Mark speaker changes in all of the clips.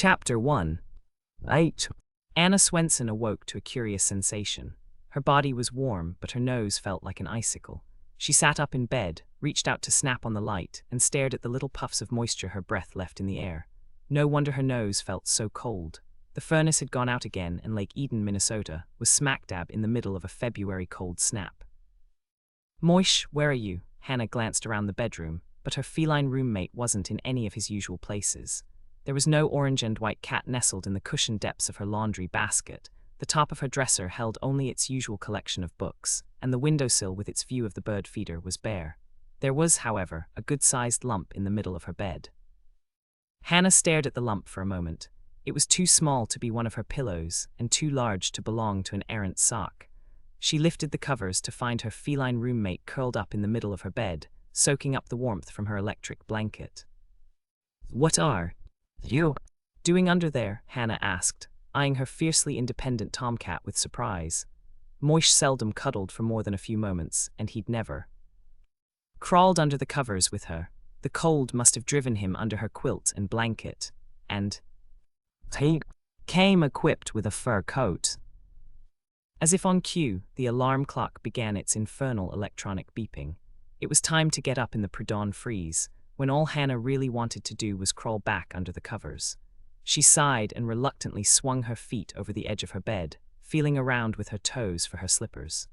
Speaker 1: Chapter 1. 8. Hannah Swensen awoke to a curious sensation. Her body was warm, but her nose felt like an icicle. She sat up in bed, reached out to snap on the light, and stared at the little puffs of moisture her breath left in the air. No wonder her nose felt so cold. The furnace had gone out again, and Lake Eden, Minnesota, was smack dab in the middle of a February cold snap. "Moish, where are you?" Hannah glanced around the bedroom, but her feline roommate wasn't in any of his usual places. There was no orange and white cat nestled in the cushioned depths of her laundry basket. The top of her dresser held only its usual collection of books, and the windowsill with its view of the bird feeder was bare. There was, however, a good-sized lump in the middle of her bed. Hannah stared at the lump for a moment. It was too small to be one of her pillows, and too large to belong to an errant sock. She lifted the covers to find her feline roommate curled up in the middle of her bed, soaking up the warmth from her electric blanket. "What are you doing under there?" Hannah asked, eyeing her fiercely independent tomcat with surprise. Moish seldom cuddled for more than a few moments, and he'd never crawled under the covers with her. The cold must have driven him under her quilt and blanket, and he came equipped with a fur coat. As if on cue, the alarm clock began its infernal electronic beeping. It was time to get up in the pre-dawn freeze, when all Hannah really wanted to do was crawl back under the covers. She sighed and reluctantly swung her feet over the edge of her bed, feeling around with her toes for her slippers.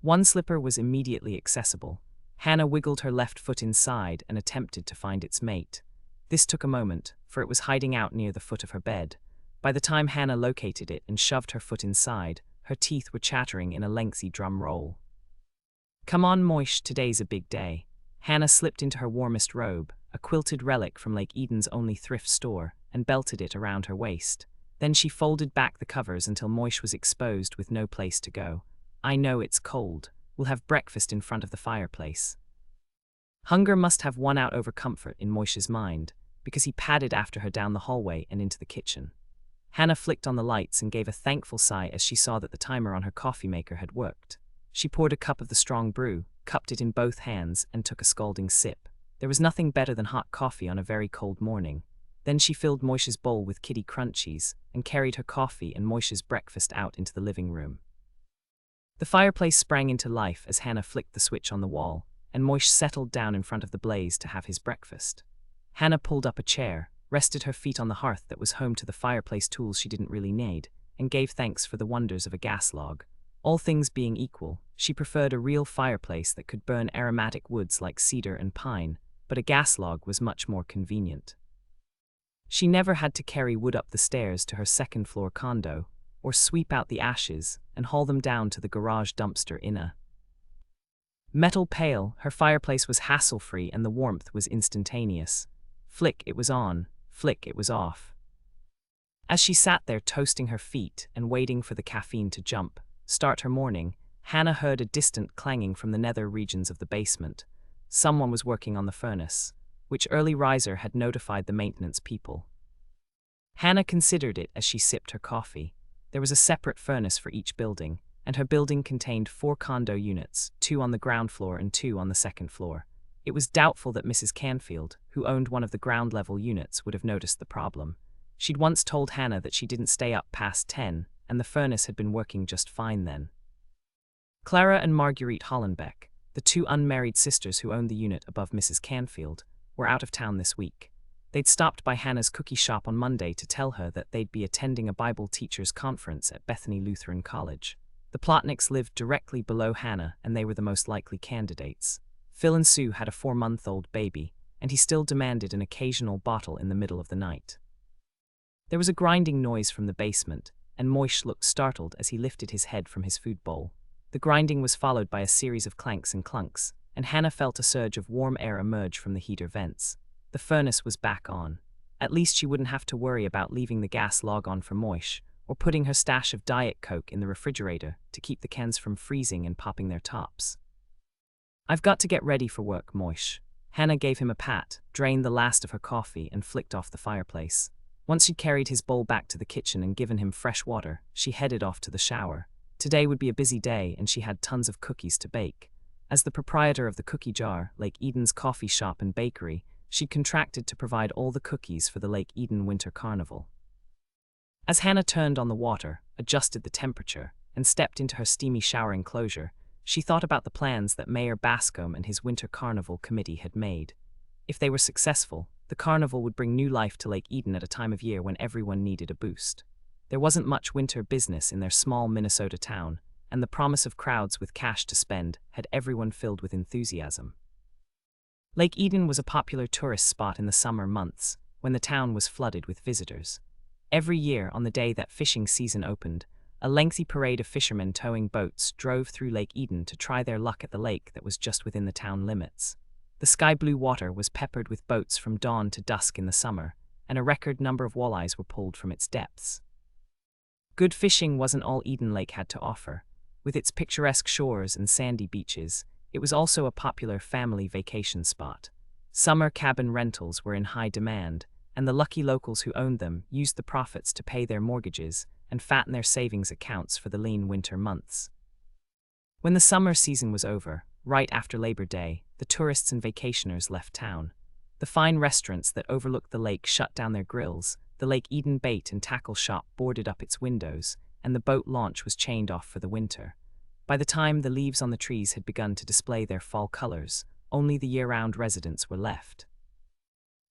Speaker 1: One slipper was immediately accessible. Hannah wiggled her left foot inside and attempted to find its mate. This took a moment, for it was hiding out near the foot of her bed. By the time Hannah located it and shoved her foot inside, her teeth were chattering in a lengthy drum roll. "Come on, Moish, today's a big day." Hannah slipped into her warmest robe, a quilted relic from Lake Eden's only thrift store, and belted it around her waist. Then she folded back the covers until Moish was exposed with no place to go. "I know it's cold. We'll have breakfast in front of the fireplace." Hunger must have won out over comfort in Moish's mind, because he padded after her down the hallway and into the kitchen. Hannah flicked on the lights and gave a thankful sigh as she saw that the timer on her coffee maker had worked. She poured a cup of the strong brew, cupped it in both hands, and took a scalding sip. There was nothing better than hot coffee on a very cold morning. Then she filled Moish's bowl with kitty crunchies and carried her coffee and Moish's breakfast out into the living room. The fireplace sprang into life as Hannah flicked the switch on the wall, and Moish settled down in front of the blaze to have his breakfast. Hannah pulled up a chair, rested her feet on the hearth that was home to the fireplace tools she didn't really need, and gave thanks for the wonders of a gas log. All things being equal, she preferred a real fireplace that could burn aromatic woods like cedar and pine, but a gas log was much more convenient. She never had to carry wood up the stairs to her second-floor condo, or sweep out the ashes and haul them down to the garage dumpster in a metal pail. Her fireplace was hassle-free and the warmth was instantaneous. Flick, it was on. Flick, it was off. As she sat there toasting her feet and waiting for the caffeine to start her morning, Hannah heard a distant clanging from the nether regions of the basement. Someone was working on the furnace, which early riser had notified the maintenance people. Hannah considered it as she sipped her coffee. There was a separate furnace for each building, and her building contained 4 condo units, 2 on the ground floor and 2 on the second floor. It was doubtful that Mrs. Canfield, who owned one of the ground-level units, would have noticed the problem. She'd once told Hannah that she didn't stay up past 10, and the furnace had been working just fine then. Clara and Marguerite Hollenbeck, the 2 unmarried sisters who owned the unit above Mrs. Canfield, were out of town this week. They'd stopped by Hannah's cookie shop on Monday to tell her that they'd be attending a Bible teachers' conference at Bethany Lutheran College. The Plotnicks lived directly below Hannah, and they were the most likely candidates. Phil and Sue had a 4-month-old baby, and he still demanded an occasional bottle in the middle of the night. There was a grinding noise from the basement, and Moish looked startled as he lifted his head from his food bowl. The grinding was followed by a series of clanks and clunks, and Hannah felt a surge of warm air emerge from the heater vents. The furnace was back on. At least she wouldn't have to worry about leaving the gas log on for Moish, or putting her stash of Diet Coke in the refrigerator to keep the cans from freezing and popping their tops. "I've got to get ready for work, Moish." Hannah gave him a pat, drained the last of her coffee, and flicked off the fireplace. Once she'd carried his bowl back to the kitchen and given him fresh water, she headed off to the shower. Today would be a busy day, and she had tons of cookies to bake. As the proprietor of the cookie jar, Lake Eden's coffee shop and bakery, she'd contracted to provide all the cookies for the Lake Eden Winter Carnival. As Hannah turned on the water, adjusted the temperature, and stepped into her steamy shower enclosure, she thought about the plans that Mayor Bascom and his Winter Carnival committee had made. If they were successful, the carnival would bring new life to Lake Eden at a time of year when everyone needed a boost. There wasn't much winter business in their small Minnesota town, and the promise of crowds with cash to spend had everyone filled with enthusiasm. Lake Eden was a popular tourist spot in the summer months, when the town was flooded with visitors. Every year, on the day that fishing season opened, a lengthy parade of fishermen towing boats drove through Lake Eden to try their luck at the lake that was just within the town limits. The sky-blue water was peppered with boats from dawn to dusk in the summer, and a record number of walleyes were pulled from its depths. Good fishing wasn't all Eden Lake had to offer. With its picturesque shores and sandy beaches, it was also a popular family vacation spot. Summer cabin rentals were in high demand, and the lucky locals who owned them used the profits to pay their mortgages and fatten their savings accounts for the lean winter months. When the summer season was over, right after Labor Day, the tourists and vacationers left town. The fine restaurants that overlooked the lake shut down their grills, the Lake Eden bait and tackle shop boarded up its windows, and the boat launch was chained off for the winter. By the time the leaves on the trees had begun to display their fall colors, only the year-round residents were left.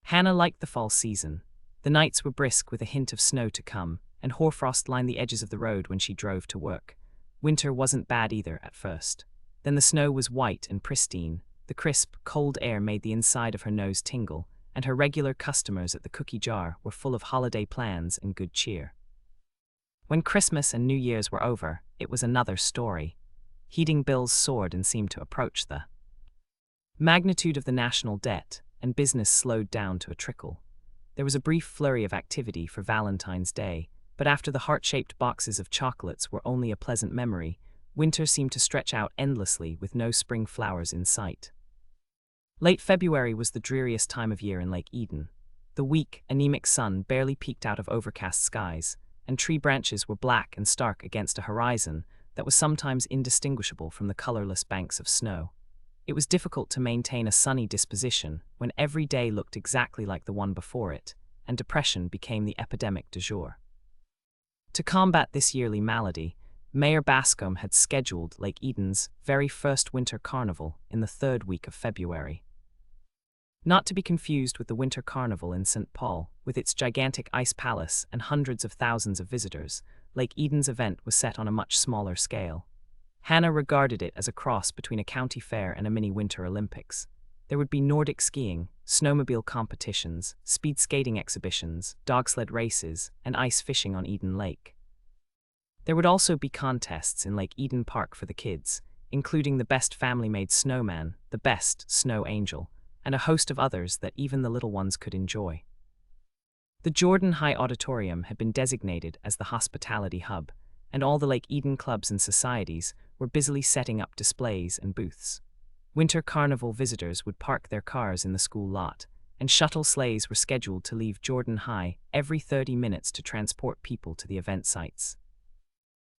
Speaker 1: Hannah liked the fall season. The nights were brisk with a hint of snow to come, and hoarfrost lined the edges of the road when she drove to work. Winter wasn't bad either at first. Then the snow was white and pristine. The crisp, cold air made the inside of her nose tingle, and her regular customers at the cookie jar were full of holiday plans and good cheer. When Christmas and New Year's were over, it was another story. Heating bills soared and seemed to approach the magnitude of the national debt, and business slowed down to a trickle. There was a brief flurry of activity for Valentine's Day, but after the heart-shaped boxes of chocolates were only a pleasant memory, winter seemed to stretch out endlessly with no spring flowers in sight. Late February was the dreariest time of year in Lake Eden. The weak, anemic sun barely peeked out of overcast skies, and tree branches were black and stark against a horizon that was sometimes indistinguishable from the colorless banks of snow. It was difficult to maintain a sunny disposition when every day looked exactly like the one before it, and depression became the epidemic du jour. To combat this yearly malady, Mayor Bascom had scheduled Lake Eden's very first winter carnival in the third week of February. Not to be confused with the Winter Carnival in St. Paul, with its gigantic ice palace and hundreds of thousands of visitors, Lake Eden's event was set on a much smaller scale. Hannah regarded it as a cross between a county fair and a mini Winter Olympics. There would be Nordic skiing, snowmobile competitions, speed skating exhibitions, dog sled races, and ice fishing on Eden Lake. There would also be contests in Lake Eden Park for the kids, including the best family-made snowman, the best snow angel, and a host of others that even the little ones could enjoy. The Jordan High Auditorium had been designated as the hospitality hub, and all the Lake Eden clubs and societies were busily setting up displays and booths. Winter Carnival visitors would park their cars in the school lot, and shuttle sleighs were scheduled to leave Jordan High every 30 minutes to transport people to the event sites.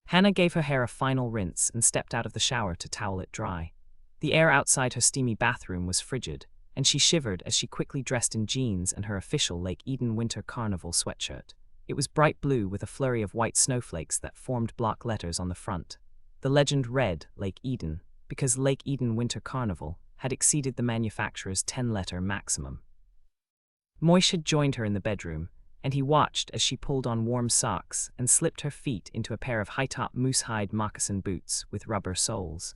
Speaker 1: Hannah gave her hair a final rinse and stepped out of the shower to towel it dry. The air outside her steamy bathroom was frigid, and she shivered as she quickly dressed in jeans and her official Lake Eden Winter Carnival sweatshirt. It was bright blue with a flurry of white snowflakes that formed block letters on the front. The legend read Lake Eden, because Lake Eden Winter Carnival had exceeded the manufacturer's 10-letter maximum. Moish had joined her in the bedroom, and he watched as she pulled on warm socks and slipped her feet into a pair of high-top moose-hide moccasin boots with rubber soles.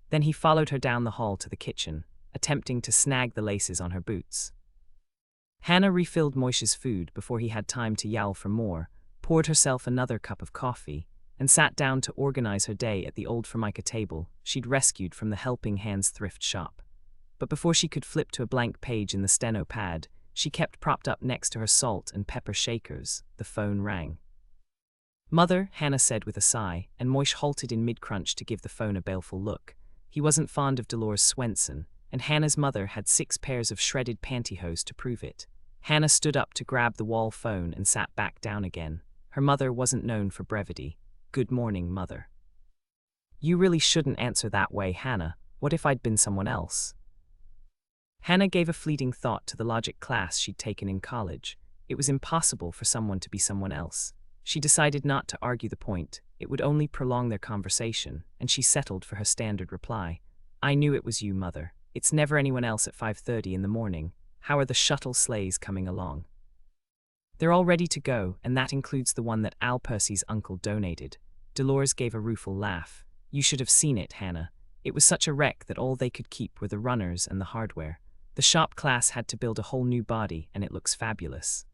Speaker 1: Then he followed her down the hall to the kitchen, attempting to snag the laces on her boots. Hannah refilled Moish's food before he had time to yowl for more, poured herself another cup of coffee, and sat down to organize her day at the old Formica table she'd rescued from the Helping Hands thrift shop. But before she could flip to a blank page in the steno pad, she kept propped up next to her salt and pepper shakers. The phone rang. "Mother," Hannah said with a sigh, and Moish halted in mid-crunch to give the phone a baleful look. He wasn't fond of Dolores Swensen, and Hannah's mother had 6 pairs of shredded pantyhose to prove it. Hannah stood up to grab the wall phone and sat back down again. Her mother wasn't known for brevity. "Good morning, Mother." "You really shouldn't answer that way, Hannah. What if I'd been someone else?" Hannah gave a fleeting thought to the logic class she'd taken in college. It was impossible for someone to be someone else. She decided not to argue the point. It would only prolong their conversation, and she settled for her standard reply. I knew it was you, Mother. It's never anyone else at 5:30 in the morning. How are the shuttle sleighs coming along? They're all ready to go, and that includes the one that Al Percy's uncle donated. Dolores gave a rueful laugh. You should have seen it, Hannah. It was such a wreck that all they could keep were the runners and the hardware. The shop class had to build a whole new body, and it looks fabulous.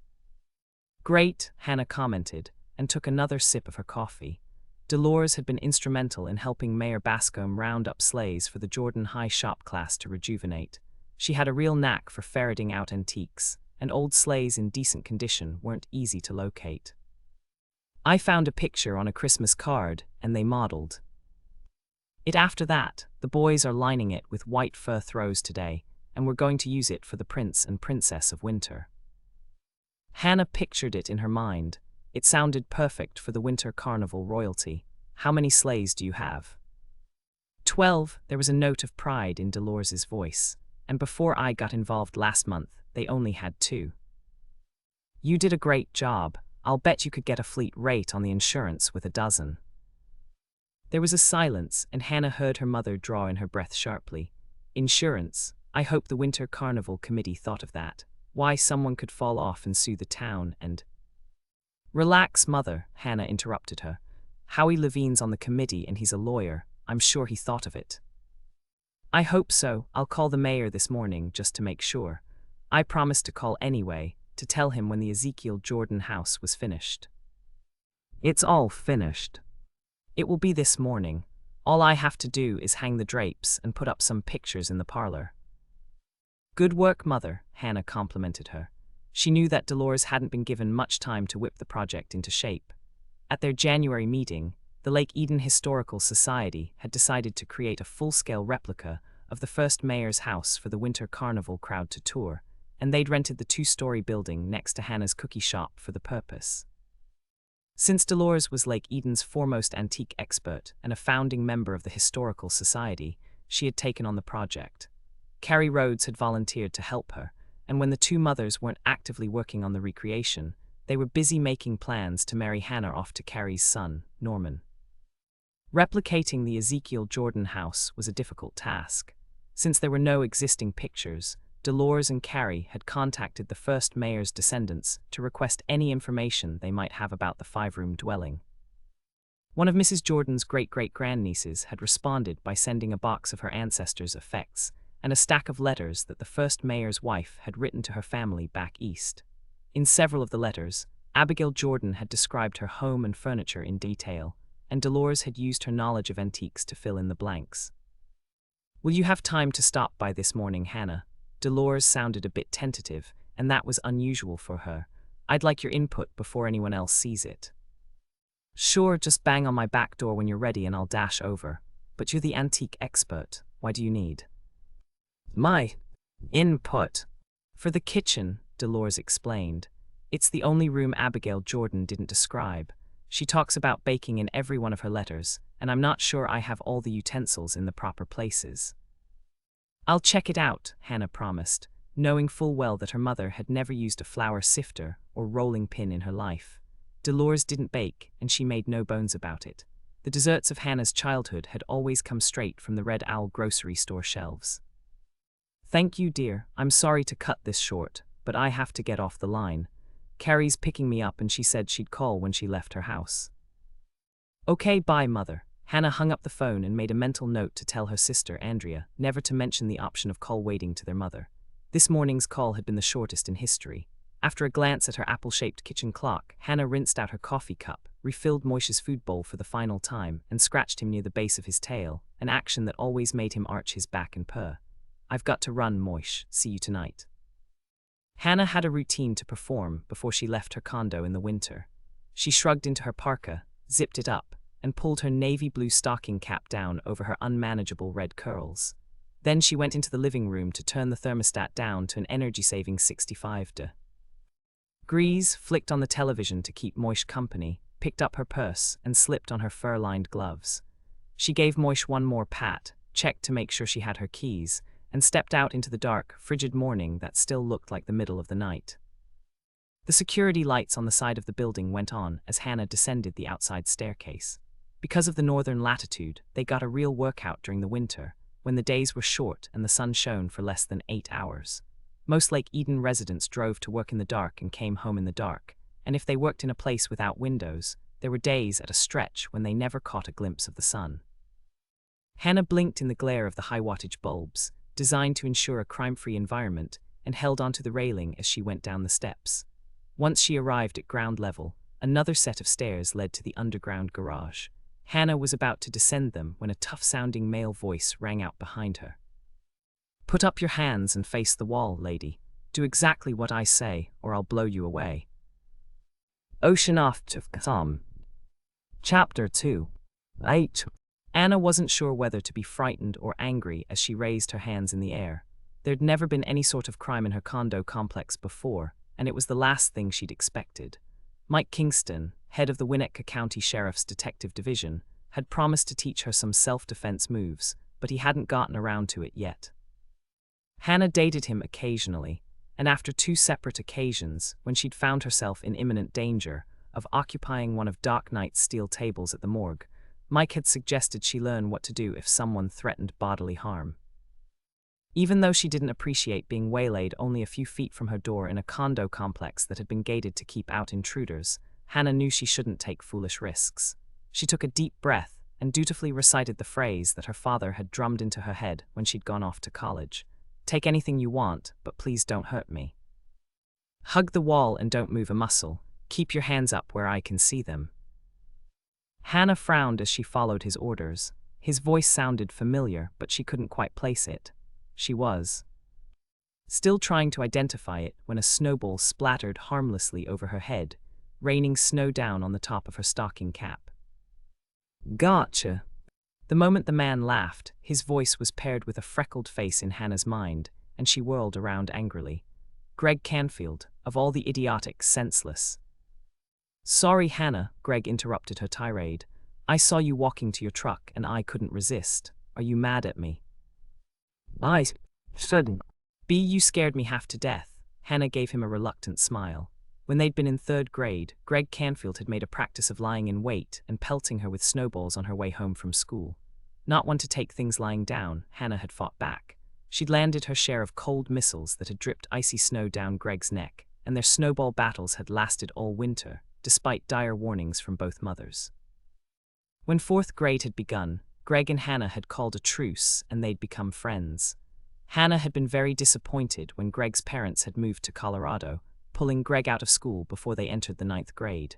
Speaker 1: Great, Hannah commented, and took another sip of her coffee. Dolores had been instrumental in helping Mayor Bascombe round up sleighs for the Jordan High shop class to rejuvenate. She had a real knack for ferreting out antiques, and old sleighs in decent condition weren't easy to locate. I found a picture on a Christmas card, and they modeled it after that. The boys are lining it with white fur throws today, and we're going to use it for the Prince and Princess of Winter. Hannah pictured it in her mind. It sounded perfect for the Winter Carnival royalty. How many sleighs do you have? 12. There was a note of pride in Dolores's voice. And before I got involved last month, they only had 2. You did a great job. I'll bet you could get a fleet rate on the insurance with a dozen. There was a silence, and Hannah heard her mother draw in her breath sharply. Insurance? I hope the Winter Carnival Committee thought of that. Why, someone could fall off and sue the town and… Relax, Mother, Hannah interrupted her. Howie Levine's on the committee and he's a lawyer. I'm sure he thought of it. I hope so. I'll call the mayor this morning just to make sure. I promised to call anyway, to tell him when the Ezekiel Jordan house was finished. It's all finished. It will be this morning. All I have to do is hang the drapes and put up some pictures in the parlor. Good work, Mother, Hannah complimented her. She knew that Dolores hadn't been given much time to whip the project into shape. At their January meeting, the Lake Eden Historical Society had decided to create a full-scale replica of the first mayor's house for the Winter Carnival crowd to tour, and they'd rented the 2-story building next to Hannah's cookie shop for the purpose. Since Dolores was Lake Eden's foremost antique expert and a founding member of the Historical Society, she had taken on the project. Carrie Rhodes had volunteered to help her, and when the 2 mothers weren't actively working on the recreation, they were busy making plans to marry Hannah off to Carrie's son, Norman. Replicating the Ezekiel Jordan house was a difficult task. Since there were no existing pictures, Dolores and Carrie had contacted the first mayor's descendants to request any information they might have about the 5-room dwelling. One of Mrs. Jordan's great-great-grandnieces had responded by sending a box of her ancestors' effects and a stack of letters that the first mayor's wife had written to her family back east. In several of the letters, Abigail Jordan had described her home and furniture in detail, and Dolores had used her knowledge of antiques to fill in the blanks. Will you have time to stop by this morning, Hannah? Dolores sounded a bit tentative, and that was unusual for her. I'd like your input before anyone else sees it. Sure, just bang on my back door when you're ready and I'll dash over. But you're the antique expert. Why do you need my input? For the kitchen, Dolores explained. It's the only room Abigail Jordan didn't describe. She talks about baking in every one of her letters, and I'm not sure I have all the utensils in the proper places. I'll check it out, Hannah promised, knowing full well that her mother had never used a flour sifter or rolling pin in her life. Dolores didn't bake, and she made no bones about it. The desserts of Hannah's childhood had always come straight from the Red Owl grocery store shelves. Thank you, dear. I'm sorry to cut this short, but I have to get off the line. Carrie's picking me up and she said she'd call when she left her house. Okay, bye, Mother. Hannah hung up the phone and made a mental note to tell her sister, Andrea, never to mention the option of call waiting to their mother. This morning's call had been the shortest in history. After a glance at her apple-shaped kitchen clock, Hannah rinsed out her coffee cup, refilled Moish's food bowl for the final time, and scratched him near the base of his tail, an action that always made him arch his back and purr. I've got to run, Moish. See you tonight. Hannah had a routine to perform before she left her condo in the winter. She shrugged into her parka, zipped it up, and pulled her navy blue stocking cap down over her unmanageable red curls. Then she went into the living room to turn the thermostat down to an energy-saving 65 degrees, flicked on the television to keep Moish company, picked up her purse, and slipped on her fur-lined gloves. She gave Moish one more pat, checked to make sure she had her keys, and stepped out into the dark, frigid morning that still looked like the middle of the night. The security lights on the side of the building went on as Hannah descended the outside staircase. Because of the northern latitude, they got a real workout during the winter, when the days were short and the sun shone for less than 8 hours. Most Lake Eden residents drove to work in the dark and came home in the dark, and if they worked in a place without windows, there were days at a stretch when they never caught a glimpse of the sun. Hannah blinked in the glare of the high-wattage bulbs, designed to ensure a crime-free environment, and held onto the railing as she went down the steps. Once she arrived at ground level, another set of stairs led to the underground garage. Hannah was about to descend them when a tough-sounding male voice rang out behind her. "Put up your hands and face the wall, lady. Do exactly what I say, or I'll blow you away." Ocean off to some. Chapter 2. 8. Anna wasn't sure whether to be frightened or angry as she raised her hands in the air. There'd never been any sort of crime in her condo complex before, and it was the last thing she'd expected. Mike Kingston, head of the Winnetka County Sheriff's Detective Division, had promised to teach her some self-defense moves, but he hadn't gotten around to it yet. Hannah dated him occasionally, and after 2 separate occasions, when she'd found herself in imminent danger of occupying one of Doc Knight's steel tables at the morgue, Mike had suggested she learn what to do if someone threatened bodily harm. Even though she didn't appreciate being waylaid only a few feet from her door in a condo complex that had been gated to keep out intruders, Hannah knew she shouldn't take foolish risks. She took a deep breath and dutifully recited the phrase that her father had drummed into her head when she'd gone off to college. "Take anything you want, but please don't hurt me. Hug the wall and don't move a muscle. Keep your hands up where I can see them." Hannah frowned as she followed his orders. His voice sounded familiar, but she couldn't quite place it. She was still trying to identify it when a snowball splattered harmlessly over her head, raining snow down on the top of her stocking cap. "Gotcha." The moment the man laughed, his voice was paired with a freckled face in Hannah's mind, and she whirled around angrily. Greg Canfield, of all the idiotic, senseless. "Sorry, Hannah," Greg interrupted her tirade. "I saw you walking to your truck and I couldn't resist. Are you mad at me?" "I shouldn't." You scared me half to death." Hannah gave him a reluctant smile. When they'd been in 3rd grade, Greg Canfield had made a practice of lying in wait and pelting her with snowballs on her way home from school. Not one to take things lying down, Hannah had fought back. She'd landed her share of cold missiles that had dripped icy snow down Greg's neck, and their snowball battles had lasted all winter, despite dire warnings from both mothers. When 4th grade had begun, Greg and Hannah had called a truce and they'd become friends. Hannah had been very disappointed when Greg's parents had moved to Colorado, pulling Greg out of school before they entered the 9th grade.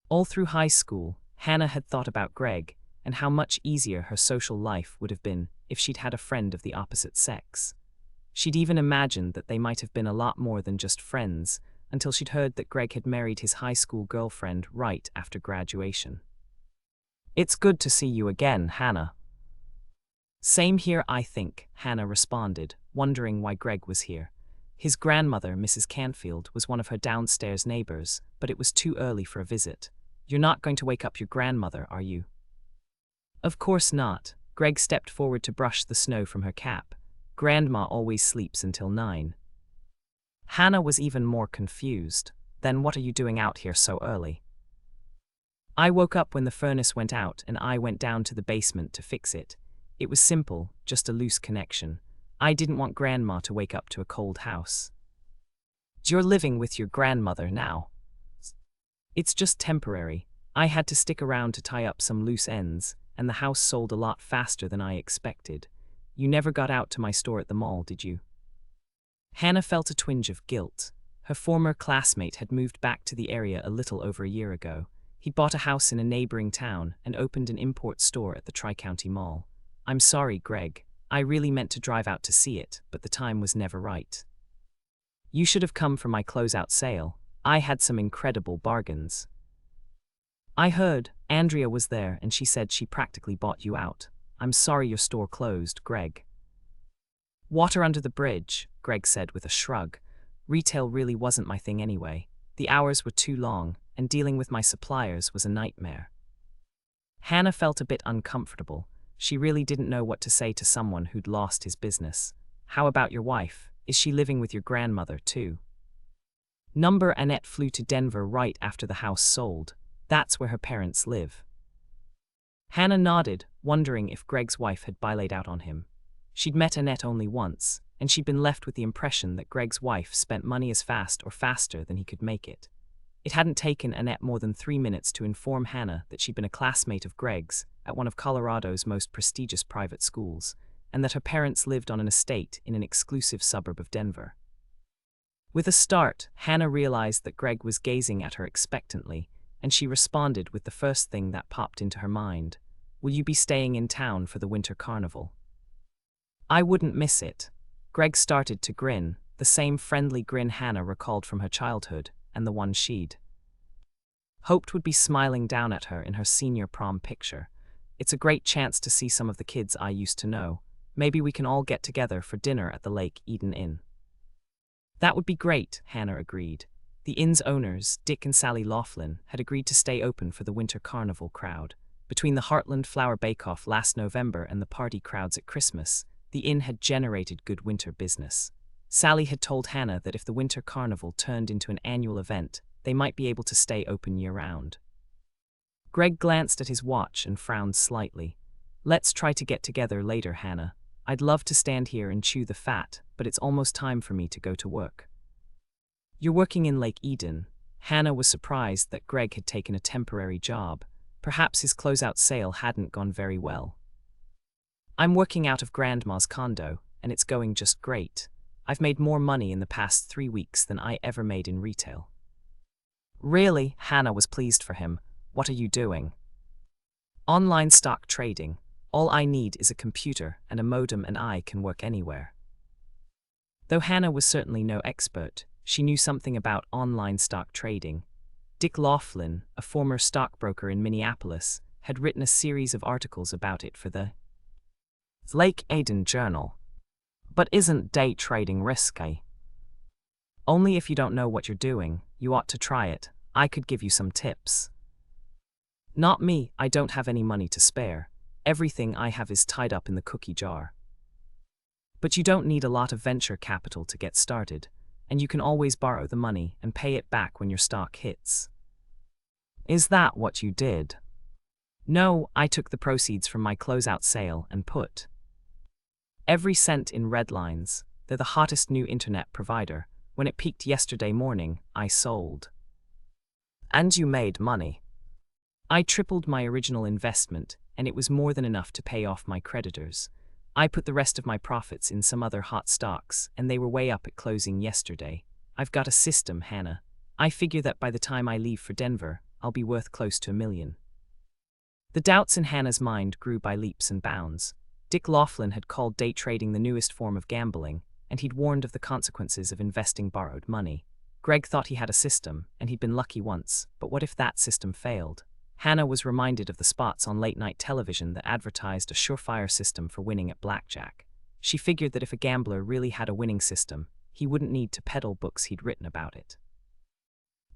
Speaker 1: All through high school, Hannah had thought about Greg and how much easier her social life would have been if she'd had a friend of the opposite sex. She'd even imagined that they might have been a lot more than just friends until she'd heard that Greg had married his high school girlfriend right after graduation. "It's good to see you again, Hannah." "Same here, I think," Hannah responded, wondering why Greg was here. His grandmother, Mrs. Canfield, was one of her downstairs neighbors, but it was too early for a visit. "You're not going to wake up your grandmother, are you?" "Of course not." Greg stepped forward to brush the snow from her cap. "Grandma always sleeps until 9. Hannah was even more confused. "Then what are you doing out here so early?" "I woke up when the furnace went out and I went down to the basement to fix it. It was simple, just a loose connection. I didn't want Grandma to wake up to a cold house." "You're living with your grandmother now?" "It's just temporary. I had to stick around to tie up some loose ends, and the house sold a lot faster than I expected. You never got out to my store at the mall, did you?" Hannah felt a twinge of guilt. Her former classmate had moved back to the area a little over a year ago. He'd bought a house in a neighboring town and opened an import store at the Tri-County Mall. "I'm sorry, Greg. I really meant to drive out to see it, but the time was never right. You should have come for my closeout sale. I had some incredible bargains." "I heard. Andrea was there and she said she practically bought you out. I'm sorry your store closed, Greg." "Water under the bridge," Greg said with a shrug. "Retail really wasn't my thing anyway. The hours were too long, and dealing with my suppliers was a nightmare." Hannah felt a bit uncomfortable. She really didn't know what to say to someone who'd lost his business. How about your wife? Is she living with your grandmother, too? Number Annette flew to Denver right after the house sold. That's where her parents live. Hannah nodded, wondering if Greg's wife had bilaid out on him. She'd met Annette only once, and she'd been left with the impression that Greg's wife spent money as fast or faster than he could make it. It hadn't taken Annette more than 3 minutes to inform Hannah that she'd been a classmate of Greg's at one of Colorado's most prestigious private schools, and that her parents lived on an estate in an exclusive suburb of Denver. With a start, Hannah realized that Greg was gazing at her expectantly, and she responded with the first thing that popped into her mind. Will you be staying in town for the winter carnival? I wouldn't miss it. Greg started to grin, the same friendly grin Hannah recalled from her childhood, and the one she'd hoped would be smiling down at her in her senior prom picture. It's a great chance to see some of the kids I used to know. Maybe we can all get together for dinner at the Lake Eden Inn. That would be great, Hannah agreed. The inn's owners, Dick and Sally Laughlin, had agreed to stay open for the winter carnival crowd. Between the Heartland Flower Bake-Off last November and the party crowds at Christmas, the inn had generated good winter business. Sally had told Hannah that if the winter carnival turned into an annual event, they might be able to stay open year-round. Greg glanced at his watch and frowned slightly. Let's try to get together later, Hannah. I'd love to stand here and chew the fat, but it's almost time for me to go to work. You're working in Lake Eden. Hannah was surprised that Greg had taken a temporary job. Perhaps his closeout sale hadn't gone very well. I'm working out of Grandma's condo, and it's going just great. I've made more money in the past 3 weeks than I ever made in retail. Really? Hannah was pleased for him. What are you doing? Online stock trading. All I need is a computer and a modem, and I can work anywhere. Though Hannah was certainly no expert, she knew something about online stock trading. Dick Laughlin, a former stockbroker in Minneapolis, had written a series of articles about it for the Lake Eden Journal. But isn't day trading risky? Only if you don't know what you're doing. You ought to try it. I could give you some tips. Not me, I don't have any money to spare. Everything I have is tied up in the cookie jar. But you don't need a lot of venture capital to get started, and you can always borrow the money and pay it back when your stock hits. Is that what you did? No, I took the proceeds from my closeout sale and put every cent in Redlines. They're the hottest new internet provider. When it peaked yesterday morning, I sold. And you made money. I tripled my original investment, and it was more than enough to pay off my creditors. I put the rest of my profits in some other hot stocks, and they were way up at closing yesterday. I've got a system, Hannah. I figure that by the time I leave for Denver, I'll be worth close to $1 million. The doubts in Hannah's mind grew by leaps and bounds. Dick Laughlin had called day trading the newest form of gambling, and he'd warned of the consequences of investing borrowed money. Greg thought he had a system, and he'd been lucky once, but what if that system failed? Hannah was reminded of the spots on late-night television that advertised a surefire system for winning at blackjack. She figured that if a gambler really had a winning system, he wouldn't need to peddle books he'd written about it.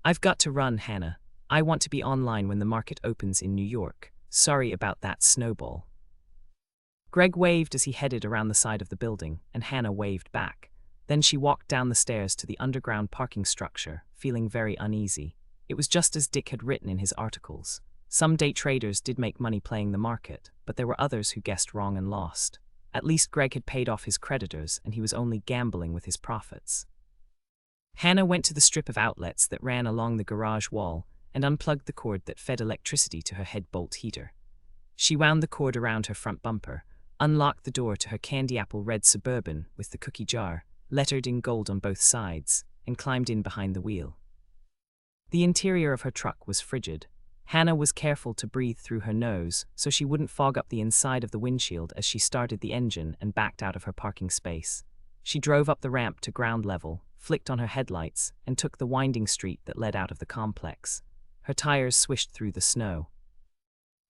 Speaker 1: I've got to run, Hannah. I want to be online when the market opens in New York. Sorry about that snowball. Greg waved as he headed around the side of the building, and Hannah waved back. Then she walked down the stairs to the underground parking structure, feeling very uneasy. It was just as Dick had written in his articles. Some day traders did make money playing the market, but there were others who guessed wrong and lost. At least Greg had paid off his creditors, and he was only gambling with his profits. Hannah went to the strip of outlets that ran along the garage wall and unplugged the cord that fed electricity to her head bolt heater. She wound the cord around her front bumper, unlocked the door to her candy apple red Suburban with the cookie jar, lettered in gold on both sides, and climbed in behind the wheel. The interior of her truck was frigid. Hannah was careful to breathe through her nose so she wouldn't fog up the inside of the windshield as she started the engine and backed out of her parking space. She drove up the ramp to ground level, flicked on her headlights, and took the winding street that led out of the complex. Her tires swished through the snow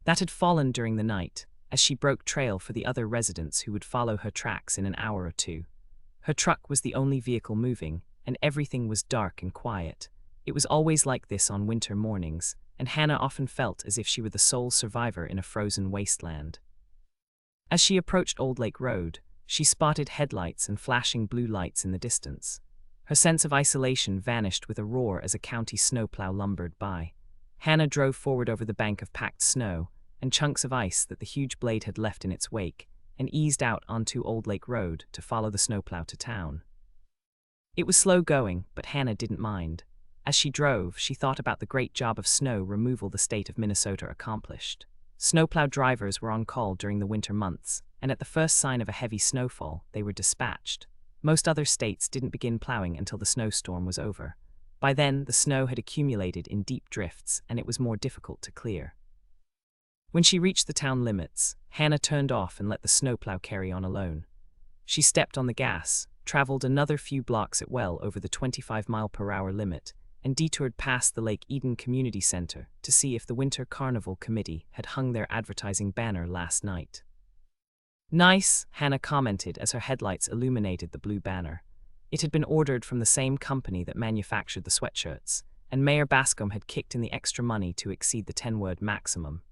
Speaker 1: that had fallen during the night, as she broke trail for the other residents who would follow her tracks in an hour or two. Her truck was the only vehicle moving, and everything was dark and quiet. It was always like this on winter mornings, and Hannah often felt as if she were the sole survivor in a frozen wasteland. As she approached Old Lake Road, she spotted headlights and flashing blue lights in the distance. Her sense of isolation vanished with a roar as a county snowplow lumbered by. Hannah drove forward over the bank of packed snow and chunks of ice that the huge blade had left in its wake, and eased out onto Old Lake Road to follow the snowplow to town. It was slow going, but Hannah didn't mind. As she drove, she thought about the great job of snow removal the state of Minnesota accomplished. Snowplow drivers were on call during the winter months, and at the first sign of a heavy snowfall, they were dispatched. Most other states didn't begin plowing until the snowstorm was over. By then, the snow had accumulated in deep drifts, and it was more difficult to clear. When she reached the town limits, Hannah turned off and let the snowplow carry on alone. She stepped on the gas, traveled another few blocks at well over the 25-mile-per-hour limit, and detoured past the Lake Eden Community Center to see if the Winter Carnival Committee had hung their advertising banner last night. "Nice," Hannah commented as her headlights illuminated the blue banner. It had been ordered from the same company that manufactured the sweatshirts, and Mayor Bascom had kicked in the extra money to exceed the 10-word maximum.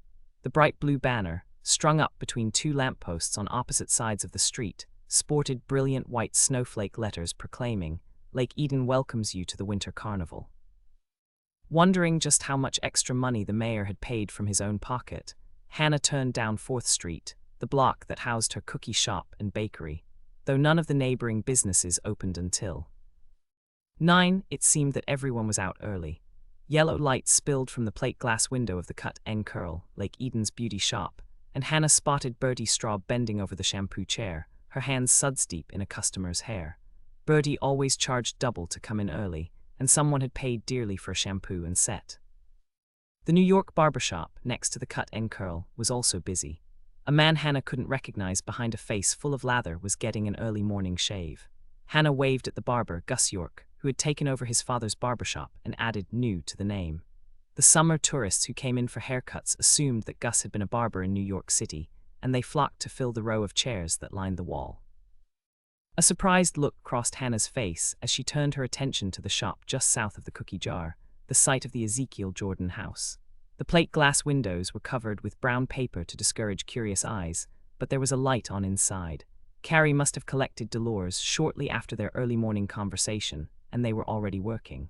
Speaker 1: The bright blue banner, strung up between two lampposts on opposite sides of the street, sported brilliant white snowflake letters proclaiming, "Lake Eden welcomes you to the Winter Carnival." Wondering just how much extra money the mayor had paid from his own pocket, Hannah turned down 4th Street, the block that housed her cookie shop and bakery, though none of the neighboring businesses opened until 9. It seemed that everyone was out early. Yellow light spilled from the plate glass window of the Cut and Curl, Lake Eden's beauty shop, and Hannah spotted Bertie Straub bending over the shampoo chair, her hands suds-deep in a customer's hair. Bertie always charged double to come in early, and someone had paid dearly for a shampoo and set. The New York barbershop, next to the Cut and Curl, was also busy. A man Hannah couldn't recognize behind a face full of lather was getting an early morning shave. Hannah waved at the barber, Gus York, who had taken over his father's barbershop and added "new" to the name. The summer tourists who came in for haircuts assumed that Gus had been a barber in New York City, and they flocked to fill the row of chairs that lined the wall. A surprised look crossed Hannah's face as she turned her attention to the shop just south of the cookie jar, the site of the Ezekiel Jordan house. The plate glass windows were covered with brown paper to discourage curious eyes, but there was a light on inside. Carrie must have collected Dolores shortly after their early morning conversation, and they were already working.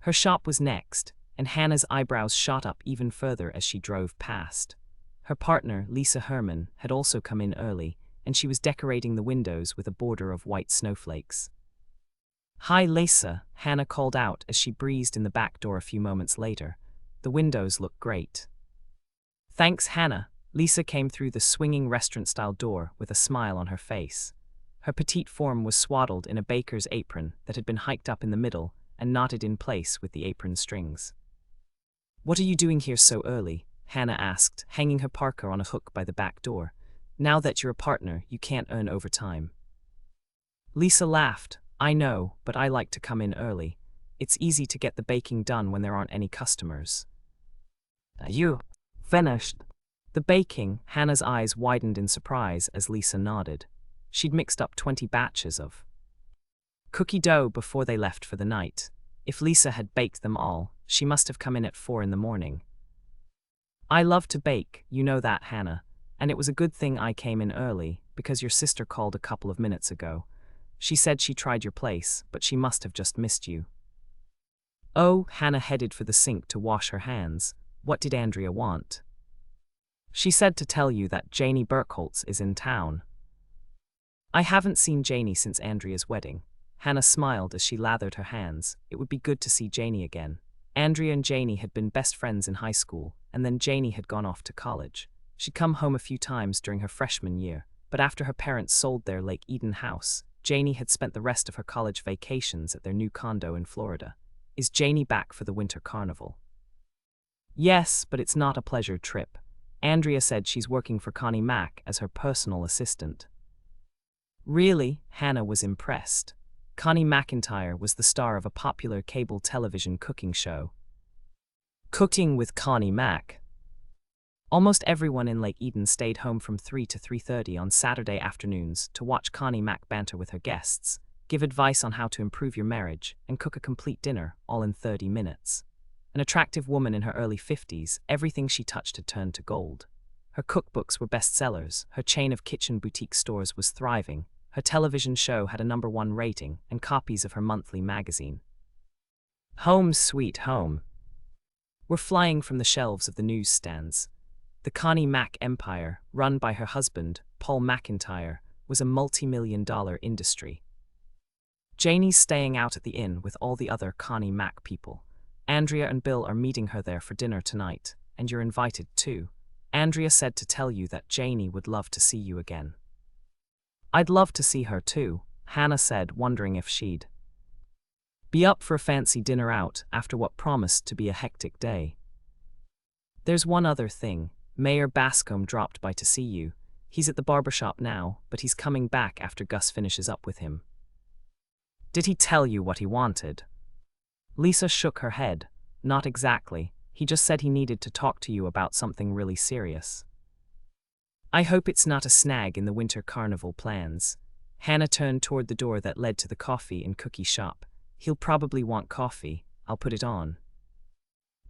Speaker 1: Her shop was next, and Hannah's eyebrows shot up even further as she drove past. Her partner, Lisa Herman, had also come in early, and she was decorating the windows with a border of white snowflakes. "Hi, Lisa," Hannah called out as she breezed in the back door a few moments later. "The windows look great." "Thanks, Hannah." Lisa came through the swinging restaurant-style door with a smile on her face. Her petite form was swaddled in a baker's apron that had been hiked up in the middle and knotted in place with the apron strings. "What are you doing here so early?" Hannah asked, hanging her parka on a hook by the back door. "Now that you're a partner, you can't earn overtime." Lisa laughed. "I know, but I like to come in early. It's easy to get the baking done when there aren't any customers." "You finished?" The baking, Hannah's eyes widened in surprise as Lisa nodded. She'd mixed up 20 batches of cookie dough before they left for the night. If Lisa had baked them all, she must have come in at 4 in the morning. "I love to bake, you know that, Hannah, and it was a good thing I came in early, because your sister called a couple of minutes ago. She said she tried your place, but she must have just missed you." "Oh," Hannah headed for the sink to wash her hands. "What did Andrea want?" "She said to tell you that Janie Burkholtz is in town." "I haven't seen Janie since Andrea's wedding." Hannah smiled as she lathered her hands. It would be good to see Janie again. Andrea and Janie had been best friends in high school, and then Janie had gone off to college. She'd come home a few times during her freshman year, but after her parents sold their Lake Eden house, Janie had spent the rest of her college vacations at their new condo in Florida. "Is Janie back for the Winter Carnival?" "Yes, but it's not a pleasure trip. Andrea said she's working for Connie Mack as her personal assistant." "Really?" Hannah was impressed. Connie McIntyre was the star of a popular cable television cooking show, Cooking with Connie Mack. Almost everyone in Lake Eden stayed home from 3 to 3:30 on Saturday afternoons to watch Connie Mack banter with her guests, give advice on how to improve your marriage, and cook a complete dinner, all in 30 minutes. An attractive woman in her early 50s, everything she touched had turned to gold. Her cookbooks were bestsellers, her chain of kitchen boutique stores was thriving, her television show had a #1 rating, and copies of her monthly magazine, Home Sweet Home, were flying from the shelves of the newsstands. The Connie Mack empire, run by her husband, Paul McIntyre, was a multi-million-dollar industry. Janie's staying out at the inn with all the other Connie Mack people. Andrea and Bill are meeting her there for dinner tonight, and you're invited too. Andrea said to tell you that Janie would love to see you again. I'd love to see her too, Hannah said, wondering if she'd be up for a fancy dinner out after what promised to be a hectic day. There's one other thing. Mayor Bascombe dropped by to see you. He's at the barbershop now, but he's coming back after Gus finishes up with him. Did he tell you what he wanted? Lisa shook her head. Not exactly. He just said he needed to talk to you about something really serious. I hope it's not a snag in the winter carnival plans. Hannah turned toward the door that led to the coffee and cookie shop. He'll probably want coffee. I'll put it on.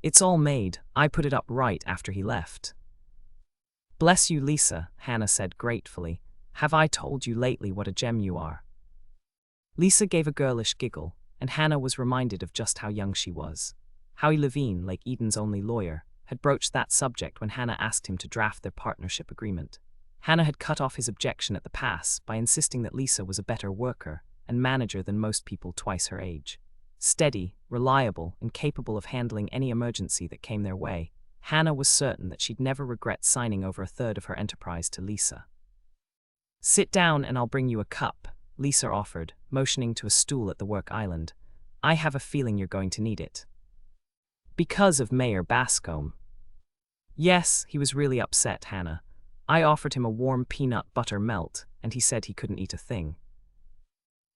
Speaker 1: It's all made. I put it up right after he left. Bless you, Lisa, Hannah said gratefully. Have I told you lately what a gem you are? Lisa gave a girlish giggle, and Hannah was reminded of just how young she was. Howie Levine, Lake Eden's only lawyer, had broached that subject when Hannah asked him to draft their partnership agreement. Hannah had cut off his objection at the pass by insisting that Lisa was a better worker and manager than most people twice her age. Steady, reliable, and capable of handling any emergency that came their way, Hannah was certain that she'd never regret signing over a third of her enterprise to Lisa. Sit down and I'll bring you a cup, Lisa offered, motioning to a stool at the work island. I have a feeling you're going to need it. Because of Mayor Bascombe. Yes, he was really upset, Hannah. I offered him a warm peanut butter melt, and he said he couldn't eat a thing.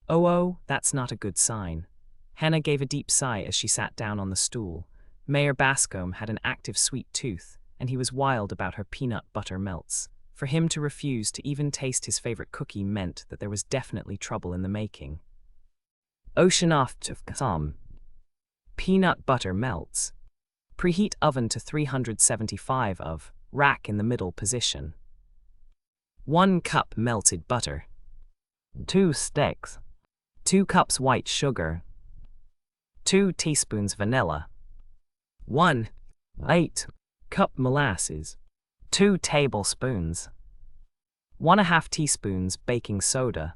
Speaker 1: Oh, that's not a good sign. Hannah gave a deep sigh as she sat down on the stool. Mayor Bascombe had an active sweet tooth, and he was wild about her peanut butter melts. For him to refuse to even taste his favorite cookie meant that there was definitely trouble in the making. Ocean off to some. Peanut butter melts. Preheat oven to 375 of, rack in the middle position. 1 cup melted butter. 2 sticks. 2 cups white sugar. 2 teaspoons vanilla. 1/8 cup molasses. 2 tablespoons. 1/2 teaspoons baking soda.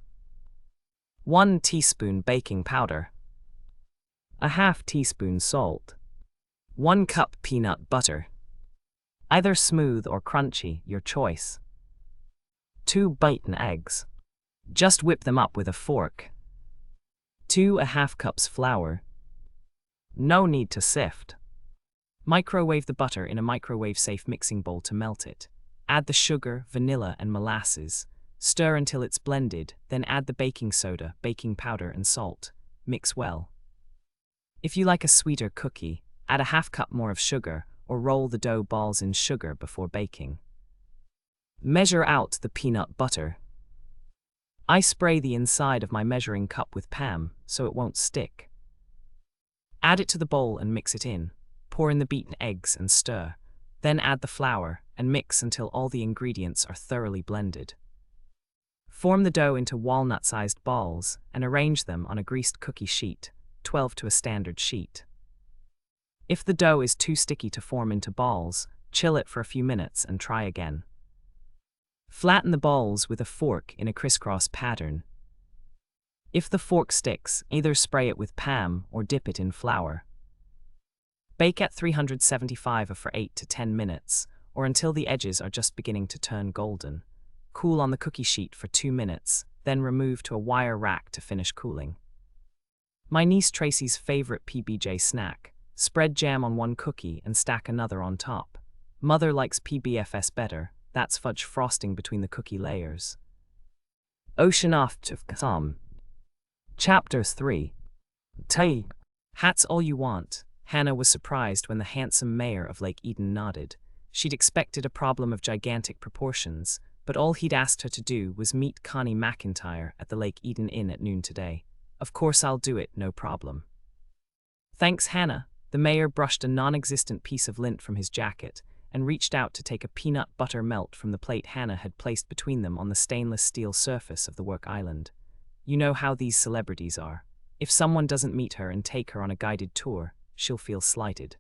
Speaker 1: 1 teaspoon baking powder. 1/2 teaspoon salt. 1 cup peanut butter. Either smooth or crunchy, your choice. 2 beaten eggs. Just whip them up with a fork. 2½ cups flour. No need to sift. Microwave the butter in a microwave-safe mixing bowl to melt it. Add the sugar, vanilla, and molasses. Stir until it's blended, then add the baking soda, baking powder, and salt. Mix well. If you like a sweeter cookie, add a ½ cup more of sugar, or roll the dough balls in sugar before baking. Measure out the peanut butter. I spray the inside of my measuring cup with Pam, so it won't stick. Add it to the bowl and mix it in. Pour in the beaten eggs and stir. Then add the flour and mix until all the ingredients are thoroughly blended. Form the dough into walnut-sized balls and arrange them on a greased cookie sheet, 12 to a standard sheet. If the dough is too sticky to form into balls, chill it for a few minutes and try again. Flatten the balls with a fork in a crisscross pattern. If the fork sticks, either spray it with Pam or dip it in flour. Bake at 375 for 8 to 10 minutes, or until the edges are just beginning to turn golden. Cool on the cookie sheet for 2 minutes, then remove to a wire rack to finish cooling. My niece Tracy's favorite PBJ snack. Spread jam on 1 cookie and stack another on top. Mother likes PBFS better. That's fudge frosting between the cookie layers. Ocean off to some. Chapter 3. Tea. Hats all you want. Hannah was surprised when the handsome mayor of Lake Eden nodded. She'd expected a problem of gigantic proportions, but all he'd asked her to do was meet Connie McIntyre at the Lake Eden Inn at noon today. Of course I'll do it, no problem. Thanks, Hannah. The mayor brushed a non-existent piece of lint from his jacket and reached out to take a peanut butter melt from the plate Hannah had placed between them on the stainless steel surface of the work island. You know how these celebrities are. If someone doesn't meet her and take her on a guided tour, she'll feel slighted.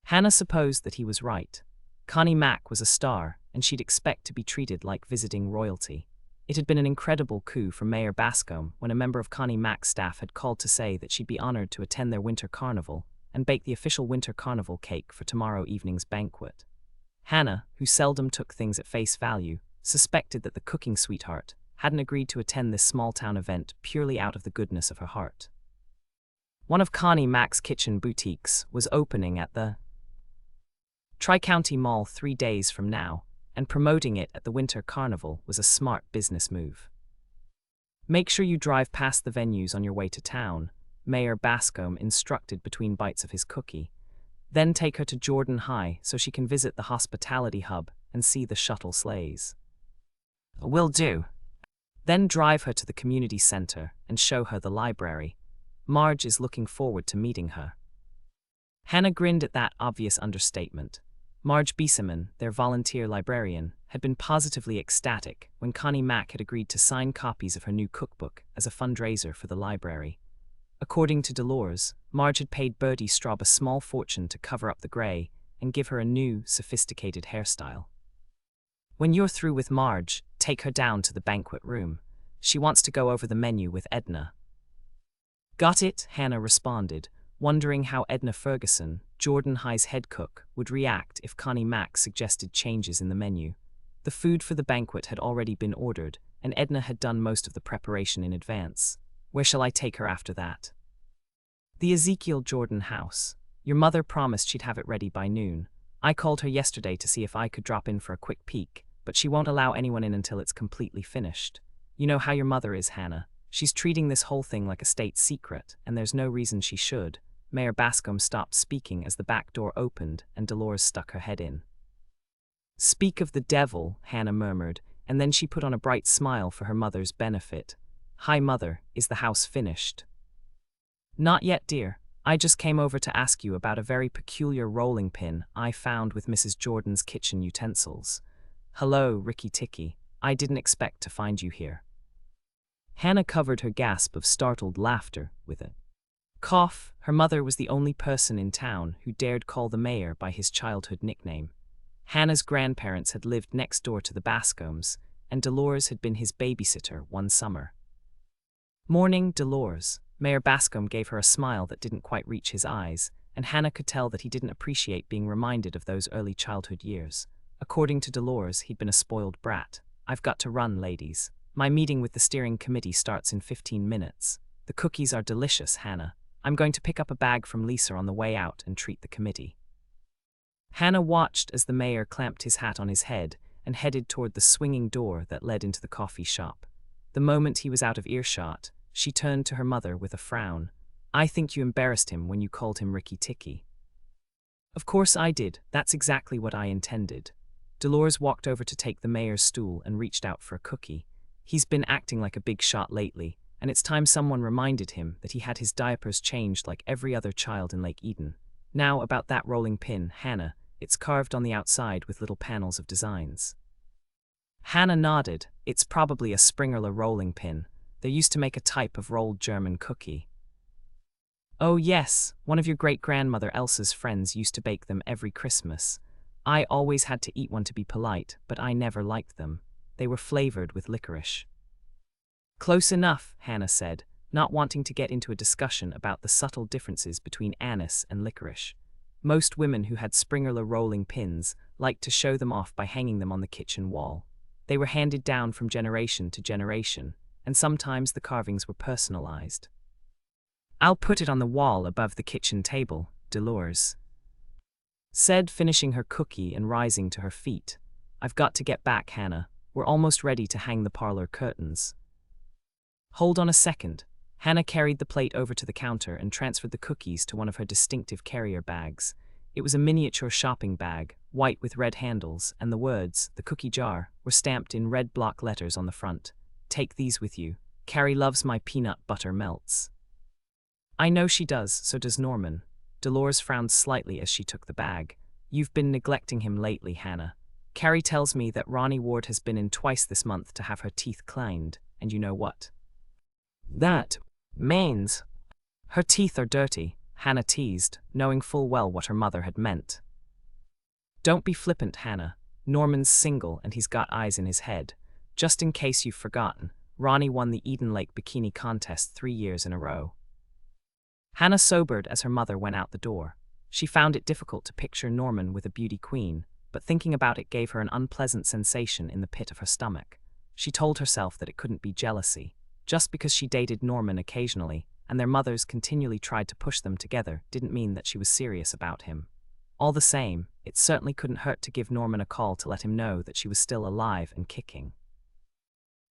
Speaker 1: Hannah supposed that he was right. Connie Mack was a star, and she'd expect to be treated like visiting royalty. It had been an incredible coup for Mayor Bascombe when a member of Connie Mack's staff had called to say that she'd be honored to attend their winter carnival and bake the official winter carnival cake for tomorrow evening's banquet. Hannah, who seldom took things at face value, suspected that the cooking sweetheart hadn't agreed to attend this small-town event purely out of the goodness of her heart. One of Connie Mack's kitchen boutiques was opening at the Tri-County Mall 3 days from now, and promoting it at the Winter Carnival was a smart business move. Make sure you drive past the venues on your way to town, Mayor Bascombe instructed between bites of his cookie. Then take her to Jordan High so she can visit the hospitality hub and see the shuttle sleighs. Will do. Then drive her to the community center and show her the library. Marge is looking forward to meeting her. Hannah grinned at that obvious understatement. Marge Bieseman, their volunteer librarian, had been positively ecstatic when Connie Mack had agreed to sign copies of her new cookbook as a fundraiser for the library. According to Dolores, Marge had paid Bertie Straub a small fortune to cover up the grey and give her a new, sophisticated hairstyle. When you're through with Marge, take her down to the banquet room. She wants to go over the menu with Edna. Got it, Hannah responded, wondering how Edna Ferguson, Jordan High's head cook, would react if Connie Mack suggested changes in the menu. The food for the banquet had already been ordered, and Edna had done most of the preparation in advance. Where shall I take her after that? The Ezekiel Jordan house. Your mother promised she'd have it ready by noon. I called her yesterday to see if I could drop in for a quick peek, but she won't allow anyone in until it's completely finished. You know how your mother is, Hannah. She's treating this whole thing like a state secret, and there's no reason she should. Mayor Bascombe stopped speaking as the back door opened and Dolores stuck her head in. Speak of the devil, Hannah murmured, and then she put on a bright smile for her mother's benefit. Hi, Mother, is the house finished? Not yet, dear. I just came over to ask you about a very peculiar rolling pin I found with Mrs. Jordan's kitchen utensils. Hello, Ricky Ticky. I didn't expect to find you here. Hannah covered her gasp of startled laughter with a cough. Her mother was the only person in town who dared call the mayor by his childhood nickname. Hannah's grandparents had lived next door to the Bascombes, and Dolores had been his babysitter one summer. Morning, Dolores. Mayor Bascombe gave her a smile that didn't quite reach his eyes, and Hannah could tell that he didn't appreciate being reminded of those early childhood years. According to Dolores, he'd been a spoiled brat. I've got to run, ladies. My meeting with the steering committee starts in 15 minutes. The cookies are delicious, Hannah. I'm going to pick up a bag from Lisa on the way out and treat the committee. Hannah watched as the mayor clamped his hat on his head and headed toward the swinging door that led into the coffee shop. The moment he was out of earshot, she turned to her mother with a frown. I think you embarrassed him when you called him Ricky Ticky. Of course I did. That's exactly what I intended. Dolores walked over to take the mayor's stool and reached out for a cookie. He's been acting like a big shot lately, and it's time someone reminded him that he had his diapers changed like every other child in Lake Eden. Now about that rolling pin, Hannah. It's carved on the outside with little panels of designs. Hannah nodded. It's probably a Springerle rolling pin. They used to make a type of rolled German cookie. Oh yes, one of your great-grandmother Elsa's friends used to bake them every Christmas. I always had to eat one to be polite, but I never liked them. They were flavored with licorice. Close enough, Hannah said, not wanting to get into a discussion about the subtle differences between anise and licorice. Most women who had Springerle rolling pins liked to show them off by hanging them on the kitchen wall. They were handed down from generation to generation, and sometimes the carvings were personalized. I'll put it on the wall above the kitchen table, Dolores said, finishing her cookie and rising to her feet. I've got to get back, Hannah. We're almost ready to hang the parlor curtains. Hold on a second. Hannah carried the plate over to the counter and transferred the cookies to one of her distinctive carrier bags. It was a miniature shopping bag, white with red handles, and the words, "The Cookie Jar," were stamped in red block letters on the front. Take these with you. Carrie loves my peanut butter melts. I know she does, so does Norman. Dolores frowned slightly as she took the bag. You've been neglecting him lately, Hannah. Carrie tells me that Ronnie Ward has been in twice this month to have her teeth cleaned, and you know what that means. Her teeth are dirty, Hannah teased, knowing full well what her mother had meant. Don't be flippant, Hannah. Norman's single and he's got eyes in his head. Just in case you've forgotten, Ronnie won the Eden Lake Bikini Contest 3 years in a row. Hannah sobered as her mother went out the door. She found it difficult to picture Norman with a beauty queen, but thinking about it gave her an unpleasant sensation in the pit of her stomach. She told herself that it couldn't be jealousy. Just because she dated Norman occasionally, and their mothers continually tried to push them together, didn't mean that she was serious about him. All the same, it certainly couldn't hurt to give Norman a call to let him know that she was still alive and kicking.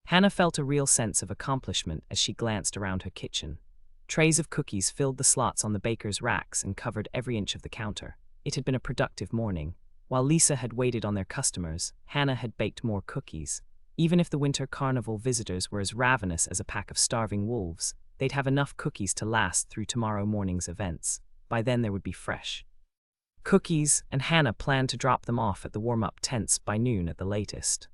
Speaker 1: Hannah felt a real sense of accomplishment as she glanced around her kitchen. Trays of cookies filled the slots on the baker's racks and covered every inch of the counter. It had been a productive morning. While Lisa had waited on their customers, Hannah had baked more cookies. Even if the winter carnival visitors were as ravenous as a pack of starving wolves, they'd have enough cookies to last through tomorrow morning's events. By then they would be fresh cookies, and Hannah planned to drop them off at the warm-up tents by noon at the latest.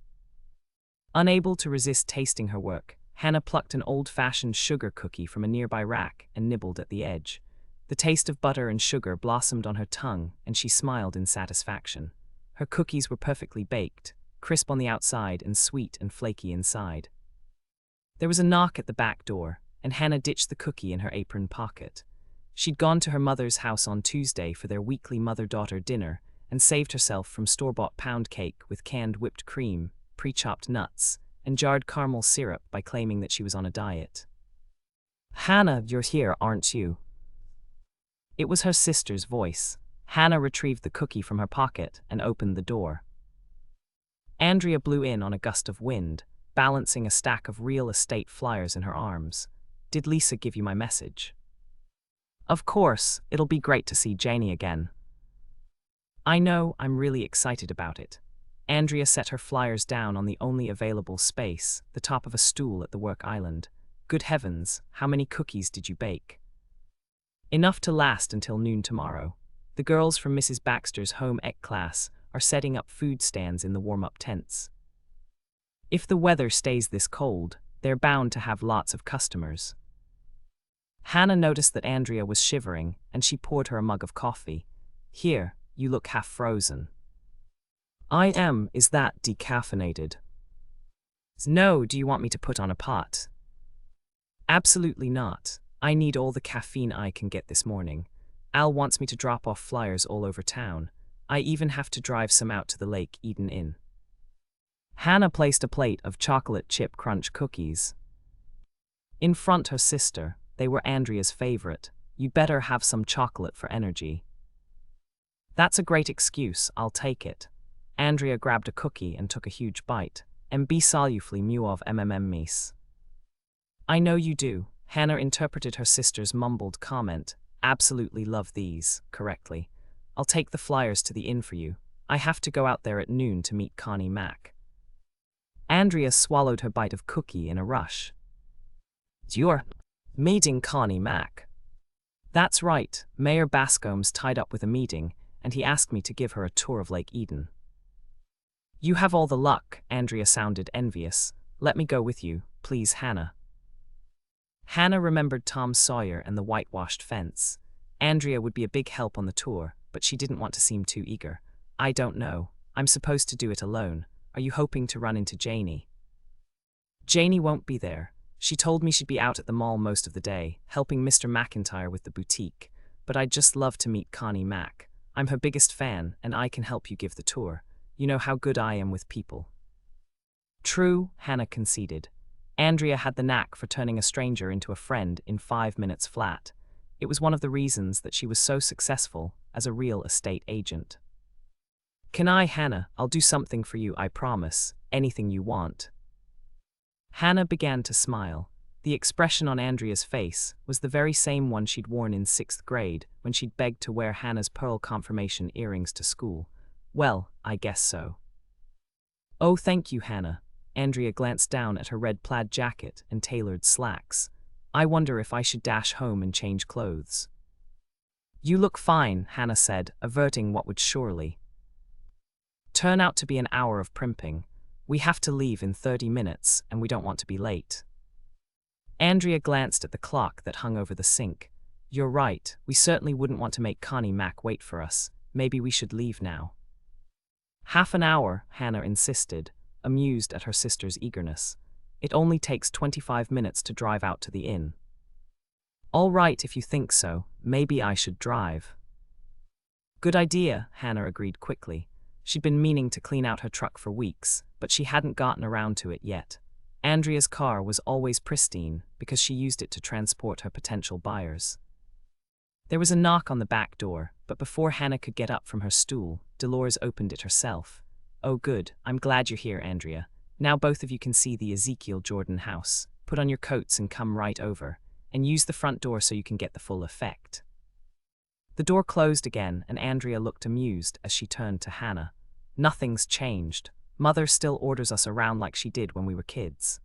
Speaker 1: Unable to resist tasting her work, Hannah plucked an old-fashioned sugar cookie from a nearby rack and nibbled at the edge. The taste of butter and sugar blossomed on her tongue, and she smiled in satisfaction. Her cookies were perfectly baked, crisp on the outside and sweet and flaky inside. There was a knock at the back door, and Hannah ditched the cookie in her apron pocket. She'd gone to her mother's house on Tuesday for their weekly mother-daughter dinner and saved herself from store-bought pound cake with canned whipped cream, pre-chopped nuts, and jarred caramel syrup by claiming that she was on a diet. "Hannah, you're here, aren't you?" It was her sister's voice. Hannah retrieved the cookie from her pocket and opened the door. Andrea blew in on a gust of wind, balancing a stack of real estate flyers in her arms. "Did Lisa give you my message?" "Of course, it'll be great to see Janie again." "I know, I'm really excited about it." Andrea set her flyers down on the only available space, the top of a stool at the work island. "Good heavens, how many cookies did you bake?" "Enough to last until noon tomorrow. The girls from Mrs. Baxter's home ec class are setting up food stands in the warm-up tents. If the weather stays this cold, they're bound to have lots of customers." Hannah noticed that Andrea was shivering, and she poured her a mug of coffee. "Here, you look half frozen." "I am. Is that decaffeinated?" "No, do you want me to put on a pot?" "Absolutely not. I need all the caffeine I can get this morning. Al wants me to drop off flyers all over town. I even have to drive some out to the Lake Eden Inn." Hannah placed a plate of chocolate chip crunch cookies in front her sister. They were Andrea's favorite. "You better have some chocolate for energy." "That's a great excuse, I'll take it." Andrea grabbed a cookie and took a huge bite. "Be salufully mu of mis." "I know you do." Hannah interpreted her sister's mumbled comment. "Absolutely love these," correctly. "I'll take the flyers to the inn for you. I have to go out there at noon to meet Connie Mack." Andrea swallowed her bite of cookie in a rush. "You're meeting Connie Mack?" "That's right. Mayor Bascom's tied up with a meeting, and he asked me to give her a tour of Lake Eden." "You have all the luck," Andrea sounded envious. "Let me go with you, please, Hannah." Hannah remembered Tom Sawyer and the whitewashed fence. Andrea would be a big help on the tour, but she didn't want to seem too eager. "I don't know. I'm supposed to do it alone. Are you hoping to run into Janie?" "Janie won't be there. She told me she'd be out at the mall most of the day, helping Mr. McIntyre with the boutique. But I'd just love to meet Connie Mack. I'm her biggest fan, and I can help you give the tour. You know how good I am with people." "True," Hannah conceded. Andrea had the knack for turning a stranger into a friend in 5 minutes flat. It was one of the reasons that she was so successful as a real estate agent. "Can I, Hannah? I'll do something for you, I promise. Anything you want." Hannah began to smile. The expression on Andrea's face was the very same one she'd worn in 6th grade when she'd begged to wear Hannah's pearl confirmation earrings to school. "Well, I guess so." "Oh, thank you, Hannah." Andrea glanced down at her red plaid jacket and tailored slacks. "I wonder if I should dash home and change clothes." "You look fine," Hannah said, averting what would surely Turn out to be an hour of primping. We have to leave in 30 minutes, and we don't want to be late. Andrea glanced at the clock that hung over the sink. You're right, we certainly wouldn't want to make Connie Mac wait for us. Maybe we should leave now. Half an hour, Hannah insisted, amused at her sister's eagerness. It only takes 25 minutes to drive out to the inn. All right, if you think so, maybe I should drive. Good idea, Hannah agreed quickly. She'd been meaning to clean out her truck for weeks, but she hadn't gotten around to it yet. Andrea's car was always pristine because she used it to transport her potential buyers. There was a knock on the back door, but before Hannah could get up from her stool, Dolores opened it herself. Oh good, I'm glad you're here, Andrea. Now both of you can see the Ezekiel Jordan house. Put on your coats and come right over, and use the front door so you can get the full effect. The door closed again, and Andrea looked amused as she turned to Hannah. Nothing's changed. Mother still orders us around like she did when we were kids.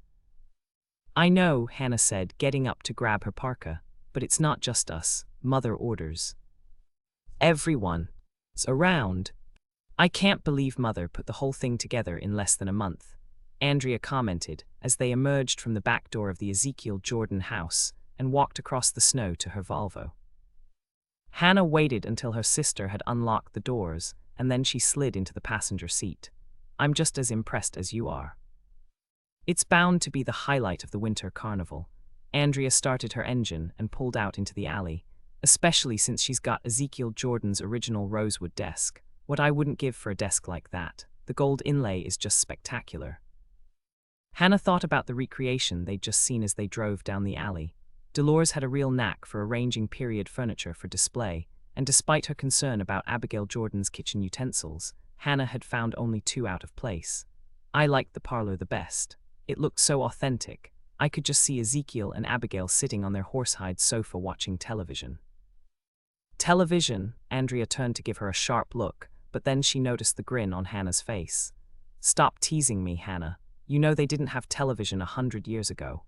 Speaker 1: I know, Hannah said, getting up to grab her parka, but it's not just us. Mother orders everyone's around. I can't believe Mother put the whole thing together in less than a month, Andrea commented as they emerged from the back door of the Ezekiel Jordan house and walked across the snow to her Volvo. Hannah waited until her sister had unlocked the doors, and then she slid into the passenger seat. I'm just as impressed as you are. It's bound to be the highlight of the winter carnival. Andrea started her engine and pulled out into the alley, especially since she's got Ezekiel Jordan's original rosewood desk. What I wouldn't give for a desk like that. The gold inlay is just spectacular. Hannah thought about the recreation they'd just seen as they drove down the alley. Dolores had a real knack for arranging period furniture for display, and despite her concern about Abigail Jordan's kitchen utensils, Hannah had found only 2 out of place. I liked the parlor the best. It looked so authentic. I could just see Ezekiel and Abigail sitting on their horsehide sofa watching television. Television? Andrea turned to give her a sharp look, but then she noticed the grin on Hannah's face. Stop teasing me, Hannah. You know they didn't have television 100 years ago.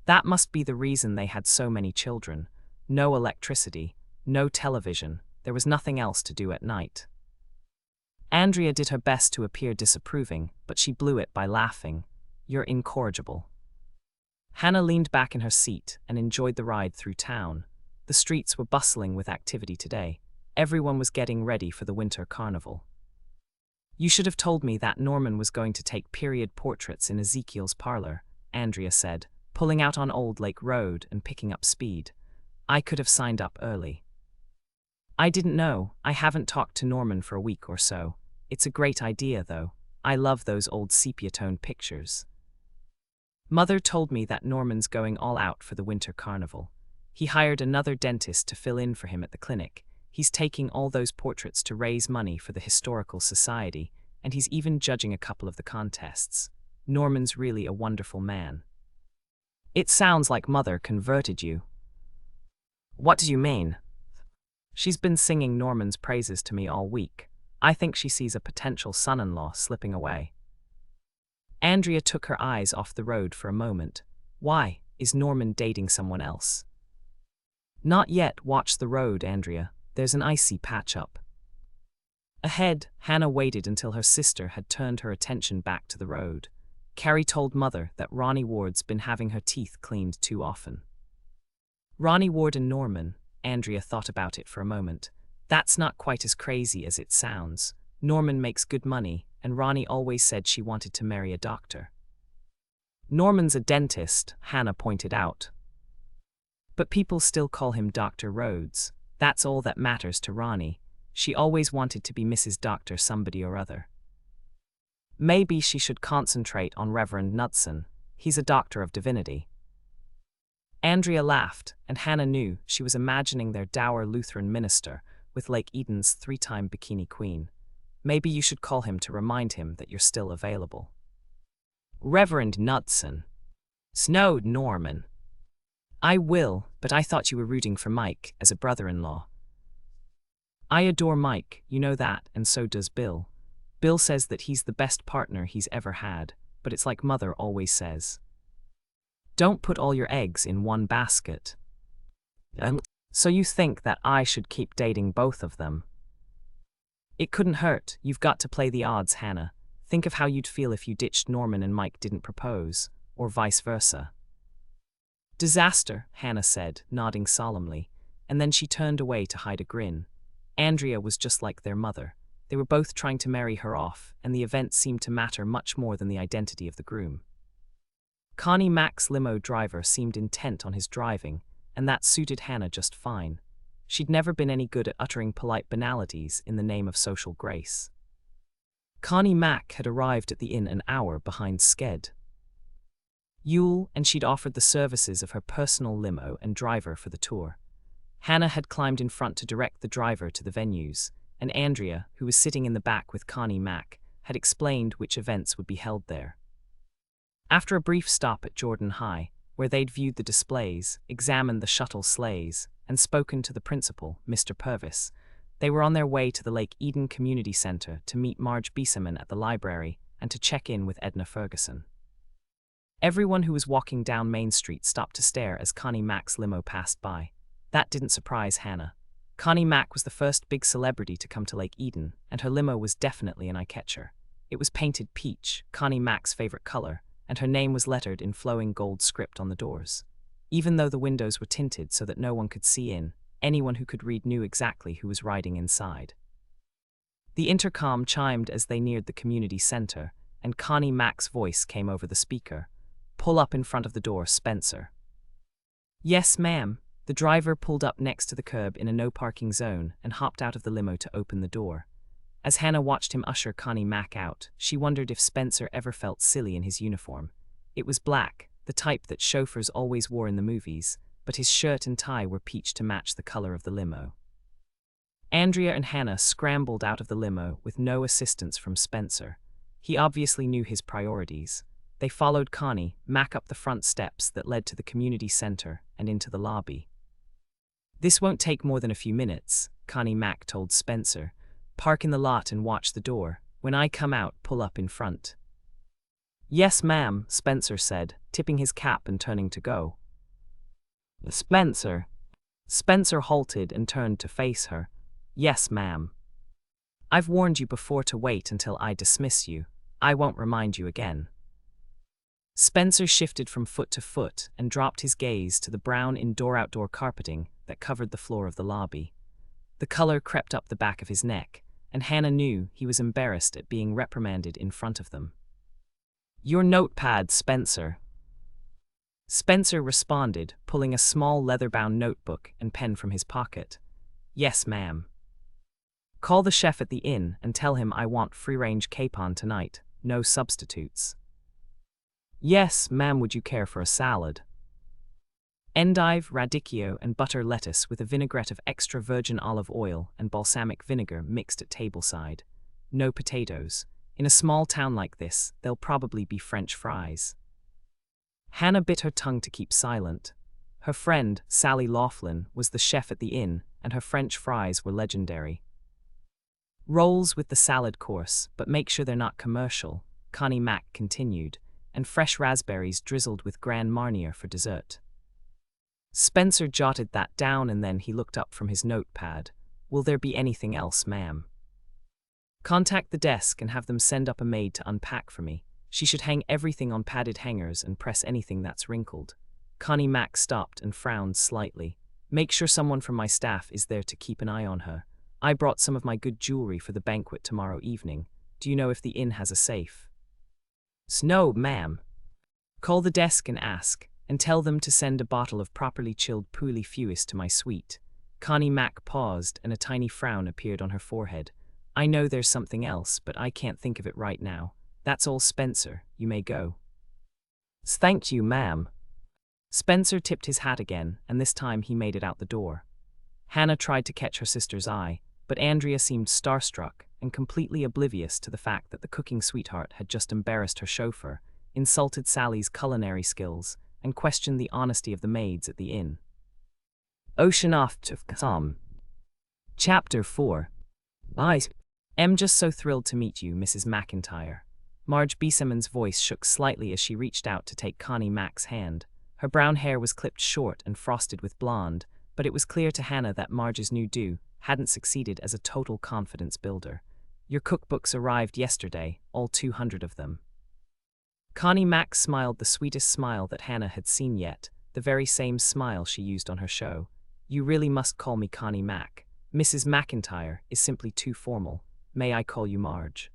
Speaker 1: That must be the reason they had so many children. No electricity, no television, there was nothing else to do at night. Andrea did her best to appear disapproving, but she blew it by laughing. You're incorrigible. Hannah leaned back in her seat and enjoyed the ride through town. The streets were bustling with activity today. Everyone was getting ready for the winter carnival. You should have told me that Norman was going to take period portraits in Ezekiel's parlor, Andrea said, pulling out on Old Lake Road and picking up speed. I could have signed up early. I didn't know. I haven't talked to Norman for a week or so. It's a great idea, though. I love those old sepia-toned pictures. Mother told me that Norman's going all out for the winter carnival. He hired another dentist to fill in for him at the clinic. He's taking all those portraits to raise money for the Historical Society, and he's even judging a couple of the contests. Norman's really a wonderful man. It sounds like Mother converted you. What do you mean? She's been singing Norman's praises to me all week. I think she sees a potential son-in-law slipping away. Andrea took her eyes off the road for a moment. Why? Is Norman dating someone else? Not yet. Watch the road, Andrea. There's an icy patch-up. Ahead, Hannah waited until her sister had turned her attention back to the road. Carrie told Mother that Ronnie Ward's been having her teeth cleaned too often. Ronnie Ward and Norman, Andrea thought about it for a moment. That's not quite as crazy as it sounds. Norman makes good money, and Ronnie always said she wanted to marry a doctor. Norman's a dentist, Hannah pointed out. But people still call him Dr. Rhodes. That's all that matters to Ronnie. She always wanted to be Mrs. Doctor somebody or other. Maybe she should concentrate on Reverend Knudsen. He's a doctor of divinity. Andrea laughed, and Hannah knew she was imagining their dour Lutheran minister with Lake Eden's 3-time bikini queen. Maybe you should call him to remind him that you're still available. Reverend Knudsen. Snowed Norman. I will, but I thought you were rooting for Mike as a brother-in-law. I adore Mike, you know that, and so does Bill. Bill says that he's the best partner he's ever had, but it's like Mother always says. Don't put all your eggs in one basket. So you think that I should keep dating both of them? It couldn't hurt. You've got to play the odds, Hannah. Think of how you'd feel if you ditched Norman and Mike didn't propose, or vice versa. Disaster, Hannah said, nodding solemnly, and then she turned away to hide a grin. Andrea was just like their mother. They were both trying to marry her off, and the event seemed to matter much more than the identity of the groom. Connie Mack's limo driver seemed intent on his driving, and that suited Hannah just fine. She'd never been any good at uttering polite banalities in the name of social grace. Connie Mack had arrived at the inn an hour behind Sked. Yule, and she'd offered the services of her personal limo and driver for the tour. Hannah had climbed in front to direct the driver to the venues, and Andrea, who was sitting in the back with Connie Mack, had explained which events would be held there. After a brief stop at Jordan High, where they'd viewed the displays, examined the shuttle sleighs, and spoken to the principal, Mr. Purvis, they were on their way to the Lake Eden Community Center to meet Marge Bieseman at the library and to check in with Edna Ferguson. Everyone who was walking down Main Street stopped to stare as Connie Mack's limo passed by. That didn't surprise Hannah. Connie Mack was the first big celebrity to come to Lake Eden, and her limo was definitely an eye-catcher. It was painted peach, Connie Mack's favorite color, and her name was lettered in flowing gold script on the doors. Even though the windows were tinted so that no one could see in, anyone who could read knew exactly who was riding inside. The intercom chimed as they neared the community center, and Connie Mack's voice came over the speaker. "Pull up in front of the door, Spencer." "Yes, ma'am." The driver pulled up next to the curb in a no-parking zone and hopped out of the limo to open the door. As Hannah watched him usher Connie Mack out, she wondered if Spencer ever felt silly in his uniform. It was black, the type that chauffeurs always wore in the movies, but his shirt and tie were peach to match the color of the limo. Andrea and Hannah scrambled out of the limo with no assistance from Spencer. He obviously knew his priorities. They followed Connie Mack up the front steps that led to the community center and into the lobby. "This won't take more than a few minutes," Connie Mack told Spencer. "Park in the lot and watch the door. When I come out, pull up in front." "Yes, ma'am," Spencer said, tipping his cap and turning to go. "Spencer." Spencer halted and turned to face her. "Yes, ma'am. I've warned you before to wait until I dismiss you. I won't remind you again." Spencer shifted from foot to foot and dropped his gaze to the brown indoor-outdoor carpeting that covered the floor of the lobby. The color crept up the back of his neck, and Hannah knew he was embarrassed at being reprimanded in front of them. "Your notepad, Spencer." Spencer responded, pulling a small leather-bound notebook and pen from his pocket. "Yes, ma'am." "Call the chef at the inn and tell him I want free-range capon tonight, no substitutes." "Yes, ma'am. Would you care for a salad?" "Endive, radicchio, and butter lettuce with a vinaigrette of extra virgin olive oil and balsamic vinegar mixed at tableside. No potatoes. In a small town like this, there'll probably be French fries." Hannah bit her tongue to keep silent. Her friend, Sally Laughlin, was the chef at the inn, and her French fries were legendary. "Rolls with the salad course, but make sure they're not commercial," Connie Mack continued, "and fresh raspberries drizzled with Grand Marnier for dessert." Spencer jotted that down and then he looked up from his notepad. "Will there be anything else, ma'am?" "Contact the desk and have them send up a maid to unpack for me. She should hang everything on padded hangers and press anything that's wrinkled." Connie Mack stopped and frowned slightly. "Make sure someone from my staff is there to keep an eye on her. I brought some of my good jewelry for the banquet tomorrow evening. Do you know if the inn has a safe?" "No, ma'am." "Call the desk and ask, and tell them to send a bottle of properly chilled Pouilly Fuis to my suite." Connie Mack paused and a tiny frown appeared on her forehead. "I know there's something else, but I can't think of it right now. That's all, Spencer. You may go." "Thank you, ma'am." Spencer tipped his hat again, and this time he made it out the door. Hannah tried to catch her sister's eye, but Andrea seemed starstruck and completely oblivious to the fact that the cooking sweetheart had just embarrassed her chauffeur, insulted Sally's culinary skills, and questioned the honesty of the maids at the inn. Ocean off to come. Chapter 4. I'm just so thrilled to meet you, Mrs. McIntyre. Marge Bieseman's voice shook slightly as she reached out to take Connie Mack's hand. Her brown hair was clipped short and frosted with blonde, but it was clear to Hannah that Marge's new do hadn't succeeded as a total confidence builder. Your cookbooks arrived yesterday, all 200 of them. Connie Mack smiled the sweetest smile that Hannah had seen yet, the very same smile she used on her show. You really must call me Connie Mack. Mrs. McIntyre is simply too formal. May I call you Marge?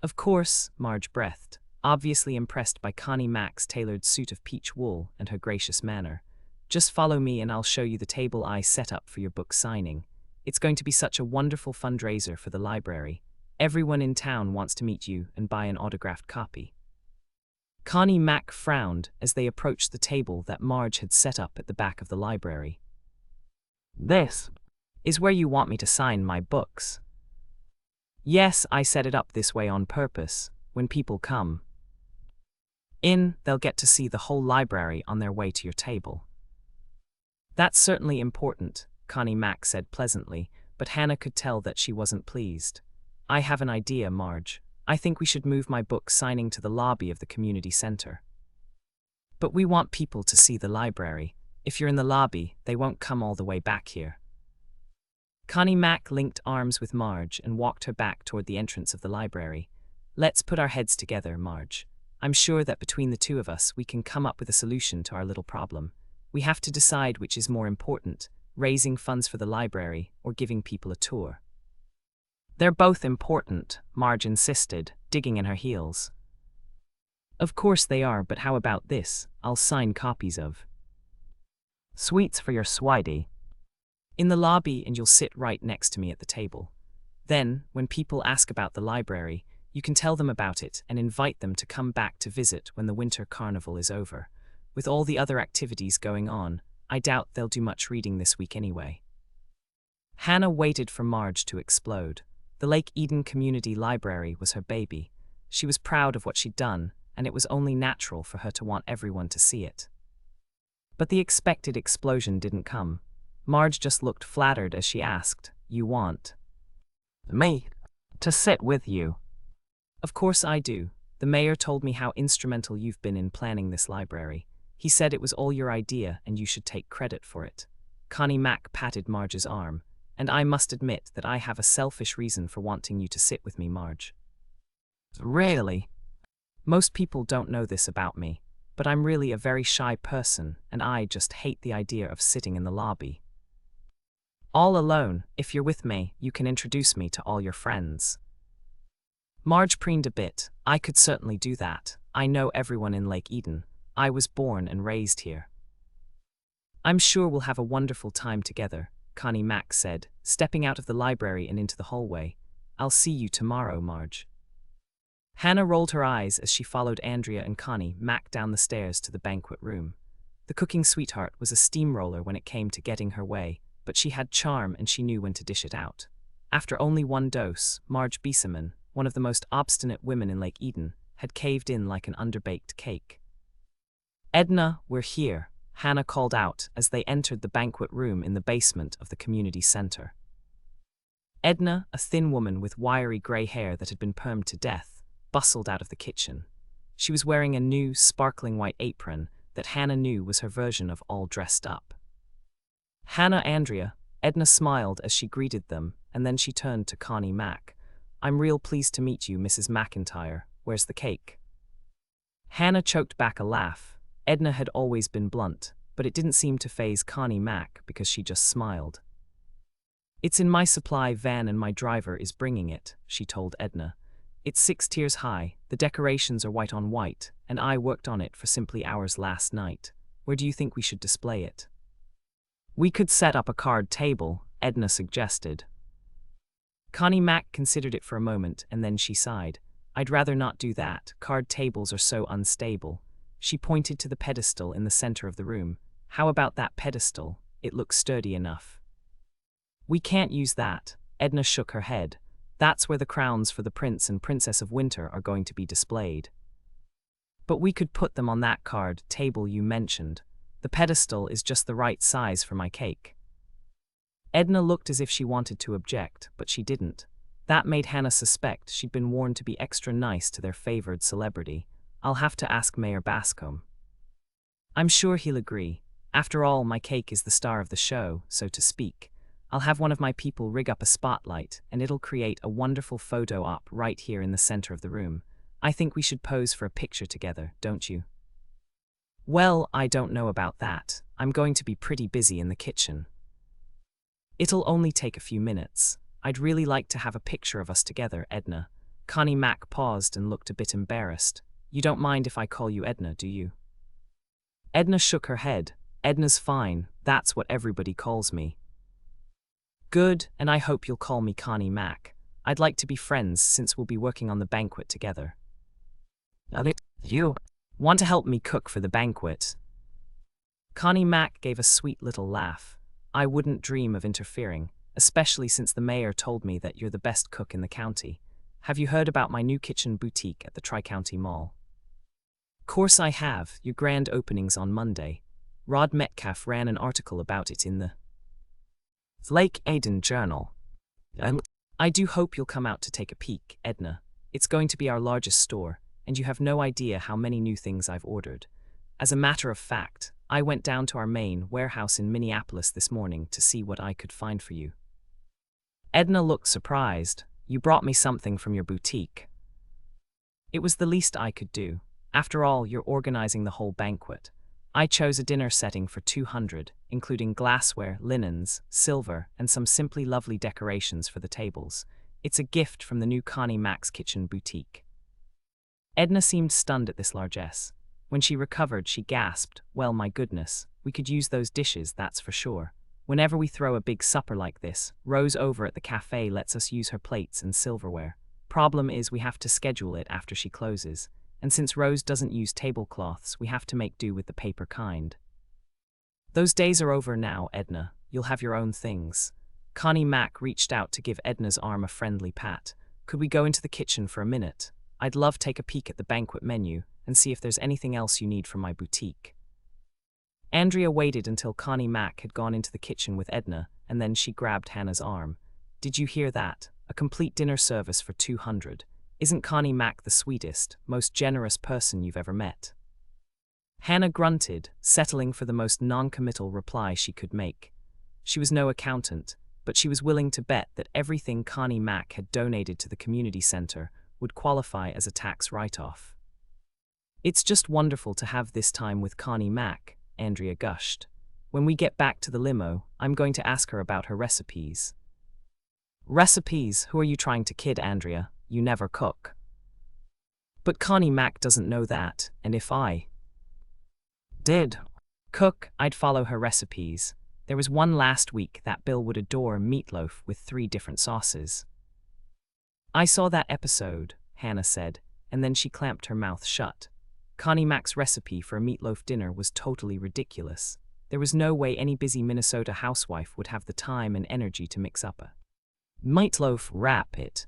Speaker 1: Of course, Marge breathed, obviously impressed by Connie Mack's tailored suit of peach wool and her gracious manner. Just follow me and I'll show you the table I set up for your book signing. It's going to be such a wonderful fundraiser for the library. Everyone in town wants to meet you and buy an autographed copy. Connie Mack frowned as they approached the table that Marge had set up at the back of the library. This is where you want me to sign my books. Yes, I set it up this way on purpose. When people come in, they'll get to see the whole library on their way to your table. That's certainly important, Connie Mack said pleasantly, but Hannah could tell that she wasn't pleased. I have an idea, Marge. I think we should move my book signing to the lobby of the community center. But we want people to see the library. If you're in the lobby, they won't come all the way back here. Connie Mack linked arms with Marge and walked her back toward the entrance of the library. Let's put our heads together, Marge. I'm sure that between the two of us, we can come up with a solution to our little problem. We have to decide which is more important, raising funds for the library or giving people a tour. They're both important, Marge insisted, digging in her heels. Of course they are, but how about this? I'll sign copies of Sweets for your Swidey in the lobby, and you'll sit right next to me at the table. Then, when people ask about the library, you can tell them about it and invite them to come back to visit when the winter carnival is over. With all the other activities going on, I doubt they'll do much reading this week anyway. Hannah waited for Marge to explode. The Lake Eden Community Library was her baby. She was proud of what she'd done, and it was only natural for her to want everyone to see it. But the expected explosion didn't come. Marge just looked flattered as she asked, "You want me to sit with you?" Of course I do. The mayor told me how instrumental you've been in planning this library. He said it was all your idea and you should take credit for it. Connie Mack patted Marge's arm. And I must admit that I have a selfish reason for wanting you to sit with me, Marge. Really? Most people don't know this about me, but I'm really a very shy person, and I just hate the idea of sitting in the lobby. All alone, if you're with me, you can introduce me to all your friends. Marge preened a bit. I could certainly do that. I know everyone in Lake Eden. I was born and raised here. I'm sure we'll have a wonderful time together, Connie Mack said, stepping out of the library and into the hallway. I'll see you tomorrow, Marge. Hannah rolled her eyes as she followed Andrea and Connie Mack down the stairs to the banquet room. The cooking sweetheart was a steamroller when it came to getting her way, but she had charm and she knew when to dish it out. After only one dose, Marge Beesaman, one of the most obstinate women in Lake Eden, had caved in like an underbaked cake. Edna, we're here, Hannah called out as they entered the banquet room in the basement of the community center. Edna, a thin woman with wiry grey hair that had been permed to death, bustled out of the kitchen. She was wearing a new, sparkling white apron that Hannah knew was her version of all dressed up. Hannah, Andrea, Edna smiled as she greeted them, and then she turned to Connie Mack. I'm real pleased to meet you, Mrs. McIntyre. Where's the cake? Hannah choked back a laugh. Edna had always been blunt, but it didn't seem to faze Connie Mack because she just smiled. It's in my supply van and my driver is bringing it, she told Edna. It's 6 tiers high, the decorations are white on white, and I worked on it for simply hours last night. Where do you think we should display it? We could set up a card table, Edna suggested. Connie Mack considered it for a moment and then she sighed. I'd rather not do that, card tables are so unstable. She pointed to the pedestal in the center of the room. How about that pedestal? It looks sturdy enough. We can't use that, Edna shook her head. That's where the crowns for the Prince and Princess of Winter are going to be displayed. But we could put them on that card table you mentioned. The pedestal is just the right size for my cake. Edna looked as if she wanted to object, but she didn't. That made Hannah suspect she'd been warned to be extra nice to their favored celebrity. I'll have to ask Mayor Bascom. I'm sure he'll agree. After all, my cake is the star of the show, so to speak. I'll have one of my people rig up a spotlight, and it'll create a wonderful photo op right here in the center of the room. I think we should pose for a picture together, don't you? Well, I don't know about that. I'm going to be pretty busy in the kitchen. It'll only take a few minutes. I'd really like to have a picture of us together, Edna. Connie Mack paused and looked a bit embarrassed. You don't mind if I call you Edna, do you? Edna shook her head. Edna's fine. That's what everybody calls me. Good, and I hope you'll call me Connie Mack. I'd like to be friends since we'll be working on the banquet together. You want to help me cook for the banquet? Connie Mack gave a sweet little laugh. I wouldn't dream of interfering, especially since the mayor told me that you're the best cook in the county. Have you heard about my new kitchen boutique at the Tri-County Mall? Course I have. Your grand opening's on Monday. Rod Metcalf ran an article about it in the Lake Aden Journal. I do hope you'll come out to take a peek, Edna. It's going to be our largest store, and you have no idea how many new things I've ordered. As a matter of fact, I went down to our main warehouse in Minneapolis this morning to see what I could find for you. Edna looked surprised. You brought me something from your boutique. It was the least I could do. After all, you're organizing the whole banquet. I chose a dinner setting for 200, including glassware, linens, silver, and some simply lovely decorations for the tables. It's a gift from the new Connie Mack's Kitchen boutique. Edna seemed stunned at this largesse. When she recovered, she gasped, well, my goodness, we could use those dishes, that's for sure. Whenever we throw a big supper like this, Rose over at the cafe lets us use her plates and silverware. Problem is we have to schedule it after she closes. And since Rose doesn't use tablecloths, we have to make do with the paper kind. Those days are over now, Edna. You'll have your own things. Connie Mack reached out to give Edna's arm a friendly pat. Could we go into the kitchen for a minute? I'd love to take a peek at the banquet menu and see if there's anything else you need from my boutique. Andrea waited until Connie Mack had gone into the kitchen with Edna, and then she grabbed Hannah's arm. Did you hear that? A complete dinner service for 200. Isn't Connie Mack the sweetest, most generous person you've ever met? Hannah grunted, settling for the most non-committal reply she could make. She was no accountant, but she was willing to bet that everything Connie Mack had donated to the community center would qualify as a tax write-off. It's just wonderful to have this time with Connie Mack, Andrea gushed. When we get back to the limo, I'm going to ask her about her recipes. Recipes? Who are you trying to kid, Andrea? You never cook. But Connie Mack doesn't know that, and if I did cook, I'd follow her recipes. There was one last week that Bill would adore meatloaf with 3 different sauces. I saw that episode, Hannah said, and then she clamped her mouth shut. Connie Mack's recipe for a meatloaf dinner was totally ridiculous. There was no way any busy Minnesota housewife would have the time and energy to mix up a meatloaf. Wrap it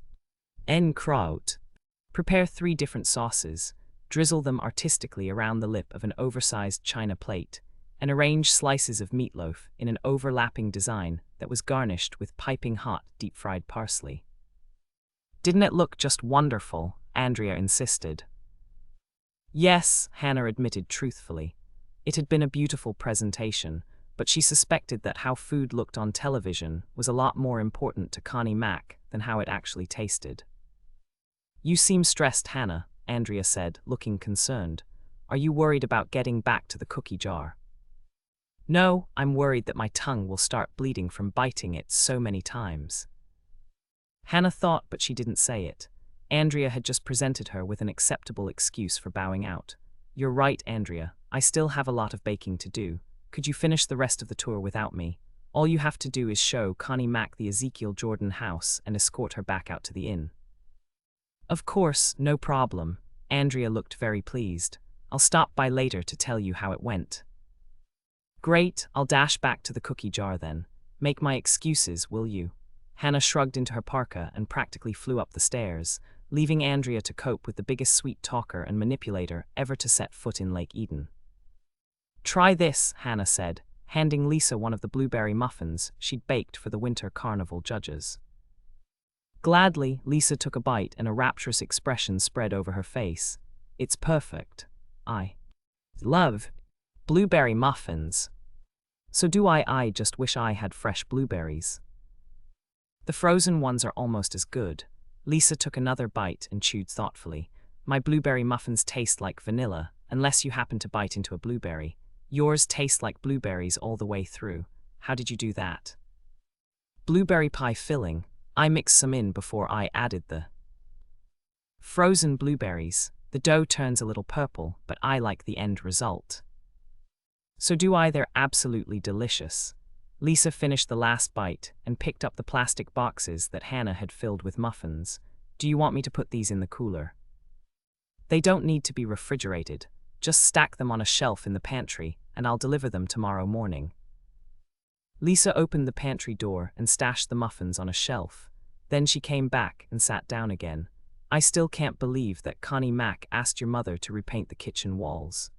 Speaker 1: en croûte. Prepare 3 different sauces, drizzle them artistically around the lip of an oversized china plate, and arrange slices of meatloaf in an overlapping design that was garnished with piping hot deep-fried parsley. Didn't it look just wonderful? Andrea insisted. Yes, Hannah admitted truthfully. It had been a beautiful presentation, but she suspected that how food looked on television was a lot more important to Connie Mack than how it actually tasted. You seem stressed, Hannah, Andrea said, looking concerned. Are you worried about getting back to the cookie jar? No, I'm worried that my tongue will start bleeding from biting it so many times. Hannah thought, but she didn't say it. Andrea had just presented her with an acceptable excuse for bowing out. You're right, Andrea. I still have a lot of baking to do. Could you finish the rest of the tour without me? All you have to do is show Connie Mack the Ezekiel Jordan house and escort her back out to the inn. Of course, no problem. Andrea looked very pleased. I'll stop by later to tell you how it went. Great, I'll dash back to the cookie jar then. Make my excuses, will you? Hannah shrugged into her parka and practically flew up the stairs, leaving Andrea to cope with the biggest sweet talker and manipulator ever to set foot in Lake Eden. Try this, Hannah said, handing Lisa one of the blueberry muffins she'd baked for the winter carnival judges. Gladly, Lisa took a bite and a rapturous expression spread over her face. It's perfect. I love blueberry muffins. So do I just wish I had fresh blueberries. The frozen ones are almost as good. Lisa took another bite and chewed thoughtfully. My blueberry muffins taste like vanilla, unless you happen to bite into a blueberry. Yours taste like blueberries all the way through. How did you do that? Blueberry pie filling. I mixed some in before I added the frozen blueberries. The dough turns a little purple, but I like the end result. So do I. They're absolutely delicious. Lisa finished the last bite and picked up the plastic boxes that Hannah had filled with muffins. Do you want me to put these in the cooler? They don't need to be refrigerated. Just stack them on a shelf in the pantry, and I'll deliver them tomorrow morning. Lisa opened the pantry door and stashed the muffins on a shelf. Then she came back and sat down again. I still can't believe that Connie Mack asked your mother to repaint the kitchen walls.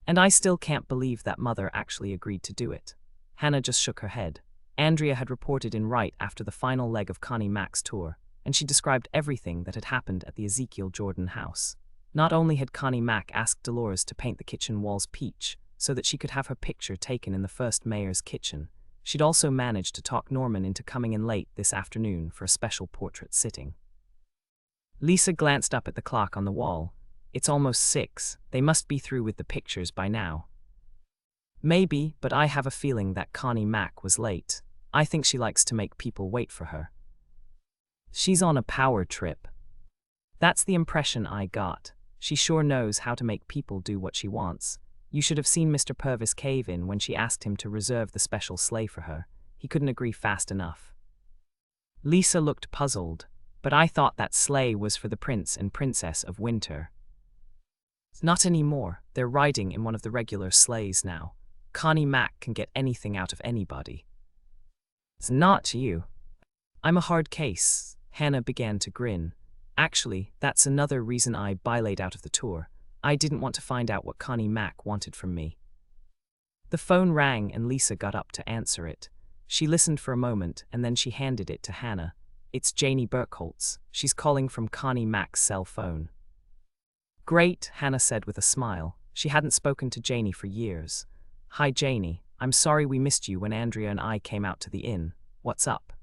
Speaker 1: And I still can't believe that mother actually agreed to do it. Hannah just shook her head. Andrea had reported in right after the final leg of Connie Mack's tour, and she described everything that had happened at the Ezekiel Jordan house. Not only had Connie Mack asked Dolores to paint the kitchen walls peach so that she could have her picture taken in the first mayor's kitchen, she'd also managed to talk Norman into coming in late this afternoon for a special portrait sitting. Lisa glanced up at the clock on the wall. It's almost 6. They must be through with the pictures by now. Maybe, but I have a feeling that Connie Mack was late. I think she likes to make people wait for her. She's on a power trip. That's the impression I got. She sure knows how to make people do what she wants. You should have seen Mr. Purvis cave in when she asked him to reserve the special sleigh for her. He couldn't agree fast enough. Lisa looked puzzled, but I thought that sleigh was for the Prince and Princess of Winter. Not anymore. They're riding in one of the regular sleighs now. Connie Mack can get anything out of anybody. It's not you. I'm a hard case. Hannah began to grin. Actually, that's another reason I bailated out of the tour. I didn't want to find out what Connie Mack wanted from me. The phone rang and Lisa got up to answer it. She listened for a moment and then she handed it to Hannah. It's Janie Burkholtz. She's calling from Connie Mack's cell phone. Great, Hannah said with a smile. She hadn't spoken to Janie for years. Hi Janie, I'm sorry we missed you when Andrea and I came out to the inn. What's up?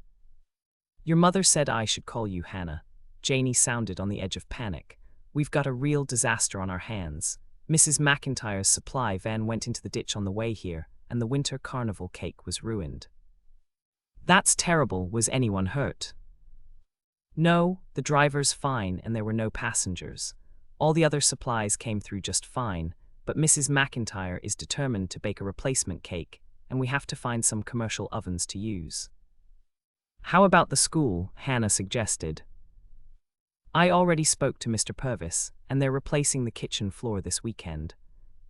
Speaker 1: Your mother said I should call you, Hannah. Janie sounded on the edge of panic. We've got a real disaster on our hands. Mrs. McIntyre's supply van went into the ditch on the way here, and the winter carnival cake was ruined. That's terrible. Was anyone hurt? No, the driver's fine and there were no passengers. All the other supplies came through just fine, but Mrs. McIntyre is determined to bake a replacement cake, and we have to find some commercial ovens to use. How about the school? Hannah suggested. I already spoke to Mr. Purvis, and they're replacing the kitchen floor this weekend.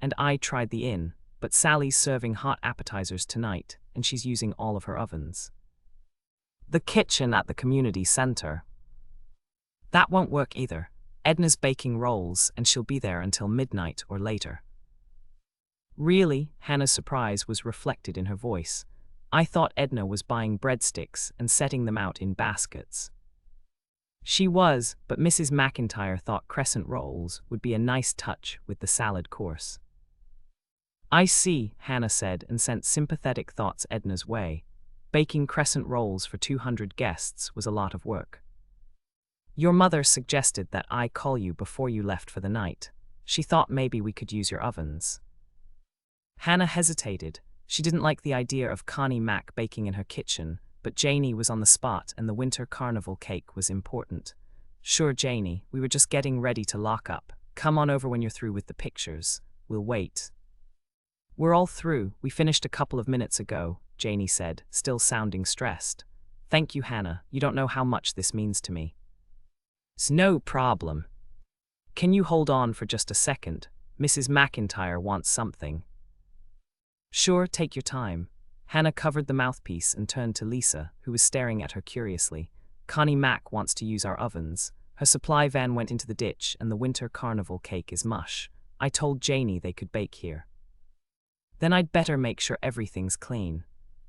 Speaker 1: And I tried the inn, but Sally's serving hot appetizers tonight, and she's using all of her ovens. The kitchen at the community center. That won't work either. Edna's baking rolls, and she'll be there until midnight or later. Really? Hannah's surprise was reflected in her voice. I thought Edna was buying breadsticks and setting them out in baskets. She was, but Mrs. McIntyre thought crescent rolls would be a nice touch with the salad course. I see, Hannah said and sent sympathetic thoughts Edna's way. Baking crescent rolls for 200 guests was a lot of work. Your mother suggested that I call you before you left for the night. She thought maybe we could use your ovens. Hannah hesitated. She didn't like the idea of Connie Mack baking in her kitchen, but Janie was on the spot and the winter carnival cake was important. Sure, Janie, we were just getting ready to lock up. Come on over when you're through with the pictures. We'll wait. We're all through. We finished a couple of minutes ago, Janie said, still sounding stressed. Thank you, Hannah. You don't know how much this means to me. It's no problem. Can you hold on for just a second? Mrs. McIntyre wants something. Sure, take your time. Hannah covered the mouthpiece and turned to Lisa, who was staring at her curiously. Connie Mack wants to use our ovens. Her supply van went into the ditch and the winter carnival cake is mush. I told Janie they could bake here. Then I'd better make sure everything's clean.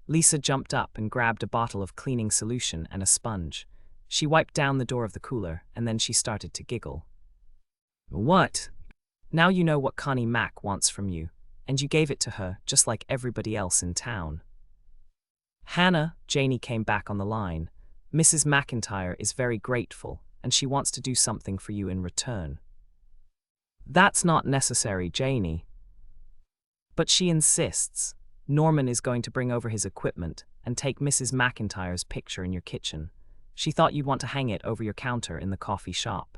Speaker 1: Lisa jumped up and grabbed a bottle of cleaning solution and a sponge. She wiped down the door of the cooler and then she started to giggle. What? Now you know what Connie Mack wants from you, and you gave it to her just like everybody else in town. Hannah, Janie came back on the line. Mrs. McIntyre is very grateful, and she wants to do something for you in return. That's not necessary, Janie. But she insists. Norman is going to bring over his equipment and take Mrs. McIntyre's picture in your kitchen. She thought you'd want to hang it over your counter in the coffee shop.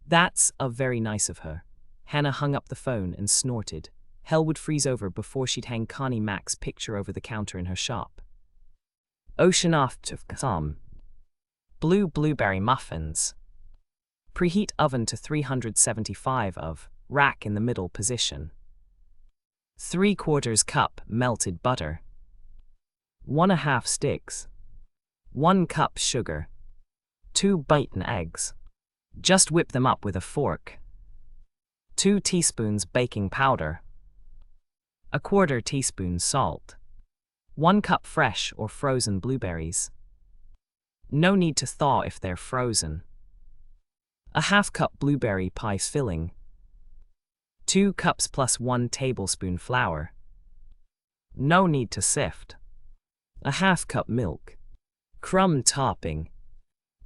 Speaker 1: That's very nice of her. Hannah hung up the phone and snorted. Hell would freeze over before she'd hang Connie Mac's picture over the counter in her shop. Ocean off to some. Blueberry muffins. Preheat oven to 375 of, rack in the middle position. 3/4 cup melted butter. 1/2 sticks. 1 cup sugar. 2 beaten eggs. Just whip them up with a fork. 2 teaspoons baking powder. 1/4 teaspoon salt. 1 cup fresh or frozen blueberries. No need to thaw if they're frozen. 1/2 cup blueberry pie filling. 2 cups plus 1 tablespoon flour. No need to sift. 1/2 cup milk. Crumb topping.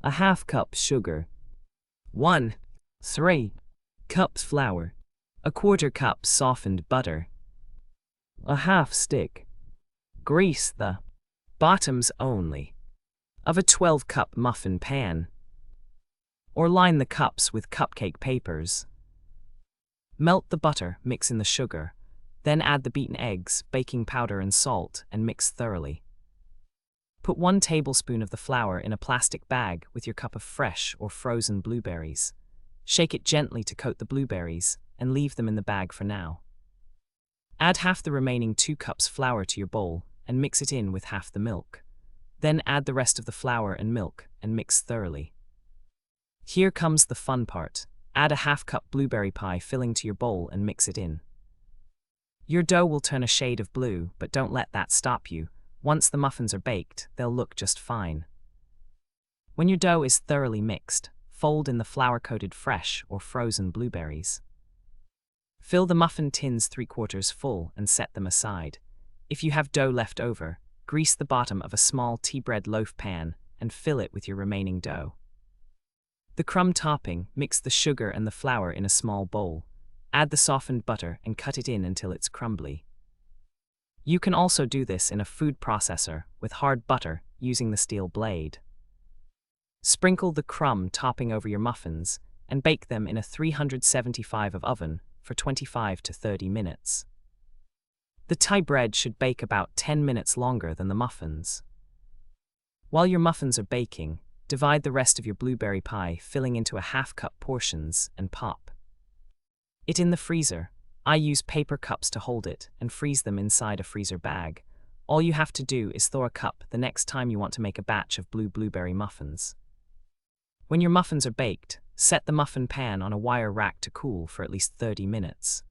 Speaker 1: 1/2 cup sugar. 1/3 cups flour. 1/4 cup softened butter. 1/2 stick. Grease the bottoms only of a 12-cup muffin pan, or line the cups with cupcake papers. Melt the butter, mix in the sugar, then add the beaten eggs, baking powder and salt, and mix thoroughly. Put 1 tablespoon of the flour in a plastic bag with your cup of fresh or frozen blueberries. Shake it gently to coat the blueberries, and leave them in the bag for now. Add half the remaining 2 cups flour to your bowl, and mix it in with half the milk. Then add the rest of the flour and milk, and mix thoroughly. Here comes the fun part. Add a 1/2 cup blueberry pie filling to your bowl and mix it in. Your dough will turn a shade of blue, but don't let that stop you. Once the muffins are baked, they'll look just fine. When your dough is thoroughly mixed, fold in the flour-coated fresh or frozen blueberries. Fill the muffin tins 3/4 full and set them aside. If you have dough left over, grease the bottom of a small tea bread loaf pan and fill it with your remaining dough. The crumb topping, mix the sugar and the flour in a small bowl. Add the softened butter and cut it in until it's crumbly. You can also do this in a food processor with hard butter using the steel blade. Sprinkle the crumb topping over your muffins and bake them in a 375 of oven for 25 to 30 minutes. The Thai bread should bake about 10 minutes longer than the muffins. While your muffins are baking, divide the rest of your blueberry pie filling into a 1/2 cup portions and pop it in the freezer. I use paper cups to hold it and freeze them inside a freezer bag. All you have to do is thaw a cup the next time you want to make a batch of blueberry muffins. When your muffins are baked, set the muffin pan on a wire rack to cool for at least 30 minutes.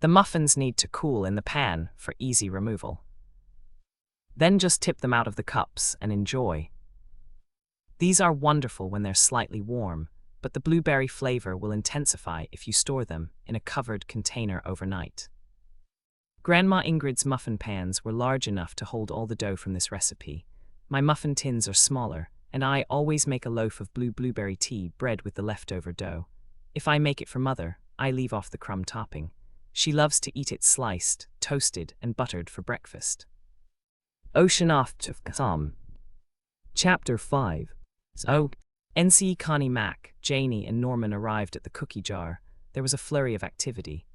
Speaker 1: The muffins need to cool in the pan for easy removal. Then just tip them out of the cups and enjoy. These are wonderful when they're slightly warm, but the blueberry flavor will intensify if you store them in a covered container overnight. Grandma Ingrid's muffin pans were large enough to hold all the dough from this recipe. My muffin tins are smaller, and I always make a loaf of blueberry tea bread with the leftover dough. If I make it for Mother, I leave off the crumb topping. She loves to eat it sliced, toasted, and buttered for breakfast. Ocean off to some. Chapter 5. So, NC Connie Mac, Janie, and Norman arrived at the cookie jar. There was a flurry of activity.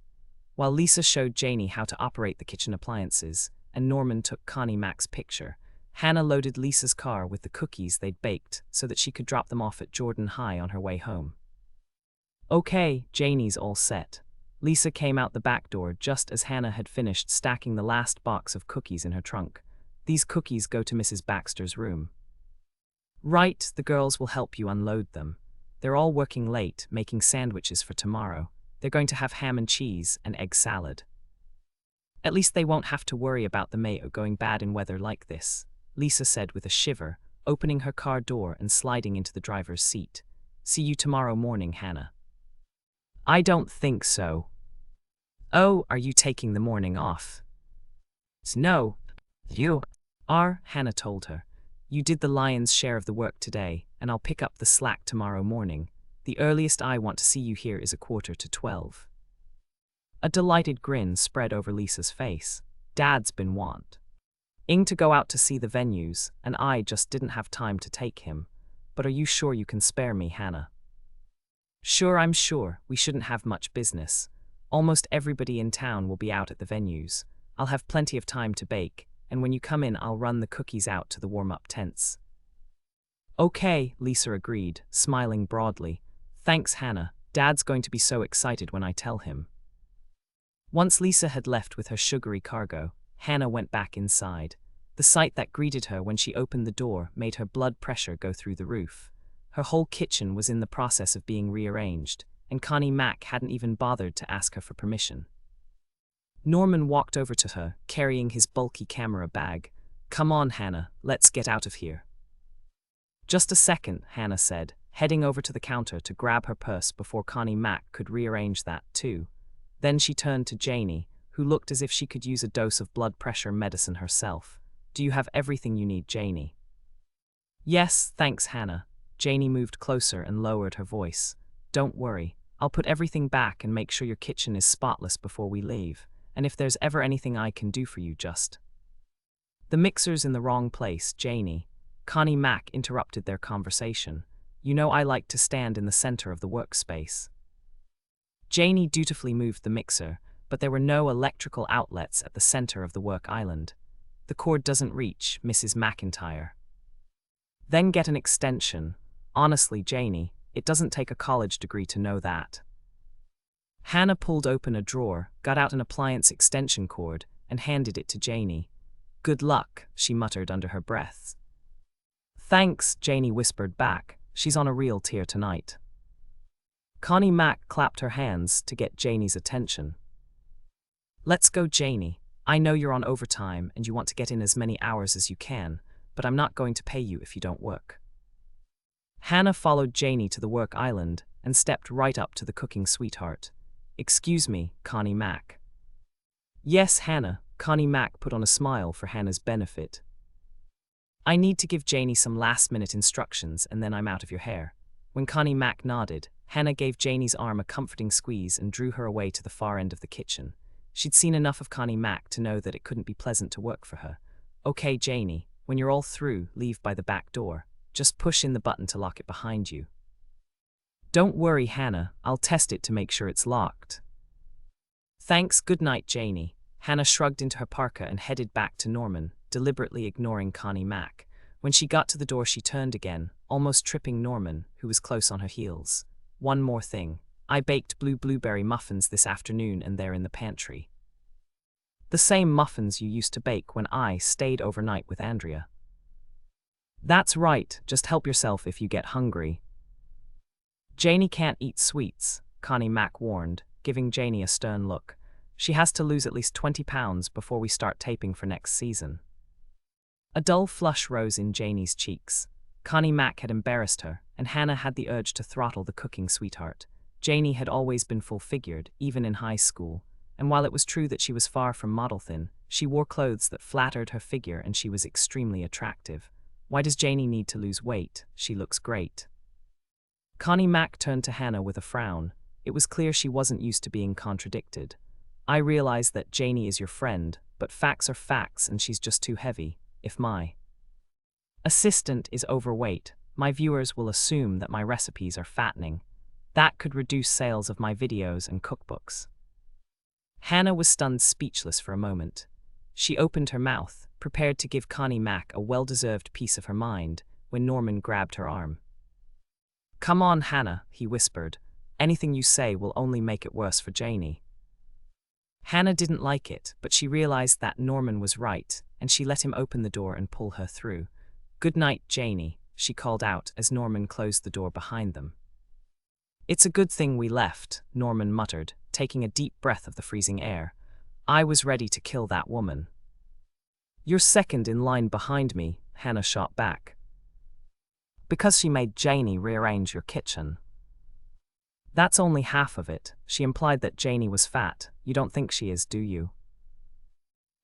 Speaker 1: While Lisa showed Janie how to operate the kitchen appliances, and Norman took Connie Mac's picture, Hannah loaded Lisa's car with the cookies they'd baked so that she could drop them off at Jordan High on her way home. Okay, Janie's all set. Lisa came out the back door just as Hannah had finished stacking the last box of cookies in her trunk. These cookies go to Mrs. Baxter's room. Right, the girls will help you unload them. They're all working late, making sandwiches for tomorrow. They're going to have ham and cheese and egg salad. At least they won't have to worry about the mayo going bad in weather like this, Lisa said with a shiver, opening her car door and sliding into the driver's seat. See you tomorrow morning, Hannah. I don't think so. Oh, are you taking the morning off? No. You are, Hannah told her. You did the lion's share of the work today, and I'll pick up the slack tomorrow morning. The earliest I want to see you here is 11:45. A delighted grin spread over Lisa's face. Dad's been wanting to go out to see the venues, and I just didn't have time to take him. But are you sure you can spare me, Hannah? Sure, I'm sure. We shouldn't have much business. Almost everybody in town will be out at the venues. I'll have plenty of time to bake, and when you come in I'll run the cookies out to the warm-up tents. Okay, Lisa agreed, smiling broadly. Thanks, Hannah. Dad's going to be so excited when I tell him. Once Lisa had left with her sugary cargo, Hannah went back inside. The sight that greeted her when she opened the door made her blood pressure go through the roof. Her whole kitchen was in the process of being rearranged, and Connie Mack hadn't even bothered to ask her for permission. Norman walked over to her, carrying his bulky camera bag. Come on, Hannah, let's get out of here. Just a second, Hannah said, heading over to the counter to grab her purse before Connie Mack could rearrange that too. Then she turned to Janie, who looked as if she could use a dose of blood pressure medicine herself. Do you have everything you need, Janie? Yes, thanks, Hannah. Janie moved closer and lowered her voice. Don't worry, I'll put everything back and make sure your kitchen is spotless before we leave. And if there's ever anything I can do for you, just... The mixer's in the wrong place, Janie. Connie Mack interrupted their conversation. You know I like to stand in the center of the workspace. Janie dutifully moved the mixer, but there were no electrical outlets at the center of the work island. The cord doesn't reach, Mrs. McIntyre. Then get an extension. Honestly, Janie, it doesn't take a college degree to know that. Hannah pulled open a drawer, got out an appliance extension cord, and handed it to Janie. Good luck, she muttered under her breath. Thanks, Janie whispered back. She's on a real tear tonight. Connie Mack clapped her hands to get Janie's attention. Let's go, Janie. I know you're on overtime and you want to get in as many hours as you can, but I'm not going to pay you if you don't work. Hannah followed Janie to the work island and stepped right up to the cooking sweetheart. Excuse me, Connie Mack. Yes, Hannah. Connie Mack put on a smile for Hannah's benefit. I need to give Janie some last-minute instructions and then I'm out of your hair. When Connie Mack nodded, Hannah gave Janie's arm a comforting squeeze and drew her away to the far end of the kitchen. She'd seen enough of Connie Mack to know that it couldn't be pleasant to work for her. Okay, Janie, when you're all through, leave by the back door. Just push in the button to lock it behind you. Don't worry, Hannah, I'll test it to make sure it's locked. Thanks, good night, Janie. Hannah shrugged into her parka and headed back to Norman, deliberately ignoring Connie Mack. When she got to the door she turned again, almost tripping Norman, who was close on her heels. One more thing. I baked blueberry muffins this afternoon and they're in the pantry. The same muffins you used to bake when I stayed overnight with Andrea. That's right, just help yourself if you get hungry. Janie can't eat sweets, Connie Mack warned, giving Janie a stern look. She has to lose at least 20 pounds before we start taping for next season. A dull flush rose in Janie's cheeks. Connie Mack had embarrassed her, and Hannah had the urge to throttle the cooking sweetheart. Janie had always been full-figured, even in high school, and while it was true that she was far from model-thin, she wore clothes that flattered her figure and she was extremely attractive. Why does Janie need to lose weight? She looks great. Connie Mack turned to Hannah with a frown. It was clear she wasn't used to being contradicted. I realize that Janie is your friend, but facts are facts and she's just too heavy. If my assistant is overweight, my viewers will assume that my recipes are fattening. That could reduce sales of my videos and cookbooks. Hannah was stunned speechless for a moment. She opened her mouth, prepared to give Connie Mack a well-deserved piece of her mind, when Norman grabbed her arm. Come on, Hannah, he whispered. Anything you say will only make it worse for Janie. Hannah didn't like it, but she realized that Norman was right, and she let him open the door and pull her through. Good night, Janie, she called out as Norman closed the door behind them. It's a good thing we left, Norman muttered, taking a deep breath of the freezing air. I was ready to kill that woman. You're second in line behind me, Hannah shot back. Because she made Janie rearrange your kitchen. That's only half of it. She implied that Janie was fat. You don't think she is, do you?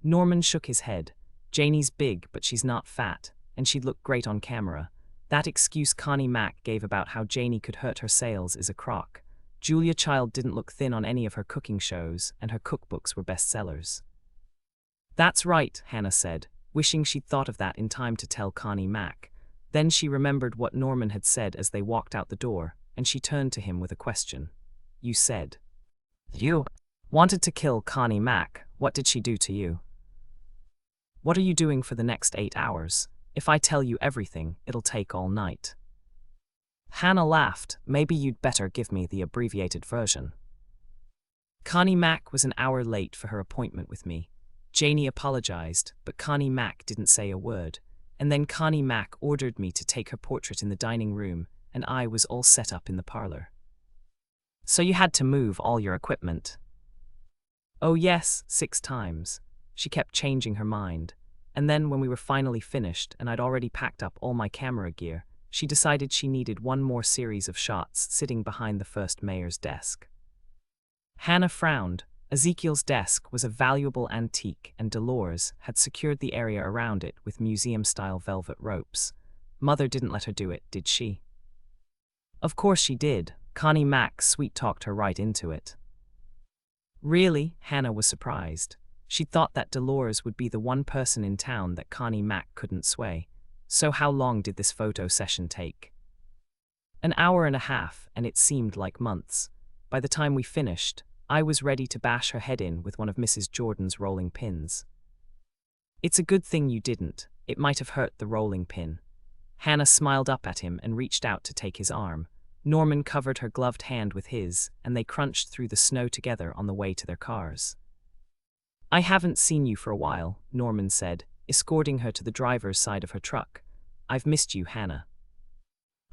Speaker 1: Norman shook his head. Janie's big, but she's not fat. and she'd look great on camera. That excuse Connie Mack gave about how Janie could hurt her sales is a crock. Julia Child didn't look thin on any of her cooking shows, and her cookbooks were bestsellers. That's right, Hannah said, wishing she'd thought of that in time to tell Connie Mack. Then she remembered what Norman had said as they walked out the door, and she turned to him with a question. You said you wanted to kill Connie Mack. What did she do to you? What are you doing for the next 8 hours? If I tell you everything, it'll take all night. Hannah laughed. Maybe you'd better give me the abbreviated version. Connie Mack was an hour late for her appointment with me. Janie apologized, but Connie Mack didn't say a word. And then Connie Mack ordered me to take her portrait in the dining room, and I was all set up in the parlor. So you had to move all your equipment? Oh yes, 6 times. She kept changing her mind. And then when we were finally finished and I'd already packed up all my camera gear, she decided she needed one more series of shots sitting behind the first mayor's desk. Hannah frowned. Ezekiel's desk was a valuable antique, and Dolores had secured the area around it with museum-style velvet ropes. Mother didn't let her do it, did she? Of course she did. Connie Mack sweet-talked her right into it. Really? Hannah was surprised. She thought that Dolores would be the one person in town that Connie Mack couldn't sway. So how long did this photo session take? An hour and a half, and it seemed like months. By the time we finished, I was ready to bash her head in with one of Mrs. Jordan's rolling pins. It's a good thing you didn't. It might have hurt the rolling pin. Hannah smiled up at him and reached out to take his arm. Norman covered her gloved hand with his, and they crunched through the snow together on the way to their cars. I haven't seen you for a while, Norman said, escorting her to the driver's side of her truck. I've missed you, Hannah.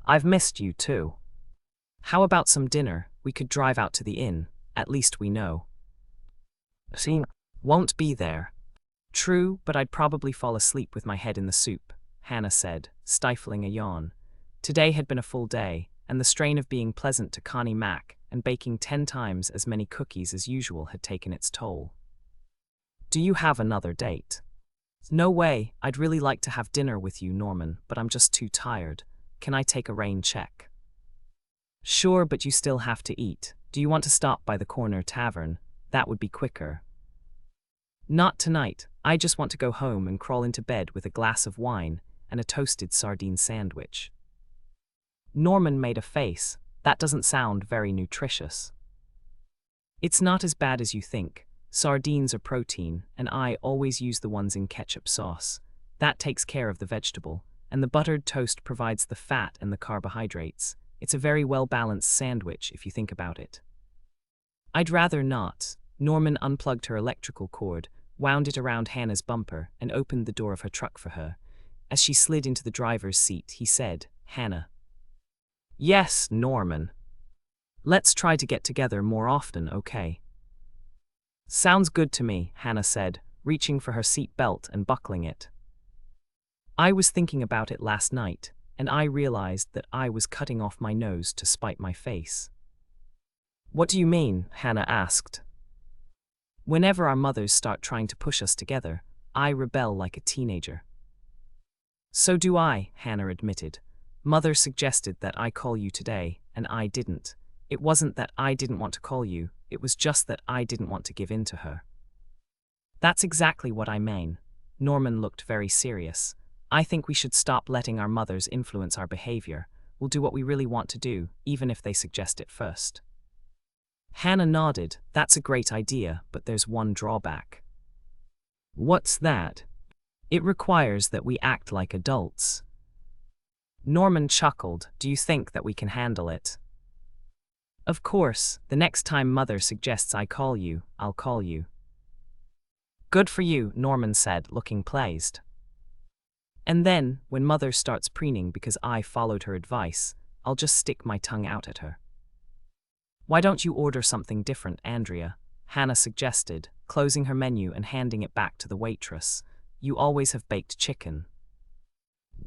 Speaker 1: I've missed you too. How about some dinner? We could drive out to the inn. At least we know. See, won't be there. True, but I'd probably fall asleep with my head in the soup, Hannah said, stifling a yawn. Today had been a full day, and the strain of being pleasant to Connie Mack and baking 10 times as many cookies as usual had taken its toll. Do you have another date? No way. I'd really like to have dinner with you, Norman, but I'm just too tired. Can I take a rain check? Sure, but you still have to eat. Do you want to stop by the corner tavern? That would be quicker. Not tonight. I just want to go home and crawl into bed with a glass of wine and a toasted sardine sandwich. Norman made a face. That doesn't sound very nutritious. It's not as bad as you think. Sardines are protein, and I always use the ones in ketchup sauce. That takes care of the vegetable, and the buttered toast provides the fat and the carbohydrates. It's a very well-balanced sandwich if you think about it. I'd rather not. Norman unplugged her electrical cord, wound it around Hannah's bumper, and opened the door of her truck for her. As she slid into the driver's seat, he said, Hannah. Yes, Norman. Let's try to get together more often, okay? Sounds good to me, Hannah said, reaching for her seat belt and buckling it. I was thinking about it last night, and I realized that I was cutting off my nose to spite my face. What do you mean? Hannah asked. Whenever our mothers start trying to push us together, I rebel like a teenager. So do I, Hannah admitted. Mother suggested that I call you today, and I didn't. It wasn't that I didn't want to call you, it was just that I didn't want to give in to her. That's exactly what I mean. Norman looked very serious. I think we should stop letting our mothers influence our behavior. We'll do what we really want to do, even if they suggest it first. Hannah nodded. That's a great idea, but there's one drawback. What's that? It requires that we act like adults. Norman chuckled. Do you think that we can handle it? Of course, the next time Mother suggests I call you, I'll call you. Good for you, Norman said, looking pleased. And then, when Mother starts preening because I followed her advice, I'll just stick my tongue out at her. Why don't you order something different, Andrea? Hannah suggested, closing her menu and handing it back to the waitress. You always have baked chicken.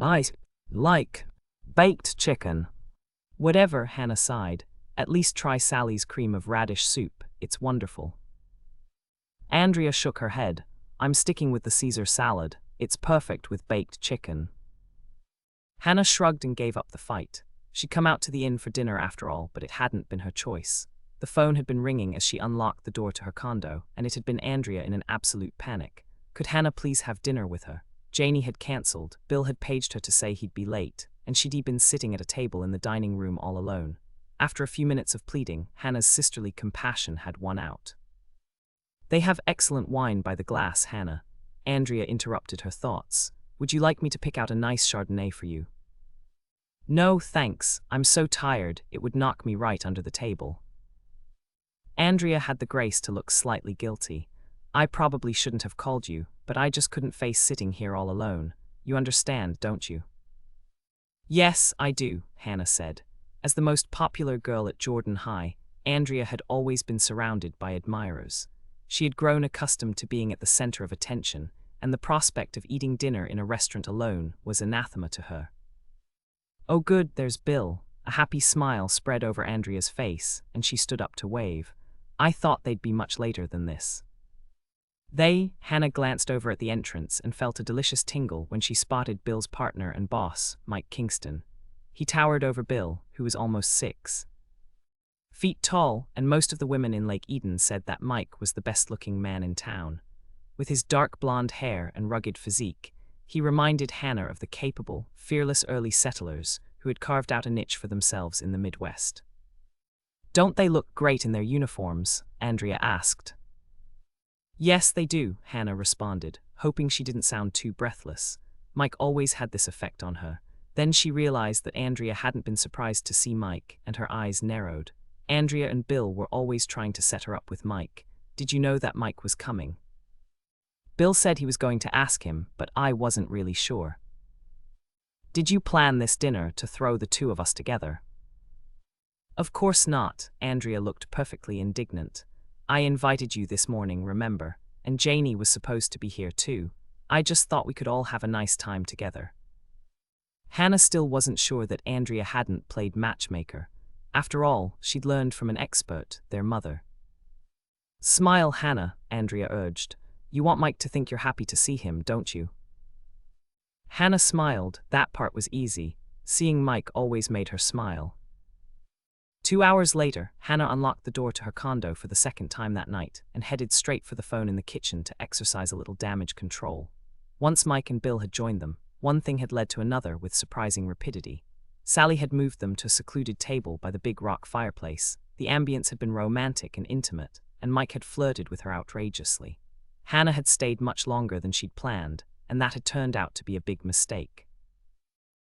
Speaker 1: I like baked chicken. Whatever, Hannah sighed. At least try Sally's cream of radish soup, it's wonderful. Andrea shook her head. I'm sticking with the Caesar salad. It's perfect with baked chicken. Hannah shrugged and gave up the fight. She'd come out to the inn for dinner after all, but it hadn't been her choice. The phone had been ringing as she unlocked the door to her condo, and it had been Andrea in an absolute panic. Could Hannah please have dinner with her? Janie had cancelled, Bill had paged her to say he'd be late, and she'd been sitting at a table in the dining room all alone. After a few minutes of pleading, Hannah's sisterly compassion had won out. "They have excellent wine by the glass, Hannah." Andrea interrupted her thoughts. "Would you like me to pick out a nice Chardonnay for you?" "No, thanks. I'm so tired, it would knock me right under the table." Andrea had the grace to look slightly guilty. "I probably shouldn't have called you, but I just couldn't face sitting here all alone. You understand, don't you?" "Yes, I do," Hannah said. As the most popular girl at Jordan High, Andrea had always been surrounded by admirers. She had grown accustomed to being at the center of attention, and the prospect of eating dinner in a restaurant alone was anathema to her. "Oh good, there's Bill." A happy smile spread over Andrea's face, and she stood up to wave. "I thought they'd be much later than this." Hannah glanced over at the entrance and felt a delicious tingle when she spotted Bill's partner and boss, Mike Kingston. He towered over Bill, who was almost 6 feet tall, and most of the women in Lake Eden said that Mike was the best-looking man in town. With his dark blonde hair and rugged physique, he reminded Hannah of the capable, fearless early settlers who had carved out a niche for themselves in the Midwest. "Don't they look great in their uniforms?" Andrea asked. "Yes, they do," Hannah responded, hoping she didn't sound too breathless. Mike always had this effect on her. Then she realized that Andrea hadn't been surprised to see Mike, and her eyes narrowed. Andrea and Bill were always trying to set her up with Mike. "Did you know that Mike was coming?" "Bill said he was going to ask him, but I wasn't really sure." "Did you plan this dinner to throw the two of us together?" "Of course not." Andrea looked perfectly indignant. "I invited you this morning, remember? And Janie was supposed to be here too. I just thought we could all have a nice time together." Hannah still wasn't sure that Andrea hadn't played matchmaker. After all, she'd learned from an expert, their mother. "Smile, Hannah," Andrea urged. "You want Mike to think you're happy to see him, don't you?" Hannah smiled. That part was easy. Seeing Mike always made her smile. 2 hours later, Hannah unlocked the door to her condo for the second time that night and headed straight for the phone in the kitchen to exercise a little damage control. Once Mike and Bill had joined them, one thing had led to another with surprising rapidity. Sally had moved them to a secluded table by the big rock fireplace. The ambience had been romantic and intimate, and Mike had flirted with her outrageously. Hannah had stayed much longer than she'd planned, and that had turned out to be a big mistake.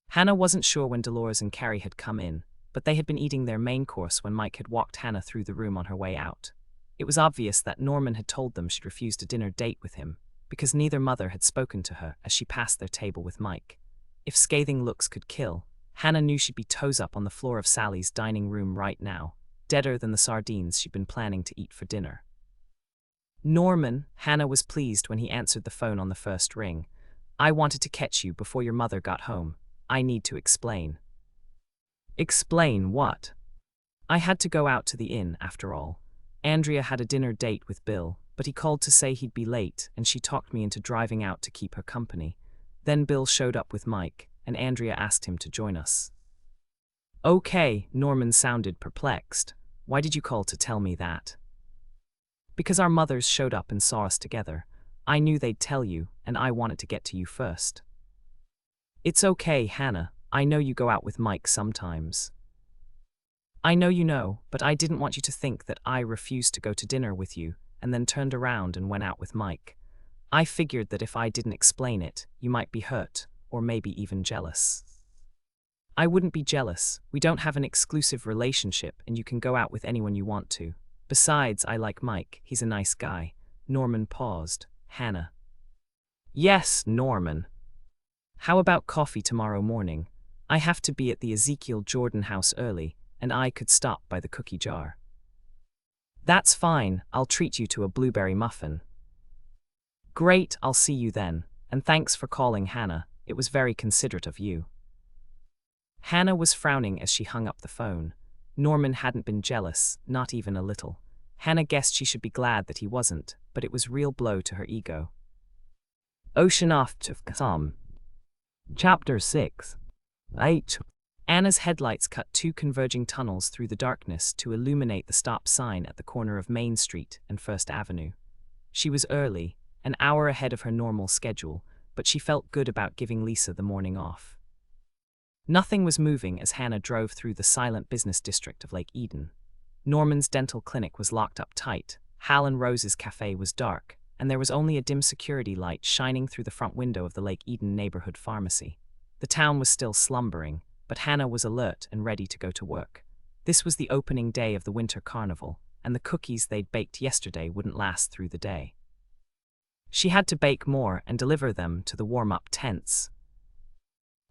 Speaker 1: Hannah wasn't sure when Dolores and Carrie had come in, but they had been eating their main course when Mike had walked Hannah through the room on her way out. It was obvious that Norman had told them she'd refused a dinner date with him, because neither mother had spoken to her as she passed their table with Mike. If scathing looks could kill, Hannah knew she'd be toes up on the floor of Sally's dining room right now, deader than the sardines she'd been planning to eat for dinner. "Norman," Hannah was pleased when he answered the phone on the first ring. "I wanted to catch you before your mother got home. I need to explain." "Explain what?" "I had to go out to the inn, after all. Andrea had a dinner date with Bill, but he called to say he'd be late, and she talked me into driving out to keep her company. Then Bill showed up with Mike, and Andrea asked him to join us." "Okay," Norman sounded perplexed. "Why did you call to tell me that?" "Because our mothers showed up and saw us together. I knew they'd tell you, and I wanted to get to you first." "It's okay, Hannah. I know you go out with Mike sometimes." "I know you know, but I didn't want you to think that I refused to go to dinner with you, and then turned around and went out with Mike. I figured that if I didn't explain it, you might be hurt, or maybe even jealous." "I wouldn't be jealous. We don't have an exclusive relationship, and you can go out with anyone you want to. Besides, I like Mike. He's a nice guy." Norman paused. "Hannah." "Yes, Norman." "How about coffee tomorrow morning? I have to be at the Ezekiel Jordan house early, and I could stop by the cookie jar." "That's fine. I'll treat you to a blueberry muffin." "Great, I'll see you then. And thanks for calling, Hannah. It was very considerate of you." Hannah was frowning as she hung up the phone. Norman hadn't been jealous, not even a little. Hannah guessed she should be glad that he wasn't, but it was a real blow to her ego. Ocean off to Chapter 6. 8. Anna's headlights cut two converging tunnels through the darkness to illuminate the stop sign at the corner of Main Street and First Avenue. She was early, an hour ahead of her normal schedule, but she felt good about giving Lisa the morning off. Nothing was moving as Hannah drove through the silent business district of Lake Eden. Norman's dental clinic was locked up tight, Hal and Rose's cafe was dark, and there was only a dim security light shining through the front window of the Lake Eden neighborhood pharmacy. The town was still slumbering, but Hannah was alert and ready to go to work. This was the opening day of the winter carnival, and the cookies they'd baked yesterday wouldn't last through the day. She had to bake more and deliver them to the warm-up tents.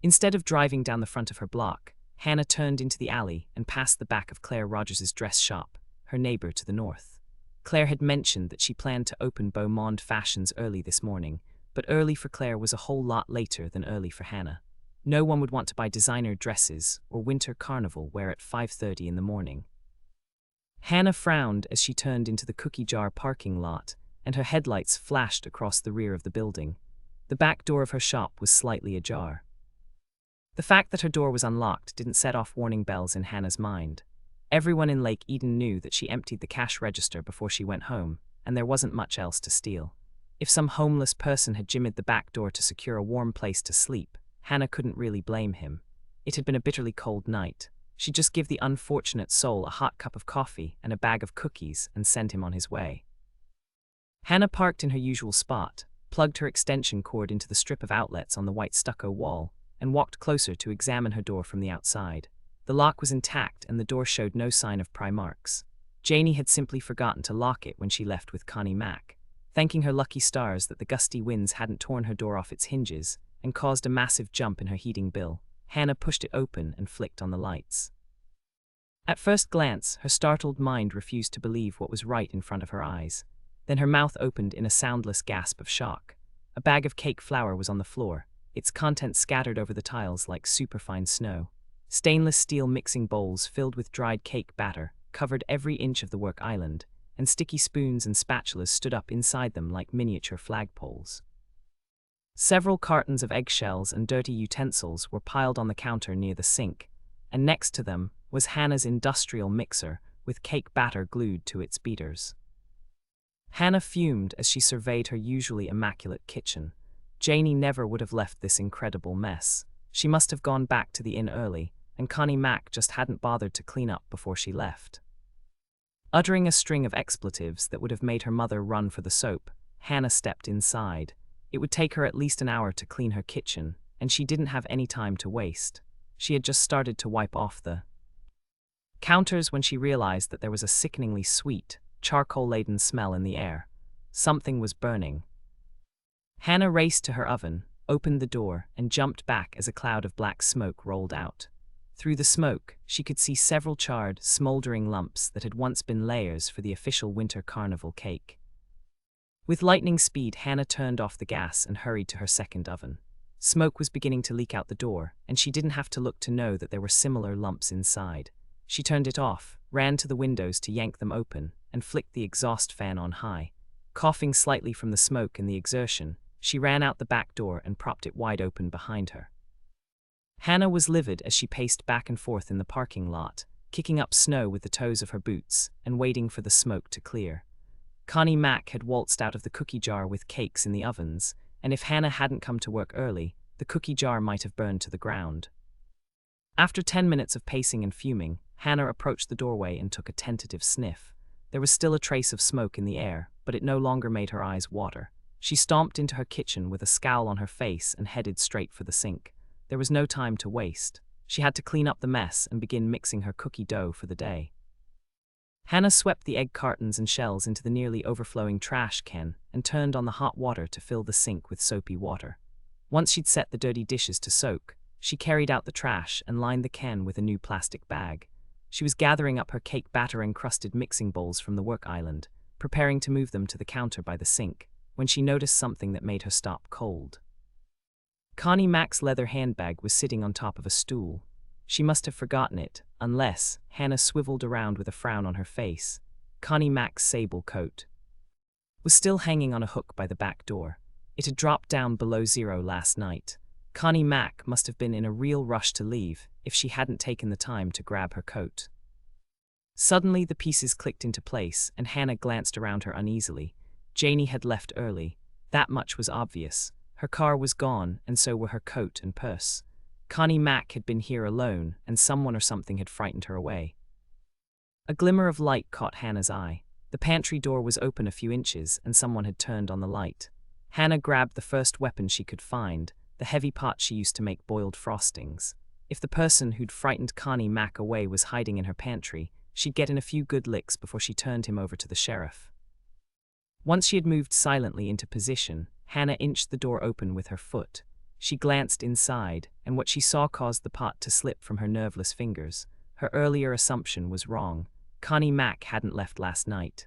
Speaker 1: Instead of driving down the front of her block, Hannah turned into the alley and passed the back of Claire Rogers's dress shop, her neighbor to the north. Claire had mentioned that she planned to open Beau Monde Fashions early this morning, but early for Claire was a whole lot later than early for Hannah. No one would want to buy designer dresses or winter carnival wear at 5:30 in the morning. Hannah frowned as she turned into the cookie jar parking lot, and her headlights flashed across the rear of the building. The back door of her shop was slightly ajar. The fact that her door was unlocked didn't set off warning bells in Hannah's mind. Everyone in Lake Eden knew that she emptied the cash register before she went home, and there wasn't much else to steal. If some homeless person had jimmied the back door to secure a warm place to sleep, Hannah couldn't really blame him. It had been a bitterly cold night. She'd just give the unfortunate soul a hot cup of coffee and a bag of cookies and send him on his way. Hannah parked in her usual spot, plugged her extension cord into the strip of outlets on the white stucco wall, and walked closer to examine her door from the outside. The lock was intact and the door showed no sign of pry marks. Janie had simply forgotten to lock it when she left with Connie Mack. Thanking her lucky stars that the gusty winds hadn't torn her door off its hinges and caused a massive jump in her heating bill, Hannah pushed it open and flicked on the lights. At first glance, her startled mind refused to believe what was right in front of her eyes. Then her mouth opened in a soundless gasp of shock. A bag of cake flour was on the floor, its contents scattered over the tiles like superfine snow. Stainless steel mixing bowls filled with dried cake batter covered every inch of the work island, and sticky spoons and spatulas stood up inside them like miniature flagpoles. Several cartons of eggshells and dirty utensils were piled on the counter near the sink, and next to them was Hannah's industrial mixer with cake batter glued to its beaters. Hannah fumed as she surveyed her usually immaculate kitchen. Janie never would have left this incredible mess. She must have gone back to the inn early, and Connie Mack just hadn't bothered to clean up before she left. Uttering a string of expletives that would have made her mother run for the soap, Hannah stepped inside. It would take her at least an hour to clean her kitchen, and she didn't have any time to waste. She had just started to wipe off the counters when she realized that there was a sickeningly sweet, charcoal-laden smell in the air. Something was burning. Hannah raced to her oven, opened the door, and jumped back as a cloud of black smoke rolled out. Through the smoke, she could see several charred, smoldering lumps that had once been layers for the official winter carnival cake. With lightning speed, Hannah turned off the gas and hurried to her second oven. Smoke was beginning to leak out the door, and she didn't have to look to know that there were similar lumps inside. She turned it off, ran to the windows to yank them open, and flicked the exhaust fan on high. Coughing slightly from the smoke and the exertion, she ran out the back door and propped it wide open behind her. Hannah was livid as she paced back and forth in the parking lot, kicking up snow with the toes of her boots and waiting for the smoke to clear. Connie Mack had waltzed out of the cookie jar with cakes in the ovens, and if Hannah hadn't come to work early, the cookie jar might have burned to the ground. After 10 minutes of pacing and fuming, Hannah approached the doorway and took a tentative sniff. There was still a trace of smoke in the air, but it no longer made her eyes water. She stomped into her kitchen with a scowl on her face and headed straight for the sink. There was no time to waste. She had to clean up the mess and begin mixing her cookie dough for the day. Hannah swept the egg cartons and shells into the nearly overflowing trash can and turned on the hot water to fill the sink with soapy water. Once she'd set the dirty dishes to soak, she carried out the trash and lined the can with a new plastic bag. She was gathering up her cake batter-encrusted mixing bowls from the work island, preparing to move them to the counter by the sink, when she noticed something that made her stop cold. Connie Mack's leather handbag was sitting on top of a stool. She must have forgotten it, unless, Hannah swiveled around with a frown on her face. Connie Mack's sable coat was still hanging on a hook by the back door. It had dropped down below zero last night. Connie Mack must have been in a real rush to leave if she hadn't taken the time to grab her coat. Suddenly the pieces clicked into place and Hannah glanced around her uneasily. Janie had left early. That much was obvious. Her car was gone, and so were her coat and purse. Connie Mack had been here alone, and someone or something had frightened her away. A glimmer of light caught Hannah's eye. The pantry door was open a few inches, and someone had turned on the light. Hannah grabbed the first weapon she could find, the heavy pot she used to make boiled frostings. If the person who'd frightened Connie Mack away was hiding in her pantry, she'd get in a few good licks before she turned him over to the sheriff. Once she had moved silently into position, Hannah inched the door open with her foot. She glanced inside, and what she saw caused the pot to slip from her nerveless fingers. Her earlier assumption was wrong. Connie Mack hadn't left last night.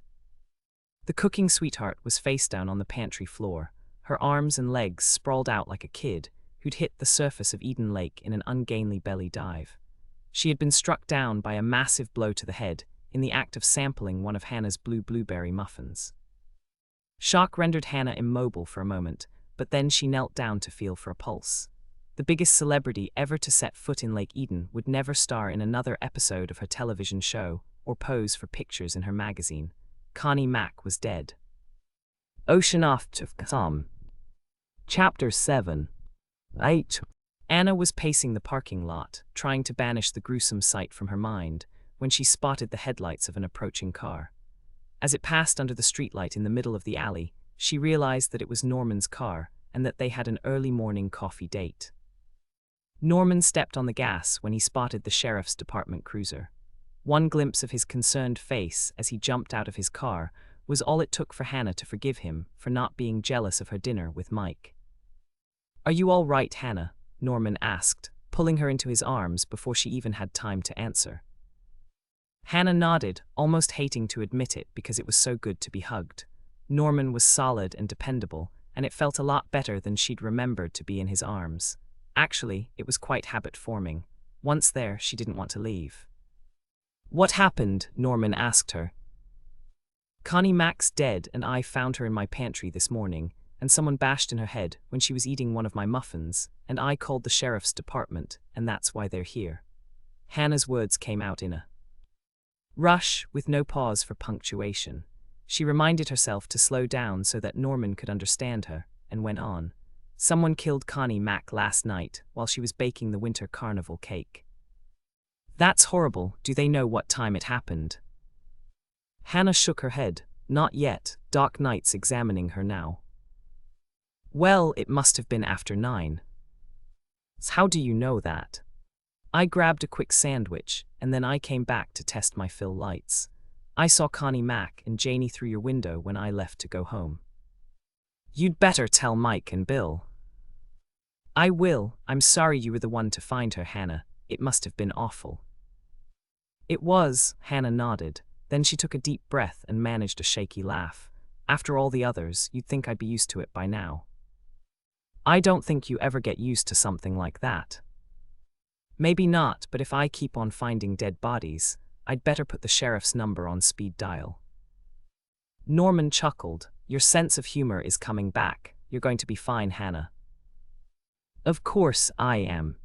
Speaker 1: The cooking sweetheart was face down on the pantry floor, her arms and legs sprawled out like a kid who'd hit the surface of Eden Lake in an ungainly belly dive. She had been struck down by a massive blow to the head in the act of sampling one of Hannah's blueberry muffins. Shock rendered Hannah immobile for a moment, but then she knelt down to feel for a pulse. The biggest celebrity ever to set foot in Lake Eden would never star in another episode of her television show or pose for pictures in her magazine. Connie Mack was dead. Ocean off to come. Chapter 7. 8. Anna was pacing the parking lot, trying to banish the gruesome sight from her mind, when she spotted the headlights of an approaching car. As it passed under the streetlight in the middle of the alley, she realized that it was Norman's car and that they had an early morning coffee date. Norman stepped on the gas when he spotted the sheriff's department cruiser. One glimpse of his concerned face as he jumped out of his car was all it took for Hannah to forgive him for not being jealous of her dinner with Mike. "Are you all right, Hannah?" Norman asked, pulling her into his arms before she even had time to answer. Hannah nodded, almost hating to admit it because it was so good to be hugged. Norman was solid and dependable, and it felt a lot better than she'd remembered to be in his arms. Actually, it was quite habit-forming. Once there, she didn't want to leave. "What happened?" Norman asked her. "Connie Mack's dead, and I found her in my pantry this morning, and someone bashed in her head when she was eating one of my muffins, and I called the sheriff's department, and that's why they're here." Hannah's words came out in a rush, with no pause for punctuation. She reminded herself to slow down so that Norman could understand her, and went on. "Someone killed Connie Mack last night while she was baking the winter carnival cake." "That's horrible. Do they know what time it happened?" Hannah shook her head. "Not yet. Doc Knight's examining her now." "Well, it must have been after 9. "How do you know that?" "I grabbed a quick sandwich, and then I came back to test my fill lights. I saw Connie Mack and Janie through your window when I left to go home." "You'd better tell Mike and Bill." "I will. I'm sorry you were the one to find her, Hannah. It must have been awful." "It was," Hannah nodded. Then she took a deep breath and managed a shaky laugh. "After all the others, you'd think I'd be used to it by now." "I don't think you ever get used to something like that." "Maybe not, but if I keep on finding dead bodies, I'd better put the sheriff's number on speed dial." Norman chuckled. "Your sense of humor is coming back. You're going to be fine, Hannah." "Of course I am."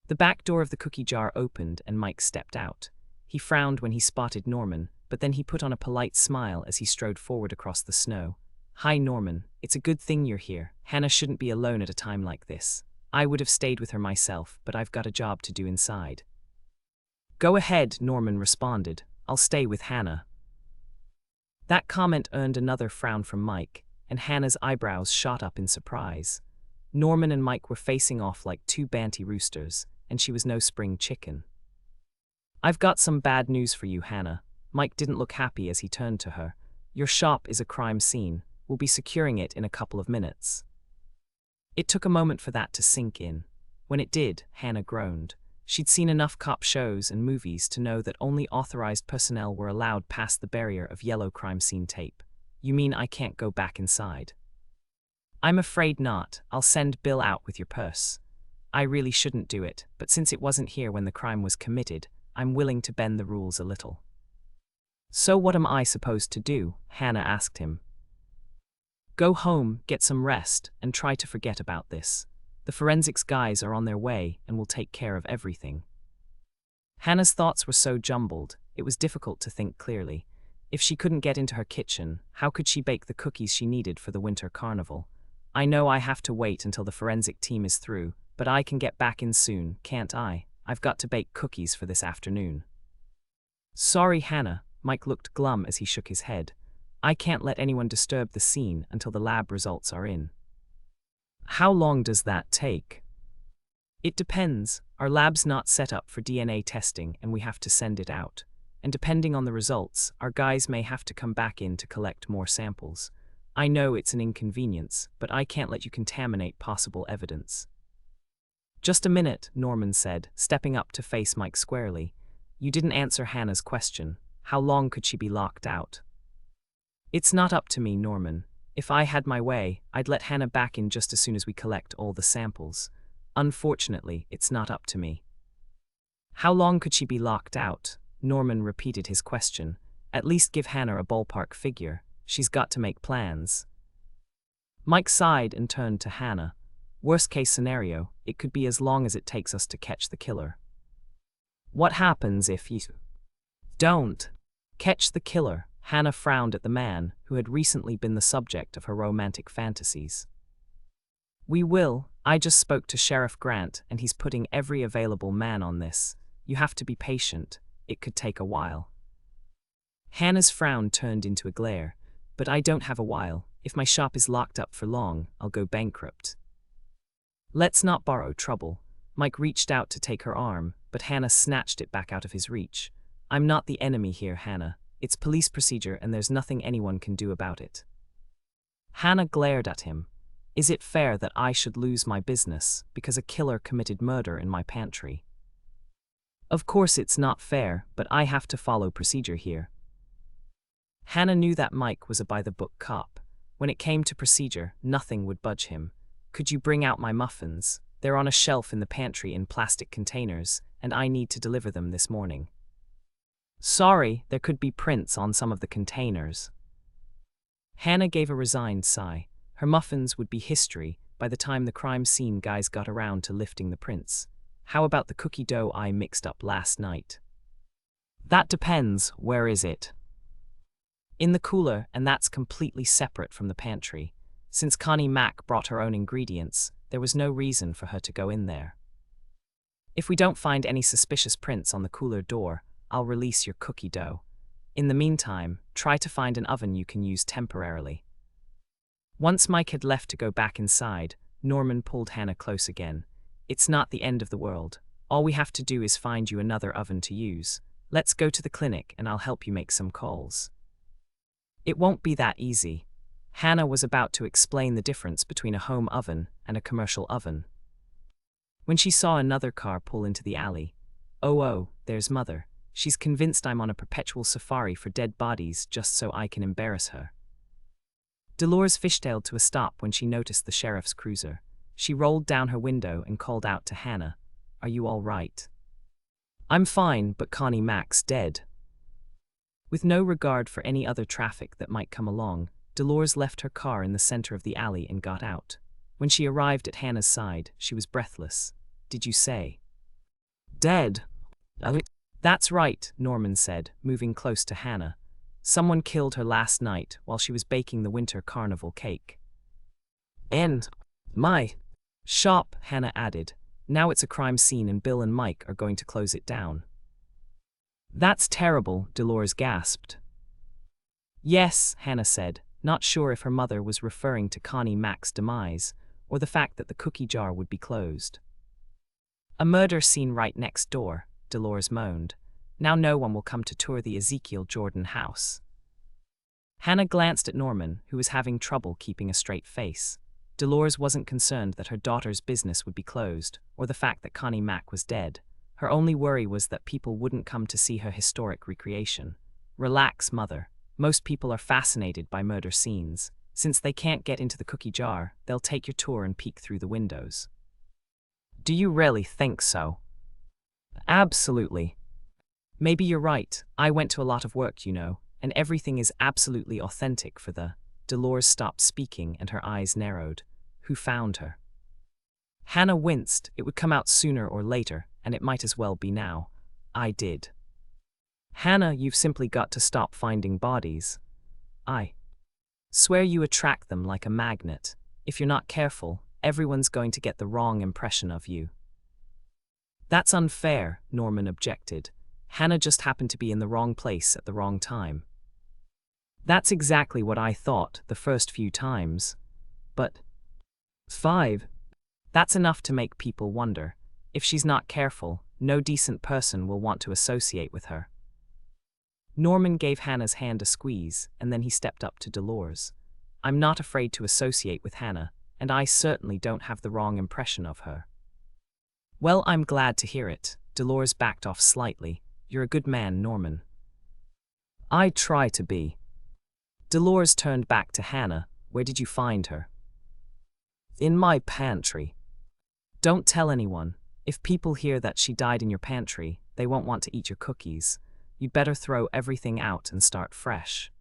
Speaker 1: The back door of the cookie jar opened and Mike stepped out. He frowned when he spotted Norman, but then he put on a polite smile as he strode forward across the snow. "Hi, Norman. It's a good thing you're here. Hannah shouldn't be alone at a time like this. I would have stayed with her myself, but I've got a job to do inside." "Go ahead," Norman responded. "I'll stay with Hannah." That comment earned another frown from Mike, and Hannah's eyebrows shot up in surprise. Norman and Mike were facing off like two banty roosters, and she was no spring chicken. "I've got some bad news for you, Hannah." Mike didn't look happy as he turned to her. "Your shop is a crime scene. We'll be securing it in a couple of minutes." It took a moment for that to sink in. When it did, Hannah groaned. She'd seen enough cop shows and movies to know that only authorized personnel were allowed past the barrier of yellow crime scene tape. "You mean I can't go back inside?" "I'm afraid not. I'll send Bill out with your purse." "I really shouldn't do it, but since it wasn't here when the crime was committed, I'm willing to bend the rules a little." "So what am I supposed to do?" Hannah asked him. "Go home, get some rest, and try to forget about this." The forensics guys are on their way and will take care of everything. Hannah's thoughts were so jumbled, it was difficult to think clearly. If she couldn't get into her kitchen, how could she bake the cookies she needed for the winter carnival? I know I have to wait until the forensic team is through, but I can get back in soon, can't I? I've got to bake cookies for this afternoon. Sorry, Hannah, Mike looked glum as he shook his head. I can't let anyone disturb the scene until the lab results are in. How long does that take? It depends. Our lab's not set up for DNA testing and we have to send it out. And depending on the results, our guys may have to come back in to collect more samples. I know it's an inconvenience, but I can't let you contaminate possible evidence. Just a minute, Norman said, stepping up to face Mike squarely. You didn't answer Hannah's question. How long could she be locked out? It's not up to me, Norman. If I had my way, I'd let Hannah back in just as soon as we collect all the samples. Unfortunately, it's not up to me. How long could she be locked out? Norman repeated his question. At least give Hannah a ballpark figure. She's got to make plans. Mike sighed and turned to Hannah. Worst case scenario, it could be as long as it takes us to catch the killer. What happens if you don't catch the killer? Hannah frowned at the man who had recently been the subject of her romantic fantasies. We will. I just spoke to Sheriff Grant and he's putting every available man on this. You have to be patient. It could take a while. Hannah's frown turned into a glare. But I don't have a while. If my shop is locked up for long, I'll go bankrupt. Let's not borrow trouble. Mike reached out to take her arm, but Hannah snatched it back out of his reach. I'm not the enemy here, Hannah. It's police procedure and there's nothing anyone can do about it. Hannah glared at him. Is it fair that I should lose my business because a killer committed murder in my pantry? Of course it's not fair, but I have to follow procedure here. Hannah knew that Mike was a by-the-book cop. When it came to procedure, nothing would budge him. Could you bring out my muffins? They're on a shelf in the pantry in plastic containers, and I need to deliver them this morning. Sorry, there could be prints on some of the containers. Hannah gave a resigned sigh. Her muffins would be history by the time the crime scene guys got around to lifting the prints. How about the cookie dough I mixed up last night? That depends. Where is it? In the cooler, and that's completely separate from the pantry. Since Connie Mack brought her own ingredients, there was no reason for her to go in there. If we don't find any suspicious prints on the cooler door, I'll release your cookie dough. In the meantime, try to find an oven you can use temporarily. Once Mike had left to go back inside, Norman pulled Hannah close again. It's not the end of the world. All we have to do is find you another oven to use. Let's go to the clinic and I'll help you make some calls. It won't be that easy. Hannah was about to explain the difference between a home oven and a commercial oven, when she saw another car pull into the alley. Oh, there's Mother. She's convinced I'm on a perpetual safari for dead bodies just so I can embarrass her. Dolores fishtailed to a stop when she noticed the sheriff's cruiser. She rolled down her window and called out to Hannah. Are you all right? I'm fine, but Connie Mack's dead. With no regard for any other traffic that might come along, Dolores left her car in the center of the alley and got out. When she arrived at Hannah's side, she was breathless. Did you say? Dead? That's right, Norman said, moving close to Hannah. Someone killed her last night while she was baking the winter carnival cake. And my shop, Hannah added. Now it's a crime scene and Bill and Mike are going to close it down. That's terrible, Dolores gasped. Yes, Hannah said, not sure if her mother was referring to Connie Mack's demise or the fact that the cookie jar would be closed. A murder scene right next door, Dolores moaned. Now no one will come to tour the Ezekiel Jordan house. Hannah glanced at Norman, who was having trouble keeping a straight face. Dolores wasn't concerned that her daughter's business would be closed, or the fact that Connie Mack was dead. Her only worry was that people wouldn't come to see her historic recreation. Relax, Mother. Most people are fascinated by murder scenes. Since they can't get into the cookie jar, they'll take your tour and peek through the windows. Do you really think so? Absolutely. Maybe you're right. I went to a lot of work, and everything is absolutely authentic for the... Dolores stopped speaking and her eyes narrowed. Who found her? Hannah winced. It would come out sooner or later, and it might as well be now. I did. Hannah, you've simply got to stop finding bodies. I swear you attract them like a magnet. If you're not careful, everyone's going to get the wrong impression of you. That's unfair, Norman objected. Hannah just happened to be in the wrong place at the wrong time. That's exactly what I thought the first few times. But 5. That's enough to make people wonder. If she's not careful, no decent person will want to associate with her. Norman gave Hannah's hand a squeeze, and then he stepped up to Dolores. I'm not afraid to associate with Hannah, and I certainly don't have the wrong impression of her. Well, I'm glad to hear it. Dolores backed off slightly. You're a good man, Norman. I try to be. Dolores turned back to Hannah. Where did you find her? In my pantry. Don't tell anyone. If people hear that she died in your pantry, they won't want to eat your cookies. You'd better throw everything out and start fresh.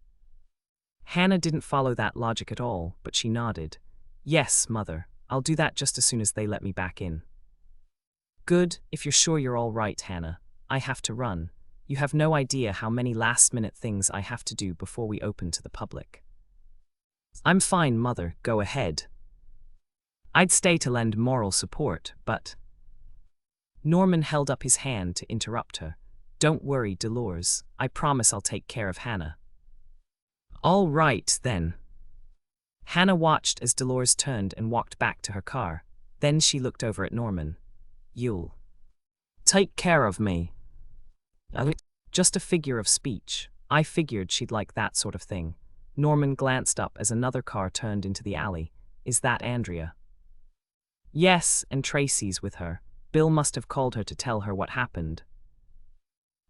Speaker 1: Hannah didn't follow that logic at all, but she nodded. Yes, Mother, I'll do that just as soon as they let me back in. Good, if you're sure you're all right, Hannah. I have to run. You have no idea how many last-minute things I have to do before we open to the public. I'm fine, Mother, go ahead. I'd stay to lend moral support, but… Norman held up his hand to interrupt her. Don't worry, Dolores. I promise I'll take care of Hannah. All right, then. Hannah watched as Dolores turned and walked back to her car. Then she looked over at Norman. You'll take care of me. Just a figure of speech. I figured she'd like that sort of thing. Norman glanced up as another car turned into the alley. Is that Andrea? Yes, and Tracy's with her. Bill must have called her to tell her what happened.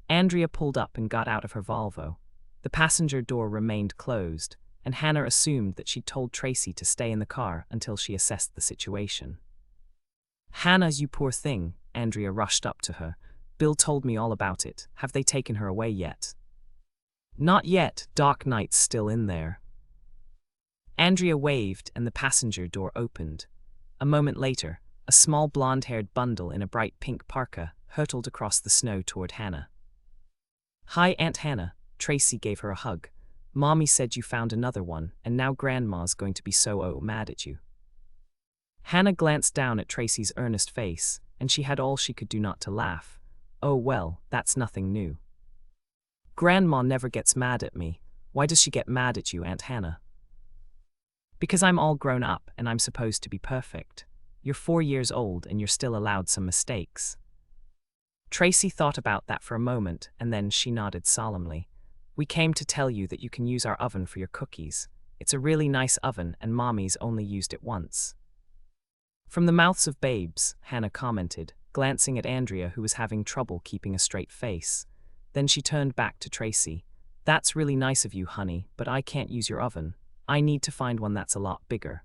Speaker 1: Andrea pulled up and got out of her Volvo. The passenger door remained closed, and Hannah assumed that she'd told Tracy to stay in the car until she assessed the situation. Hannah, you poor thing, Andrea rushed up to her. Bill told me all about it. Have they taken her away yet? Not yet. Doc Knight's still in there. Andrea waved and the passenger door opened. A moment later, a small blonde-haired bundle in a bright pink parka hurtled across the snow toward Hannah. Hi, Aunt Hannah. Tracy gave her a hug. Mommy said you found another one, and now Grandma's going to be so mad at you. Hannah glanced down at Tracy's earnest face, and she had all she could do not to laugh. Oh well, that's nothing new. Grandma never gets mad at me. Why does she get mad at you, Aunt Hannah? Because I'm all grown up and I'm supposed to be perfect. You're 4 years old and you're still allowed some mistakes. Tracy thought about that for a moment, and then she nodded solemnly. We came to tell you that you can use our oven for your cookies. It's a really nice oven, and Mommy's only used it once. From the mouths of babes, Hannah commented, glancing at Andrea, who was having trouble keeping a straight face. Then she turned back to Tracy. That's really nice of you, honey, but I can't use your oven. I need to find one that's a lot bigger.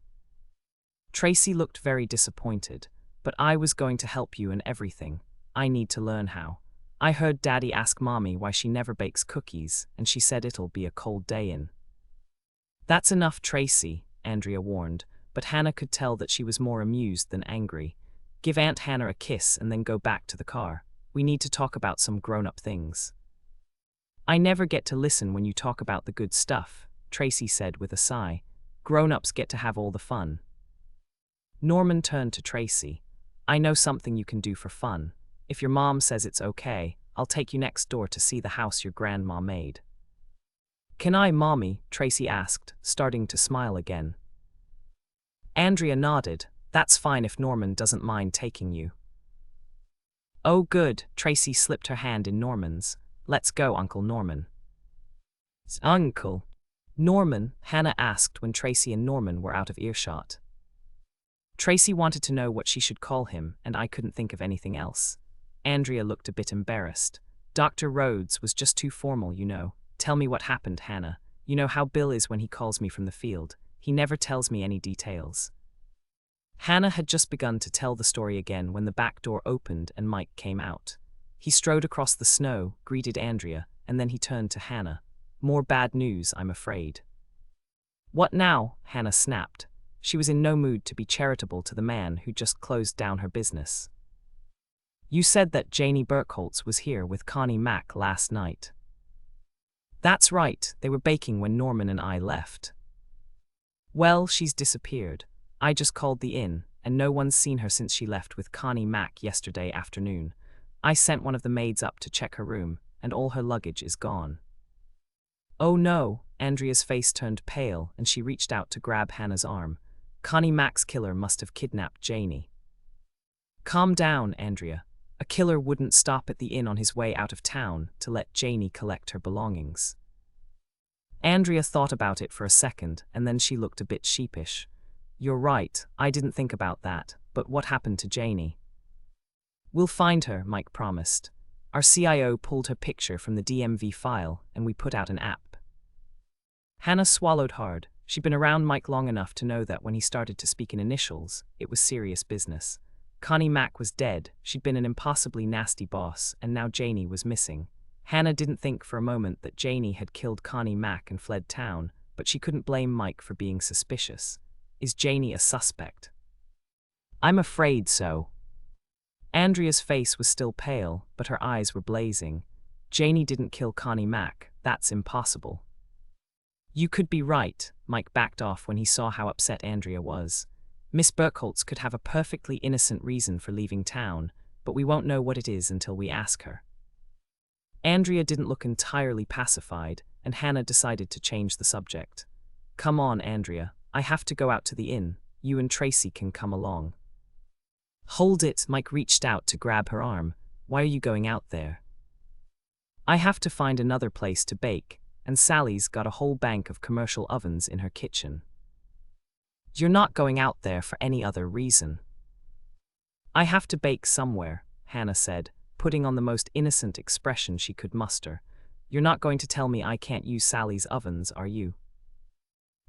Speaker 1: Tracy looked very disappointed, but I was going to help you in everything. I need to learn how. I heard Daddy ask Mommy why she never bakes cookies, and she said it'll be a cold day in. That's enough, Tracy, Andrea warned, but Hannah could tell that she was more amused than angry. Give Aunt Hannah a kiss and then go back to the car. We need to talk about some grown-up things. I never get to listen when you talk about the good stuff, Tracy said with a sigh. Grown-ups get to have all the fun. Norman turned to Tracy. I know something you can do for fun. If your mom says it's okay, I'll take you next door to see the house your grandma made. Can I, Mommy? Tracy asked, starting to smile again. Andrea nodded. That's fine if Norman doesn't mind taking you. Oh good, Tracy slipped her hand in Norman's. Let's go, Uncle Norman. Uncle Norman, Hannah asked when Tracy and Norman were out of earshot. Tracy wanted to know what she should call him, and I couldn't think of anything else. Andrea looked a bit embarrassed. Dr. Rhodes was just too formal, you know. Tell me what happened, Hannah. You know how Bill is when he calls me from the field. He never tells me any details. Hannah had just begun to tell the story again when the back door opened and Mike came out. He strode across the snow, greeted Andrea, and then he turned to Hannah. More bad news, I'm afraid. What now? Hannah snapped. She was in no mood to be charitable to the man who just closed down her business. "You said that Janie Burkholtz was here with Connie Mack last night." "That's right, they were baking when Norman and I left." "Well, she's disappeared. I just called the inn, and no one's seen her since she left with Connie Mack yesterday afternoon. I sent one of the maids up to check her room, and all her luggage is gone." "Oh no," Andrea's face turned pale and she reached out to grab Hannah's arm. "Connie Mack's killer must have kidnapped Janie." "Calm down, Andrea. A killer wouldn't stop at the inn on his way out of town to let Janie collect her belongings." Andrea thought about it for a second and then she looked a bit sheepish. "You're right, I didn't think about that, but what happened to Janie?" "We'll find her," Mike promised. "Our CIO pulled her picture from the DMV file and we put out an app." Hannah swallowed hard. She'd been around Mike long enough to know that when he started to speak in initials, it was serious business. Connie Mack was dead, she'd been an impossibly nasty boss, and now Janie was missing. Hannah didn't think for a moment that Janie had killed Connie Mack and fled town, but she couldn't blame Mike for being suspicious. Is Janie a suspect? "I'm afraid so." Andrea's face was still pale, but her eyes were blazing. "Janie didn't kill Connie Mack, that's impossible." "You could be right," Mike backed off when he saw how upset Andrea was. "Miss Burkholtz could have a perfectly innocent reason for leaving town, but we won't know what it is until we ask her." Andrea didn't look entirely pacified, and Hannah decided to change the subject. "Come on, Andrea, I have to go out to the inn. You and Tracy can come along." "Hold it," Mike reached out to grab her arm. "Why are you going out there?" "I have to find another place to bake, and Sally's got a whole bank of commercial ovens in her kitchen." "You're not going out there for any other reason." "I have to bake somewhere," Hannah said, putting on the most innocent expression she could muster. "You're not going to tell me I can't use Sally's ovens, are you?"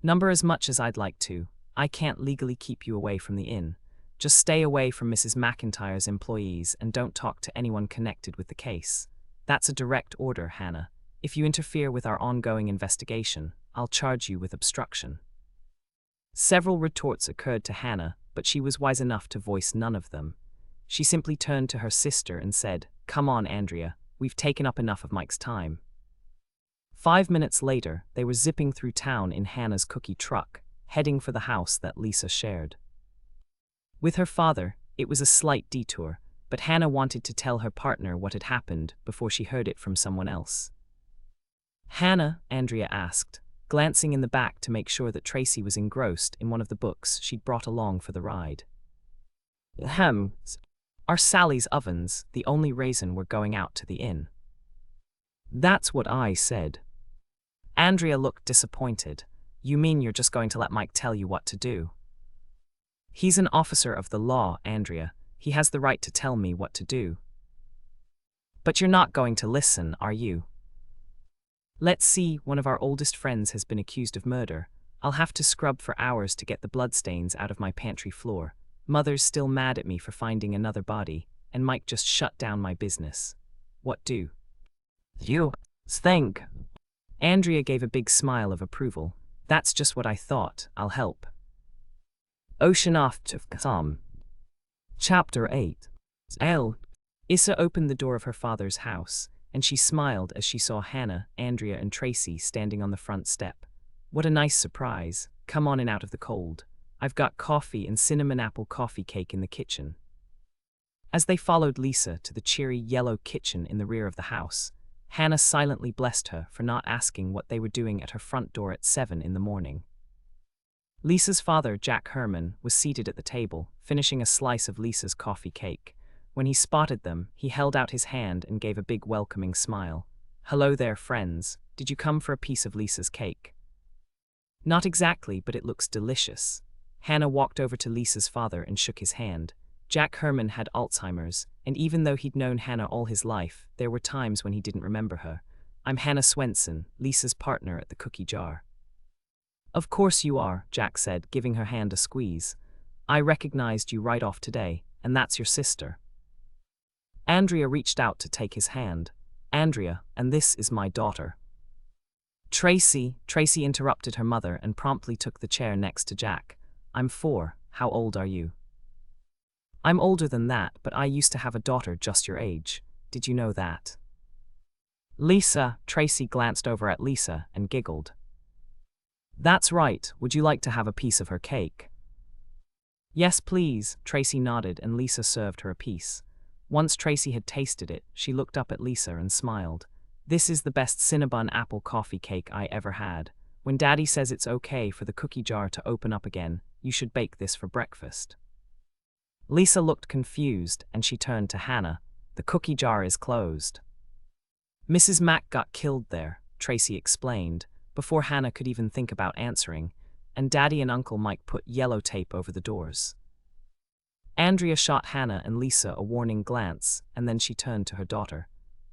Speaker 1: "Number as much as I'd like to. I can't legally keep you away from the inn. Just stay away from Mrs. McIntyre's employees and don't talk to anyone connected with the case. That's a direct order, Hannah. If you interfere with our ongoing investigation, I'll charge you with obstruction." Several retorts occurred to Hannah, but she was wise enough to voice none of them. She simply turned to her sister and said, "Come on, Andrea, we've taken up enough of Mike's time." 5 minutes later, they were zipping through town in Hannah's cookie truck, heading for the house that Lisa shared. With her father, it was a slight detour, but Hannah wanted to tell her partner what had happened before she heard it from someone else. "Hannah," Andrea asked, glancing in the back to make sure that Tracy was engrossed in one of the books she'd brought along for the ride. "Are Sally's ovens the only reason we're going out to the inn?" "That's what I said." Andrea looked disappointed. "You mean you're just going to let Mike tell you what to do?" "He's an officer of the law, Andrea. He has the right to tell me what to do." "But you're not going to listen, are you?" "Let's see, one of our oldest friends has been accused of murder. I'll have to scrub for hours to get the bloodstains out of my pantry floor. Mother's still mad at me for finding another body, and Mike just shut down my business. What do you think?" Andrea gave a big smile of approval. "That's just what I thought. I'll help." Ocean off to some. Chapter 8. Issa opened the door of her father's house, and she smiled as she saw Hannah, Andrea, and Tracy standing on the front step. "What a nice surprise. Come on in out of the cold. I've got coffee and cinnamon apple coffee cake in the kitchen." As they followed Lisa to the cheery yellow kitchen in the rear of the house, Hannah silently blessed her for not asking what they were doing at her front door at 7 in the morning. Lisa's father, Jack Herman, was seated at the table, finishing a slice of Lisa's coffee cake. When he spotted them, he held out his hand and gave a big welcoming smile. "Hello there, friends. Did you come for a piece of Lisa's cake?" "Not exactly, but it looks delicious." Hannah walked over to Lisa's father and shook his hand. Jack Herman had Alzheimer's, and even though he'd known Hannah all his life, there were times when he didn't remember her. "I'm Hannah Swensen, Lisa's partner at the cookie jar." "Of course you are," Jack said, giving her hand a squeeze. "I recognized you right off today, and that's your sister." Andrea reached out to take his hand. "Andrea, and this is my daughter." Tracy interrupted her mother and promptly took the chair next to Jack. I'm 4. How old are you? I'm older than that, but I used to have a daughter just your age. Did you know that? Lisa, Tracy glanced over at Lisa and giggled. That's right, would you like to have a piece of her cake? Yes, please, Tracy nodded and Lisa served her a piece. Once Tracy had tasted it, she looked up at Lisa and smiled. This is the best Cinnabon apple coffee cake I ever had. When Daddy says it's okay for the cookie jar to open up again, you should bake this for breakfast. Lisa looked confused and she turned to Hannah. The cookie jar is closed. Mrs. Mack got killed there, Tracy explained, before Hannah could even think about answering, and Daddy and Uncle Mike put yellow tape over the doors. Andrea shot Hannah and Lisa a warning glance, and then she turned to her daughter.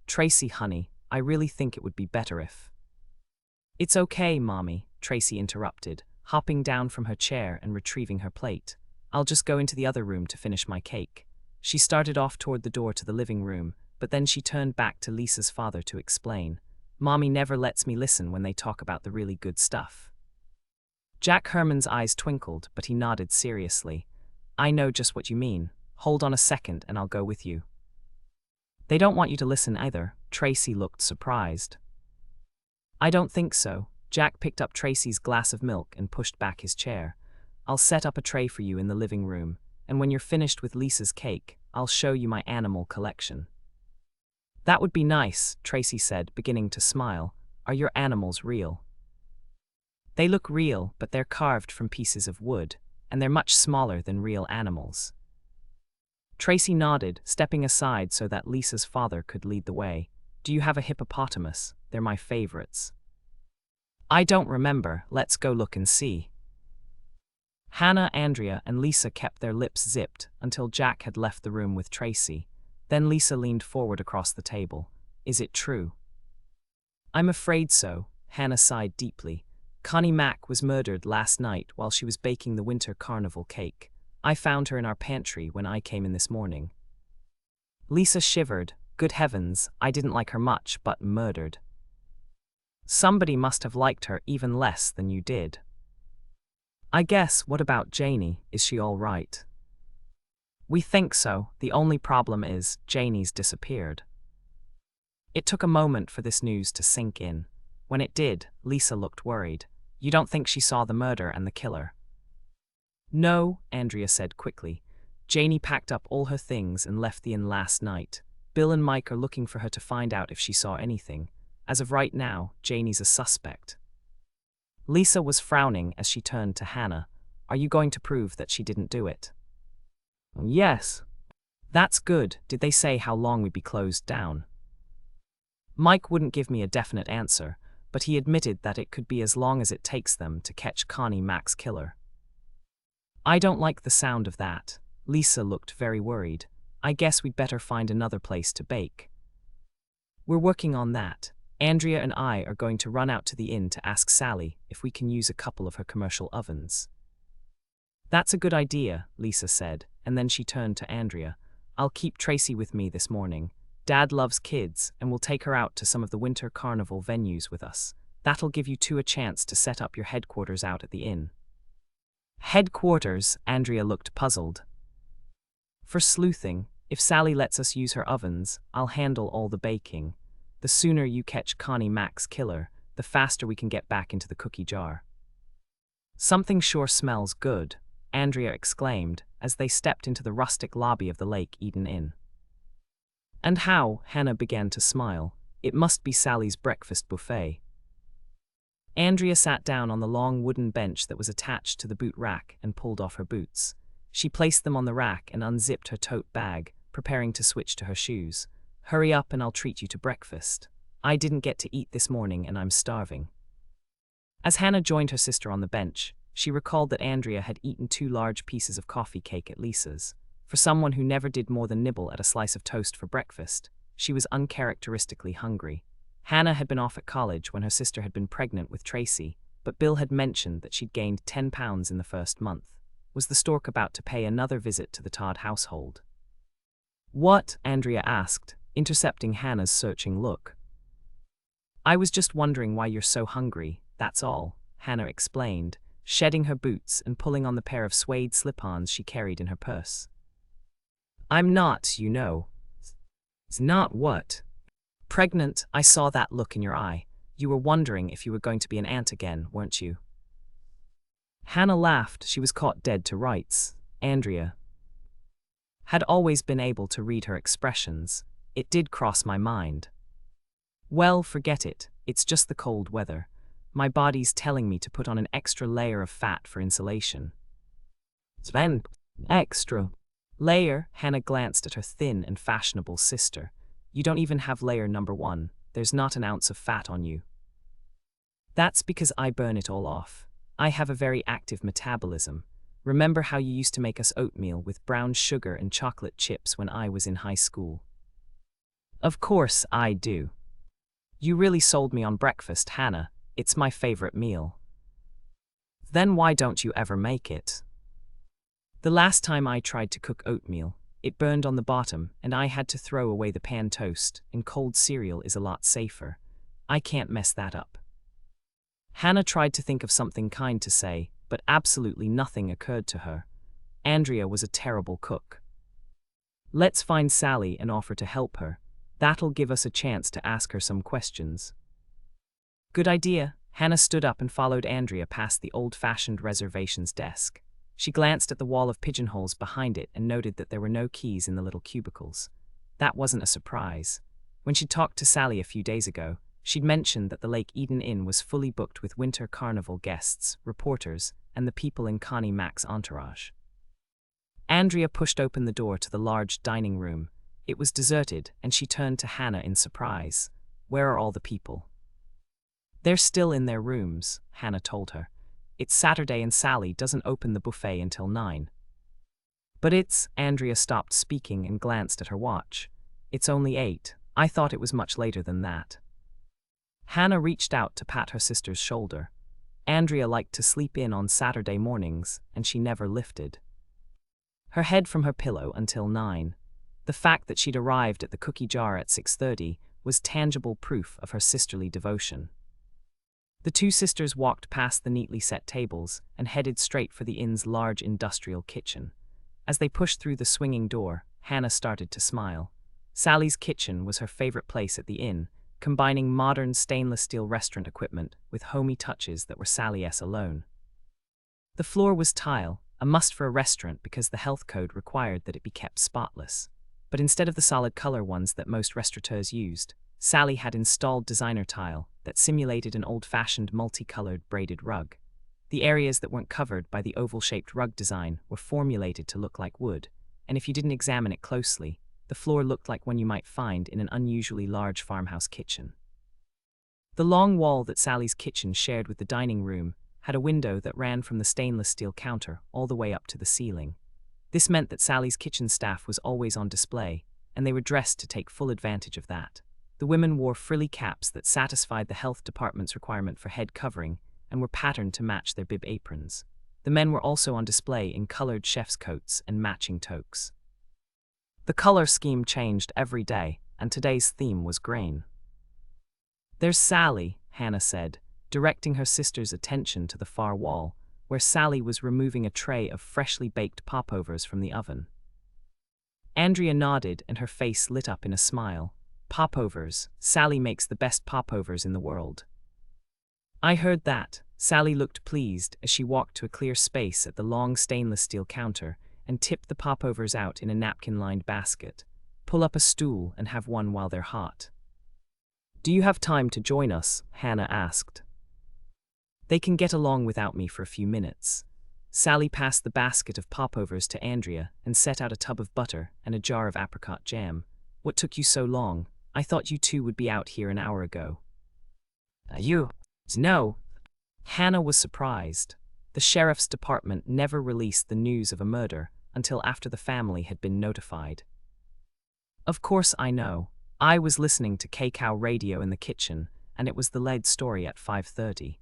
Speaker 1: Tracy, honey, I really think it would be better if… It's okay, Mommy, Tracy interrupted, hopping down from her chair and retrieving her plate. I'll just go into the other room to finish my cake. She started off toward the door to the living room, but then she turned back to Lisa's father to explain. Mommy never lets me listen when they talk about the really good stuff. Jack Herman's eyes twinkled, but he nodded seriously. I know just what you mean. Hold on a second and I'll go with you. They don't want you to listen either. Tracy looked surprised. I don't think so. Jack picked up Tracy's glass of milk and pushed back his chair. I'll set up a tray for you in the living room, and when you're finished with Lisa's cake, I'll show you my animal collection. That would be nice, Tracy said, beginning to smile. Are your animals real? They look real, but they're carved from pieces of wood, and they're much smaller than real animals. Tracy nodded, stepping aside so that Lisa's father could lead the way. Do you have a hippopotamus? They're my favorites. I don't remember. Let's go look and see. Hannah, Andrea, and Lisa kept their lips zipped until Jack had left the room with Tracy. Then Lisa leaned forward across the table. Is it true? I'm afraid so. Hannah sighed deeply. Connie Mack was murdered last night while she was baking the winter carnival cake. I found her in our pantry when I came in this morning. Lisa shivered. Good heavens, I didn't like her much, but murdered. Somebody must have liked her even less than you did. I guess, what about Janie? Is she all right? We think so. The only problem is, Janie's disappeared. It took a moment for this news to sink in. When it did, Lisa looked worried. You don't think she saw the murder and the killer? No, Andrea said quickly. Janie packed up all her things and left the inn last night. Bill and Mike are looking for her to find out if she saw anything. As of right now, Janie's a suspect. Lisa was frowning as she turned to Hannah. Are you going to prove that she didn't do it? Yes. That's good. Did they say how long we'd be closed down? Mike wouldn't give me a definite answer, but he admitted that it could be as long as it takes them to catch Connie Mack's killer. I don't like the sound of that. Lisa looked very worried. I guess we'd better find another place to bake. We're working on that. Andrea and I are going to run out to the inn to ask Sally if we can use a couple of her commercial ovens. That's a good idea, Lisa said, and then she turned to Andrea. I'll keep Tracy with me this morning. Dad loves kids, and we'll take her out to some of the winter carnival venues with us. That'll give you two a chance to set up your headquarters out at the inn. Headquarters? Andrea looked puzzled. For sleuthing. If Sally lets us use her ovens, I'll handle all the baking. The sooner you catch Connie Mack's killer, the faster we can get back into the cookie jar. Something sure smells good, Andrea exclaimed as they stepped into the rustic lobby of the Lake Eden Inn. And how? Hannah began to smile. It must be Sally's breakfast buffet. Andrea sat down on the long wooden bench that was attached to the boot rack and pulled off her boots. She placed them on the rack and unzipped her tote bag, preparing to switch to her shoes. Hurry up and I'll treat you to breakfast. I didn't get to eat this morning and I'm starving. As Hannah joined her sister on the bench, she recalled that Andrea had eaten 2 large pieces of coffee cake at Lisa's. For someone who never did more than nibble at a slice of toast for breakfast, she was uncharacteristically hungry. Hannah had been off at college when her sister had been pregnant with Tracy, but Bill had mentioned that she'd gained 10 pounds in the first month. Was the stork about to pay another visit to the Todd household? What? Andrea asked, intercepting Hannah's searching look. I was just wondering why you're so hungry, that's all, Hannah explained. shedding her boots and pulling on the pair of suede slip-ons she carried in her purse. "I'm not, you know." "It's not what?" "Pregnant. I saw that look in your eye. You were wondering if you were going to be an aunt again, weren't you?" Hannah laughed. She was caught dead to rights. Andrea had always been able to read her expressions. "It did cross my mind." "Well, forget it. It's just the cold weather. My body's telling me to put on an extra layer of fat for insulation." "Sven, extra layer?" Hannah glanced at her thin and fashionable sister. "You don't even have layer number 1. There's not an ounce of fat on you." "That's because I burn it all off. I have a very active metabolism. Remember how you used to make us oatmeal with brown sugar and chocolate chips when I was in high school?" "Of course I do." "You really sold me on breakfast, Hannah. It's my favorite meal." "Then why don't you ever make it?" "The last time I tried to cook oatmeal, it burned on the bottom and I had to throw away the pan toast, and cold cereal is a lot safer. I can't mess that up." Hannah tried to think of something kind to say, but absolutely nothing occurred to her. Andrea was a terrible cook. "Let's find Sally and offer to help her. That'll give us a chance to ask her some questions." "Good idea." Hannah stood up and followed Andrea past the old-fashioned reservations desk. She glanced at the wall of pigeonholes behind it and noted that there were no keys in the little cubicles. That wasn't a surprise. When she'd talked to Sally a few days ago, she'd mentioned that the Lake Eden Inn was fully booked with winter carnival guests, reporters, and the people in Connie Mack's entourage. Andrea pushed open the door to the large dining room. It was deserted, and she turned to Hannah in surprise. "Where are all the people?" "They're still in their rooms," Hannah told her. "It's Saturday and Sally doesn't open the buffet until 9. "But it's—" Andrea stopped speaking and glanced at her watch. "It's only 8. I thought it was much later than that." Hannah reached out to pat her sister's shoulder. Andrea liked to sleep in on Saturday mornings, and she never lifted her head from her pillow until 9. The fact that she'd arrived at the cookie jar at 6:30 was tangible proof of her sisterly devotion. The two sisters walked past the neatly set tables and headed straight for the inn's large industrial kitchen. As they pushed through the swinging door, Hannah started to smile. Sally's kitchen was her favorite place at the inn, combining modern stainless steel restaurant equipment with homey touches that were Sally's alone. The floor was tile, a must for a restaurant because the health code required that it be kept spotless. But instead of the solid color ones that most restaurateurs used, Sally had installed designer tile that simulated an old-fashioned multicolored braided rug. The areas that weren't covered by the oval-shaped rug design were formulated to look like wood, and if you didn't examine it closely, the floor looked like one you might find in an unusually large farmhouse kitchen. The long wall that Sally's kitchen shared with the dining room had a window that ran from the stainless steel counter all the way up to the ceiling. This meant that Sally's kitchen staff was always on display, and they were dressed to take full advantage of that. The women wore frilly caps that satisfied the health department's requirement for head covering and were patterned to match their bib aprons. The men were also on display in colored chef's coats and matching toques. The color scheme changed every day, and today's theme was grain. "There's Sally," Hannah said, directing her sister's attention to the far wall, where Sally was removing a tray of freshly baked popovers from the oven. Andrea nodded and her face lit up in a smile. "Popovers. Sally makes the best popovers in the world." "I heard that." Sally looked pleased as she walked to a clear space at the long stainless steel counter and tipped the popovers out in a napkin-lined basket. "Pull up a stool and have one while they're hot." "Do you have time to join us?" Hannah asked. "They can get along without me for a few minutes." Sally passed the basket of popovers to Andrea and set out a tub of butter and a jar of apricot jam. "What took you so long? I thought you two would be out here an hour ago." "You? No." Hannah was surprised. The sheriff's department never released the news of a murder until after the family had been notified. "Of course I know. I was listening to K-Cow radio in the kitchen, and it was the lead story at 5:30.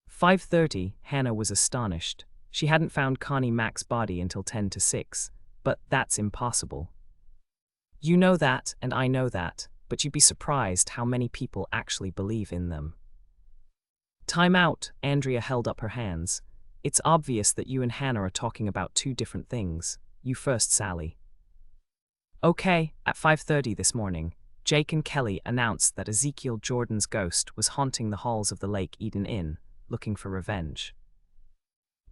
Speaker 1: 5:30, Hannah was astonished. She hadn't found Connie Mack's body until 10 to 6, but that's impossible. "You know that, and I know that, but you'd be surprised how many people actually believe in them." Time out, Andrea held up her hands. It's obvious that you and Hannah are talking about two different things. You first, Sally. Okay, at 5:30 this morning, Jake and Kelly announced that Ezekiel Jordan's ghost was haunting the halls of the Lake Eden Inn, looking for revenge.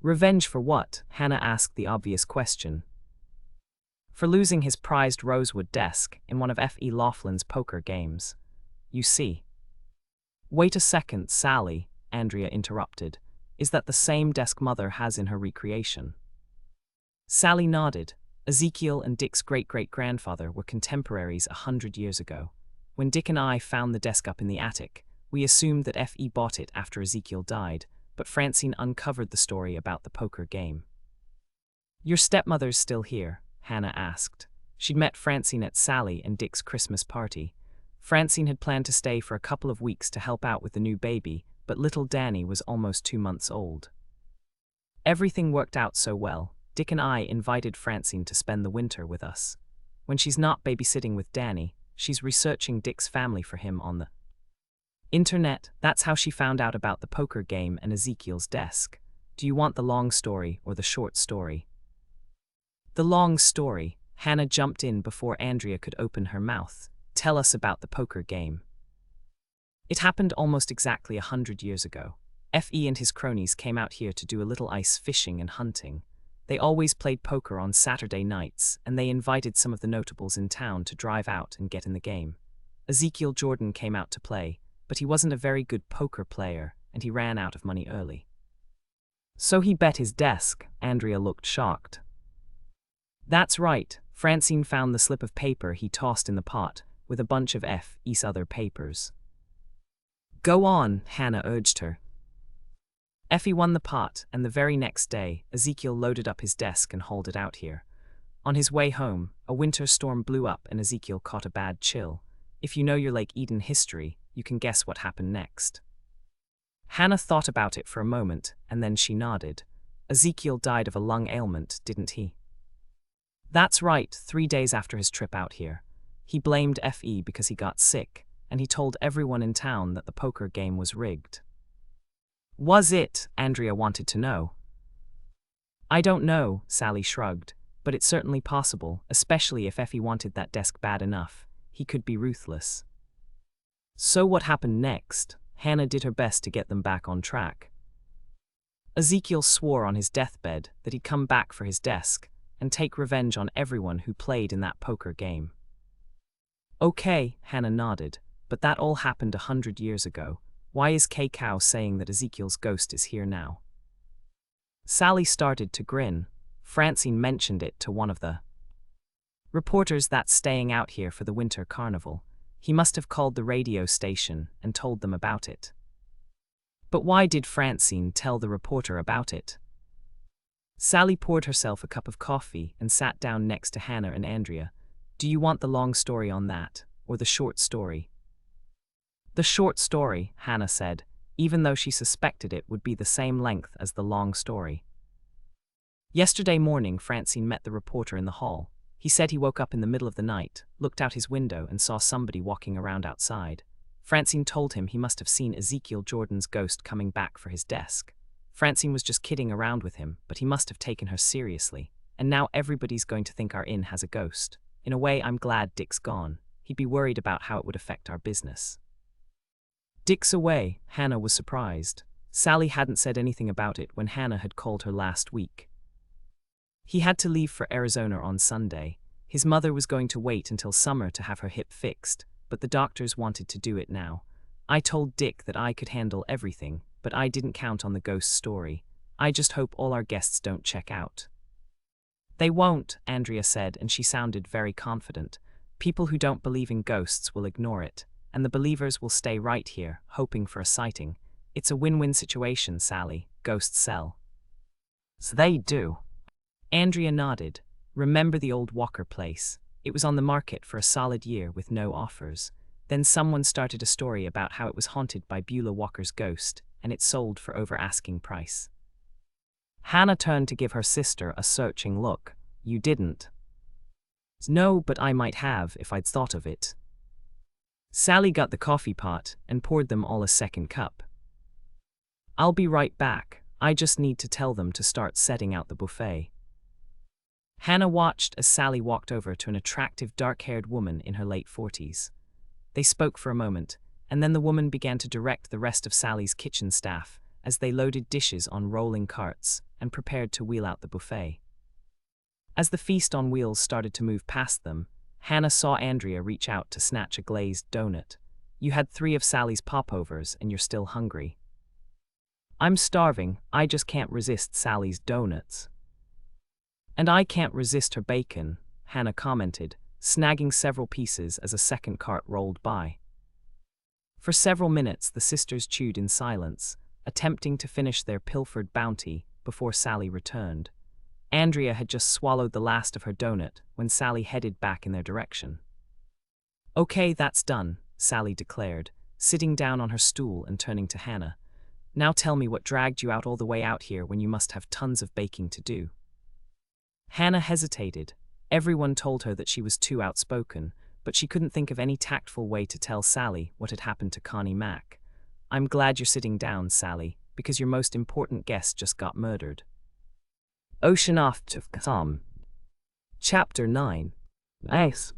Speaker 1: Revenge for what? Hannah asked the obvious question. For losing his prized rosewood desk in one of F.E. Laughlin's poker games. You see. Wait a second, Sally, Andrea interrupted. Is that the same desk Mother has in her recreation? Sally nodded. Ezekiel and Dick's great-great-grandfather were contemporaries 100 years ago. When Dick and I found the desk up in the attic, we assumed that F.E. bought it after Ezekiel died, but Francine uncovered the story about the poker game. Your stepmother's still here? Hannah asked. She'd met Francine at Sally and Dick's Christmas party. Francine had planned to stay for a couple of weeks to help out with the new baby, but little Danny was almost 2 months old. Everything worked out so well. Dick and I invited Francine to spend the winter with us. When she's not babysitting with Danny, she's researching Dick's family for him on the internet. That's how she found out about the poker game and Ezekiel's desk. Do you want the long story or the short story? The long story. Hannah jumped in before Andrea could open her mouth. Tell us about the poker game. It happened almost exactly 100 years ago. F.E. and his cronies came out here to do a little ice fishing and hunting. They always played poker on Saturday nights, and they invited some of the notables in town to drive out and get in the game. Ezekiel Jordan came out to play, but he wasn't a very good poker player, and he ran out of money early. So he bet his desk. Andrea looked shocked. That's right. Francine found the slip of paper he tossed in the pot, with a bunch of F.E.'s other papers. Go on, Hannah urged her. F.E. won the pot, and the very next day, Ezekiel loaded up his desk and hauled it out here. On his way home, a winter storm blew up and Ezekiel caught a bad chill. If you know your Lake Eden history, you can guess what happened next. Hannah thought about it for a moment, and then she nodded. Ezekiel died of a lung ailment, didn't he? That's right, 3 days after his trip out here. He blamed F.E. because he got sick, and he told everyone in town that the poker game was rigged. Was it? Andrea wanted to know. I don't know, Sally shrugged, but it's certainly possible, especially if Effie wanted that desk bad enough. He could be ruthless. So what happened next? Hannah did her best to get them back on track. Ezekiel swore on his deathbed that he'd come back for his desk and take revenge on everyone who played in that poker game. Okay, Hannah nodded, but that all happened 100 years ago. Why is K-Cow saying that Ezekiel's ghost is here now? Sally started to grin. Francine mentioned it to one of the reporters that's staying out here for the winter carnival. He must have called the radio station and told them about it. But why did Francine tell the reporter about it? Sally poured herself a cup of coffee and sat down next to Hannah and Andrea. Do you want the long story on that, or the short story? The short story, Hannah said, even though she suspected it would be the same length as the long story. Yesterday morning, Francine met the reporter in the hall. He said he woke up in the middle of the night, looked out his window and saw somebody walking around outside. Francine told him he must have seen Ezekiel Jordan's ghost coming back for his desk. Francine was just kidding around with him, but he must have taken her seriously. And now everybody's going to think our inn has a ghost. In a way, I'm glad Dick's gone. He'd be worried about how it would affect our business. Dick's away, Hannah was surprised. Sally hadn't said anything about it when Hannah had called her last week. He had to leave for Arizona on Sunday. His mother was going to wait until summer to have her hip fixed, but the doctors wanted to do it now. I told Dick that I could handle everything, but I didn't count on the ghost story. I just hope all our guests don't check out. They won't, Andrea said, and she sounded very confident. People who don't believe in ghosts will ignore it, and the believers will stay right here, hoping for a sighting. It's a win-win situation, Sally. Ghosts sell. So they do. Andrea nodded. Remember the old Walker place? It was on the market for a solid year with no offers. Then someone started a story about how it was haunted by Beulah Walker's ghost, and it sold for over asking price. Hannah turned to give her sister a searching look. You didn't? No, but I might have if I'd thought of it. Sally got the coffee pot and poured them all a second cup. I'll be right back. I just need to tell them to start setting out the buffet. Hannah watched as Sally walked over to an attractive dark-haired woman in her late 40s. They spoke for a moment, and then the woman began to direct the rest of Sally's kitchen staff as they loaded dishes on rolling carts and prepared to wheel out the buffet. As the feast on wheels started to move past them, Hannah saw Andrea reach out to snatch a glazed donut. You had 3 of Sally's popovers and you're still hungry. I'm starving, I just can't resist Sally's donuts. And I can't resist her bacon, Hannah commented, snagging several pieces as a second cart rolled by. For several minutes the sisters chewed in silence, attempting to finish their pilfered bounty before Sally returned. Andrea had just swallowed the last of her donut when Sally headed back in their direction. Okay, that's done, Sally declared, sitting down on her stool and turning to Hannah. Now tell me what dragged you out all the way out here when you must have tons of baking to do. Hannah hesitated. Everyone told her that she was too outspoken, but she couldn't think of any tactful way to tell Sally what had happened to Connie Mack. I'm glad you're sitting down, Sally, because your most important guest just got murdered. Ocean off to come. Chapter 9. Nice.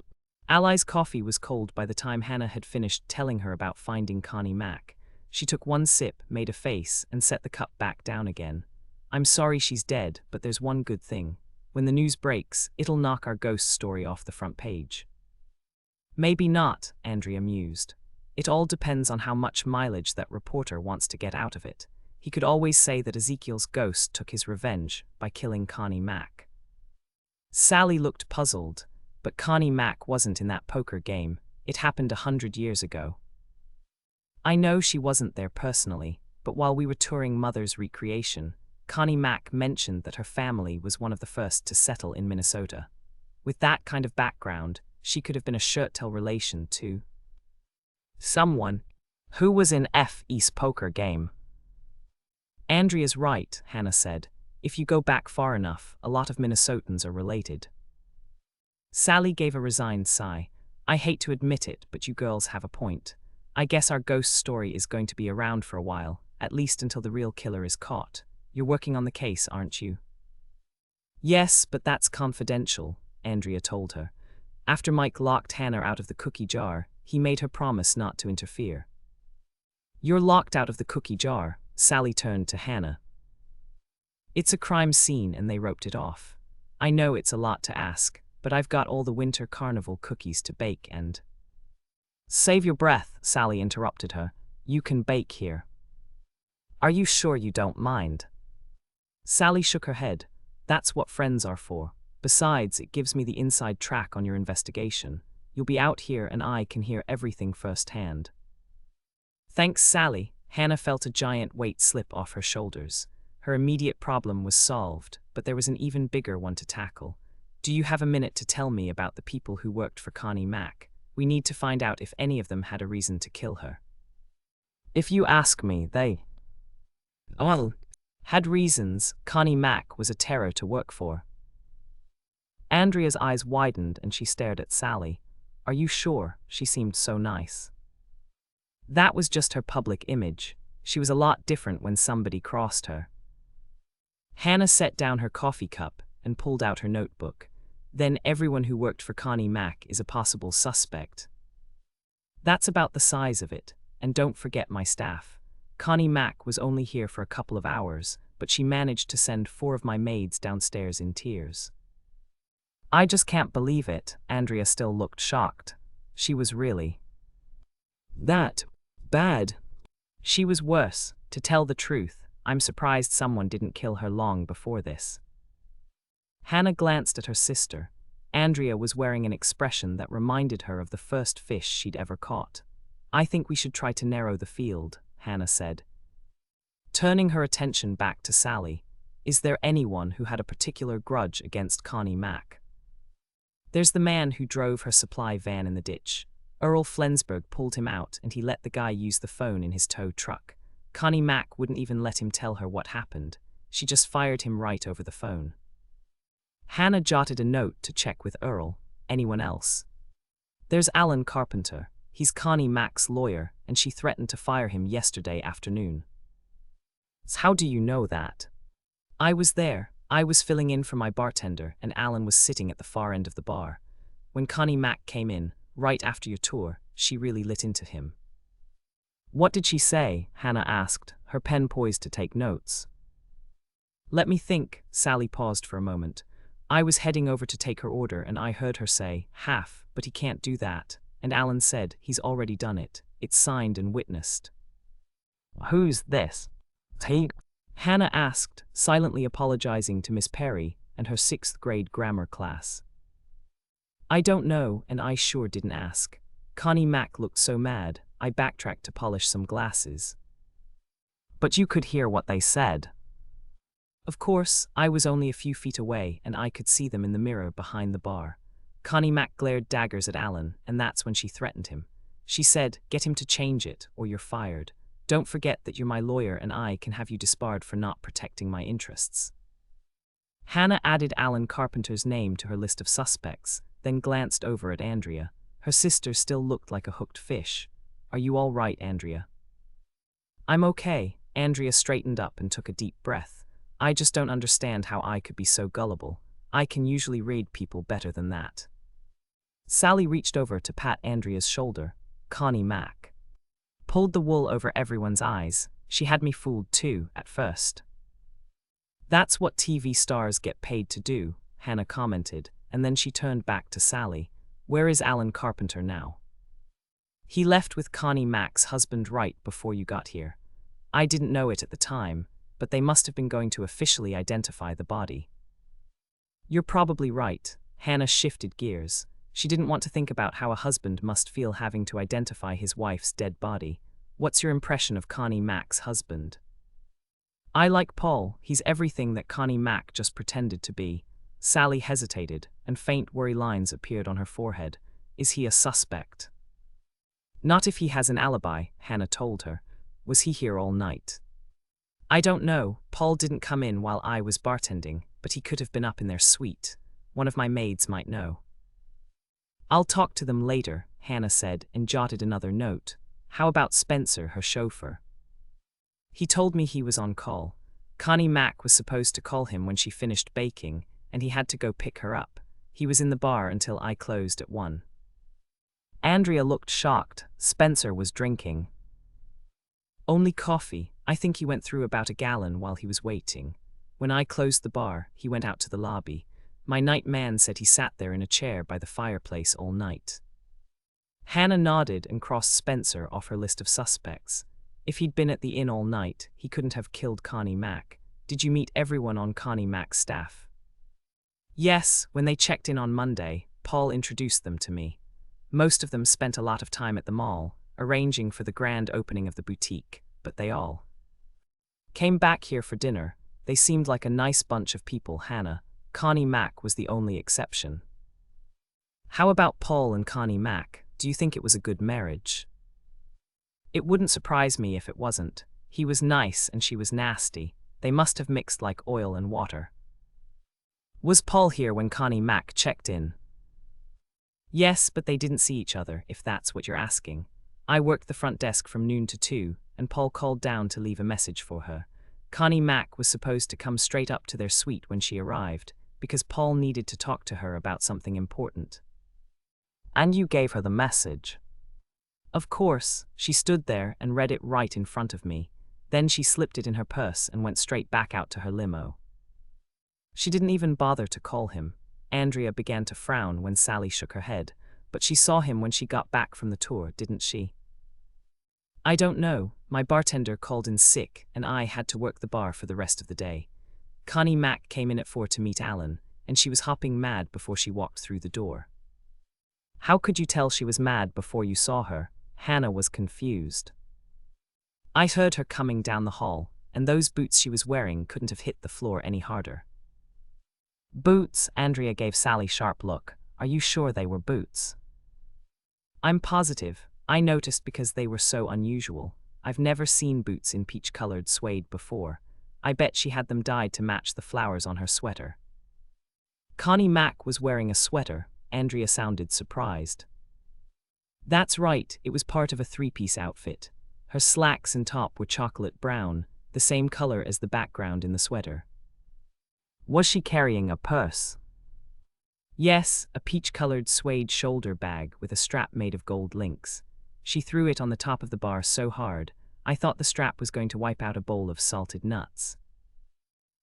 Speaker 1: Ally's coffee was cold by the time Hannah had finished telling her about finding Connie Mack. She took one sip, made a face, and set the cup back down again. I'm sorry she's dead, but there's one good thing. When the news breaks, it'll knock our ghost story off the front page. Maybe not, Andrea mused. It all depends on how much mileage that reporter wants to get out of it. He could always say that Ezekiel's ghost took his revenge by killing Connie Mack. Sally looked puzzled, but Connie Mack wasn't in that poker game. It happened 100 years ago. I know she wasn't there personally, but while we were touring Mother's Recreation, Connie Mack mentioned that her family was one of the first to settle in Minnesota. With that kind of background, she could have been a shirt-tail relation to someone who was in F.'s poker game. Andrea's right, Hannah said. If you go back far enough, a lot of Minnesotans are related. Sally gave a resigned sigh. I hate to admit it, but you girls have a point. I guess our ghost story is going to be around for a while, at least until the real killer is caught. You're working on the case, aren't you? Yes, but that's confidential, Andrea told her. After Mike locked Hannah out of the cookie jar, he made her promise not to interfere. You're locked out of the cookie jar, Sally turned to Hannah. It's a crime scene and they roped it off. I know it's a lot to ask, but I've got all the winter carnival cookies to bake and… Save your breath, Sally interrupted her. You can bake here. Are you sure you don't mind? Sally shook her head. That's what friends are for. Besides, it gives me the inside track on your investigation. You'll be out here and I can hear everything firsthand. Thanks, Sally. Hannah felt a giant weight slip off her shoulders. Her immediate problem was solved, but there was an even bigger one to tackle. Do you have a minute to tell me about the people who worked for Connie Mack? We need to find out if any of them had a reason to kill her. If you ask me, they had reasons. Connie Mack was a terror to work for. Andrea's eyes widened and she stared at Sally. Are you sure? She seemed so nice. That was just her public image. She was a lot different when somebody crossed her. Hannah set down her coffee cup and pulled out her notebook. Then everyone who worked for Connie Mack is a possible suspect. That's about the size of it, and don't forget my staff. Connie Mack was only here for a couple of hours, but she managed to send 4 of my maids downstairs in tears. I just can't believe it. Andrea still looked shocked. She was really that bad. She was worse. To tell the truth, I'm surprised someone didn't kill her long before this. Hannah glanced at her sister. Andrea was wearing an expression that reminded her of the first fish she'd ever caught. I think we should try to narrow the field, Hannah said. Turning her attention back to Sally, is there anyone who had a particular grudge against Connie Mack? There's the man who drove her supply van in the ditch. Earl Flensburg pulled him out and he let the guy use the phone in his tow truck. Connie Mack wouldn't even let him tell her what happened. She just fired him right over the phone. Hannah jotted a note to check with Earl. Anyone else? There's Alan Carpenter. He's Connie Mack's lawyer, and she threatened to fire him yesterday afternoon. How do you know that? I was there. I was filling in for my bartender, and Alan was sitting at the far end of the bar. When Connie Mack came in, right after your tour, she really lit into him. What did she say? Hannah asked, her pen poised to take notes. Let me think. Sally paused for a moment. I was heading over to take her order and I heard her say, half, but he can't do that. And Alan said, he's already done it. It's signed and witnessed. Who's this? He? Hannah asked, silently apologizing to Miss Perry and her 6th grade grammar class. I don't know, and I sure didn't ask. Connie Mack looked so mad, I backtracked to polish some glasses. But you could hear what they said. Of course, I was only a few feet away and I could see them in the mirror behind the bar. Connie Mack glared daggers at Alan, and that's when she threatened him. She said, get him to change it, or you're fired. Don't forget that you're my lawyer and I can have you disbarred for not protecting my interests. Hannah added Alan Carpenter's name to her list of suspects, then glanced over at Andrea. Her sister still looked like a hooked fish. Are you all right, Andrea? I'm okay. Andrea straightened up and took a deep breath. I just don't understand how I could be so gullible. I can usually read people better than that. Sally reached over to pat Andrea's shoulder. Connie Mack pulled the wool over everyone's eyes. She had me fooled too, at first. That's what TV stars get paid to do, Hannah commented, and then she turned back to Sally. Where is Alan Carpenter now? He left with Connie Mack's husband right before you got here. I didn't know it at the time, but they must have been going to officially identify the body. You're probably right. Hannah shifted gears. She didn't want to think about how a husband must feel having to identify his wife's dead body. What's your impression of Connie Mack's husband? I like Paul. He's everything that Connie Mack just pretended to be. Sally hesitated, and faint worry lines appeared on her forehead. Is he a suspect? Not if he has an alibi, Hannah told her. Was he here all night? I don't know. Paul didn't come in while I was bartending, but he could have been up in their suite. One of my maids might know. I'll talk to them later, Hannah said, and jotted another note. How about Spencer, her chauffeur? He told me he was on call. Connie Mack was supposed to call him when she finished baking, and he had to go pick her up. He was in the bar until I closed at 1. Andrea looked shocked. Spencer was drinking. Only coffee. I think he went through about a gallon while he was waiting. When I closed the bar, he went out to the lobby. My night man said he sat there in a chair by the fireplace all night. Hannah nodded and crossed Spencer off her list of suspects. If he'd been at the inn all night, he couldn't have killed Connie Mack. Did you meet everyone on Connie Mack's staff? Yes, when they checked in on Monday, Paul introduced them to me. Most of them spent a lot of time at the mall, arranging for the grand opening of the boutique, but they all came back here for dinner. They seemed like a nice bunch of people, Hannah. Connie Mack was the only exception. How about Paul and Connie Mack? Do you think it was a good marriage? It wouldn't surprise me if it wasn't. He was nice and she was nasty. They must have mixed like oil and water. Was Paul here when Connie Mack checked in? Yes, but they didn't see each other, if that's what you're asking. I worked the front desk from noon to 2, and Paul called down to leave a message for her. Connie Mack was supposed to come straight up to their suite when she arrived, because Paul needed to talk to her about something important. And you gave her the message? Of course. She stood there and read it right in front of me. Then she slipped it in her purse and went straight back out to her limo. She didn't even bother to call him. Andrea began to frown when Sally shook her head, but she saw him when she got back from the tour, didn't she? I don't know. My bartender called in sick, and I had to work the bar for the rest of the day. Connie Mack came in at 4 to meet Alan, and she was hopping mad before she walked through the door. How could you tell she was mad before you saw her? Hannah was confused. I heard her coming down the hall, and those boots she was wearing couldn't have hit the floor any harder. Boots? Andrea gave Sally a sharp look. Are you sure they were boots? I'm positive. I noticed because they were so unusual. I've never seen boots in peach-colored suede before. I bet she had them dyed to match the flowers on her sweater. Connie Mack was wearing a sweater. Andrea sounded surprised. That's right, it was part of a 3-piece outfit. Her slacks and top were chocolate brown. The the same color as the background in the sweater. Was she carrying a purse? Yes, a peach-colored suede shoulder bag with a strap made of gold links. She threw it on the top of the bar so hard, I thought the strap was going to wipe out a bowl of salted nuts.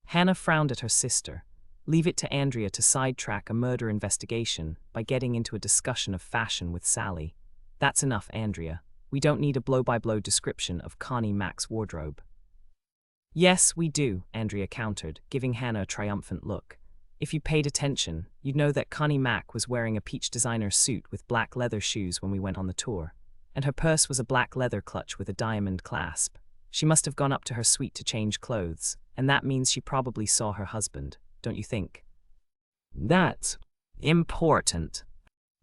Speaker 1: Hannah frowned at her sister. Leave it to Andrea to sidetrack a murder investigation by getting into a discussion of fashion with Sally. That's enough, Andrea. We don't need a blow-by-blow description of Connie Mack's wardrobe. Yes, we do, Andrea countered, giving Hannah a triumphant look. If you paid attention, you'd know that Connie Mack was wearing a peach designer suit with black leather shoes when we went on the tour, and her purse was a black leather clutch with a diamond clasp. She must have gone up to her suite to change clothes, and that means she probably saw her husband, don't you think? That's important.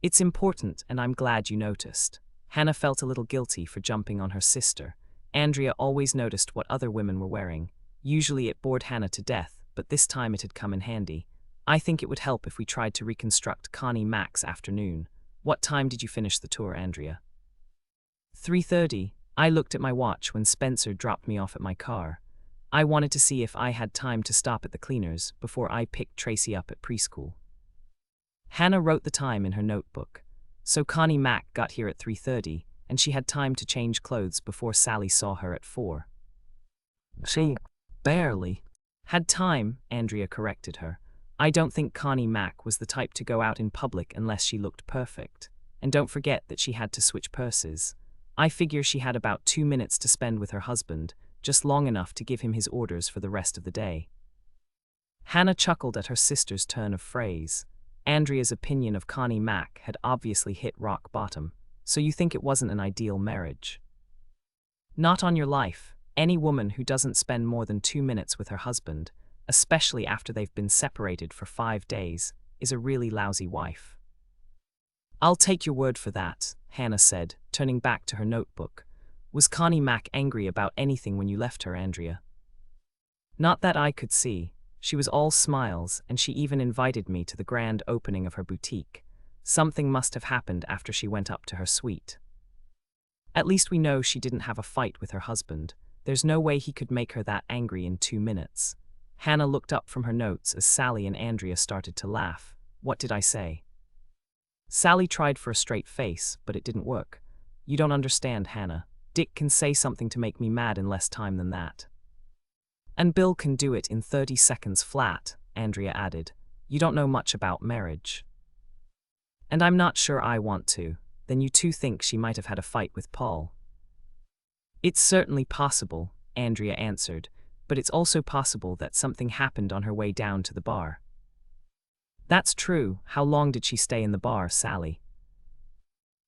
Speaker 1: It's important, and I'm glad you noticed. Hannah felt a little guilty for jumping on her sister. Andrea always noticed what other women were wearing. Usually it bored Hannah to death, but this time it had come in handy. I think it would help if we tried to reconstruct Connie Mack's afternoon. What time did you finish the tour, Andrea? 3:30. I looked at my watch when Spencer dropped me off at my car. I wanted to see if I had time to stop at the cleaners before I picked Tracy up at preschool. Hannah wrote the time in her notebook. So Connie Mack got here at 3:30, and she had time to change clothes before Sally saw her at 4. She barely had time, Andrea corrected her. I don't think Connie Mack was the type to go out in public unless she looked perfect. And don't forget that she had to switch purses. I figure she had about 2 minutes to spend with her husband, just long enough to give him his orders for the rest of the day. Hannah chuckled at her sister's turn of phrase. Andrea's opinion of Connie Mack had obviously hit rock bottom. So you think it wasn't an ideal marriage? Not on your life. Any woman who doesn't spend more than 2 minutes with her husband, especially after they've been separated for 5 days, is a really lousy wife. I'll take your word for that, Hannah said, turning back to her notebook. Was Connie Mack angry about anything when you left her, Andrea? Not that I could see. She was all smiles, and she even invited me to the grand opening of her boutique. Something must have happened after she went up to her suite. At least we know she didn't have a fight with her husband. There's no way he could make her that angry in 2 minutes. Hannah looked up from her notes as Sally and Andrea started to laugh. What did I say? Sally tried for a straight face, but it didn't work. You don't understand, Hannah. Dick can say something to make me mad in less time than that. And Bill can do it in 30 seconds flat, Andrea added. You don't know much about marriage. And I'm not sure I want to. Then you two think she might have had a fight with Paul? It's certainly possible, Andrea answered, but it's also possible that something happened on her way down to the bar. That's true. How long did she stay in the bar, Sally?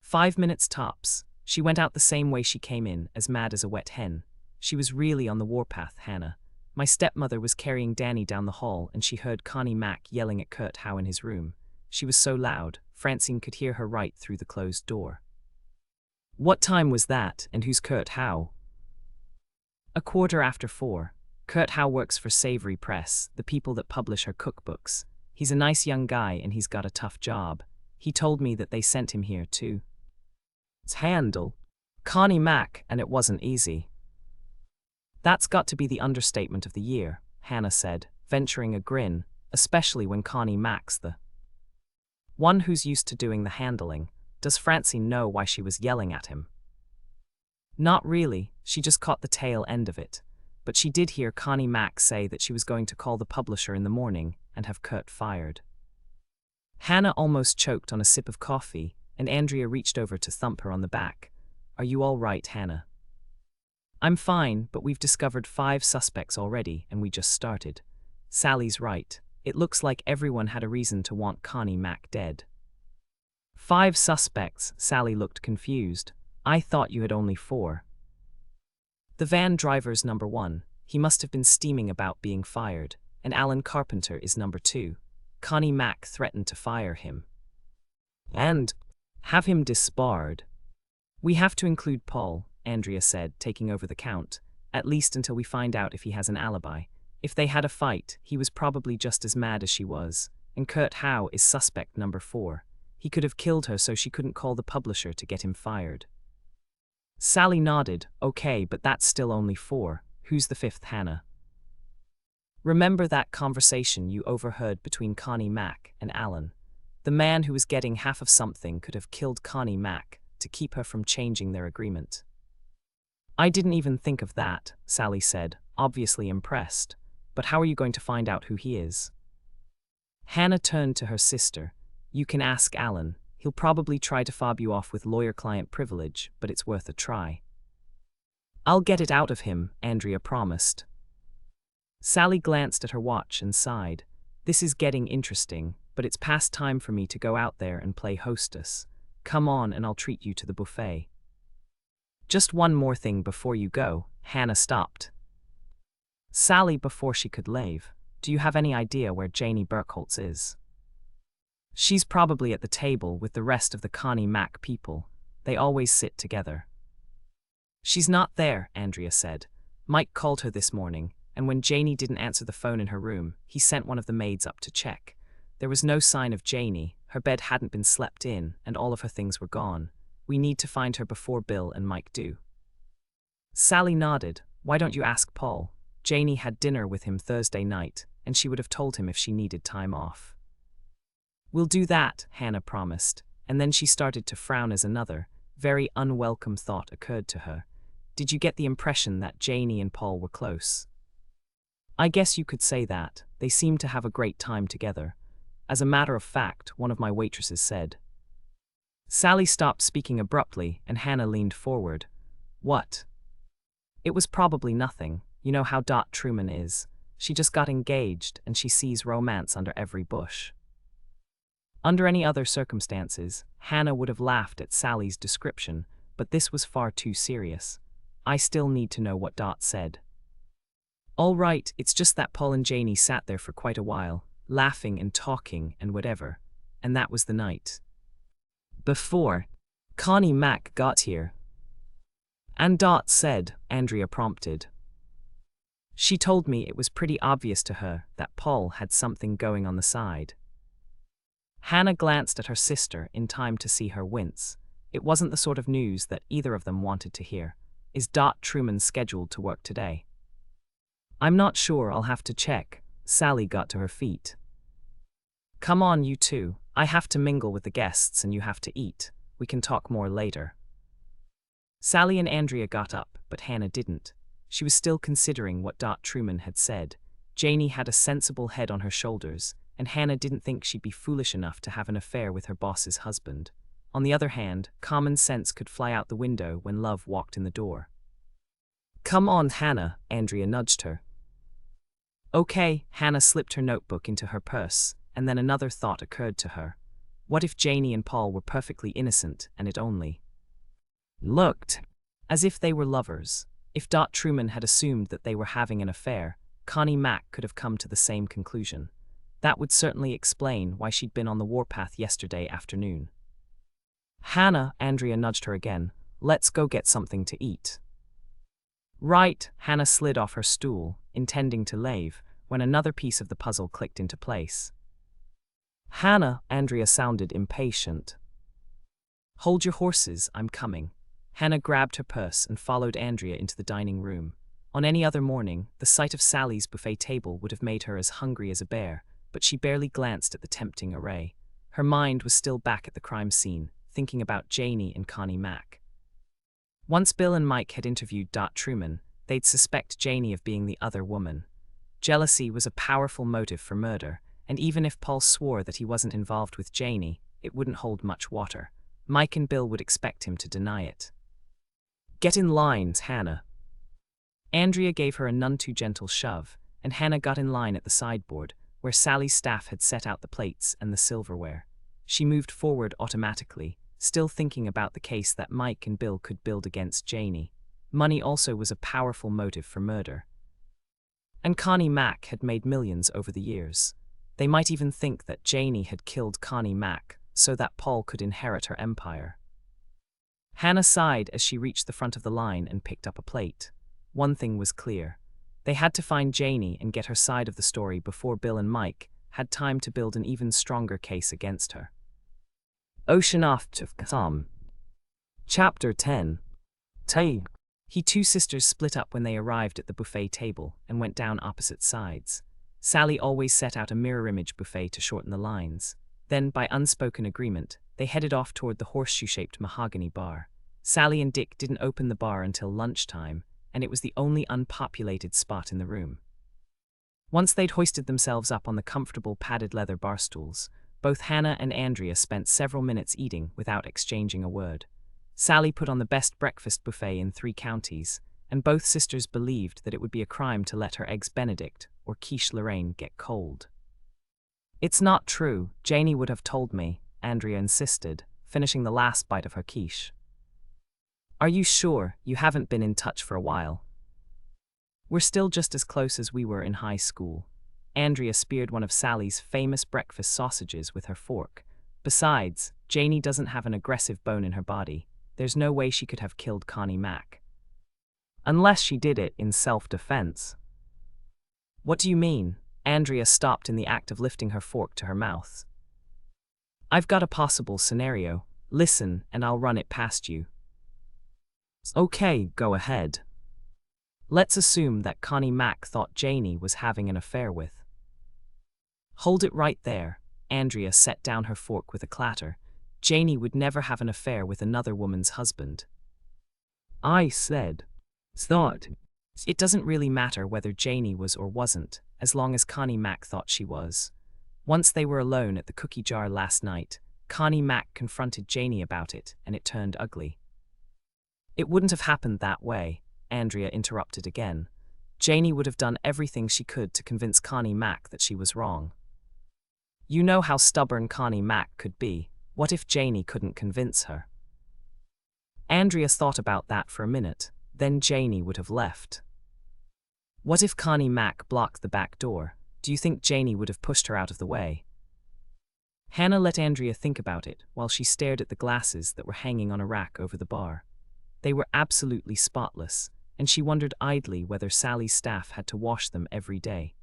Speaker 1: 5 minutes tops. She went out the same way she came in, as mad as a wet hen. She was really on the warpath, Hannah. My stepmother was carrying Danny down the hall and she heard Connie Mack yelling at Kurt Howe in his room. She was so loud, Francine could hear her right through the closed door. What time was that, and who's Kurt Howe? 4:15. Kurt Howe works for Savory Press, the people that publish her cookbooks. He's a nice young guy and he's got a tough job. He told me that they sent him here to handle Connie Mack, and it wasn't easy. That's got to be the understatement of the year, Hannah said, venturing a grin, especially when Connie Mack's the one who's used to doing the handling. Does Francine know why she was yelling at him? Not really, she just caught the tail end of it. But she did hear Connie Mack say that she was going to call the publisher in the morning and have Kurt fired. Hannah almost choked on a sip of coffee, and Andrea reached over to thump her on the back. Are you all right, Hannah? I'm fine, but we've discovered 5 suspects already, and we just started. Sally's right. It looks like everyone had a reason to want Connie Mack dead. 5 suspects, Sally looked confused. I thought you had only 4. The van driver's number 1. He must have been steaming about being fired, and Alan Carpenter is number 2. Connie Mack threatened to fire him. And have him disbarred. We have to include Paul, Andrea said, taking over the count, at least until we find out if he has an alibi. If they had a fight, he was probably just as mad as she was, and Kurt Howe is suspect number 4. He could have killed her so she couldn't call the publisher to get him fired. Sally nodded. Okay, but that's still only 4. Who's the fifth, Hannah? Remember that conversation you overheard between Connie Mack and Alan? The man who was getting half of something could have killed Connie Mack to keep her from changing their agreement. I didn't even think of that, Sally said, obviously impressed. But how are you going to find out who he is? Hannah turned to her sister. You can ask Alan. He'll probably try to fob you off with lawyer-client privilege, but it's worth a try. I'll get it out of him, Andrea promised. Sally glanced at her watch and sighed. This is getting interesting, but it's past time for me to go out there and play hostess. Come on and I'll treat you to the buffet. Just one more thing before you go, Hannah stopped. Sally, before she could leave, do you have any idea where Janie Burkholtz is? She's probably at the table with the rest of the Connie Mack people. They always sit together. She's not there, Andrea said. Mike called her this morning, and when Janie didn't answer the phone in her room, he sent one of the maids up to check. There was no sign of Janie, her bed hadn't been slept in, and all of her things were gone. We need to find her before Bill and Mike do. Sally nodded. Why don't you ask Paul? Janie had dinner with him Thursday night, and she would have told him if she needed time off. We'll do that, Hannah promised, and then she started to frown as another, very unwelcome thought occurred to her. Did you get the impression that Janie and Paul were close? I guess you could say that. They seemed to have a great time together. As a matter of fact, one of my waitresses said. Sally stopped speaking abruptly, and Hannah leaned forward. What? It was probably nothing. You know how Dot Truman is. She just got engaged, and she sees romance under every bush. Under any other circumstances, Hannah would have laughed at Sally's description, but this was far too serious. I still need to know what Dot said. All right, it's just that Paul and Janie sat there for quite a while, laughing and talking and whatever, and that was the night. Before Connie Mack got here. And Dot said, Andrea prompted. She told me it was pretty obvious to her that Paul had something going on the side. Hannah glanced at her sister in time to see her wince. It wasn't the sort of news that either of them wanted to hear. Is Dot Truman scheduled to work today? I'm not sure, I'll have to check. Sally got to her feet. Come on, you two. I have to mingle with the guests and you have to eat. We can talk more later. Sally and Andrea got up, but Hannah didn't. She was still considering what Dot Truman had said. Janie had a sensible head on her shoulders, and Hannah didn't think she'd be foolish enough to have an affair with her boss's husband. On the other hand, common sense could fly out the window when love walked in the door. Come on, Hannah, Andrea nudged her. Okay, Hannah slipped her notebook into her purse, and then another thought occurred to her. What if Janie and Paul were perfectly innocent and it only looked as if they were lovers? If Dot Truman had assumed that they were having an affair, Connie Mack could have come to the same conclusion. That would certainly explain why she'd been on the warpath yesterday afternoon. Hannah, Andrea nudged her again. Let's go get something to eat. Right, Hannah slid off her stool, intending to leave, when another piece of the puzzle clicked into place. Hannah, Andrea sounded impatient. Hold your horses, I'm coming. Hannah grabbed her purse and followed Andrea into the dining room. On any other morning, the sight of Sally's buffet table would have made her as hungry as a bear, but she barely glanced at the tempting array. Her mind was still back at the crime scene, thinking about Janie and Connie Mack. Once Bill and Mike had interviewed Dot Truman, they'd suspect Janie of being the other woman. Jealousy was a powerful motive for murder, and even if Paul swore that he wasn't involved with Janie, it wouldn't hold much water. Mike and Bill would expect him to deny it. Get in line, Hannah. Andrea gave her a none-too-gentle shove, and Hannah got in line at the sideboard, where Sally's staff had set out the plates and the silverware. She moved forward automatically, still thinking about the case that Mike and Bill could build against Janie. Money also was a powerful motive for murder. And Connie Mack had made millions over the years. They might even think that Janie had killed Connie Mack so that Paul could inherit her empire. Hannah sighed as she reached the front of the line and picked up a plate. One thing was clear. They had to find Janie and get her side of the story before Bill and Mike had time to build an even stronger case against her. Ocean off to Tom. Chapter 10. Two sisters split up when they arrived at the buffet table and went down opposite sides. Sally always set out a mirror image buffet to shorten the lines. Then, by unspoken agreement, they headed off toward the horseshoe-shaped mahogany bar. Sally and Dick didn't open the bar until lunchtime, and it was the only unpopulated spot in the room. Once they'd hoisted themselves up on the comfortable padded leather bar stools, both Hannah and Andrea spent several minutes eating without exchanging a word. Sally put on the best breakfast buffet in 3 counties, and both sisters believed that it would be a crime to let her eggs Benedict or quiche Lorraine get cold. "It's not true, Janie would have told me," Andrea insisted, finishing the last bite of her quiche. "Are you sure? You haven't been in touch for a while." "We're still just as close as we were in high school." Andrea speared one of Sally's famous breakfast sausages with her fork. "Besides, Janie doesn't have an aggressive bone in her body. There's no way she could have killed Connie Mack. Unless she did it in self-defense." "What do you mean?" Andrea stopped in the act of lifting her fork to her mouth. "I've got a possible scenario. Listen, and I'll run it past you." "Okay, go ahead." "Let's assume that Connie Mack thought Janie was having an affair with." "Hold it right there." Andrea set down her fork with a clatter. "Janie would never have an affair with another woman's husband." "I said, thought." "It doesn't really matter whether Janie was or wasn't, as long as Connie Mack thought she was." Once they were alone at the cookie jar last night, Connie Mack confronted Janie about it, and it turned ugly. "It wouldn't have happened that way," Andrea interrupted again. "Janie would have done everything she could to convince Connie Mack that she was wrong." "You know how stubborn Connie Mack could be. What if Janie couldn't convince her?" Andrea thought about that for a minute. Then Janie would have left. "What if Connie Mack blocked the back door? Do you think Janie would have pushed her out of the way?" Hannah let Andrea think about it while she stared at the glasses that were hanging on a rack over the bar. They were absolutely spotless, and she wondered idly whether Sally's staff had to wash them every day.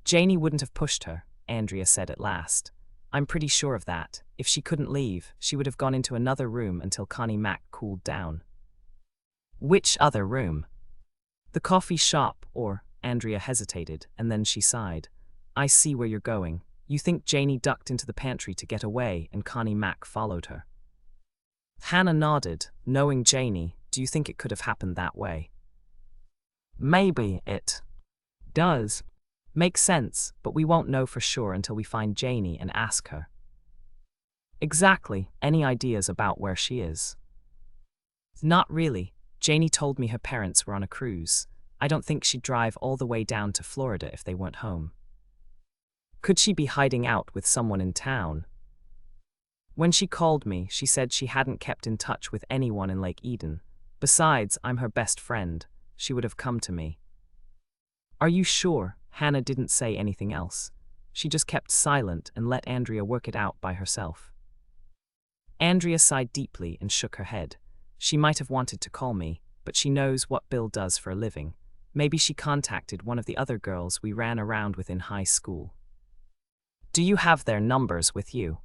Speaker 1: "Janie wouldn't have pushed her," Andrea said at last. "I'm pretty sure of that. If she couldn't leave, she would have gone into another room until Connie Mack cooled down." "Which other room?" "The coffee shop, or—" Andrea hesitated, and then she sighed. "I see where you're going. You think Janie ducked into the pantry to get away and Connie Mack followed her." Hannah nodded. "Knowing Janie, do you think it could have happened that way?" "Maybe it does. Makes sense, but we won't know for sure until we find Janie and ask her." "Exactly. Any ideas about where she is?" "Not really. Janie told me her parents were on a cruise. I don't think she'd drive all the way down to Florida if they weren't home." "Could she be hiding out with someone in town?" "When she called me, she said she hadn't kept in touch with anyone in Lake Eden. Besides, I'm her best friend. She would have come to me." "Are you sure?" Hannah didn't say anything else. She just kept silent and let Andrea work it out by herself. Andrea sighed deeply and shook her head. "She might have wanted to call me, but she knows what Bill does for a living. Maybe she contacted one of the other girls we ran around with in high school." "Do you have their numbers with you?"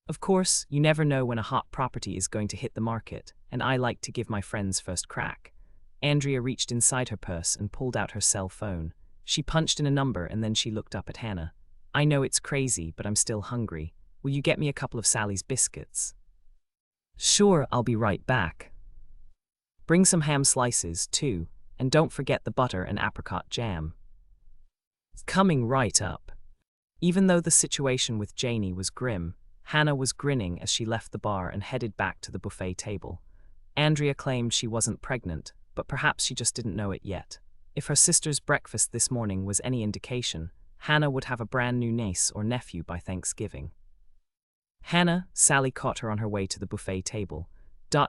Speaker 1: "Of course, you never know when a hot property is going to hit the market, and I like to give my friends first crack." Andrea reached inside her purse and pulled out her cell phone. She punched in a number and then she looked up at Hannah. "I know it's crazy, but I'm still hungry. Will you get me a couple of Sally's biscuits?" "Sure, I'll be right back." "Bring some ham slices, too, and don't forget the butter and apricot jam." "Coming right up." Even though the situation with Janie was grim, Hannah was grinning as she left the bar and headed back to the buffet table. Andrea claimed she wasn't pregnant, but perhaps she just didn't know it yet. If her sister's breakfast this morning was any indication, Hannah would have a brand new niece or nephew by Thanksgiving. "Hannah," Sally caught her on her way to the buffet table.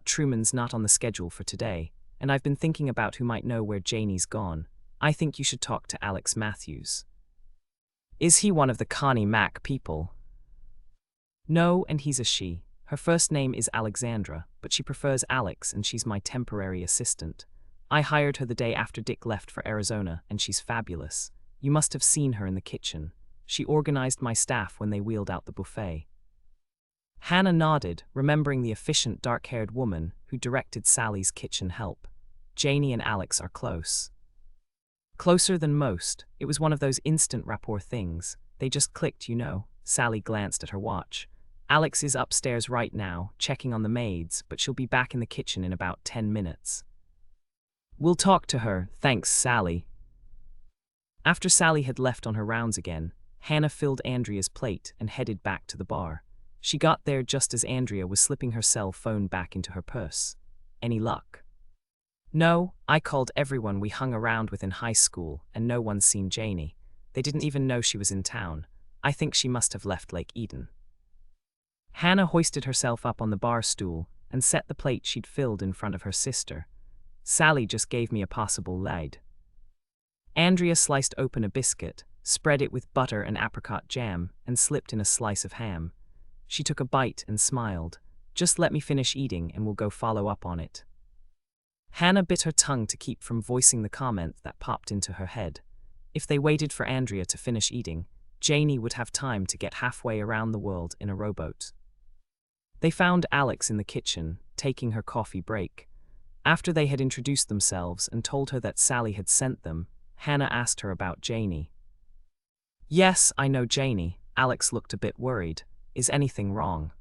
Speaker 1: "Truman's not on the schedule for today, and I've been thinking about who might know where Janie's gone. I think you should talk to Alex Matthews." "Is he one of the Connie Mack people?" "No, and he's a she. Her first name is Alexandra, but she prefers Alex and she's my temporary assistant. I hired her the day after Dick left for Arizona, and she's fabulous. You must have seen her in the kitchen. She organized my staff when they wheeled out the buffet." Hannah nodded, remembering the efficient dark-haired woman who directed Sally's kitchen help. Janie and Alex are close. Closer than most. It was one of those instant rapport things. They just clicked, you know. Sally glanced at her watch. Alex is upstairs right now, checking on the maids, but she'll be back in the kitchen in about 10 minutes. We'll talk to her, thanks, Sally. After Sally had left on her rounds again, Hannah filled Andrea's plate and headed back to the bar. She got there just as Andrea was slipping her cell phone back into her purse. Any luck? No, I called everyone we hung around with in high school, and no one's seen Janie. They didn't even know she was in town. I think she must have left Lake Eden. Hannah hoisted herself up on the bar stool and set the plate she'd filled in front of her sister. Sally just gave me a possible lead. Andrea sliced open a biscuit, spread it with butter and apricot jam, and slipped in a slice of ham. She took a bite and smiled. Just let me finish eating and we'll go follow up on it. Hannah bit her tongue to keep from voicing the comment that popped into her head. If they waited for Andrea to finish eating, Janie would have time to get halfway around the world in a rowboat. They found Alex in the kitchen, taking her coffee break. After they had introduced themselves and told her that Sally had sent them, Hannah asked her about Janie. Yes, I know Janie. Alex looked a bit worried. Is anything wrong?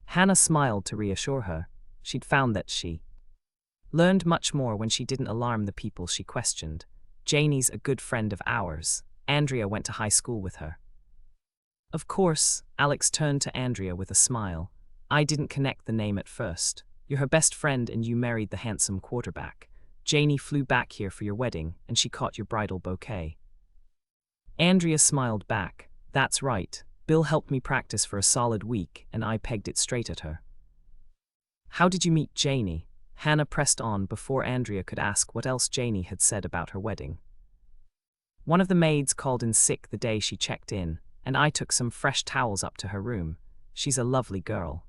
Speaker 1: Hannah smiled to reassure her. She'd found that she learned much more when she didn't alarm the people she questioned. Janie's a good friend of ours. Andrea went to high school with her. Of course, Alex turned to Andrea with a smile. I didn't connect the name at first. You're her best friend and you married the handsome quarterback. Janie flew back here for your wedding and she caught your bridal bouquet. Andrea smiled back. That's right. Bill helped me practice for a solid week and I pegged it straight at her. How did you meet Janie? Hannah pressed on before Andrea could ask what else Janie had said about her wedding. One of the maids called in sick the day she checked in, and I took some fresh towels up to her room. She's a lovely girl.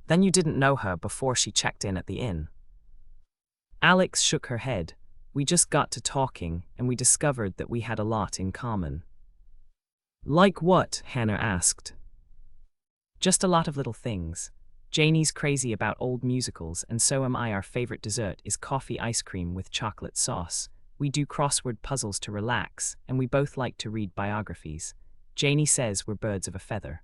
Speaker 1: Then you didn't know her before she checked in at the inn? Alex shook her head. We just got to talking, and we discovered that we had a lot in common. Like what? Hannah asked. Just a lot of little things. Janie's crazy about old musicals, and so am I. Our favorite dessert is coffee ice cream with chocolate sauce. We do crossword puzzles to relax, and we both like to read biographies. Janie says we're birds of a feather.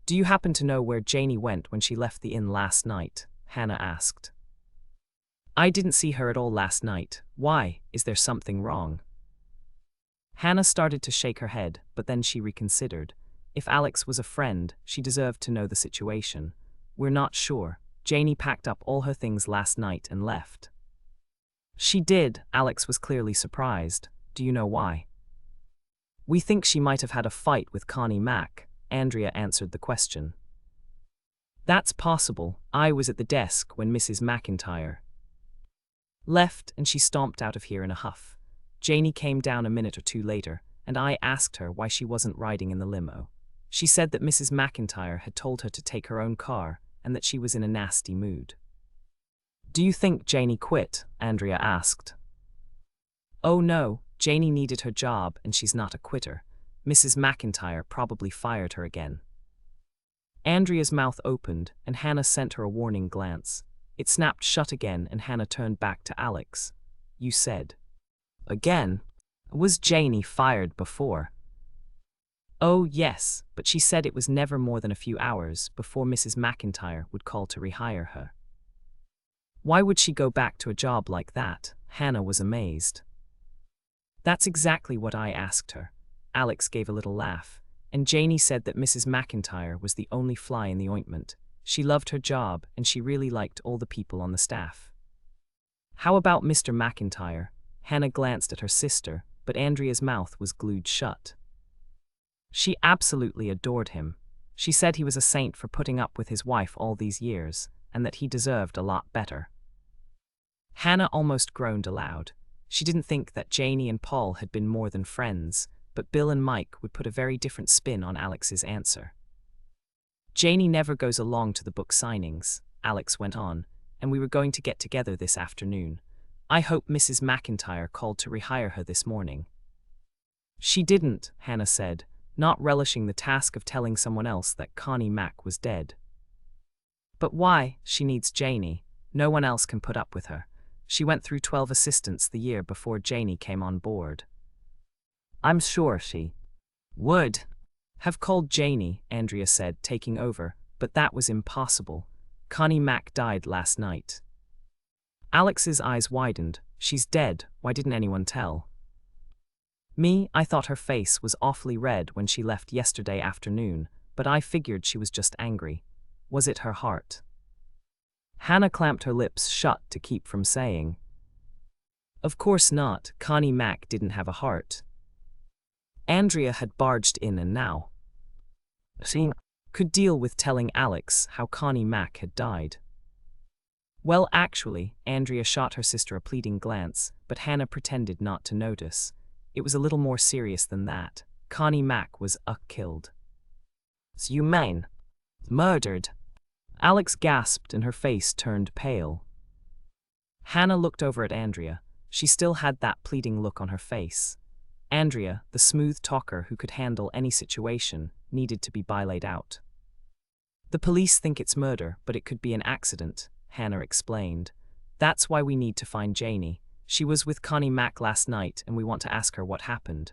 Speaker 1: Do you happen to know where Janie went when she left the inn last night? Hannah asked. I didn't see her at all last night. Why? Is there something wrong? Hannah started to shake her head, but then she reconsidered. If Alex was a friend, she deserved to know the situation. We're not sure. Janie packed up all her things last night and left. She did. Alex was clearly surprised. Do you know why? We think she might have had a fight with Connie Mack. Andrea answered the question. That's possible. I was at the desk when Mrs. McIntyre left and she stomped out of here in a huff. Janie came down a minute or two later, and I asked her why she wasn't riding in the limo. She said that Mrs. McIntyre had told her to take her own car and that she was in a nasty mood. Do you think Janie quit? Andrea asked. Oh no, Janie needed her job and she's not a quitter. Mrs. McIntyre probably fired her again. Andrea's mouth opened and Hannah sent her a warning glance. It snapped shut again and Hannah turned back to Alex. You said. Again? Was Janie fired before? Oh yes, but she said it was never more than a few hours before Mrs. McIntyre would call to rehire her. Why would she go back to a job like that? Hannah was amazed. That's exactly what I asked her. Alex gave a little laugh, and Janie said that Mrs. McIntyre was the only fly in the ointment. She loved her job, and she really liked all the people on the staff. How about Mr. McIntyre? Hannah glanced at her sister, but Andrea's mouth was glued shut. She absolutely adored him. She said he was a saint for putting up with his wife all these years, and that he deserved a lot better. Hannah almost groaned aloud. She didn't think that Janie and Paul had been more than friends, but Bill and Mike would put a very different spin on Alex's answer. Janie never goes along to the book signings, Alex went on, and we were going to get together this afternoon. I hope Mrs. McIntyre called to rehire her this morning. She didn't, Hannah said. not relishing the task of telling someone else that Connie Mack was dead. But why? She needs Janie. No one else can put up with her. She went through 12 assistants the year before Janie came on board. I'm sure she would have called Janie, Andrea said, taking over, but that was impossible. Connie Mack died last night. Alex's eyes widened. She's dead. Why didn't anyone tell? Me, I thought her face was awfully red when she left yesterday afternoon, but I figured she was just angry. Was it her heart? Hannah clamped her lips shut to keep from saying. Of course not. Connie Mack didn't have a heart. Andrea had barged in and now she could deal with telling Alex how Connie Mack had died. Well, actually, Andrea shot her sister a pleading glance, but Hannah pretended not to notice. It was a little more serious than that. Connie Mack was killed. So you mean murdered? Alex gasped and her face turned pale. Hannah looked over at Andrea. She still had that pleading look on her face. Andrea, the smooth talker who could handle any situation, needed to be baited out. The police think it's murder, but it could be an accident, Hannah explained. That's why we need to find Janie. She was with Connie Mack last night and we want to ask her what happened.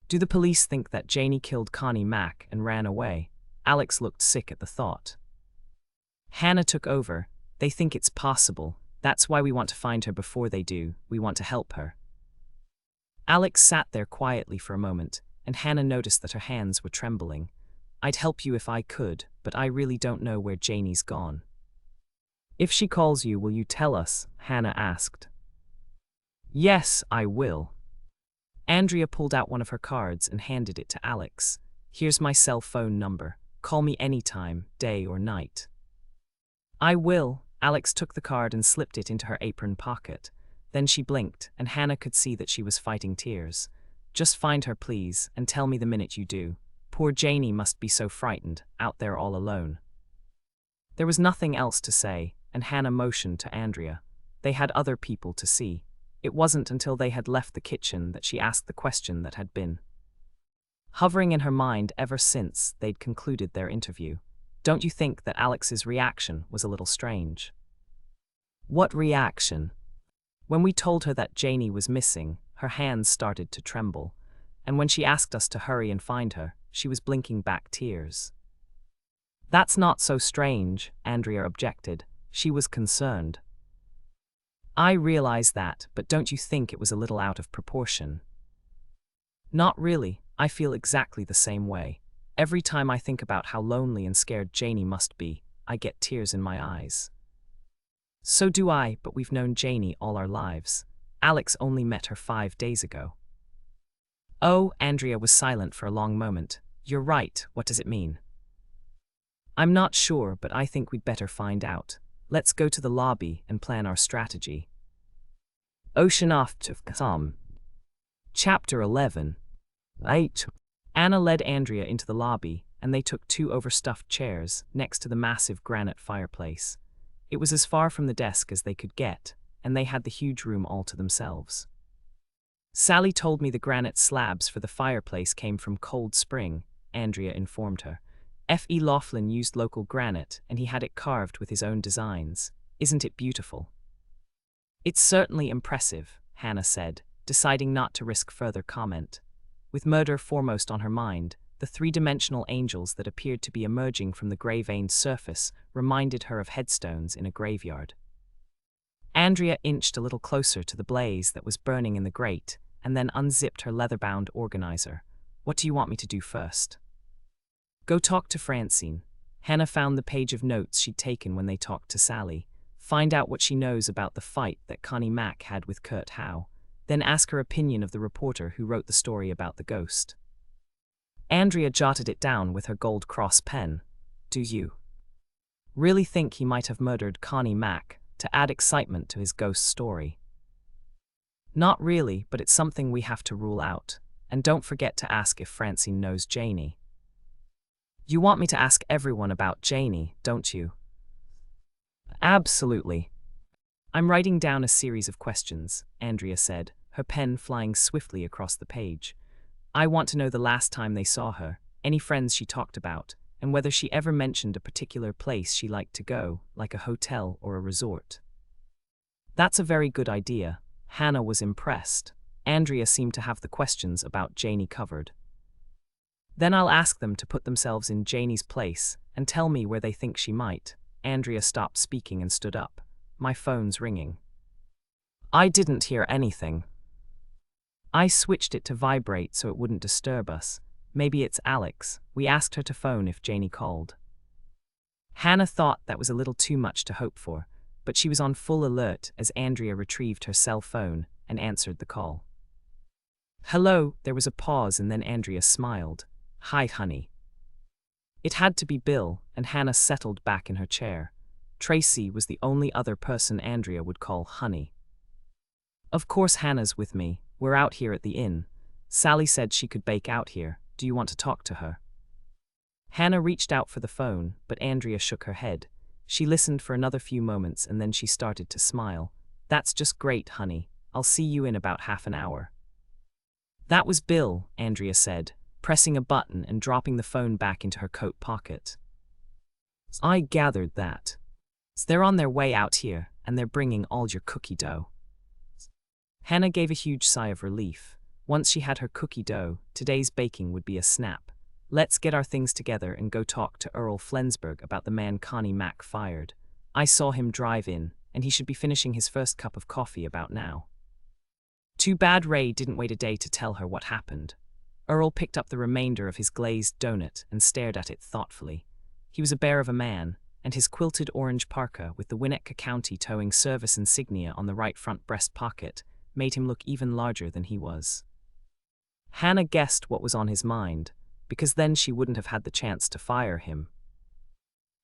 Speaker 1: Do the police think that Janie killed Connie Mack and ran away? Alex looked sick at the thought. Hannah took over. They think it's possible. That's why we want to find her before they do. We want to help her. Alex sat there quietly for a moment, and Hannah noticed that her hands were trembling. I'd help you if I could, but I really don't know where Janie's gone. If she calls you, will you tell us? Hannah asked. Yes, I will. Andrea pulled out one of her cards and handed it to Alex. Here's my cell phone number. Call me anytime, day or night. I will. Alex took the card and slipped it into her apron pocket. Then she blinked, and Hannah could see that she was fighting tears. Just find her, please, and tell me the minute you do. Poor Janie must be so frightened, out there all alone. There was nothing else to say, and Hannah motioned to Andrea. They had other people to see. It wasn't until they had left the kitchen that she asked the question that had been hovering in her mind ever since they'd concluded their interview. Don't you think that Alex's reaction was a little strange? What reaction? When we told her that Janie was missing, her hands started to tremble, and when she asked us to hurry and find her, she was blinking back tears. That's not so strange, Andrea objected. She was concerned. I realize that, but don't you think it was a little out of proportion? Not really. I feel exactly the same way. Every time I think about how lonely and scared Janie must be, I get tears in my eyes. So do I, but we've known Janie all our lives. Alex only met her 5 days ago. Oh, Andrea was silent for a long moment. You're right, what does it mean? I'm not sure, but I think we'd better find out. Let's go to the lobby and plan our strategy. Ocean off to some. Chapter 11. 8. Anna led Andrea into the lobby, and they took 2 overstuffed chairs next to the massive granite fireplace. It was as far from the desk as they could get, and they had the huge room all to themselves. Sally told me the granite slabs for the fireplace came from Cold Spring, Andrea informed her. F.E. Laughlin used local granite, and he had it carved with his own designs. Isn't it beautiful? It's certainly impressive, Hannah said, deciding not to risk further comment. With murder foremost on her mind, the 3-dimensional angels that appeared to be emerging from the grey-veined surface reminded her of headstones in a graveyard. Andrea inched a little closer to the blaze that was burning in the grate, and then unzipped her leather-bound organizer. What do you want me to do first? Go talk to Francine. Hannah found the page of notes she'd taken when they talked to Sally. Find out what she knows about the fight that Connie Mack had with Kurt Howe. Then ask her opinion of the reporter who wrote the story about the ghost. Andrea jotted it down with her gold cross pen. Do you really think he might have murdered Connie Mack to add excitement to his ghost story? Not really, but it's something we have to rule out. And don't forget to ask if Francine knows Janie. You want me to ask everyone about Janie, don't you? Absolutely. I'm writing down a series of questions, Andrea said, her pen flying swiftly across the page. I want to know the last time they saw her, any friends she talked about, and whether she ever mentioned a particular place she liked to go, like a hotel or a resort. That's a very good idea. Hannah was impressed. Andrea seemed to have the questions about Janie covered. Then I'll ask them to put themselves in Janie's place and tell me where they think she might. Andrea stopped speaking and stood up. My phone's ringing. I didn't hear anything. I switched it to vibrate so it wouldn't disturb us. Maybe it's Alex. We asked her to phone if Janie called. Hannah thought that was a little too much to hope for, but she was on full alert as Andrea retrieved her cell phone and answered the call. Hello, there was a pause and then Andrea smiled. Hi, honey. It had to be Bill, and Hannah settled back in her chair. Tracy was the only other person Andrea would call honey. Of course Hannah's with me. We're out here at the inn. Sally said she could bake out here. Do you want to talk to her? Hannah reached out for the phone, but Andrea shook her head. She listened for another few moments and then she started to smile. That's just great, honey. I'll see you in about half an hour. That was Bill, Andrea said, pressing a button and dropping the phone back into her coat pocket. I gathered that. They're on their way out here, and they're bringing all your cookie dough. Hannah gave a huge sigh of relief. Once she had her cookie dough, today's baking would be a snap. Let's get our things together and go talk to Earl Flensburg about the man Connie Mack fired. I saw him drive in, and he should be finishing his first cup of coffee about now. Too bad Ray didn't wait a day to tell her what happened. Earl picked up the remainder of his glazed donut and stared at it thoughtfully. He was a bear of a man, and his quilted orange parka with the Winnetka County Towing Service insignia on the right front breast pocket made him look even larger than he was. Hannah guessed what was on his mind, because then she wouldn't have had the chance to fire him.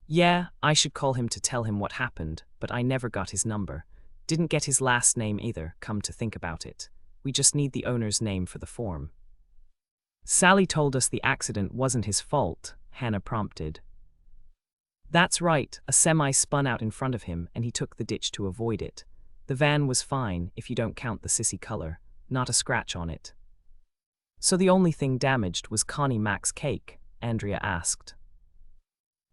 Speaker 1: Yeah, I should call him to tell him what happened, but I never got his number. Didn't get his last name either, come to think about it. We just need the owner's name for the form. Sally told us the accident wasn't his fault, Hannah prompted. That's right, a semi spun out in front of him and he took the ditch to avoid it. The van was fine, if you don't count the sissy color, not a scratch on it. So the only thing damaged was Connie Mack's cake, Andrea asked.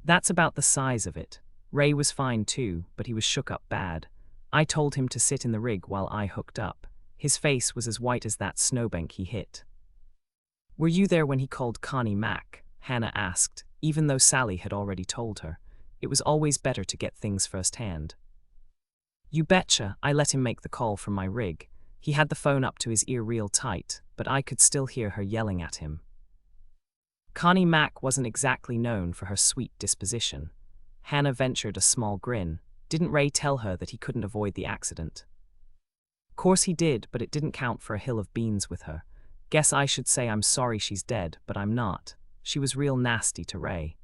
Speaker 1: That's about the size of it. Ray was fine too, but he was shook up bad. I told him to sit in the rig while I hooked up. His face was as white as that snowbank he hit. Were you there when he called Connie Mack? Hannah asked, even though Sally had already told her. It was always better to get things firsthand. You betcha, I let him make the call from my rig. He had the phone up to his ear real tight, but I could still hear her yelling at him. Connie Mack wasn't exactly known for her sweet disposition. Hannah ventured a small grin. Didn't Ray tell her that he couldn't avoid the accident? Course he did, but it didn't count for a hill of beans with her. Guess I should say I'm sorry she's dead, but I'm not. She was real nasty to Ray.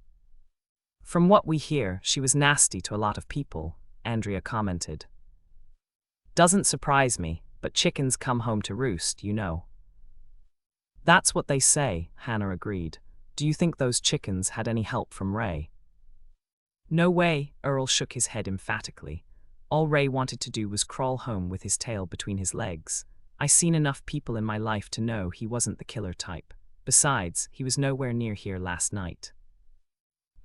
Speaker 1: From what we hear, she was nasty to a lot of people, Andrea commented. Doesn't surprise me, but chickens come home to roost, you know. That's what they say, Hannah agreed. Do you think those chickens had any help from Ray? No way, Earl shook his head emphatically. All Ray wanted to do was crawl home with his tail between his legs. I seen enough people in my life to know he wasn't the killer type. Besides, he was nowhere near here last night.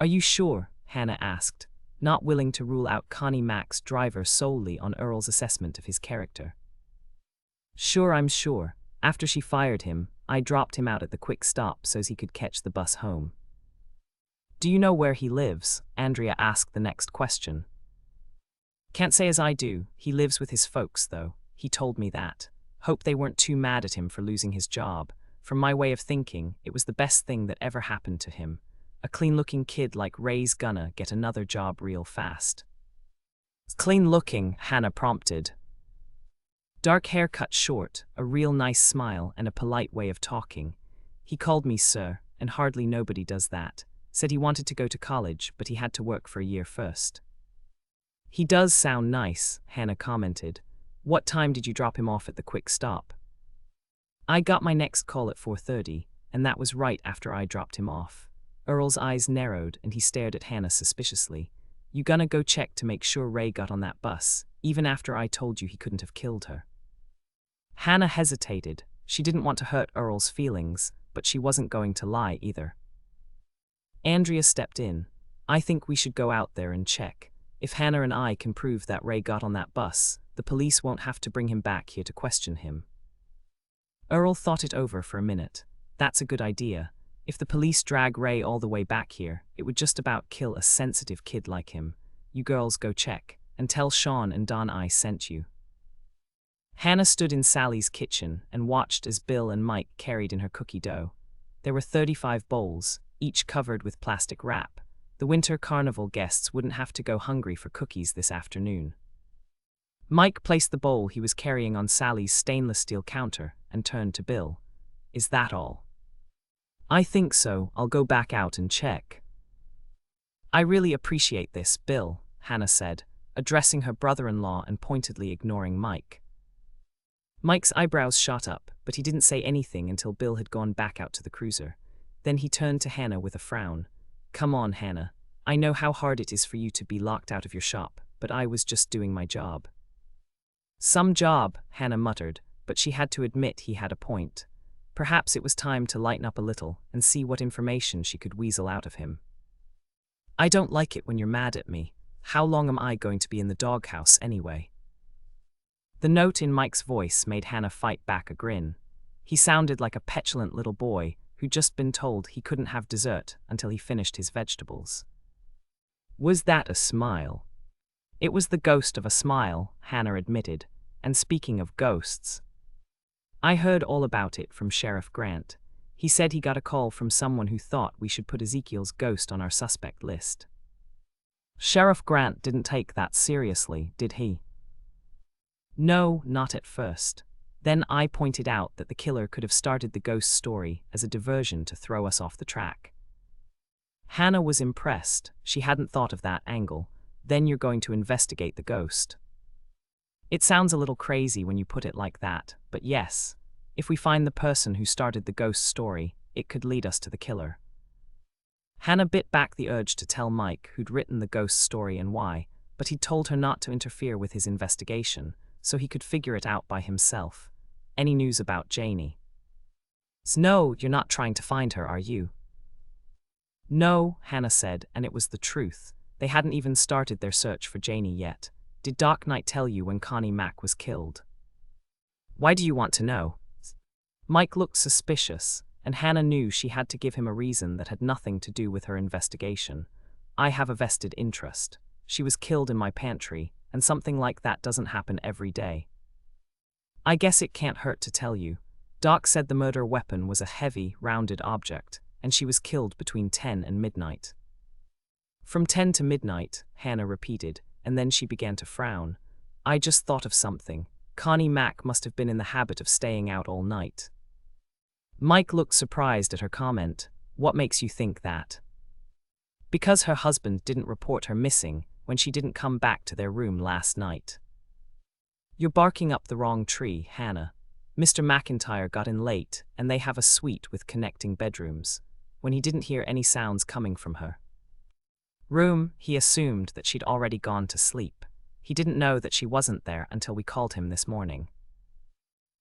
Speaker 1: Are you sure? Hannah asked, not willing to rule out Connie Mack's driver solely on Earl's assessment of his character. Sure, I'm sure. After she fired him, I dropped him out at the quick stop so's he could catch the bus home. Do you know where he lives? Andrea asked the next question. Can't say as I do. He lives with his folks, though. He told me that. Hope they weren't too mad at him for losing his job. From my way of thinking, it was the best thing that ever happened to him. A clean-looking kid like Ray's gonna get another job real fast. Clean-looking, Hannah prompted. Dark hair cut short, a real nice smile, and a polite way of talking. He called me sir, and hardly nobody does that. Said he wanted to go to college, but he had to work for a year first. He does sound nice, Hannah commented. What time did you drop him off at the quick stop? I got my next call at 4:30, and that was right after I dropped him off. Earl's eyes narrowed, and he stared at Hannah suspiciously. You gonna go check to make sure Ray got on that bus, even after I told you he couldn't have killed her? Hannah hesitated. She didn't want to hurt Earl's feelings, but she wasn't going to lie either. Andrea stepped in. I think we should go out there and check. If Hannah and I can prove that Ray got on that bus, the police won't have to bring him back here to question him. Earl thought it over for a minute. That's a good idea. If the police drag Ray all the way back here, it would just about kill a sensitive kid like him. You girls go check, and tell Sean and Don I sent you. Hannah stood in Sally's kitchen and watched as Bill and Mike carried in her cookie dough. There were 35 bowls, each covered with plastic wrap. The winter carnival guests wouldn't have to go hungry for cookies this afternoon. Mike placed the bowl he was carrying on Sally's stainless steel counter and turned to Bill. Is that all? I think so. I'll go back out and check. I really appreciate this, Bill, Hannah said, addressing her brother-in-law and pointedly ignoring Mike. Mike's eyebrows shot up, but he didn't say anything until Bill had gone back out to the cruiser. Then he turned to Hannah with a frown. Come on, Hannah. I know how hard it is for you to be locked out of your shop, but I was just doing my job. Some job, Hannah muttered, but she had to admit he had a point. Perhaps it was time to lighten up a little and see what information she could weasel out of him. I don't like it when you're mad at me. How long am I going to be in the doghouse anyway? The note in Mike's voice made Hannah fight back a grin. He sounded like a petulant little boy who'd just been told he couldn't have dessert until he finished his vegetables. Was that a smile? It was the ghost of a smile, Hannah admitted. And speaking of ghosts, I heard all about it from Sheriff Grant. He said he got a call from someone who thought we should put Ezekiel's ghost on our suspect list. Sheriff Grant didn't take that seriously, did he? No, not at first. Then I pointed out that the killer could have started the ghost story as a diversion to throw us off the track. Hannah was impressed. She hadn't thought of that angle. Then you're going to investigate the ghost. It sounds a little crazy when you put it like that, but yes, if we find the person who started the ghost story, it could lead us to the killer. Hannah bit back the urge to tell Mike who'd written the ghost story and why, but he'd told her not to interfere with his investigation, so he could figure it out by himself. Any news about Janie? No, you're not trying to find her, are you? No, Hannah said, and it was the truth. They hadn't even started their search for Janie yet. Did Doc Knight tell you when Connie Mack was killed? Why do you want to know? Mike looked suspicious, and Hannah knew she had to give him a reason that had nothing to do with her investigation. I have a vested interest. She was killed in my pantry, and something like that doesn't happen every day. I guess it can't hurt to tell you. Doc said the murder weapon was a heavy, rounded object, and she was killed between 10 and midnight. From 10 to midnight, Hannah repeated, and then she began to frown. I just thought of something. Connie Mack must have been in the habit of staying out all night. Mike looked surprised at her comment. What makes you think that? Because her husband didn't report her missing when she didn't come back to their room last night. You're barking up the wrong tree, Hannah. Mr. McIntyre got in late, and they have a suite with connecting bedrooms. When he didn't hear any sounds coming from her room, he assumed that she'd already gone to sleep. He didn't know that she wasn't there until we called him this morning.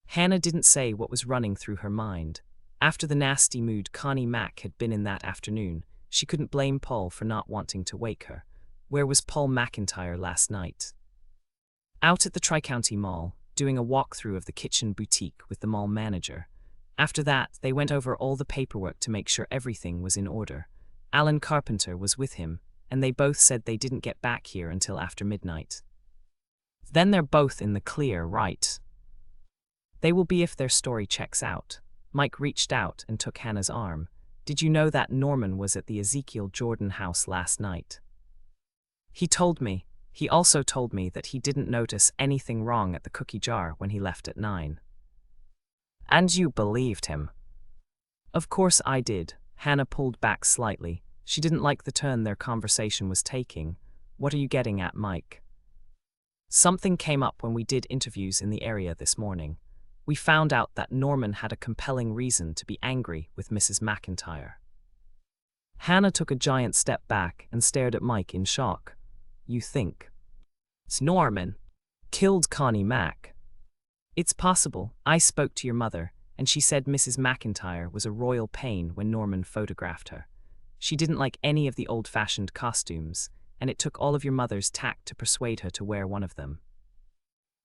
Speaker 1: Hannah didn't say what was running through her mind. After the nasty mood Connie Mack had been in that afternoon, she couldn't blame Paul for not wanting to wake her. Where was Paul McIntyre last night? Out at the Tri-County Mall, doing a walkthrough of the kitchen boutique with the mall manager. After that, they went over all the paperwork to make sure everything was in order. Alan Carpenter was with him, and they both said they didn't get back here until after midnight. Then they're both in the clear, right? They will be if their story checks out. Mike reached out and took Hannah's arm. Did you know that Norman was at the Ezekiel Jordan house last night? He told me. He also told me that he didn't notice anything wrong at the cookie jar when he left at 9. And you believed him? Of course I did. Hannah pulled back slightly. She didn't like the turn their conversation was taking. What are you getting at, Mike? Something came up when we did interviews in the area this morning. We found out that Norman had a compelling reason to be angry with Mrs. McIntyre. Hannah took a giant step back and stared at Mike in shock. You think it's Norman killed Connie Mack? It's possible. I spoke to your mother, and she said Mrs. McIntyre was a royal pain when Norman photographed her. She didn't like any of the old-fashioned costumes, and it took all of your mother's tact to persuade her to wear one of them.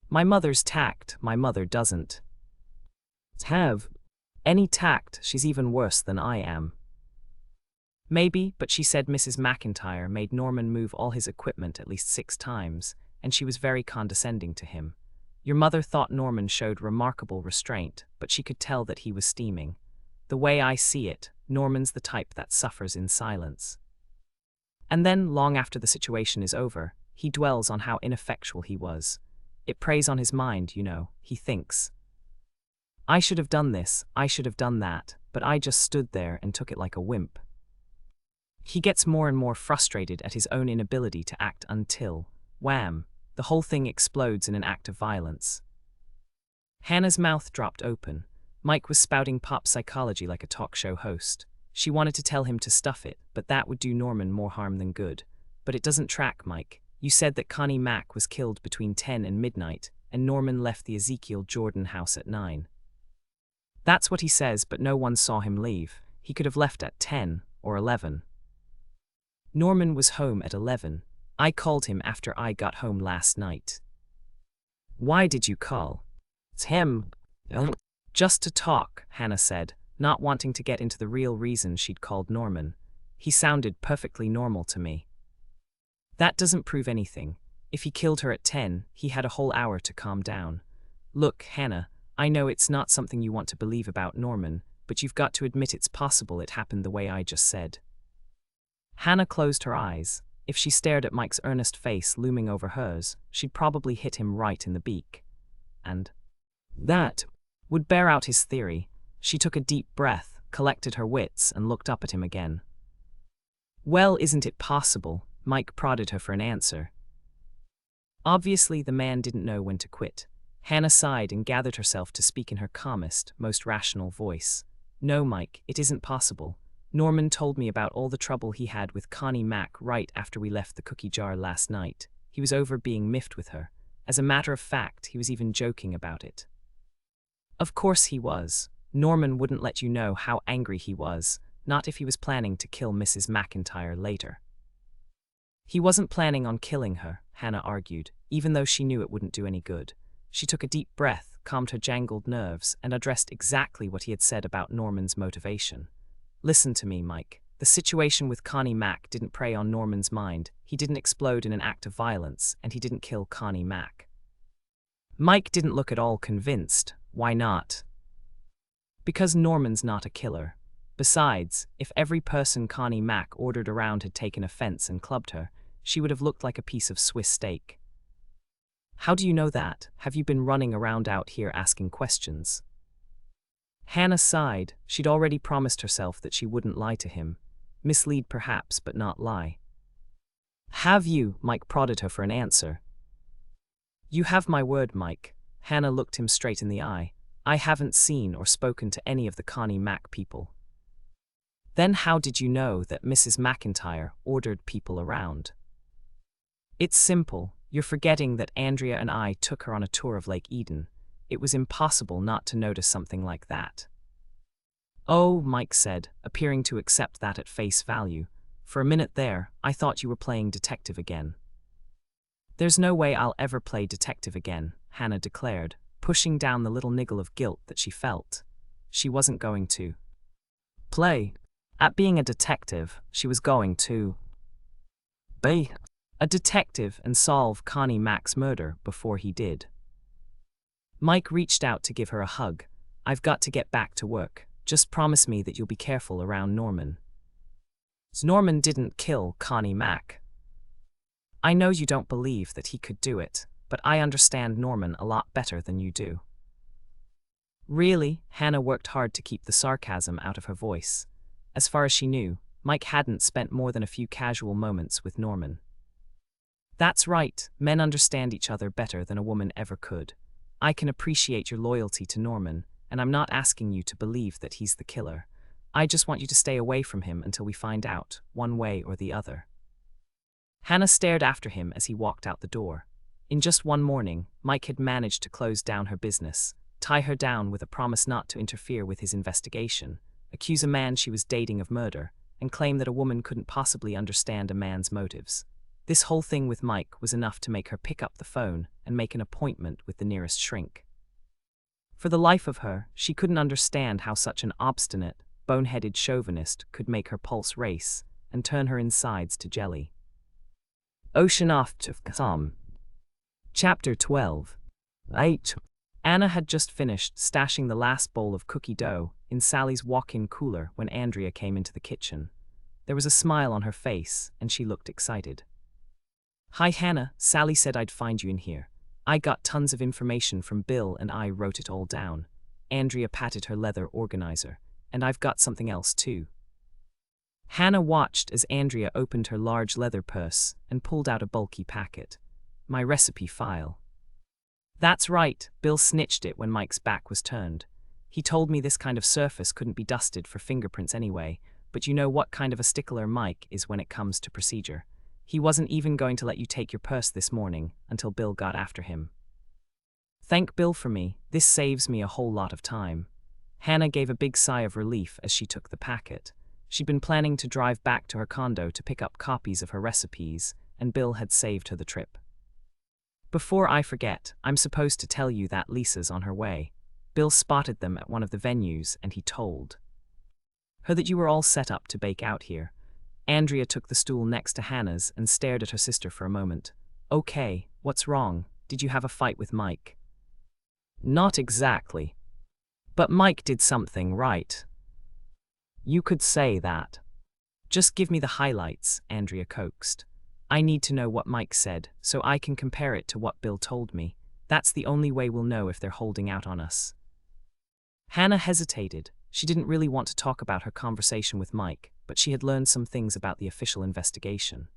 Speaker 1: My mother's tact, my mother doesn't have any tact. She's even worse than I am. Maybe, but she said Mrs. McIntyre made Norman move all his equipment at least 6 times, and she was very condescending to him. Your mother thought Norman showed remarkable restraint, but she could tell that he was steaming. The way I see it, Norman's the type that suffers in silence. And then, long after the situation is over, he dwells on how ineffectual he was. It preys on his mind, you know. He thinks, I should have done this, I should have done that, but I just stood there and took it like a wimp. He gets more and more frustrated at his own inability to act until, wham, the whole thing explodes in an act of violence. Hannah's mouth dropped open. Mike was spouting pop psychology like a talk show host. She wanted to tell him to stuff it, but that would do Norman more harm than good. But it doesn't track, Mike. You said that Connie Mack was killed between 10 and midnight, and Norman left the Ezekiel Jordan house at 9. That's what he says, but no one saw him leave. He could have left at 10 or 11. Norman was home at 11. I called him after I got home last night. Why did you call? It's him. Just to talk, Hannah said, not wanting to get into the real reason she'd called Norman. He sounded perfectly normal to me. That doesn't prove anything. If he killed her at 10, he had a whole hour to calm down. Look, Hannah, I know it's not something you want to believe about Norman, but you've got to admit it's possible it happened the way I just said. Hannah closed her eyes. If she stared at Mike's earnest face looming over hers, she'd probably hit him right in the beak. And that would bear out his theory. She took a deep breath, collected her wits, and looked up at him again. Well, isn't it possible? Mike prodded her for an answer. Obviously, the man didn't know when to quit. Hannah sighed and gathered herself to speak in her calmest, most rational voice. No, Mike, it isn't possible. Norman told me about all the trouble he had with Connie Mack right after we left the cookie jar last night. He was over being miffed with her. As a matter of fact, he was even joking about it. Of course he was. Norman wouldn't let you know how angry he was, not if he was planning to kill Mrs. McIntyre later. He wasn't planning on killing her, Hannah argued, even though she knew it wouldn't do any good. She took a deep breath, calmed her jangled nerves, and addressed exactly what he had said about Norman's motivation. Listen to me, Mike. The situation with Connie Mack didn't prey on Norman's mind. He didn't explode in an act of violence, and he didn't kill Connie Mack. Mike didn't look at all convinced. Why not? Because Norman's not a killer. Besides, if every person Connie Mack ordered around had taken offense and clubbed her, she would have looked like a piece of Swiss steak. How do you know that? Have you been running around out here asking questions? Hannah sighed. She'd already promised herself that she wouldn't lie to him. Mislead perhaps, but not lie. Have you? Mike prodded her for an answer. You have my word, Mike. Hannah looked him straight in the eye. I haven't seen or spoken to any of the Connie Mack people. Then how did you know that Mrs. McIntyre ordered people around? It's simple. You're forgetting that Andrea and I took her on a tour of Lake Eden. It was impossible not to notice something like that. Oh, Mike said, appearing to accept that at face value. For a minute there, I thought you were playing detective again. There's no way I'll ever play detective again, Hannah declared, pushing down the little niggle of guilt that she felt. She wasn't going to play at being a detective. She was going to be a detective and solve Connie Mack's murder before he did. Mike reached out to give her a hug. I've got to get back to work. Just promise me that you'll be careful around Norman. Norman didn't kill Connie Mack. I know you don't believe that he could do it, but I understand Norman a lot better than you do. Really? Hannah worked hard to keep the sarcasm out of her voice. As far as she knew, Mike hadn't spent more than a few casual moments with Norman. That's right, men understand each other better than a woman ever could. I can appreciate your loyalty to Norman, and I'm not asking you to believe that he's the killer. I just want you to stay away from him until we find out, one way or the other. Hannah stared after him as he walked out the door. In just one morning, Mike had managed to close down her business. tie her down with a promise not to interfere with his investigation, accuse a man she was dating of murder, and claim that a woman couldn't possibly understand a man's motives. This whole thing with Mike was enough to make her pick up the phone and make an appointment with the nearest shrink. For the life of her, she couldn't understand how such an obstinate, bone-headed chauvinist could make her pulse race and turn her insides to jelly. Ocean off to Sam. Chapter 12. 8. Anna had just finished stashing the last bowl of cookie dough in Sally's walk-in cooler when Andrea came into the kitchen. There was a smile on her face, and she looked excited. "Hi, Hannah. Sally said I'd find you in here. I got tons of information from Bill and I wrote it all down." Andrea patted her leather organizer. "And I've got something else, too." Hannah watched as Andrea opened her large leather purse and pulled out a bulky packet. "My recipe file." "That's right, Bill snitched it when Mike's back was turned. He told me this kind of surface couldn't be dusted for fingerprints anyway, but you know what kind of a stickler Mike is when it comes to procedure. He wasn't even going to let you take your purse this morning until Bill got after him." "Thank Bill for me, this saves me a whole lot of time." Hannah gave a big sigh of relief as she took the packet. She'd been planning to drive back to her condo to pick up copies of her recipes, and Bill had saved her the trip. "Before I forget, I'm supposed to tell you that Lisa's on her way. Bill spotted them at one of the venues and he told her that you were all set up to bake out here." Andrea took the stool next to Hannah's and stared at her sister for a moment. "Okay, what's wrong? Did you have a fight with Mike?" "Not exactly. But Mike did something right." "You could say that." "Just give me the highlights," Andrea coaxed. "I need to know what Mike said, so I can compare it to what Bill told me. That's the only way we'll know if they're holding out on us." Hannah hesitated. She didn't really want to talk about her conversation with Mike, but she had learned some things about the official investigation.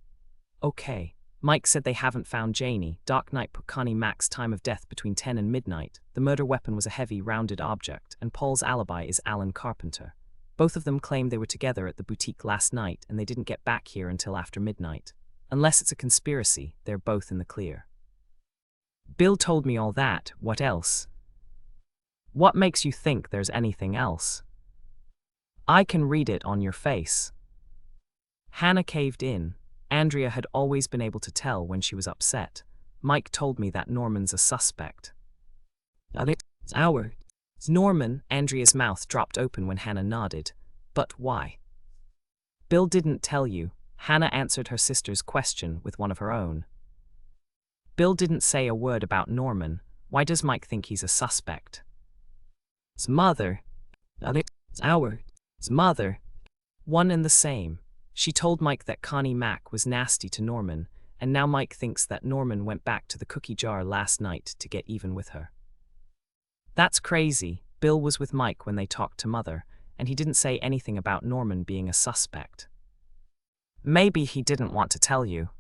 Speaker 1: "Okay. Mike said they haven't found Janie. Dark Knight put Connie Mack's time of death between 10 and midnight. The murder weapon was a heavy, rounded object, and Paul's alibi is Alan Carpenter. Both of them claim they were together at the boutique last night and they didn't get back here until after midnight. Unless it's a conspiracy, they're both in the clear." "Bill told me all that. What else?" "What makes you think there's anything else?" "I can read it on your face." Hannah caved in. Andrea had always been able to tell when she was upset. "Mike told me that Norman's a suspect." Norman." Andrea's mouth dropped open when Hannah nodded. "But why?" "Bill didn't tell you." Hannah answered her sister's question with one of her own. "Bill didn't say a word about Norman. Why does Mike think he's a suspect?" "His mother." "His mother." "One and the same. She told Mike that Connie Mack was nasty to Norman, and now Mike thinks that Norman went back to the cookie jar last night to get even with her." "That's crazy. Bill was with Mike when they talked to Mother, and he didn't say anything about Norman being a suspect." "Maybe he didn't want to tell you."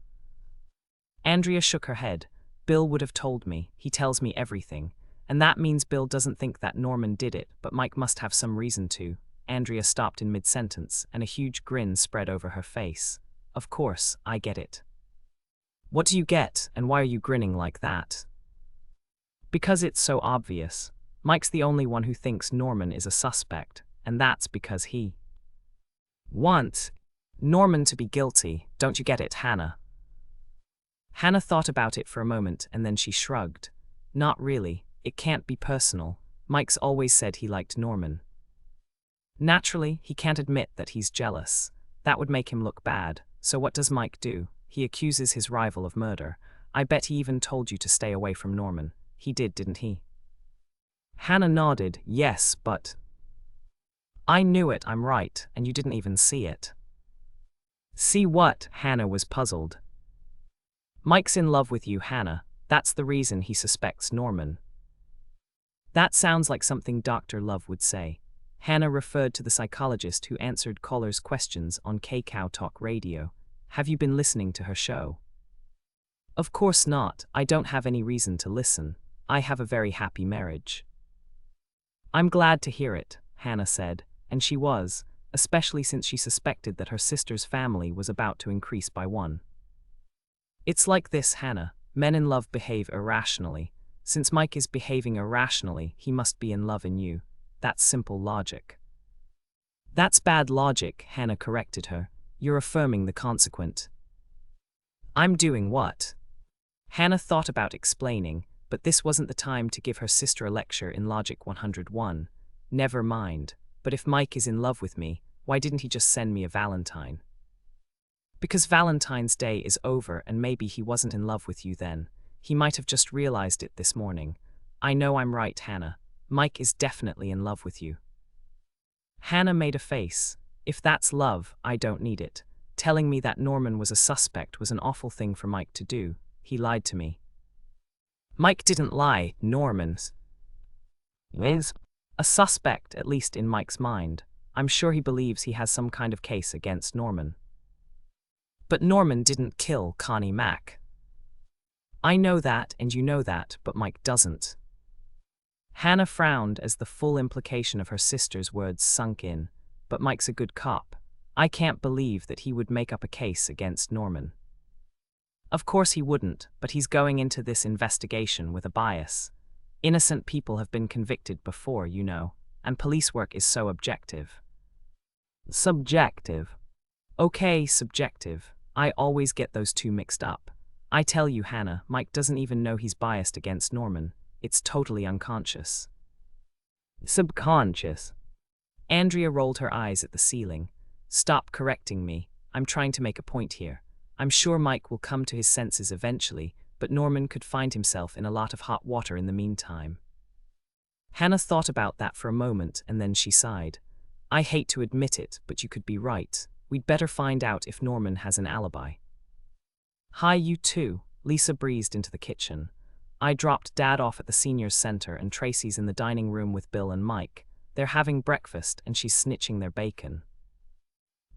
Speaker 1: Andrea shook her head. "Bill would have told me. He tells me everything. And that means Bill doesn't think that Norman did it, but Mike must have some reason to." Andrea stopped in mid-sentence, and a huge grin spread over her face. "Of course, I get it." "What do you get, and why are you grinning like that?" "Because it's so obvious. Mike's the only one who thinks Norman is a suspect, and that's because he wants Norman to be guilty. Don't you get it, Hannah?" Hannah thought about it for a moment, and then she shrugged. "Not really. It can't be personal. Mike's always said he liked Norman. Naturally, he can't admit that he's jealous. That would make him look bad. So what does Mike do? He accuses his rival of murder. I bet he even told you to stay away from Norman. He did, didn't he?" Hannah nodded. "Yes, but..." "I knew it, I'm right, and you didn't even see it." "See what?" Hannah was puzzled. "Mike's in love with you, Hannah. That's the reason he suspects Norman." "That sounds like something Dr. Love would say." Hannah referred to the psychologist who answered callers' questions on K-Cow Talk Radio. "Have you been listening to her show?" "Of course not. I don't have any reason to listen. I have a very happy marriage." "I'm glad to hear it," Hannah said, and she was, especially since she suspected that her sister's family was about to increase by one. "It's like this, Hannah. Men in love behave irrationally. Since Mike is behaving irrationally, he must be in love in you. That's simple logic. That's bad logic, Hannah corrected her. You're affirming the consequent. I'm doing what? Hannah thought about explaining, but this wasn't the time to give her sister a lecture in Logic 101. Never mind, but if Mike is in love with me, why didn't he just send me a Valentine? Because Valentine's Day is over and maybe he wasn't in love with you then. He might have just realized it this morning. I know I'm right, Hannah. Mike is definitely in love with you. Hannah made a face. If that's love, I don't need it. Telling me that Norman was a suspect was an awful thing for Mike to do. He lied to me. Mike didn't lie, Norman's is a suspect, at least in Mike's mind. I'm sure he believes he has some kind of case against Norman. But Norman didn't kill Connie Mack. I know that, and you know that, but Mike doesn't. Hannah frowned as the full implication of her sister's words sunk in. But Mike's a good cop. I can't believe that he would make up a case against Norman. Of course he wouldn't, but he's going into this investigation with a bias. Innocent people have been convicted before, you know, and police work is so objective. Subjective. Okay, subjective. I always get those two mixed up. I tell you, Hannah, Mike doesn't even know he's biased against Norman. It's totally unconscious. Subconscious. Andrea rolled her eyes at the ceiling. Stop correcting me. I'm trying to make a point here. I'm sure Mike will come to his senses eventually, but Norman could find himself in a lot of hot water in the meantime. Hannah thought about that for a moment, and then she sighed. I hate to admit it, but you could be right. We'd better find out if Norman has an alibi. Hi, you two. Lisa breezed into the kitchen. I dropped Dad off at the seniors' center and Tracy's in the dining room with Bill and Mike. They're having breakfast and she's snitching their bacon.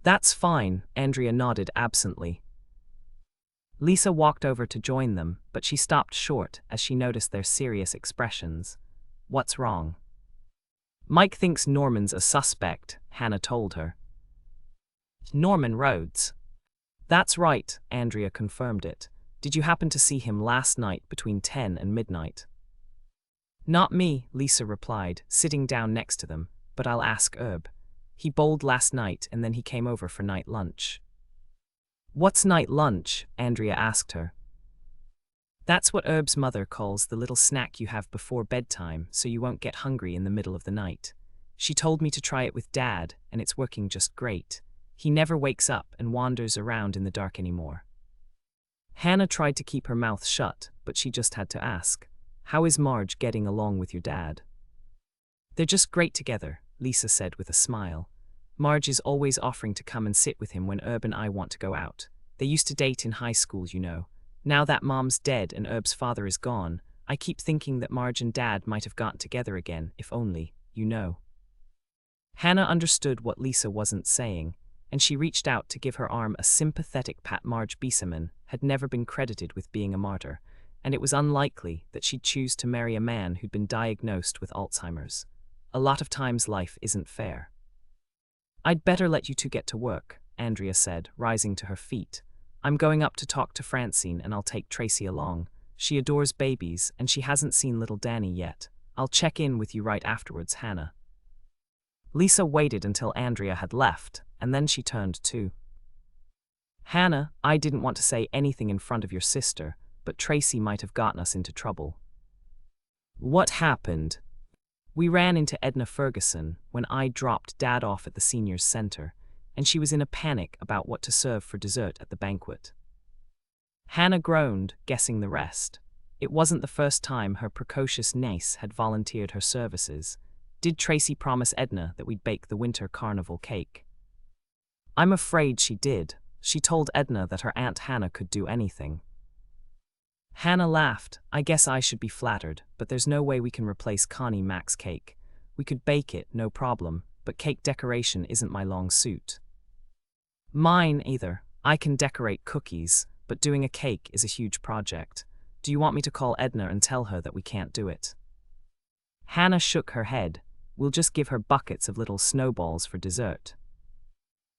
Speaker 1: That's fine, Andrea nodded absently. Lisa walked over to join them, but she stopped short as she noticed their serious expressions. What's wrong? Mike thinks Norman's a suspect, Hannah told her. Norman Rhodes. That's right, Andrea confirmed it. Did you happen to see him last night between 10 and midnight? Not me, Lisa replied, sitting down next to them, but I'll ask Herb. He bowled last night and then he came over for night lunch. What's night lunch? Andrea asked her. That's what Herb's mother calls the little snack you have before bedtime so you won't get hungry in the middle of the night. She told me to try it with Dad, and it's working just great. He never wakes up and wanders around in the dark anymore. Hannah tried to keep her mouth shut, but she just had to ask, how is Marge getting along with your dad? They're just great together, Lisa said with a smile. Marge is always offering to come and sit with him when Herb and I want to go out. They used to date in high school, you know. Now that Mom's dead and Herb's father is gone, I keep thinking that Marge and Dad might have gotten together again, if only, you know. Hannah understood what Lisa wasn't saying, and she reached out to give her arm a sympathetic pat. Marge Beesaman had never been credited with being a martyr, and it was unlikely that she'd choose to marry a man who'd been diagnosed with Alzheimer's. A lot of times life isn't fair. I'd better let you two get to work, Andrea said, rising to her feet. I'm going up to talk to Francine and I'll take Tracy along. She adores babies and she hasn't seen little Danny yet. I'll check in with you right afterwards, Hannah. Lisa waited until Andrea had left, and then she turned to Hannah. I didn't want to say anything in front of your sister, but Tracy might have gotten us into trouble. What happened? We ran into Edna Ferguson when I dropped Dad off at the seniors' center, and she was in a panic about what to serve for dessert at the banquet. Hannah groaned, guessing the rest. It wasn't the first time her precocious niece had volunteered her services. Did Tracy promise Edna that we'd bake the winter carnival cake? I'm afraid she did. She told Edna that her Aunt Hannah could do anything. Hannah laughed. I guess I should be flattered, but there's no way we can replace Connie Mack's cake. We could bake it, no problem, but cake decoration isn't my long suit. Mine either. I can decorate cookies, but doing a cake is a huge project. Do you want me to call Edna and tell her that we can't do it? Hannah shook her head. We'll just give her buckets of little snowballs for dessert.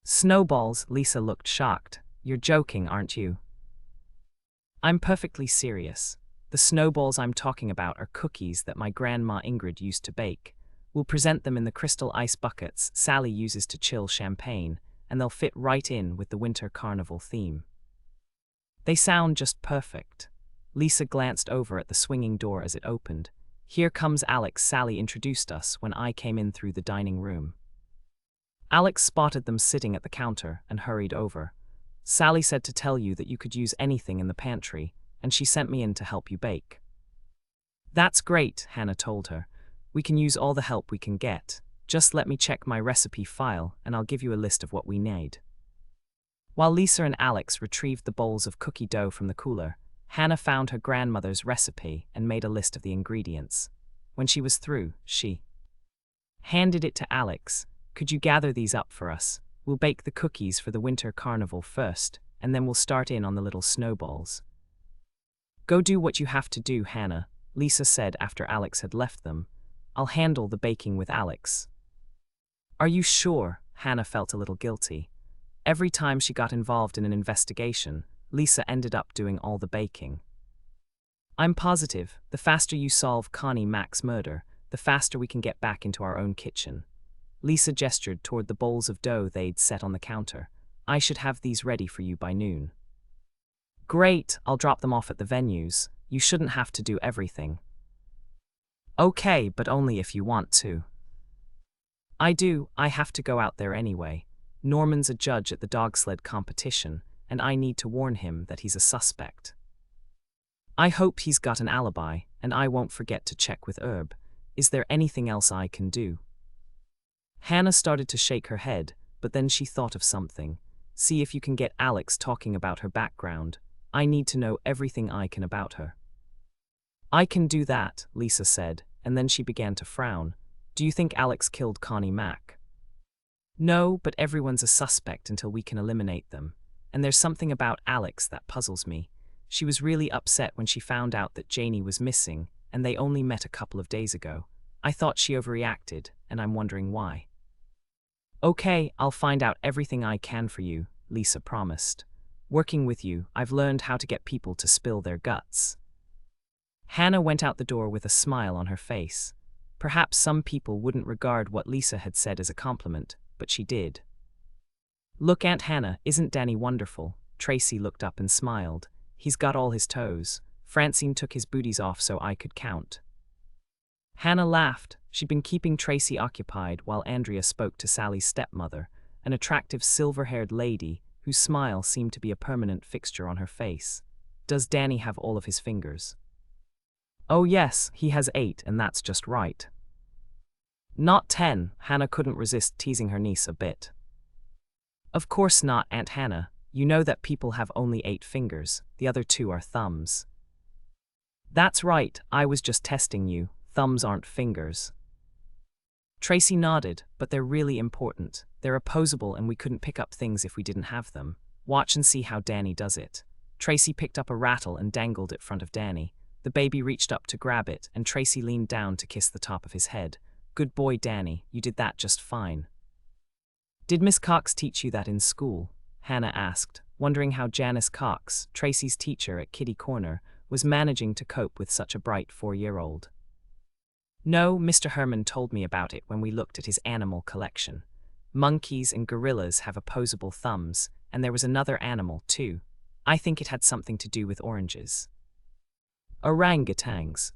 Speaker 1: Snowballs? Lisa looked shocked. You're joking, aren't you? I'm perfectly serious. The snowballs I'm talking about are cookies that my grandma Ingrid used to bake. We'll present them in the crystal ice buckets Sally uses to chill champagne, and they'll fit right in with the winter carnival theme. They sound just perfect. Lisa glanced over at the swinging door as it opened. Here comes Alex. Sally introduced us when I came in through the dining room. Alex spotted them sitting at the counter and hurried over. Sally said to tell you that you could use anything in the pantry, and she sent me in to help you bake. That's great, Hannah told her. We can use all the help we can get. Just let me check my recipe file and I'll give you a list of what we need. While Lisa and Alex retrieved the bowls of cookie dough from the cooler, Hannah found her grandmother's recipe and made a list of the ingredients. When she was through, she handed it to Alex. Could you gather these up for us? We'll bake the cookies for the winter carnival first, and then we'll start in on the little snowballs. Go do what you have to do, Hannah, Lisa said after Alex had left them. I'll handle the baking with Alex. Are you sure? Hannah felt a little guilty. Every time she got involved in an investigation, Lisa ended up doing all the baking. I'm positive, the faster you solve Connie Mac's murder, the faster we can get back into our own kitchen. Lisa gestured toward the bowls of dough they'd set on the counter. I should have these ready for you by noon. Great, I'll drop them off at the venues. You shouldn't have to do everything. Okay, but only if you want to. I do, I have to go out there anyway. Norman's a judge at the dog sled competition, and I need to warn him that he's a suspect. I hope he's got an alibi, and I won't forget to check with Herb. Is there anything else I can do? Hannah started to shake her head, but then she thought of something. See if you can get Alex talking about her background. I need to know everything I can about her. I can do that, Lisa said, and then she began to frown. Do you think Alex killed Connie Mac? No, but everyone's a suspect until we can eliminate them. And there's something about Alex that puzzles me. She was really upset when she found out that Janie was missing, and they only met a couple of days ago. I thought she overreacted, and I'm wondering why. Okay, I'll find out everything I can for you, Lisa promised. Working with you, I've learned how to get people to spill their guts. Hannah went out the door with a smile on her face. Perhaps some people wouldn't regard what Lisa had said as a compliment, but she did. Look, Aunt Hannah, isn't Danny wonderful? Tracy looked up and smiled. He's got all his toes. Francine took his booties off so I could count. Hannah laughed. She'd been keeping Tracy occupied while Andrea spoke to Sally's stepmother, an attractive silver-haired lady whose smile seemed to be a permanent fixture on her face. Does Danny have all of his fingers? Oh yes, he has 8, and that's just right. Not 10, Hannah couldn't resist teasing her niece a bit. Of course not, Aunt Hannah. You know that people have only 8 fingers, the other 2 are thumbs. That's right, I was just testing you. Thumbs aren't fingers. Tracy nodded, but they're really important. They're opposable and we couldn't pick up things if we didn't have them. Watch and see how Danny does it. Tracy picked up a rattle and dangled it in front of Danny. The baby reached up to grab it, and Tracy leaned down to kiss the top of his head. Good boy, Danny, you did that just fine. Did Miss Cox teach you that in school? Hannah asked, wondering how Janice Cox, Tracy's teacher at Kitty Corner, was managing to cope with such a bright 4-year-old. No, Mr. Herman told me about it when we looked at his animal collection. Monkeys and gorillas have opposable thumbs, and there was another animal, too. I think it had something to do with oranges. Orangutans.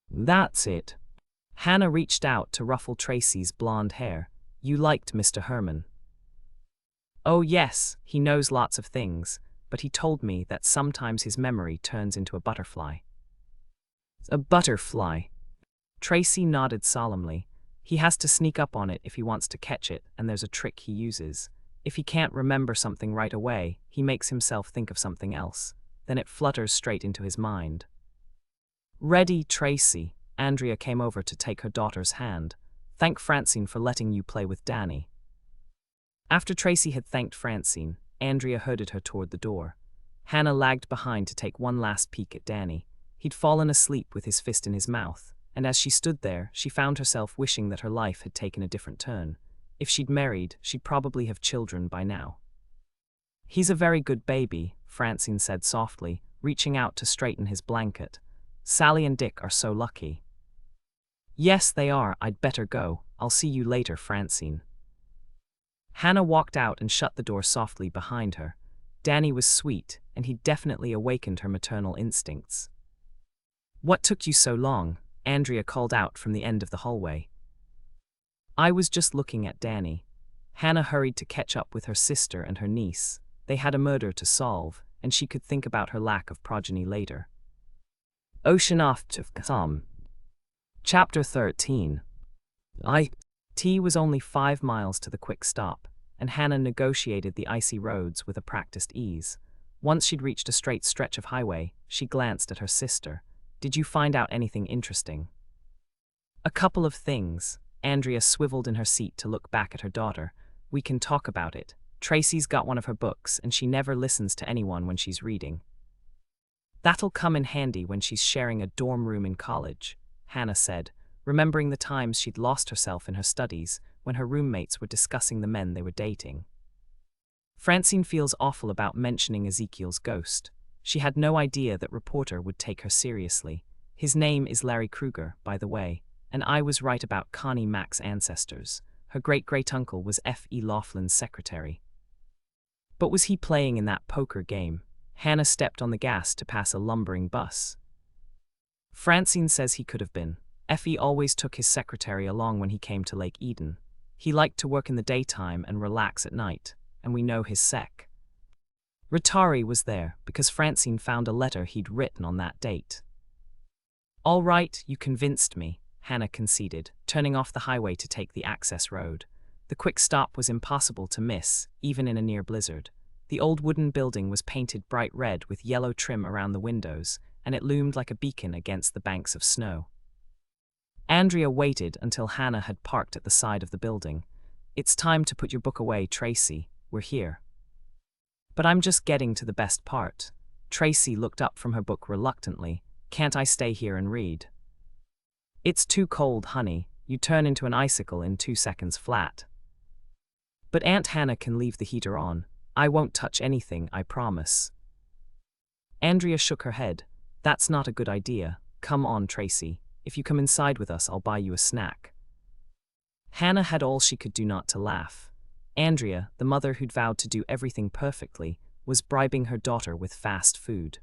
Speaker 1: That's it. Hannah reached out to ruffle Tracy's blonde hair. You liked Mr. Herman. Oh yes, he knows lots of things, but he told me that sometimes his memory turns into a butterfly. A butterfly. Tracy nodded solemnly. He has to sneak up on it if he wants to catch it, and there's a trick he uses. If he can't remember something right away, he makes himself think of something else. Then it flutters straight into his mind. Ready, Tracy. Andrea came over to take her daughter's hand. Thank Francine for letting you play with Danny. After Tracy had thanked Francine, Andrea herded her toward the door. Hannah lagged behind to take one last peek at Danny. He'd fallen asleep with his fist in his mouth, and as she stood there, she found herself wishing that her life had taken a different turn. If she'd married, she'd probably have children by now. He's a very good baby, Francine said softly, reaching out to straighten his blanket. Sally and Dick are so lucky. Yes, they are. I'd better go. I'll see you later, Francine. Hannah walked out and shut the door softly behind her. Danny was sweet, and he'd definitely awakened her maternal instincts. What took you so long? Andrea called out from the end of the hallway. I was just looking at Danny. Hannah hurried to catch up with her sister and her niece. They had a murder to solve, and she could think about her lack of progeny later. Ocean off to Tom. Chapter 13. Tea was only 5 miles to the quick stop, and Hannah negotiated the icy roads with a practiced ease. Once she'd reached a straight stretch of highway, she glanced at her sister. Did you find out anything interesting? A couple of things. Andrea swiveled in her seat to look back at her daughter. We can talk about it. Tracy's got one of her books, and she never listens to anyone when she's reading. That'll come in handy when she's sharing a dorm room in college, Hannah said, remembering the times she'd lost herself in her studies when her roommates were discussing the men they were dating. Francine feels awful about mentioning Ezekiel's ghost. She had no idea that reporter would take her seriously. His name is Larry Kruger, by the way, and I was right about Connie Mack's ancestors. Her great-great-uncle was F.E. Laughlin's secretary. But was he playing in that poker game? Hannah stepped on the gas to pass a lumbering bus. Francine says he could have been. F.E. always took his secretary along when he came to Lake Eden. He liked to work in the daytime and relax at night, and we know his sec. Rattari was there because Francine found a letter he'd written on that date. All right, you convinced me, Hannah conceded, turning off the highway to take the access road. The quick stop was impossible to miss, even in a near blizzard. The old wooden building was painted bright red with yellow trim around the windows, and it loomed like a beacon against the banks of snow. Andrea waited until Hannah had parked at the side of the building. It's time to put your book away, Tracy. We're here. But I'm just getting to the best part. Tracy looked up from her book reluctantly. Can't I stay here and read? It's too cold, honey. You turn into an icicle in 2 seconds flat. But Aunt Hannah can leave the heater on. I won't touch anything, I promise. Andrea shook her head. That's not a good idea. Come on, Tracy. If you come inside with us, I'll buy you a snack. Hannah had all she could do not to laugh. Andrea, the mother who'd vowed to do everything perfectly, was bribing her daughter with fast food.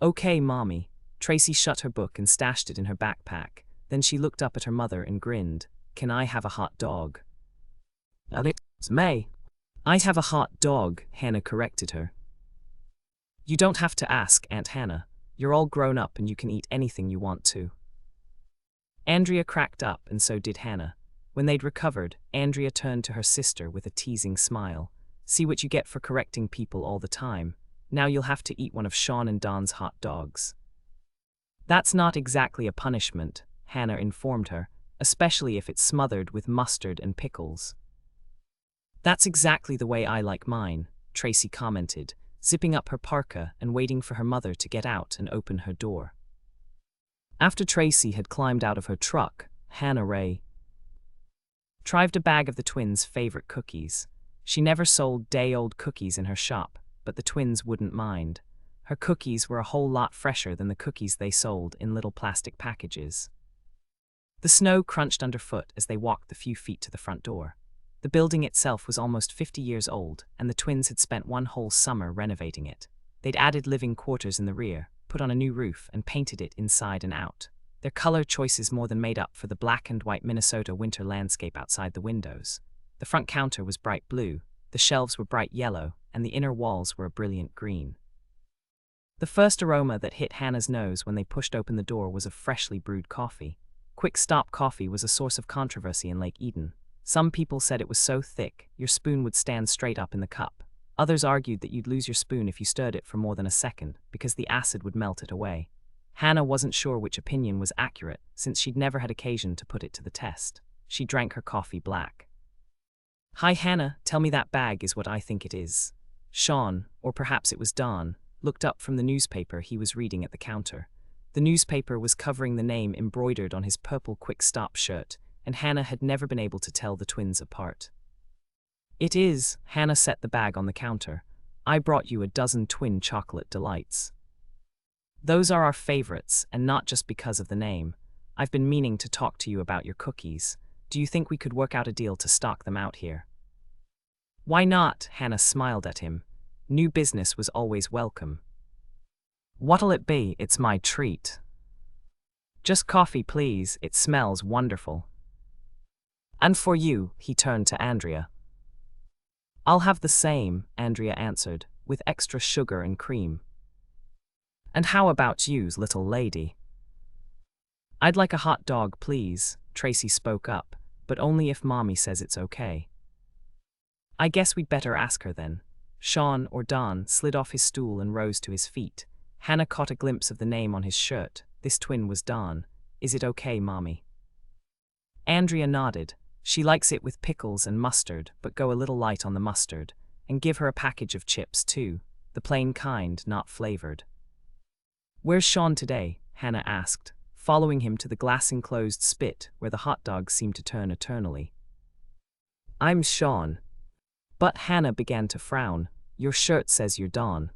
Speaker 1: Okay, Mommy. Tracy shut her book and stashed it in her backpack. Then she looked up at her mother and grinned. Can I have a hot dog? It's May. I have a hot dog, Hannah corrected her. You don't have to ask, Aunt Hannah. You're all grown up and you can eat anything you want to. Andrea cracked up, and so did Hannah. When they'd recovered, Andrea turned to her sister with a teasing smile. See what you get for correcting people all the time. Now you'll have to eat one of Sean and Don's hot dogs. That's not exactly a punishment, Hannah informed her, especially if it's smothered with mustard and pickles. That's exactly the way I like mine, Tracy commented, zipping up her parka and waiting for her mother to get out and open her door. After Tracy had climbed out of her truck, Hannah retrieved a bag of the twins' favorite cookies. She never sold day-old cookies in her shop, but the twins wouldn't mind. Her cookies were a whole lot fresher than the cookies they sold in little plastic packages. The snow crunched underfoot as they walked the few feet to the front door. The building itself was almost 50 years old, and the twins had spent one whole summer renovating it. They'd added living quarters in the rear, put on a new roof, and painted it inside and out. Their color choices more than made up for the black and white Minnesota winter landscape outside the windows. The front counter was bright blue, the shelves were bright yellow, and the inner walls were a brilliant green. The first aroma that hit Hannah's nose when they pushed open the door was of freshly brewed coffee. Quick Stop coffee was a source of controversy in Lake Eden. Some people said it was so thick, your spoon would stand straight up in the cup. Others argued that you'd lose your spoon if you stirred it for more than a second, because the acid would melt it away. Hannah wasn't sure which opinion was accurate, since she'd never had occasion to put it to the test. She drank her coffee black. Hi Hannah, tell me that bag is what I think it is. Sean, or perhaps it was Don, looked up from the newspaper he was reading at the counter. The newspaper was covering the name embroidered on his purple Quick Stop shirt, and Hannah had never been able to tell the twins apart. It is. Hannah set the bag on the counter. I brought you a dozen twin chocolate delights. Those are our favorites, and not just because of the name. I've been meaning to talk to you about your cookies. Do you think we could work out a deal to stock them out here? Why not? Hannah smiled at him. New business was always welcome. What'll it be? It's my treat. Just coffee, please. It smells wonderful. And for you, he turned to Andrea. I'll have the same, Andrea answered, with extra sugar and cream. And how about you, little lady? I'd like a hot dog, please, Tracy spoke up, but only if Mommy says it's okay. I guess we'd better ask her then. Sean, or Don, slid off his stool and rose to his feet. Hannah caught a glimpse of the name on his shirt. This twin was Don. Is it okay, Mommy? Andrea nodded. She likes it with pickles and mustard, but go a little light on the mustard. And give her a package of chips, too. The plain kind, not flavored. Where's Sean today? Hannah asked, following him to the glass-enclosed spit where the hot dogs seemed to turn eternally. I'm Sean. But Hannah began to frown. Your shirt says you're Don.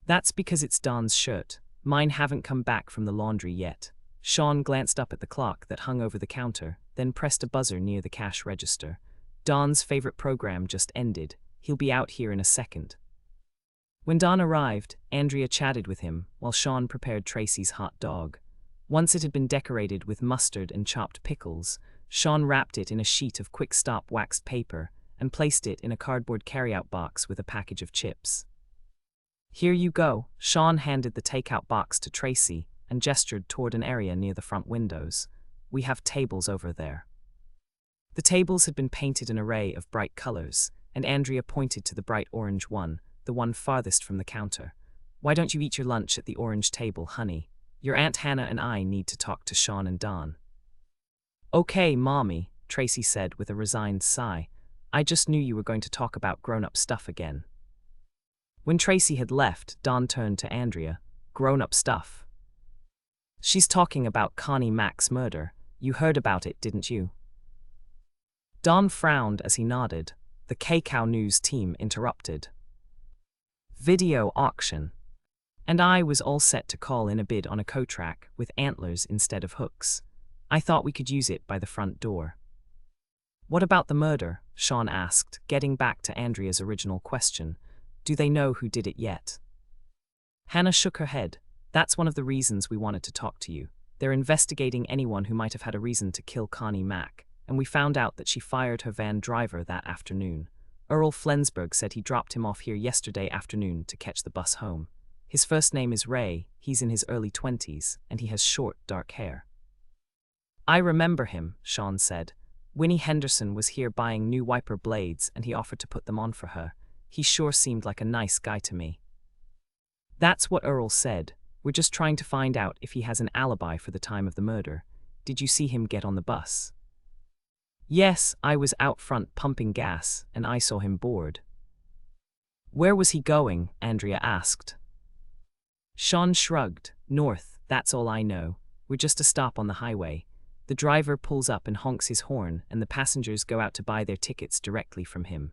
Speaker 1: That's because it's Don's shirt. Mine haven't come back from the laundry yet. Sean glanced up at the clock that hung over the counter, then pressed a buzzer near the cash register. Don's favorite program just ended. He'll be out here in a second. When Don arrived, Andrea chatted with him while Sean prepared Tracy's hot dog. Once it had been decorated with mustard and chopped pickles, Sean wrapped it in a sheet of quick-stop waxed paper and placed it in a cardboard carryout box with a package of chips. Here you go. Sean handed the takeout box to Tracy and gestured toward an area near the front windows. We have tables over there. The tables had been painted an array of bright colors, and Andrea pointed to the bright orange one, the one farthest from the counter. Why don't you eat your lunch at the orange table, honey? Your Aunt Hannah and I need to talk to Sean and Don. Okay, Mommy, Tracy said with a resigned sigh. I just knew you were going to talk about grown-up stuff again. When Tracy had left, Don turned to Andrea. Grown-up stuff. She's talking about Connie Mack's murder. You heard about it, didn't you? Don frowned as he nodded. The K-Cow News team interrupted. Video auction. And I was all set to call in a bid on a co-track with antlers instead of hooks. I thought we could use it by the front door. What about the murder? Sean asked, getting back to Andrea's original question. Do they know who did it yet? Hannah shook her head. That's one of the reasons we wanted to talk to you. They're investigating anyone who might have had a reason to kill Connie Mack, and we found out that she fired her van driver that afternoon. Earl Flensburg said he dropped him off here yesterday afternoon to catch the bus home. His first name is Ray, he's in his early 20s, and he has short, dark hair. I remember him, Sean said. Winnie Henderson was here buying new wiper blades and he offered to put them on for her. He sure seemed like a nice guy to me. That's what Earl said. We're just trying to find out if he has an alibi for the time of the murder. Did you see him get on the bus? Yes, I was out front pumping gas and I saw him board. Where was he going? Andrea asked. Sean shrugged. North, that's all I know. We're just a stop on the highway. The driver pulls up and honks his horn, and the passengers go out to buy their tickets directly from him.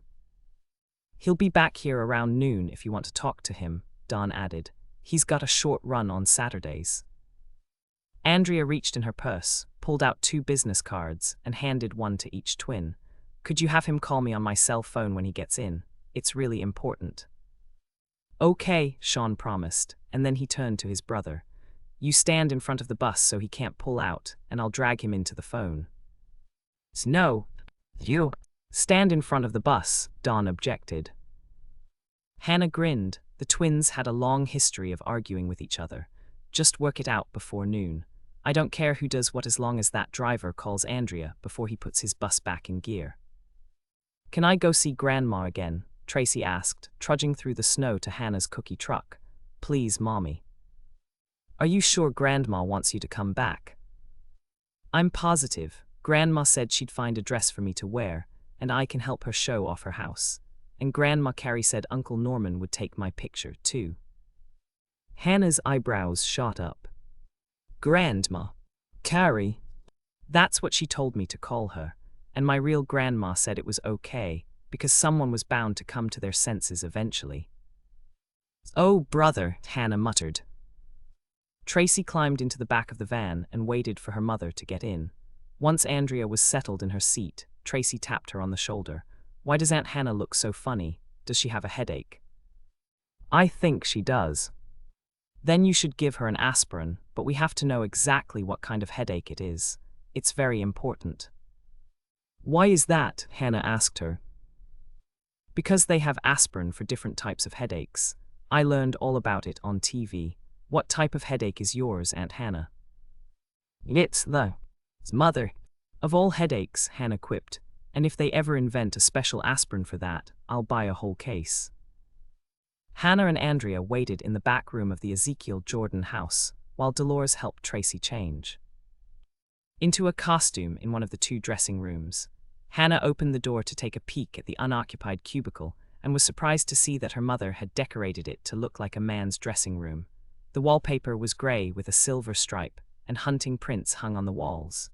Speaker 1: He'll be back here around noon if you want to talk to him, Don added. He's got a short run on Saturdays. Andrea reached in her purse, pulled out 2 business cards, and handed one to each twin. Could you have him call me on my cell phone when he gets in? It's really important. Okay, Sean promised, and then he turned to his brother. You stand in front of the bus so he can't pull out, and I'll drag him into the phone. No, you stand in front of the bus, Don objected. Hannah grinned. The twins had a long history of arguing with each other. Just work it out before noon. I don't care who does what as long as that driver calls Andrea before he puts his bus back in gear. Can I go see Grandma again? Tracy asked, trudging through the snow to Hannah's cookie truck. Please, Mommy. Are you sure Grandma wants you to come back? I'm positive. Grandma said she'd find a dress for me to wear, and I can help her show off her house. And Grandma Carrie said Uncle Norman would take my picture, too. Hannah's eyebrows shot up. Grandma Carrie? That's what she told me to call her, and my real grandma said it was okay, because someone was bound to come to their senses eventually. Oh, brother, Hannah muttered. Tracy climbed into the back of the van and waited for her mother to get in. Once Andrea was settled in her seat, Tracy tapped her on the shoulder. "Why does Aunt Hannah look so funny? Does she have a headache?" "I think she does." "Then you should give her an aspirin, but we have to know exactly what kind of headache it is. It's very important." "Why is that?" Hannah asked her. "Because they have aspirin for different types of headaches. I learned all about it on TV. What type of headache is yours, Aunt Hannah?" "It's mother of all headaches," Hannah quipped, "and if they ever invent a special aspirin for that, I'll buy a whole case." Hannah and Andrea waited in the back room of the Ezekiel Jordan house, while Dolores helped Tracy change into a costume in one of the two dressing rooms. Hannah opened the door to take a peek at the unoccupied cubicle and was surprised to see that her mother had decorated it to look like a man's dressing room. The wallpaper was gray with a silver stripe, and hunting prints hung on the walls.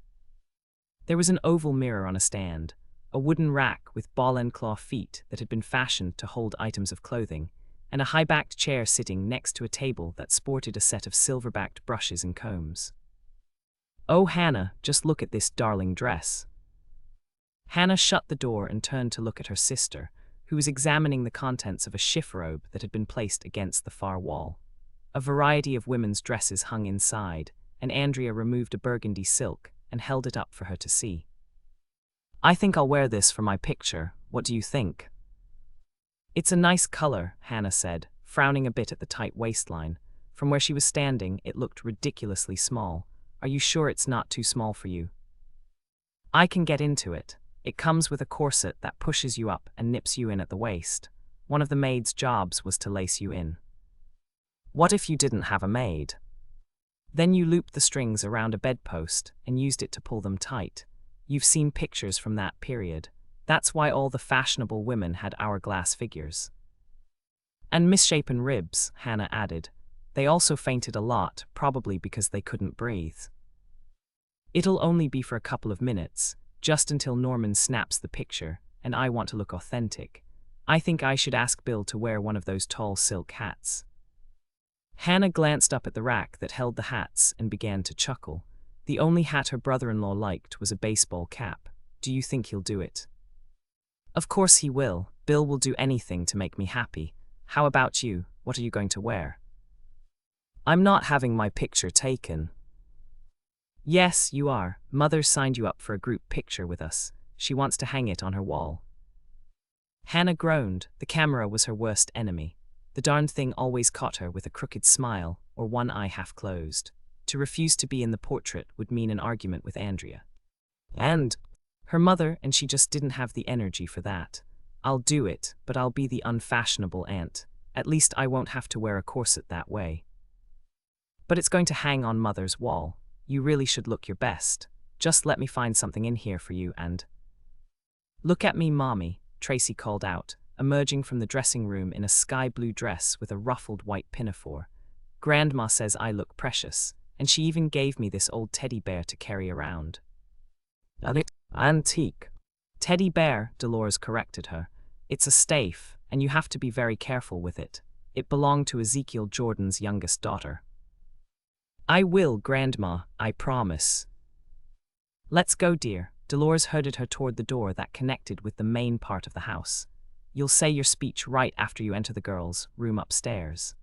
Speaker 1: There was an oval mirror on a stand, a wooden rack with ball-and-claw feet that had been fashioned to hold items of clothing, and a high-backed chair sitting next to a table that sported a set of silver-backed brushes and combs. "Oh, Hannah, just look at this darling dress." Hannah shut the door and turned to look at her sister, who was examining the contents of a chiffrobe that had been placed against the far wall. A variety of women's dresses hung inside, and Andrea removed a burgundy silk and held it up for her to see. "I think I'll wear this for my picture. What do you think?" "It's a nice color," Hannah said, frowning a bit at the tight waistline. From where she was standing, it looked ridiculously small. "Are you sure it's not too small for you?" "I can get into it. It comes with a corset that pushes you up and nips you in at the waist. One of the maid's jobs was to lace you in." "What if you didn't have a maid?" "Then you looped the strings around a bedpost and used it to pull them tight. You've seen pictures from that period. That's why all the fashionable women had hourglass figures." "And misshapen ribs," Hannah added. "They also fainted a lot, probably because they couldn't breathe." "It'll only be for a couple of minutes, just until Norman snaps the picture, and I want to look authentic. I think I should ask Bill to wear one of those tall silk hats." Hannah glanced up at the rack that held the hats and began to chuckle. The only hat her brother-in-law liked was a baseball cap. "Do you think he'll do it?" "Of course he will. Bill will do anything to make me happy. How about you? What are you going to wear?" "I'm not having my picture taken." "Yes, you are. Mother signed you up for a group picture with us. She wants to hang it on her wall." Hannah groaned. The camera was her worst enemy. The darned thing always caught her with a crooked smile or one eye half closed. To refuse to be in the portrait would mean an argument with Andrea and her mother, and she just didn't have the energy for that. "I'll do it, but I'll be the unfashionable aunt. At least I won't have to wear a corset that way." "But it's going to hang on Mother's wall. You really should look your best. Just let me find something in here for you and—" "Look at me, Mommy," Tracy called out, emerging from the dressing room in a sky-blue dress with a ruffled white pinafore. "Grandma says I look precious, and she even gave me this old teddy bear to carry around." "Antique." "Teddy bear," Dolores corrected her. "It's a staife, and you have to be very careful with it. It belonged to Ezekiel Jordan's youngest daughter." "I will, Grandma, I promise." "Let's go, dear." Dolores herded her toward the door that connected with the main part of the house. "You'll say your speech right after you enter the girls' room upstairs."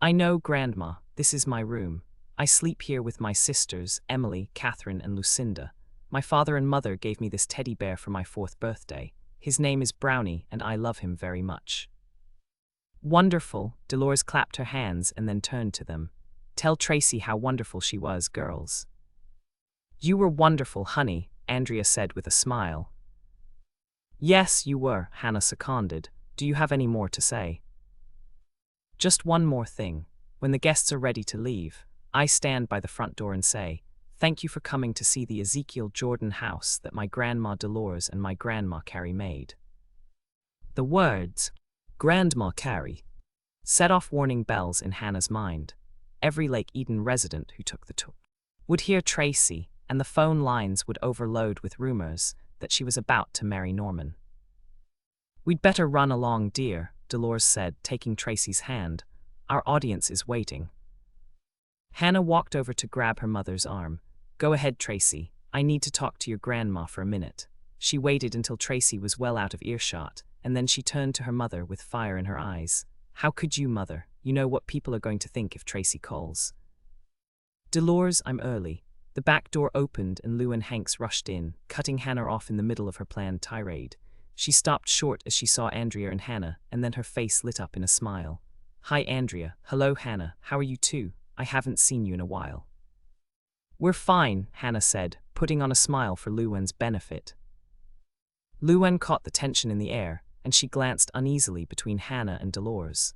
Speaker 1: "I know, Grandma. This is my room. I sleep here with my sisters, Emily, Catherine, and Lucinda. My father and mother gave me this teddy bear for my 4th birthday. His name is Brownie, and I love him very much." "Wonderful." Dolores clapped her hands and then turned to them. "Tell Tracy how wonderful she was, girls." "You were wonderful, honey," Andrea said with a smile. "Yes, you were," Hannah seconded. "Do you have any more to say?" "Just one more thing. When the guests are ready to leave, I stand by the front door and say, 'Thank you for coming to see the Ezekiel Jordan house that my Grandma Dolores and my Grandma Carrie made.'" The words, "Grandma Carrie," set off warning bells in Hannah's mind. Every Lake Eden resident who took the tour would hear Tracy, and the phone lines would overload with rumors that she was about to marry Norman. "We'd better run along, dear," Dolores said, taking Tracy's hand. "Our audience is waiting." Hannah walked over to grab her mother's arm. Go ahead, Tracy. I need to talk to your grandma for a minute. She waited until Tracy was well out of earshot, and then she turned to her mother with fire in her eyes. How could you, Mother? You know what people are going to think if Tracy calls. Dolores, I'm early. The back door opened and Lou and Hanks rushed in, cutting Hannah off in the middle of her planned tirade. She stopped short as she saw Andrea and Hannah, and then her face lit up in a smile. Hi, Andrea. Hello, Hannah. How are you two? I haven't seen you in a while. We're fine, Hannah said, putting on a smile for Luan's benefit. Luan caught the tension in the air, and she glanced uneasily between Hannah and Dolores.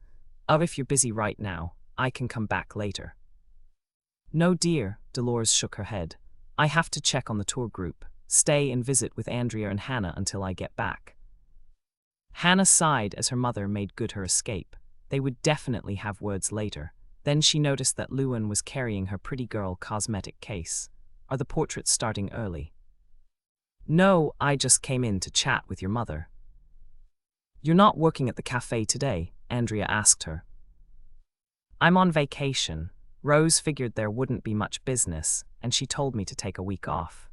Speaker 1: If you're busy right now, I can come back later. No, dear, Dolores shook her head. I have to check on the tour group, stay and visit with Andrea and Hannah until I get back. Hannah sighed as her mother made good her escape. They would definitely have words later. Then she noticed that Luan was carrying her pretty girl cosmetic case. Are the portraits starting early? No, I just came in to chat with your mother. You're not working at the cafe today? Andrea asked her. I'm on vacation. Rose figured there wouldn't be much business, and she told me to take a week off.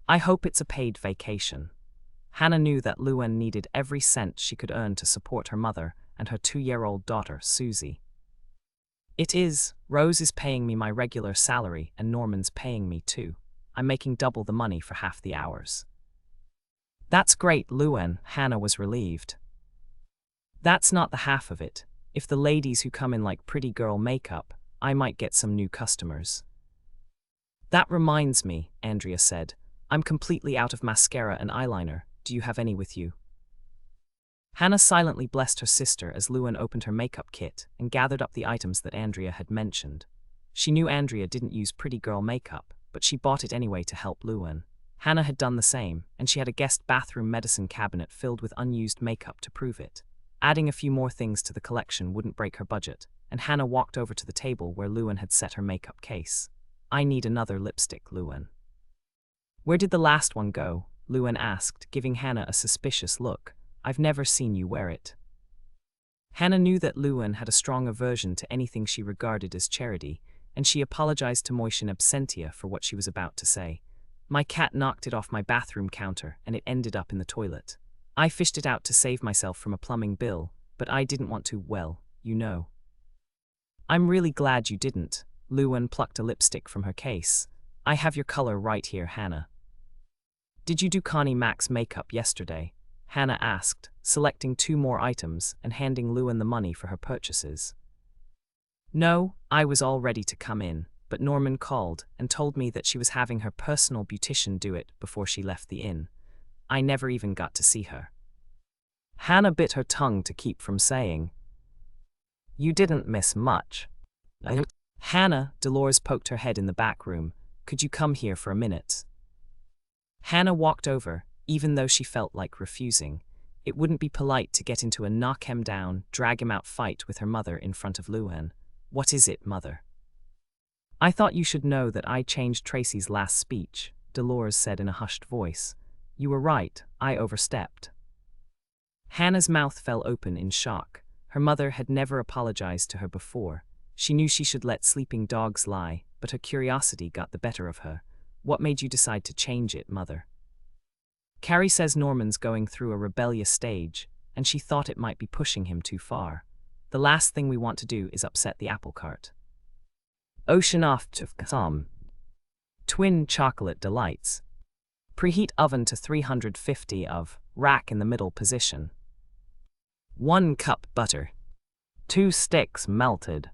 Speaker 1: I hope it's a paid vacation. Hannah knew that Luan needed every cent she could earn to support her mother and her 2-year-old daughter, Susie. It is. Rose is paying me my regular salary, and Norman's paying me too. I'm making double the money for half the hours. That's great, Luan. Hannah was relieved. That's not the half of it. If the ladies who come in like pretty girl makeup, I might get some new customers. That reminds me, Andrea said. I'm completely out of mascara and eyeliner. Do you have any with you? Hannah silently blessed her sister as Luan opened her makeup kit and gathered up the items that Andrea had mentioned. She knew Andrea didn't use pretty girl makeup, but she bought it anyway to help Luan. Hannah had done the same, and she had a guest bathroom medicine cabinet filled with unused makeup to prove it. Adding a few more things to the collection wouldn't break her budget, and Hannah walked over to the table where Luan had set her makeup case. I need another lipstick, Luan. Where did the last one go? Luan asked, giving Hannah a suspicious look. I've never seen you wear it. Hannah knew that Luan had a strong aversion to anything she regarded as charity, and she apologized to Moish in absentia for what she was about to say. My cat knocked it off my bathroom counter, and it ended up in the toilet. I fished it out to save myself from a plumbing bill, but I didn't want to, well, you know. I'm really glad you didn't. Luan plucked a lipstick from her case. I have your color right here, Hannah. Did you do Connie Mac's makeup yesterday? Hannah asked, selecting 2 more items and handing Luan the money for her purchases. No, I was all ready to come in, but Norman called and told me that she was having her personal beautician do it before she left the inn. I never even got to see her. Hannah bit her tongue to keep from saying, You didn't miss much. Hannah, Dolores poked her head in the back room. Could you come here for a minute? Hannah walked over, even though she felt like refusing. It wouldn't be polite to get into a knock him down, drag him out fight with her mother in front of Luan. What is it, Mother? I thought you should know that I changed Tracy's last speech, Dolores said in a hushed voice. You were right, I overstepped. Hannah's mouth fell open in shock. Her mother had never apologized to her before. She knew she should let sleeping dogs lie, but her curiosity got the better of her. What made you decide to change it, Mother? Carrie says Norman's going through a rebellious stage, and she thought it might be pushing him too far. The last thing we want to do is upset the apple cart. Ocean off to some. Twin chocolate delights. Preheat oven to 350 of, rack in the middle position. 1 cup butter. 2 sticks melted.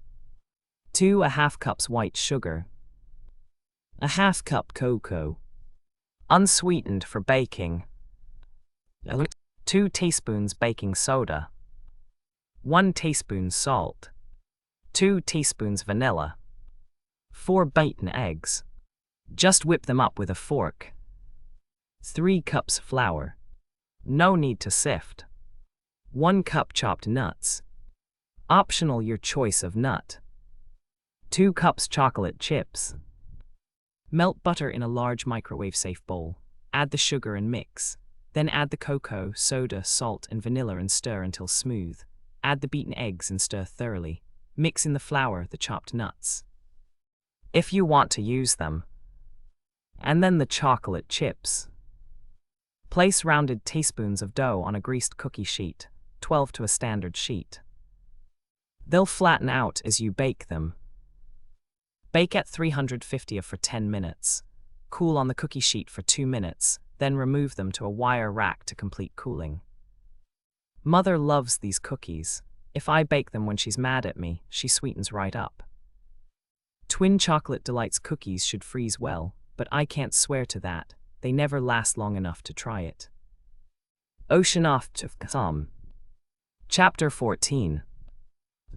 Speaker 1: 2½ cups white sugar. 1/2 cup cocoa. Unsweetened for baking. 2 teaspoons baking soda. 1 teaspoon salt. 2 teaspoons vanilla. 4 beaten eggs. Just whip them up with a fork. 3 cups flour. No need to sift. 1 cup chopped nuts. Optional your choice of nut. 2 cups chocolate chips. Melt butter in a large microwave-safe bowl. Add the sugar and mix. Then add the cocoa, soda, salt, and vanilla and stir until smooth. Add the beaten eggs and stir thoroughly. Mix in the flour, the chopped nuts. if you want to use them. And then the chocolate chips. Place rounded teaspoons of dough on a greased cookie sheet, 12 to a standard sheet. They'll flatten out as you bake them. Bake at 350 for 10 minutes. Cool on the cookie sheet for 2 minutes, then remove them to a wire rack to complete cooling. Mother loves these cookies. If I bake them when she's mad at me, she sweetens right up. Twin Chocolate Delights cookies should freeze well, but I can't swear to that. They never last long enough to try it. Ocean off to some. Chapter 14.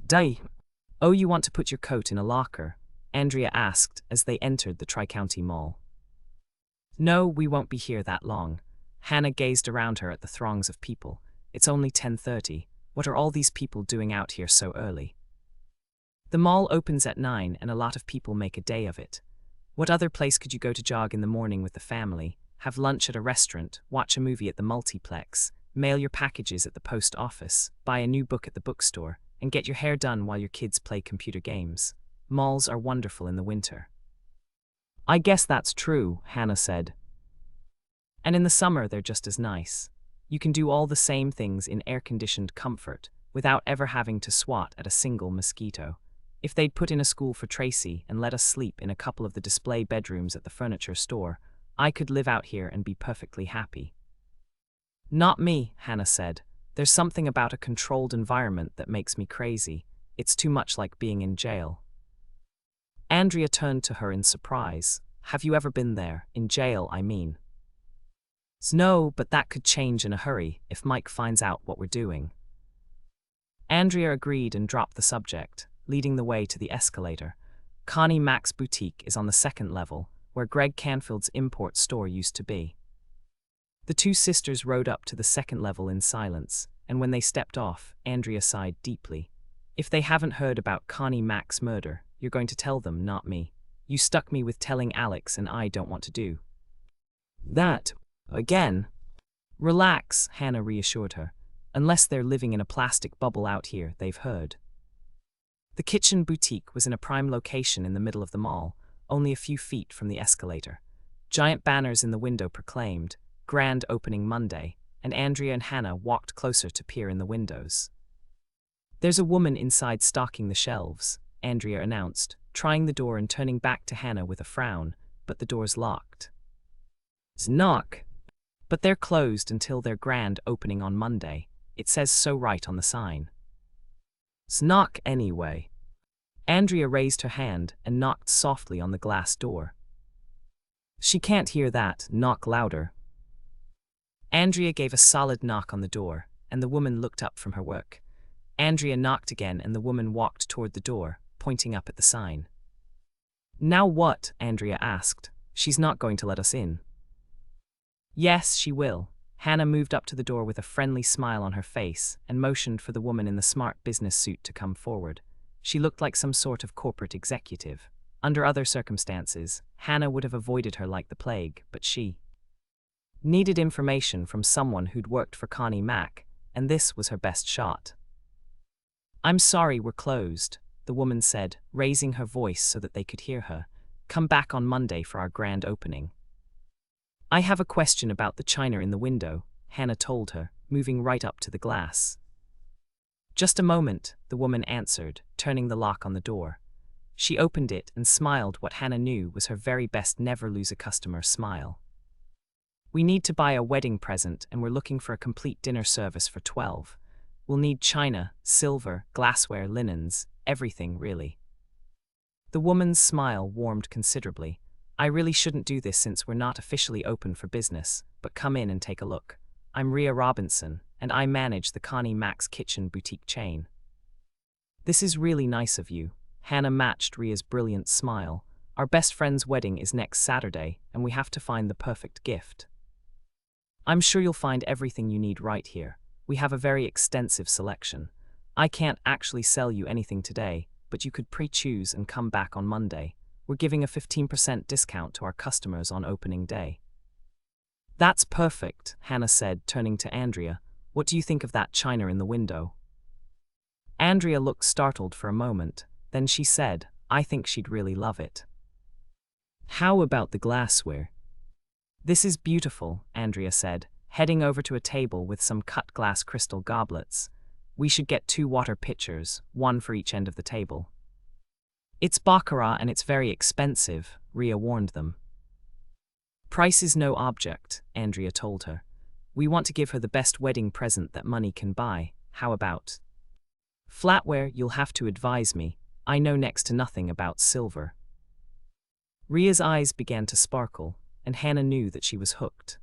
Speaker 1: Day. Oh, you want to put your coat in a locker? Andrea asked as they entered the Tri-County Mall. No, we won't be here that long. Hannah gazed around her at the throngs of people. It's only 10:30. What are all these people doing out here so early? The mall opens at 9 and a lot of people make a day of it. What other place could you go to jog in the morning with the family, have lunch at a restaurant, watch a movie at the multiplex, mail your packages at the post office, buy a new book at the bookstore, and get your hair done while your kids play computer games? Malls are wonderful in the winter. I guess that's true, Hannah said. And in the summer they're just as nice. You can do all the same things in air-conditioned comfort, without ever having to swat at a single mosquito. If they'd put in a school for Tracy and let us sleep in a couple of the display bedrooms at the furniture store, I could live out here and be perfectly happy. Not me, Hannah said. There's something about a controlled environment that makes me crazy. It's too much like being in jail. Andrea turned to her in surprise. Have you ever been there? In jail, I mean. No, but that could change in a hurry if Mike finds out what we're doing. Andrea agreed and dropped the subject, leading the way to the escalator. Connie Mac's boutique is on the second level, where Greg Canfield's import store used to be. The two sisters rode up to the second level in silence, and when they stepped off, Andrea sighed deeply. If they haven't heard about Connie Mac's murder, you're going to tell them, not me. You stuck me with telling Alex, and I don't want to do that again. Relax, Hannah reassured her. Unless they're living in a plastic bubble out here, they've heard. The kitchen boutique was in a prime location in the middle of the mall, only a few feet from the escalator. Giant banners in the window proclaimed, "Grand Opening Monday," and Andrea and Hannah walked closer to peer in the windows. There's a woman inside stocking the shelves, Andrea announced, trying the door and turning back to Hannah with a frown, but the door's locked. Knock. But they're closed until their grand opening on Monday. It says so right on the sign. Knock anyway. Andrea raised her hand and knocked softly on the glass door. She can't hear that, knock louder. Andrea gave a solid knock on the door, and the woman looked up from her work. Andrea knocked again and the woman walked toward the door, pointing up at the sign. Now what? Andrea asked. She's not going to let us in. Yes, she will. Hannah moved up to the door with a friendly smile on her face and motioned for the woman in the smart business suit to come forward. She looked like some sort of corporate executive. Under other circumstances, Hannah would have avoided her like the plague, but she needed information from someone who'd worked for Connie Mac, and this was her best shot. I'm sorry, we're closed, the woman said, raising her voice so that they could hear her. Come back on Monday for our grand opening. I have a question about the china in the window, Hannah told her, moving right up to the glass. Just a moment, the woman answered, turning the lock on the door. She opened it and smiled what Hannah knew was her very best never lose a customer smile. We need to buy a wedding present and we're looking for a complete dinner service for 12. We'll need china, silver, glassware, linens, everything really. The woman's smile warmed considerably. I really shouldn't do this since we're not officially open for business, but come in and take a look. I'm Rhea Robinson, and I manage the Connie Mac's kitchen boutique chain. This is really nice of you. Hannah matched Rhea's brilliant smile. Our best friend's wedding is next Saturday, and we have to find the perfect gift. I'm sure you'll find everything you need right here. We have a very extensive selection. I can't actually sell you anything today, but you could pre-choose and come back on Monday. We're giving a 15% discount to our customers on opening day. That's perfect, Hannah said, turning to Andrea. What do you think of that china in the window? Andrea looked startled for a moment, then she said, I think she'd really love it. How about the glassware? This is beautiful, Andrea said, heading over to a table with some cut glass crystal goblets. We should get 2 water pitchers, one for each end of the table. It's baccarat and it's very expensive, Ria warned them. Price is no object, Andrea told her. We want to give her the best wedding present that money can buy. How about flatware? You'll have to advise me. I know next to nothing about silver. Ria's eyes began to sparkle, and Hannah knew that she was hooked.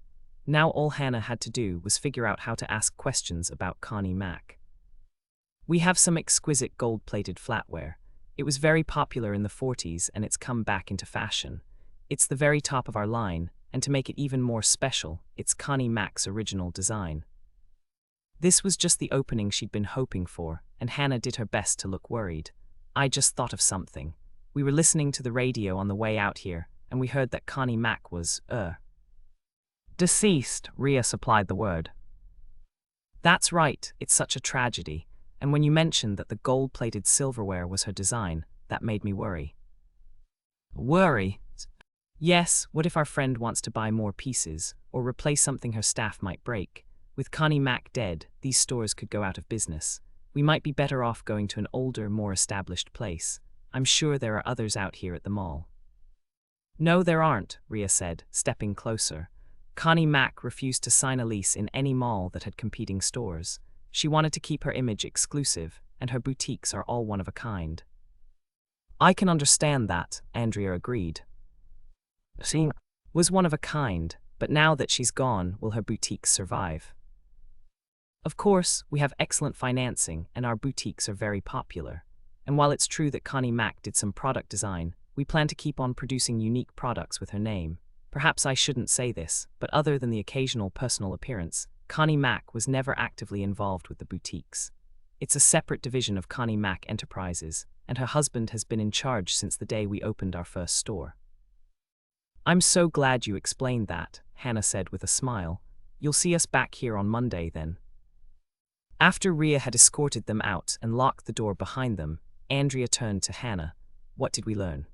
Speaker 1: Now all Hannah had to do was figure out how to ask questions about Connie Mack. We have some exquisite gold-plated flatware. It was very popular in the 40s and it's come back into fashion. It's the very top of our line, and to make it even more special, it's Connie Mack's original design. This was just the opening she'd been hoping for, and Hannah did her best to look worried. I just thought of something. We were listening to the radio on the way out here, and we heard that Connie Mack was, deceased, Ria supplied the word. That's right, it's such a tragedy, and when you mentioned that the gold-plated silverware was her design, that made me worry. Worry? Yes, what if our friend wants to buy more pieces, or replace something her staff might break? With Connie Mack dead, these stores could go out of business. We might be better off going to an older, more established place. I'm sure there are others out here at the mall. No, there aren't, Ria said, stepping closer. Connie Mack refused to sign a lease in any mall that had competing stores. She wanted to keep her image exclusive, and her boutiques are all one of a kind. I can understand that, Andrea agreed. She was one of a kind, but now that she's gone, will her boutiques survive? Of course, we have excellent financing, and our boutiques are very popular. And while it's true that Connie Mack did some product design, we plan to keep on producing unique products with her name. Perhaps I shouldn't say this, but other than the occasional personal appearance, Connie Mack was never actively involved with the boutiques. It's a separate division of Connie Mack Enterprises, and her husband has been in charge since the day we opened our first store. I'm so glad you explained that, Hannah said with a smile. You'll see us back here on Monday then. After Ria had escorted them out and locked the door behind them, Andrea turned to Hannah. What did we learn?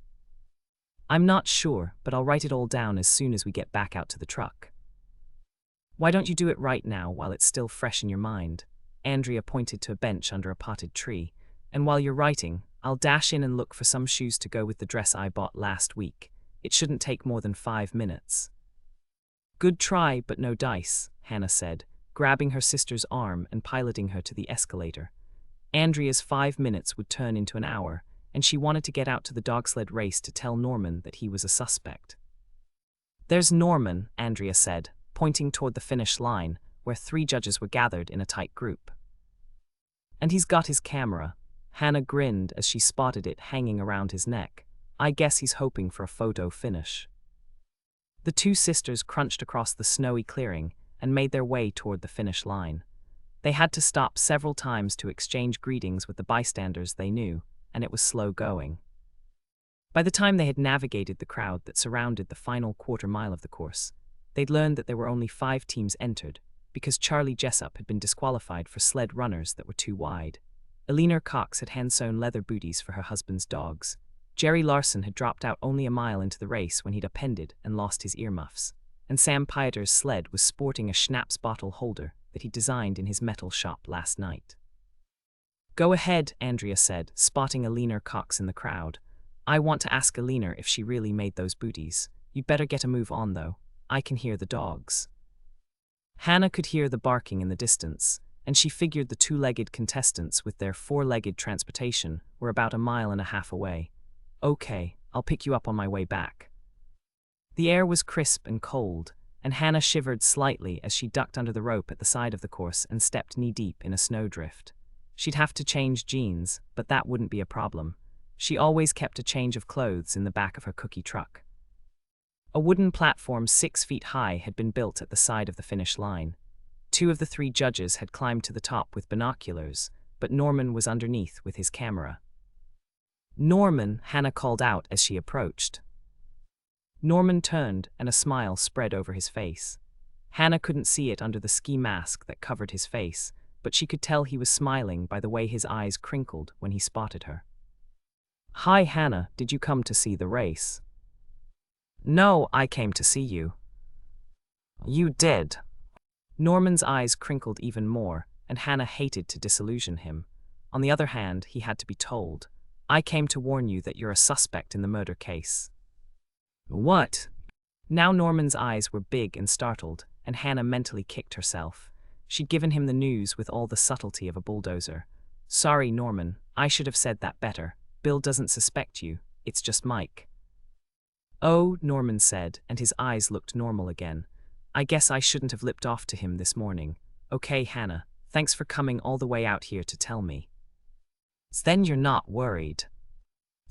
Speaker 1: I'm not sure, but I'll write it all down as soon as we get back out to the truck. Why don't you do it right now while it's still fresh in your mind? Andrea pointed to a bench under a potted tree. And while you're writing, I'll dash in and look for some shoes to go with the dress I bought last week. It shouldn't take more than 5 minutes. Good try, but no dice, Hannah said, grabbing her sister's arm and piloting her to the escalator. Andrea's 5 minutes would turn into an hour, and she wanted to get out to the dog-sled race to tell Norman that he was a suspect. There's Norman, Andrea said, pointing toward the finish line, where 3 judges were gathered in a tight group. And he's got his camera. Hannah grinned as she spotted it hanging around his neck. I guess he's hoping for a photo finish. The 2 sisters crunched across the snowy clearing and made their way toward the finish line. They had to stop several times to exchange greetings with the bystanders they knew, and it was slow going. By the time they had navigated the crowd that surrounded the final quarter mile of the course, they'd learned that there were only 5 teams entered, because Charlie Jessup had been disqualified for sled runners that were too wide. Eleanor Cox had hand-sewn leather booties for her husband's dogs. Jerry Larson had dropped out only a mile into the race when he'd appended and lost his earmuffs. And Sam Pieter's sled was sporting a schnapps bottle holder that he designed in his metal shop last night. Go ahead, Andrea said, spotting Eleanor Cox in the crowd. I want to ask Eleanor if she really made those booties. You'd better get a move on, though. I can hear the dogs. Hannah could hear the barking in the distance, and she figured the 2-legged contestants with their 4-legged transportation were about 1.5 miles away. Okay, I'll pick you up on my way back. The air was crisp and cold, and Hannah shivered slightly as she ducked under the rope at the side of the course and stepped knee-deep in a snowdrift. She'd have to change jeans, but that wouldn't be a problem. She always kept a change of clothes in the back of her cookie truck. A wooden platform 6 feet high had been built at the side of the finish line. 2 of the 3 judges had climbed to the top with binoculars, but Norman was underneath with his camera. Norman, Hannah called out as she approached. Norman turned, and a smile spread over his face. Hannah couldn't see it under the ski mask that covered his face, but she could tell he was smiling by the way his eyes crinkled when he spotted her. Hi, Hannah, did you come to see the race? No, I came to see you. You did. Norman's eyes crinkled even more, and Hannah hated to disillusion him. On the other hand, he had to be told. I came to warn you that you're a suspect in the murder case. What? Now Norman's eyes were big and startled, and Hannah mentally kicked herself. She'd given him the news with all the subtlety of a bulldozer. Sorry, Norman, I should have said that better. Bill doesn't suspect you, it's just Mike. Oh, Norman said, and his eyes looked normal again. I guess I shouldn't have lipped off to him this morning. Okay, Hannah, thanks for coming all the way out here to tell me. Then you're not worried.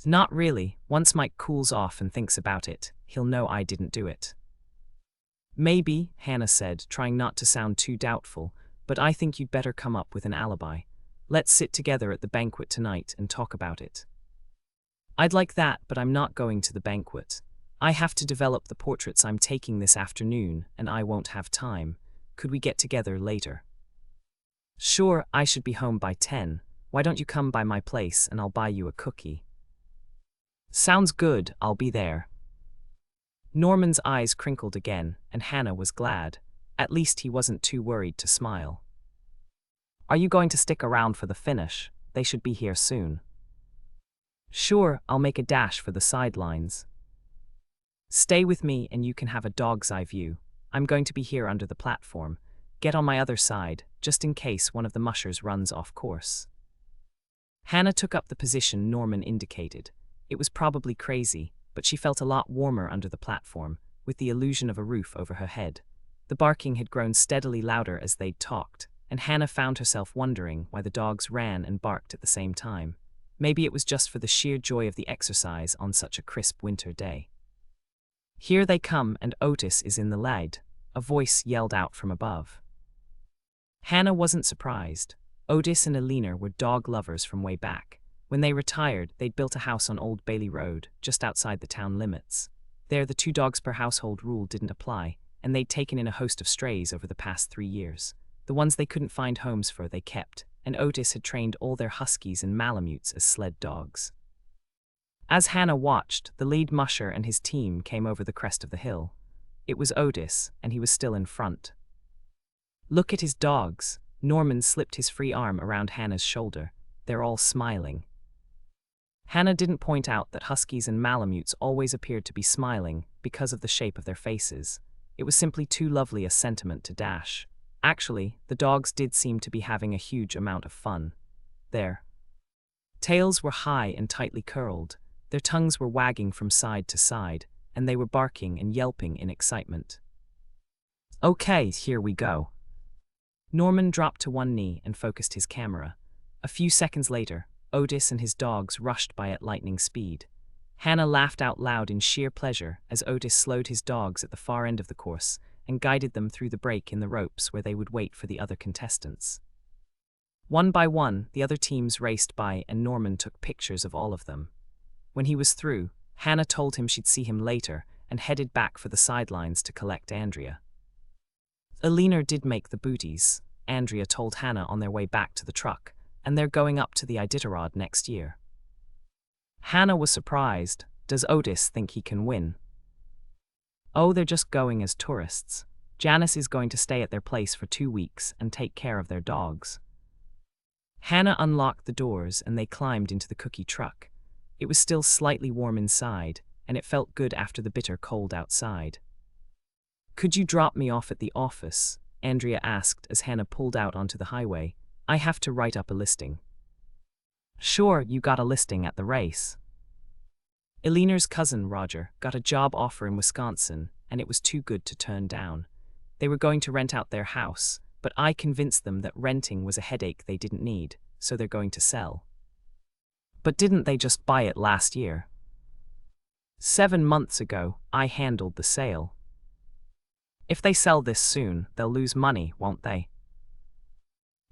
Speaker 1: Not really. Once Mike cools off and thinks about it, he'll know I didn't do it. Maybe, Hannah said, trying not to sound too doubtful, but I think you'd better come up with an alibi. Let's sit together at the banquet tonight and talk about it. I'd like that, but I'm not going to the banquet. I have to develop the portraits I'm taking this afternoon, and I won't have time. Could we get together later? Sure, I should be home by 10. Why don't you come by my place and I'll buy you a cookie? Sounds good, I'll be there. Norman's eyes crinkled again, and Hannah was glad. At least he wasn't too worried to smile. Are you going to stick around for the finish? They should be here soon. Sure, I'll make a dash for the sidelines. Stay with me and you can have a dog's eye view. I'm going to be here under the platform. Get on my other side, just in case one of the mushers runs off course. Hannah took up the position Norman indicated. It was probably crazy, but she felt a lot warmer under the platform, with the illusion of a roof over her head. The barking had grown steadily louder as they'd talked, and Hannah found herself wondering why the dogs ran and barked at the same time. Maybe it was just for the sheer joy of the exercise on such a crisp winter day. Here they come, and Otis is in the lead, a voice yelled out from above. Hannah wasn't surprised. Otis and Elena were dog lovers from way back. When they retired, they'd built a house on Old Bailey Road, just outside the town limits. There, the 2 dogs per household rule didn't apply, and they'd taken in a host of strays over the past 3 years. The ones they couldn't find homes for they kept, and Otis had trained all their huskies and malamutes as sled dogs. As Hannah watched, the lead musher and his team came over the crest of the hill. It was Otis, and he was still in front. Look at his dogs. Norman slipped his free arm around Hannah's shoulder. They're all smiling. Hannah didn't point out that huskies and malamutes always appeared to be smiling because of the shape of their faces. It was simply too lovely a sentiment to dash. Actually, the dogs did seem to be having a huge amount of fun. Their tails were high and tightly curled, their tongues were wagging from side to side, and they were barking and yelping in excitement. Okay, here we go. Norman dropped to one knee and focused his camera. A few seconds later, Otis and his dogs rushed by at lightning speed. Hannah laughed out loud in sheer pleasure as Otis slowed his dogs at the far end of the course and guided them through the break in the ropes where they would wait for the other contestants. One by one, the other teams raced by and Norman took pictures of all of them. When he was through, Hannah told him she'd see him later and headed back for the sidelines to collect Andrea. Elena did make the booties, Andrea told Hannah on their way back to the truck, and they're going up to the Iditarod next year. Hannah was surprised. Does Otis think he can win? Oh, they're just going as tourists. Janice is going to stay at their place for 2 weeks and take care of their dogs. Hannah unlocked the doors and they climbed into the cookie truck. It was still slightly warm inside, and it felt good after the bitter cold outside. Could you drop me off at the office? Andrea asked as Hannah pulled out onto the highway. I have to write up a listing. Sure, you got a listing at the race. Eleanor's cousin, Roger, got a job offer in Wisconsin, and it was too good to turn down. They were going to rent out their house, but I convinced them that renting was a headache they didn't need, so they're going to sell. But didn't they just buy it last year? 7 months ago, I handled the sale. If they sell this soon, they'll lose money, won't they?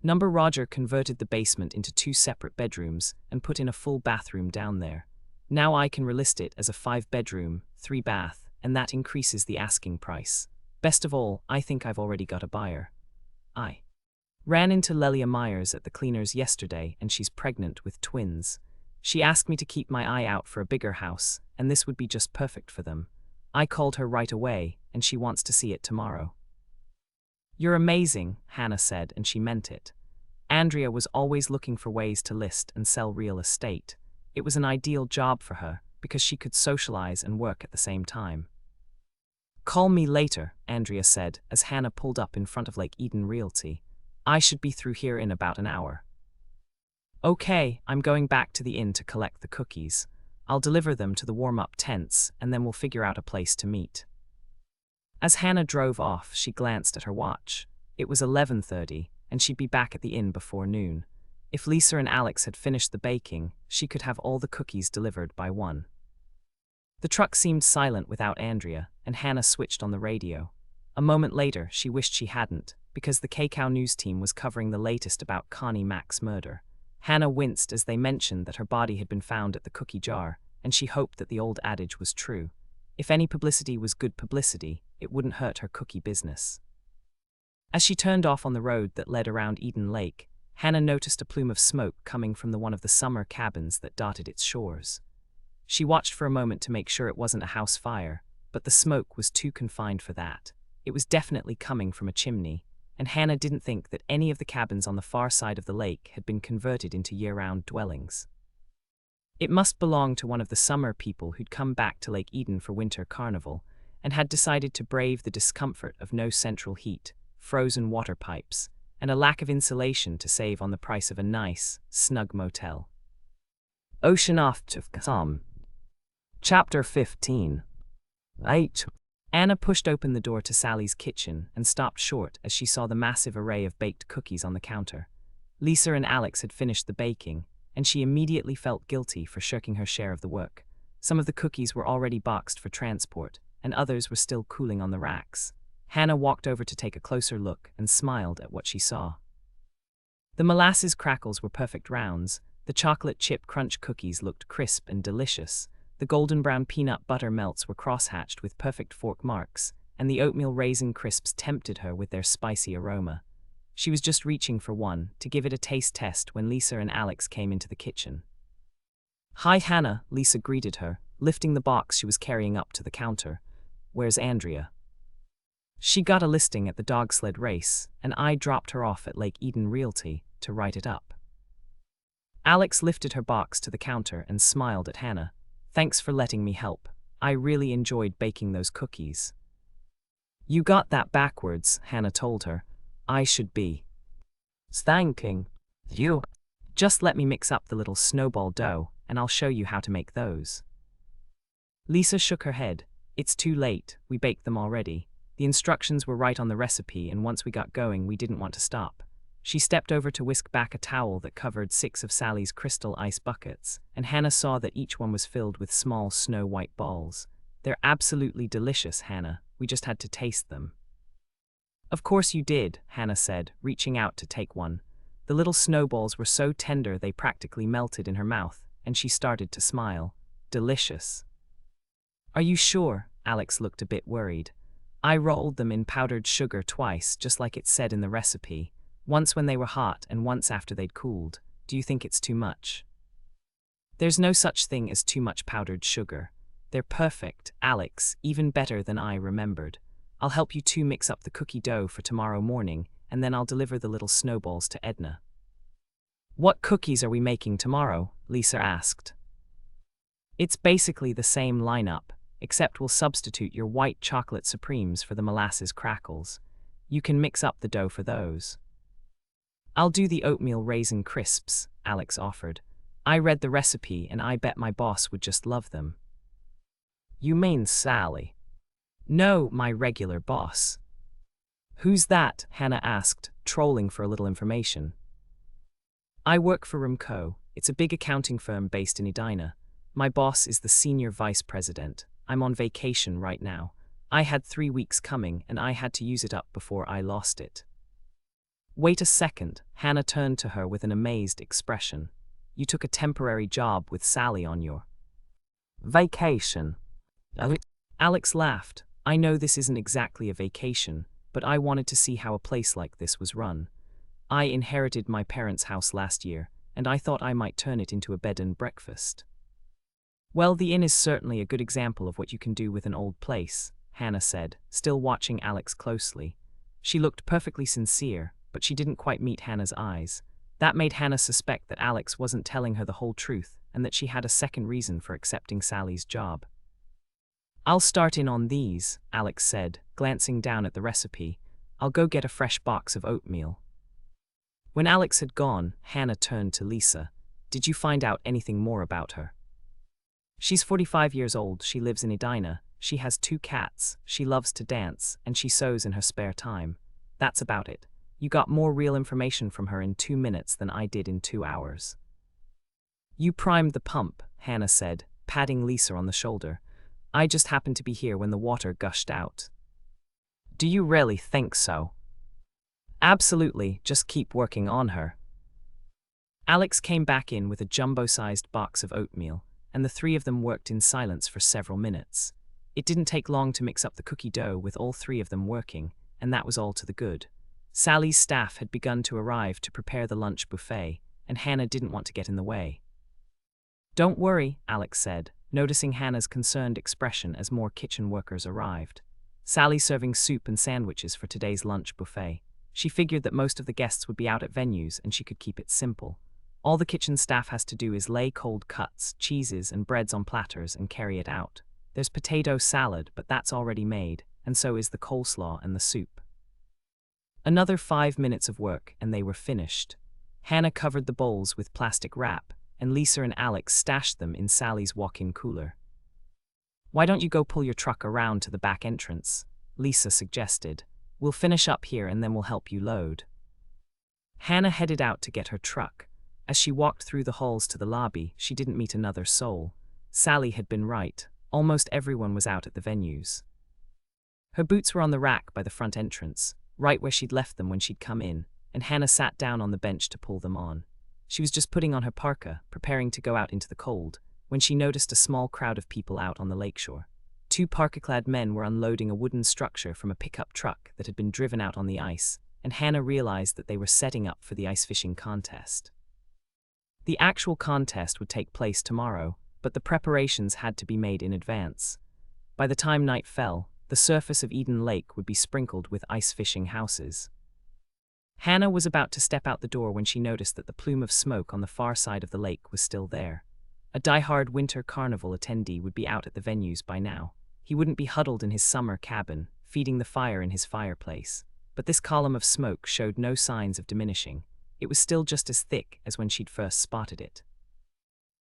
Speaker 1: Number Roger converted the basement into 2 separate bedrooms and put in a full bathroom down there. Now I can relist it as a 5-bedroom, 3-bath, and that increases the asking price. Best of all, I think I've already got a buyer. I ran into Lelia Myers at the cleaners yesterday and she's pregnant with twins. She asked me to keep my eye out for a bigger house, and this would be just perfect for them. I called her right away, and she wants to see it tomorrow." "You're amazing," Hannah said, and she meant it. Andrea was always looking for ways to list and sell real estate. It was an ideal job for her, because she could socialize and work at the same time. "Call me later," Andrea said, as Hannah pulled up in front of Lake Eden Realty. "I should be through here in about an hour." "Okay, I'm going back to the inn to collect the cookies. I'll deliver them to the warm-up tents, and then we'll figure out a place to meet." As Hannah drove off, she glanced at her watch. It was 11:30, and she'd be back at the inn before noon. If Lisa and Alex had finished the baking, she could have all the cookies delivered by 1. The truck seemed silent without Andrea, and Hannah switched on the radio. A moment later, she wished she hadn't, because the KCOW news team was covering the latest about Connie Mack's murder. Hannah winced as they mentioned that her body had been found at the cookie jar, and she hoped that the old adage was true. If any publicity was good publicity, it wouldn't hurt her cookie business. As she turned off on the road that led around Eden Lake, Hannah noticed a plume of smoke coming from one of the summer cabins that dotted its shores. She watched for a moment to make sure it wasn't a house fire, but the smoke was too confined for that. It was definitely coming from a chimney, and Hannah didn't think that any of the cabins on the far side of the lake had been converted into year-round dwellings. It must belong to one of the summer people who'd come back to Lake Eden for winter carnival, and had decided to brave the discomfort of no central heat, frozen water pipes, and a lack of insulation to save on the price of a nice, snug motel. Ocean off to come. Chapter 15. 8. Anna pushed open the door to Sally's kitchen and stopped short as she saw the massive array of baked cookies on the counter. Lisa and Alex had finished the baking, and she immediately felt guilty for shirking her share of the work. Some of the cookies were already boxed for transport, and others were still cooling on the racks. Hannah walked over to take a closer look and smiled at what she saw. The molasses crackles were perfect rounds, the chocolate chip crunch cookies looked crisp and delicious, the golden brown peanut butter melts were crosshatched with perfect fork marks, and the oatmeal raisin crisps tempted her with their spicy aroma. She was just reaching for one, to give it a taste test when Lisa and Alex came into the kitchen. "Hi Hannah," Lisa greeted her, lifting the box she was carrying up to the counter. "Where's Andrea?" "She got a listing at the dog sled race, and I dropped her off at Lake Eden Realty to write it up." Alex lifted her box to the counter and smiled at Hannah. "Thanks for letting me help. I really enjoyed baking those cookies." "You got that backwards," Hannah told her. "I should be thanking you. Just let me mix up the little snowball dough, and I'll show you how to make those." Lisa shook her head. "It's too late, we baked them already. The instructions were right on the recipe, and once we got going, we didn't want to stop." She stepped over to whisk back a towel that covered 6 of Sally's crystal ice buckets, and Hannah saw that each one was filled with small snow-white balls. "They're absolutely delicious, Hannah. We just had to taste them." "Of course you did," Hannah said, reaching out to take one. The little snowballs were so tender they practically melted in her mouth, and she started to smile. "Delicious." "Are you sure?" Alex looked a bit worried. "I rolled them in powdered sugar twice, just like it said in the recipe. Once when they were hot and once after they'd cooled. Do you think it's too much?" "There's no such thing as too much powdered sugar. They're perfect, Alex, even better than I remembered. I'll help you two mix up the cookie dough for tomorrow morning, and then I'll deliver the little snowballs to Edna." "What cookies are we making tomorrow?" Lisa asked. "It's basically the same lineup, except we'll substitute your white chocolate supremes for the molasses crackles. You can mix up the dough for those." "I'll do the oatmeal raisin crisps," Alex offered. "I read the recipe and I bet my boss would just love them." "You mean Sally?" "No, my regular boss." "Who's that?" Hannah asked, trolling for a little information. "I work for Rumco. It's a big accounting firm based in Edina. My boss is the senior vice president. I'm on vacation right now. I had 3 weeks coming and I had to use it up before I lost it." "Wait a second," Hannah turned to her with an amazed expression. "You took a temporary job with Sally on your vacation?" Alex laughed. "I know this isn't exactly a vacation, but I wanted to see how a place like this was run. I inherited my parents' house last year, and I thought I might turn it into a bed and breakfast." Well, the inn is certainly a good example of what you can do with an old place, Hannah said, still watching Alex closely. She looked perfectly sincere, but she didn't quite meet Hannah's eyes. That made Hannah suspect that Alex wasn't telling her the whole truth and that she had a second reason for accepting Sally's job. I'll start in on these, Alex said, glancing down at the recipe. I'll go get a fresh box of oatmeal. When Alex had gone, Hannah turned to Lisa. Did you find out anything more about her? She's 45 years old, she lives in Edina, she has 2 cats, she loves to dance, and she sews in her spare time. That's about it. You got more real information from her in 2 minutes than I did in 2 hours. You primed the pump, Hannah said, patting Lisa on the shoulder. I just happened to be here when the water gushed out. Do you really think so? Absolutely, just keep working on her. Alex came back in with a jumbo-sized box of oatmeal, and the 3 of them worked in silence for several minutes. It didn't take long to mix up the cookie dough with all 3 of them working, and that was all to the good. Sally's staff had begun to arrive to prepare the lunch buffet, and Hannah didn't want to get in the way. Don't worry, Alex said, noticing Hannah's concerned expression as more kitchen workers arrived. Sally's serving soup and sandwiches for today's lunch buffet. She figured that most of the guests would be out at venues and she could keep it simple. All the kitchen staff has to do is lay cold cuts, cheeses, and breads on platters and carry it out. There's potato salad, but that's already made, and so is the coleslaw and the soup. Another 5 minutes of work, and they were finished. Hannah covered the bowls with plastic wrap, and Lisa and Alex stashed them in Sally's walk-in cooler. Why don't you go pull your truck around to the back entrance? Lisa suggested. We'll finish up here and then we'll help you load. Hannah headed out to get her truck. As she walked through the halls to the lobby, she didn't meet another soul. Sally had been right. Almost everyone was out at the venues. Her boots were on the rack by the front entrance, right where she'd left them when she'd come in, and Hannah sat down on the bench to pull them on. She was just putting on her parka, preparing to go out into the cold, when she noticed a small crowd of people out on the lakeshore. 2 parka-clad men were unloading a wooden structure from a pickup truck that had been driven out on the ice, and Hannah realized that they were setting up for the ice fishing contest. The actual contest would take place tomorrow, but the preparations had to be made in advance. By the time night fell, the surface of Eden Lake would be sprinkled with ice fishing houses. Hannah was about to step out the door when she noticed that the plume of smoke on the far side of the lake was still there. A die-hard winter carnival attendee would be out at the venues by now. He wouldn't be huddled in his summer cabin, feeding the fire in his fireplace. But this column of smoke showed no signs of diminishing. It was still just as thick as when she'd first spotted it.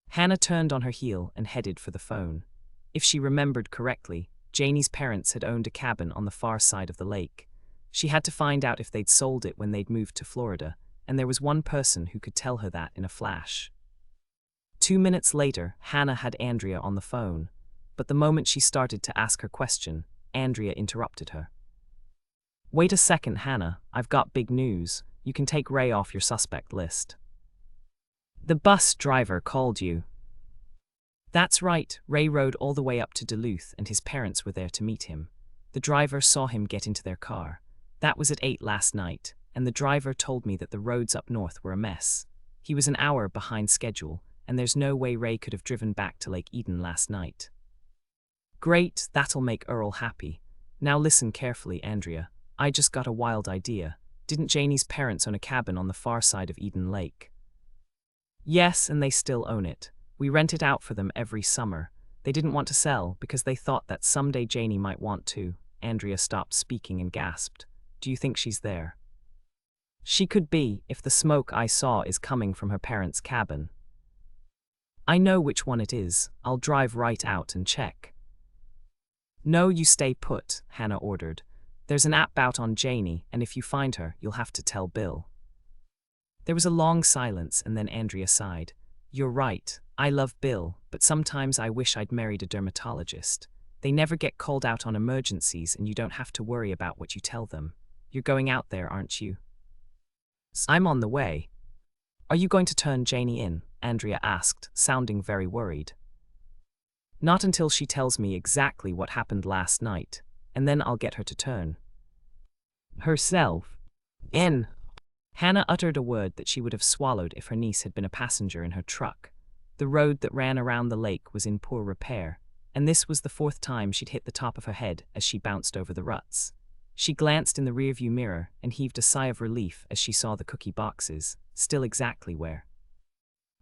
Speaker 1: Hannah turned on her heel and headed for the phone. If she remembered correctly, Janie's parents had owned a cabin on the far side of the lake. She had to find out if they'd sold it when they'd moved to Florida, and there was one person who could tell her that in a flash. 2 minutes later, Hannah had Andrea on the phone, but the moment she started to ask her question, Andrea interrupted her. Wait a second, Hannah, I've got big news. You can take Ray off your suspect list. The bus driver called you. That's right, Ray rode all the way up to Duluth and his parents were there to meet him. The driver saw him get into their car. That was at 8 last night, and the driver told me that the roads up north were a mess. He was an hour behind schedule, and there's no way Ray could have driven back to Lake Eden last night. Great, that'll make Earl happy. Now listen carefully, Andrea. I just got a wild idea. Didn't Janie's parents own a cabin on the far side of Eden Lake? Yes, and they still own it. We rent it out for them every summer. They didn't want to sell because they thought that someday Janie might want to. Andrea stopped speaking and gasped. Do you think she's there? She could be, if the smoke I saw is coming from her parents' cabin. I know which one it is. I'll drive right out and check. No, you stay put, Hannah ordered. There's an app out on Janie, and if you find her, you'll have to tell Bill. There was a long silence, and then Andrea sighed. You're right, I love Bill, but sometimes I wish I'd married a dermatologist. They never get called out on emergencies, and you don't have to worry about what you tell them. You're going out there, aren't you? I'm on the way. Are you going to turn Janie in? Andrea asked, sounding very worried. Not until she tells me exactly what happened last night, and then I'll get her to turn herself in. Hannah uttered a word that she would have swallowed if her niece had been a passenger in her truck. The The road that ran around the lake was in poor repair, and this was the fourth time she'd hit the top of her head as she bounced over the ruts. She glanced in the rearview mirror and heaved a sigh of relief as she saw the cookie boxes, still exactly where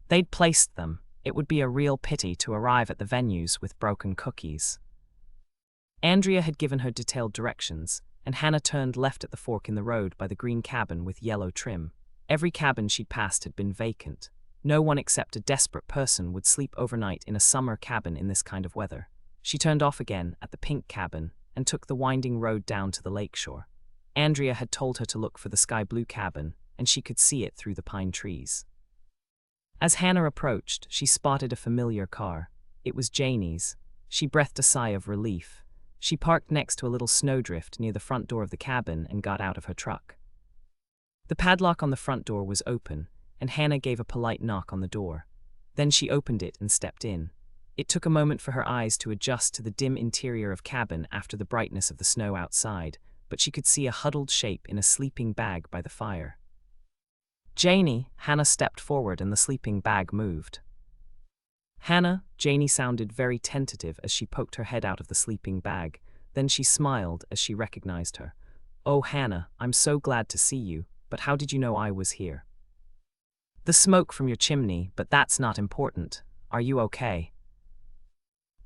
Speaker 1: they'd placed them. It would be a real pity to arrive at the venues with broken cookies. Andrea had given her detailed directions, and Hannah turned left at the fork in the road by the green cabin with yellow trim. Every cabin she'd passed had been vacant. No one except a desperate person would sleep overnight in a summer cabin in this kind of weather. She turned off again at the pink cabin and took the winding road down to the lakeshore. Andrea had told her to look for the sky blue cabin, and she could see it through the pine trees. As Hannah approached, she spotted a familiar car. It was Janie's. She breathed a sigh of relief. She parked next to a little snowdrift near the front door of the cabin and got out of her truck. The padlock on the front door was open, and Hannah gave a polite knock on the door. Then she opened it and stepped in. It took a moment for her eyes to adjust to the dim interior of cabin after the brightness of the snow outside, but she could see a huddled shape in a sleeping bag by the fire. Janie, Hannah stepped forward and the sleeping bag moved. Hannah, Janie sounded very tentative as she poked her head out of the sleeping bag. Then she smiled as she recognized her. "Oh, Hannah, I'm so glad to see you, but how did you know I was here?" "The smoke from your chimney, but that's not important. Are you okay?"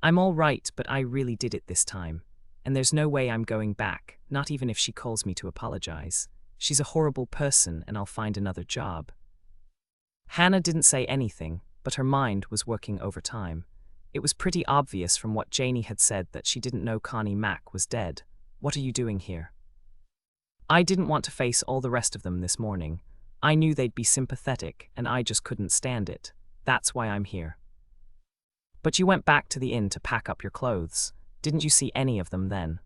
Speaker 1: "I'm all right, but I really did it this time. And there's no way I'm going back, not even if she calls me to apologize. She's a horrible person and I'll find another job." Hannah didn't say anything, but her mind was working overtime. It was pretty obvious from what Janie had said that she didn't know Connie Mack was dead. "What are you doing here?" "I didn't want to face all the rest of them this morning. I knew they'd be sympathetic, and I just couldn't stand it. That's why I'm here." "But you went back to the inn to pack up your clothes. Didn't you see any of them then?"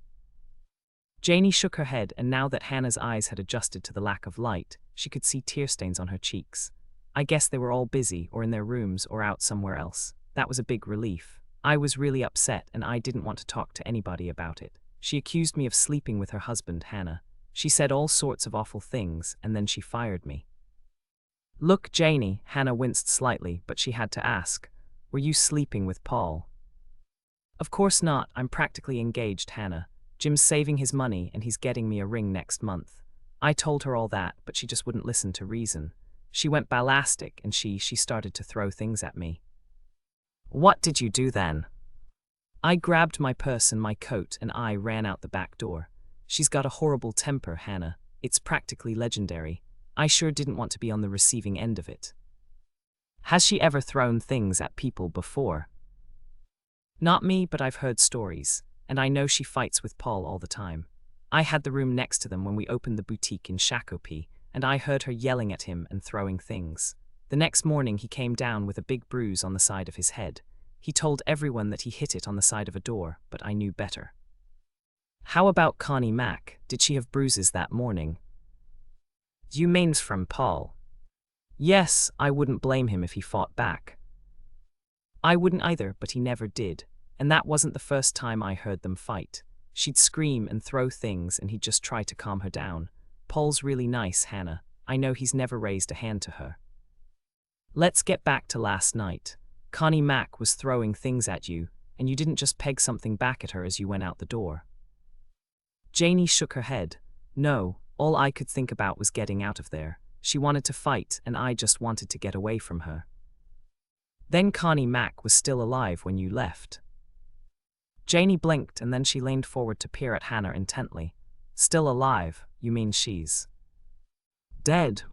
Speaker 1: Janie shook her head, and now that Hannah's eyes had adjusted to the lack of light, she could see tear stains on her cheeks. "I guess they were all busy, or in their rooms, or out somewhere else. That was a big relief. I was really upset, and I didn't want to talk to anybody about it. She accused me of sleeping with her husband, Hannah. She said all sorts of awful things, and then she fired me." "Look, Janie," Hannah winced slightly, but she had to ask, "were you sleeping with Paul?" "Of course not. I'm practically engaged, Hannah. Jim's saving his money, and he's getting me a ring next month." I told her all that, but she just wouldn't listen to reason. She went ballistic, and she started to throw things at me. "What did you do then?" "I grabbed my purse and my coat, and I ran out the back door. She's got a horrible temper, Hannah. It's practically legendary. I sure didn't want to be on the receiving end of it." "Has she ever thrown things at people before?" "Not me, but I've heard stories, and I know she fights with Paul all the time. I had the room next to them when we opened the boutique in Shakopee, and I heard her yelling at him and throwing things. The next morning he came down with a big bruise on the side of his head. He told everyone that he hit it on the side of a door, but I knew better." "How about Connie Mack? Did she have bruises that morning?" "You means from Paul?" "Yes, I wouldn't blame him if he fought back." "I wouldn't either, but he never did. And that wasn't the first time I heard them fight. She'd scream and throw things, and he'd just try to calm her down. Paul's really nice, Hannah. I know he's never raised a hand to her." "Let's get back to last night. Connie Mack was throwing things at you, and you didn't just peg something back at her as you went out the door." Janie shook her head. "No, all I could think about was getting out of there. She wanted to fight, and I just wanted to get away from her." "Then Connie Mack was still alive when you left?" Janie blinked, and then she leaned forward to peer at Hannah intently. "Still alive? You mean she's dead?"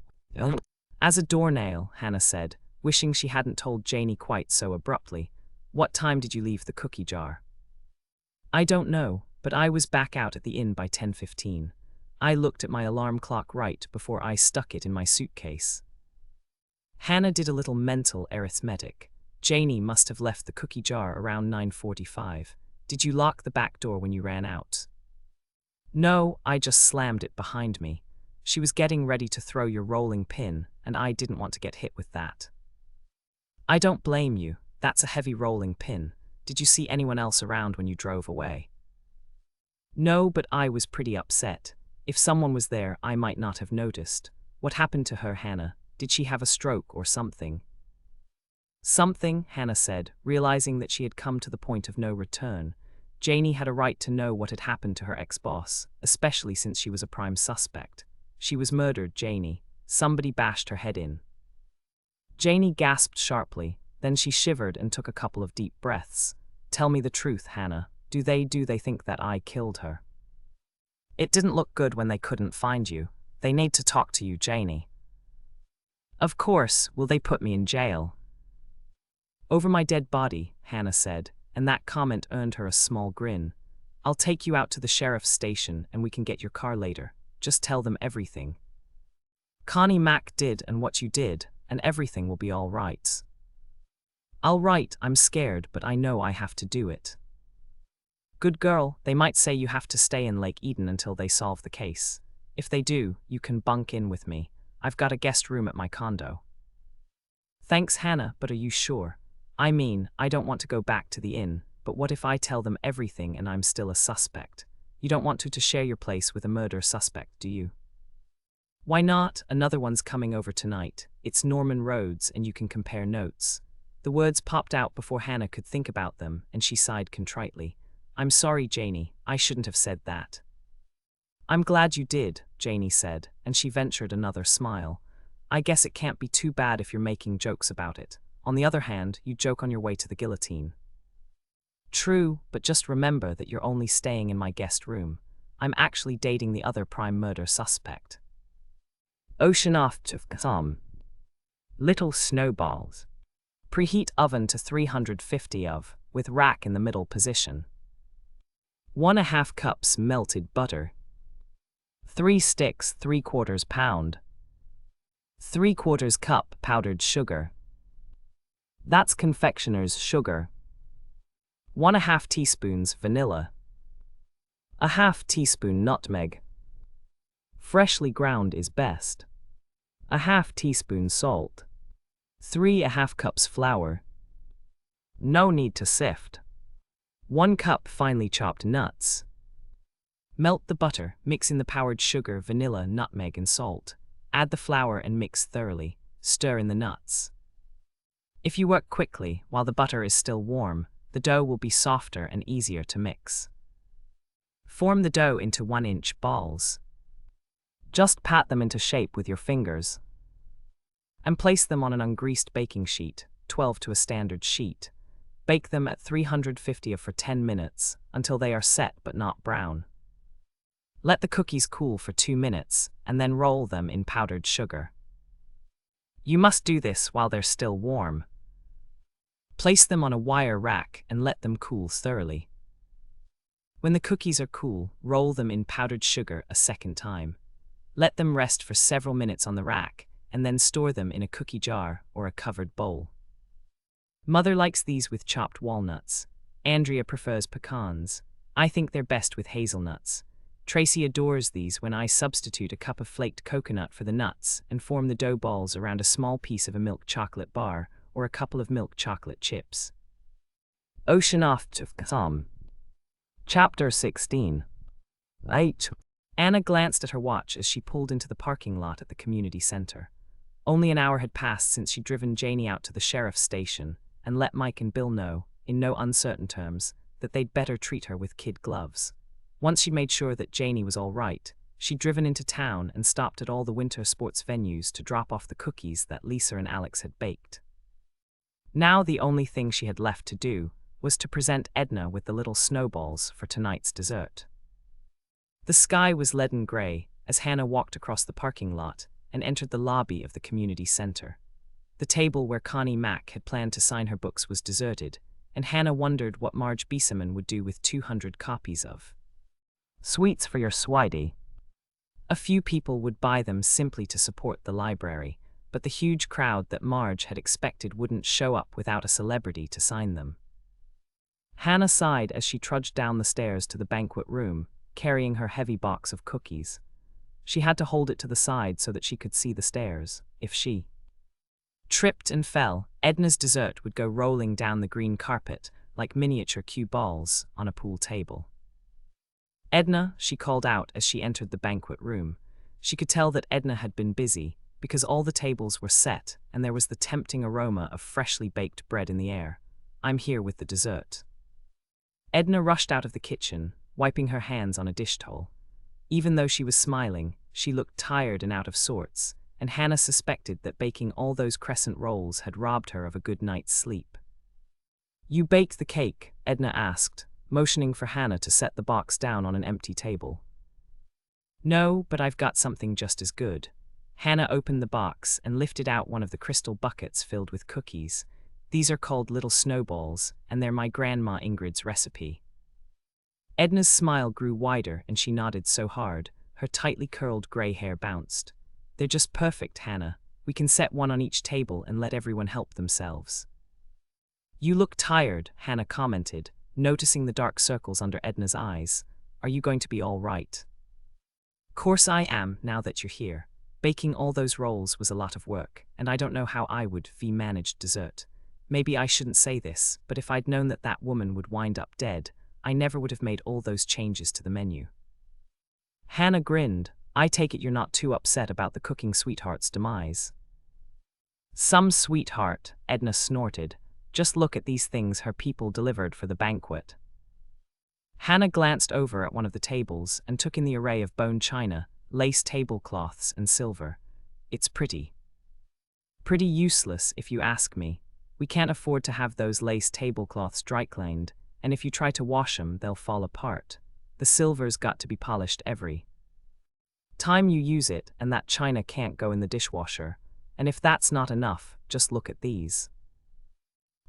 Speaker 1: "As a doornail," Hannah said, wishing she hadn't told Janie quite so abruptly. "What time did you leave the cookie jar?" "I don't know, but I was back out at the inn by 10:15. I looked at my alarm clock right before I stuck it in my suitcase." Hannah did a little mental arithmetic. Janie must have left the cookie jar around 9:45. "Did you lock the back door when you ran out?" "No, I just slammed it behind me. She was getting ready to throw your rolling pin, and I didn't want to get hit with that." "I don't blame you. That's a heavy rolling pin. Did you see anyone else around when you drove away?" "No, but I was pretty upset. If someone was there, I might not have noticed. What happened to her, Hannah? Did she have a stroke or something?" Something, Hannah said, realizing that she had come to the point of no return. Janie had a right to know what had happened to her ex-boss, especially since she was a prime suspect. She was murdered, Janie. Somebody bashed her head in. Janie gasped sharply, then she shivered and took a couple of deep breaths. Tell me the truth, Hannah. Do they think that I killed her? It didn't look good when they couldn't find you. They need to talk to you, Janie. Of course, will they put me in jail? Over my dead body, Hannah said, and that comment earned her a small grin. I'll take you out to the sheriff's station and we can get your car later. Just tell them everything. Connie Mack did and what you did, and everything will be all right. All right, I'm scared, but I know I have to do it. Good girl, they might say you have to stay in Lake Eden until they solve the case. If they do, you can bunk in with me. I've got a guest room at my condo. Thanks, Hannah, but are you sure? I mean, I don't want to go back to the inn, but what if I tell them everything and I'm still a suspect? You don't want to share your place with a murder suspect, do you? Why not? Another one's coming over tonight. It's Norman Rhodes, and you can compare notes. The words popped out before Hannah could think about them, and she sighed contritely. I'm sorry, Janie, I shouldn't have said that. I'm glad you did, Janie said, and she ventured another smile. I guess it can't be too bad if you're making jokes about it. On the other hand, you joke on your way to the guillotine. True, but just remember that you're only staying in my guest room. I'm actually dating the other prime murder suspect. Ocean off of some little snowballs. Preheat oven to 350 with rack in the middle position. 1½ cups melted butter. 3 sticks 3/4 pound. 3/4 cup powdered sugar. That's confectioner's sugar. 1½ teaspoons vanilla. 1/2 teaspoon nutmeg. Freshly ground is best. 1/2 teaspoon salt. 3½ cups flour. No need to sift. 1 cup finely chopped nuts. Melt the butter, mix in the powdered sugar, vanilla, nutmeg, and salt. Add the flour and mix thoroughly. Stir in the nuts. If you work quickly while the butter is still warm, the dough will be softer and easier to mix. Form the dough into 1-inch balls. Just pat them into shape with your fingers. And place them on an ungreased baking sheet, 12 to a standard sheet. Bake them at 350 for 10 minutes until they are set but not brown. Let the cookies cool for 2 minutes and then roll them in powdered sugar. You must do this while they're still warm. Place them on a wire rack and let them cool thoroughly. When the cookies are cool, roll them in powdered sugar a second time. Let them rest for several minutes on the rack and then store them in a cookie jar or a covered bowl. Mother likes these with chopped walnuts. Andrea prefers pecans. I think they're best with hazelnuts. Tracy adores these when I substitute a cup of flaked coconut for the nuts and form the dough balls around a small piece of a milk chocolate bar or a couple of milk chocolate chips. Ocean off to some. Chapter 16. 8. Anna glanced at her watch as she pulled into the parking lot at the community center. Only an hour had passed since she'd driven Janie out to the sheriff's station and let Mike and Bill know, in no uncertain terms, that they'd better treat her with kid gloves. Once she'd made sure that Janie was all right, she'd driven into town and stopped at all the winter sports venues to drop off the cookies that Lisa and Alex had baked. Now the only thing she had left to do was to present Edna with the little snowballs for tonight's dessert. The sky was leaden gray as Hannah walked across the parking lot and entered the lobby of the community center. The table where Connie Mack had planned to sign her books was deserted, and Hannah wondered what Marge Beesaman would do with 200 copies of Sweets for Your Swidey. A few people would buy them simply to support the library, but the huge crowd that Marge had expected wouldn't show up without a celebrity to sign them. Hannah sighed as she trudged down the stairs to the banquet room, carrying her heavy box of cookies. She had to hold it to the side so that she could see the stairs. If she tripped and fell, Edna's dessert would go rolling down the green carpet like miniature cue balls on a pool table. Edna, she called out as she entered the banquet room. She could tell that Edna had been busy, because all the tables were set and there was the tempting aroma of freshly baked bread in the air. "I'm here with the dessert." Edna rushed out of the kitchen, wiping her hands on a dish towel. Even though she was smiling, she looked tired and out of sorts, and Hannah suspected that baking all those crescent rolls had robbed her of a good night's sleep. "You baked the cake?" Edna asked, motioning for Hannah to set the box down on an empty table. "No, but I've got something just as good." Hannah opened the box and lifted out one of the crystal buckets filled with cookies. "These are called little snowballs, and they're my Grandma Ingrid's recipe." Edna's smile grew wider and she nodded so hard, her tightly curled gray hair bounced. "They're just perfect, Hannah. We can set one on each table and let everyone help themselves." "You look tired," Hannah commented, noticing the dark circles under Edna's eyes. "Are you going to be all right?" "Course I am, now that you're here. Baking all those rolls was a lot of work, and I don't know how I would manage dessert. Maybe I shouldn't say this, but if I'd known that that woman would wind up dead, I never would have made all those changes to the menu." Hannah grinned. "I take it you're not too upset about the cooking sweetheart's demise." "Some sweetheart," Edna snorted. "Just look at these things her people delivered for the banquet." Hannah glanced over at one of the tables and took in the array of bone china, lace tablecloths, and silver. "It's pretty. Pretty useless, if you ask me. We can't afford to have those lace tablecloths dry-cleaned, and if you try to wash 'em, they'll fall apart. The silver's got to be polished every time you use it, and that china can't go in the dishwasher. And if that's not enough, just look at these."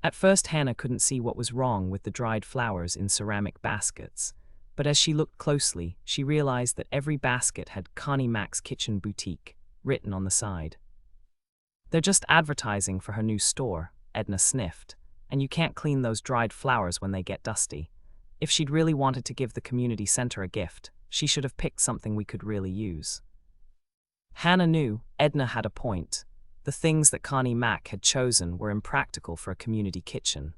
Speaker 1: At first Hannah couldn't see what was wrong with the dried flowers in ceramic baskets, but as she looked closely, she realized that every basket had Connie Mac's Kitchen Boutique written on the side. "They're just advertising for her new store," Edna sniffed, "and you can't clean those dried flowers when they get dusty. If she'd really wanted to give the community center a gift, she should have picked something we could really use." Hannah knew Edna had a point. The things that Connie Mac had chosen were impractical for a community kitchen.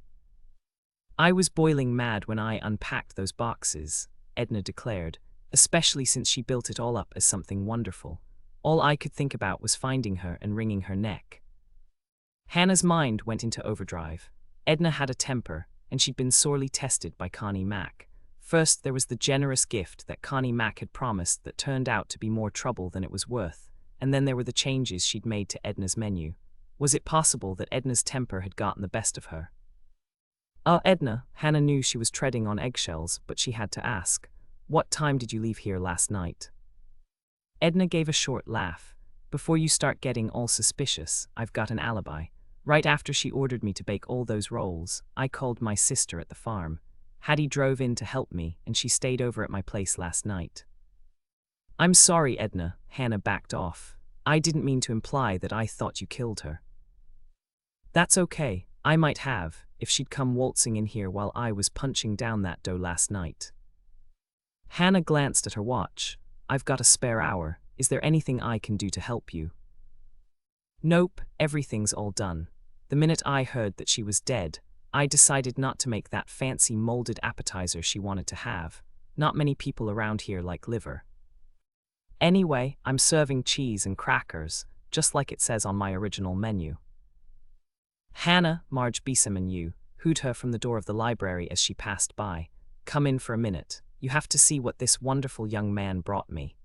Speaker 1: "I was boiling mad when I unpacked those boxes," Edna declared, "especially since she built it all up as something wonderful. All I could think about was finding her and wringing her neck." Hannah's mind went into overdrive. Edna had a temper, and she'd been sorely tested by Connie Mac. First, there was the generous gift that Connie Mac had promised that turned out to be more trouble than it was worth, and then there were the changes she'd made to Edna's menu. Was it possible that Edna's temper had gotten the best of her? Edna," Hannah knew she was treading on eggshells, but she had to ask, "what time did you leave here last night?" Edna gave a short laugh. "Before you start getting all suspicious, I've got an alibi. Right after she ordered me to bake all those rolls, I called my sister at the farm. Hattie drove in to help me, and she stayed over at my place last night." "I'm sorry, Edna," Hannah backed off. "I didn't mean to imply that I thought you killed her." "That's okay. I might have, if she'd come waltzing in here while I was punching down that dough last night." Hannah glanced at her watch. "I've got a spare hour. Is there anything I can do to help you?" "Nope, everything's all done. The minute I heard that she was dead, I decided not to make that fancy molded appetizer she wanted to have. Not many people around here like liver. Anyway, I'm serving cheese and crackers, just like it says on my original menu." "Hannah," Marge Beeson you hooed her from the door of the library as she passed by. "Come in for a minute. You have to see what this wonderful young man brought me."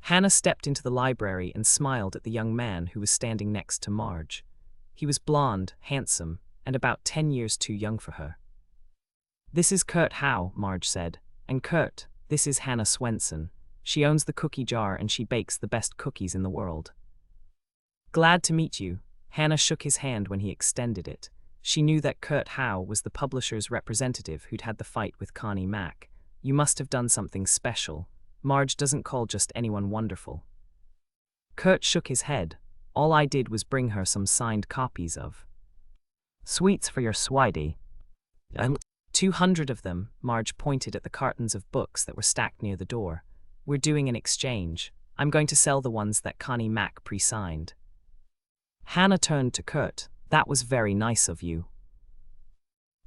Speaker 1: Hannah stepped into the library and smiled at the young man who was standing next to Marge. He was blonde, handsome, and about 10 years too young for her. "This is Kurt Howe," Marge said. "And Kurt, this is Hannah Swensen. She owns the cookie jar and she bakes the best cookies in the world." "Glad to meet you." Hannah shook his hand when he extended it. She knew that Kurt Howe was the publisher's representative who'd had the fight with Connie Mac. "You must have done something special. Marge doesn't call just anyone wonderful." Kurt shook his head. "All I did was bring her some signed copies of Sweets for Your Swidey. 200 of them." Marge pointed at the cartons of books that were stacked near the door. "We're doing an exchange. I'm going to sell the ones that Connie Mac pre-signed." Hannah turned to Kurt. "That was very nice of you."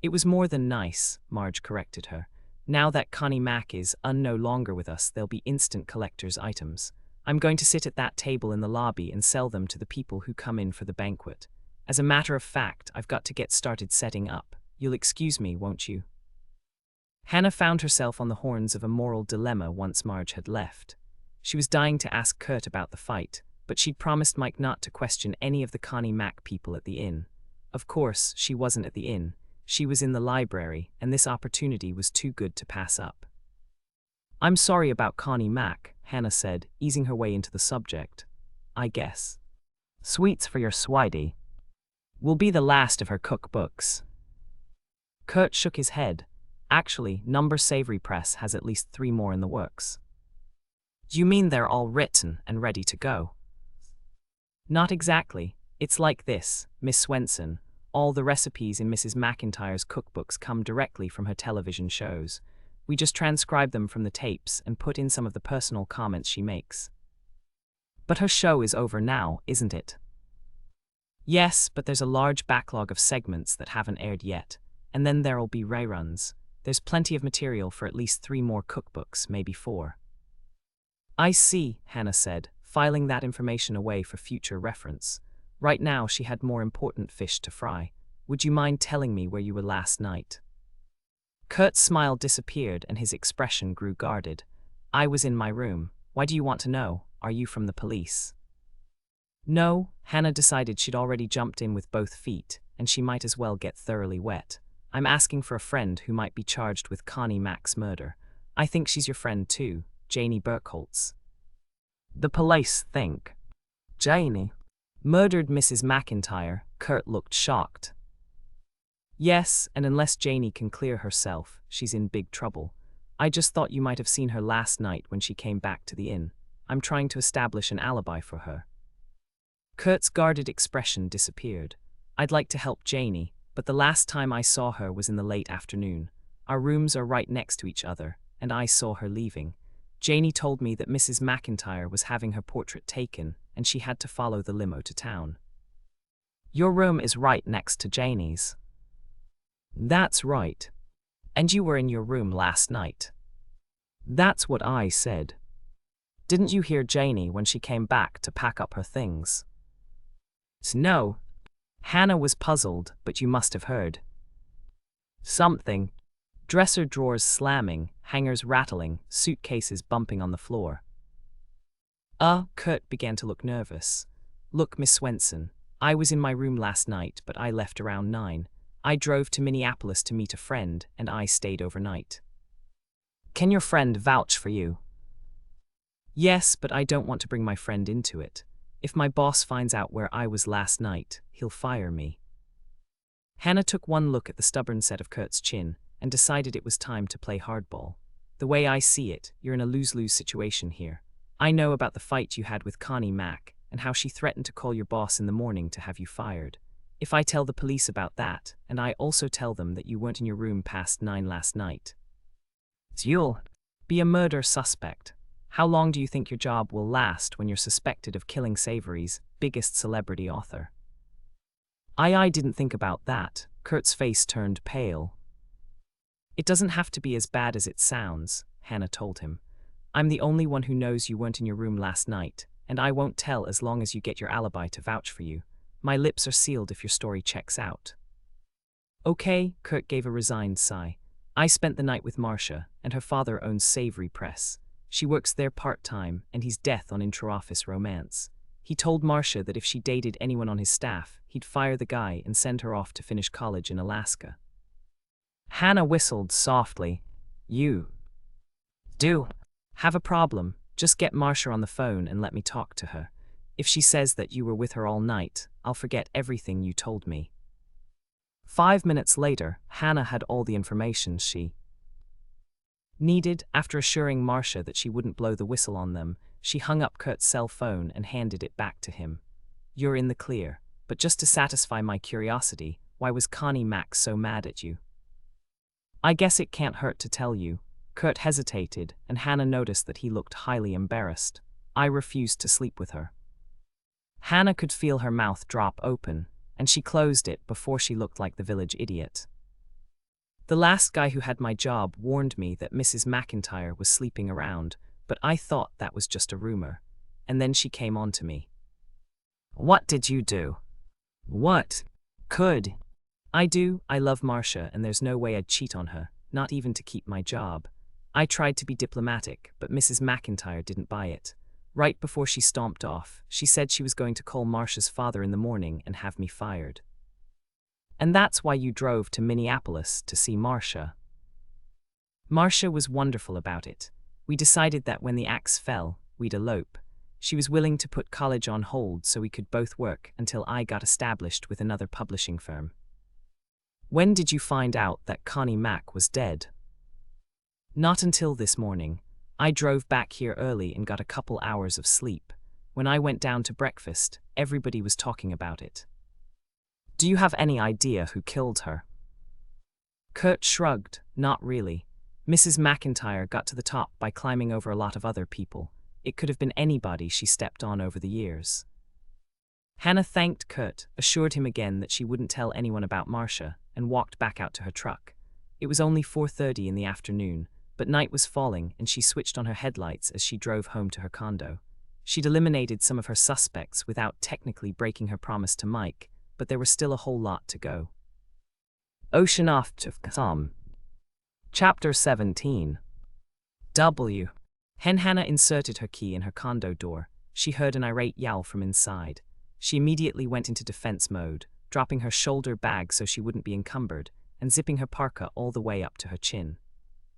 Speaker 1: "It was more than nice," Marge corrected her. "Now that Connie Mac is no longer with us, they'll be instant collector's items. I'm going to sit at that table in the lobby and sell them to the people who come in for the banquet. As a matter of fact, I've got to get started setting up. You'll excuse me, won't you?" Hannah found herself on the horns of a moral dilemma once Marge had left. She was dying to ask Kurt about the fight, but she'd promised Mike not to question any of the Connie Mack people at the inn. Of course, she wasn't at the inn. She was in the library, and this opportunity was too good to pass up. "I'm sorry about Connie Mack," Hannah said, easing her way into the subject. "I guess sweets for your swidey will be the last of her cookbooks." Kurt shook his head. "Actually, Number Savory Press has at least 3 more in the works." "Do you mean they're all written and ready to go?" "Not exactly. It's like this, Miss Swensen. All the recipes in Mrs. McIntyre's cookbooks come directly from her television shows. We just transcribe them from the tapes and put in some of the personal comments she makes." "But her show is over now, isn't it?" "Yes, but there's a large backlog of segments that haven't aired yet, and then there'll be reruns. There's plenty of material for at least 3 more cookbooks, maybe 4. "I see," Hannah said, filing that information away for future reference. Right now she had more important fish to fry. "Would you mind telling me where you were last night?" Kurt's smile disappeared and his expression grew guarded. "I was in my room. Why do you want to know? Are you from the police?" No, Hannah decided she'd already jumped in with both feet, and she might as well get thoroughly wet. "I'm asking for a friend who might be charged with Connie Mack's murder. I think she's your friend too, Janie Burkholtz." "The police think Janie murdered Mrs. McIntyre?" Kurt looked shocked. "Yes, and unless Janie can clear herself, she's in big trouble. I just thought you might have seen her last night when she came back to the inn. I'm trying to establish an alibi for her." Kurt's guarded expression disappeared. "I'd like to help Janie, but the last time I saw her was in the late afternoon. Our rooms are right next to each other, and I saw her leaving. Janie told me that Mrs. McIntyre was having her portrait taken, and she had to follow the limo to town." "Your room is right next to Janie's." "That's right. And you were in your room last night." "That's what I said." "Didn't you hear Janie when she came back to pack up her things?" "No." Hannah was puzzled, "But you must have heard something." Dresser drawers slamming, hangers rattling, suitcases bumping on the floor. Kurt began to look nervous. "Look, Miss Swensen, I was in my room last night, but I left around 9. I drove to Minneapolis to meet a friend, and I stayed overnight." "Can your friend vouch for you?" "Yes, but I don't want to bring my friend into it. If my boss finds out where I was last night, he'll fire me." Hannah took one look at the stubborn set of Kurt's chin and decided it was time to play hardball. "The way I see it, you're in a lose-lose situation here. I know about the fight you had with Connie Mack and how she threatened to call your boss in the morning to have you fired. If I tell the police about that, and I also tell them that you weren't in your room past 9 last night, you'll be a murder suspect. How long do you think your job will last when you're suspected of killing Savory's biggest celebrity author?" I didn't think about that." Kurt's face turned pale. "It doesn't have to be as bad as it sounds," Hannah told him. "I'm the only one who knows you weren't in your room last night, and I won't tell as long as you get your alibi to vouch for you. My lips are sealed if your story checks out." "Okay," Kurt gave a resigned sigh. "I spent the night with Marcia, and her father owns Savory Press. She works there part-time, and he's death on intra-office romance. He told Marcia that if she dated anyone on his staff, he'd fire the guy and send her off to finish college in Alaska." Hannah whistled softly. "You do have a problem. Just get Marcia on the phone and let me talk to her. If she says that you were with her all night, I'll forget everything you told me." 5 minutes later, Hannah had all the information she needed. After assuring Marcia that she wouldn't blow the whistle on them, she hung up Kurt's cell phone and handed it back to him. "You're in the clear, but just to satisfy my curiosity, why was Connie Mack so mad at you?" "I guess it can't hurt to tell you." Kurt hesitated, and Hannah noticed that he looked highly embarrassed. "I refused to sleep with her." Hannah could feel her mouth drop open, and she closed it before she looked like the village idiot. "The last guy who had my job warned me that Mrs. McIntyre was sleeping around, but I thought that was just a rumor. and then she came on to me. What did you do? What could I do? I love Marcia, and there's no way I'd cheat on her, not even to keep my job. I tried to be diplomatic, but Mrs. McIntyre didn't buy it. Right before she stomped off, she said she was going to call Marcia's father in the morning and have me fired. And that's why you drove to Minneapolis to see Marcia. Marcia was wonderful about it. We decided that when the axe fell, we'd elope. She was willing to put college on hold so we could both work until I got established with another publishing firm. When did you find out that Connie Mack was dead? Not until this morning. I drove back here early and got a couple hours of sleep. When I went down to breakfast, everybody was talking about it. Do you have any idea who killed her? Kurt shrugged. Not really. Mrs. McIntyre got to the top by climbing over a lot of other people. It could have been anybody she stepped on over the years. Hannah thanked Kurt, assured him again that she wouldn't tell anyone about Marcia, and walked back out to her truck. It was only 4:30 in the afternoon, but night was falling and she switched on her headlights as she drove home to her condo. She'd eliminated some of her suspects without technically breaking her promise to Mike, but there was still a whole lot to go. Ocean off to Tom. Chapter 17. W. Hannah inserted her key in her condo door. She heard an irate yowl from inside. She immediately went into defense mode, dropping her shoulder bag so she wouldn't be encumbered, and zipping her parka all the way up to her chin.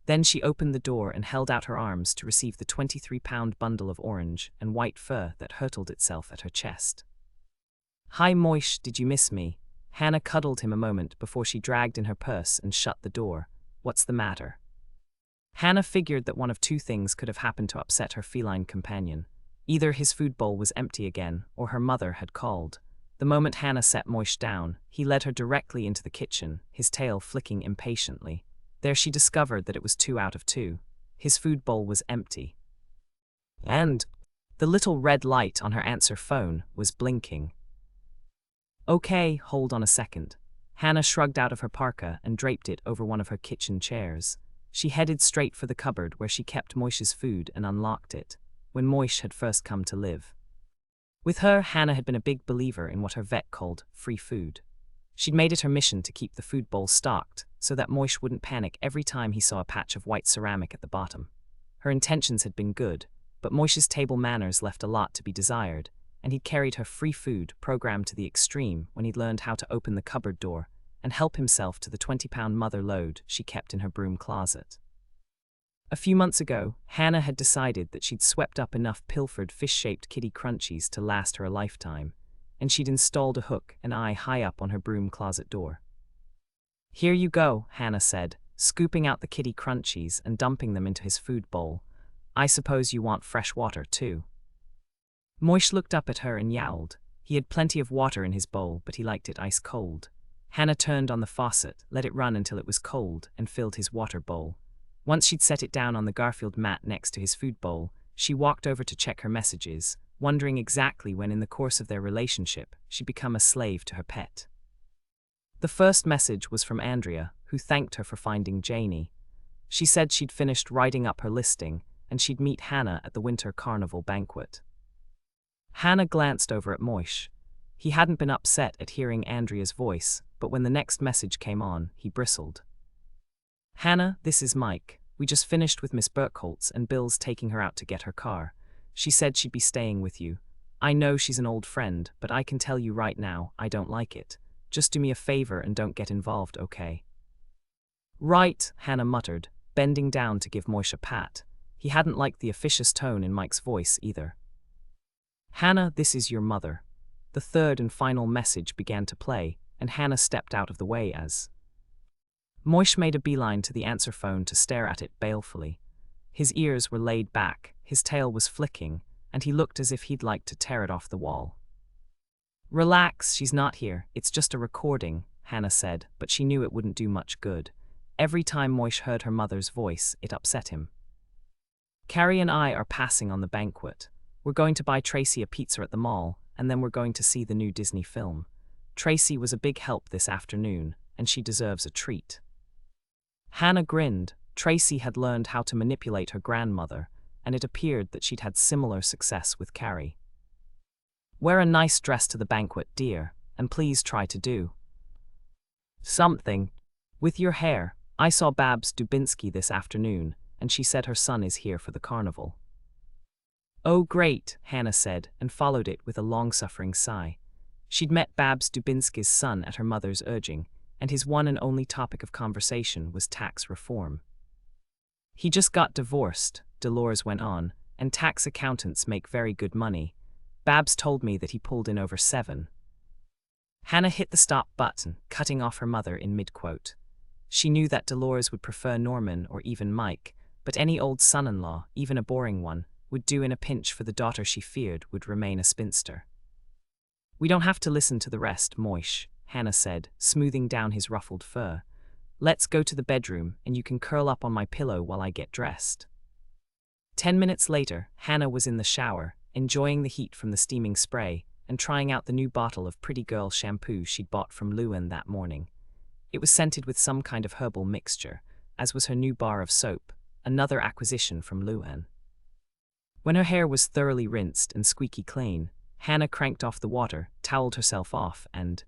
Speaker 1: Then she opened the door and held out her arms to receive the 23-pound bundle of orange and white fur that hurtled itself at her chest. Hi Moish, did you miss me? Hannah cuddled him a moment before she dragged in her purse and shut the door. What's the matter? Hannah figured that one of two things could have happened to upset her feline companion. Either his food bowl was empty again, or her mother had called. The moment Hannah set Moish down, he led her directly into the kitchen, his tail flicking impatiently. There she discovered that it was 2 out of 2. His food bowl was empty. And the little red light on her answer phone was blinking. Okay, hold on a second. Hannah shrugged out of her parka and draped it over one of her kitchen chairs. She headed straight for the cupboard where she kept Moish's food and unlocked it, when Moish had first come to live. With her, Hannah had been a big believer in what her vet called free food. She'd made it her mission to keep the food bowl stocked so that Moish wouldn't panic every time he saw a patch of white ceramic at the bottom. Her intentions had been good, but Moish's table manners left a lot to be desired, and he'd carried her free food programmed to the extreme when he'd learned how to open the cupboard door and help himself to the 20-pound mother load she kept in her broom closet. A few months ago, Hannah had decided that she'd swept up enough pilfered fish-shaped kitty crunchies to last her a lifetime, and she'd installed a hook and eye high up on her broom closet door. Here you go, Hannah said, scooping out the kitty crunchies and dumping them into his food bowl. I suppose you want fresh water, too. Moish looked up at her and yowled. He had plenty of water in his bowl, but he liked it ice cold. Hannah turned on the faucet, let it run until it was cold, and filled his water bowl. Once she'd set it down on the Garfield mat next to his food bowl, she walked over to check her messages, wondering exactly when in the course of their relationship she'd become a slave to her pet. The first message was from Andrea, who thanked her for finding Janie. She said she'd finished writing up her listing, and she'd meet Hannah at the Winter Carnival banquet. Hannah glanced over at Moish. He hadn't been upset at hearing Andrea's voice, but when the next message came on, he bristled. Hannah, this is Mike. We just finished with Miss Burkholtz and Bill's taking her out to get her car. She said she'd be staying with you. I know she's an old friend, but I can tell you right now, I don't like it. Just do me a favor and don't get involved, okay? Right, Hannah muttered, bending down to give Moish a pat. He hadn't liked the officious tone in Mike's voice either. Hannah, this is your mother. The third and final message began to play, and Hannah stepped out of the way as Moish made a beeline to the answer phone to stare at it balefully. His ears were laid back, his tail was flicking, and he looked as if he'd like to tear it off the wall. Relax, she's not here, it's just a recording, Hannah said, but she knew it wouldn't do much good. Every time Moish heard her mother's voice, it upset him. Carrie and I are passing on the banquet. We're going to buy Tracy a pizza at the mall, and then we're going to see the new Disney film. Tracy was a big help this afternoon, and she deserves a treat. Hannah grinned. Tracy had learned how to manipulate her grandmother, and it appeared that she'd had similar success with Carrie. Wear a nice dress to the banquet, dear, and please try to do something with your hair. I saw Babs Dubinsky this afternoon, and she said her son is here for the carnival. Oh great, Hannah said, and followed it with a long-suffering sigh. She'd met Babs Dubinsky's son at her mother's urging, and his one and only topic of conversation was tax reform. He just got divorced, Dolores went on, and tax accountants make very good money. Babs told me that he pulled in over 7. Hannah hit the stop button, cutting off her mother in mid-quote. She knew that Dolores would prefer Norman or even Mike, but any old son-in-law, even a boring one, would do in a pinch for the daughter she feared would remain a spinster. We don't have to listen to the rest, Moish, Hannah said, smoothing down his ruffled fur. Let's go to the bedroom, and you can curl up on my pillow while I get dressed. 10 minutes later, Hannah was in the shower, enjoying the heat from the steaming spray, and trying out the new bottle of Pretty Girl shampoo she'd bought from Luan that morning. It was scented with some kind of herbal mixture, as was her new bar of soap, another acquisition from Luan. When her hair was thoroughly rinsed and squeaky clean, Hannah cranked off the water, toweled herself off, and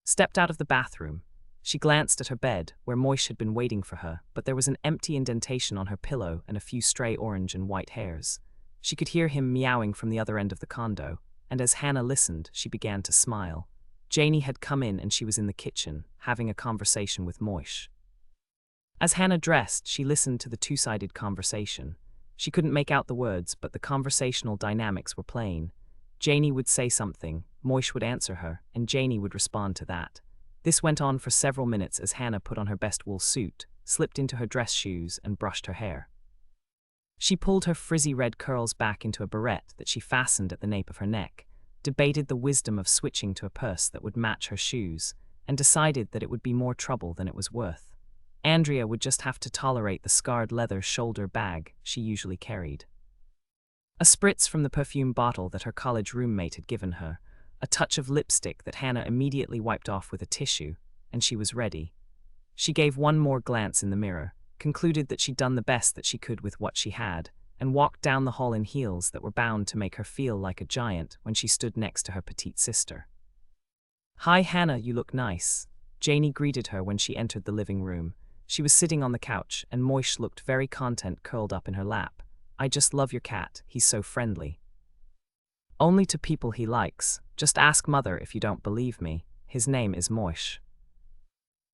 Speaker 1: stepped out of the bathroom. She glanced at her bed, where Moish had been waiting for her, but there was an empty indentation on her pillow and a few stray orange and white hairs. She could hear him meowing from the other end of the condo, and as Hannah listened, she began to smile. Janie had come in and she was in the kitchen, having a conversation with Moish. As Hannah dressed, she listened to the two-sided conversation. She couldn't make out the words, but the conversational dynamics were plain. Janie would say something, Moish would answer her, and Janie would respond to that. This went on for several minutes as Hannah put on her best wool suit, slipped into her dress shoes, and brushed her hair. She pulled her frizzy red curls back into a barrette that she fastened at the nape of her neck, debated the wisdom of switching to a purse that would match her shoes, and decided that it would be more trouble than it was worth. Andrea would just have to tolerate the scarred leather shoulder bag she usually carried. A spritz from the perfume bottle that her college roommate had given her, a touch of lipstick that Hannah immediately wiped off with a tissue, and she was ready. She gave one more glance in the mirror, concluded that she'd done the best that she could with what she had, and walked down the hall in heels that were bound to make her feel like a giant when she stood next to her petite sister. "Hi Hannah, you look nice," Janie greeted her when she entered the living room. She was sitting on the couch, and Moish looked very content curled up in her lap. "I just love your cat, he's so friendly." "Only to people he likes. Just ask Mother if you don't believe me. His name is Moish."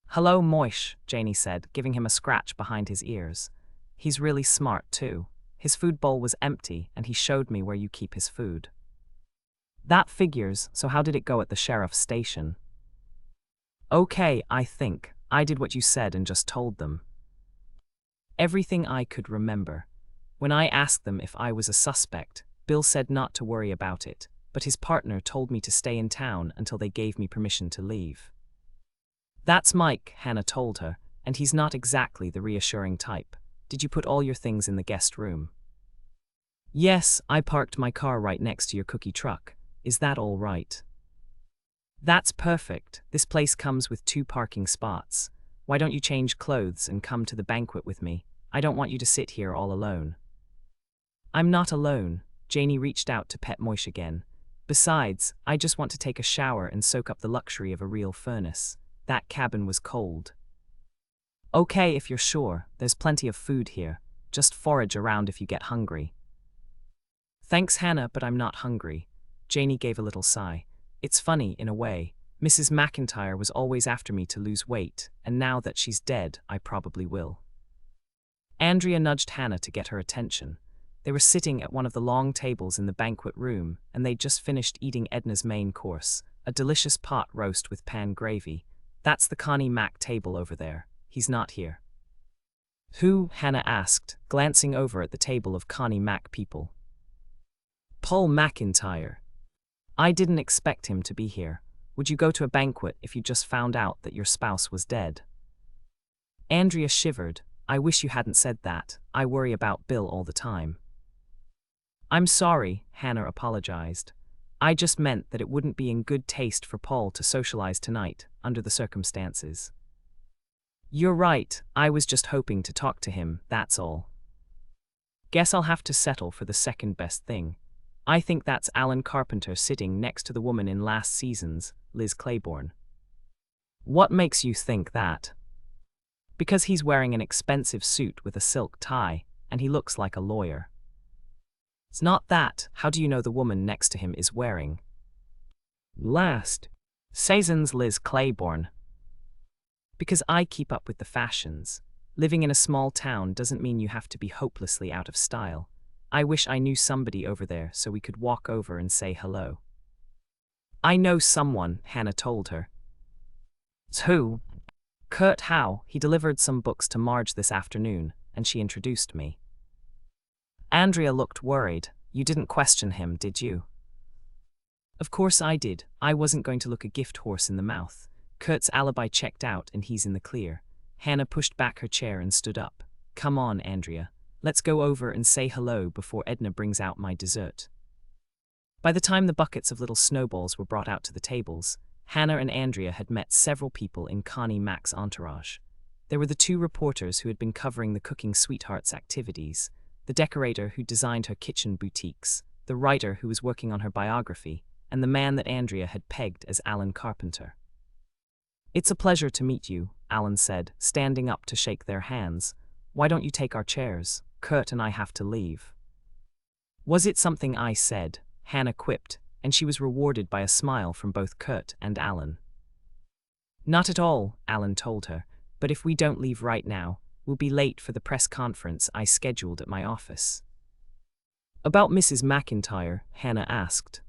Speaker 1: "Hello, Moish," Janie said, giving him a scratch behind his ears. "He's really smart, too. His food bowl was empty, and he showed me where you keep his food." "That figures, so how did it go at the sheriff's station?" "Okay, I think. I did what you said and just told them everything I could remember. When I asked them if I was a suspect, Bill said not to worry about it, but his partner told me to stay in town until they gave me permission to leave." "That's Mike," Hannah told her, "and he's not exactly the reassuring type. Did you put all your things in the guest room?" "Yes, I parked my car right next to your cookie truck. Is that all right?" "That's perfect. This place comes with 2 parking spots. Why don't you change clothes and come to the banquet with me? I don't want you to sit here all alone." "I'm not alone." Janie reached out to pet Moish again. "Besides, I just want to take a shower and soak up the luxury of a real furnace. That cabin was cold." "Okay, if you're sure. There's plenty of food here. Just forage around if you get hungry." "Thanks, Hannah, but I'm not hungry." Janie gave a little sigh. "It's funny, in a way. Mrs. McIntyre was always after me to lose weight, and now that she's dead, I probably will." Andrea nudged Hannah to get her attention. They were sitting at one of the long tables in the banquet room, and they'd just finished eating Edna's main course, a delicious pot roast with pan gravy. "That's the Connie Mack table over there. He's not here." "Who?" Hannah asked, glancing over at the table of Connie Mack people. "Paul McIntyre. I didn't expect him to be here. Would you go to a banquet if you just found out that your spouse was dead?" Andrea shivered. "I wish you hadn't said that. I worry about Bill all the time." "I'm sorry," Hannah apologized. "I just meant that it wouldn't be in good taste for Paul to socialize tonight, under the circumstances." "You're right. I was just hoping to talk to him, that's all." Guess I'll have to settle for the second best thing. I think that's Alan Carpenter sitting next to the woman in last season's, Liz Claiborne. What makes you think that? Because he's wearing an expensive suit with a silk tie, and he looks like a lawyer. It's not that. How do you know the woman next to him is wearing last season's Liz Claiborne? Because I keep up with the fashions. Living in a small town doesn't mean you have to be hopelessly out of style. I wish I knew somebody over there so we could walk over and say hello. I know someone, Hannah told her. Who? Kurt Howe. He delivered some books to Marge this afternoon, and she introduced me. Andrea looked worried. You didn't question him, did you? Of course I did. I wasn't going to look a gift horse in the mouth. Kurt's alibi checked out and he's in the clear. Hannah pushed back her chair and stood up. Come on, Andrea. Let's go over and say hello before Edna brings out my dessert. By the time the buckets of little snowballs were brought out to the tables, Hannah and Andrea had met several people in Connie Mack's entourage. There were the 2 reporters who had been covering the Cooking Sweethearts activities, the decorator who designed her kitchen boutiques, the writer who was working on her biography, and the man that Andrea had pegged as Alan Carpenter. It's a pleasure to meet you, Alan said, standing up to shake their hands. Why don't you take our chairs? Kurt and I have to leave. Was it something I said? Hannah quipped, and she was rewarded by a smile from both Kurt and Alan. Not at all, Alan told her, but if we don't leave right now, we'll be late for the press conference I scheduled at my office. About Mrs. McIntyre, Hannah asked.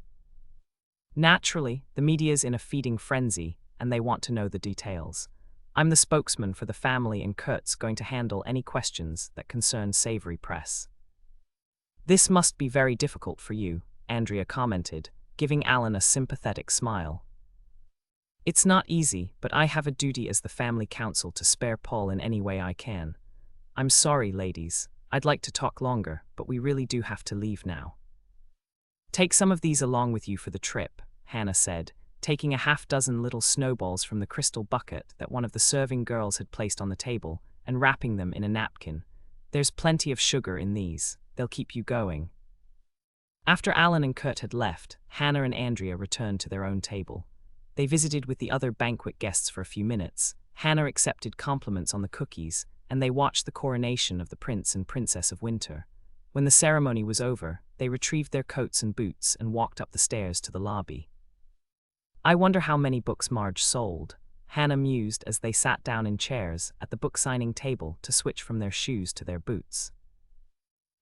Speaker 1: Naturally, the media's in a feeding frenzy, and they want to know the details. I'm the spokesman for the family and Kurt's going to handle any questions that concern Savory Press. This must be very difficult for you, Andrea commented, giving Alan a sympathetic smile. It's not easy, but I have a duty as the family counsel to spare Paul in any way I can. I'm sorry, ladies. I'd like to talk longer, but we really do have to leave now. Take some of these along with you for the trip, Hannah said, taking a half-dozen little snowballs from the crystal bucket that one of the serving girls had placed on the table and wrapping them in a napkin. There's plenty of sugar in these. They'll keep you going. After Alan and Kurt had left, Hannah and Andrea returned to their own table. They visited with the other banquet guests for a few minutes. Hannah accepted compliments on the cookies, and they watched the coronation of the Prince and Princess of Winter. When the ceremony was over, they retrieved their coats and boots and walked up the stairs to the lobby. I wonder how many books Marge sold, Hannah mused as they sat down in chairs at the book-signing table to switch from their shoes to their boots.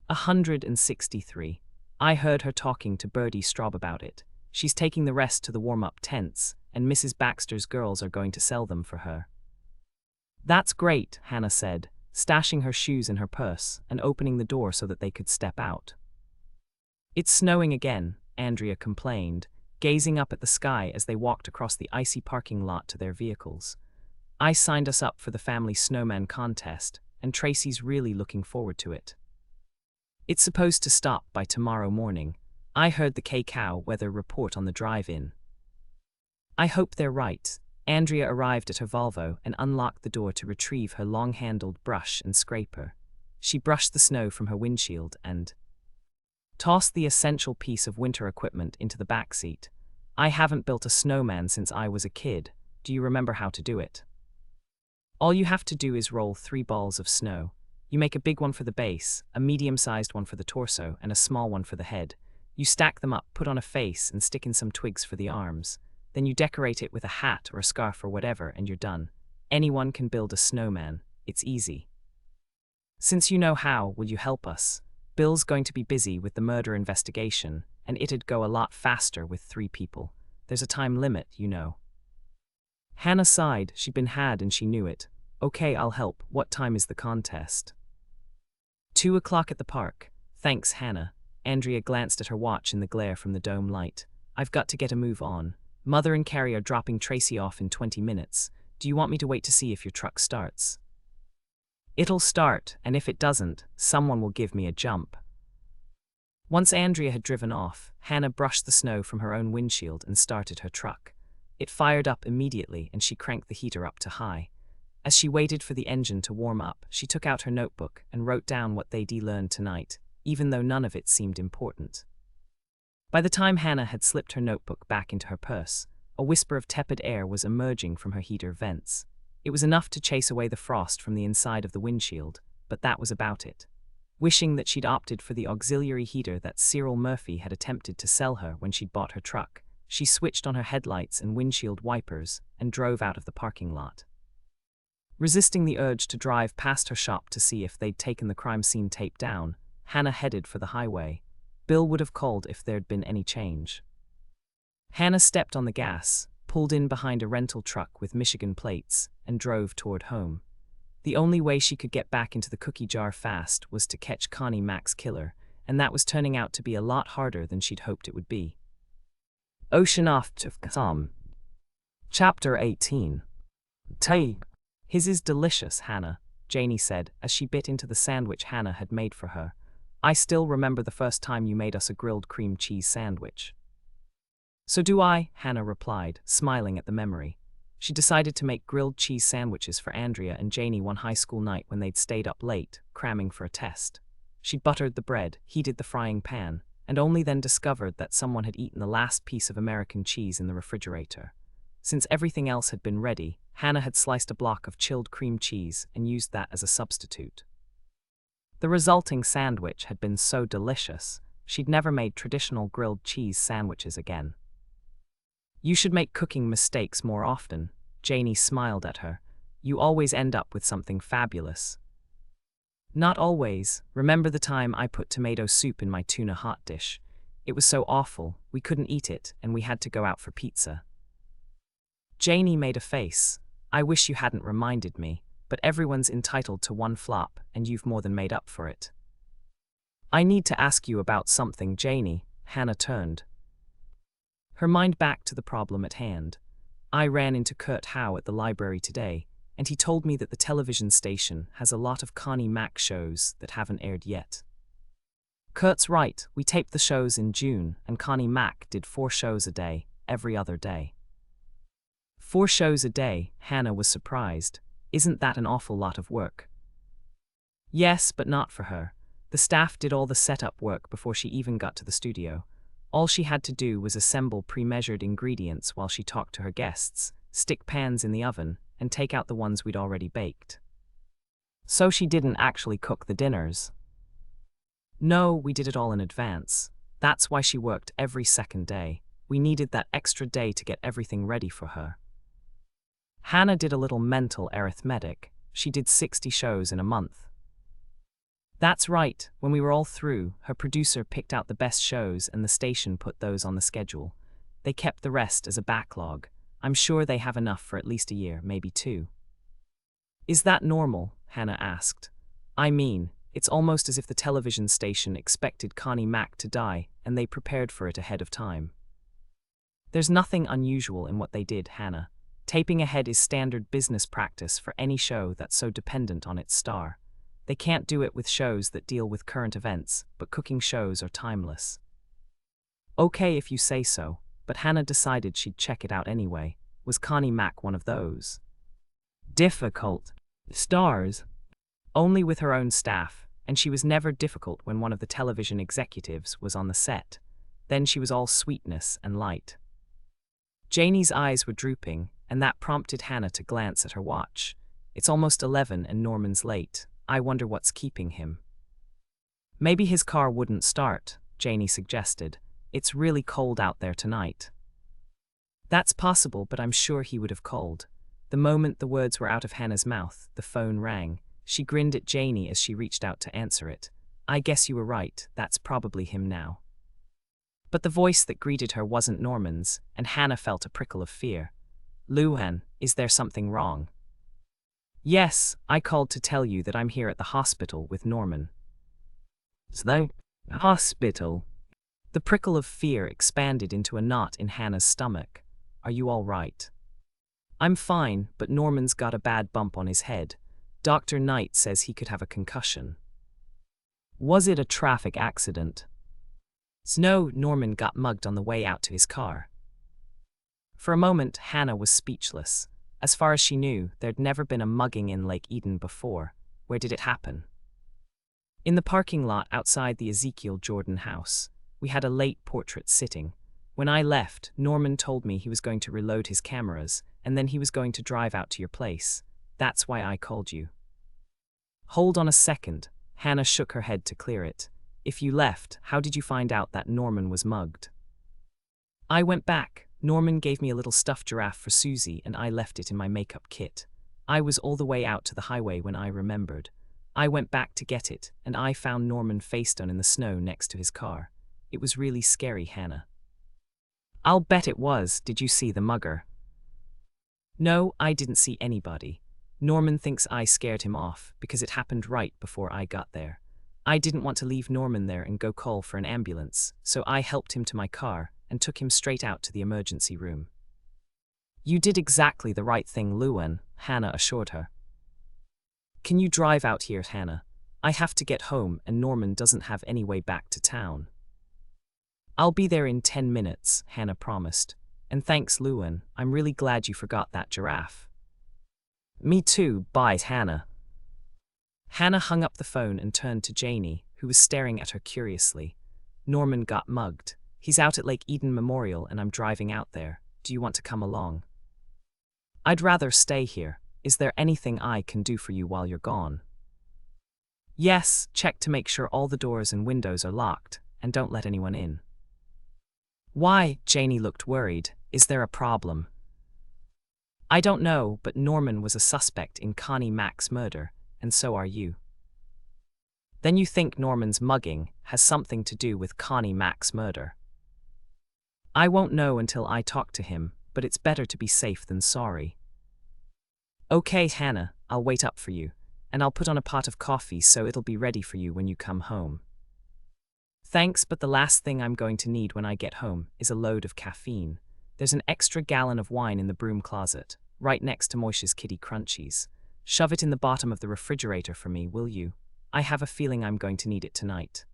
Speaker 1: 163. I heard her talking to Birdie Straub about it. She's taking the rest to the warm-up tents, and Mrs. Baxter's girls are going to sell them for her. That's great, Hannah said, stashing her shoes in her purse and opening the door so that they could step out. It's snowing again, Andrea complained, gazing up at the sky as they walked across the icy parking lot to their vehicles. I signed us up for the family snowman contest, and Tracy's really looking forward to it. It's supposed to stop by tomorrow morning. I heard the K-Cow weather report on the drive-in. I hope they're right. Andrea arrived at her Volvo and unlocked the door to retrieve her long-handled brush and scraper. She brushed the snow from her windshield and tossed the essential piece of winter equipment into the back seat. I haven't built a snowman since I was a kid. Do you remember how to do it? All you have to do is roll 3 balls of snow. You make a big one for the base, a medium-sized one for the torso, and a small one for the head. You stack them up, put on a face, and stick in some twigs for the arms. Then you decorate it with a hat or a scarf or whatever, and you're done. Anyone can build a snowman. It's easy. Since you know how, will you help us? Bill's going to be busy with the murder investigation, and it'd go a lot faster with 3 people. There's a time limit, you know. Hannah sighed. She'd been had and she knew it. Okay, I'll help. What time is the contest? 2 o'clock at the park. Thanks, Hannah. Andrea glanced at her watch in the glare from the dome light. I've got to get a move on. Mother and Carrie are dropping Tracy off in 20 minutes. Do you want me to wait to see if your truck starts? It'll start, and if it doesn't, someone will give me a jump. Once Andrea had driven off, Hannah brushed the snow from her own windshield and started her truck. It fired up immediately, and she cranked the heater up to high. As she waited for the engine to warm up, she took out her notebook and wrote down what they'd learned tonight. even though none of it seemed important. By the time Hannah had slipped her notebook back into her purse, a whisper of tepid air was emerging from her heater vents. It was enough to chase away the frost from the inside of the windshield, but that was about it. Wishing that she'd opted for the auxiliary heater that Cyril Murphy had attempted to sell her when she'd bought her truck, she switched on her headlights and windshield wipers and drove out of the parking lot. Resisting the urge to drive past her shop to see if they'd taken the crime scene tape down, Hannah headed for the highway. Bill would have called if there'd been any change. Hannah stepped on the gas, pulled in behind a rental truck with Michigan plates, and drove toward home. The only way she could get back into the cookie jar fast was to catch Connie Mack's killer, and that was turning out to be a lot harder than she'd hoped it would be. Ocean off to Tom. Chapter 18. Tea. His is delicious, Hannah, Janie said as she bit into the sandwich Hannah had made for her. I still remember the first time you made us a grilled cream cheese sandwich. So do I, Hannah replied, smiling at the memory. She decided to make grilled cheese sandwiches for Andrea and Janie one high school night when they'd stayed up late, cramming for a test. She'd buttered the bread, heated the frying pan, and only then discovered that someone had eaten the last piece of American cheese in the refrigerator. Since everything else had been ready, Hannah had sliced a block of chilled cream cheese and used that as a substitute. The resulting sandwich had been so delicious, she'd never made traditional grilled cheese sandwiches again. You should make cooking mistakes more often, Janie smiled at her. You always end up with something fabulous. Not always. Remember the time I put tomato soup in my tuna hot dish? It was so awful, we couldn't eat it, and we had to go out for pizza. Janie made a face. I wish you hadn't reminded me, but everyone's entitled to one flop, and you've more than made up for it. I need to ask you about something, Janie. Hannah turned her mind back to the problem at hand. I ran into Kurt Howe at the library today, and he told me that the television station has a lot of Connie Mack shows that haven't aired yet. Kurt's right, we taped the shows in June, and Connie Mack did 4 shows a day, every other day. 4 shows a day, Hannah was surprised. Isn't that an awful lot of work? Yes, but not for her. The staff did all the setup work before she even got to the studio. All she had to do was assemble pre-measured ingredients while she talked to her guests, stick pans in the oven, and take out the ones we'd already baked. So she didn't actually cook the dinners. No, we did it all in advance. That's why she worked every second day. We needed that extra day to get everything ready for her. Hannah did a little mental arithmetic. She did 60 shows in a month. That's right, when we were all through, her producer picked out the best shows and the station put those on the schedule. They kept the rest as a backlog. I'm sure they have enough for at least a year, maybe 2. Is that normal? Hannah asked. I mean, it's almost as if the television station expected Connie Mack to die and they prepared for it ahead of time. There's nothing unusual in what they did, Hannah. Taping ahead is standard business practice for any show that's so dependent on its star. They can't do it with shows that deal with current events, but cooking shows are timeless. Okay if you say so, but Hannah decided she'd check it out anyway. Was Connie Mack one of those difficult stars? Only with her own staff, and she was never difficult when one of the television executives was on the set. Then she was all sweetness and light. Janie's eyes were drooping, and that prompted Hannah to glance at her watch. It's almost 11 and Norman's late. I wonder what's keeping him. Maybe his car wouldn't start, Janie suggested. It's really cold out there tonight. That's possible, but I'm sure he would have called. The moment the words were out of Hannah's mouth, the phone rang. She grinned at Janie as she reached out to answer it. I guess you were right, that's probably him now. But the voice that greeted her wasn't Norman's, and Hannah felt a prickle of fear. Luan, is there something wrong? Yes, I called to tell you that I'm here at the hospital with Norman. The hospital? The prickle of fear expanded into a knot in Hannah's stomach. Are you all right? I'm fine, but Norman's got a bad bump on his head. Dr. Knight says he could have a concussion. Was it a traffic accident? No, Norman got mugged on the way out to his car. For a moment, Hannah was speechless. As far as she knew, there'd never been a mugging in Lake Eden before. Where did it happen? In the parking lot outside the Ezekiel Jordan house, we had a late portrait sitting. When I left, Norman told me he was going to reload his cameras, and then he was going to drive out to your place. That's why I called you. Hold on a second. Hannah shook her head to clear it. If you left, how did you find out that Norman was mugged? I went back. Norman gave me a little stuffed giraffe for Susie and I left it in my makeup kit. I was all the way out to the highway when I remembered. I went back to get it, and I found Norman face down in the snow next to his car. It was really scary, Hannah. I'll bet it was. Did you see the mugger? No, I didn't see anybody. Norman thinks I scared him off because it happened right before I got there. I didn't want to leave Norman there and go call for an ambulance, so I helped him to my car and took him straight out to the emergency room. You did exactly the right thing, Luan, Hannah assured her. Can you drive out here, Hannah? I have to get home and Norman doesn't have any way back to town. I'll be there in 10 minutes, Hannah promised. And thanks, Luan. I'm really glad you forgot that giraffe. Me too. Bye, Hannah. Hannah hung up the phone and turned to Janie, who was staring at her curiously. Norman got mugged. He's out at Lake Eden Memorial and I'm driving out there. Do you want to come along? I'd rather stay here. Is there anything I can do for you while you're gone? Yes, check to make sure all the doors and windows are locked, and don't let anyone in. Why? Janie looked worried. Is there a problem? I don't know, but Norman was a suspect in Connie Mack's murder, and so are you. Then you think Norman's mugging has something to do with Connie Mack's murder? I won't know until I talk to him, but it's better to be safe than sorry. Okay, Hannah, I'll wait up for you, and I'll put on a pot of coffee so it'll be ready for you when you come home. Thanks, but the last thing I'm going to need when I get home is a load of caffeine. There's an extra gallon of wine in the broom closet, right next to Moisha's Kitty Crunchies. Shove it in the bottom of the refrigerator for me, will you? I have a feeling I'm going to need it tonight.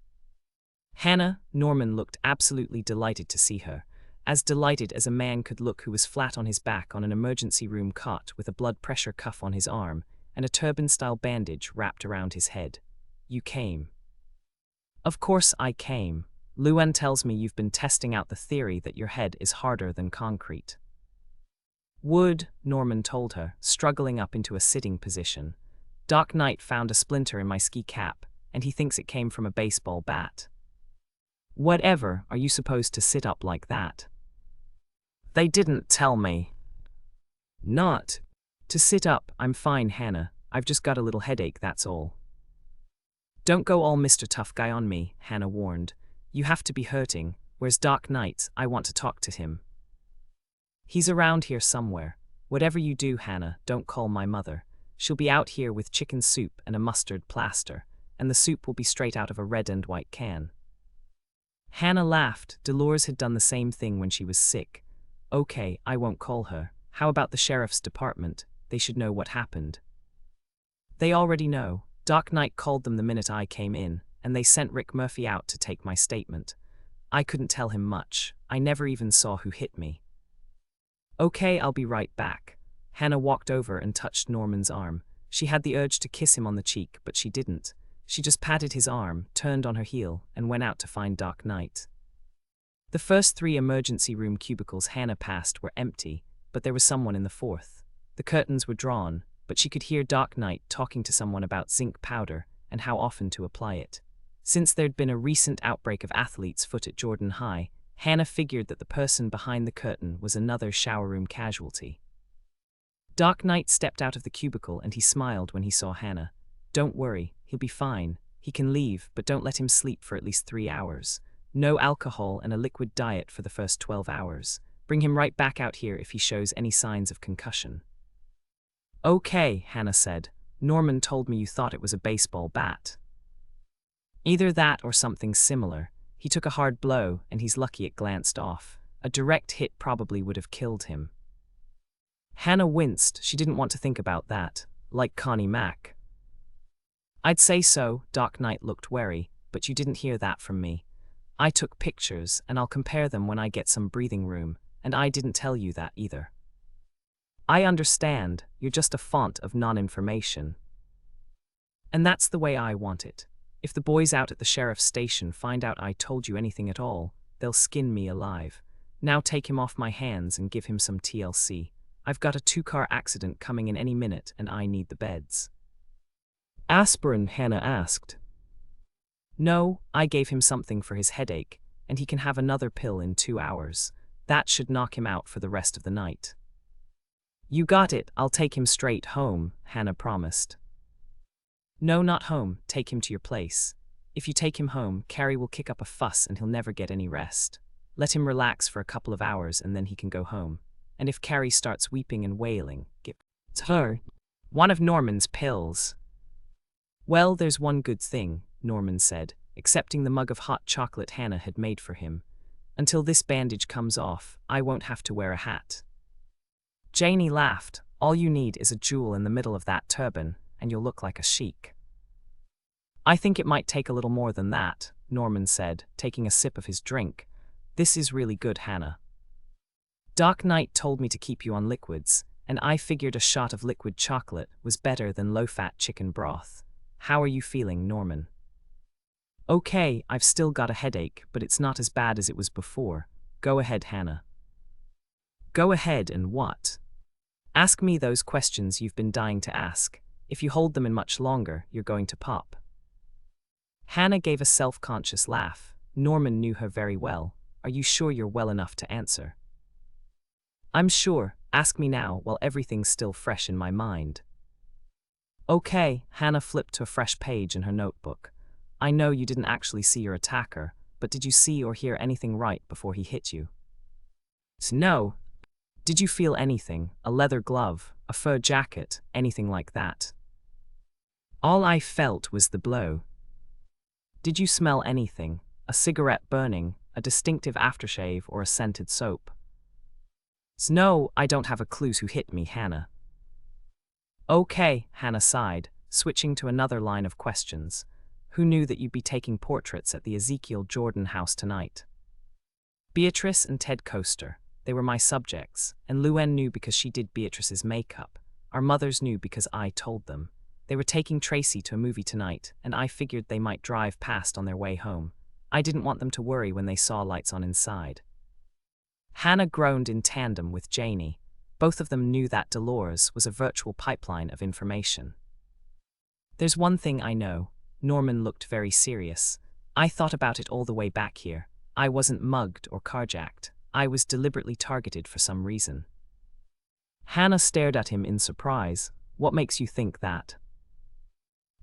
Speaker 1: Hannah, Norman looked absolutely delighted to see her, as delighted as a man could look who was flat on his back on an emergency room cot with a blood pressure cuff on his arm and a turban-style bandage wrapped around his head. You came. Of course I came. Luan tells me you've been testing out the theory that your head is harder than concrete. Wood, Norman told her, struggling up into a sitting position. Doc Knight found a splinter in my ski cap, and he thinks it came from a baseball bat. Whatever, are you supposed to sit up like that? They didn't tell me. Not. To sit up, I'm fine, Hannah. I've just got a little headache, that's all. Don't go all Mr. Tough Guy on me, Hannah warned. You have to be hurting. Where's Doc Knight? I want to talk to him. He's around here somewhere. Whatever you do, Hannah, don't call my mother. She'll be out here with chicken soup and a mustard plaster, and the soup will be straight out of a red and white can. Hannah laughed. Dolores had done the same thing when she was sick. Okay, I won't call her. How about the sheriff's department? They should know what happened. They already know. Doc Knight called them the minute I came in, and they sent Rick Murphy out to take my statement. I couldn't tell him much. I never even saw who hit me. Okay, I'll be right back. Hannah walked over and touched Norman's arm. She had the urge to kiss him on the cheek, but she didn't. She just patted his arm, turned on her heel, and went out to find Doc Knight. The first 3 emergency room cubicles Hannah passed were empty, but there was someone in the 4th. The curtains were drawn, but she could hear Doc Knight talking to someone about zinc powder and how often to apply it. Since there'd been a recent outbreak of athlete's foot at Jordan High, Hannah figured that the person behind the curtain was another shower room casualty. Doc Knight stepped out of the cubicle and he smiled when he saw Hannah. Don't worry, he'll be fine. He can leave, but don't let him sleep for at least 3 hours. No alcohol and a liquid diet for the first 12 hours. Bring him right back out here if he shows any signs of concussion. Okay, Hannah said. Norman told me you thought it was a baseball bat. Either that or something similar. He took a hard blow, and he's lucky it glanced off. A direct hit probably would have killed him. Hannah winced. She didn't want to think about that. Like Connie Mack. I'd say so. Doc Knight looked wary, but you didn't hear that from me. I took pictures, and I'll compare them when I get some breathing room, and I didn't tell you that either. I understand. You're just a font of non-information. And that's the way I want it. If the boys out at the sheriff's station find out I told you anything at all, they'll skin me alive. Now take him off my hands and give him some TLC. I've got a 2-car accident coming in any minute and I need the beds." "Aspirin?" Hannah asked. "No, I gave him something for his headache, and he can have another pill in 2 hours. That should knock him out for the rest of the night." "You got it, I'll take him straight home," Hannah promised. "No, not home, take him to your place. If you take him home, Carrie will kick up a fuss and he'll never get any rest. Let him relax for a couple of hours and then he can go home. And if Carrie starts weeping and wailing, give her one of Norman's pills." "Well, there's one good thing," Norman said, accepting the mug of hot chocolate Hannah had made for him. "Until this bandage comes off, I won't have to wear a hat." Janie laughed. "All you need is a jewel in the middle of that turban, and you'll look like a sheik." "I think it might take a little more than that," Norman said, taking a sip of his drink. "This is really good, Hannah. Doc Knight told me to keep you on liquids, and I figured a shot of liquid chocolate was better than low-fat chicken broth. How are you feeling, Norman?" "Okay, I've still got a headache, but it's not as bad as it was before. Go ahead, Hannah." "Go ahead and what?" "Ask me those questions you've been dying to ask. If you hold them in much longer, you're going to pop." Hannah gave a self-conscious laugh. Norman knew her very well. "Are you sure you're well enough to answer?" "I'm sure. Ask me now while everything's still fresh in my mind." "Okay." Hannah flipped to a fresh page in her notebook. "I know you didn't actually see your attacker, but did you see or hear anything right before he hit you?" "No." "Did you feel anything? A leather glove, a fur jacket, anything like that?" "All I felt was the blow." "Did you smell anything? A cigarette burning, a distinctive aftershave, or a scented soap?" "No, I don't have a clue who hit me, Hannah." "Okay," Hannah sighed, switching to another line of questions. "Who knew that you'd be taking portraits at the Ezekiel Jordan house tonight?" "Beatrice and Ted Coaster. They were my subjects, and Luann knew because she did Beatrice's makeup. Our mothers knew because I told them. They were taking Tracy to a movie tonight, and I figured they might drive past on their way home. I didn't want them to worry when they saw lights on inside." Hannah groaned in tandem with Janie. Both of them knew that Dolores was a virtual pipeline of information. "There's one thing I know." Norman looked very serious. "I thought about it all the way back here. I wasn't mugged or carjacked. I was deliberately targeted for some reason." Hannah stared at him in surprise. "What makes you think that?"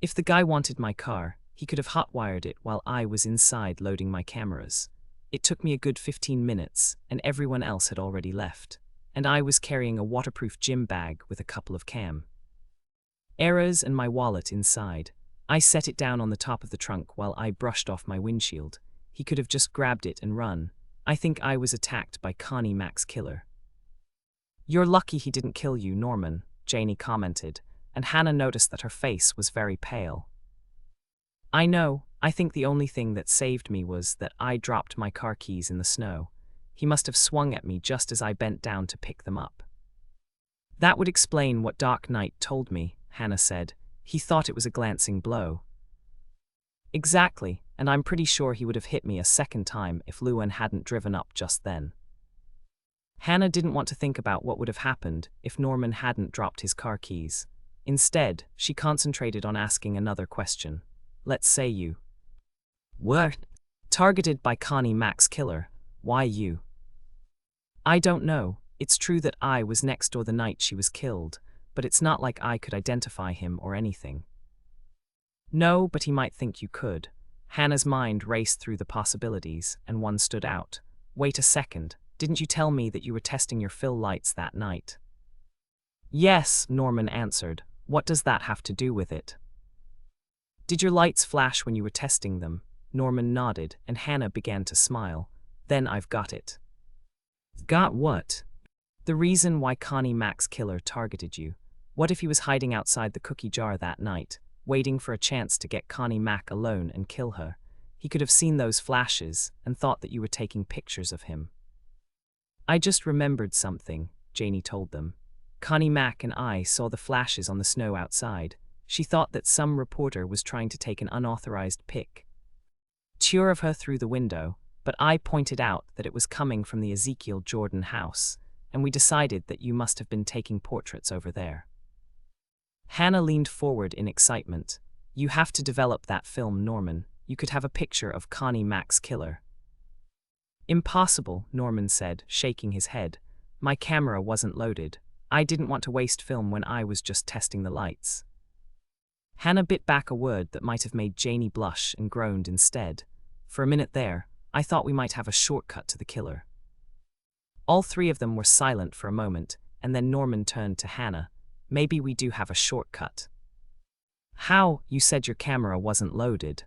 Speaker 1: "If the guy wanted my car, he could have hotwired it while I was inside loading my cameras. It took me a good 15 minutes, and everyone else had already left. And I was carrying a waterproof gym bag with a couple of cameras and my wallet inside. I set it down on the top of the trunk while I brushed off my windshield. He could have just grabbed it and run. I think I was attacked by Connie Mac's killer." "You're lucky he didn't kill you, Norman," Janie commented, and Hannah noticed that her face was very pale. "I know. I think the only thing that saved me was that I dropped my car keys in the snow. He must have swung at me just as I bent down to pick them up." "That would explain what Doc Knight told me," Hannah said. "He thought it was a glancing blow." "Exactly, and I'm pretty sure he would have hit me a second time if Luann hadn't driven up just then." Hannah didn't want to think about what would have happened if Norman hadn't dropped his car keys. Instead, she concentrated on asking another question. "Let's say you were targeted by Connie Mac's killer. Why you?" "I don't know. It's true that I was next door the night she was killed, but it's not like I could identify him or anything." "No, but he might think you could." Hannah's mind raced through the possibilities, and one stood out. "Wait a second, didn't you tell me that you were testing your fill lights that night?" "Yes," Norman answered. "What does that have to do with it?" "Did your lights flash when you were testing them?" Norman nodded, and Hannah began to smile. "Then I've got it." "Got what?" "The reason why Connie Mac's killer targeted you. What if he was hiding outside the cookie jar that night, waiting for a chance to get Connie Mac alone and kill her? He could have seen those flashes and thought that you were taking pictures of him." "I just remembered something," Janie told them. "Connie Mac and I saw the flashes on the snow outside. She thought that some reporter was trying to take an unauthorized picture of her through the window, but I pointed out that it was coming from the Ezekiel Jordan house, and we decided that you must have been taking portraits over there. Hannah leaned forward in excitement. You have to develop that film, Norman. You could have a picture of Connie Mac's killer. Impossible, Norman said, shaking his head. My camera wasn't loaded. I didn't want to waste film when I was just testing the lights. Hannah bit back a word that might have made Janie blush and groaned instead. For a minute there, I thought we might have a shortcut to the killer. All three of them were silent for a moment, and then Norman turned to Hannah. Maybe we do have a shortcut. How? You said your camera wasn't loaded.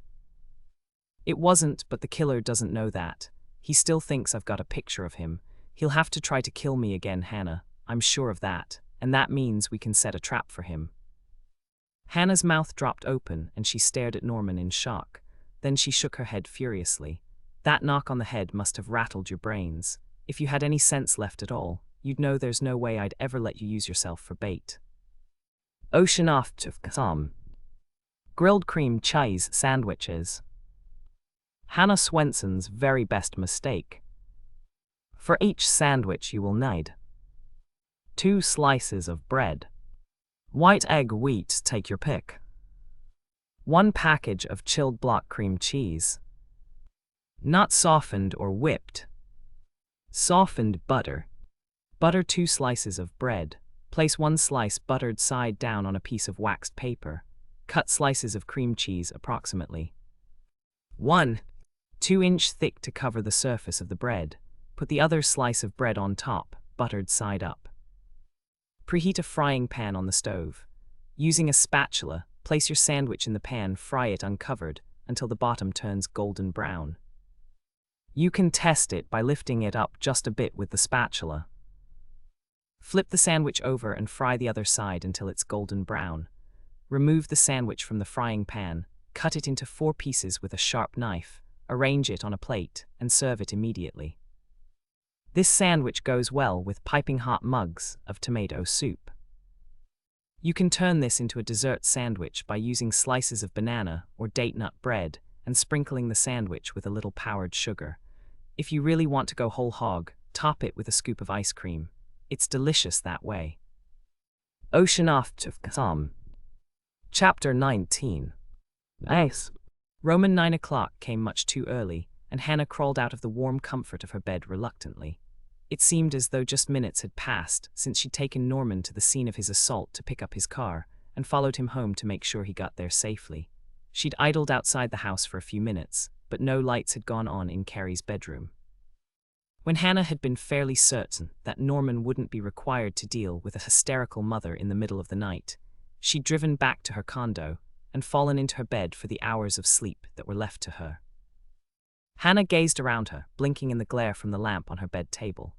Speaker 1: It wasn't, but the killer doesn't know that. He still thinks I've got a picture of him. He'll have to try to kill me again, Hannah. I'm sure of that, and that means we can set a trap for him. Hannah's mouth dropped open, and she stared at Norman in shock. Then she shook her head furiously. That knock on the head must have rattled your brains. If you had any sense left at all, you'd know there's no way I'd ever let you use yourself for bait. Ocean off to some. Grilled cream cheese sandwiches. Hannah Swensen's very best mistake. For each sandwich you will need 2 slices of bread. White egg, wheat, take your pick. 1 package of chilled block cream cheese. Not softened or whipped. Softened butter. Butter 2 slices of bread. Place 1 slice buttered side down on a piece of waxed paper. Cut slices of cream cheese approximately 1 2-inch thick to cover the surface of the bread. Put the other slice of bread on top, buttered side up. Preheat a frying pan on the stove. Using a spatula, place your sandwich in the pan, fry it uncovered until the bottom turns golden brown. You can test it by lifting it up just a bit with the spatula. Flip the sandwich over and fry the other side until it's golden brown. Remove the sandwich from the frying pan, cut it into 4 pieces with a sharp knife, arrange it on a plate, and serve it immediately. This sandwich goes well with piping hot mugs of tomato soup. You can turn this into a dessert sandwich by using slices of banana or date nut bread and sprinkling the sandwich with a little powdered sugar. If you really want to go whole hog, top it with a scoop of ice cream. It's delicious that way. Ocean off to some. Chapter 19. Nice. Roman 9 o'clock came much too early, and Hannah crawled out of the warm comfort of her bed reluctantly. It seemed as though just minutes had passed since she'd taken Norman to the scene of his assault to pick up his car, and followed him home to make sure he got there safely. She'd idled outside the house for a few minutes, but no lights had gone on in Carrie's bedroom. When Hannah had been fairly certain that Norman wouldn't be required to deal with a hysterical mother in the middle of the night, she'd driven back to her condo and fallen into her bed for the hours of sleep that were left to her. Hannah gazed around her, blinking in the glare from the lamp on her bed table.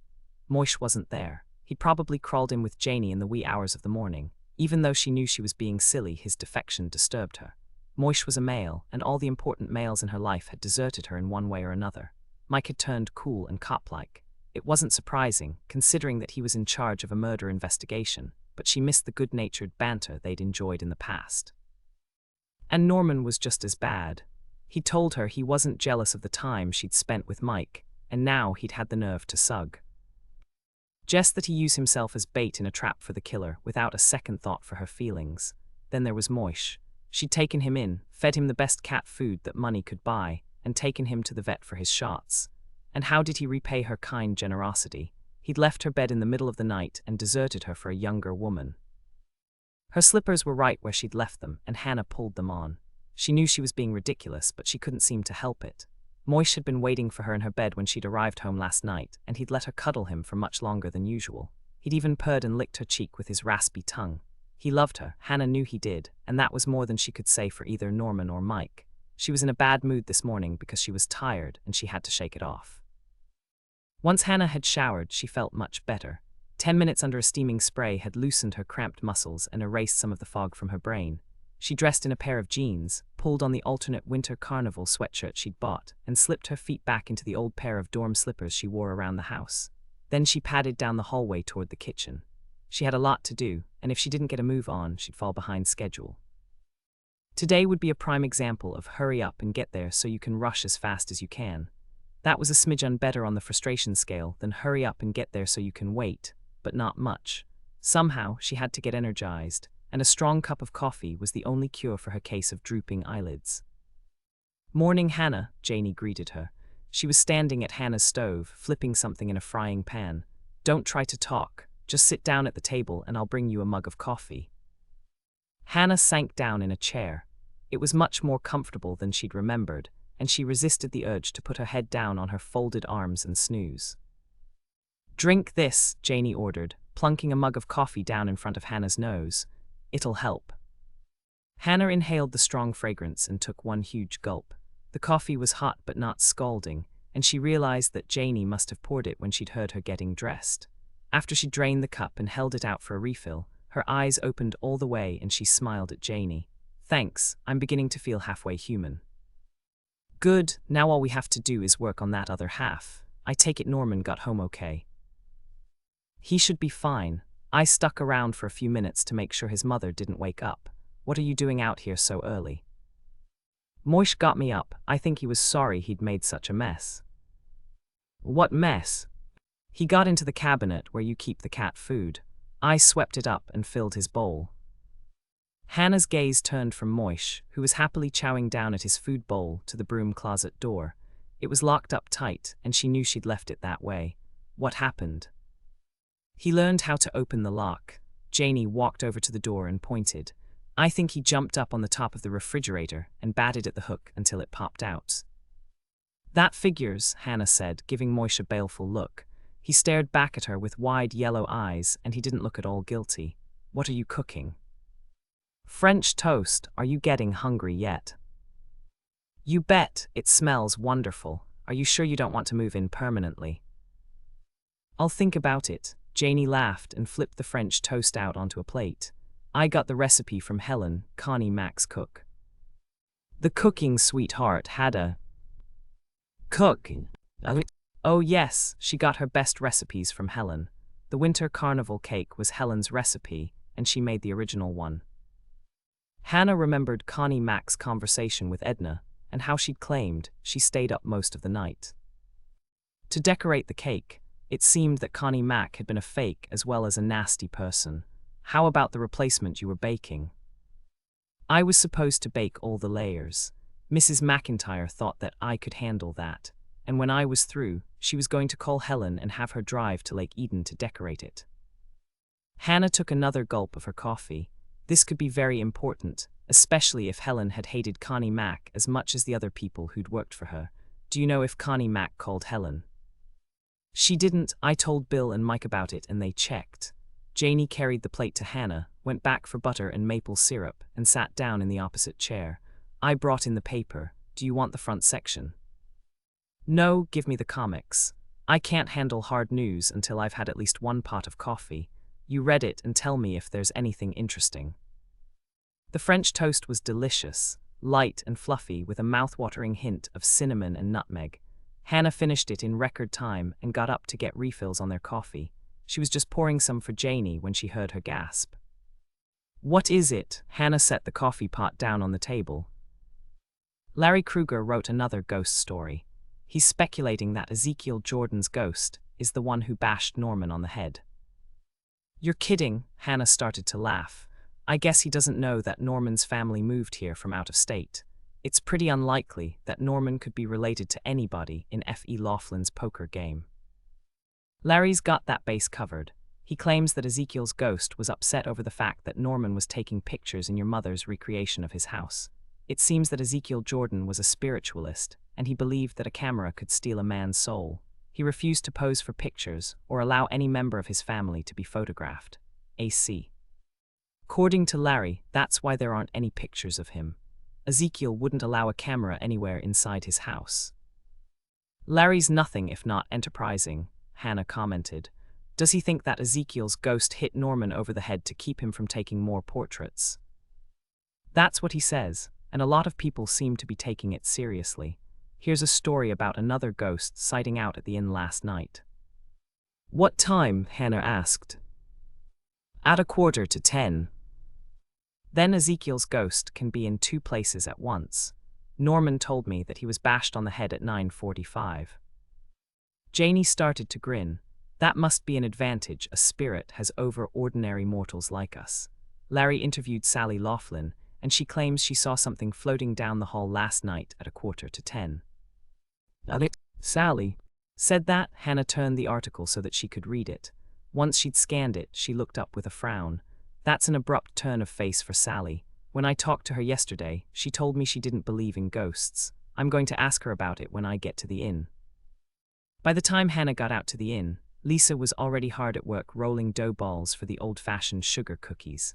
Speaker 1: Moish wasn't there. He'd probably crawled in with Janie in the wee hours of the morning. Even though she knew she was being silly, his defection disturbed her. Moish was a male, and all the important males in her life had deserted her in one way or another. Mike had turned cool and cop-like. It wasn't surprising, considering that he was in charge of a murder investigation, but she missed the good-natured banter they'd enjoyed in the past. And Norman was just as bad. He told her he wasn't jealous of the time she'd spent with Mike, and now he'd had the nerve to sug. Just that he used himself as bait in a trap for the killer, without a second thought for her feelings. Then there was Moish. She'd taken him in, fed him the best cat food that money could buy, and taken him to the vet for his shots. And how did he repay her kind generosity? He'd left her bed in the middle of the night and deserted her for a younger woman. Her slippers were right where she'd left them, and Hannah pulled them on. She knew she was being ridiculous, but she couldn't seem to help it. Moish had been waiting for her in her bed when she'd arrived home last night, and he'd let her cuddle him for much longer than usual. He'd even purred and licked her cheek with his raspy tongue. He loved her, Hannah knew he did, and that was more than she could say for either Norman or Mike. She was in a bad mood this morning because she was tired and she had to shake it off. Once Hannah had showered, she felt much better. 10 minutes under a steaming spray had loosened her cramped muscles and erased some of the fog from her brain. She dressed in a pair of jeans, pulled on the alternate winter carnival sweatshirt she'd bought, and slipped her feet back into the old pair of dorm slippers she wore around the house. Then she padded down the hallway toward the kitchen. She had a lot to do, and if she didn't get a move on, she'd fall behind schedule. Today would be a prime example of hurry up and get there so you can rush as fast as you can. That was a smidgen better on the frustration scale than hurry up and get there so you can wait, but not much. Somehow, she had to get energized, and a strong cup of coffee was the only cure for her case of drooping eyelids. "Morning, Hannah," Janie greeted her. She was standing at Hannah's stove, flipping something in a frying pan. "Don't try to talk. Just sit down at the table and I'll bring you a mug of coffee." Hannah sank down in a chair. It was much more comfortable than she'd remembered, and she resisted the urge to put her head down on her folded arms and snooze. "Drink this," Janie ordered, plunking a mug of coffee down in front of Hannah's nose. "It'll help." Hannah inhaled the strong fragrance and took one huge gulp. The coffee was hot but not scalding, and she realized that Janie must have poured it when she'd heard her getting dressed. After she drained the cup and held it out for a refill, her eyes opened all the way and she smiled at Janie. "Thanks, I'm beginning to feel halfway human." "Good, now all we have to do is work on that other half. I take it Norman got home okay." "He should be fine. I stuck around for a few minutes to make sure his mother didn't wake up. What are you doing out here so early?" "Moish got me up. I think he was sorry he'd made such a mess." "What mess?" "He got into the cabinet where you keep the cat food. I swept it up and filled his bowl." Hannah's gaze turned from Moish, who was happily chowing down at his food bowl, to the broom closet door. It was locked up tight, and she knew she'd left it that way. What happened? "He learned how to open the lock." Janie walked over to the door and pointed. "I think he jumped up on the top of the refrigerator and batted at the hook until it popped out." "That figures," Hannah said, giving Moish a baleful look. He stared back at her with wide yellow eyes, and he didn't look at all guilty. "What are you cooking?" "French toast. Are you getting hungry yet?" "You bet. It smells wonderful. Are you sure you don't want to move in permanently?" "I'll think about it." Janie laughed and flipped the French toast out onto a plate. "I got the recipe from Helen, Connie Mac's cook." "The cooking sweetheart had a cook?" "Oh yes, she got her best recipes from Helen. The winter carnival cake was Helen's recipe, and she made the original one." Hannah remembered Connie Mac's conversation with Edna, and how she'd claimed she stayed up most of the night. To decorate the cake, it seemed that Connie Mac had been a fake as well as a nasty person. "How about the replacement you were baking?" "I was supposed to bake all the layers. Mrs. McIntyre thought that I could handle that, and when I was through, she was going to call Helen and have her drive to Lake Eden to decorate it." Hannah took another gulp of her coffee. This could be very important, especially if Helen had hated Connie Mac as much as the other people who'd worked for her. "Do you know if Connie Mac called Helen?" "She didn't. I told Bill and Mike about it and they checked." Janie carried the plate to Hannah, went back for butter and maple syrup, and sat down in the opposite chair. "I brought in the paper. Do you want the front section?" "No, give me the comics. I can't handle hard news until I've had at least one pot of coffee. You read it and tell me if there's anything interesting." The French toast was delicious, light and fluffy with a mouth-watering hint of cinnamon and nutmeg. Hannah finished it in record time and got up to get refills on their coffee. She was just pouring some for Janie when she heard her gasp. "What is it?" Hannah set the coffee pot down on the table. Larry Kruger wrote another ghost story. He's speculating that Ezekiel Jordan's ghost is the one who bashed Norman on the head. "You're kidding," Hannah started to laugh. "I guess he doesn't know that Norman's family moved here from out of state. It's pretty unlikely that Norman could be related to anybody in F.E. Laughlin's poker game." Larry's got that base covered. He claims that Ezekiel's ghost was upset over the fact that Norman was taking pictures in your mother's recreation of his house. It seems that Ezekiel Jordan was a spiritualist, and he believed that a camera could steal a man's soul. He refused to pose for pictures or allow any member of his family to be photographed. AC. According to Larry, that's why there aren't any pictures of him. Ezekiel wouldn't allow a camera anywhere inside his house. "Larry's nothing if not enterprising," Hannah commented. "Does he think that Ezekiel's ghost hit Norman over the head to keep him from taking more portraits?" "That's what he says, and a lot of people seem to be taking it seriously. Here's a story about another ghost sighting out at the inn last night." "What time?" Hannah asked. "At 9:45. Then Ezekiel's ghost can be in 2 places at once. Norman told me that he was bashed on the head at 9:45. Janie started to grin. That must be an advantage a spirit has over ordinary mortals like us. Larry interviewed Sally Laughlin, and she claims she saw something floating down the hall last night at 9:45. Sally said that. Hannah turned the article so that she could read it. Once she'd scanned it, she looked up with a frown. That's an abrupt turn of face for Sally. When I talked to her yesterday, she told me she didn't believe in ghosts. I'm going to ask her about it when I get to the inn. By the time Hannah got out to the inn, Lisa was already hard at work rolling dough balls for the old-fashioned sugar cookies.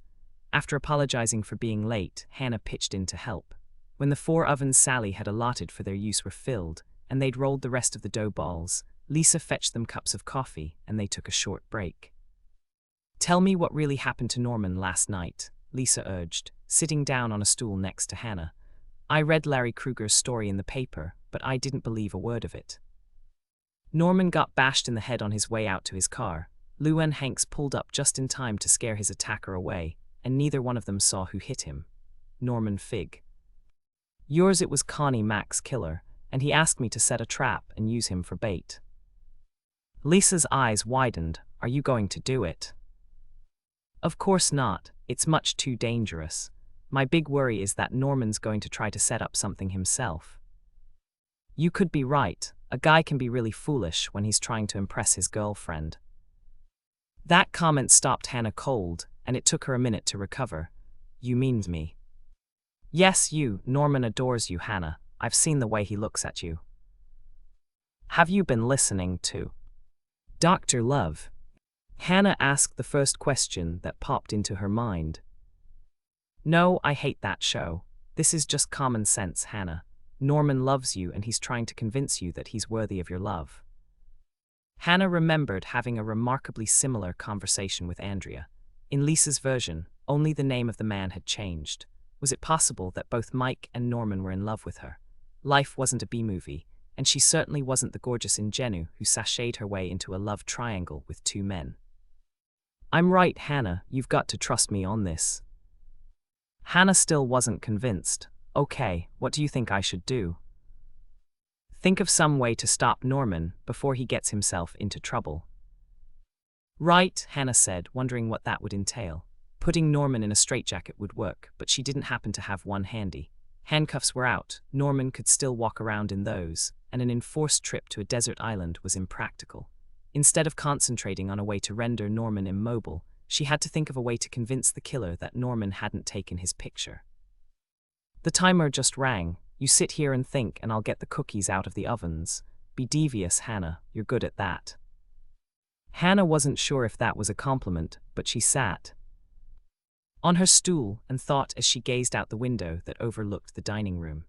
Speaker 1: After apologizing for being late, Hannah pitched in to help. When the 4 ovens Sally had allotted for their use were filled, and they'd rolled the rest of the dough balls, Lisa fetched them cups of coffee, and they took a short break. "Tell me what really happened to Norman last night," Lisa urged, sitting down on a stool next to Hannah. "I read Larry Kruger's story in the paper, but I didn't believe a word of it." Norman got bashed in the head on his way out to his car. Lou and Hanks pulled up just in time to scare his attacker away, and neither one of them saw who hit him. Norman Figg. "Yours it was Connie Mac's killer, and he asked me to set a trap and use him for bait." Lisa's eyes widened. "Are you going to do it?" "Of course not. It's much too dangerous. My big worry is that Norman's going to try to set up something himself." "You could be right. A guy can be really foolish when he's trying to impress his girlfriend." That comment stopped Hannah cold, and it took her a minute to recover. "You mean me?" "Yes, you. Norman adores you, Hannah. I've seen the way he looks at you." "Have you been listening to Dr. Love?" Hannah asked the first question that popped into her mind. "No, I hate that show. This is just common sense, Hannah. Norman loves you and he's trying to convince you that he's worthy of your love." Hannah remembered having a remarkably similar conversation with Andrea. In Lisa's version, only the name of the man had changed. Was it possible that both Mike and Norman were in love with her? Life wasn't a B-movie, and she certainly wasn't the gorgeous ingenue who sashayed her way into a love triangle with 2 men. "I'm right, Hannah, you've got to trust me on this." Hannah still wasn't convinced. "Okay, what do you think I should do?" "Think of some way to stop Norman before he gets himself into trouble." "Right," Hannah said, wondering what that would entail. Putting Norman in a straitjacket would work, but she didn't happen to have one handy. Handcuffs were out, Norman could still walk around in those, and an enforced trip to a desert island was impractical. Instead of concentrating on a way to render Norman immobile, she had to think of a way to convince the killer that Norman hadn't taken his picture. "The timer just rang. You sit here and think, and I'll get the cookies out of the ovens. Be devious, Hannah, you're good at that." Hannah wasn't sure if that was a compliment, but she sat on her stool and thought as she gazed out the window that overlooked the dining room.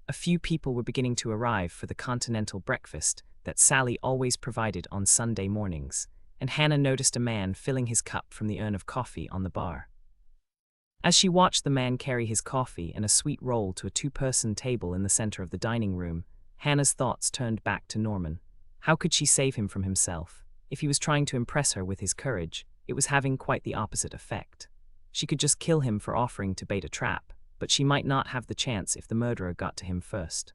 Speaker 1: A few people were beginning to arrive for the continental breakfast that Sally always provided on Sunday mornings, and Hannah noticed a man filling his cup from the urn of coffee on the bar. As she watched the man carry his coffee and a sweet roll to a 2-person table in the center of the dining room, Hannah's thoughts turned back to Norman. How could she save him from himself? If he was trying to impress her with his courage, it was having quite the opposite effect. She could just kill him for offering to bait a trap, but she might not have the chance if the murderer got to him first.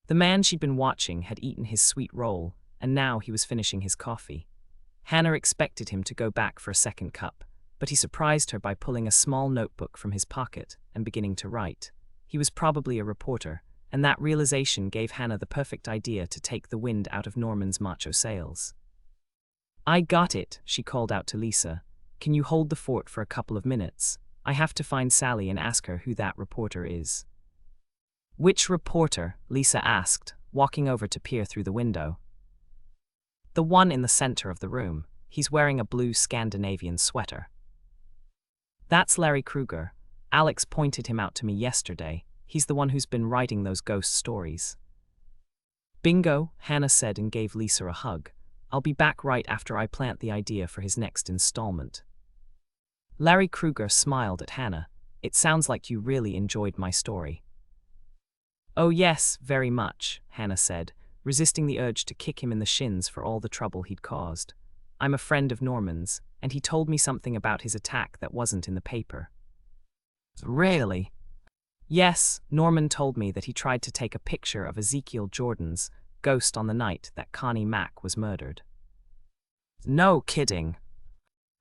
Speaker 1: The man she'd been watching had eaten his sweet roll, and now he was finishing his coffee. Hannah expected him to go back for a second cup, but he surprised her by pulling a small notebook from his pocket and beginning to write. He was probably a reporter, and that realization gave Hannah the perfect idea to take the wind out of Norman's macho sails. "I got it," she called out to Lisa. "Can you hold the fort for a couple of minutes? I have to find Sally and ask her who that reporter is." "Which reporter?" Lisa asked, walking over to peer through the window. "The one in the center of the room. He's wearing a blue Scandinavian sweater." "That's Larry Kruger. Alex pointed him out to me yesterday. He's the one who's been writing those ghost stories." "Bingo," Hannah said and gave Lisa a hug. "I'll be back right after I plant the idea for his next installment." Larry Kruger smiled at Hannah. "It sounds like you really enjoyed my story." "Oh yes, very much," Hannah said, resisting the urge to kick him in the shins for all the trouble he'd caused. "I'm a friend of Norman's, and he told me something about his attack that wasn't in the paper." Really? Yes, Norman told me that he tried to take a picture of Ezekiel Jordan's ghost on the night that Connie Mack was murdered. No kidding.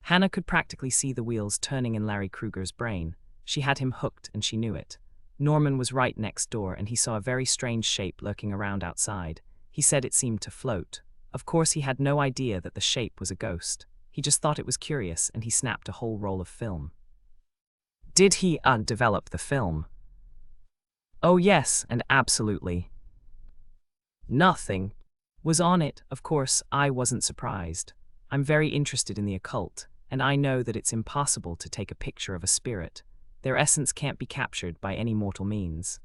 Speaker 1: Hannah could practically see the wheels turning in Larry Kruger's brain. She had him hooked and she knew it. Norman was right next door and he saw a very strange shape lurking around outside. He said it seemed to float. Of course, he had no idea that the shape was a ghost. He just thought it was curious and he snapped a whole roll of film. Did he develop the film? Oh yes, and absolutely. Nothing was on it. Of course, I wasn't surprised. I'm very interested in the occult, and I know that it's impossible to take a picture of a spirit. Their essence can't be captured by any mortal means.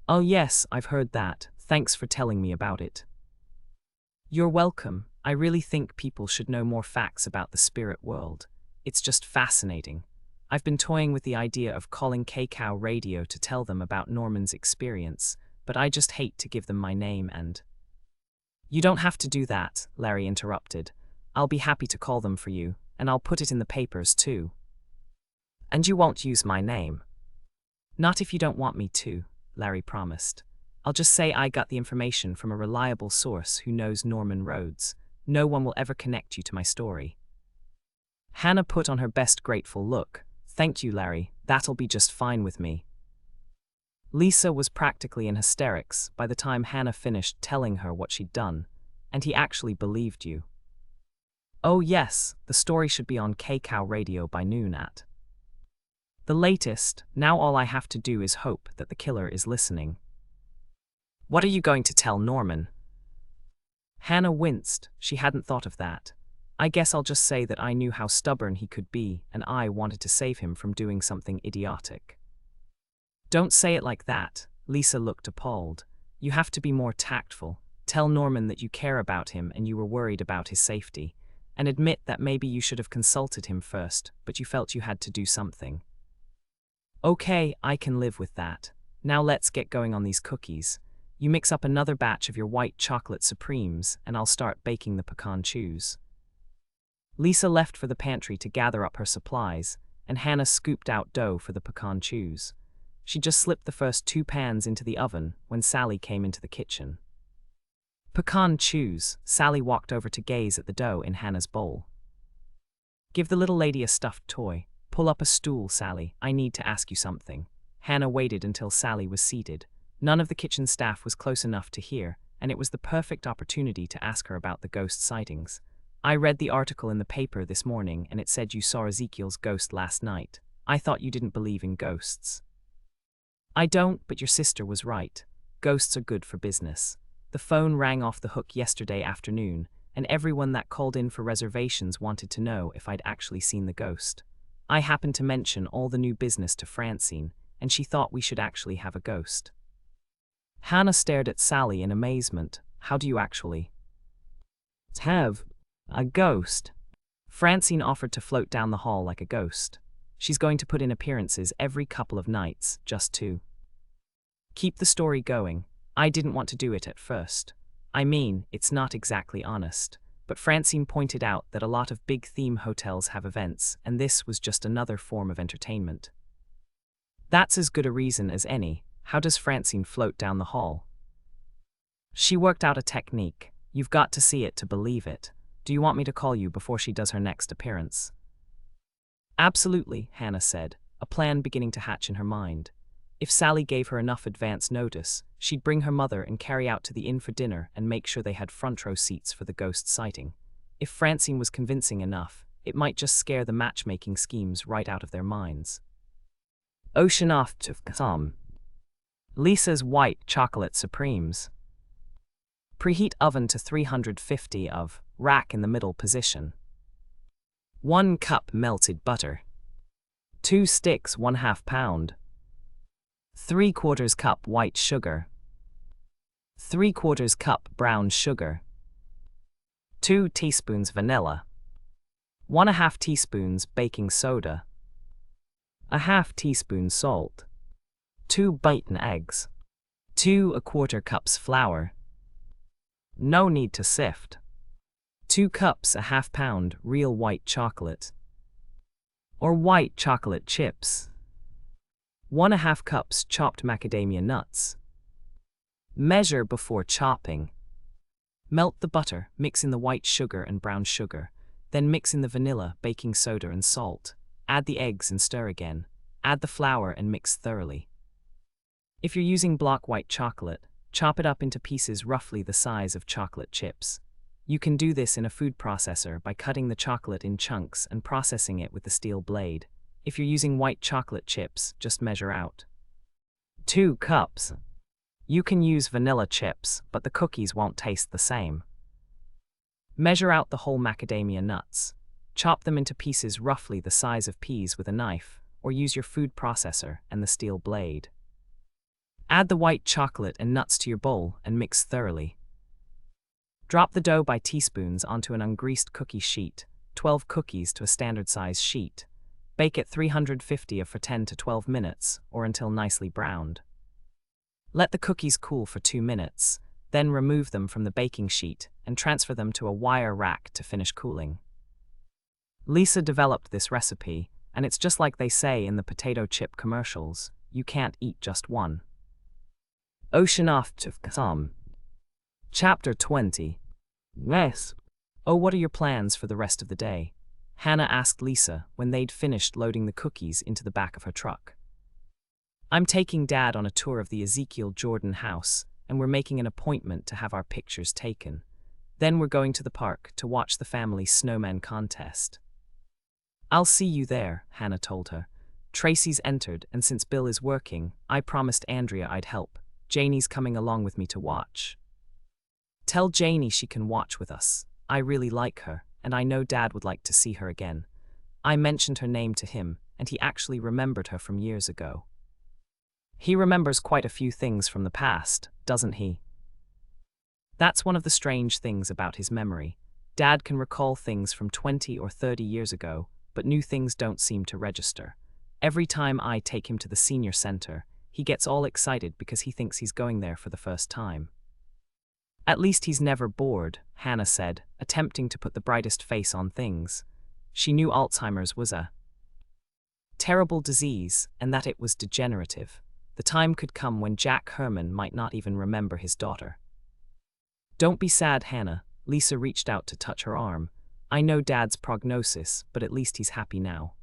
Speaker 1: Oh yes, I've heard that. Thanks for telling me about it. You're welcome. I really think people should know more facts about the spirit world. It's just fascinating. I've been toying with the idea of calling K-Cow Radio to tell them about Norman's experience, but I just hate to give them my name and... You don't have to do that, Larry interrupted. I'll be happy to call them for you, and I'll put it in the papers too. And you won't use my name? Not if you don't want me to, Larry promised. I'll just say I got the information from a reliable source who knows Norman Rhodes. No one will ever connect you to my story. Hannah put on her best grateful look. Thank you, Larry. That'll be just fine with me. Lisa was practically in hysterics by the time Hannah finished telling her what she'd done, and he actually believed you. Oh yes, the story should be on K-Cow Radio by noon at the latest. Now all I have to do is hope that the killer is listening. What are you going to tell Norman? Hannah winced. She hadn't thought of that. I guess I'll just say that I knew how stubborn he could be and I wanted to save him from doing something idiotic. Don't say it like that. Lisa looked appalled. You have to be more tactful. Tell Norman that you care about him and you were worried about his safety. And admit that maybe you should have consulted him first, but you felt you had to do something. Okay, I can live with that. Now let's get going on these cookies. You mix up another batch of your white chocolate supremes and I'll start baking the pecan chews. Lisa left for the pantry to gather up her supplies, and Hannah scooped out dough for the pecan chews. She just slipped the first 2 pans into the oven when Sally came into the kitchen. Pecan chews. Sally walked over to gaze at the dough in Hannah's bowl. Give the little lady a stuffed toy. Pull up a stool, Sally. I need to ask you something. Hannah waited until Sally was seated. None of the kitchen staff was close enough to hear, and it was the perfect opportunity to ask her about the ghost sightings. I read the article in the paper this morning and it said you saw Ezekiel's ghost last night. I thought you didn't believe in ghosts. I don't, but your sister was right. Ghosts are good for business. The phone rang off the hook yesterday afternoon, and everyone that called in for reservations wanted to know if I'd actually seen the ghost. I happened to mention all the new business to Francine, and she thought we should actually have a ghost. Hannah stared at Sally in amazement. How do you actually have a ghost? Francine offered to float down the hall like a ghost. She's going to put in appearances every couple of nights, just to keep the story going. I didn't want to do it at first. I mean, it's not exactly honest. But Francine pointed out that a lot of big theme hotels have events, and this was just another form of entertainment. That's as good a reason as any. How does Francine float down the hall? She worked out a technique. You've got to see it to believe it. Do you want me to call you before she does her next appearance? Absolutely, Hannah said, a plan beginning to hatch in her mind. If Sally gave her enough advance notice, she'd bring her mother and carry out to the inn for dinner and make sure they had front row seats for the ghost sighting. If Francine was convincing enough, it might just scare the matchmaking schemes right out of their minds. Ocean off to come. Lisa's white chocolate supremes. Preheat oven to 350 of, rack in the middle position. 1 cup melted butter. 2 sticks 1/2 pound. 3/4 cup white sugar. 3/4 cup brown sugar. 2 teaspoons vanilla. 1/2 teaspoons baking soda. 1/2 teaspoon salt. 2 beaten eggs. 2 1/4 cups flour. No need to sift. 2 cups 1/2 pound real white chocolate. Or white chocolate chips. 1½ cups chopped macadamia nuts. Measure before chopping. Melt the butter, mix in the white sugar and brown sugar. Then mix in the vanilla, baking soda and salt. Add the eggs and stir again. Add the flour and mix thoroughly. If you're using block white chocolate, chop it up into pieces roughly the size of chocolate chips. You can do this in a food processor by cutting the chocolate in chunks and processing it with the steel blade. If you're using white chocolate chips, just measure out 2 cups. You can use vanilla chips, but the cookies won't taste the same. Measure out the whole macadamia nuts. Chop them into pieces roughly the size of peas with a knife, or use your food processor and the steel blade. Add the white chocolate and nuts to your bowl and mix thoroughly. Drop the dough by teaspoons onto an ungreased cookie sheet, 12 cookies to a standard size sheet. Bake at 350 for 10 to 12 minutes, or until nicely browned. Let the cookies cool for 2 minutes, then remove them from the baking sheet and transfer them to a wire rack to finish cooling. Lisa developed this recipe, and it's just like they say in the potato chip commercials, you can't eat just one. Ocean off to some. Chapter 20. Yes. Oh, what are your plans for the rest of the day? Hannah asked Lisa when they'd finished loading the cookies into the back of her truck. I'm taking Dad on a tour of the Ezekiel Jordan house, and we're making an appointment to have our pictures taken. Then we're going to the park to watch the family snowman contest. I'll see you there, Hannah told her. Tracy's entered, and since Bill is working, I promised Andrea I'd help. Janie's coming along with me to watch. Tell Janie she can watch with us. I really like her, and I know Dad would like to see her again. I mentioned her name to him, and he actually remembered her from years ago. He remembers quite a few things from the past, doesn't he? That's one of the strange things about his memory. Dad can recall things from 20 or 30 years ago, but new things don't seem to register. Every time I take him to the senior center, he gets all excited because he thinks he's going there for the first time. At least he's never bored, Hannah said, attempting to put the brightest face on things. She knew Alzheimer's was a terrible disease, and that it was degenerative. The time could come when Jack Herman might not even remember his daughter. Don't be sad, Hannah. Lisa reached out to touch her arm. I know Dad's prognosis, but at least he's happy now.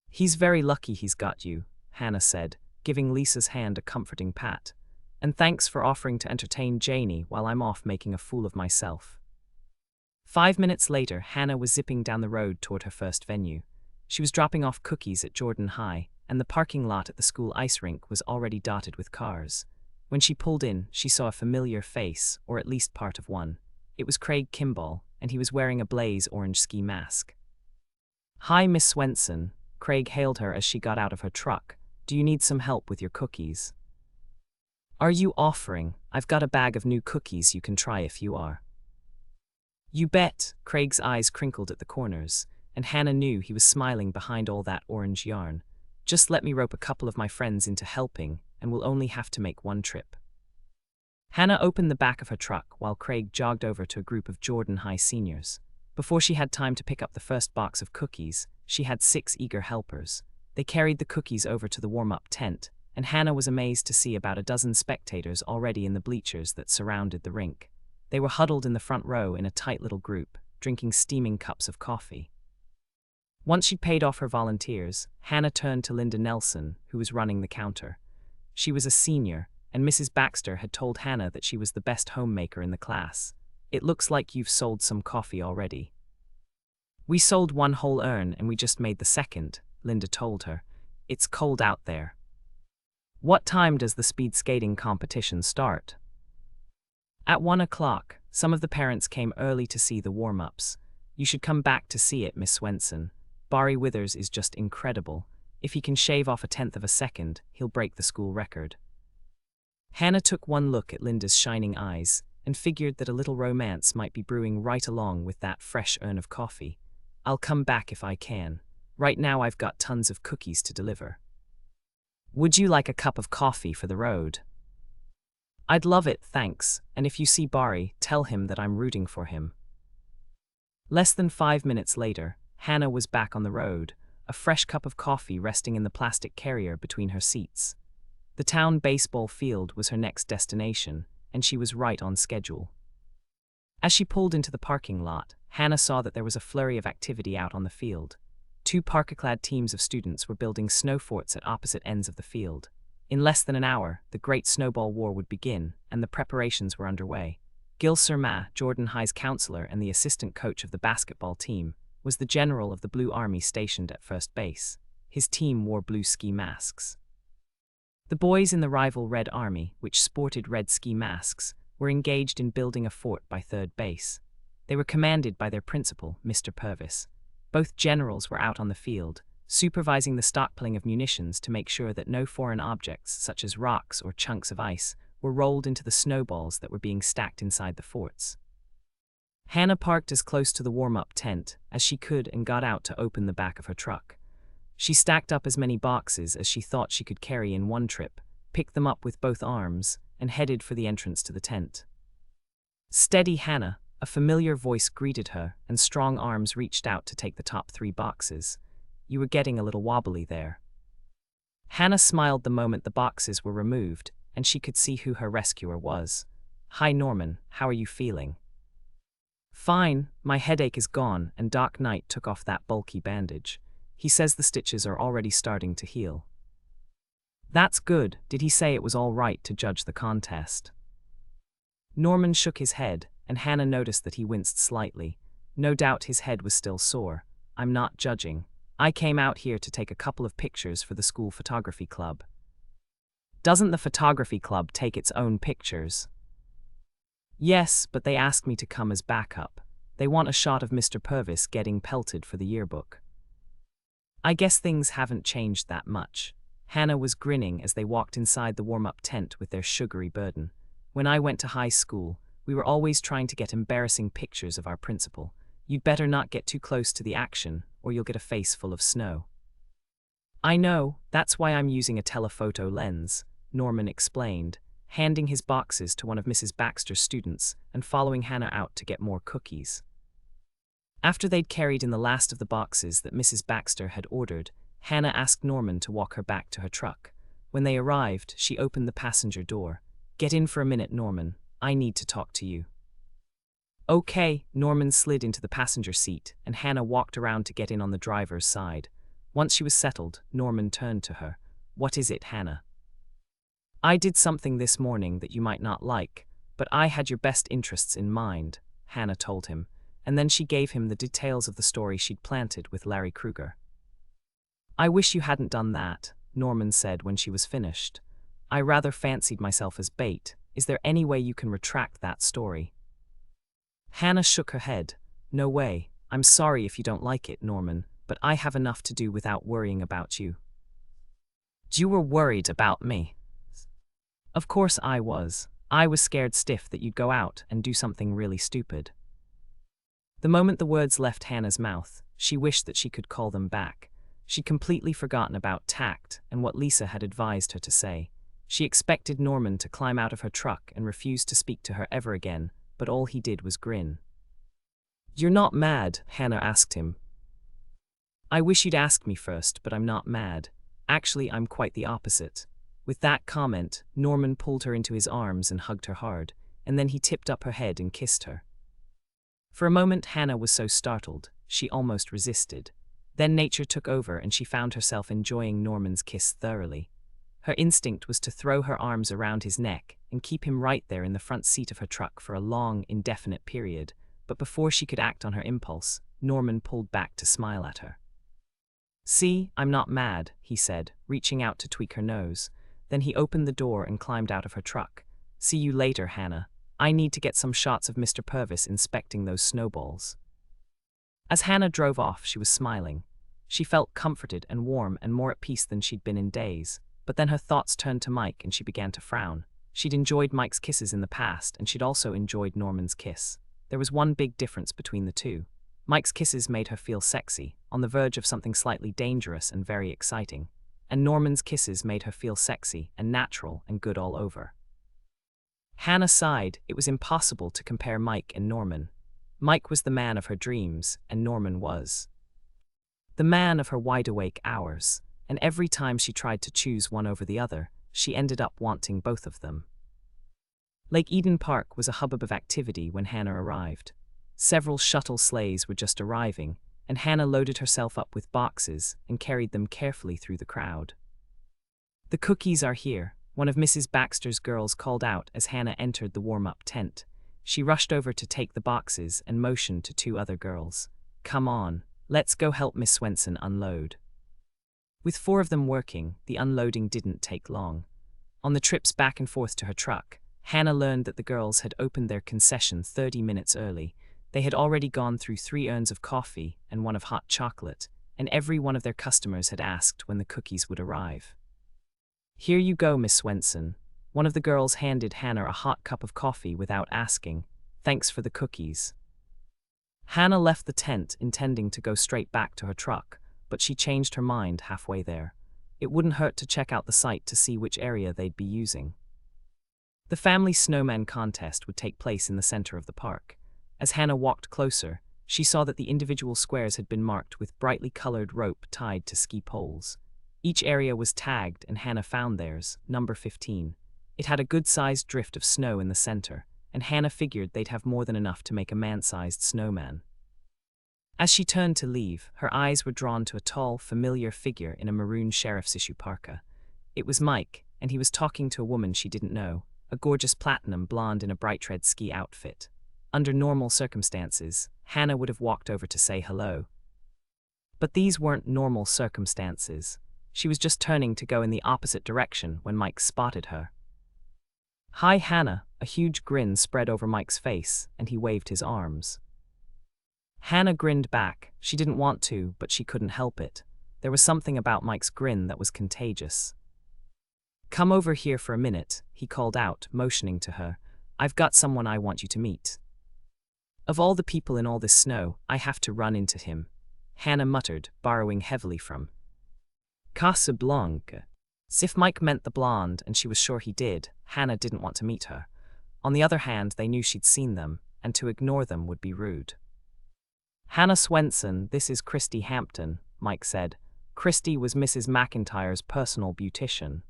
Speaker 1: He's very lucky he's got you, Hannah said, giving Lisa's hand a comforting pat. And thanks for offering to entertain Janie while I'm off making a fool of myself. 5 minutes later, Hannah was zipping down the road toward her first venue. She was dropping off cookies at Jordan High, and the parking lot at the school ice rink was already dotted with cars. When she pulled in, she saw a familiar face, or at least part of one. It was Craig Kimball, and he was wearing a blaze orange ski mask. Hi, Miss Swensen, Craig hailed her as she got out of her truck. Do you need some help with your cookies? Are you offering? I've got a bag of new cookies you can try if you are. You bet, Craig's eyes crinkled at the corners, and Hannah knew he was smiling behind all that orange yarn. Just let me rope a couple of my friends into helping, and we'll only have to make one trip. Hannah opened the back of her truck while Craig jogged over to a group of Jordan High seniors. Before she had time to pick up the first box of cookies, she had 6 eager helpers. They carried the cookies over to the warm-up tent, and Hannah was amazed to see about a dozen spectators already in the bleachers that surrounded the rink. They were huddled in the front row in a tight little group, drinking steaming cups of coffee. Once she'd paid off her volunteers, Hannah turned to Linda Nelson, who was running the counter. She was a senior, and Mrs. Baxter had told Hannah that she was the best homemaker in the class. It looks like you've sold some coffee already. We sold 1 whole urn and we just made the second, Linda told her. It's cold out there. What time does the speed skating competition start? At 1 o'clock. Some of the parents came early to see the warm-ups. You should come back to see it, Miss Swensen. Barry Withers is just incredible. If he can shave off 1/10 of a second, he'll break the school record. Hannah took one look at Linda's shining eyes and figured that a little romance might be brewing right along with that fresh urn of coffee. I'll come back if I can. Right now I've got tons of cookies to deliver. Would you like a cup of coffee for the road? I'd love it, thanks, and if you see Barry, tell him that I'm rooting for him. Less than 5 minutes later, Hannah was back on the road. a fresh cup of coffee resting in the plastic carrier between her seats. The town baseball field was her next destination, and she was right on schedule. As she pulled into the parking lot, Hannah saw that there was a flurry of activity out on the field. 2 parka-clad teams of students were building snow forts at opposite ends of the field. In less than an hour, the Great Snowball War would begin, and the preparations were underway. Gil Surma, Jordan High's counselor and the assistant coach of the basketball team, was the general of the Blue Army stationed at first base. His team wore blue ski masks. The boys in the rival Red Army, which sported red ski masks, were engaged in building a fort by third base. They were commanded by their principal, Mr. Purvis. Both generals were out on the field, supervising the stockpiling of munitions to make sure that no foreign objects, such as rocks or chunks of ice, were rolled into the snowballs that were being stacked inside the forts. Hannah parked as close to the warm-up tent as she could and got out to open the back of her truck. She stacked up as many boxes as she thought she could carry in one trip, picked them up with both arms, and headed for the entrance to the tent. "Steady, Hannah," a familiar voice greeted her, and strong arms reached out to take the top 3 boxes. "You were getting a little wobbly there." Hannah smiled the moment the boxes were removed, and she could see who her rescuer was. "Hi Norman, how are you feeling?" "Fine, my headache is gone," and Doc Knight took off that bulky bandage. "He says the stitches are already starting to heal." "That's good. Did he say it was all right to judge the contest?" Norman shook his head, and Hannah noticed that he winced slightly. No doubt his head was still sore. "I'm not judging. I came out here to take a couple of pictures for the school photography club." "Doesn't the photography club take its own pictures?" "Yes, but they asked me to come as backup. They want a shot of Mr. Purvis getting pelted for the yearbook." "I guess things haven't changed that much." Hannah was grinning as they walked inside the warm-up tent with their sugary burden. "When I went to high school, we were always trying to get embarrassing pictures of our principal. You'd better not get too close to the action, or you'll get a face full of snow." "I know, that's why I'm using a telephoto lens," Norman explained, handing his boxes to one of Mrs. Baxter's students and following Hannah out to get more cookies. After they'd carried in the last of the boxes that Mrs. Baxter had ordered, Hannah asked Norman to walk her back to her truck. When they arrived, she opened the passenger door. "Get in for a minute, Norman. I need to talk to you." "Okay." Norman slid into the passenger seat, and Hannah walked around to get in on the driver's side. Once she was settled, Norman turned to her. "What is it, Hannah?" "I did something this morning that you might not like, but I had your best interests in mind," Hannah told him, and then she gave him the details of the story she'd planted with Larry Kruger. "I wish you hadn't done that," Norman said when she was finished. "I rather fancied myself as bait. Is there any way you can retract that story?" Hannah shook her head. "No way. I'm sorry if you don't like it, Norman, but I have enough to do without worrying about you." "You were worried about me?" "Of course I was. I was scared stiff that you'd go out and do something really stupid." The moment the words left Hannah's mouth, she wished that she could call them back. She'd completely forgotten about tact and what Lisa had advised her to say. She expected Norman to climb out of her truck and refuse to speak to her ever again, but all he did was grin. "You're not mad?" Hannah asked him. "I wish you'd ask me first, but I'm not mad. Actually, I'm quite the opposite." With that comment, Norman pulled her into his arms and hugged her hard, and then he tipped up her head and kissed her. For a moment, Hannah was so startled, she almost resisted. Then nature took over and she found herself enjoying Norman's kiss thoroughly. Her instinct was to throw her arms around his neck and keep him right there in the front seat of her truck for a long, indefinite period, but before she could act on her impulse, Norman pulled back to smile at her. "See, I'm not mad," he said, reaching out to tweak her nose. Then he opened the door and climbed out of her truck. "See you later, Hannah. I need to get some shots of Mr. Purvis inspecting those snowballs." As Hannah drove off, she was smiling. She felt comforted and warm and more at peace than she'd been in days. But then her thoughts turned to Mike and she began to frown. She'd enjoyed Mike's kisses in the past, and she'd also enjoyed Norman's kiss. There was one big difference between the two. Mike's kisses made her feel sexy, on the verge of something slightly dangerous and very exciting. And Norman's kisses made her feel sexy and natural and good all over. Hannah sighed. It was impossible to compare Mike and Norman. Mike was the man of her dreams, and Norman was the man of her wide-awake hours, and every time she tried to choose one over the other, she ended up wanting both of them. Lake Eden Park was a hubbub of activity when Hannah arrived. Several shuttle sleighs were just arriving, and Hannah loaded herself up with boxes and carried them carefully through the crowd. "The cookies are here," one of Mrs. Baxter's girls called out as Hannah entered the warm-up tent. She rushed over to take the boxes and motioned to two other girls. "Come on, let's go help Miss Swensen unload." With four of them working, the unloading didn't take long. On the trips back and forth to her truck, Hannah learned that the girls had opened their concession 30 minutes early. They had already gone through 3 urns of coffee and 1 of hot chocolate, and every one of their customers had asked when the cookies would arrive. "Here you go, Miss Swensen." One of the girls handed Hannah a hot cup of coffee without asking, "Thanks for the cookies." Hannah left the tent intending to go straight back to her truck, but she changed her mind halfway there. It wouldn't hurt to check out the site to see which area they'd be using. The family snowman contest would take place in the center of the park. As Hannah walked closer, she saw that the individual squares had been marked with brightly colored rope tied to ski poles. Each area was tagged, and Hannah found theirs, number 15. It had a good-sized drift of snow in the center, and Hannah figured they'd have more than enough to make a man-sized snowman. As she turned to leave, her eyes were drawn to a tall, familiar figure in a maroon sheriff's issue parka. It was Mike, and he was talking to a woman she didn't know, a gorgeous platinum blonde in a bright red ski outfit. Under normal circumstances, Hannah would have walked over to say hello. But these weren't normal circumstances. She was just turning to go in the opposite direction when Mike spotted her. "Hi, Hannah." A huge grin spread over Mike's face, and he waved his arms. Hannah grinned back. She didn't want to, but she couldn't help it. There was something about Mike's grin that was contagious. "Come over here for a minute," he called out, motioning to her. "I've got someone I want you to meet." "Of all the people in all this snow, I have to run into him," Hannah muttered, borrowing heavily from Casablanca. If Mike meant the blonde, and she was sure he did, Hannah didn't want to meet her. On the other hand, they knew she'd seen them, and to ignore them would be rude. "Hannah Swensen, this is Christy Hampton," Mike said. Christy was Mrs. McIntyre's personal beautician.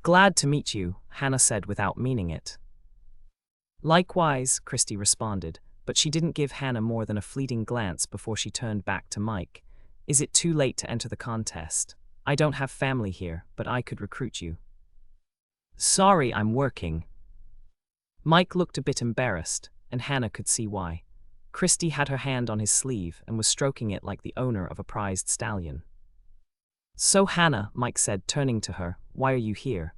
Speaker 1: "Glad to meet you," Hannah said without meaning it. "Likewise," Christy responded, but she didn't give Hannah more than a fleeting glance before she turned back to Mike. "Is it too late to enter the contest? I don't have family here, but I could recruit you." "Sorry, I'm working." Mike looked a bit embarrassed, and Hannah could see why. Christy had her hand on his sleeve and was stroking it like the owner of a prized stallion. "So Hannah," Mike said, turning to her, "why are you here?"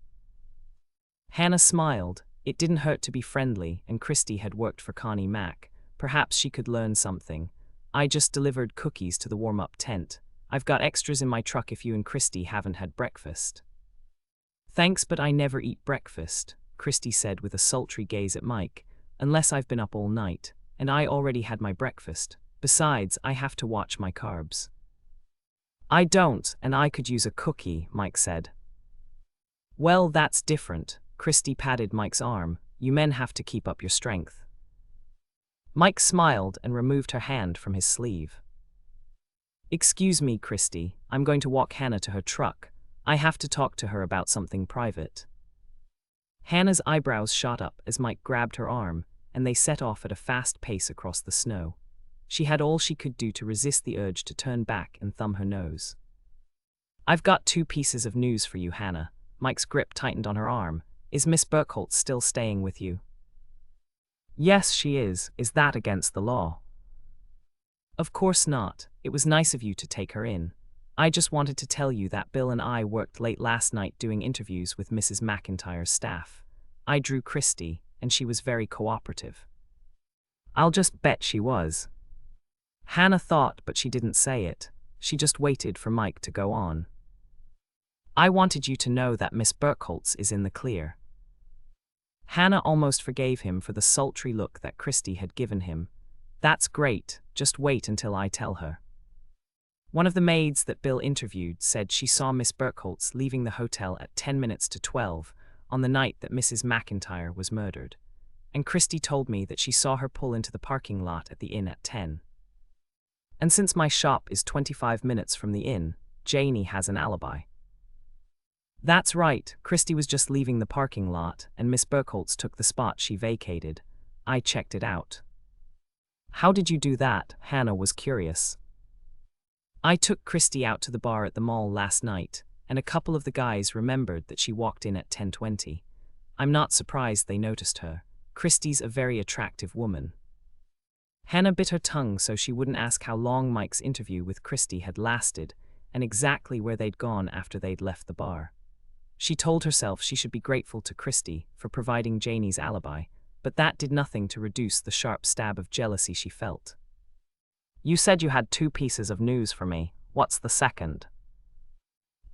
Speaker 1: Hannah smiled. It didn't hurt to be friendly, and Christy had worked for Connie Mack. Perhaps she could learn something. "I just delivered cookies to the warm-up tent. I've got extras in my truck if you and Christy haven't had breakfast." "Thanks, but I never eat breakfast," Christy said with a sultry gaze at Mike, "unless I've been up all night, and I already had my breakfast. Besides, I have to watch my carbs." "I don't, and I could use a cookie," Mike said. "Well, that's different." Christy patted Mike's arm. "You men have to keep up your strength." Mike smiled and removed her hand from his sleeve. "Excuse me, Christy, I'm going to walk Hannah to her truck. I have to talk to her about something private." Hannah's eyebrows shot up as Mike grabbed her arm, and they set off at a fast pace across the snow. She had all she could do to resist the urge to turn back and thumb her nose. "I've got 2 pieces of news for you, Hannah." Mike's grip tightened on her arm. "Is Miss Burkholtz still staying with you?" "Yes, she is. Is that against the law?" "Of course not. It was nice of you to take her in. I just wanted to tell you that Bill and I worked late last night doing interviews with Mrs. McIntyre's staff. I drew Christy, and she was very cooperative." "I'll just bet she was." Hannah thought, but she didn't say it. She just waited for Mike to go on. "I wanted you to know that Miss Burkholtz is in the clear." Hannah almost forgave him for the sultry look that Christy had given him. "That's great, just wait until I tell her." One of the maids that Bill interviewed said she saw Miss Burkholtz leaving the hotel at 10 minutes to 12 on the night that Mrs. McIntyre was murdered. And Christy told me that she saw her pull into the parking lot at the inn at 10. And since my shop is 25 minutes from the inn, Janie has an alibi. That's right, Christy was just leaving the parking lot, and Miss Burkholtz took the spot she vacated. I checked it out. How did you do that? Hannah was curious. I took Christy out to the bar at the mall last night, and a couple of the guys remembered that she walked in at 10:20. I'm not surprised they noticed her. Christy's a very attractive woman. Hannah bit her tongue so she wouldn't ask how long Mike's interview with Christy had lasted, and exactly where they'd gone after they'd left the bar. She told herself she should be grateful to Christy for providing Janie's alibi, but that did nothing to reduce the sharp stab of jealousy she felt. You said you had 2 pieces of news for me. What's the second?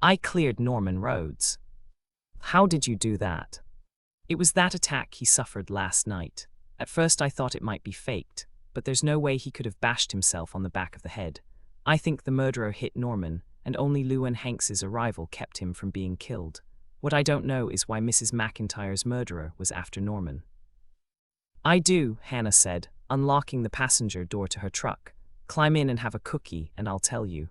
Speaker 1: I cleared Norman Rhodes. How did you do that? It was that attack he suffered last night. At first I thought it might be faked, but there's no way he could have bashed himself on the back of the head. I think the murderer hit Norman, and only Lou and Hanks's arrival kept him from being killed. What I don't know is why Mrs. McIntyre's murderer was after Norman. I do, Hannah said, unlocking the passenger door to her truck. Climb in and have a cookie, and I'll tell you.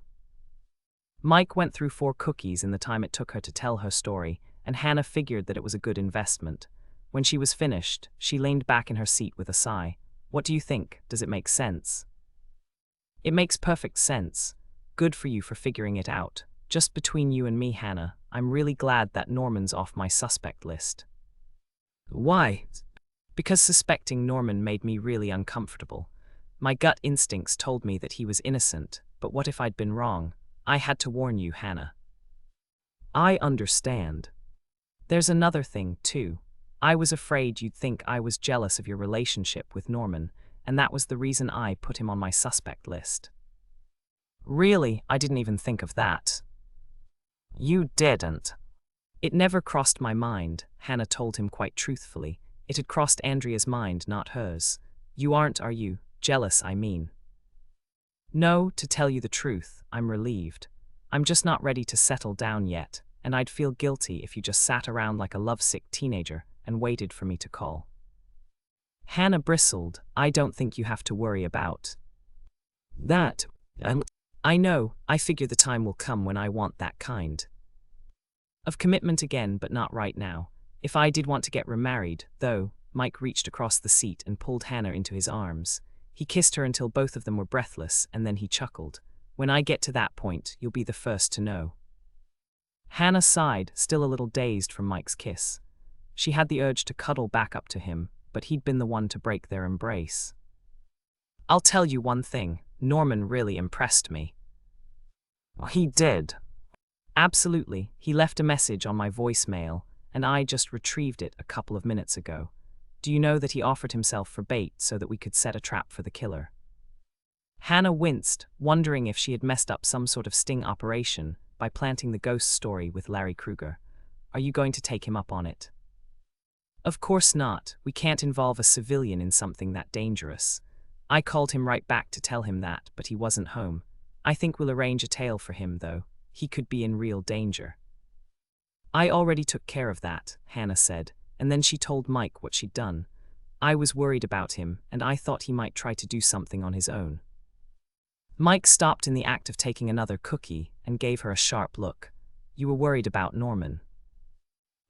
Speaker 1: Mike went through 4 cookies in the time it took her to tell her story, and Hannah figured that it was a good investment. When she was finished, she leaned back in her seat with a sigh. What do you think? Does it make sense? It makes perfect sense. Good for you for figuring it out. Just between you and me, Hannah, I'm really glad that Norman's off my suspect list. Why? Because suspecting Norman made me really uncomfortable. My gut instincts told me that he was innocent, but what if I'd been wrong? I had to warn you, Hannah. I understand. There's another thing, too. I was afraid you'd think I was jealous of your relationship with Norman, and that was the reason I put him on my suspect list. Really, I didn't even think of that. You didn't. It never crossed my mind, Hannah told him quite truthfully. It had crossed Andrea's mind, not hers. You aren't, are you? Jealous, I mean. No, to tell you the truth, I'm relieved. I'm just not ready to settle down yet, and I'd feel guilty if you just sat around like a lovesick teenager and waited for me to call. Hannah bristled. I don't think you have to worry about that. I know, I figure the time will come when I want that kind of commitment again, but not right now. If I did want to get remarried, though, Mike reached across the seat and pulled Hannah into his arms. He kissed her until both of them were breathless, and then he chuckled. When I get to that point, you'll be the first to know. Hannah sighed, still a little dazed from Mike's kiss. She had the urge to cuddle back up to him, but he'd been the one to break their embrace. I'll tell you one thing, Norman really impressed me. He did. Absolutely. He left a message on my voicemail, and I just retrieved it a couple of minutes ago. Do you know that he offered himself for bait so that we could set a trap for the killer? Hannah winced, wondering if she had messed up some sort of sting operation by planting the ghost story with Larry Kruger. Are you going to take him up on it? Of course not. We can't involve a civilian in something that dangerous. I called him right back to tell him that, but he wasn't home. I think we'll arrange a tail for him, though. He could be in real danger. I already took care of that, Hannah said, and then she told Mike what she'd done. I was worried about him, and I thought he might try to do something on his own. Mike stopped in the act of taking another cookie and gave her a sharp look. You were worried about Norman.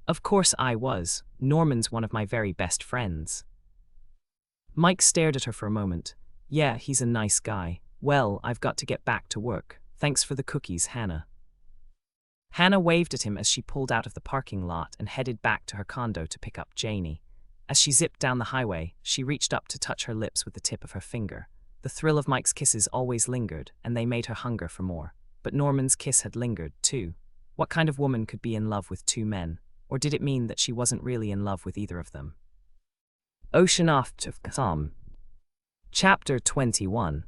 Speaker 1: Of course I was. Norman's one of my very best friends. Mike stared at her for a moment. Yeah, he's a nice guy. Well, I've got to get back to work. Thanks for the cookies, Hannah. Hannah waved at him as she pulled out of the parking lot and headed back to her condo to pick up Janie. As she zipped down the highway, she reached up to touch her lips with the tip of her finger. The thrill of Mike's kisses always lingered, and they made her hunger for more. But Norman's kiss had lingered, too. What kind of woman could be in love with 2 men? Or did it mean that she wasn't really in love with either of them? Ocean off to come. Chapter 21.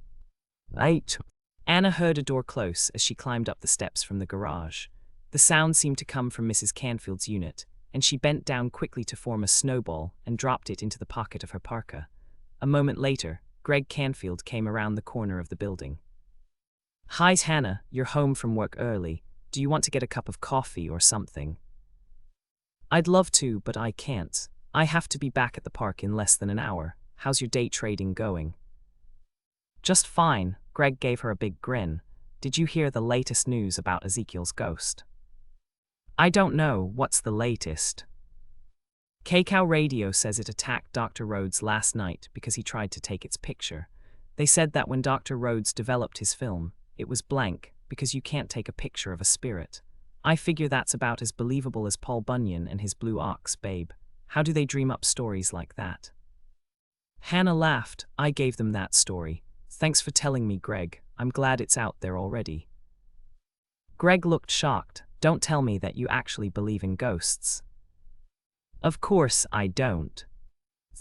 Speaker 1: 8. Anna heard a door close as she climbed up the steps from the garage. The sound seemed to come from Mrs. Canfield's unit, and she bent down quickly to form a snowball and dropped it into the pocket of her parka. A moment later, Greg Canfield came around the corner of the building. Hi, Hannah, you're home from work early. Do you want to get a cup of coffee or something? I'd love to, but I can't. I have to be back at the park in less than an hour. How's your day trading going? Just fine. Greg gave her a big grin. Did you hear the latest news about Ezekiel's ghost? I don't know, what's the latest? KCOW Radio says it attacked Dr. Rhodes last night because he tried to take its picture. They said that when Dr. Rhodes developed his film, it was blank because you can't take a picture of a spirit. I figure that's about as believable as Paul Bunyan and his blue ox, babe. How do they dream up stories like that? Hannah laughed. I gave them that story. Thanks for telling me, Greg. I'm glad it's out there already. Greg looked shocked. Don't tell me that you actually believe in ghosts. Of course I don't.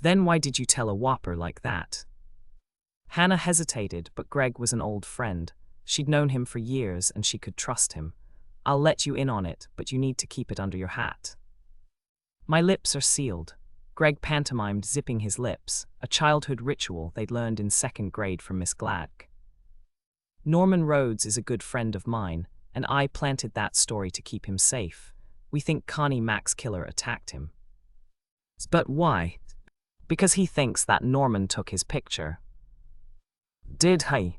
Speaker 1: Then why did you tell a whopper like that? Hannah hesitated, but Greg was an old friend. She'd known him for years and she could trust him. I'll let you in on it, but you need to keep it under your hat. My lips are sealed. Greg pantomimed zipping his lips, a childhood ritual they'd learned in 2nd grade from Miss Gladk. Norman Rhodes is a good friend of mine, and I planted that story to keep him safe. We think Connie Mack's killer attacked him. But why? Because he thinks that Norman took his picture. Did he?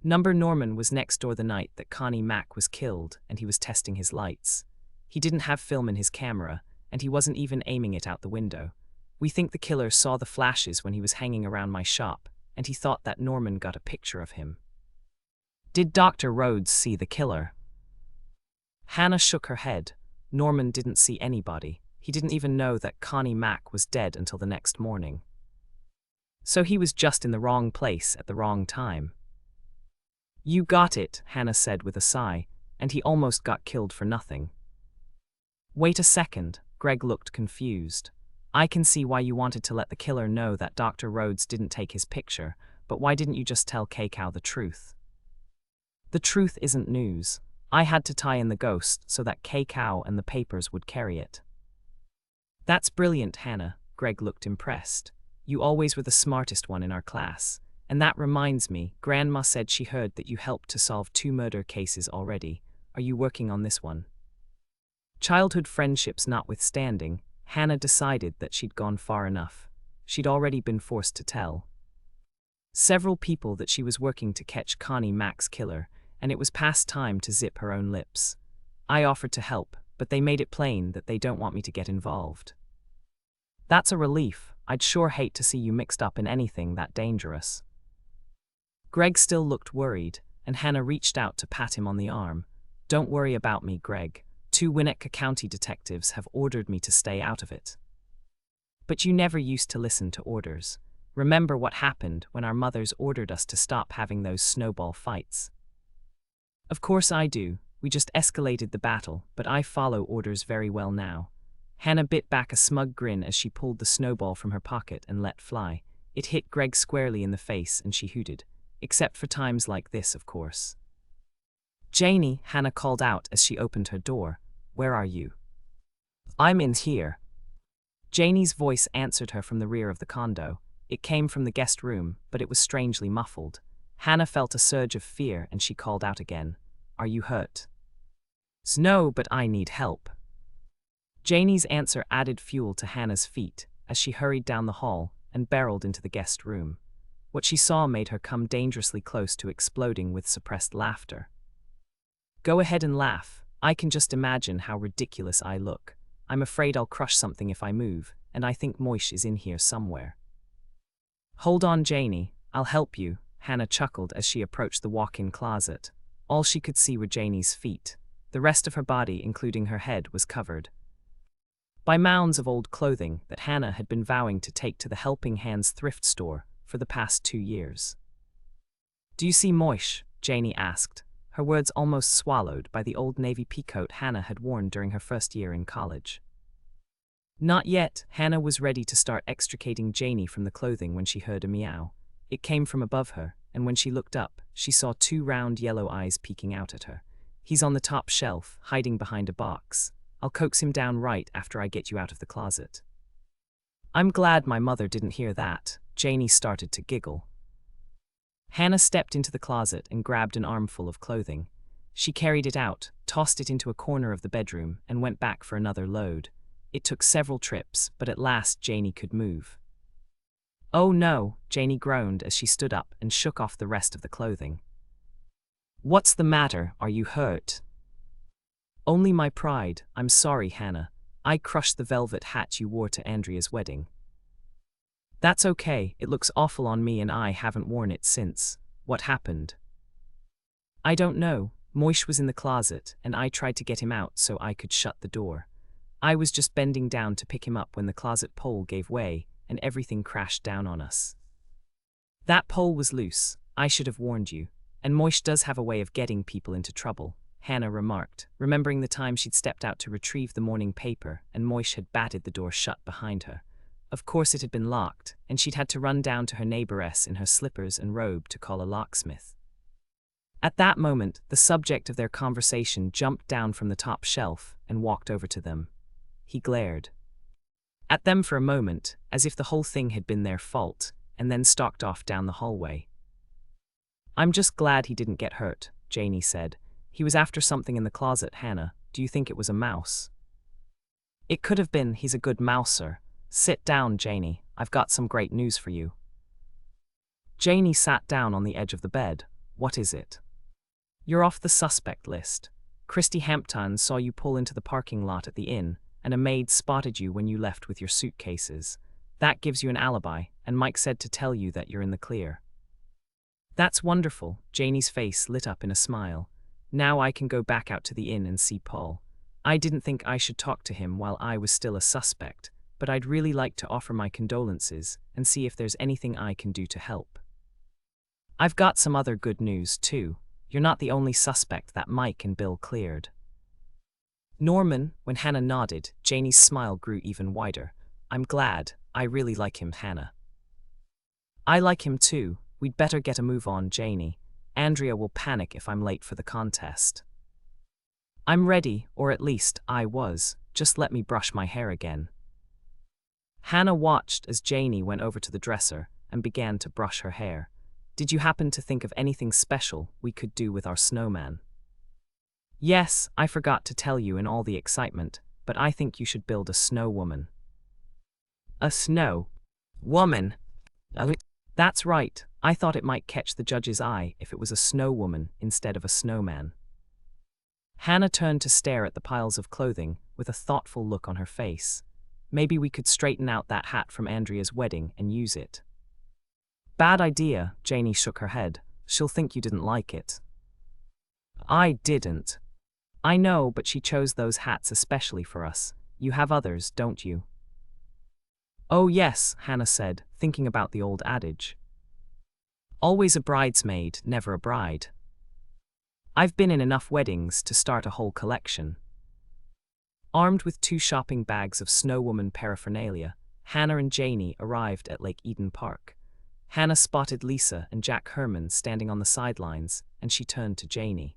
Speaker 1: Norman was next door the night that Connie Mack was killed, and he was testing his lights. He didn't have film in his camera, and he wasn't even aiming it out the window. We think the killer saw the flashes when he was hanging around my shop, and he thought that Norman got a picture of him. Did Dr. Rhodes see the killer? Hannah shook her head. Norman didn't see anybody. He didn't even know that Connie Mack was dead until the next morning. So he was just in the wrong place at the wrong time. You got it, Hannah said with a sigh, and he almost got killed for nothing. Wait a second, Greg looked confused. I can see why you wanted to let the killer know that Dr. Rhodes didn't take his picture, but why didn't you just tell KCOW the truth? The truth isn't news. I had to tie in the ghost so that KCOW and the papers would carry it. That's brilliant, Hannah. Greg looked impressed. You always were the smartest one in our class. And that reminds me, Grandma said she heard that you helped to solve 2 murder cases already. Are you working on this one? Childhood friendships notwithstanding, Hannah decided that she'd gone far enough. She'd already been forced to tell several people that she was working to catch Connie Mack's killer, and it was past time to zip her own lips. I offered to help, but they made it plain that they don't want me to get involved. That's a relief. I'd sure hate to see you mixed up in anything that dangerous. Greg still looked worried, and Hannah reached out to pat him on the arm. Don't worry about me, Greg. 2 Winnetka County detectives have ordered me to stay out of it. But you never used to listen to orders. Remember what happened when our mothers ordered us to stop having those snowball fights? Of course I do. We just escalated the battle, but I follow orders very well now. Hannah bit back a smug grin as she pulled the snowball from her pocket and let fly. It hit Greg squarely in the face and she hooted. Except for times like this, of course. Janie, Hannah called out as she opened her door. Where are you? I'm in here. Janie's voice answered her from the rear of the condo. It came from the guest room, but it was strangely muffled. Hannah felt a surge of fear and she called out again. Are you hurt? No, but I need help. Janie's answer added fuel to Hannah's feet as she hurried down the hall and barreled into the guest room. What she saw made her come dangerously close to exploding with suppressed laughter. Go ahead and laugh. I can just imagine how ridiculous I look. I'm afraid I'll crush something if I move, and I think Moish is in here somewhere. Hold on, Janie. I'll help you, Hannah chuckled as she approached the walk-in closet. All she could see were Janie's feet. The rest of her body, including her head, was covered by mounds of old clothing that Hannah had been vowing to take to the Helping Hands thrift store for the past 2 years. Do you see Moish? Janie asked, her words almost swallowed by the old navy peacoat Hannah had worn during her first year in college. Not yet. Hannah was ready to start extricating Janie from the clothing when she heard a meow. It came from above her, and when she looked up, she saw 2 round yellow eyes peeking out at her. He's on the top shelf, hiding behind a box. I'll coax him down right after I get you out of the closet. I'm glad my mother didn't hear that. Janie started to giggle. Hannah stepped into the closet and grabbed an armful of clothing. She carried it out, tossed it into a corner of the bedroom, and went back for another load. It took several trips, but at last Janie could move. Oh no, Janie groaned as she stood up and shook off the rest of the clothing. What's the matter? Are you hurt? Only my pride. I'm sorry, Hannah. I crushed the velvet hat you wore to Andrea's wedding. That's okay, it looks awful on me and I haven't worn it since. What happened? I don't know. Moish was in the closet and I tried to get him out so I could shut the door. I was just bending down to pick him up when the closet pole gave way and everything crashed down on us. That pole was loose. I should have warned you. And Moish does have a way of getting people into trouble, Hannah remarked, remembering the time she'd stepped out to retrieve the morning paper and Moish had batted the door shut behind her. Of course it had been locked, and she'd had to run down to her neighboress in her slippers and robe to call a locksmith. At that moment, the subject of their conversation jumped down from the top shelf and walked over to them. He glared at them for a moment, as if the whole thing had been their fault, and then stalked off down the hallway. I'm just glad he didn't get hurt, Janie said. He was after something in the closet, Hannah. Do you think it was a mouse? It could have been. He's a good mouser. Sit down, Janie. I've got some great news for you. Janie sat down on the edge of the bed. What is it? You're off the suspect list. Christy Hampton saw you pull into the parking lot at the inn, and a maid spotted you when you left with your suitcases. That gives you an alibi, and Mike said to tell you that you're in the clear. That's wonderful. Janie's face lit up in a smile. Now I can go back out to the inn and see Paul. I didn't think I should talk to him while I was still a suspect, but I'd really like to offer my condolences and see if there's anything I can do to help. I've got some other good news, too. You're not the only suspect that Mike and Bill cleared. Norman, when Hannah nodded, Janie's smile grew even wider. I'm glad. I really like him, Hannah. I like him too. We'd better get a move on, Janie. Andrea will panic if I'm late for the contest. I'm ready, or at least I was. Just let me brush my hair again. Hannah watched as Janie went over to the dresser and began to brush her hair. Did you happen to think of anything special we could do with our snowman? Yes, I forgot to tell you in all the excitement, but I think you should build a snow woman. A snow woman? That's right. I thought it might catch the judge's eye if it was a snow woman instead of a snowman. Hannah turned to stare at the piles of clothing with a thoughtful look on her face. Maybe we could straighten out that hat from Andrea's wedding and use it. Bad idea, Janie shook her head. She'll think you didn't like it. I didn't. I know, but she chose those hats especially for us. You have others, don't you? Oh yes, Hannah said, thinking about the old adage. Always a bridesmaid, never a bride. I've been in enough weddings to start a whole collection. Armed with 2 shopping bags of snow woman paraphernalia, Hannah and Janie arrived at Lake Eden Park. Hannah spotted Lisa and Jack Herman standing on the sidelines, and she turned to Janie.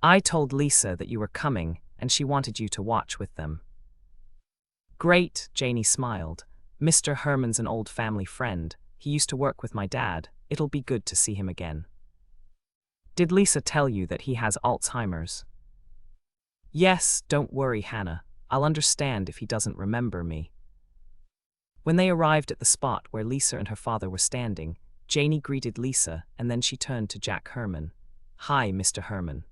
Speaker 1: I told Lisa that you were coming, and she wanted you to watch with them. Great, Janie smiled. Mr. Herman's an old family friend. He used to work with my dad. It'll be good to see him again. Did Lisa tell you that he has Alzheimer's? Yes, don't worry, Hannah. I'll understand if he doesn't remember me. When they arrived at the spot where Lisa and her father were standing, Janie greeted Lisa and then she turned to Jack Herman. Hi, Mr. Herman.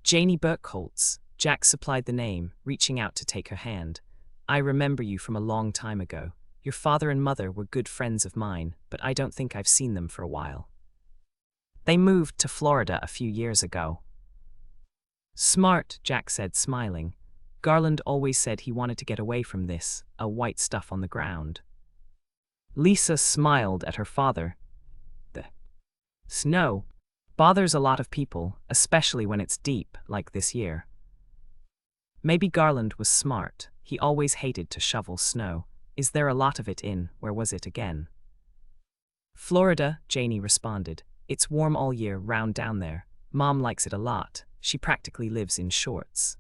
Speaker 1: Janie Burkholtz. Jack supplied the name, reaching out to take her hand. I remember you from a long time ago. Your father and mother were good friends of mine, but I don't think I've seen them for a while. They moved to Florida a few years ago. Smart, Jack said, smiling. Garland always said he wanted to get away from this, white stuff on the ground. Lisa smiled at her father. The snow bothers a lot of people, especially when it's deep, like this year. Maybe Garland was smart. He always hated to shovel snow. Is there a lot of it in, where was it again? Florida, Janie responded. It's warm all year round down there. Mom likes it a lot. She practically lives in shorts.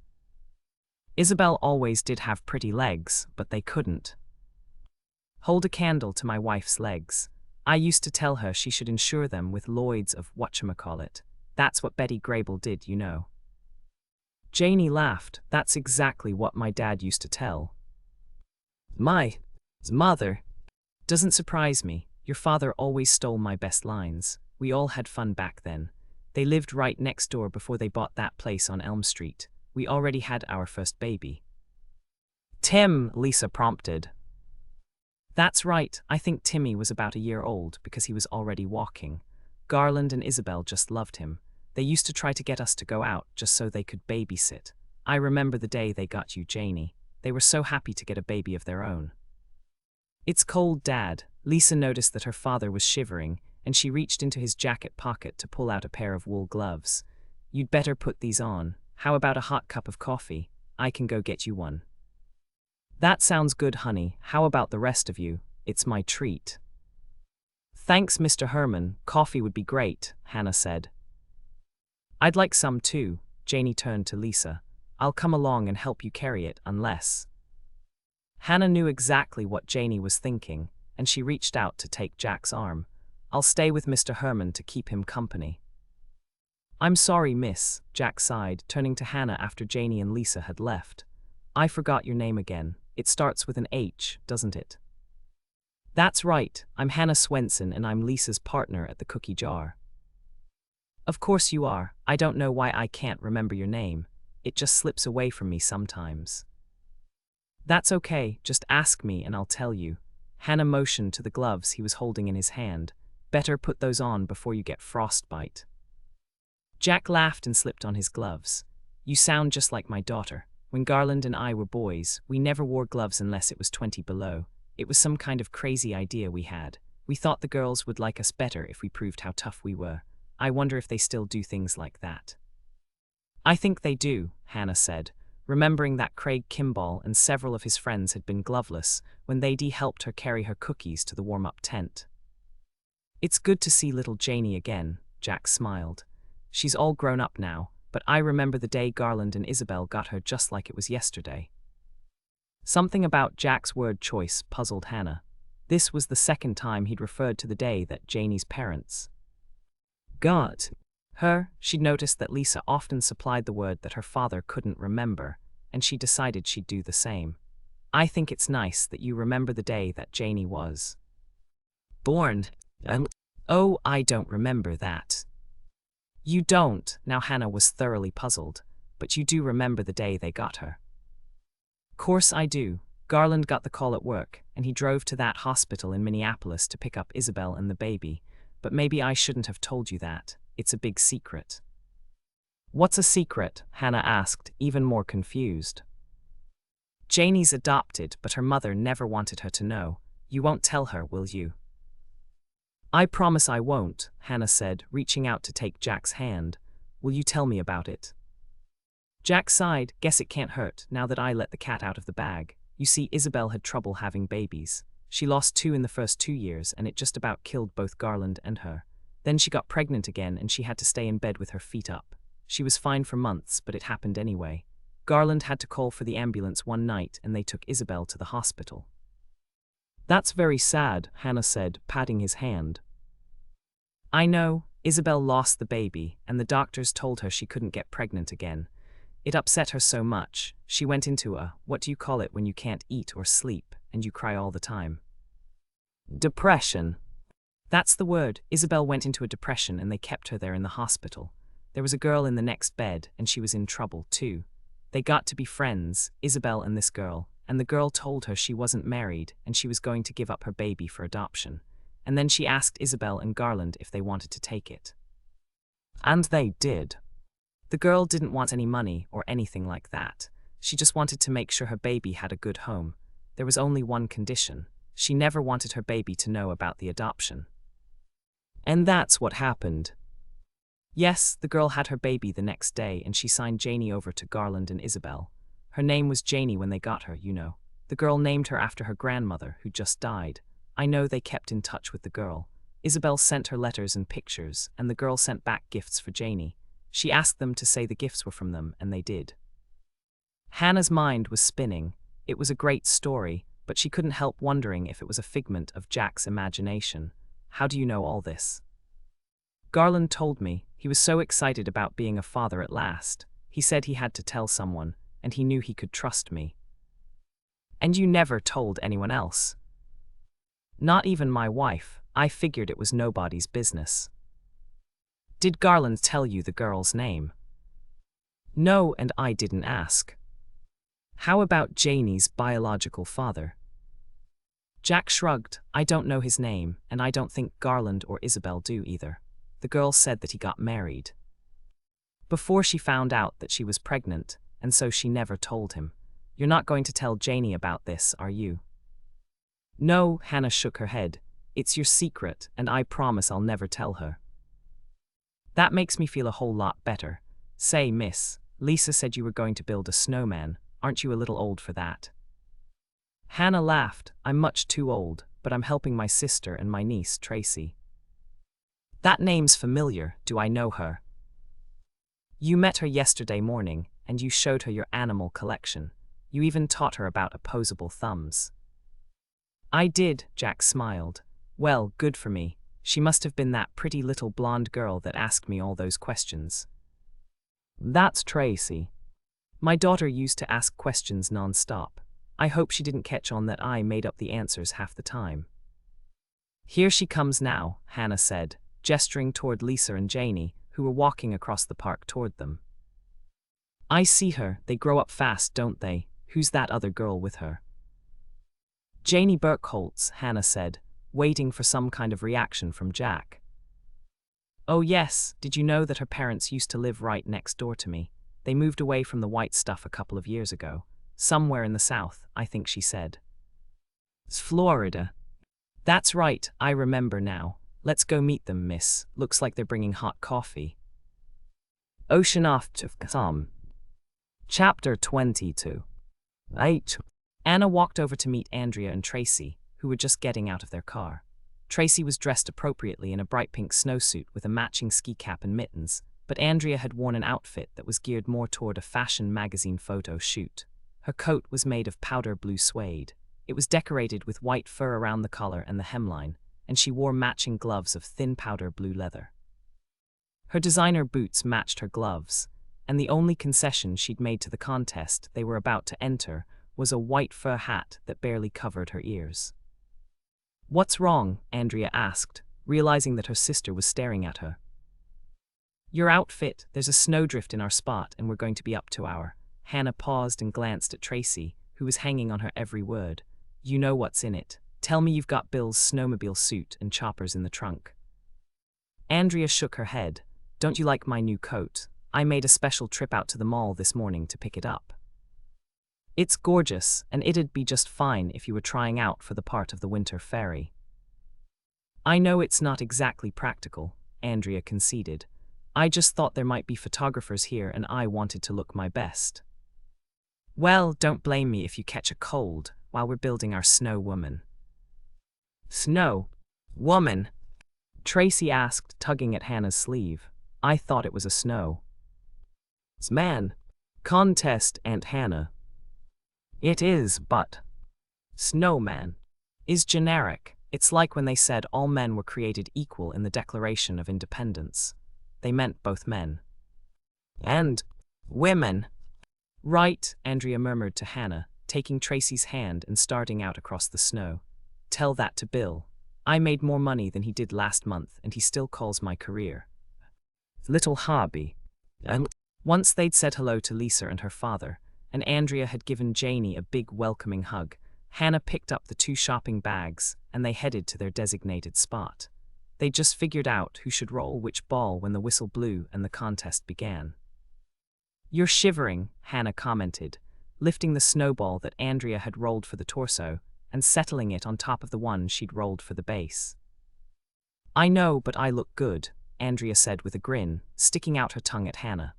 Speaker 1: Isabel always did have pretty legs, but they couldn't hold a candle to my wife's legs. I used to tell her she should insure them with Lloyd's of whatchamacallit. That's what Betty Grable did, you know. Janie laughed. That's exactly what my dad used to tell my mother. Doesn't surprise me. Your father always stole my best lines. We all had fun back then. They lived right next door before they bought that place on Elm Street. We already had our first baby. Tim, Lisa prompted. That's right, I think Timmy was about a year old because he was already walking. Garland and Isabel just loved him. They used to try to get us to go out just so they could babysit. I remember the day they got you Janie. They were so happy to get a baby of their own. It's cold, Dad. Lisa noticed that her father was shivering, and she reached into his jacket pocket to pull out a pair of wool gloves. You'd better put these on. How about a hot cup of coffee? I can go get you one. That sounds good, honey. How about the rest of you? It's my treat. Thanks, Mr. Herman. Coffee would be great, Hannah said. I'd like some too. Janie turned to Lisa. I'll come along and help you carry it, unless... Hannah knew exactly what Janie was thinking, and she reached out to take Jack's arm. I'll stay with Mr. Herman to keep him company. I'm sorry, miss, Jack sighed, turning to Hannah after Janie and Lisa had left. I forgot your name again. It starts with an H, doesn't it? That's right. I'm Hannah Swensen, and I'm Lisa's partner at the Cookie Jar. Of course you are. I don't know why I can't remember your name. It just slips away from me sometimes. That's okay, just ask me and I'll tell you. Hannah motioned to the gloves he was holding in his hand. Better put those on before you get frostbite. Jack laughed and slipped on his gloves. You sound just like my daughter. When Garland and I were boys, we never wore gloves unless it was 20 below. It was some kind of crazy idea we had. We thought the girls would like us better if we proved how tough we were. I wonder if they still do things like that. I think they do, Hannah said, remembering that Craig Kimball and several of his friends had been gloveless when they'd helped her carry her cookies to the warm-up tent. It's good to see little Janie again, Jack smiled. She's all grown up now, but I remember the day Garland and Isabel got her just like it was yesterday. Something about Jack's word choice puzzled Hannah. This was the second time he'd referred to the day that Janie's parents got her. She'd noticed that Lisa often supplied the word that her father couldn't remember, and she decided she'd do the same. I think it's nice that you remember the day that Janie was born. Oh, I don't remember that. You don't. Now Hannah was thoroughly puzzled, but you do remember the day they got her. Course I do. Garland got the call at work, and he drove to that hospital in Minneapolis to pick up Isabel and the baby, but maybe I shouldn't have told you that. It's a big secret. What's a secret? Hannah asked, even more confused. Janie's adopted, but her mother never wanted her to know. You won't tell her, will you? I promise I won't, Hannah said, reaching out to take Jack's hand. Will you tell me about it? Jack sighed. Guess it can't hurt, now that I let the cat out of the bag. You see, Isabel had trouble having babies. She lost 2 in the first 2 years, and it just about killed both Garland and her. Then she got pregnant again, and she had to stay in bed with her feet up. She was fine for months, but it happened anyway. Garland had to call for the ambulance one night, and they took Isabel to the hospital. That's very sad, Hannah said, patting his hand. I know. Isabel lost the baby, and the doctors told her she couldn't get pregnant again. It upset her so much. She went into a, what do you call it when you can't eat or sleep, and you cry all the time? Depression. That's the word. Isabel went into a depression, and they kept her there in the hospital. There was a girl in the next bed, and she was in trouble too. They got to be friends, Isabel and this girl, and the girl told her she wasn't married, and she was going to give up her baby for adoption. And then she asked Isabel and Garland if they wanted to take it. And they did. The girl didn't want any money or anything like that. She just wanted to make sure her baby had a good home. There was only one condition. She never wanted her baby to know about the adoption. And that's what happened. Yes, the girl had her baby the next day, and she signed Janie over to Garland and Isabel. Her name was Janie when they got her, you know. The girl named her after her grandmother, who just died. I know they kept in touch with the girl. Isabel sent her letters and pictures, and the girl sent back gifts for Janie. She asked them to say the gifts were from them, and they did. Hannah's mind was spinning. It was a great story, but she couldn't help wondering if it was a figment of Jack's imagination. How do you know all this? Garland told me. He was so excited about being a father at last. He said he had to tell someone, and he knew he could trust me. And you never told anyone else? Not even my wife. I figured it was nobody's business. Did Garland tell you the girl's name? No, and I didn't ask. How about Janie's biological father? Jack shrugged. I don't know his name, and I don't think Garland or Isabel do either. The girl said that he got married before she found out that she was pregnant, and so she never told him. You're not going to tell Janie about this, are you? No, Hannah shook her head. It's your secret, and I promise I'll never tell her. That makes me feel a whole lot better. Say, miss, Lisa said you were going to build a snowman. Aren't you a little old for that? Hannah laughed. I'm much too old, but I'm helping my sister and my niece, Tracy. That name's familiar. Do I know her? You met her yesterday morning, and you showed her your animal collection. You even taught her about opposable thumbs. I did, Jack smiled. Well, good for me. She must have been that pretty little blonde girl that asked me all those questions. That's Tracy. My daughter used to ask questions non-stop. I hope she didn't catch on that I made up the answers half the time. Here she comes now, Hannah said, gesturing toward Lisa and Janie, who were walking across the park toward them. I see her. They grow up fast, don't they? Who's that other girl with her? Janie Burkholtz, Hannah said, waiting for some kind of reaction from Jack. Oh yes, did you know that her parents used to live right next door to me? They moved away from the white stuff a couple of years ago. Somewhere in the south, I think she said. It's Florida. That's right, I remember now. Let's go meet them, miss. Looks like they're bringing hot coffee. Ocean off to some. Chapter 22. 8. Anna walked over to meet Andrea and Tracy, who were just getting out of their car. Tracy was dressed appropriately in a bright pink snowsuit with a matching ski cap and mittens, but Andrea had worn an outfit that was geared more toward a fashion magazine photo shoot. Her coat was made of powder blue suede. It was decorated with white fur around the collar and the hemline, and she wore matching gloves of thin powder blue leather. Her designer boots matched her gloves, and the only concession she'd made to the contest they were about to enter was a white fur hat that barely covered her ears. What's wrong? Andrea asked, realizing that her sister was staring at her. Your outfit. There's a snowdrift in our spot, and we're going to be up to our. Hannah paused and glanced at Tracy, who was hanging on her every word. You know what's in it. Tell me you've got Bill's snowmobile suit and choppers in the trunk. Andrea shook her head. Don't you like my new coat? I made a special trip out to the mall this morning to pick it up. It's gorgeous, and it'd be just fine if you were trying out for the part of the Winter Fairy. I know it's not exactly practical, Andrea conceded. I just thought there might be photographers here and I wanted to look my best. Well, don't blame me if you catch a cold while we're building our snow woman. Snow woman? Tracy asked, tugging at Hannah's sleeve. I thought it was a snow man contest, Aunt Hannah. It is, but snowman is generic. It's like when they said all men were created equal in the Declaration of Independence. They meant both men and women. Right, Andrea murmured to Hannah, taking Tracy's hand and starting out across the snow. Tell that to Bill. I made more money than he did last month, and he still calls my career little hobby. And once they'd said hello to Lisa and her father, and Andrea had given Janie a big welcoming hug, Hannah picked up the 2 shopping bags, and they headed to their designated spot. They just figured out who should roll which ball when the whistle blew and the contest began. You're shivering, Hannah commented, lifting the snowball that Andrea had rolled for the torso and settling it on top of the one she'd rolled for the base. I know, but I look good, Andrea said with a grin, sticking out her tongue at Hannah.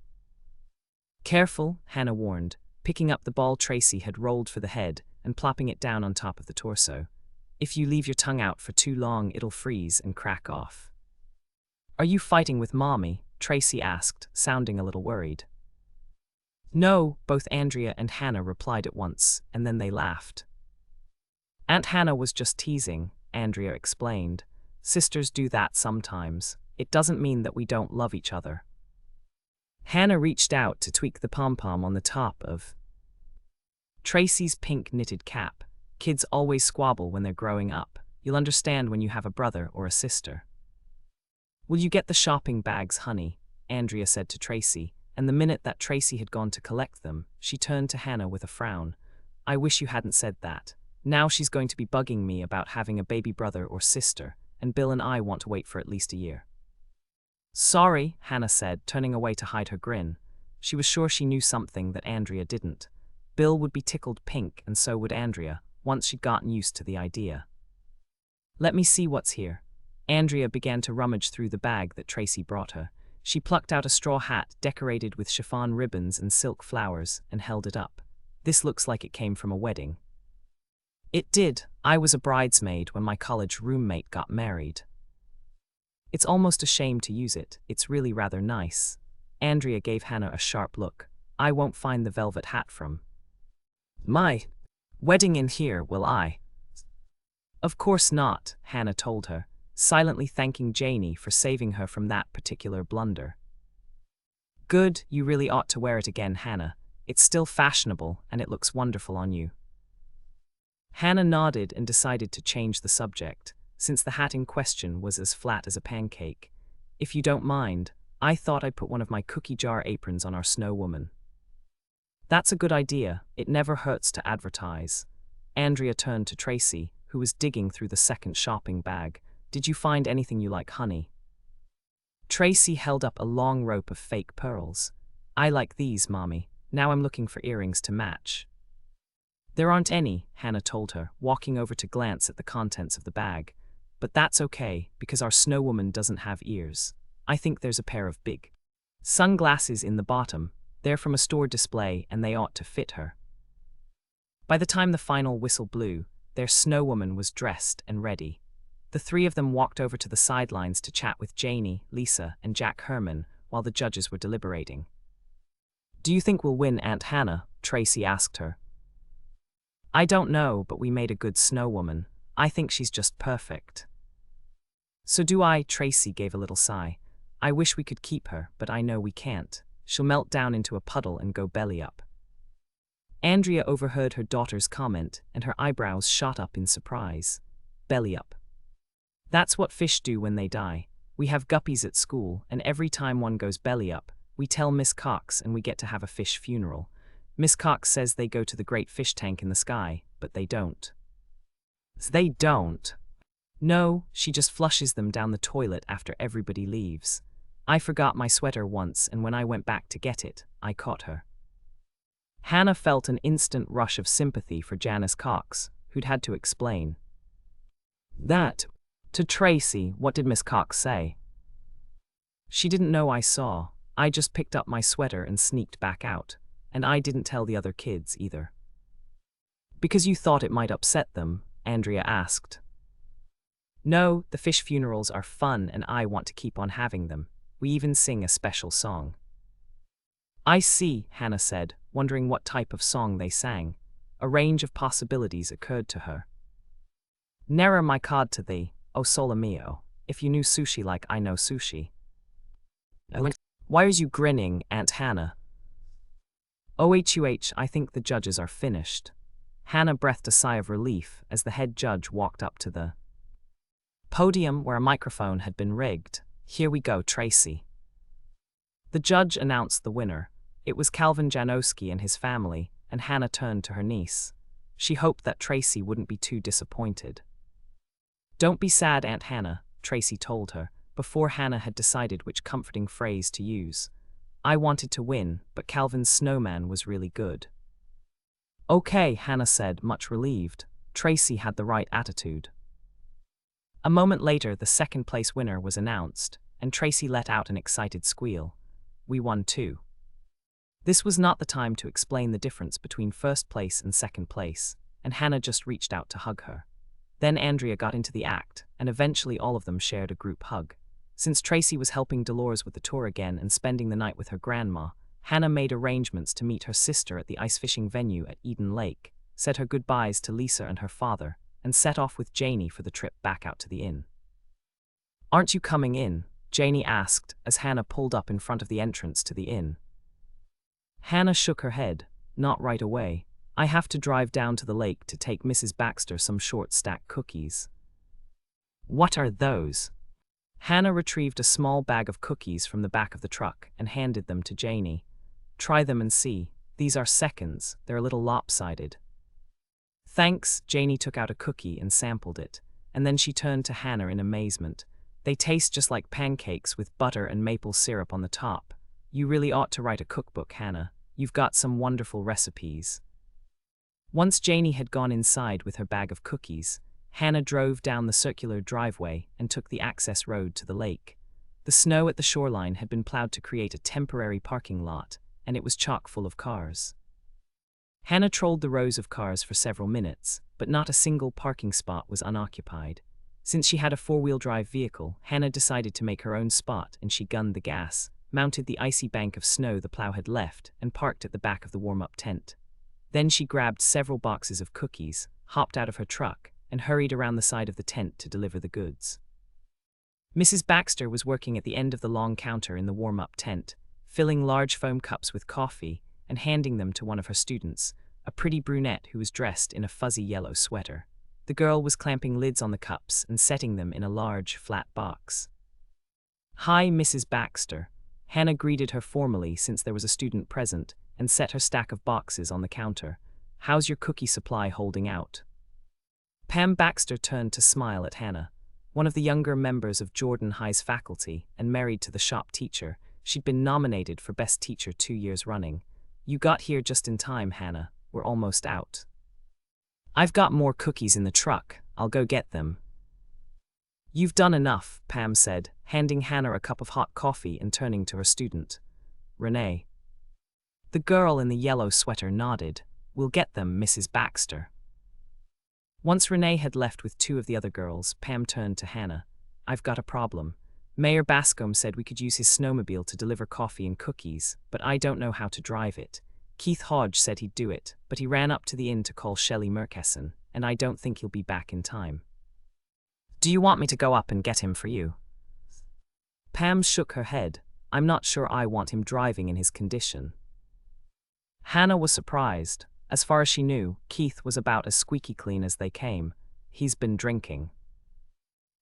Speaker 1: Careful, Hannah warned, picking up the ball Tracy had rolled for the head and plopping it down on top of the torso. If you leave your tongue out for too long, it'll freeze and crack off. Are you fighting with Mommy? Tracy asked, sounding a little worried. No, both Andrea and Hannah replied at once, and then they laughed. Aunt Hannah was just teasing, Andrea explained. Sisters do that sometimes. It doesn't mean that we don't love each other. Hannah reached out to tweak the pom-pom on the top of Tracy's pink knitted cap. Kids always squabble when they're growing up. You'll understand when you have a brother or a sister. Will you get the shopping bags, honey? Andrea said to Tracy, and the minute that Tracy had gone to collect them, she turned to Hannah with a frown. I wish you hadn't said that. Now she's going to be bugging me about having a baby brother or sister, and Bill and I want to wait for at least a year. Sorry, Hannah said, turning away to hide her grin. She was sure she knew something that Andrea didn't. Bill would be tickled pink, and so would Andrea, once she'd gotten used to the idea. Let me see what's here. Andrea began to rummage through the bag that Tracy brought her. She plucked out a straw hat decorated with chiffon ribbons and silk flowers and held it up. This looks like it came from a wedding. It did. I was a bridesmaid when my college roommate got married. It's almost a shame to use it. It's really rather nice. Andrea gave Hannah a sharp look. I won't find the velvet hat from my wedding in here, will I? Of course not, Hannah told her, silently thanking Janie for saving her from that particular blunder. Good, you really ought to wear it again, Hannah. It's still fashionable, and it looks wonderful on you. Hannah nodded and decided to change the subject, since the hat in question was as flat as a pancake. If you don't mind, I thought I'd put one of my cookie jar aprons on our snow woman. That's a good idea. It never hurts to advertise. Andrea turned to Tracy, who was digging through the second shopping bag. Did you find anything you like, honey? Tracy held up a long rope of fake pearls. I like these, Mommy. Now I'm looking for earrings to match. There aren't any, Hannah told her, walking over to glance at the contents of the bag. But that's okay, because our snow woman doesn't have ears. I think there's a pair of big sunglasses in the bottom. They're from a store display, and they ought to fit her. By the time the final whistle blew, their snow woman was dressed and ready. The three of them walked over to the sidelines to chat with Janie, Lisa, and Jack Herman while the judges were deliberating. Do you think we'll win, Aunt Hannah? Tracy asked her. I don't know, but we made a good snow woman. I think she's just perfect. So do I, Tracy gave a little sigh. I wish we could keep her, but I know we can't. She'll melt down into a puddle and go belly up. Andrea overheard her daughter's comment, and her eyebrows shot up in surprise. Belly up. That's what fish do when they die. We have guppies at school, and every time one goes belly up, we tell Miss Cox and we get to have a fish funeral. Miss Cox says they go to the great fish tank in the sky, but they don't. They don't? No, she just flushes them down the toilet after everybody leaves. I forgot my sweater once, and when I went back to get it, I caught her. Hannah felt an instant rush of sympathy for Janice Cox, who'd had to explain. That, to Tracy, what did Miss Cox say? She didn't know I saw. I just picked up my sweater and sneaked back out, and I didn't tell the other kids either. Because you thought it might upset them? Andrea asked. No, the fish funerals are fun and I want to keep on having them. We even sing a special song. I see, Hannah said, wondering what type of song they sang. A range of possibilities occurred to her. Ne'er my cod to thee, o sole mio, if you knew sushi like I know sushi. Why are you grinning, Aunt Hannah? OHUH, I think the judges are finished. Hannah breathed a sigh of relief as the head judge walked up to the podium where a microphone had been rigged. Here we go, Tracy. The judge announced the winner. It was Calvin Janowski and his family, and Hannah turned to her niece. She hoped that Tracy wouldn't be too disappointed. Don't be sad, Aunt Hannah, Tracy told her, before Hannah had decided which comforting phrase to use. I wanted to win, but Calvin's snowman was really good. Okay, Hannah said, much relieved. Tracy had the right attitude. A moment later, the second-place winner was announced, and Tracy let out an excited squeal. We won too. This was not the time to explain the difference between first place and second place, and Hannah just reached out to hug her. Then Andrea got into the act, and eventually all of them shared a group hug. Since Tracy was helping Dolores with the tour again and spending the night with her grandma, Hannah made arrangements to meet her sister at the ice fishing venue at Eden Lake, said her goodbyes to Lisa and her father, and set off with Janie for the trip back out to the inn. Aren't you coming in? Janie asked as Hannah pulled up in front of the entrance to the inn. Hannah shook her head. Not right away. I have to drive down to the lake to take Mrs. Baxter some short-stack cookies. What are those? Hannah retrieved a small bag of cookies from the back of the truck and handed them to Janie. Try them and see. These are seconds. They're a little lopsided. Thanks. Janie took out a cookie and sampled it, and then she turned to Hannah in amazement. They taste just like pancakes with butter and maple syrup on the top. You really ought to write a cookbook, Hannah. You've got some wonderful recipes. Once Janie had gone inside with her bag of cookies, Hannah drove down the circular driveway and took the access road to the lake. The snow at the shoreline had been plowed to create a temporary parking lot, and it was chock full of cars. Hannah trolled the rows of cars for several minutes, but not a single parking spot was unoccupied. Since she had a four-wheel drive vehicle, Hannah decided to make her own spot, and she gunned the gas, mounted the icy bank of snow the plow had left, and parked at the back of the warm-up tent. Then she grabbed several boxes of cookies, hopped out of her truck, and hurried around the side of the tent to deliver the goods. Mrs. Baxter was working at the end of the long counter in the warm-up tent, filling large foam cups with coffee and handing them to one of her students, a pretty brunette who was dressed in a fuzzy yellow sweater. The girl was clamping lids on the cups and setting them in a large, flat box. "Hi, Mrs. Baxter." Hannah greeted her formally since there was a student present and set her stack of boxes on the counter. "How's your cookie supply holding out?" Pam Baxter turned to smile at Hannah. One of the younger members of Jordan High's faculty and married to the shop teacher, she'd been nominated for Best Teacher 2 years running. "You got here just in time, Hannah. We're almost out." "I've got more cookies in the truck. I'll go get them." "You've done enough," Pam said, handing Hannah a cup of hot coffee and turning to her student. "Renee." The girl in the yellow sweater nodded. "We'll get them, Mrs. Baxter." Once Renee had left with 2 of the other girls, Pam turned to Hannah. "I've got a problem. Mayor Bascom said we could use his snowmobile to deliver coffee and cookies, but I don't know how to drive it. Keith Hodge said he'd do it, but he ran up to the inn to call Shelley Murkesson, and I don't think he'll be back in time. Do you want me to go up and get him for you?" Pam shook her head. "I'm not sure I want him driving in his condition." Hannah was surprised. As far as she knew, Keith was about as squeaky clean as they came. "He's been drinking."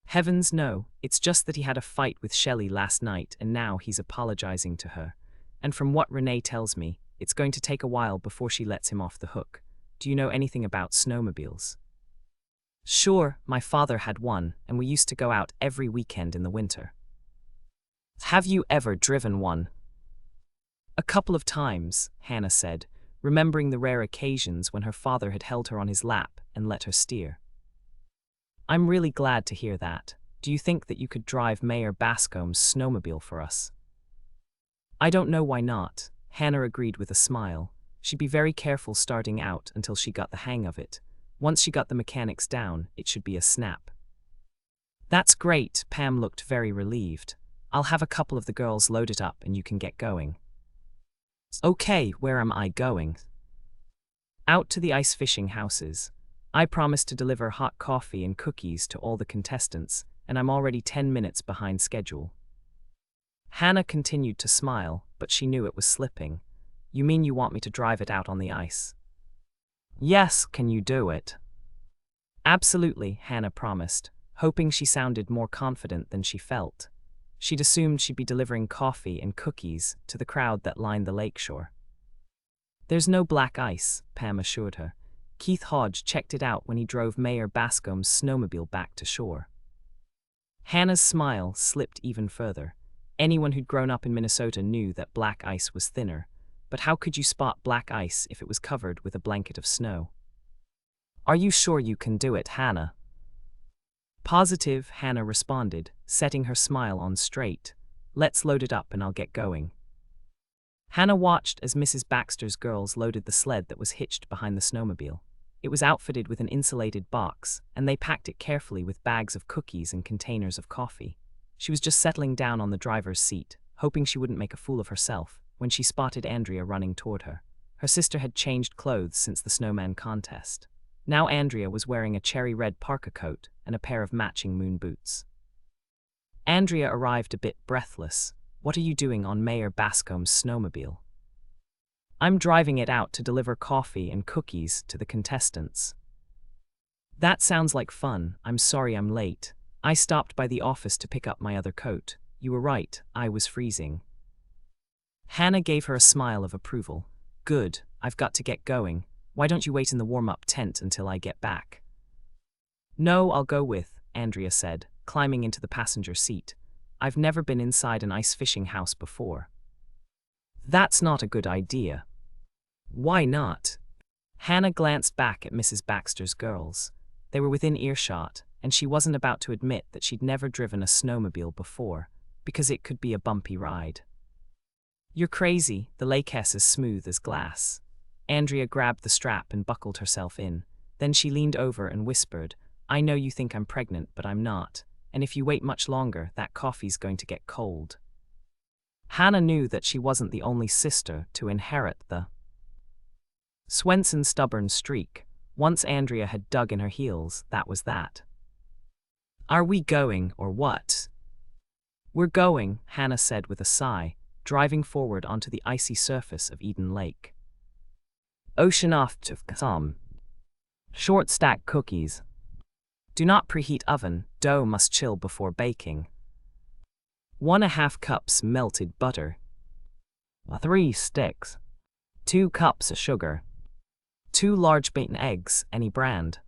Speaker 1: "Heavens no, it's just that he had a fight with Shelley last night and now he's apologizing to her. And from what Renee tells me, it's going to take a while before she lets him off the hook. Do you know anything about snowmobiles?" "Sure, my father had one, and we used to go out every weekend in the winter." "Have you ever driven one?" "A couple of times," Hannah said, remembering the rare occasions when her father had held her on his lap and let her steer. "I'm really glad to hear that. Do you think that you could drive Mayor Bascom's snowmobile for us?" "I don't know why not," Hannah agreed with a smile. She'd be very careful starting out until she got the hang of it. Once she got the mechanics down, it should be a snap. "That's great," Pam looked very relieved. "I'll have a couple of the girls load it up and you can get going." "Okay, where am I going?" "Out to the ice fishing houses. I promised to deliver hot coffee and cookies to all the contestants, and I'm already 10 minutes behind schedule." Hannah continued to smile, but she knew it was slipping. "You mean you want me to drive it out on the ice?" "Yes, can you do it?" "Absolutely," Hannah promised, hoping she sounded more confident than she felt. She'd assumed she'd be delivering coffee and cookies to the crowd that lined the lakeshore. "There's no black ice," Pam assured her. "Keith Hodge checked it out when he drove Mayor Bascom's snowmobile back to shore." Hannah's smile slipped even further. Anyone who'd grown up in Minnesota knew that black ice was thinner, but how could you spot black ice if it was covered with a blanket of snow? "Are you sure you can do it, Hannah?" "Positive," Hannah responded, setting her smile on straight. "Let's load it up and I'll get going." Hannah watched as Mrs. Baxter's girls loaded the sled that was hitched behind the snowmobile. It was outfitted with an insulated box, and they packed it carefully with bags of cookies and containers of coffee. She was just settling down on the driver's seat, hoping she wouldn't make a fool of herself, when she spotted Andrea running toward her. Her sister had changed clothes since the snowman contest. Now Andrea was wearing a cherry-red parka coat and a pair of matching moon boots. Andrea arrived a bit breathless. "What are you doing on Mayor Bascom's snowmobile?" "I'm driving it out to deliver coffee and cookies to the contestants." "That sounds like fun. I'm sorry I'm late. I stopped by the office to pick up my other coat. You were right, I was freezing. Hannah gave her a smile of approval. Good, I've got to get going. Why don't you wait in the warm-up tent until I get back? No, I'll go with, Andrea said, climbing into the passenger seat. I've never been inside an ice fishing house before. That's not a good idea. Why not? Hannah glanced back at Mrs. Baxter's girls. They were within earshot, and she wasn't about to admit that she'd never driven a snowmobile before, because it could be a bumpy ride. You're crazy, the lake's as smooth as glass. Andrea grabbed the strap and buckled herself in. Then she leaned over and whispered, I know you think I'm pregnant, but I'm not, and if you wait much longer, that coffee's going to get cold. Hannah knew that she wasn't the only sister to inherit the Swensen stubborn streak. Once Andrea had dug in her heels, that was that. Are we going, or what? We're going, Hannah said with a sigh, driving forward onto the icy surface of Eden Lake. Ocean off to some. Short stack cookies. Do not preheat oven, dough must chill before baking. 1½ cups melted butter. 3 sticks. 2 cups of sugar. 2 large beaten eggs, any brand.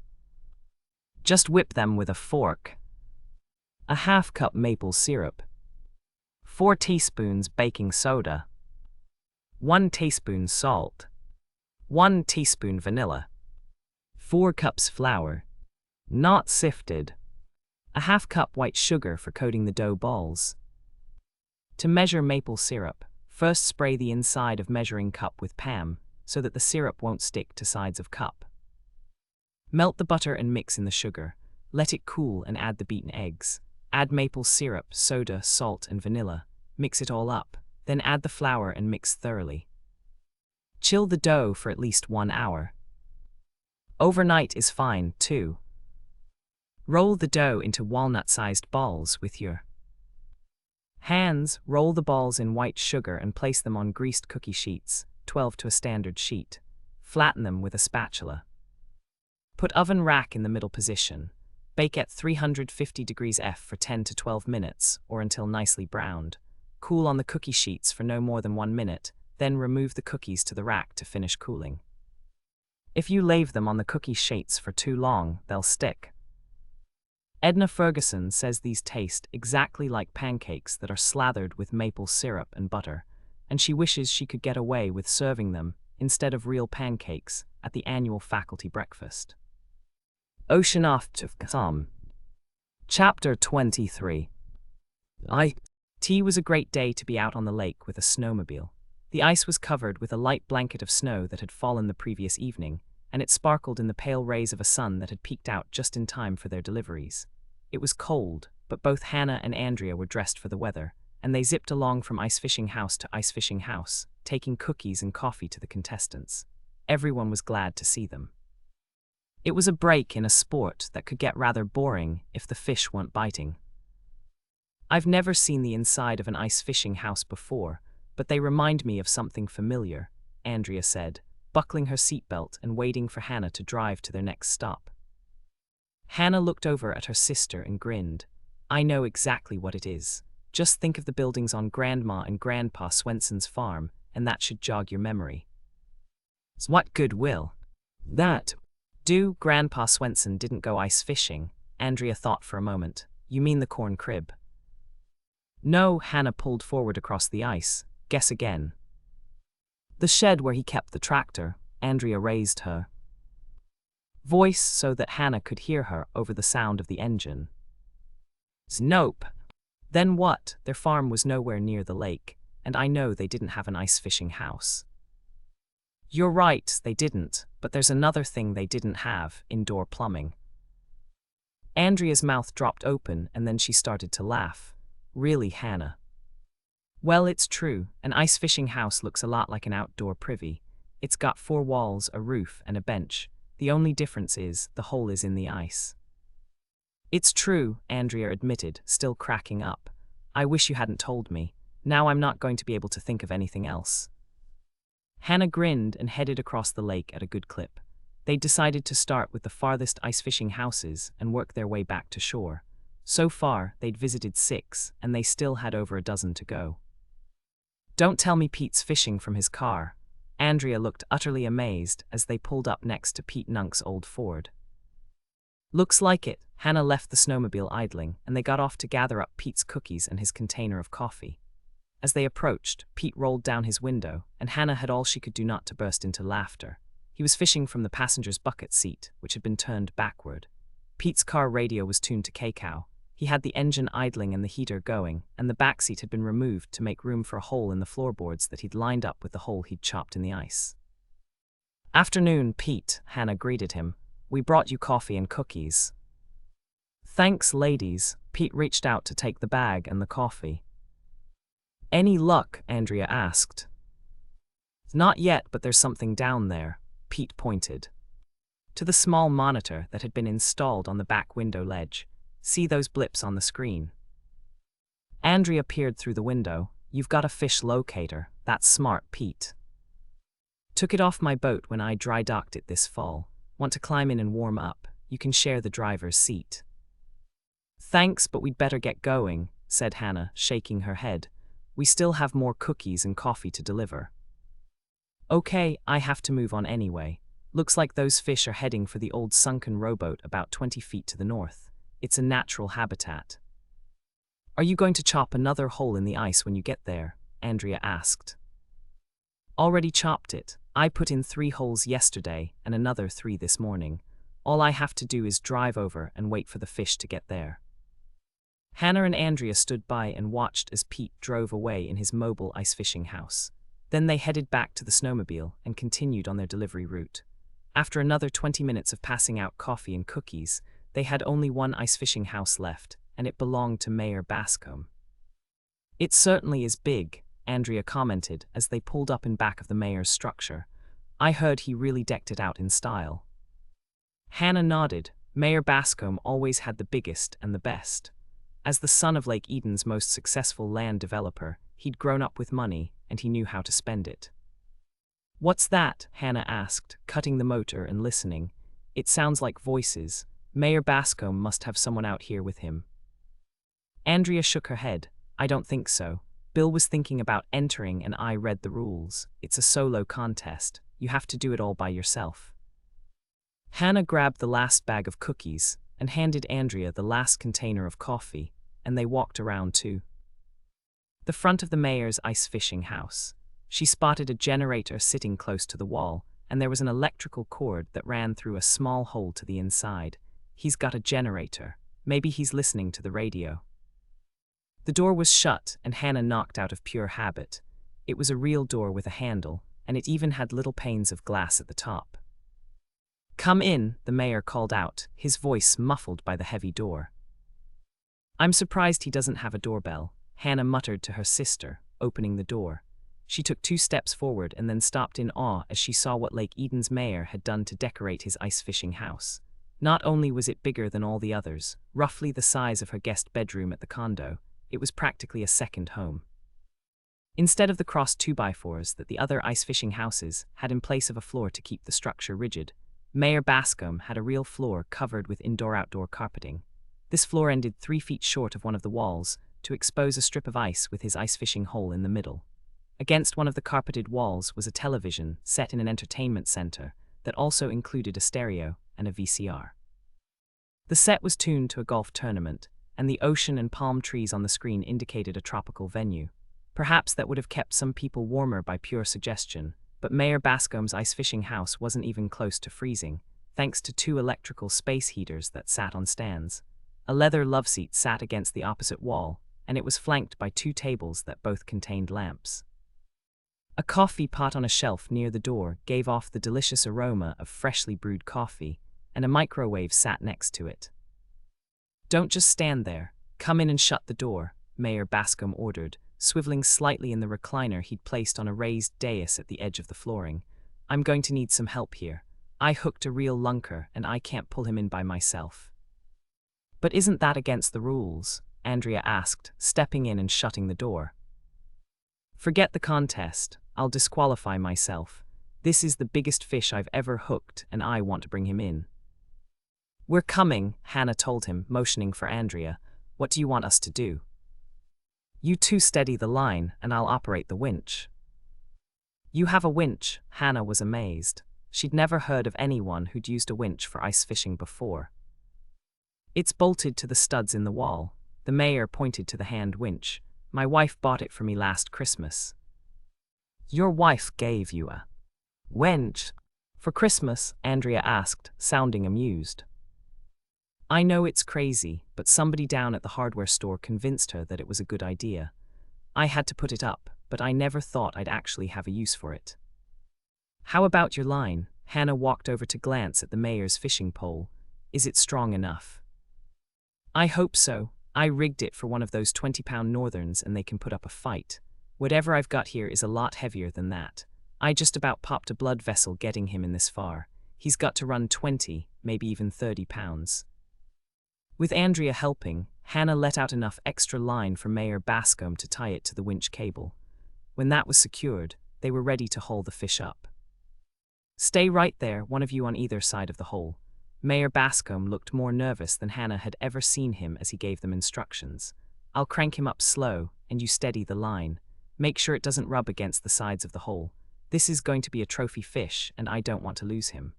Speaker 1: Just whip them with a fork. 1/2 cup maple syrup. 4 teaspoons baking soda. 1 teaspoon salt. 1 teaspoon vanilla. 4 cups flour, not sifted. 1/2 cup white sugar for coating the dough balls. To measure maple syrup, first spray the inside of measuring cup with Pam, so that the syrup won't stick to sides of cup. Melt the butter and mix in the sugar. Let it cool and add the beaten eggs. Add maple syrup, soda, salt, and vanilla. Mix it all up, then add the flour and mix thoroughly. Chill the dough for at least 1 hour. Overnight is fine, too. Roll the dough into walnut-sized balls with your hands. Roll the balls in white sugar and place them on greased cookie sheets, 12 to a standard sheet. Flatten them with a spatula. Put oven rack in the middle position. Bake at 350 degrees F for 10 to 12 minutes, or until nicely browned. Cool on the cookie sheets for no more than 1 minute, then remove the cookies to the rack to finish cooling. If you leave them on the cookie sheets for too long, they'll stick. Edna Ferguson says these taste exactly like pancakes that are slathered with maple syrup and butter, and she wishes she could get away with serving them instead of real pancakes at the annual faculty breakfast. Ocean off to some. Chapter 23. Tea was a great day to be out on the lake with a snowmobile. The ice was covered with a light blanket of snow that had fallen the previous evening, and it sparkled in the pale rays of a sun that had peeked out just in time for their deliveries. It was cold, but both Hannah and Andrea were dressed for the weather, and they zipped along from ice fishing house to ice fishing house, taking cookies and coffee to the contestants. Everyone was glad to see them. It was a break in a sport that could get rather boring if the fish weren't biting. I've never seen the inside of an ice fishing house before, but they remind me of something familiar, Andrea said, buckling her seatbelt and waiting for Hannah to drive to their next stop. Hannah looked over at her sister and grinned. I know exactly what it is. Just think of the buildings on Grandma and Grandpa Swensen's farm, and that should jog your memory. What good will that do? Grandpa Swensen didn't go ice fishing. Andrea thought for a moment. You mean the corn crib? No, Hannah pulled forward across the ice. Guess again. The shed where he kept the tractor. Andrea raised her voice so that Hannah could hear her over the sound of the engine. Nope. Then what? Their farm was nowhere near the lake, and I know they didn't have an ice fishing house. You're right, they didn't, but there's another thing they didn't have, indoor plumbing. Andrea's mouth dropped open and then she started to laugh. Really, Hannah? Well, it's true. An ice fishing house looks a lot like an outdoor privy. It's got 4 walls, a roof, and a bench. The only difference is the hole is in the ice. It's true, Andrea admitted, still cracking up. I wish you hadn't told me. Now I'm not going to be able to think of anything else. Hannah grinned and headed across the lake at a good clip. They decided to start with the farthest ice fishing houses and work their way back to shore. So far, they'd visited 6, and they still had over a dozen to go. Don't tell me Pete's fishing from his car. Andrea looked utterly amazed as they pulled up next to Pete Nunk's old Ford. Looks like it. Hannah left the snowmobile idling, and they got off to gather up Pete's cookies and his container of coffee. As they approached, Pete rolled down his window, and Hannah had all she could do not to burst into laughter. He was fishing from the passenger's bucket seat, which had been turned backward. Pete's car radio was tuned to K-Cow. He had the engine idling and the heater going, and the back seat had been removed to make room for a hole in the floorboards that he'd lined up with the hole he'd chopped in the ice. "Afternoon, Pete," Hannah greeted him. "We brought you coffee and cookies." "Thanks, ladies." Pete reached out to take the bag and the coffee. "Any luck?" Andrea asked. "Not yet, but there's something down there." Pete pointed to the small monitor that had been installed on the back window ledge. "See those blips on the screen?" Andrea peered through the window. "You've got a fish locator. That's smart, Pete. Took it off my boat when I dry docked it this fall. Want to climb in and warm up? You can share the driver's seat." "Thanks, but we'd better get going," said Hannah, shaking her head. "We still have more cookies and coffee to deliver." "Okay, I have to move on anyway. Looks like those fish are heading for the old sunken rowboat about 20 feet to the north. It's a natural habitat." "Are you going to chop another hole in the ice when you get there?" Andrea asked. "Already chopped it. I put in 3 holes yesterday and another 3 this morning. All I have to do is drive over and wait for the fish to get there." Hannah and Andrea stood by and watched as Pete drove away in his mobile ice fishing house. Then they headed back to the snowmobile and continued on their delivery route. After another 20 minutes of passing out coffee and cookies, they had only one ice fishing house left, and it belonged to Mayor Bascombe. "It certainly is big," Andrea commented as they pulled up in back of the mayor's structure. "I heard he really decked it out in style." Hannah nodded. Mayor Bascombe always had the biggest and the best. As the son of Lake Eden's most successful land developer, he'd grown up with money, and he knew how to spend it. "What's that?" Hannah asked, cutting the motor and listening. "It sounds like voices. Mayor Bascombe must have someone out here with him." Andrea shook her head. "I don't think so. Bill was thinking about entering and I read the rules. It's a solo contest. You have to do it all by yourself." Hannah grabbed the last bag of cookies and handed Andrea the last container of coffee, and they walked around to the front of the mayor's ice fishing house. She spotted a generator sitting close to the wall, and there was an electrical cord that ran through a small hole to the inside. "He's got a generator. Maybe he's listening to the radio." The door was shut, and Hannah knocked out of pure habit. It was a real door with a handle, and it even had little panes of glass at the top. "Come in," the mayor called out, his voice muffled by the heavy door. "I'm surprised he doesn't have a doorbell," Hannah muttered to her sister, opening the door. She took 2 steps forward and then stopped in awe as she saw what Lake Eden's mayor had done to decorate his ice fishing house. Not only was it bigger than all the others, roughly the size of her guest bedroom at the condo, it was practically a second home. Instead of the crossed 2x4s that the other ice fishing houses had in place of a floor to keep the structure rigid, Mayor Bascombe had a real floor covered with indoor-outdoor carpeting. This floor ended 3 feet short of one of the walls to expose a strip of ice with his ice fishing hole in the middle. Against one of the carpeted walls was a television set in an entertainment center that also included a stereo and a VCR. The set was tuned to a golf tournament, and the ocean and palm trees on the screen indicated a tropical venue. Perhaps that would have kept some people warmer by pure suggestion, but Mayor Bascombe's ice fishing house wasn't even close to freezing, thanks to 2 electrical space heaters that sat on stands. A leather loveseat sat against the opposite wall, and it was flanked by 2 tables that both contained lamps. A coffee pot on a shelf near the door gave off the delicious aroma of freshly brewed coffee, and a microwave sat next to it. "Don't just stand there. Come in and shut the door," Mayor Bascombe ordered, swiveling slightly in the recliner he'd placed on a raised dais at the edge of the flooring. "I'm going to need some help here. I hooked a real lunker, and I can't pull him in by myself." "But isn't that against the rules?" Andrea asked, stepping in and shutting the door. "Forget the contest. I'll disqualify myself. This is the biggest fish I've ever hooked, and I want to bring him in." "We're coming," Hannah told him, motioning for Andrea. What do you want us to do? You two steady the line, and I'll operate the winch. You have a winch? Hannah was amazed. She'd never heard of anyone who'd used a winch for ice fishing before. It's bolted to the studs in the wall. The mayor pointed to the hand winch. My wife bought it for me last Christmas. Your wife gave you a winch for Christmas? Andrea asked, sounding amused. I know it's crazy, but somebody down at the hardware store convinced her that it was a good idea. I had to put it up, but I never thought I'd actually have a use for it. How about your line? Hannah walked over to glance at the mayor's fishing pole. Is it strong enough? I hope so. I rigged it for one of those 20-pound northerns and they can put up a fight. Whatever I've got here is a lot heavier than that. I just about popped a blood vessel getting him in this far. He's got to run 20, maybe even 30 pounds. With Andrea helping, Hannah let out enough extra line for Mayor Bascombe to tie it to the winch cable. When that was secured, they were ready to haul the fish up. Stay right there, one of you on either side of the hole. Mayor Bascombe looked more nervous than Hannah had ever seen him as he gave them instructions. I'll crank him up slow, and you steady the line. Make sure it doesn't rub against the sides of the hole. This is going to be a trophy fish, and I don't want to lose him.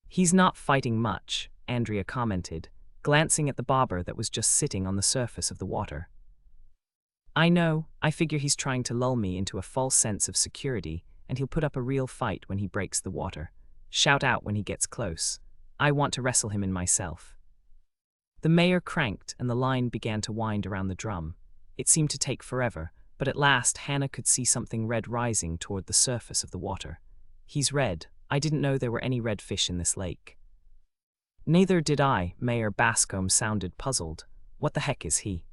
Speaker 1: He's not fighting much, Andrea commented, glancing at the bobber that was just sitting on the surface of the water. I know, I figure he's trying to lull me into a false sense of security, and he'll put up a real fight when he breaks the water. Shout out when he gets close. I want to wrestle him in myself. The mayor cranked and the line began to wind around the drum. It seemed to take forever, but at last Hannah could see something red rising toward the surface of the water. He's red. I didn't know there were any red fish in this lake. Neither did I. Mayor Bascombe sounded puzzled. What the heck is he?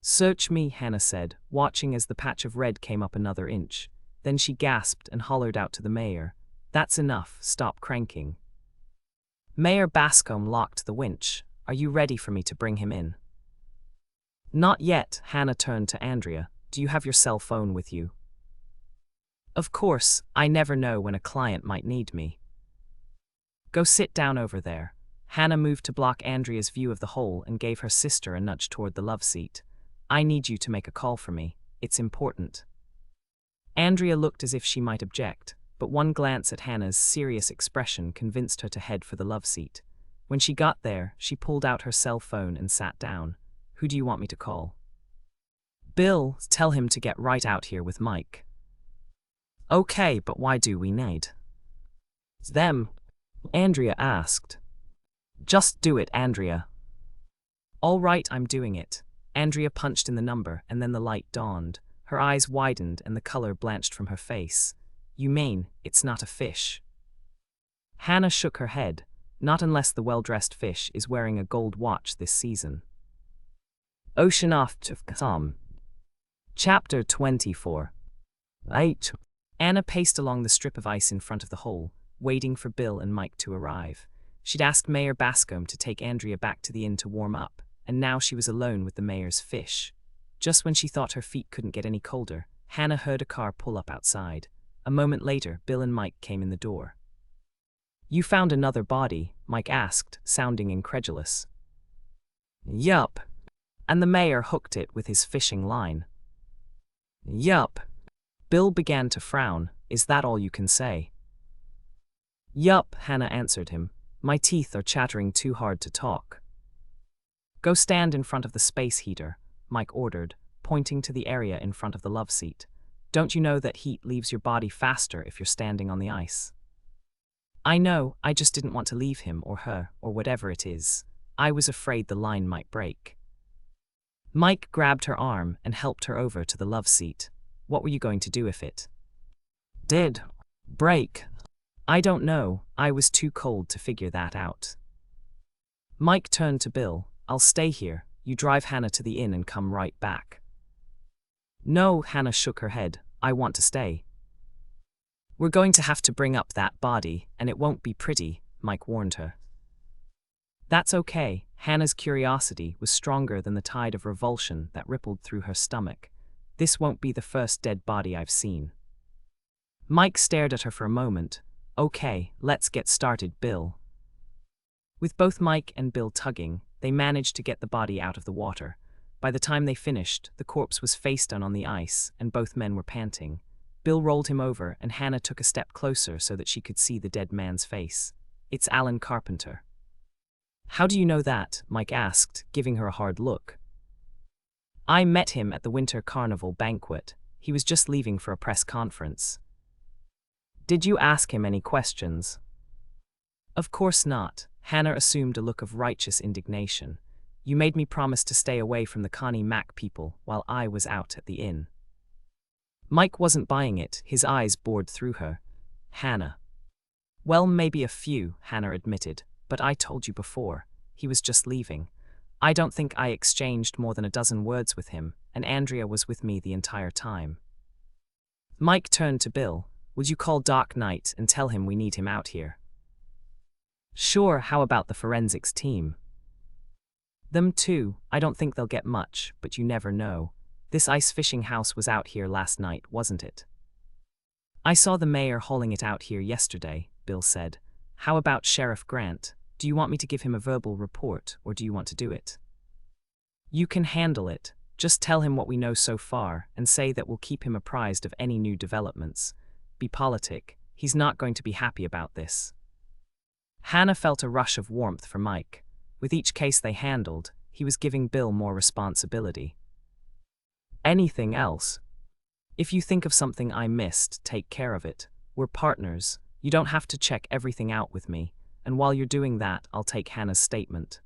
Speaker 1: Search me, Hannah said, watching as the patch of red came up another inch. Then she gasped and hollered out to the mayor. That's enough, stop cranking. Mayor Bascombe locked the winch. Are you ready for me to bring him in? Not yet, Hannah turned to Andrea. Do you have your cell phone with you? Of course, I never know when a client might need me. Go sit down over there. Hannah moved to block Andrea's view of the hole and gave her sister a nudge toward the love seat. I need you to make a call for me. It's important. Andrea looked as if she might object, but one glance at Hannah's serious expression convinced her to head for the love seat. When she got there, she pulled out her cell phone and sat down. Who do you want me to call? Bill, tell him to get right out here with Mike. Okay, but why do we need them? Andrea asked. Just do it, Andrea. All right, I'm doing it. Andrea punched in the number, and then the light dawned. Her eyes widened and the color blanched from her face. You mean, it's not a fish? Hannah shook her head. Not unless the well-dressed fish is wearing a gold watch this season. Ocean off to Tom. Chapter 24. 8. Anna paced along the strip of ice in front of the hole, waiting for Bill and Mike to arrive. She'd asked Mayor Bascombe to take Andrea back to the inn to warm up, and now she was alone with the mayor's fish. Just when she thought her feet couldn't get any colder, Hannah heard a car pull up outside. A moment later, Bill and Mike came in the door. You found another body? Mike asked, sounding incredulous. Yup. And the mayor hooked it with his fishing line. Yup. Bill began to frown. Is that all you can say? Yup, Hannah answered him. My teeth are chattering too hard to talk. Go stand in front of the space heater, Mike ordered, pointing to the area in front of the love seat. Don't you know that heat leaves your body faster if you're standing on the ice? I know, I just didn't want to leave him or her, or whatever it is. I was afraid the line might break. Mike grabbed her arm and helped her over to the love seat. What were you going to do if it did break? I don't know, I was too cold to figure that out. Mike turned to Bill. I'll stay here. You drive Hannah to the inn and come right back. No, Hannah shook her head. I want to stay. We're going to have to bring up that body, and it won't be pretty, Mike warned her. That's okay. Hannah's curiosity was stronger than the tide of revulsion that rippled through her stomach. This won't be the first dead body I've seen. Mike stared at her for a moment. Okay, let's get started, Bill. With both Mike and Bill tugging, they managed to get the body out of the water. By the time they finished, the corpse was face down on the ice, and both men were panting. Bill rolled him over, and Hannah took a step closer so that she could see the dead man's face. "It's Alan Carpenter." "How do you know that?" Mike asked, giving her a hard look. "I met him at the Winter Carnival banquet. He was just leaving for a press conference." "Did you ask him any questions?" "Of course not." Hannah assumed a look of righteous indignation. "You made me promise to stay away from the Connie Mack people while I was out at the inn." Mike wasn't buying it, his eyes bored through her. "Hannah." "Well, maybe a few," Hannah admitted, "but I told you before. He was just leaving. I don't think I exchanged more than a dozen words with him, and Andrea was with me the entire time." Mike turned to Bill. "Would you call Doc Knight and tell him we need him out here?" "Sure, how about the forensics team?" "Them too. I don't think they'll get much, but you never know. This ice fishing house was out here last night, wasn't it?" "I saw the mayor hauling it out here yesterday," Bill said. "How about Sheriff Grant? Do you want me to give him a verbal report, or do you want to do it?" "You can handle it. Just tell him what we know so far, and say that we'll keep him apprised of any new developments. Be politic. He's not going to be happy about this." Hannah felt a rush of warmth for Mike. With each case they handled, he was giving Bill more responsibility. "Anything else? If you think of something I missed, take care of it. We're partners. You don't have to check everything out with me, and while you're doing that, I'll take Hannah's statement."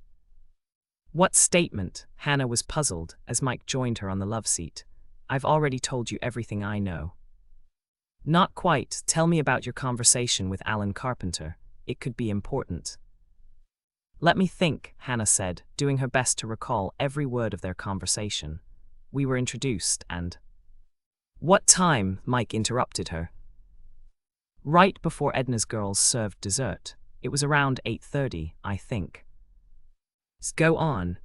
Speaker 1: "What statement?" Hannah was puzzled as Mike joined her on the love seat. "I've already told you everything I know." "Not quite. Tell me about your conversation with Alan Carpenter. It could be important." "Let me think," Hannah said, doing her best to recall every word of their conversation. "We were introduced and—" "What time?" Mike interrupted her. "Right before Edna's girls served dessert. It was around 8:30, I think." "Go on."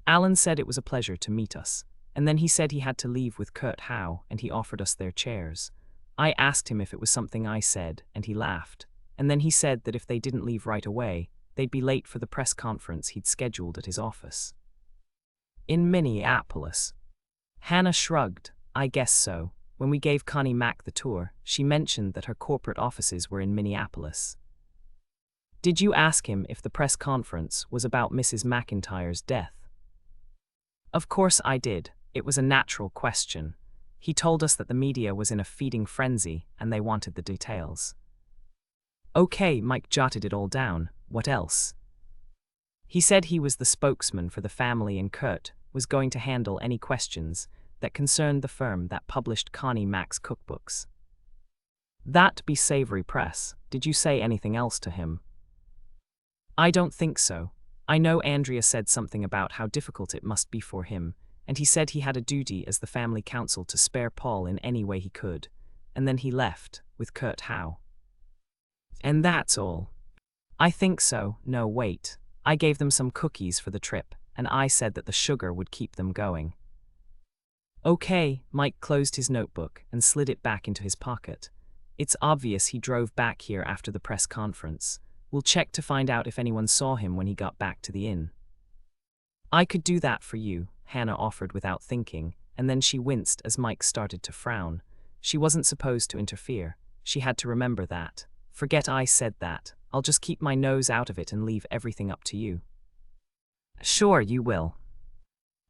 Speaker 1: "Alan said it was a pleasure to meet us, and then he said he had to leave with Kurt Howe, and he offered us their chairs. I asked him if it was something I said, and he laughed. And then he said that if they didn't leave right away, they'd be late for the press conference he'd scheduled at his office." "In Minneapolis?" Hannah shrugged. "I guess so. When we gave Connie Mack the tour, she mentioned that her corporate offices were in Minneapolis." "Did you ask him if the press conference was about Mrs. McIntyre's death?" "Of course I did. It was a natural question. He told us that the media was in a feeding frenzy and they wanted the details." "Okay," Mike jotted it all down. "What else?" "He said he was the spokesman for the family and Kurt was going to handle any questions that concerned the firm that published Connie Mack's cookbooks." "That'd be Savory Press. Did you say anything else to him?" "I don't think so. I know Andrea said something about how difficult it must be for him, and he said he had a duty as the family counsel to spare Paul in any way he could, and then he left, with Kurt Howe." "And that's all?" "I think so. No, wait. I gave them some cookies for the trip, and I said that the sugar would keep them going." "Okay." Mike closed his notebook and slid it back into his pocket. "It's obvious he drove back here after the press conference. We'll check to find out if anyone saw him when he got back to the inn." "I could do that for you," Hannah offered without thinking, and then she winced as Mike started to frown. She wasn't supposed to interfere. She had to remember that. "Forget I said that. I'll just keep my nose out of it and leave everything up to you." "Sure, you will."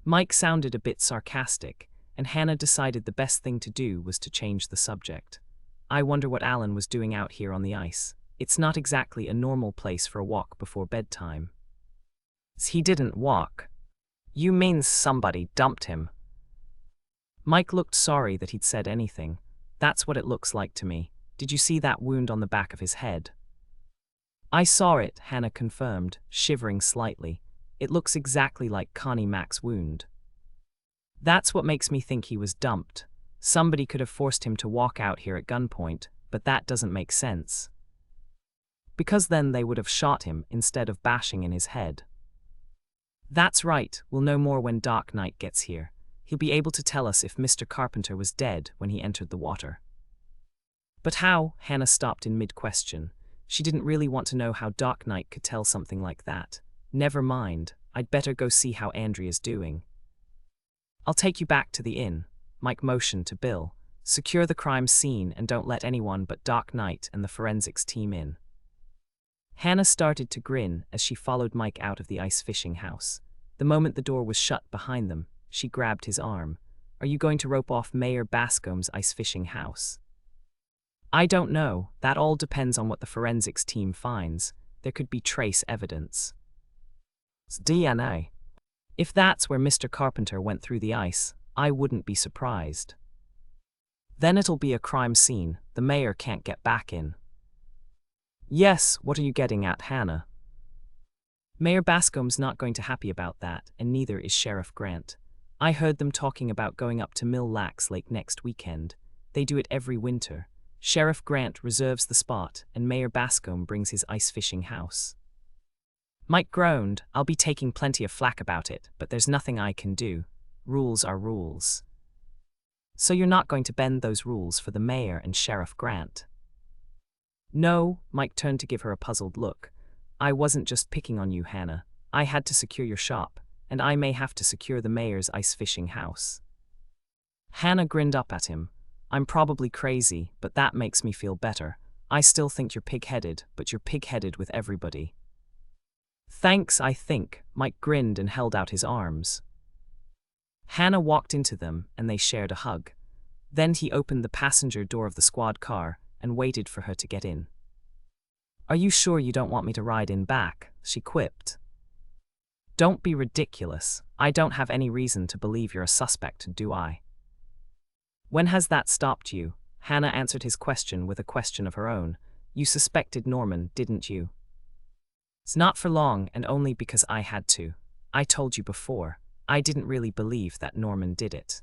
Speaker 1: Mike sounded a bit sarcastic, and Hannah decided the best thing to do was to change the subject. "I wonder what Alan was doing out here on the ice. It's not exactly a normal place for a walk before bedtime." "He didn't walk." "You mean somebody dumped him?" Mike looked sorry that he'd said anything. "That's what it looks like to me. Did you see that wound on the back of his head?" "I saw it," Hannah confirmed, shivering slightly. "It looks exactly like Connie Mack's wound." "That's what makes me think he was dumped. Somebody could have forced him to walk out here at gunpoint, but that doesn't make sense. Because then they would have shot him instead of bashing in his head." "That's right. We'll know more when Doc Knight gets here. He'll be able to tell us if Mr. Carpenter was dead when he entered the water." "But how?" Hannah stopped in mid-question. She didn't really want to know how Doc Knight could tell something like that. "Never mind. I'd better go see how Andrea's doing. I'll take you back to the inn, Mike motioned to Bill. Secure the crime scene and don't let anyone but Doc Knight and the forensics team in. Hannah started to grin as she followed Mike out of the ice fishing house. The moment the door was shut behind them, she grabbed his arm. Are you going to rope off Mayor Bascom's ice fishing house? I don't know. That all depends on what the forensics team finds. There could be trace evidence. It's DNA. If that's where Mr. Carpenter went through the ice, I wouldn't be surprised. Then it'll be a crime scene. The mayor can't get back in. Yes, what are you getting at, Hannah? Mayor Bascom's not going to be happy about that, and neither is Sheriff Grant. I heard them talking about going up to Mill Lacs Lake next weekend. They do it every winter. Sheriff Grant reserves the spot, and Mayor Bascom brings his ice fishing house. Mike groaned. I'll be taking plenty of flack about it, but there's nothing I can do. Rules are rules. So you're not going to bend those rules for the mayor and Sheriff Grant? No, Mike turned to give her a puzzled look. I wasn't just picking on you, Hannah. I had to secure your shop, and I may have to secure the mayor's ice fishing house. Hannah grinned up at him. I'm probably crazy, but that makes me feel better. I still think you're pig-headed, but you're pig-headed with everybody. Thanks, I think. Mike grinned and held out his arms. Hannah walked into them, and they shared a hug. Then he opened the passenger door of the squad car and waited for her to get in. Are you sure you don't want me to ride in back? She quipped. Don't be ridiculous. I don't have any reason to believe you're a suspect, do I? When has that stopped you? Hannah answered his question with a question of her own. You suspected Norman, didn't you? It's not for long, and only because I had to. I told you before. I didn't really believe that Norman did it.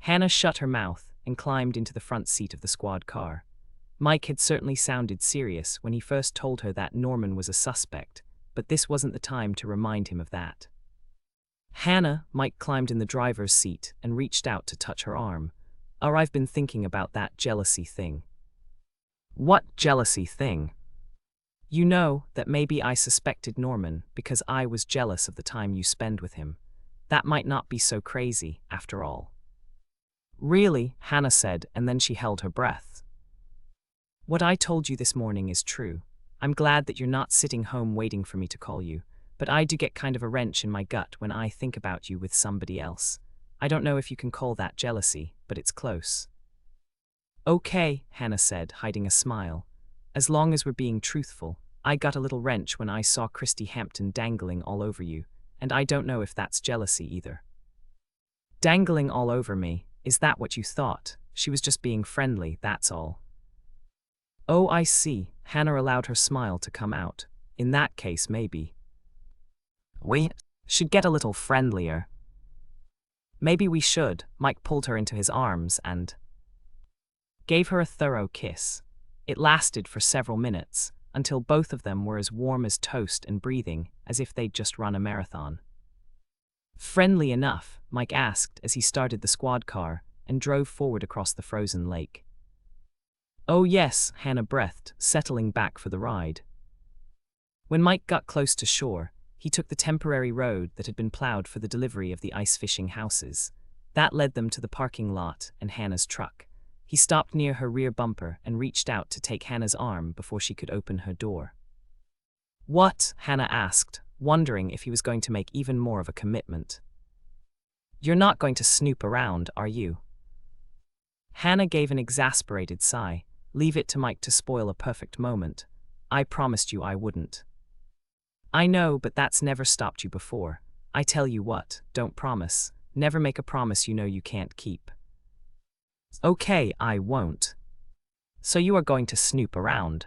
Speaker 1: Hannah shut her mouth and climbed into the front seat of the squad car. Mike had certainly sounded serious when he first told her that Norman was a suspect, but this wasn't the time to remind him of that. Hannah, Mike climbed in the driver's seat and reached out to touch her arm. I've been thinking about that jealousy thing. What jealousy thing? You know, that maybe I suspected Norman because I was jealous of the time you spend with him. That might not be so crazy, after all. Really, Hannah said, and then she held her breath. What I told you this morning is true. I'm glad that you're not sitting home waiting for me to call you, but I do get kind of a wrench in my gut when I think about you with somebody else. I don't know if you can call that jealousy, but it's close. Okay, Hannah said, hiding a smile. As long as we're being truthful, I got a little wrench when I saw Christy Hampton dangling all over you, and I don't know if that's jealousy either. Dangling all over me, is that what you thought? She was just being friendly, that's all. Oh, I see. Hannah allowed her smile to come out. In that case, maybe. We should get a little friendlier. Maybe we should. Mike pulled her into his arms and gave her a thorough kiss. It lasted for several minutes, until both of them were as warm as toast and breathing as if they'd just run a marathon. Friendly enough, Mike asked as he started the squad car and drove forward across the frozen lake. Oh yes, Hannah breathed, settling back for the ride. When Mike got close to shore, he took the temporary road that had been plowed for the delivery of the ice fishing houses. That led them to the parking lot and Hannah's truck. He stopped near her rear bumper and reached out to take Hannah's arm before she could open her door. What? Hannah asked, wondering if he was going to make even more of a commitment. You're not going to snoop around, are you? Hannah gave an exasperated sigh. Leave it to Mike to spoil a perfect moment. I promised you I wouldn't. I know, but that's never stopped you before. I tell you what, don't promise. Never make a promise you know you can't keep. Okay, I won't. So you are going to snoop around.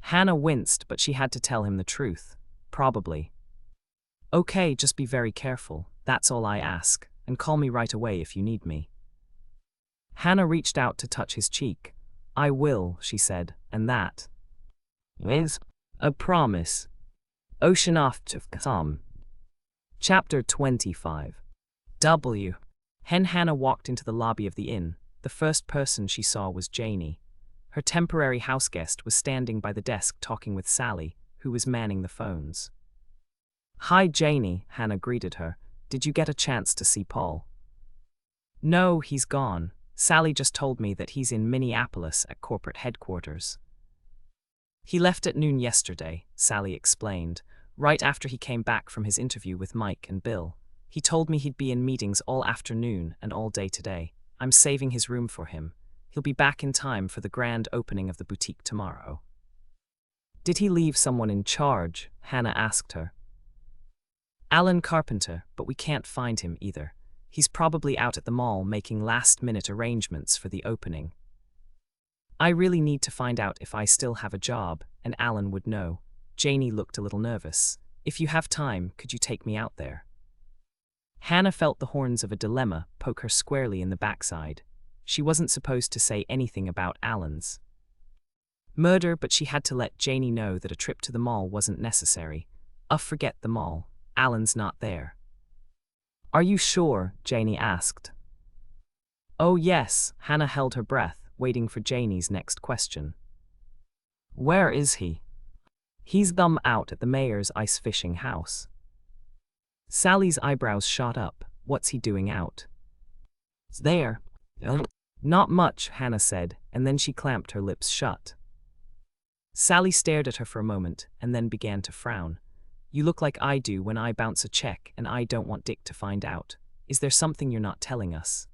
Speaker 1: Hannah winced, but she had to tell him the truth. Probably. Okay, just be very careful. That's all I ask. And call me right away if you need me. Hannah reached out to touch his cheek. I will, she said, and that is a promise. Ocean off to come. Chapter 25. W. Hannah walked into the lobby of the inn. The first person she saw was Janie. Her temporary houseguest was standing by the desk talking with Sally, who was manning the phones. Hi, Janie, Hannah greeted her. Did you get a chance to see Paul? No, he's gone. Sally just told me that he's in Minneapolis at corporate headquarters. He left at noon yesterday, Sally explained, right after he came back from his interview with Mike and Bill. He told me he'd be in meetings all afternoon and all day today. I'm saving his room for him. He'll be back in time for the grand opening of the boutique tomorrow. Did he leave someone in charge? Hannah asked her. Alan Carpenter, but we can't find him either. He's probably out at the mall making last-minute arrangements for the opening. I really need to find out if I still have a job, and Alan would know. Janie looked a little nervous. If you have time, could you take me out there? Hannah felt the horns of a dilemma poke her squarely in the backside. She wasn't supposed to say anything about Alan's murder, but she had to let Janie know that a trip to the mall wasn't necessary. Forget the mall. Alan's not there. Are you sure? Janie asked. Oh yes, Hannah held her breath, waiting for Janie's next question. Where is he? He's out at the mayor's ice fishing house. Sally's eyebrows shot up. What's he doing out there? Not much, Hannah said, and then she clamped her lips shut. Sally stared at her for a moment, and then began to frown. You look like I do when I bounce a check, and I don't want Dick to find out. Is there something you're not telling us?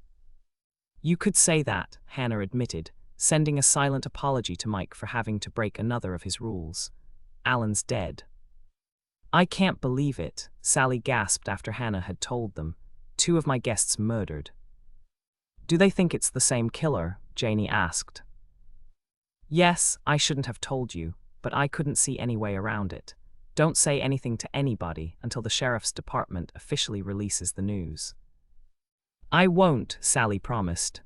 Speaker 1: You could say that, Hannah admitted, sending a silent apology to Mike for having to break another of his rules. Alan's dead. I can't believe it, Sally gasped after Hannah had told them. 2 of my guests murdered. Do they think it's the same killer? Janie asked. Yes, I shouldn't have told you, but I couldn't see any way around it. Don't say anything to anybody until the sheriff's department officially releases the news. I won't, Sally promised.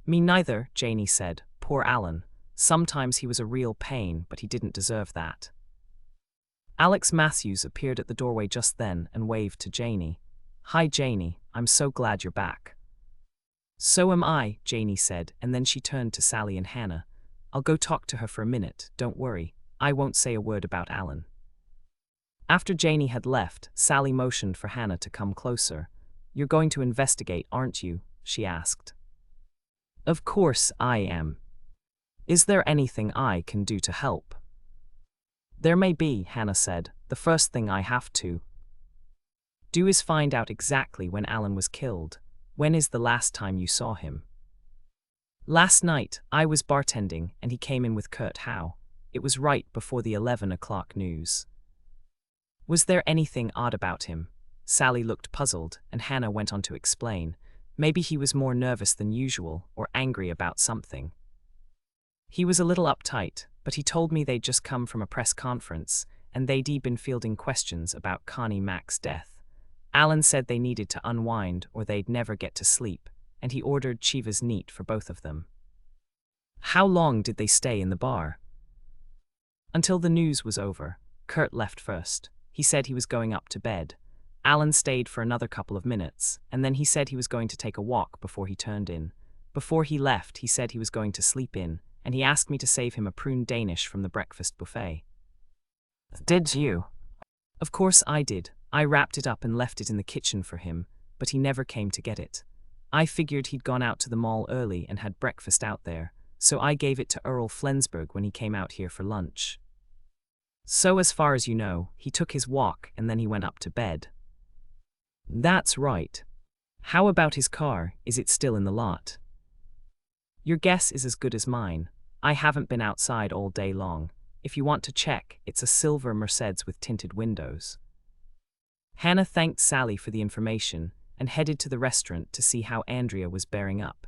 Speaker 1: Me neither, Janie said. Poor Alan. Sometimes he was a real pain, but he didn't deserve that. Alex Matthews appeared at the doorway just then and waved to Janie. Hi, Janie. I'm so glad you're back. So am I, Janie said, and then she turned to Sally and Hannah. I'll go talk to her for a minute, don't worry. I won't say a word about Alan. After Janie had left, Sally motioned for Hannah to come closer. You're going to investigate, aren't you? She asked. Of course I am. Is there anything I can do to help? There may be, Hannah said. The first thing I have to do is find out exactly when Alan was killed. When is the last time you saw him? Last night, I was bartending and he came in with Kurt Howe. It was right before the 11 o'clock news. Was there anything odd about him? Sally looked puzzled, and Hannah went on to explain. Maybe he was more nervous than usual, or angry about something. He was a little uptight, but he told me they'd just come from a press conference, and they'd been fielding questions about Connie Mack's death. Alan said they needed to unwind or they'd never get to sleep, and he ordered Chivas neat for both of them. How long did they stay in the bar? Until the news was over. Kurt left first. He said he was going up to bed. Alan stayed for another couple of minutes, and then he said he was going to take a walk before he turned in. Before he left, he said he was going to sleep in, and he asked me to save him a prune Danish from the breakfast buffet. Did you? Of course I did. I wrapped it up and left it in the kitchen for him, but he never came to get it. I figured he'd gone out to the mall early and had breakfast out there, so I gave it to Earl Flensburg when he came out here for lunch. So as far as you know, he took his walk and then he went up to bed. That's right. How about his car? Is it still in the lot? Your guess is as good as mine. I haven't been outside all day long. If you want to check, it's a silver Mercedes with tinted windows. Hannah thanked Sally for the information and headed to the restaurant to see how Andrea was bearing up.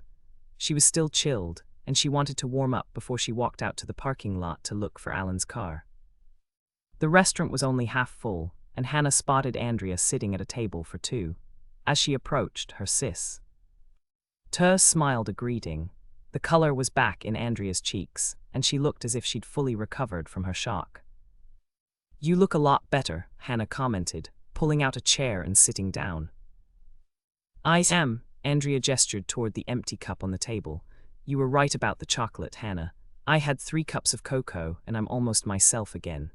Speaker 1: She was still chilled, and she wanted to warm up before she walked out to the parking lot to look for Alan's car. The restaurant was only half full, and Hannah spotted Andrea sitting at a table for 2. As she approached, her sis Ter smiled a greeting. The color was back in Andrea's cheeks, and she looked as if she'd fully recovered from her shock. You look a lot better, Hannah commented, pulling out a chair and sitting down. I am, Andrea gestured toward the empty cup on the table. You were right about the chocolate, Hannah. I had 3 cups of cocoa, and I'm almost myself again.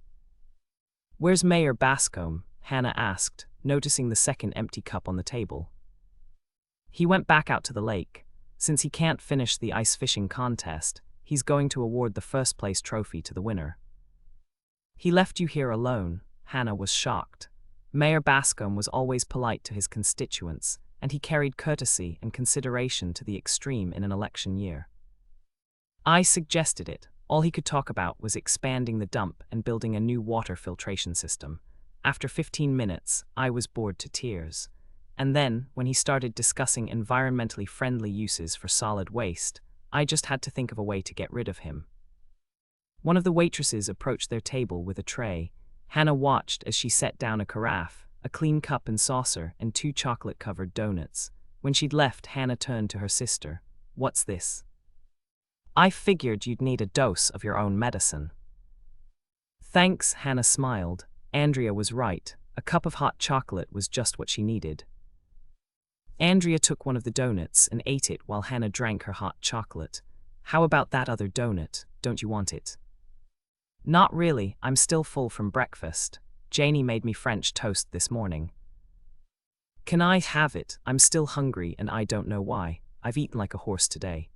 Speaker 1: Where's Mayor Bascombe? Hannah asked, noticing the second empty cup on the table. He went back out to the lake. Since he can't finish the ice fishing contest, he's going to award the first place trophy to the winner. He left you here alone. Hannah was shocked. Mayor Bascom was always polite to his constituents, and he carried courtesy and consideration to the extreme in an election year. I suggested it. All he could talk about was expanding the dump and building a new water filtration system. After 15 minutes, I was bored to tears. And then, when he started discussing environmentally friendly uses for solid waste, I just had to think of a way to get rid of him. One of the waitresses approached their table with a tray. Hannah watched as she set down a carafe, a clean cup and saucer, and 2 chocolate-covered donuts. When she'd left, Hannah turned to her sister. "What's this?" "I figured you'd need a dose of your own medicine." "Thanks," Hannah smiled. Andrea was right. A cup of hot chocolate was just what she needed. Andrea took one of the donuts and ate it while Hannah drank her hot chocolate. "How about that other donut? Don't you want it?" "Not really, I'm still full from breakfast. Janie made me French toast this morning." "Can I have it? I'm still hungry and I don't know why. I've eaten like a horse today."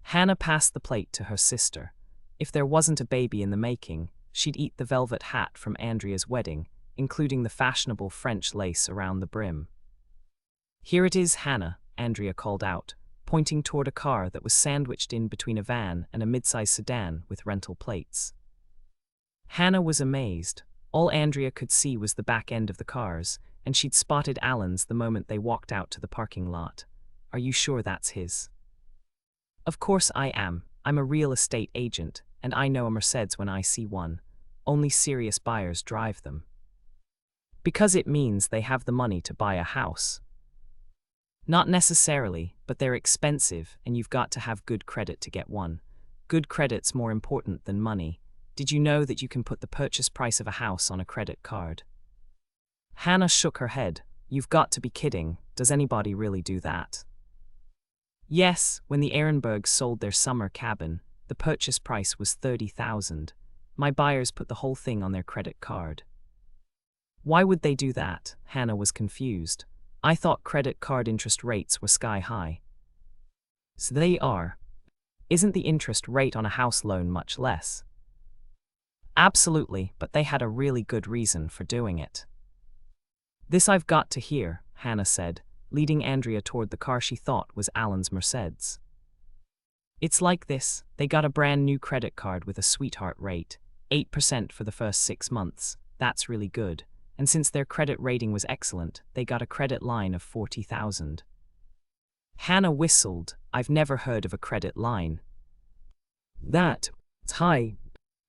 Speaker 1: Hannah passed the plate to her sister. If there wasn't a baby in the making, she'd eat the velvet hat from Andrea's wedding, including the fashionable French lace around the brim. "Here it is, Hannah," Andrea called out, pointing toward a car that was sandwiched in between a van and a mid-size sedan with rental plates. Hannah was amazed. All Andrea could see was the back end of the cars, and she'd spotted Alan's the moment they walked out to the parking lot. "Are you sure that's his?" "Of course I am. I'm a real estate agent, and I know a Mercedes when I see one. Only serious buyers drive them. Because it means they have the money to buy a house." "Not necessarily, but they're expensive, and you've got to have good credit to get one. Good credit's more important than money. Did you know that you can put the purchase price of a house on a credit card?" Hannah shook her head. "You've got to be kidding. Does anybody really do that?" "Yes, when the Ehrenbergs sold their summer cabin, the purchase price was $30,000. My buyers put the whole thing on their credit card." "Why would they do that?" Hannah was confused. "I thought credit card interest rates were sky high." "So they are. Isn't the interest rate on a house loan much less?" "Absolutely, but they had a really good reason for doing it." "This I've got to hear," Hannah said, leading Andrea toward the car she thought was Alan's Mercedes. "It's like this. They got a brand new credit card with a sweetheart rate, 8% for the first 6 months. That's really good. And since their credit rating was excellent, they got a credit line of $40,000. Hannah whistled. "I've never heard of a credit line." "That's high."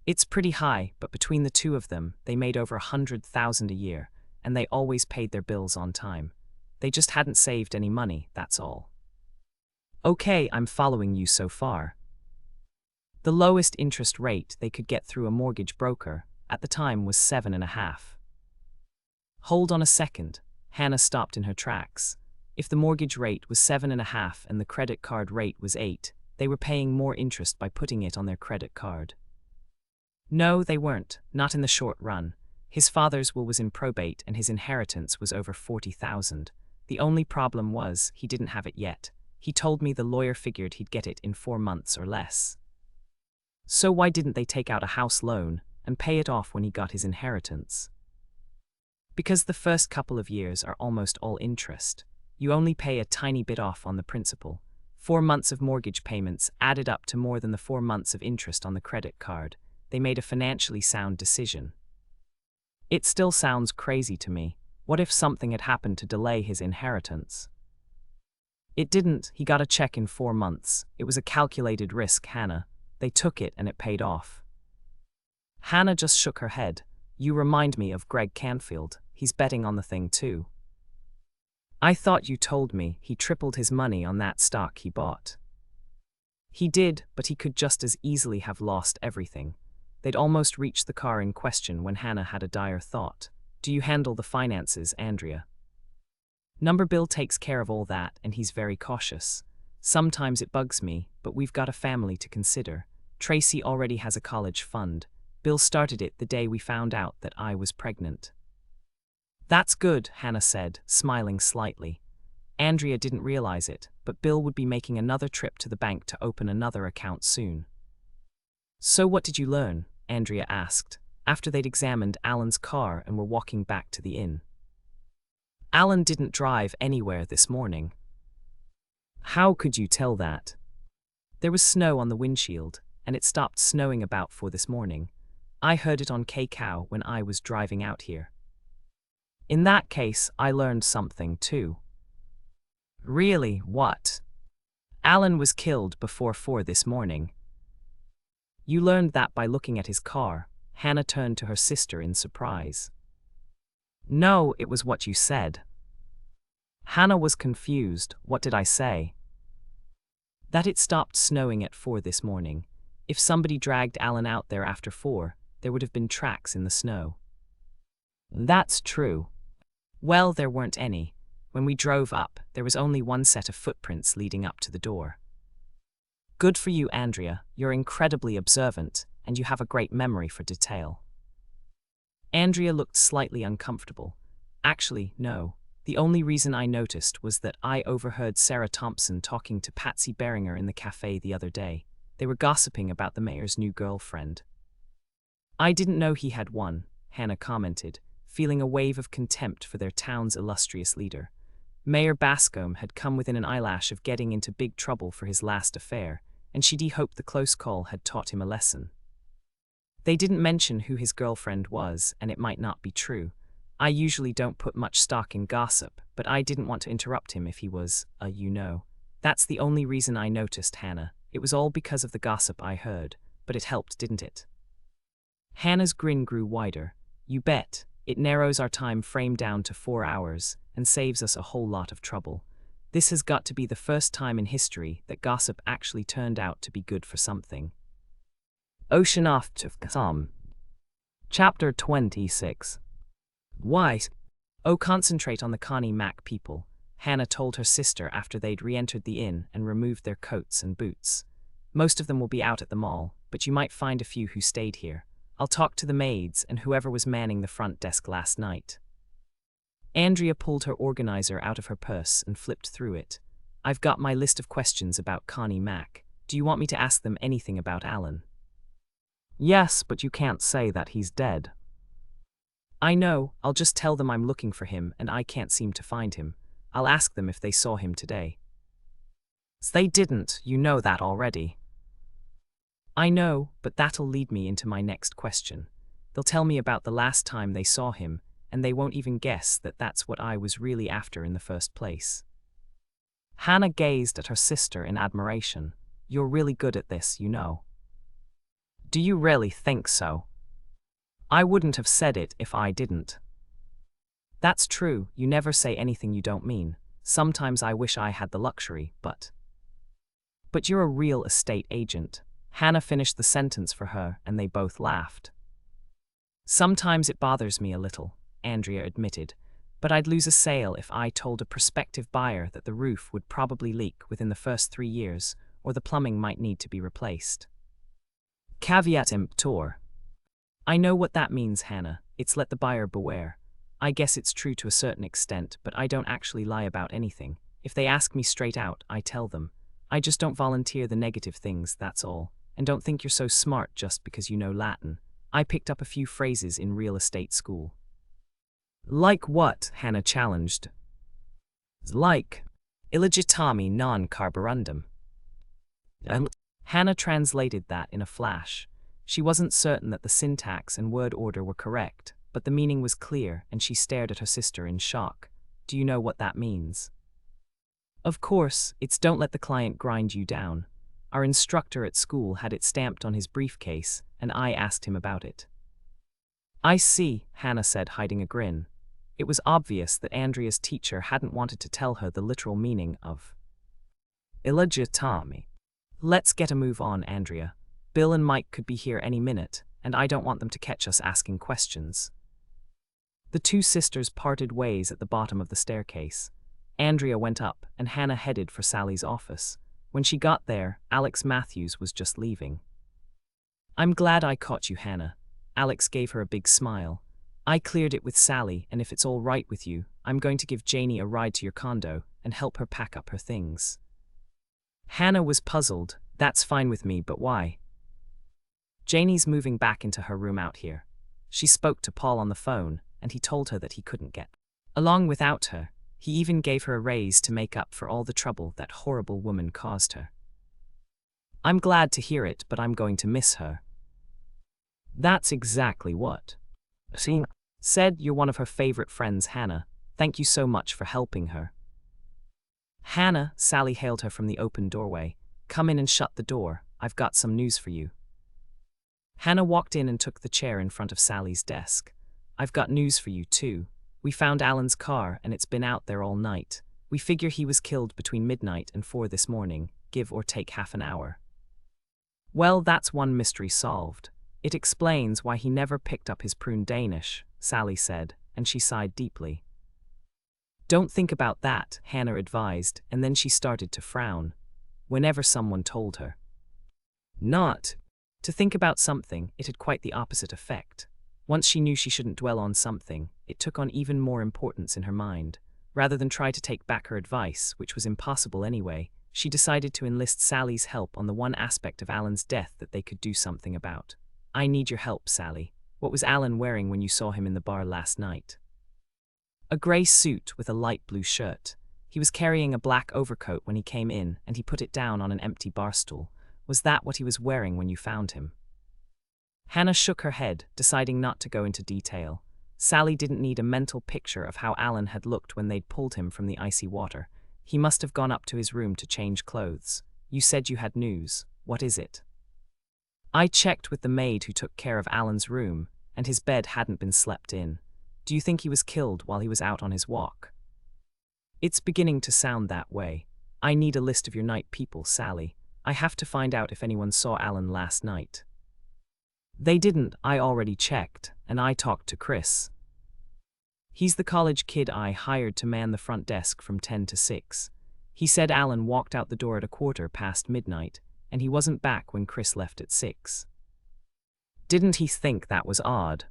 Speaker 1: "It's pretty high, but between the two of them, they made over $100,000 a year, and they always paid their bills on time. They just hadn't saved any money, that's all." "Okay, I'm following you so far." The lowest interest rate they could get through a mortgage broker at the time was 7.5%. "Hold on a second." Hannah stopped in her tracks. If the mortgage rate was 7.5% and the credit card rate was 8%, they were paying more interest by putting it on their credit card. No, they weren't, not in the short run. His father's will was in probate and his inheritance was over $40,000. The only problem was he didn't have it yet. He told me the lawyer figured he'd get it in 4 months or less. So why didn't they take out a house loan and pay it off when he got his inheritance? Because the first couple of years are almost all interest. You only pay a tiny bit off on the principal. 4 months of mortgage payments added up to more than the 4 months of interest on the credit card. They made a financially sound decision. It still sounds crazy to me. What if something had happened to delay his inheritance? It didn't. He got a check in 4 months. It was a calculated risk, Hannah. They took it and it paid off. Hannah just shook her head. You remind me of Greg Canfield. He's betting on the thing too. I thought you told me he tripled his money on that stock he bought. He did, but he could just as easily have lost everything. They'd almost reached the car in question when Hannah had a dire thought. Do you handle the finances, Andrea? Number Bill takes care of all that, and he's very cautious. Sometimes it bugs me, but we've got a family to consider. Tracy already has a college fund. Bill started it the day we found out that I was pregnant. That's good, Hannah said, smiling slightly. Andrea didn't realize it, but Bill would be making another trip to the bank to open another account soon. So what did you learn? Andrea asked, after they'd examined Alan's car and were walking back to the inn. Alan didn't drive anywhere this morning. How could you tell that? There was snow on the windshield, and it stopped snowing about 4 this morning. I heard it on K-Cow when I was driving out here. In that case, I learned something too. Really, what? Alan was killed before 4 this morning. You learned that by looking at his car. Hannah turned to her sister in surprise. No, it was what you said. Hannah was confused. What did I say? That it stopped snowing at 4 this morning. If somebody dragged Alan out there after 4, there would have been tracks in the snow. That's true. Well, there weren't any. When we drove up, there was only one set of footprints leading up to the door. Good for you, Andrea. You're incredibly observant, and you have a great memory for detail. Andrea looked slightly uncomfortable. Actually, no. The only reason I noticed was that I overheard Sarah Thompson talking to Patsy Beringer in the cafe the other day. They were gossiping about the mayor's new girlfriend. I didn't know he had one, Hannah commented, feeling a wave of contempt for their town's illustrious leader. Mayor Bascombe had come within an eyelash of getting into big trouble for his last affair, and she'd hoped the close call had taught him a lesson. They didn't mention who his girlfriend was, and it might not be true. I usually don't put much stock in gossip, but I didn't want to interrupt him if he was, That's the only reason I noticed, Hannah. It was all because of the gossip I heard, but it helped, didn't it? Hannah's grin grew wider. You bet. It narrows our time frame down to 4 hours and saves us a whole lot of trouble. This has got to be the first time in history that gossip actually turned out to be good for something. Ocean off to some. Chapter 26. Why? Oh, concentrate on the Connie Mack people, Hannah told her sister after they'd re-entered the inn and removed their coats and boots. Most of them will be out at the mall, but you might find a few who stayed here. I'll talk to the maids and whoever was manning the front desk last night. Andrea pulled her organizer out of her purse and flipped through it. I've got my list of questions about Connie Mack. Do you want me to ask them anything about Alan? Yes, but you can't say that he's dead. I know, I'll just tell them I'm looking for him and I can't seem to find him. I'll ask them if they saw him today. They didn't, you know that already. I know, but that'll lead me into my next question. They'll tell me about the last time they saw him, and they won't even guess that that's what I was really after in the first place. Hannah gazed at her sister in admiration. You're really good at this, you know. Do you really think so? I wouldn't have said it if I didn't. That's true, you never say anything you don't mean. Sometimes I wish I had the luxury, but you're a real estate agent. Hannah finished the sentence for her, and they both laughed. Sometimes it bothers me a little, Andrea admitted, but I'd lose a sale if I told a prospective buyer that the roof would probably leak within the first 3 years, or the plumbing might need to be replaced. Caveat emptor. I know what that means, Hannah. It's let the buyer beware. I guess it's true to a certain extent, but I don't actually lie about anything. If they ask me straight out, I tell them. I just don't volunteer the negative things, that's all. And don't think you're so smart just because you know Latin. I picked up a few phrases in real estate school. Like what? Hannah challenged. Like illegitami non carborundum. Hannah translated that in a flash. She wasn't certain that the syntax and word order were correct, but the meaning was clear, and she stared at her sister in shock. Do you know what that means? Of course, it's don't let the client grind you down. Our instructor at school had it stamped on his briefcase, and I asked him about it. I see, Hannah said, hiding a grin. It was obvious that Andrea's teacher hadn't wanted to tell her the literal meaning of illegitami. Let's get a move on, Andrea. Bill and Mike could be here any minute, and I don't want them to catch us asking questions. The two sisters parted ways at the bottom of the staircase. Andrea went up, and Hannah headed for Sally's office. When she got there, Alex Matthews was just leaving. I'm glad I caught you, Hannah. Alex gave her a big smile. I cleared it with Sally, and if it's all right with you, I'm going to give Janie a ride to your condo and help her pack up her things. Hannah was puzzled. That's fine with me, but why? Janie's moving back into her room out here. She spoke to Paul on the phone, and he told her that he couldn't get along without her. He even gave her a raise to make up for all the trouble that horrible woman caused her. I'm glad to hear it, but I'm going to miss her. That's exactly what she said. You're one of her favorite friends, Hannah. Thank you so much for helping her. Hannah, Sally hailed her from the open doorway. Come in and shut the door. I've got some news for you. Hannah walked in and took the chair in front of Sally's desk. I've got news for you, too. We found Alan's car, and it's been out there all night. We figure he was killed between midnight and 4 this morning, give or take half an hour. Well, that's one mystery solved. It explains why he never picked up his prune Danish, Sally said, and she sighed deeply. Don't think about that, Hannah advised, and then she started to frown. Whenever someone told her not to think about something, it had quite the opposite effect. Once she knew she shouldn't dwell on something, it took on even more importance in her mind. Rather than try to take back her advice, which was impossible anyway, she decided to enlist Sally's help on the one aspect of Alan's death that they could do something about. I need your help, Sally. What was Alan wearing when you saw him in the bar last night? A grey suit with a light blue shirt. He was carrying a black overcoat when he came in, and he put it down on an empty bar stool. Was that what he was wearing when you found him? Hannah shook her head, deciding not to go into detail. Sally didn't need a mental picture of how Alan had looked when they'd pulled him from the icy water. He must have gone up to his room to change clothes. You said you had news. What is it? I checked with the maid who took care of Alan's room, and his bed hadn't been slept in. Do you think he was killed while he was out on his walk? It's beginning to sound that way. I need a list of your night people, Sally. I have to find out if anyone saw Alan last night. They didn't. I already checked, and I talked to Chris. He's the college kid I hired to man the front desk from 10 to 6. He said Alan walked out the door at 1:15 midnight, and he wasn't back when Chris left at 6. Didn't he think that was odd?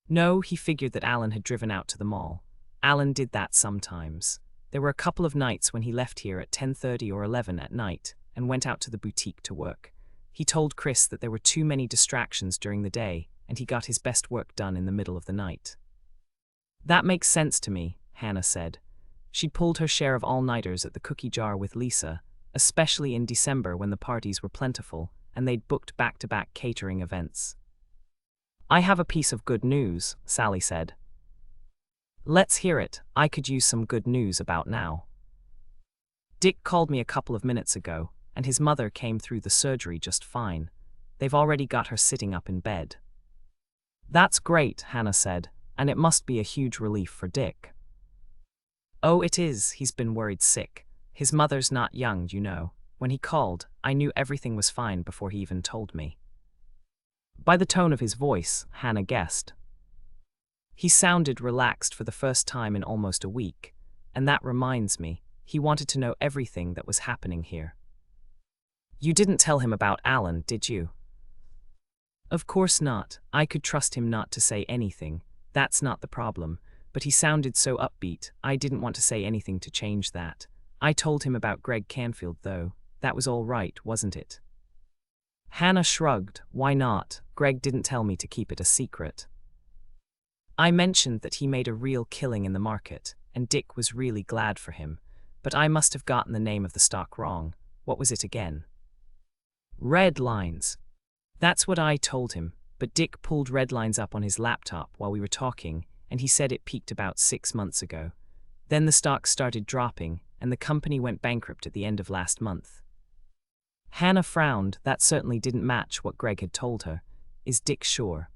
Speaker 1: No, he figured that Alan had driven out to the mall. Alan did that sometimes. There were a couple of nights when he left here at 10:30 or 11 at night and went out to the boutique to work. He told Chris that there were too many distractions during the day, and he got his best work done in the middle of the night. That makes sense to me, Hannah said. She'd pulled her share of all-nighters at the Cookie Jar with Lisa, especially in December when the parties were plentiful, and they'd booked back-to-back catering events. I have a piece of good news, Sally said. Let's hear it. I could use some good news about now. Dick called me a couple of minutes ago, and his mother came through the surgery just fine. They've already got her sitting up in bed. That's great, Hannah said, and it must be a huge relief for Dick. Oh, it is. He's been worried sick. His mother's not young, you know. When he called, I knew everything was fine before he even told me. By the tone of his voice, Hannah guessed. He sounded relaxed for the first time in almost a week, and that reminds me, he wanted to know everything that was happening here. You didn't tell him about Alan, did you? Of course not. I could trust him not to say anything. That's not the problem. But he sounded so upbeat, I didn't want to say anything to change that. I told him about Greg Canfield, though. That was all right, wasn't it? Hannah shrugged. Why not? Greg didn't tell me to keep it a secret. I mentioned that he made a real killing in the market, and Dick was really glad for him. But I must have gotten the name of the stock wrong. What was it again? Red Lines. That's what I told him, but Dick pulled Red Lines up on his laptop while we were talking, and he said it peaked about 6 months ago. Then the stock started dropping, and the company went bankrupt at the end of last month. Hannah frowned. That certainly didn't match what Greg had told her. Is Dick sure?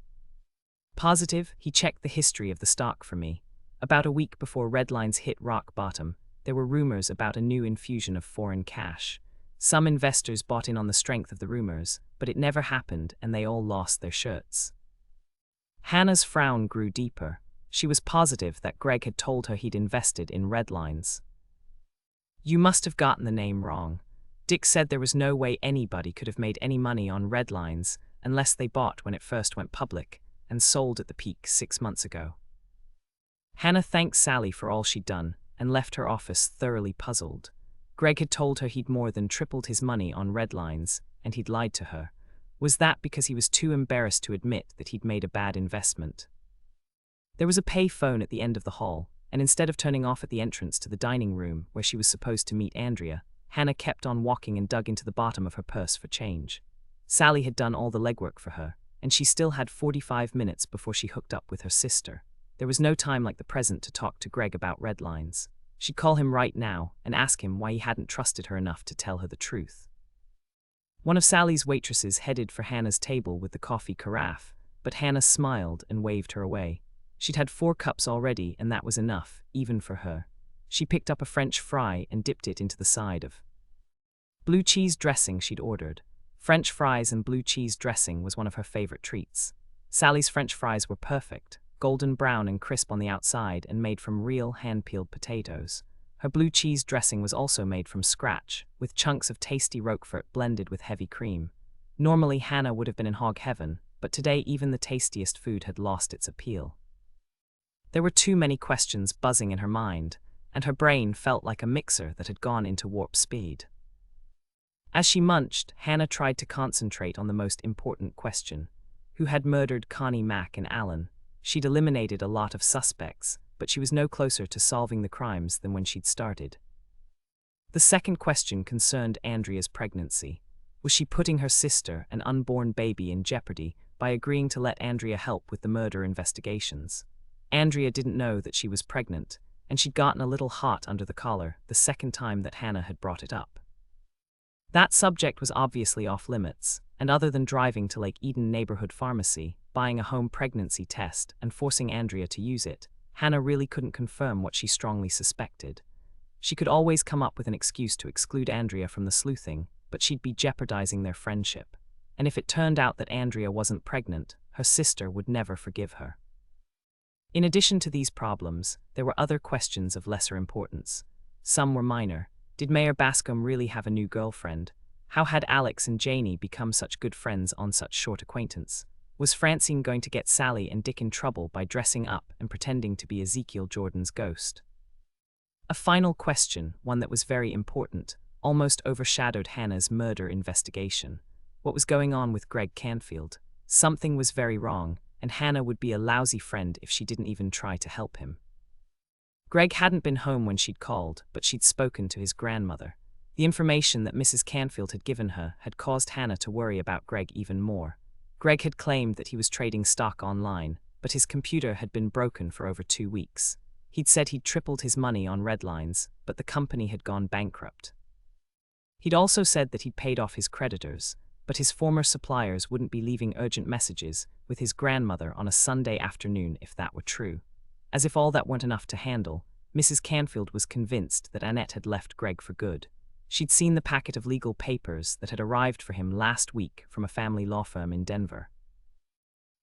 Speaker 1: Positive. He checked the history of the stock for me. About a week before Red Lines hit rock bottom, there were rumors about a new infusion of foreign cash. Some investors bought in on the strength of the rumors, but it never happened and they all lost their shirts. Hannah's frown grew deeper. She was positive that Greg had told her he'd invested in Red Lines. You must have gotten the name wrong. Dick said there was no way anybody could have made any money on Red Lines unless they bought when it first went public. and sold at the peak 6 months ago. Hannah thanked Sally for all she'd done and left her office thoroughly puzzled. Greg had told her he'd more than tripled his money on red lines, and he'd lied to her. Was that because he was too embarrassed to admit that he'd made a bad investment? There was a pay phone at the end of the hall, and instead of turning off at the entrance to the dining room where she was supposed to meet Andrea, Hannah kept on walking and dug into the bottom of her purse for change. Sally had done all the legwork for her, and she still had 45 minutes before she hooked up with her sister. There was no time like the present to talk to Greg about red lines. She'd call him right now and ask him why he hadn't trusted her enough to tell her the truth. One of Sally's waitresses headed for Hannah's table with the coffee carafe, but Hannah smiled and waved her away. She'd had 4 cups already, and that was enough, even for her. She picked up a French fry and dipped it into the side of blue cheese dressing she'd ordered. French fries and blue cheese dressing was one of her favorite treats. Sally's French fries were perfect, golden brown and crisp on the outside and made from real hand-peeled potatoes. Her blue cheese dressing was also made from scratch, with chunks of tasty Roquefort blended with heavy cream. Normally Hannah would have been in hog heaven, but today even the tastiest food had lost its appeal. There were too many questions buzzing in her mind, and her brain felt like a mixer that had gone into warp speed. As she munched, Hannah tried to concentrate on the most important question. Who had murdered Connie, Mac, and Alan? She'd eliminated a lot of suspects, but she was no closer to solving the crimes than when she'd started. The second question concerned Andrea's pregnancy. Was she putting her sister, an unborn baby, in jeopardy by agreeing to let Andrea help with the murder investigations? Andrea didn't know that she was pregnant, and she'd gotten a little hot under the collar the second time that Hannah had brought it up. That subject was obviously off limits, and other than driving to Lake Eden Neighborhood Pharmacy, buying a home pregnancy test, and forcing Andrea to use it, Hannah really couldn't confirm what she strongly suspected. She could always come up with an excuse to exclude Andrea from the sleuthing, but she'd be jeopardizing their friendship. And if it turned out that Andrea wasn't pregnant, her sister would never forgive her. In addition to these problems, there were other questions of lesser importance. Some were minor. Did Mayor Bascom really have a new girlfriend? How had Alex and Janie become such good friends on such short acquaintance? Was Francine going to get Sally and Dick in trouble by dressing up and pretending to be Ezekiel Jordan's ghost? A final question, one that was very important, almost overshadowed Hannah's murder investigation. What was going on with Greg Canfield? Something was very wrong, and Hannah would be a lousy friend if she didn't even try to help him. Greg hadn't been home when she'd called, but she'd spoken to his grandmother. The information that Mrs. Canfield had given her had caused Hannah to worry about Greg even more. Greg had claimed that he was trading stock online, but his computer had been broken for over 2 weeks. He'd said he'd tripled his money on red lines, but the company had gone bankrupt. He'd also said that he'd paid off his creditors, but his former suppliers wouldn't be leaving urgent messages with his grandmother on a Sunday afternoon if that were true. As if all that weren't enough to handle, Mrs. Canfield was convinced that Annette had left Greg for good. She'd seen the packet of legal papers that had arrived for him last week from a family law firm in Denver.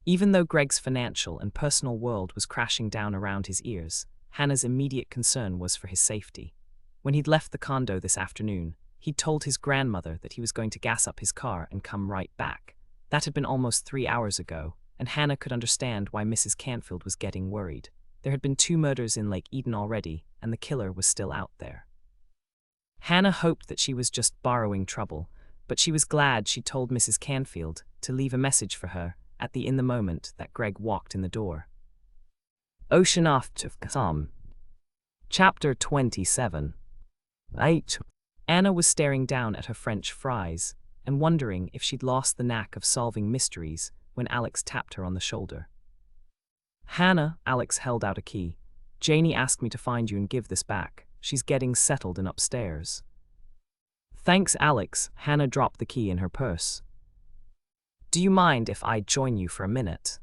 Speaker 1: Even though Greg's financial and personal world was crashing down around his ears, Hannah's immediate concern was for his safety. When he'd left the condo this afternoon, he'd told his grandmother that he was going to gas up his car and come right back. That had been almost 3 hours ago, and Hannah could understand why Mrs. Canfield was getting worried. There had been 2 murders in Lake Eden already, and the killer was still out there. Hannah hoped that she was just borrowing trouble, but she was glad she'd told Mrs. Canfield to leave a message for her in the moment that Greg walked in the door. Ocean off to come. Chapter 27. 8. Anna was staring down at her French fries and wondering if she'd lost the knack of solving mysteries when Alex tapped her on the shoulder. Hannah, Alex held out a key. Janie asked me to find you and give this back. She's getting settled in upstairs. Thanks, Alex. Hannah dropped the key in her purse. Do you mind if I join you for a minute?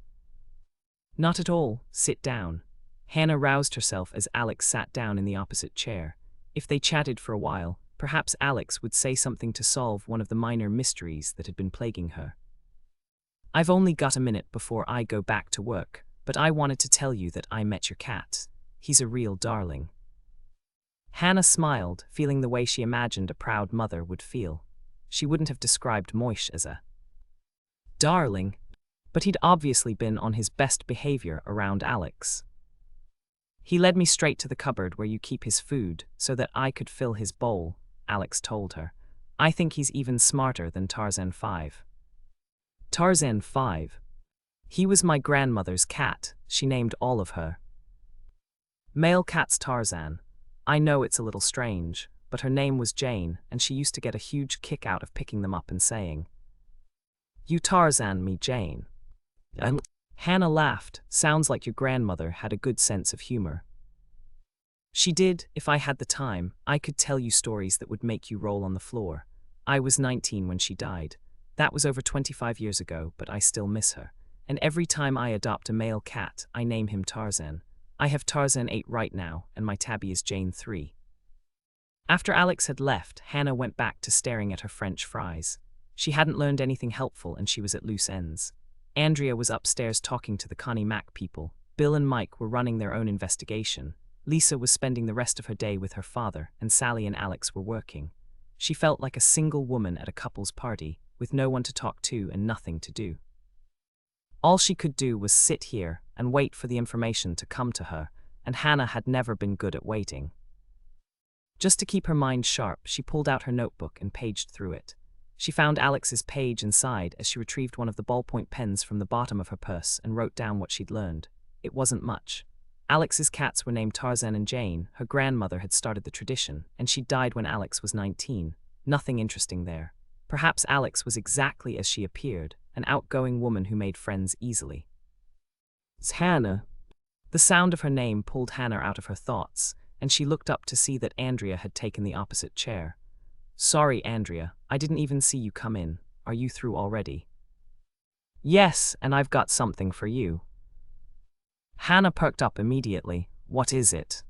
Speaker 1: Not at all. Sit down. Hannah roused herself as Alex sat down in the opposite chair. If they chatted for a while, perhaps Alex would say something to solve one of the minor mysteries that had been plaguing her. I've only got a minute before I go back to work, but I wanted to tell you that I met your cat. He's a real darling. Hannah smiled, feeling the way she imagined a proud mother would feel. She wouldn't have described Moish as a darling. but he'd obviously been on his best behavior around Alex. He led me straight to the cupboard where you keep his food so that I could fill his bowl, Alex told her. I think he's even smarter than Tarzan 5. Tarzan 5? He was my grandmother's cat, she named all of her. Male cat's Tarzan. I know it's a little strange, but her name was Jane, and she used to get a huge kick out of picking them up and saying, "You Tarzan me, Jane." And Hannah laughed. Sounds like your grandmother had a good sense of humor. She did. If I had the time, I could tell you stories that would make you roll on the floor. I was 19 when she died. That was over 25 years ago, but I still miss her. And every time I adopt a male cat, I name him Tarzan. I have Tarzan 8 right now, and my tabby is Jane 3. After Alex had left, Hannah went back to staring at her French fries. She hadn't learned anything helpful and she was at loose ends. Andrea was upstairs talking to the Connie Mack people. Bill and Mike were running their own investigation. Lisa was spending the rest of her day with her father, and Sally and Alex were working. She felt like a single woman at a couple's party, with no one to talk to and nothing to do. All she could do was sit here and wait for the information to come to her, and Hannah had never been good at waiting. Just to keep her mind sharp, she pulled out her notebook and paged through it. She found Alex's page and sighed as she retrieved one of the ballpoint pens from the bottom of her purse and wrote down what she'd learned. It wasn't much. Alex's cats were named Tarzan and Jane. Her grandmother had started the tradition, and she died when Alex was 19. Nothing interesting there. Perhaps Alex was exactly as she appeared, an outgoing woman who made friends easily. "It's Hannah." The sound of her name pulled Hannah out of her thoughts, and she looked up to see that Andrea had taken the opposite chair. "Sorry, Andrea, I didn't even see you come in. Are you through already?" "Yes, and I've got something for you." Hannah perked up immediately. "What is it?"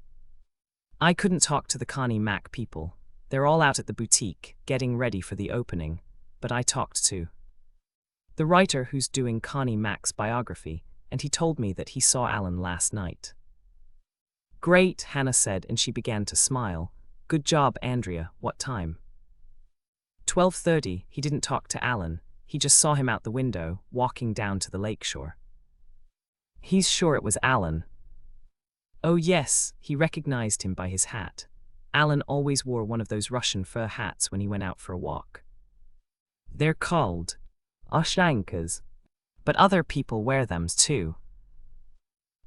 Speaker 1: "I couldn't talk to the Connie Mack people. They're all out at the boutique, getting ready for the opening, but I talked to the writer who's doing Connie Mack's biography, and he told me that he saw Alan last night." "Great," Hannah said, and she began to smile. "Good job, Andrea. What time?" 12:30. He didn't talk to Alan. He just saw him out the window, walking down to the lakeshore. He's sure it was Alan. Oh yes, he recognized him by his hat. Alan always wore one of those Russian fur hats when he went out for a walk. They're called Oshankas, but other people wear them too.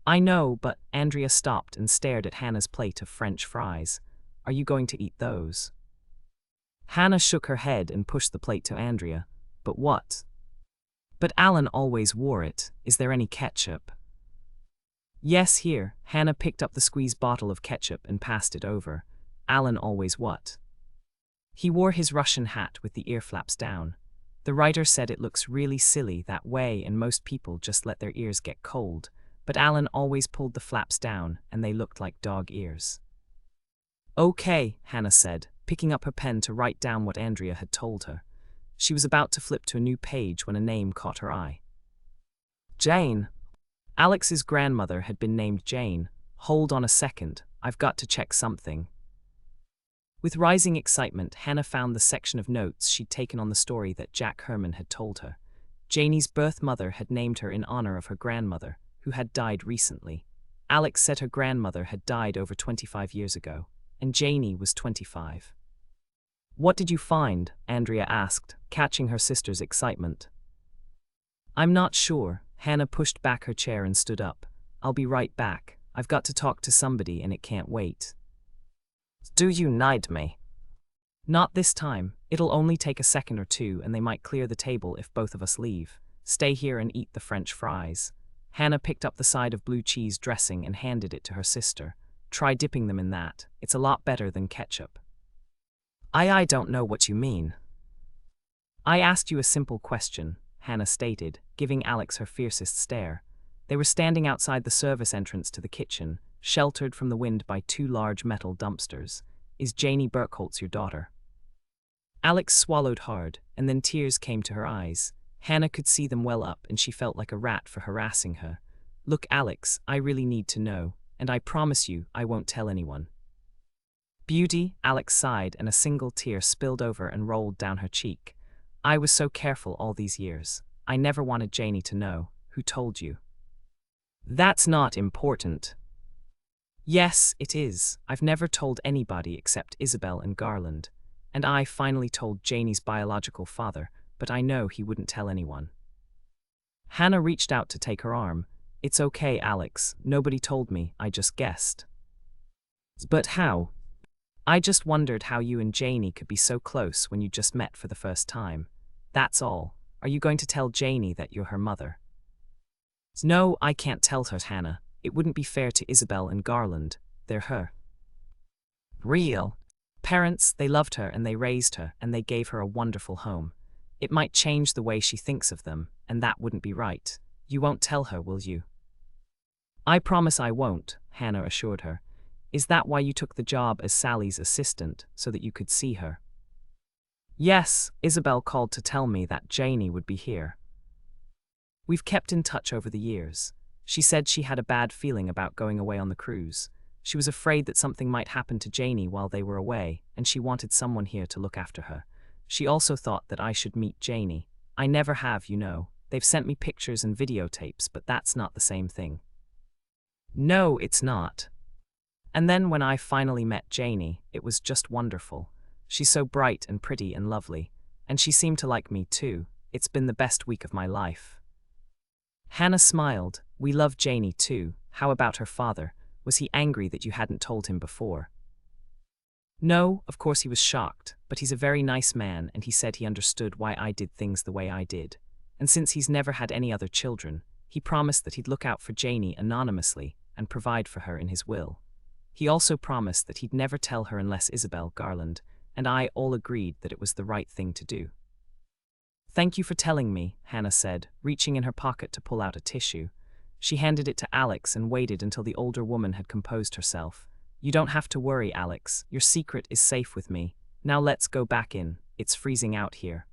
Speaker 1: I know, but Andrea stopped and stared at Hannah's plate of French fries. Are you going to eat those? Hannah shook her head and pushed the plate to Andrea. But what? But Alan always wore it. Is there any ketchup? Yes, here. Hannah picked up the squeezed bottle of ketchup and passed it over. Alan always what? He wore his Russian hat with the ear flaps down. The writer said it looks really silly that way and most people just let their ears get cold, but Alan always pulled the flaps down and they looked like dog ears. Okay, Hannah said, picking up her pen to write down what Andrea had told her. She was about to flip to a new page when a name caught her eye. Jane. Alex's grandmother had been named Jane. Hold on a second, I've got to check something. With rising excitement, Hannah found the section of notes she'd taken on the story that Jack Herman had told her. Janie's birth mother had named her in honor of her grandmother, who had died recently. Alex said her grandmother had died over 25 years ago, and Janie was 25. What did you find? Andrea asked, catching her sister's excitement. I'm not sure. Hannah pushed back her chair and stood up. I'll be right back. I've got to talk to somebody and it can't wait. Do you need me? Not this time. It'll only take a second or two and they might clear the table if both of us leave. Stay here and eat the French fries. Hannah picked up the side of blue cheese dressing and handed it to her sister. Try dipping them in that. It's a lot better than ketchup. I don't know what you mean. I asked you a simple question, Hannah stated, giving Alex her fiercest stare. They were standing outside the service entrance to the kitchen, sheltered from the wind by two large metal dumpsters. Is Janie Burkholtz your daughter? Alex swallowed hard, and then tears came to her eyes. Hannah could see them well up, and she felt like a rat for harassing her. Look, Alex, I really need to know, and I promise you I won't tell anyone. Beauty, Alex sighed, and a single tear spilled over and rolled down her cheek. I was so careful all these years. I never wanted Janie to know. Who told you? That's not important. Yes, it is. I've never told anybody except Isabel and Garland. And I finally told Janie's biological father, but I know he wouldn't tell anyone. Hannah reached out to take her arm. It's okay, Alex. Nobody told me. I just guessed. But how? I just wondered how you and Janie could be so close when you just met for the first time. That's all. Are you going to tell Janie that you're her mother? No, I can't tell her, Hannah. It wouldn't be fair to Isabel and Garland. They're her real parents. They loved her and they raised her and they gave her a wonderful home. It might change the way she thinks of them, and that wouldn't be right. You won't tell her, will you? I promise I won't, Hannah assured her. Is that why you took the job as Sally's assistant, so that you could see her? Yes, Isabel called to tell me that Janie would be here. We've kept in touch over the years. She said she had a bad feeling about going away on the cruise. She was afraid that something might happen to Janie while they were away, and she wanted someone here to look after her. She also thought that I should meet Janie. I never have, you know. They've sent me pictures and videotapes, but that's not the same thing. No, it's not. And then when I finally met Janie, it was just wonderful. She's so bright and pretty and lovely. And she seemed to like me too. It's been the best week of my life. Hannah smiled. We love Janie too. How about her father? Was he angry that you hadn't told him before? No, of course he was shocked, but he's a very nice man and he said he understood why I did things the way I did. And since he's never had any other children, he promised that he'd look out for Janie anonymously and provide for her in his will. He also promised that he'd never tell her unless Isabel, Garland, and I all agreed that it was the right thing to do. Thank you for telling me, Hannah said, reaching in her pocket to pull out a tissue. She handed it to Alex and waited until the older woman had composed herself. You don't have to worry, Alex. Your secret is safe with me. Now let's go back in. It's freezing out here.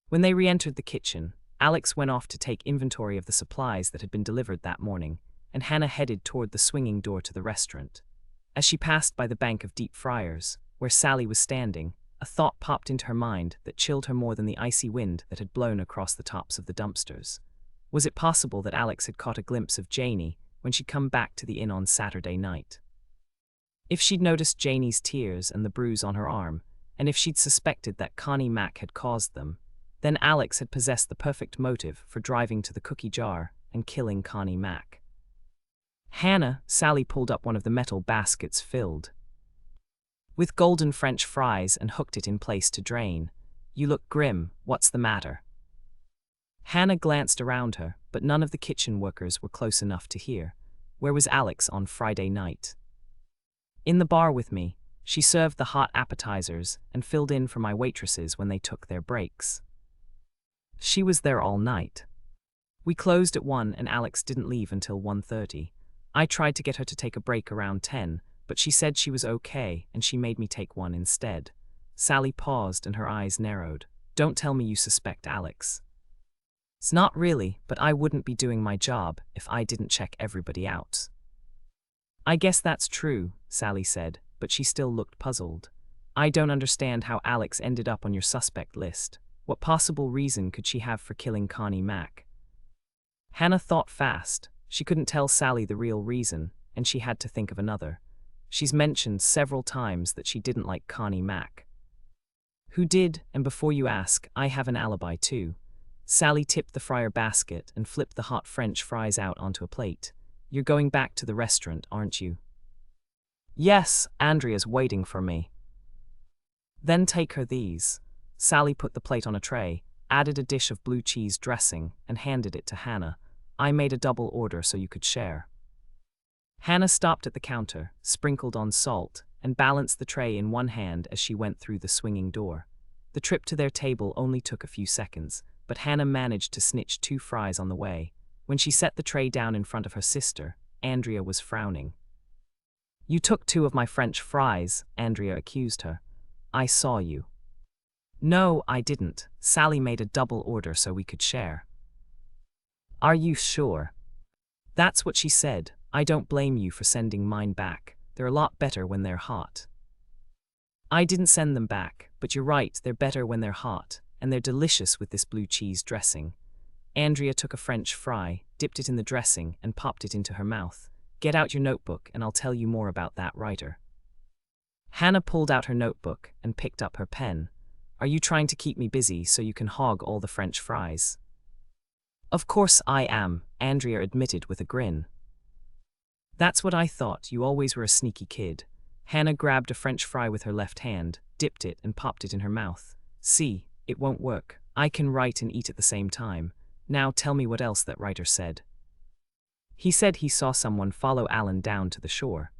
Speaker 1: When they re-entered the kitchen, Alex went off to take inventory of the supplies that had been delivered that morning, and Hannah headed toward the swinging door to the restaurant. As she passed by the bank of deep fryers, where Sally was standing, a thought popped into her mind that chilled her more than the icy wind that had blown across the tops of the dumpsters. Was it possible that Alex had caught a glimpse of Janie when she'd come back to the inn on Saturday night? If she'd noticed Janie's tears and the bruise on her arm, and if she'd suspected that Connie Mack had caused them, then Alex had possessed the perfect motive for driving to the cookie jar and killing Connie Mack. Hannah, Sally pulled up one of the metal baskets filled with golden French fries and hooked it in place to drain. You look grim. What's the matter? Hannah glanced around her, but none of the kitchen workers were close enough to hear. Where was Alex on Friday night? In the bar with me. She served the hot appetizers and filled in for my waitresses when they took their breaks. She was there all night. We closed at 1 and Alex didn't leave until 1:30. I tried to get her to take a break around 10, but she said she was okay and she made me take one instead. Sally paused and her eyes narrowed. Don't tell me you suspect Alex. It's not really, but I wouldn't be doing my job if I didn't check everybody out. I guess that's true, Sally said, but she still looked puzzled. I don't understand how Alex ended up on your suspect list. What possible reason could she have for killing Connie Mack? Hannah thought fast. She couldn't tell Sally the real reason, and she had to think of another. She's mentioned several times that she didn't like Connie Mack. Who did? And before you ask, I have an alibi too. Sally tipped the fryer basket and flipped the hot French fries out onto a plate. You're going back to the restaurant, aren't you? Yes, Andrea's waiting for me. Then take her these. Sally put the plate on a tray, added a dish of blue cheese dressing, and handed it to Hannah. I made a double order so you could share. Hannah stopped at the counter, sprinkled on salt, and balanced the tray in one hand as she went through the swinging door. The trip to their table only took a few seconds, but Hannah managed to snitch 2 fries on the way. When she set the tray down in front of her sister, Andrea was frowning. You took 2 of my French fries, Andrea accused her. I saw you. No, I didn't. Sally made a double order so we could share. Are you sure? That's what she said. I don't blame you for sending mine back. They're a lot better when they're hot. I didn't send them back, but you're right, they're better when they're hot, and they're delicious with this blue cheese dressing. Andrea took a French fry, dipped it in the dressing, and popped it into her mouth. Get out your notebook and I'll tell you more about that writer. Hannah pulled out her notebook and picked up her pen. Are you trying to keep me busy so you can hog all the French fries? Of course I am, Andrea admitted with a grin. That's what I thought, you always were a sneaky kid. Hannah grabbed a French fry with her left hand, dipped it and popped it in her mouth. See, it won't work. I can write and eat at the same time. Now tell me what else that writer said. He said he saw someone follow Alan down to the shore.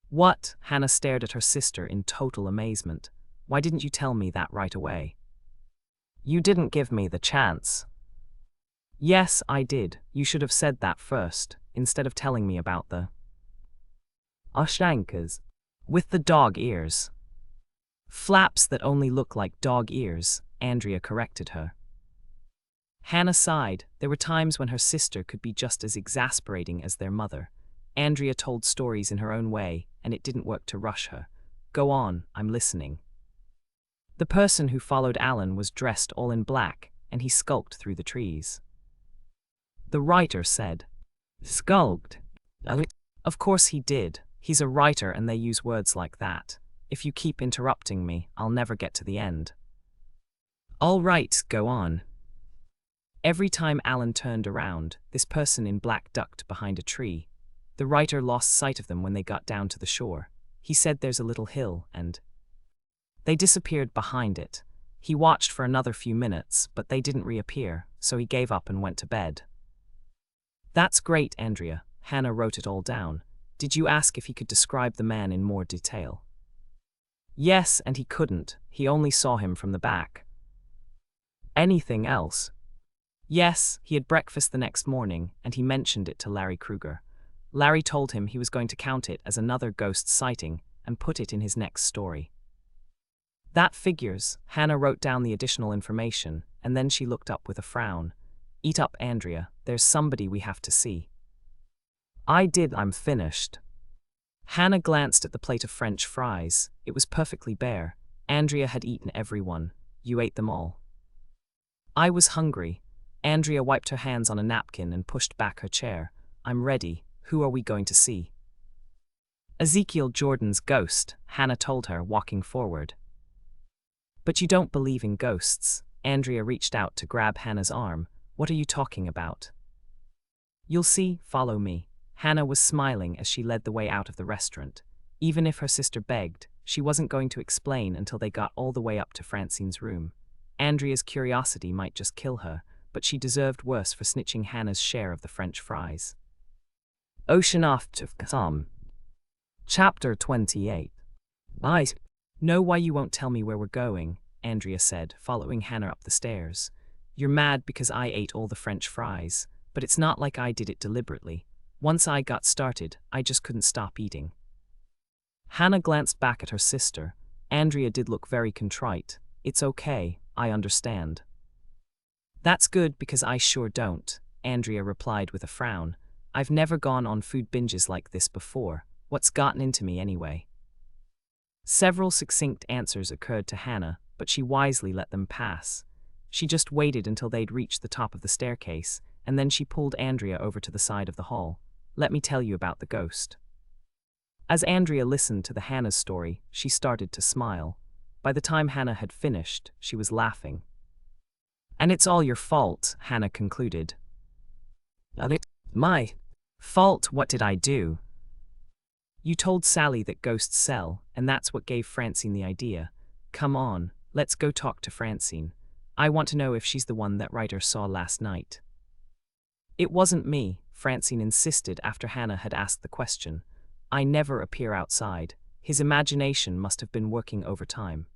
Speaker 1: What? Hannah stared at her sister in total amazement. Why didn't you tell me that right away? You didn't give me the chance. Yes, I did. You should have said that first, instead of telling me about the Ushankas with the dog ears. Flaps that only look like dog ears, Andrea corrected her. Hannah sighed. There were times when her sister could be just as exasperating as their mother. Andrea told stories in her own way, and it didn't work to rush her. Go on, I'm listening. The person who followed Alan was dressed all in black, and he skulked through the trees. The writer said. Skulked? Of course he did. He's a writer and they use words like that. If you keep interrupting me, I'll never get to the end. All right, go on. Every time Alan turned around, this person in black ducked behind a tree. The writer lost sight of them when they got down to the shore. He said there's a little hill and they disappeared behind it. He watched for another few minutes, but they didn't reappear, so he gave up and went to bed. That's great, Andrea. Hannah wrote it all down. Did you ask if he could describe the man in more detail? Yes, and he couldn't. He only saw him from the back. Anything else? Yes, he had breakfast the next morning, and he mentioned it to Larry Kruger. Larry told him he was going to count it as another ghost sighting and put it in his next story. That figures. Hannah wrote down the additional information, and then she looked up with a frown. Eat up, Andrea. There's somebody we have to see. I did. I'm finished. Hannah glanced at the plate of French fries. It was perfectly bare. Andrea had eaten every one. You ate them all. I was hungry. Andrea wiped her hands on a napkin and pushed back her chair. I'm ready. Who are we going to see? Ezekiel Jordan's ghost, Hannah told her, walking forward. But you don't believe in ghosts. Andrea reached out to grab Hannah's arm. What are you talking about? You'll see, follow me. Hannah was smiling as she led the way out of the restaurant. Even if her sister begged, she wasn't going to explain until they got all the way up to Francine's room. Andrea's curiosity might just kill her, but she deserved worse for snitching Hannah's share of the French fries. Ocean off to some. Chapter 28. I know why you won't tell me where we're going, Andrea said, following Hannah up the stairs. You're mad because I ate all the French fries, but it's not like I did it deliberately. Once I got started, I just couldn't stop eating. Hannah glanced back at her sister. Andrea did look very contrite. It's okay, I understand. That's good because I sure don't, Andrea replied with a frown. I've never gone on food binges like this before. What's gotten into me anyway? Several succinct answers occurred to Hannah, but she wisely let them pass. She just waited until they'd reached the top of the staircase, and then she pulled Andrea over to the side of the hall. Let me tell you about the ghost. As Andrea listened to the Hannah's story, she started to smile. By the time Hannah had finished, she was laughing. And it's all your fault, Hannah concluded. My fault? What did I do? You told Sally that ghosts sell, and that's what gave Francine the idea. Come on, let's go talk to Francine. I want to know if she's the one that writer saw last night. It wasn't me, Francine insisted after Hannah had asked the question. I never appear outside. His imagination must have been working overtime.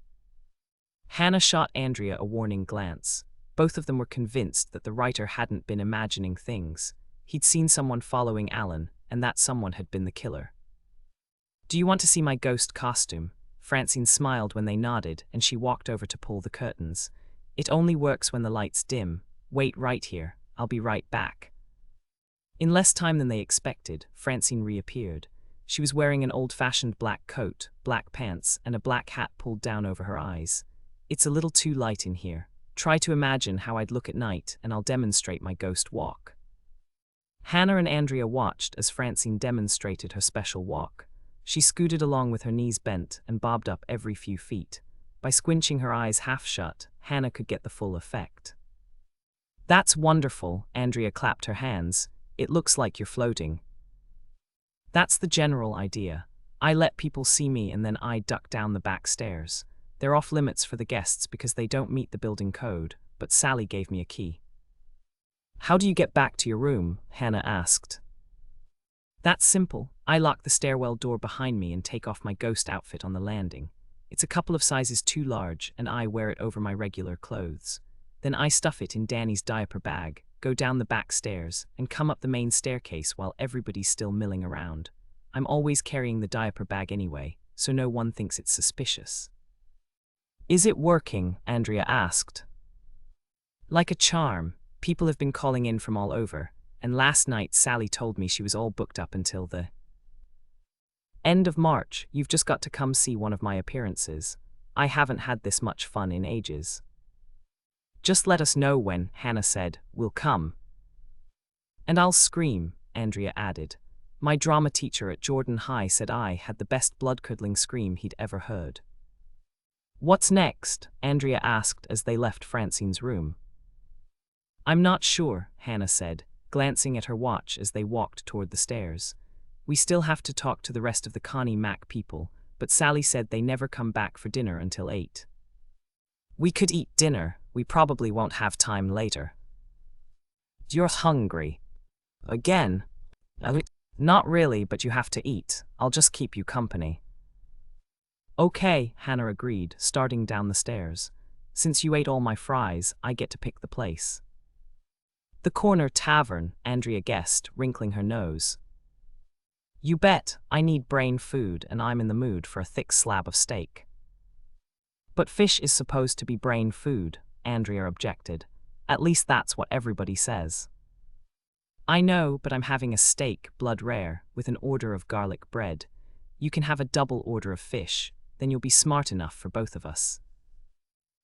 Speaker 1: Hannah shot Andrea a warning glance. Both of them were convinced that the writer hadn't been imagining things. He'd seen someone following Alan, and that someone had been the killer. Do you want to see my ghost costume? Francine smiled when they nodded, and she walked over to pull the curtains. It only works when the lights dim. Wait right here. I'll be right back. In less time than they expected, Francine reappeared. She was wearing an old-fashioned black coat, black pants, and a black hat pulled down over her eyes. It's a little too light in here. Try to imagine how I'd look at night, and I'll demonstrate my ghost walk." Hannah and Andrea watched as Francine demonstrated her special walk. She scooted along with her knees bent and bobbed up every few feet. By squinching her eyes half shut, Hannah could get the full effect. "That's wonderful," Andrea clapped her hands. "It looks like you're floating." "That's the general idea. I let people see me and then I duck down the back stairs. They're off limits for the guests because they don't meet the building code, but Sally gave me a key." "How do you get back to your room?" Hannah asked. "That's simple. I lock the stairwell door behind me and take off my ghost outfit on the landing. It's a couple of sizes too large, and I wear it over my regular clothes. Then I stuff it in Danny's diaper bag, go down the back stairs, and come up the main staircase while everybody's still milling around. I'm always carrying the diaper bag anyway, so no one thinks it's suspicious." "Is it working?" Andrea asked. "Like a charm. People have been calling in from all over, and last night Sally told me she was all booked up until the end of March. You've just got to come see one of my appearances. I haven't had this much fun in ages." "Just let us know when," Hannah said. "We'll come." "And I'll scream," Andrea added. "My drama teacher at Jordan High said I had the best blood-curdling scream he'd ever heard." "What's next?" Andrea asked as they left Francine's room. "I'm not sure," Hannah said, glancing at her watch as they walked toward the stairs. "We still have to talk to the rest of the Connie Mac people, but Sally said they never come back for dinner until 8. We could eat dinner. We probably won't have time later." "You're hungry." "Again?" "Not really, but you have to eat. I'll just keep you company." "Okay," Hannah agreed, starting down the stairs. "Since you ate all my fries, I get to pick the place." "The Corner Tavern," Andrea guessed, wrinkling her nose. "You bet. I need brain food, and I'm in the mood for a thick slab of steak." "But fish is supposed to be brain food," Andrea objected. "At least that's what everybody says." "I know, but I'm having a steak, blood rare, with an order of garlic bread. You can have a double order of fish, then you'll be smart enough for both of us."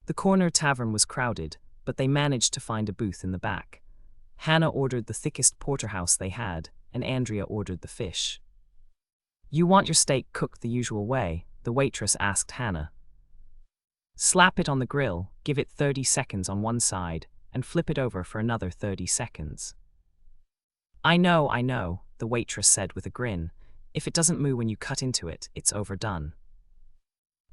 Speaker 1: The Corner Tavern was crowded, but they managed to find a booth in the back. Hannah ordered the thickest porterhouse they had, and Andrea ordered the fish. "You want your steak cooked the usual way?" the waitress asked Hannah. "Slap it on the grill, give it 30 seconds on one side, and flip it over for another 30 seconds. I know, the waitress said with a grin. "If it doesn't moo when you cut into it, it's overdone."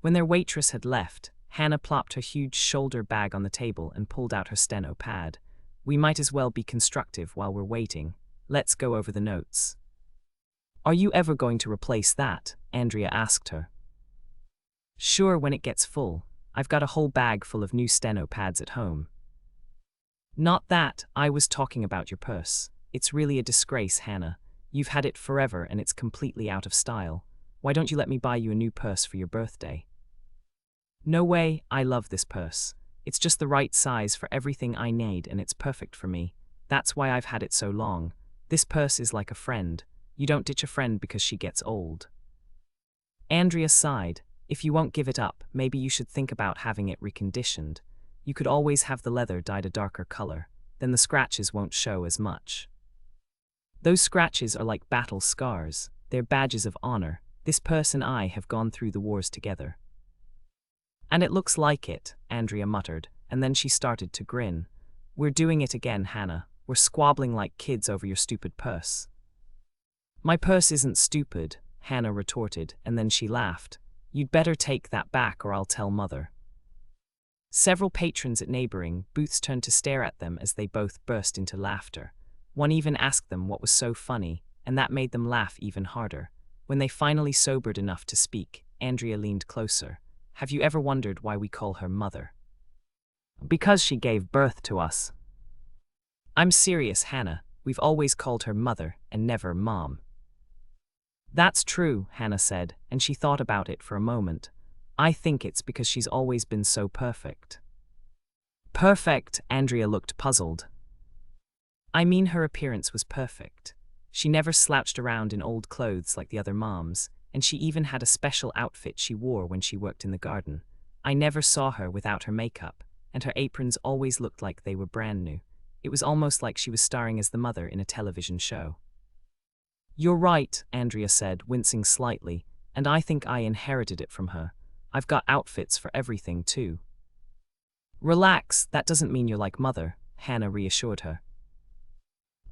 Speaker 1: When their waitress had left, Hannah plopped her huge shoulder bag on the table and pulled out her steno pad. "We might as well be constructive while we're waiting. Let's go over the notes." "Are you ever going to replace that?" Andrea asked her. "Sure, when it gets full. I've got a whole bag full of new steno pads at home." "Not that, I was talking about your purse. It's really a disgrace, Hannah. You've had it forever and it's completely out of style. Why don't you let me buy you a new purse for your birthday?" "No way, I love this purse. It's just the right size for everything I need and it's perfect for me. That's why I've had it so long. This purse is like a friend. You don't ditch a friend because she gets old." Andrea sighed. "If you won't give it up, maybe you should think about having it reconditioned. You could always have the leather dyed a darker color. Then the scratches won't show as much." "Those scratches are like battle scars. They're badges of honor. This purse and I have gone through the wars together." "And it looks like it," Andrea muttered, and then she started to grin. "We're doing it again, Hannah. We're squabbling like kids over your stupid purse." "My purse isn't stupid," Hannah retorted, and then she laughed. "You'd better take that back or I'll tell Mother." Several patrons at neighboring booths turned to stare at them as they both burst into laughter. One even asked them what was so funny, and that made them laugh even harder. When they finally sobered enough to speak, Andrea leaned closer. "Have you ever wondered why we call her Mother?" "Because she gave birth to us." "I'm serious, Hannah. We've always called her Mother and never Mom." "That's true," Hannah said, and she thought about it for a moment. "I think it's because she's always been so perfect." "Perfect?" Andrea looked puzzled. "I mean her appearance was perfect. She never slouched around in old clothes like the other moms, and she even had a special outfit she wore when she worked in the garden. I never saw her without her makeup, and her aprons always looked like they were brand new. It was almost like she was starring as the mother in a television show. "You're right," Andrea said, wincing slightly, "and I think I inherited it from her. I've got outfits for everything, too." "Relax, that doesn't mean you're like Mother," Hannah reassured her.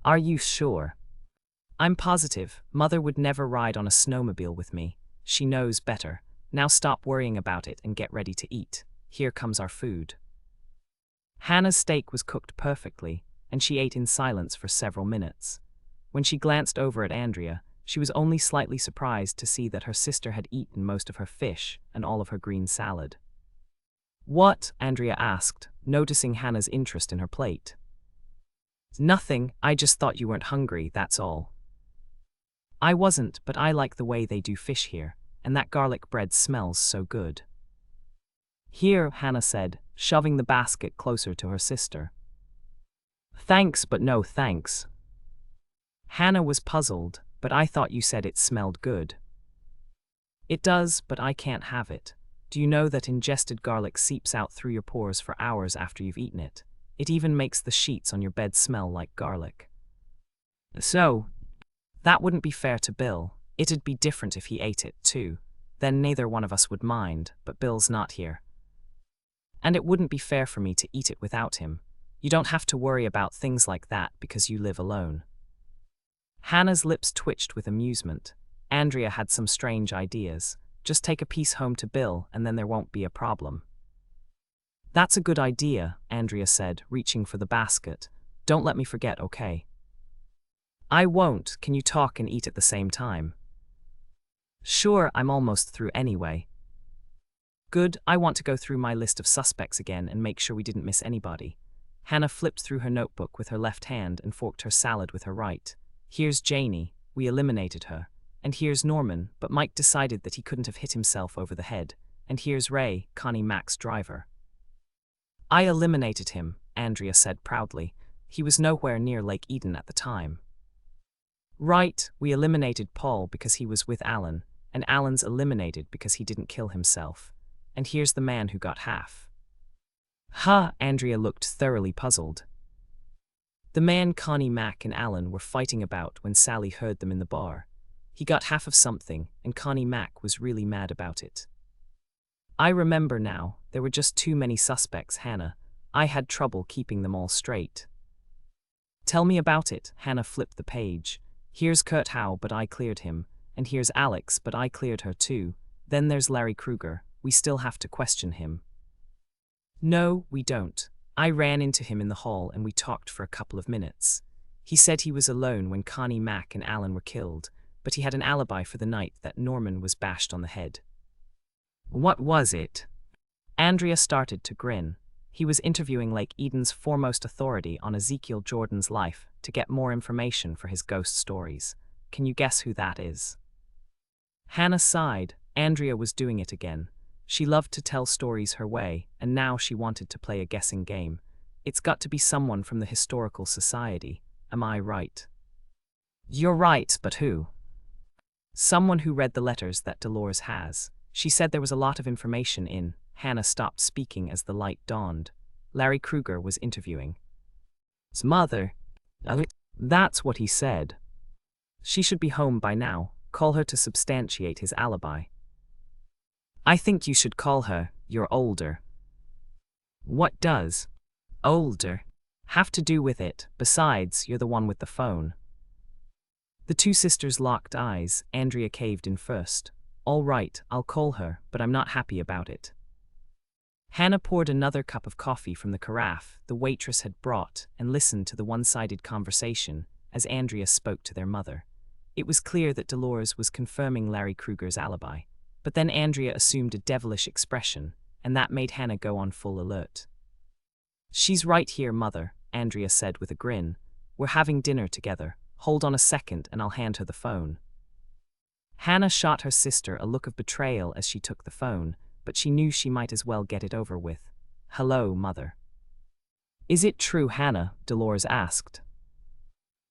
Speaker 1: "Are you sure?" "I'm positive. Mother would never ride on a snowmobile with me. She knows better. Now stop worrying about it and get ready to eat. Here comes our food." Hannah's steak was cooked perfectly, and she ate in silence for several minutes. When she glanced over at Andrea, she was only slightly surprised to see that her sister had eaten most of her fish and all of her green salad. "What?" Andrea asked, noticing Hannah's interest in her plate. "Nothing, I just thought you weren't hungry, that's all." "I wasn't, but I like the way they do fish here, and that garlic bread smells so good." "Here," Hannah said, shoving the basket closer to her sister. "Thanks, but no thanks." Hannah was puzzled, "But I thought you said it smelled good." "It does, but I can't have it. Do you know that ingested garlic seeps out through your pores for hours after you've eaten it? It even makes the sheets on your bed smell like garlic." "So, that wouldn't be fair to Bill. It'd be different if he ate it, too. Then neither one of us would mind, but Bill's not here. And it wouldn't be fair for me to eat it without him. You don't have to worry about things like that because you live alone." Hannah's lips twitched with amusement. Andrea had some strange ideas. Just take a piece home to Bill and then there won't be a problem. "That's a good idea," Andrea said, reaching for the basket. "Don't let me forget, okay?" "I won't. Can you talk and eat at the same time?" "Sure, I'm almost through anyway." "Good, I want to go through my list of suspects again and make sure we didn't miss anybody." Hannah flipped through her notebook with her left hand and forked her salad with her right. "Here's Janie, we eliminated her. And here's Norman, but Mike decided that he couldn't have hit himself over the head. And here's Ray, Connie Mac's driver." "I eliminated him," Andrea said proudly. "He was nowhere near Lake Eden at the time." "Right, we eliminated Paul because he was with Alan, and Alan's eliminated because he didn't kill himself. And here's the man who got half." "Huh," Andrea looked thoroughly puzzled. "The man Connie Mac and Alan were fighting about when Sally heard them in the bar. He got half of something, and Connie Mac was really mad about it." "I remember now, there were just too many suspects, Hannah. I had trouble keeping them all straight." "Tell me about it." Hannah flipped the page. "Here's Kurt Howe, but I cleared him. And here's Alex, but I cleared her too. Then there's Larry Kruger. We still have to question him." "No, we don't. I ran into him in the hall and we talked for a couple of minutes. He said he was alone when Connie Mac and Alan were killed, but he had an alibi for the night that Norman was bashed on the head." "What was it?" Andrea started to grin. He was interviewing Lake Eden's foremost authority on Ezekiel Jordan's life to get more information for his ghost stories. Can you guess who that is? Hannah sighed. Andrea was doing it again. She loved to tell stories her way, and now she wanted to play a guessing game. "It's got to be someone from the Historical Society. Am I right?" "You're right, but who?" "Someone who read the letters that Dolores has. She said there was a lot of information in." Hannah stopped speaking as the light dawned. Larry Kruger was interviewing his mother. "That's what he said. She should be home by now. Call her to substantiate his alibi." "I think you should call her. You're older." "What does older have to do with it? Besides, you're the one with the phone." The two sisters locked eyes. Andrea caved in first. "All right, I'll call her, but I'm not happy about it." Hannah poured another cup of coffee from the carafe the waitress had brought and listened to the one-sided conversation as Andrea spoke to their mother. It was clear that Dolores was confirming Larry Kruger's alibi. But then Andrea assumed a devilish expression, and that made Hannah go on full alert. "She's right here, Mother," Andrea said with a grin. "We're having dinner together. Hold on a second and I'll hand her the phone." Hannah shot her sister a look of betrayal as she took the phone, but she knew she might as well get it over with. "Hello, Mother." "Is it true, Hannah?" Dolores asked.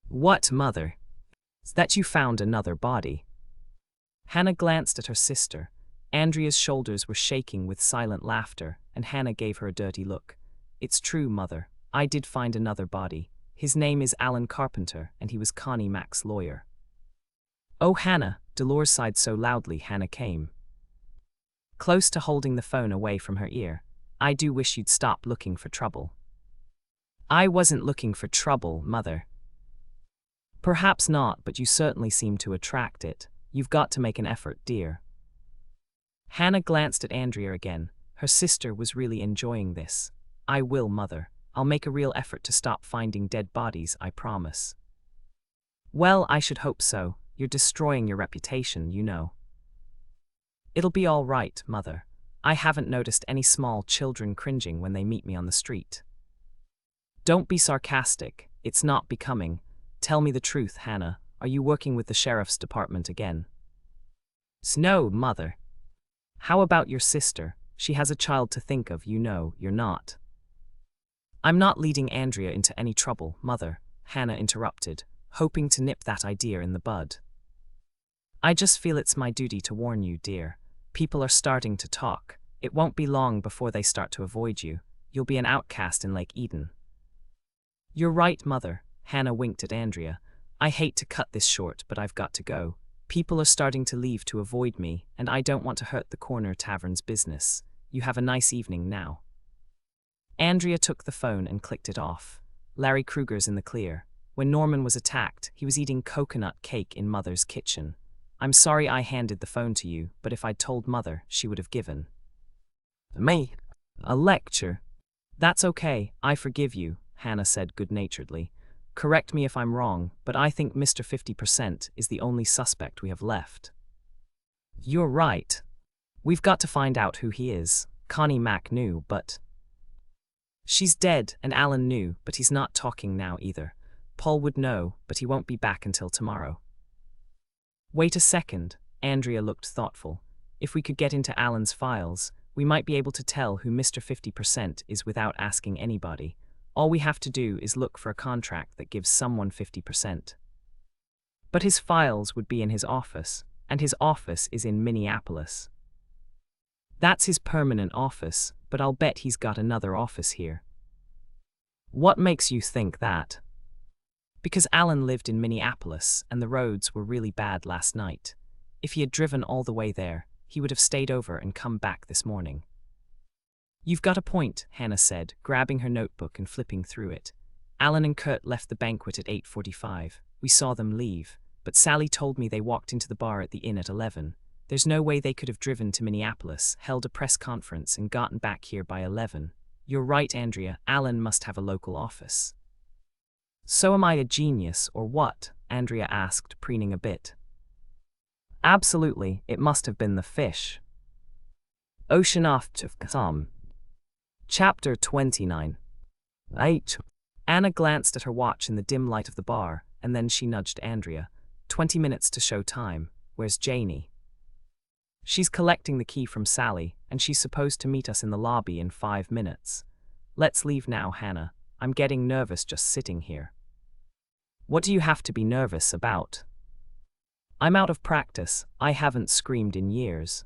Speaker 1: "What, Mother?" "That you found another body." Hannah glanced at her sister. Andrea's shoulders were shaking with silent laughter, and Hannah gave her a dirty look. It's true, Mother. I did find another body. His name is Alan Carpenter, and he was Connie Mack's lawyer. Oh, Hannah, Dolores sighed so loudly Hannah came close to holding the phone away from her ear. I do wish you'd stop looking for trouble. I wasn't looking for trouble, Mother. Perhaps not, but you certainly seem to attract it. You've got to make an effort, dear. Hannah glanced at Andrea again. Her sister was really enjoying this. I will, Mother. I'll make a real effort to stop finding dead bodies, I promise. Well, I should hope so. You're destroying your reputation, you know. It'll be all right, Mother. I haven't noticed any small children cringing when they meet me on the street. Don't be sarcastic. It's not becoming. Tell me the truth, Hannah. Are you working with the sheriff's department again? No, Mother. How about your sister? She has a child to think of, you know, you're not. I'm not leading Andrea into any trouble, Mother, Hannah interrupted, hoping to nip that idea in the bud. I just feel it's my duty to warn you, dear. People are starting to talk. It won't be long before they start to avoid you. You'll be an outcast in Lake Eden. You're right, Mother, Hannah winked at Andrea. I hate to cut this short, but I've got to go. People are starting to leave to avoid me, and I don't want to hurt the Corner Tavern's business. You have a nice evening now. Andrea took the phone and clicked it off. Larry Kruger's in the clear. When Norman was attacked, he was eating coconut cake in Mother's kitchen. I'm sorry I handed the phone to you, but if I'd told Mother, she would have given me a lecture. That's okay, I forgive you, Hannah said good-naturedly. Correct me if I'm wrong, but I think Mr. 50% is the only suspect we have left. You're right. We've got to find out who he is. Connie Mack knew, but... She's dead, and Alan knew, but he's not talking now either. Paul would know, but he won't be back until tomorrow. Wait a second, Andrea looked thoughtful. If we could get into Alan's files, we might be able to tell who Mr. 50% is without asking anybody. All we have to do is look for a contract that gives someone 50%. But his files would be in his office, and his office is in Minneapolis. That's his permanent office, but I'll bet he's got another office here. What makes you think that? Because Alan lived in Minneapolis, and the roads were really bad last night. If he had driven all the way there, he would have stayed over and come back this morning. You've got a point, Hannah said, grabbing her notebook and flipping through it. Alan and Kurt left the banquet at 8:45. We saw them leave, but Sally told me they walked into the bar at the inn at 11. There's no way they could have driven to Minneapolis, held a press conference, and gotten back here by 11. You're right, Andrea. Alan must have a local office. So am I a genius, or what? Andrea asked, preening a bit. Absolutely, it must have been the fish. Ocean off to come. Chapter 29. 8. Anna glanced at her watch in the dim light of the bar, and then she nudged Andrea. 20 minutes to show time. Where's Janie? She's collecting the key from Sally, and she's supposed to meet us in the lobby in 5 minutes. Let's leave now, Hannah. I'm getting nervous just sitting here. What do you have to be nervous about? I'm out of practice. I haven't screamed in years.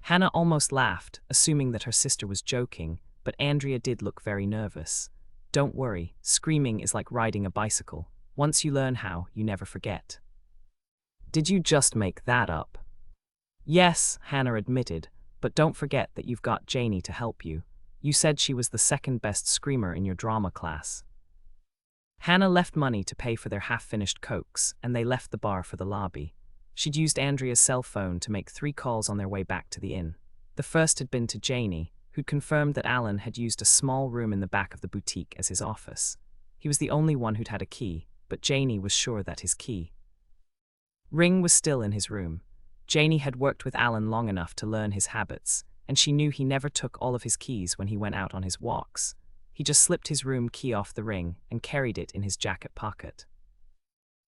Speaker 1: Hannah almost laughed, assuming that her sister was joking, but Andrea did look very nervous. Don't worry, screaming is like riding a bicycle. Once you learn how, you never forget. Did you just make that up? Yes, Hannah admitted, but don't forget that you've got Janie to help you. You said she was the second best screamer in your drama class. Hannah left money to pay for their half-finished cokes, and they left the bar for the lobby. She'd used Andrea's cell phone to make 3 calls on their way back to the inn. The first had been to Janie, who'd confirmed that Alan had used a small room in the back of the boutique as his office. He was the only one who'd had a key, but Janie was sure that his key ring was still in his room. Janie had worked with Alan long enough to learn his habits, and she knew he never took all of his keys when he went out on his walks. He just slipped his room key off the ring and carried it in his jacket pocket.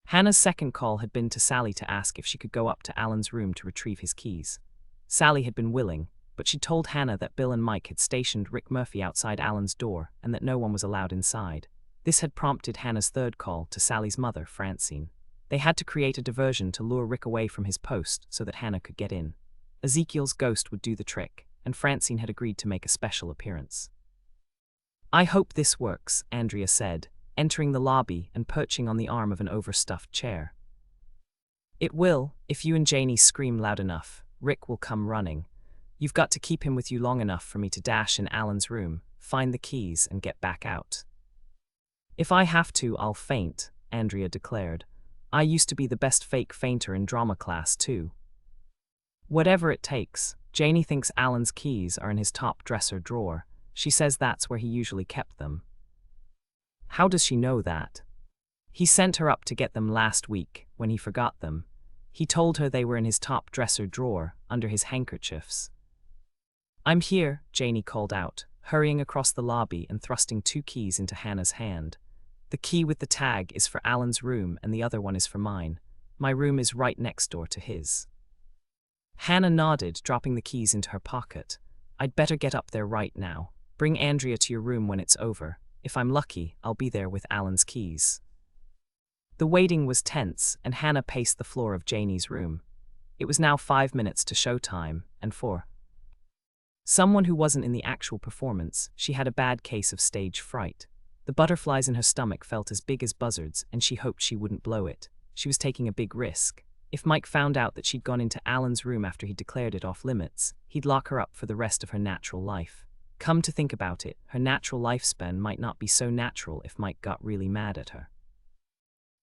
Speaker 1: Hannah's second call had been to Sally to ask if she could go up to Alan's room to retrieve his keys. Sally had been willing, but she told Hannah that Bill and Mike had stationed Rick Murphy outside Alan's door and that no one was allowed inside. This had prompted Hannah's third call to Sally's mother, Francine. They had to create a diversion to lure Rick away from his post so that Hannah could get in. Ezekiel's ghost would do the trick, and Francine had agreed to make a special appearance. I hope this works, Andrea said, entering the lobby and perching on the arm of an overstuffed chair. It will, if you and Janie scream loud enough. Rick will come running. You've got to keep him with you long enough for me to dash in Alan's room, find the keys, and get back out. If I have to, I'll faint, Andrea declared. I used to be the best fake fainter in drama class, too. Whatever it takes. Janie thinks Alan's keys are in his top dresser drawer. She says that's where he usually kept them. How does she know that? He sent her up to get them last week, when he forgot them. He told her they were in his top dresser drawer, under his handkerchiefs. I'm here, Janie called out, hurrying across the lobby and thrusting 2 keys into Hannah's hand. The key with the tag is for Alan's room and the other one is for mine. My room is right next door to his. Hannah nodded, dropping the keys into her pocket. I'd better get up there right now. Bring Andrea to your room when it's over. If I'm lucky, I'll be there with Alan's keys. The waiting was tense, and Hannah paced the floor of Janie's room. It was now 5 minutes to showtime, and for someone who wasn't in the actual performance, she had a bad case of stage fright. The butterflies in her stomach felt as big as buzzards, and she hoped she wouldn't blow it. She was taking a big risk. If Mike found out that she'd gone into Alan's room after he declared it off limits, he'd lock her up for the rest of her natural life. Come to think about it, her natural lifespan might not be so natural if Mike got really mad at her.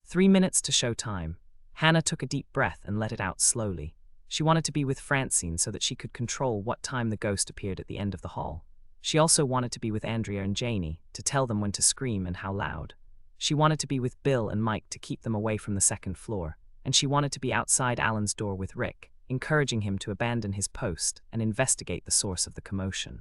Speaker 1: 3 minutes to showtime. Hannah took a deep breath and let it out slowly. She wanted to be with Francine so that she could control what time the ghost appeared at the end of the hall. She also wanted to be with Andrea and Janie, to tell them when to scream and how loud. She wanted to be with Bill and Mike to keep them away from the second floor, and she wanted to be outside Alan's door with Rick, encouraging him to abandon his post and investigate the source of the commotion.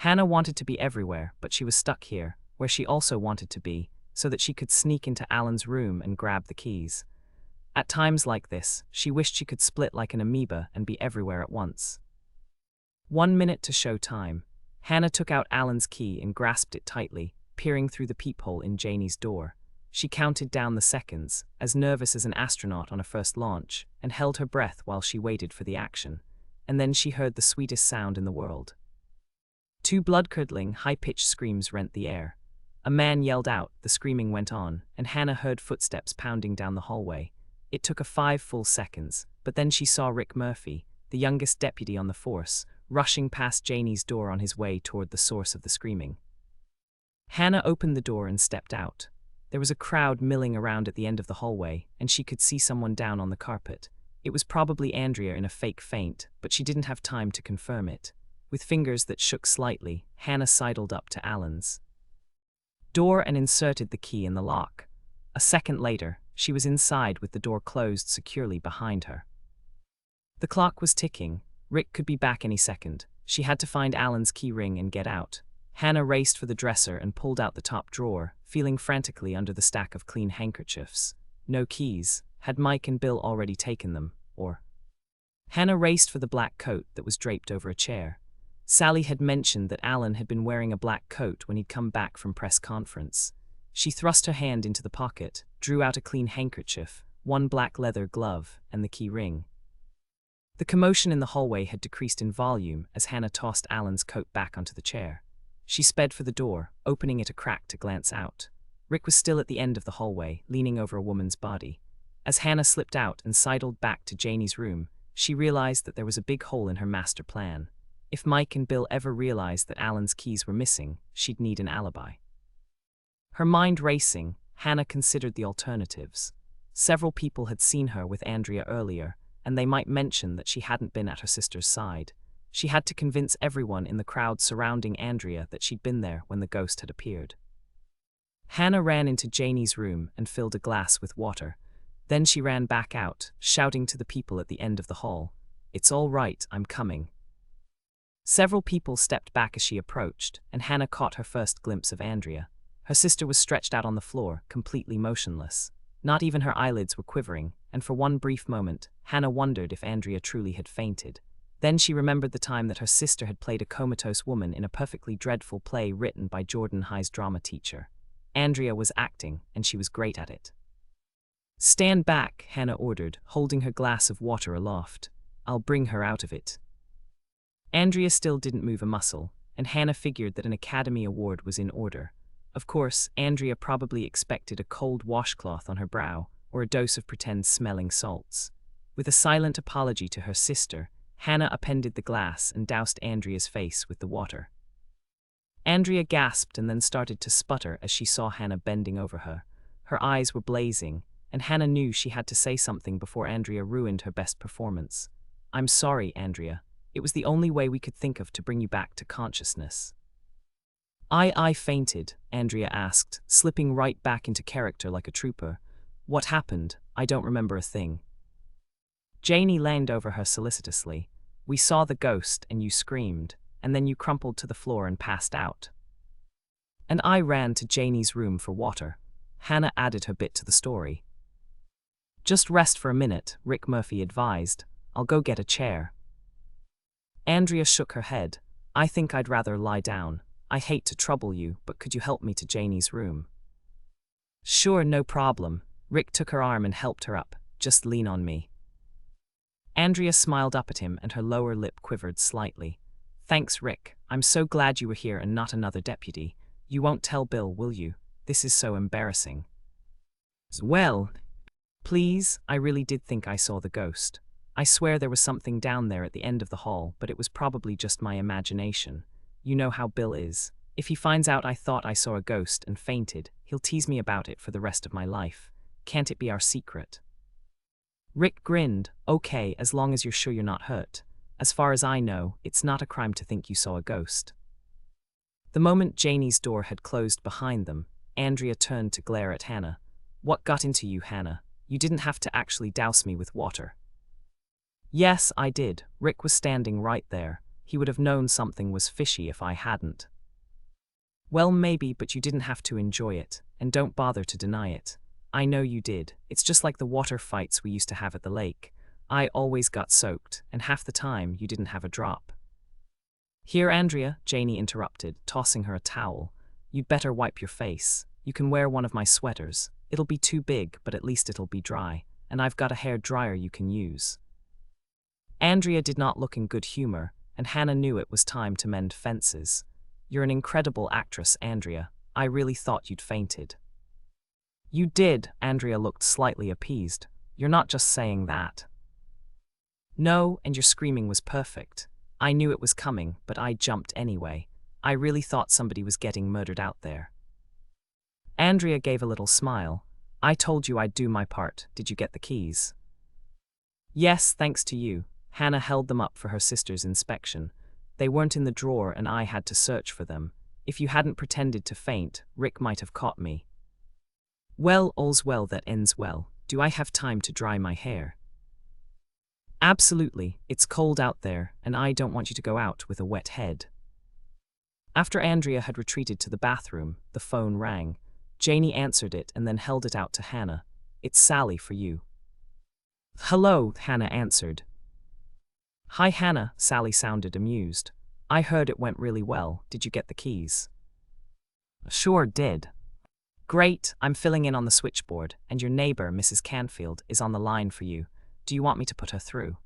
Speaker 1: Hannah wanted to be everywhere, but she was stuck here, where she also wanted to be, so that she could sneak into Alan's room and grab the keys. At times like this, she wished she could split like an amoeba and be everywhere at once. 1 minute to show time. Hannah took out Alan's key and grasped it tightly, peering through the peephole in Janie's door. She counted down the seconds, as nervous as an astronaut on a first launch, and held her breath while she waited for the action. And then she heard the sweetest sound in the world. 2 blood-curdling, high-pitched screams rent the air. A man yelled out, the screaming went on, and Hannah heard footsteps pounding down the hallway. It took 5 full seconds, but then she saw Rick Murphy, the youngest deputy on the force, rushing past Janie's door on his way toward the source of the screaming. Hannah opened the door and stepped out. There was a crowd milling around at the end of the hallway, and she could see someone down on the carpet. It was probably Andrea in a fake faint, but she didn't have time to confirm it. With fingers that shook slightly, Hannah sidled up to Alan's door and inserted the key in the lock. A second later, she was inside with the door closed securely behind her. The clock was ticking. Rick could be back any second. She had to find Alan's key ring and get out. Hannah raced for the dresser and pulled out the top drawer, feeling frantically under the stack of clean handkerchiefs. No keys. Had Mike and Bill already taken them, or? Hannah raced for the black coat that was draped over a chair. Sally had mentioned that Alan had been wearing a black coat when he'd come back from press conference. She thrust her hand into the pocket, drew out a clean handkerchief, 1 black leather glove, and the key ring. The commotion in the hallway had decreased in volume as Hannah tossed Alan's coat back onto the chair. She sped for the door, opening it a crack to glance out. Rick was still at the end of the hallway, leaning over a woman's body. As Hannah slipped out and sidled back to Janie's room, she realized that there was a big hole in her master plan. If Mike and Bill ever realized that Alan's keys were missing, she'd need an alibi. Her mind racing, Hannah considered the alternatives. Several people had seen her with Andrea earlier, and they might mention that she hadn't been at her sister's side. She had to convince everyone in the crowd surrounding Andrea that she'd been there when the ghost had appeared. Hannah ran into Janie's room and filled a glass with water. Then she ran back out, shouting to the people at the end of the hall, "It's all right, I'm coming." Several people stepped back as she approached, and Hannah caught her first glimpse of Andrea. Her sister was stretched out on the floor, completely motionless. Not even her eyelids were quivering, and for one brief moment, Hannah wondered if Andrea truly had fainted. Then she remembered the time that her sister had played a comatose woman in a perfectly dreadful play written by Jordan High's drama teacher. Andrea was acting, and she was great at it. "Stand back," Hannah ordered, holding her glass of water aloft. "I'll bring her out of it." Andrea still didn't move a muscle, and Hannah figured that an Academy Award was in order. Of course, Andrea probably expected a cold washcloth on her brow or a dose of pretend smelling salts. With a silent apology to her sister, Hannah appended the glass and doused Andrea's face with the water. Andrea gasped and then started to sputter as she saw Hannah bending over her. Her eyes were blazing, and Hannah knew she had to say something before Andrea ruined her best performance. "I'm sorry, Andrea. It was the only way we could think of to bring you back to consciousness." I fainted," Andrea asked, slipping right back into character like a trooper. "What happened? I don't remember a thing." Janie leaned over her solicitously. "We saw the ghost and you screamed, and then you crumpled to the floor and passed out. And I ran to Janie's room for water." Hannah added her bit to the story. "Just rest for a minute," Rick Murphy advised. "I'll go get a chair." Andrea shook her head. "I think I'd rather lie down. I hate to trouble you, but could you help me to Janie's room?" "Sure, no problem." Rick took her arm and helped her up. "Just lean on me." Andrea smiled up at him and her lower lip quivered slightly. "Thanks, Rick. I'm so glad you were here and not another deputy. You won't tell Bill, will you? This is so embarrassing." "Well, please, I really did think I saw the ghost. I swear there was something down there at the end of the hall, but it was probably just my imagination. You know how Bill is. If he finds out I thought I saw a ghost and fainted, he'll tease me about it for the rest of my life. Can't it be our secret?" Rick grinned. "Okay, as long as you're sure you're not hurt. As far as I know, it's not a crime to think you saw a ghost." The moment Janie's door had closed behind them, Andrea turned to glare at Hannah. "What got into you, Hannah? You didn't have to actually douse me with water." "Yes, I did." Rick was standing right there. He would have known something was fishy if I hadn't. "Well, maybe, but you didn't have to enjoy it, and don't bother to deny it. I know you did. It's just like the water fights we used to have at the lake. I always got soaked, and half the time you didn't have a drop." "Here, Andrea," Janie interrupted, tossing her a towel. "You'd better wipe your face. You can wear one of my sweaters. It'll be too big, but at least it'll be dry, and I've got a hair dryer you can use." Andrea did not look in good humor, and Hannah knew it was time to mend fences. "You're an incredible actress, Andrea. I really thought you'd fainted." "You did," Andrea looked slightly appeased. "You're not just saying that." "No, and your screaming was perfect. I knew it was coming, but I jumped anyway. I really thought somebody was getting murdered out there." Andrea gave a little smile. "I told you I'd do my part. Did you get the keys?" "Yes, thanks to you." Hannah held them up for her sister's inspection. "They weren't in the drawer and I had to search for them. If you hadn't pretended to faint, Rick might have caught me." "Well, all's well that ends well. Do I have time to dry my hair?" "Absolutely. It's cold out there, and I don't want you to go out with a wet head." After Andrea had retreated to the bathroom, the phone rang. Janie answered it and then held it out to Hannah. "It's Sally for you." "Hello," Hannah answered. "Hi, Hannah," Sally sounded amused. "I heard it went really well. Did you get the keys?" "Sure did." "Great, I'm filling in on the switchboard, and your neighbor, Mrs. Canfield, is on the line for you. Do you want me to put her through?"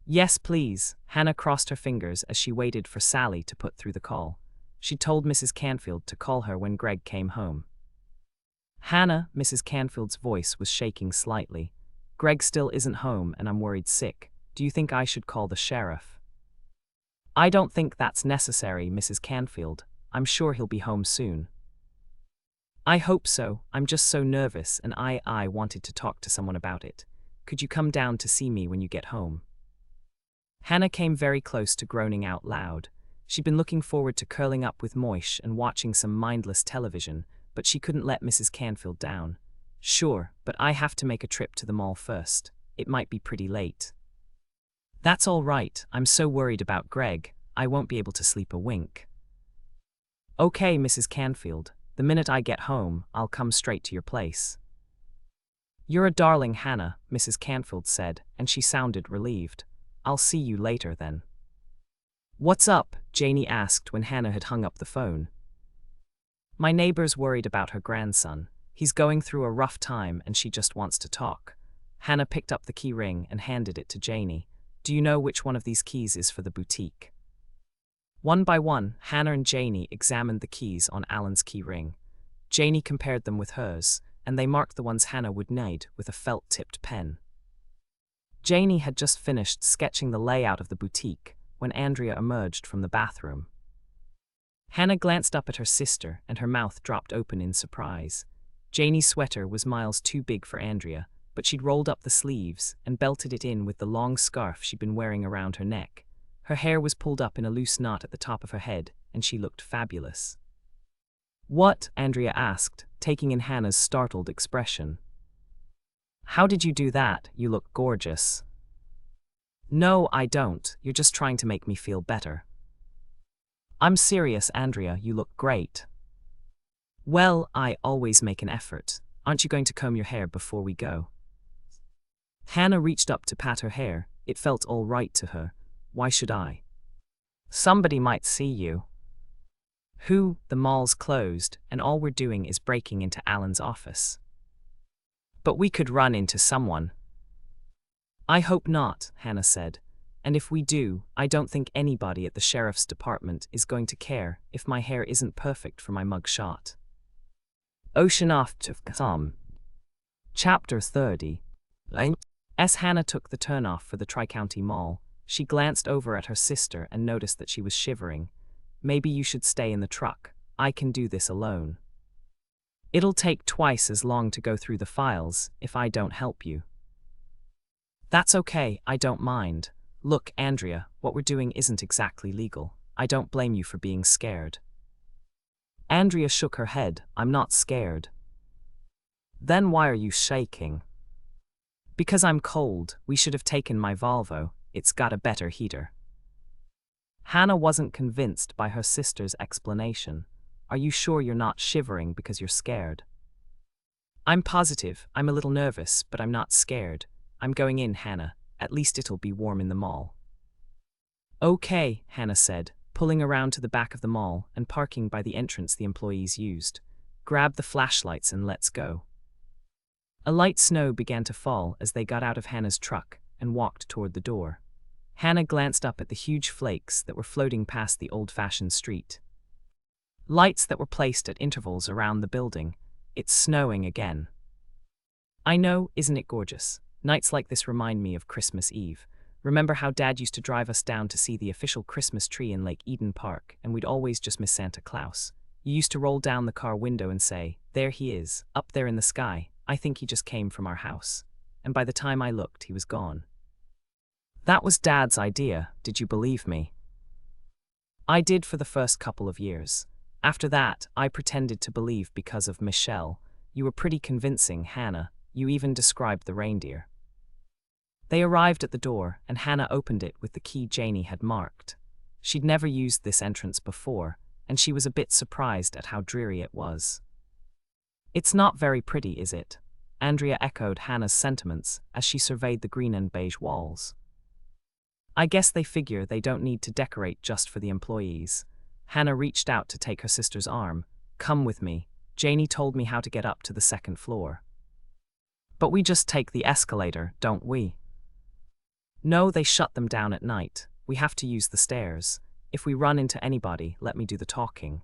Speaker 1: "Yes, please." Hannah crossed her fingers as she waited for Sally to put through the call. She told Mrs. Canfield to call her when Greg came home. "Hannah," Mrs. Canfield's voice was shaking slightly. "Greg still isn't home and I'm worried sick. Do you think I should call the sheriff?" "I don't think that's necessary, Mrs. Canfield. I'm sure he'll be home soon." "I hope so. I'm just so nervous and I wanted to talk to someone about it. Could you come down to see me when you get home?" Hannah came very close to groaning out loud. She'd been looking forward to curling up with Moish and watching some mindless television, but she couldn't let Mrs. Canfield down. "Sure, but I have to make a trip to the mall first. It might be pretty late." "That's all right. I'm so worried about Greg. I won't be able to sleep a wink." "Okay, Mrs. Canfield. The minute I get home, I'll come straight to your place." "You're a darling, Hannah," Mrs. Canfield said, and she sounded relieved. "I'll see you later then." "What's up?" Janie asked when Hannah had hung up the phone. "My neighbor's worried about her grandson. He's going through a rough time and she just wants to talk." Hannah picked up the key ring and handed it to Janie. "Do you know which one of these keys is for the boutique?" One by one, Hannah and Janie examined the keys on Alan's key ring. Janie compared them with hers, and they marked the ones Hannah would need with a felt-tipped pen. Janie had just finished sketching the layout of the boutique when Andrea emerged from the bathroom. Hannah glanced up at her sister, and her mouth dropped open in surprise. Janie's sweater was miles too big for Andrea, but she'd rolled up the sleeves and belted it in with the long scarf she'd been wearing around her neck. Her hair was pulled up in a loose knot at the top of her head, and she looked fabulous. "What?" Andrea asked, taking in Hannah's startled expression. "How did you do that? You look gorgeous." "No, I don't. You're just trying to make me feel better." "I'm serious, Andrea. You look great." "Well, I always make an effort. Aren't you going to comb your hair before we go?" Hannah reached up to pat her hair. It felt all right to her. Why should I? "Somebody might see you." "Who? The mall's closed, and all we're doing is breaking into Alan's office." "But we could run into someone." "I hope not," Hannah said. "And if we do, I don't think anybody at the sheriff's department is going to care if my hair isn't perfect for my mug shot." Ocean off to some. Chapter 30. As Hannah took the turnoff for the Tri-County Mall, she glanced over at her sister and noticed that she was shivering. "Maybe you should stay in the truck. I can do this alone. It'll take twice as long to go through the files if I don't help you." "That's okay, I don't mind. Look, Andrea, what we're doing isn't exactly legal. I don't blame you for being scared." Andrea shook her head. "I'm not scared." "Then why are you shaking?" "Because I'm cold. We should have taken my Volvo. It's got a better heater." Hannah wasn't convinced by her sister's explanation. "Are you sure you're not shivering because you're scared?" "I'm positive. I'm a little nervous, but I'm not scared. I'm going in, Hannah. At least it'll be warm in the mall." "Okay," Hannah said, pulling around to the back of the mall and parking by the entrance the employees used. "Grab the flashlights and let's go." A light snow began to fall as they got out of Hannah's truck and walked toward the door. Hannah glanced up at the huge flakes that were floating past the old-fashioned street. Lights that were placed at intervals around the building. "It's snowing again." "I know, isn't it gorgeous? Nights like this remind me of Christmas Eve. Remember how Dad used to drive us down to see the official Christmas tree in Lake Eden Park, and we'd always just miss Santa Claus? You used to roll down the car window and say, 'There he is, up there in the sky. I think he just came from our house.' And by the time I looked, he was gone." "That was Dad's idea. Did you believe me?" "I did for the first couple of years. After that, I pretended to believe because of Michelle. You were pretty convincing, Hannah. You even described the reindeer." They arrived at the door, and Hannah opened it with the key Janie had marked. She'd never used this entrance before, and she was a bit surprised at how dreary it was. "It's not very pretty, is it?" Andrea echoed Hannah's sentiments as she surveyed the green and beige walls. "I guess they figure they don't need to decorate just for the employees." Hannah reached out to take her sister's arm. "Come with me. Janie told me how to get up to the second floor." "But we just take the escalator, don't we?" "No, they shut them down at night. We have to use the stairs. If we run into anybody, let me do the talking."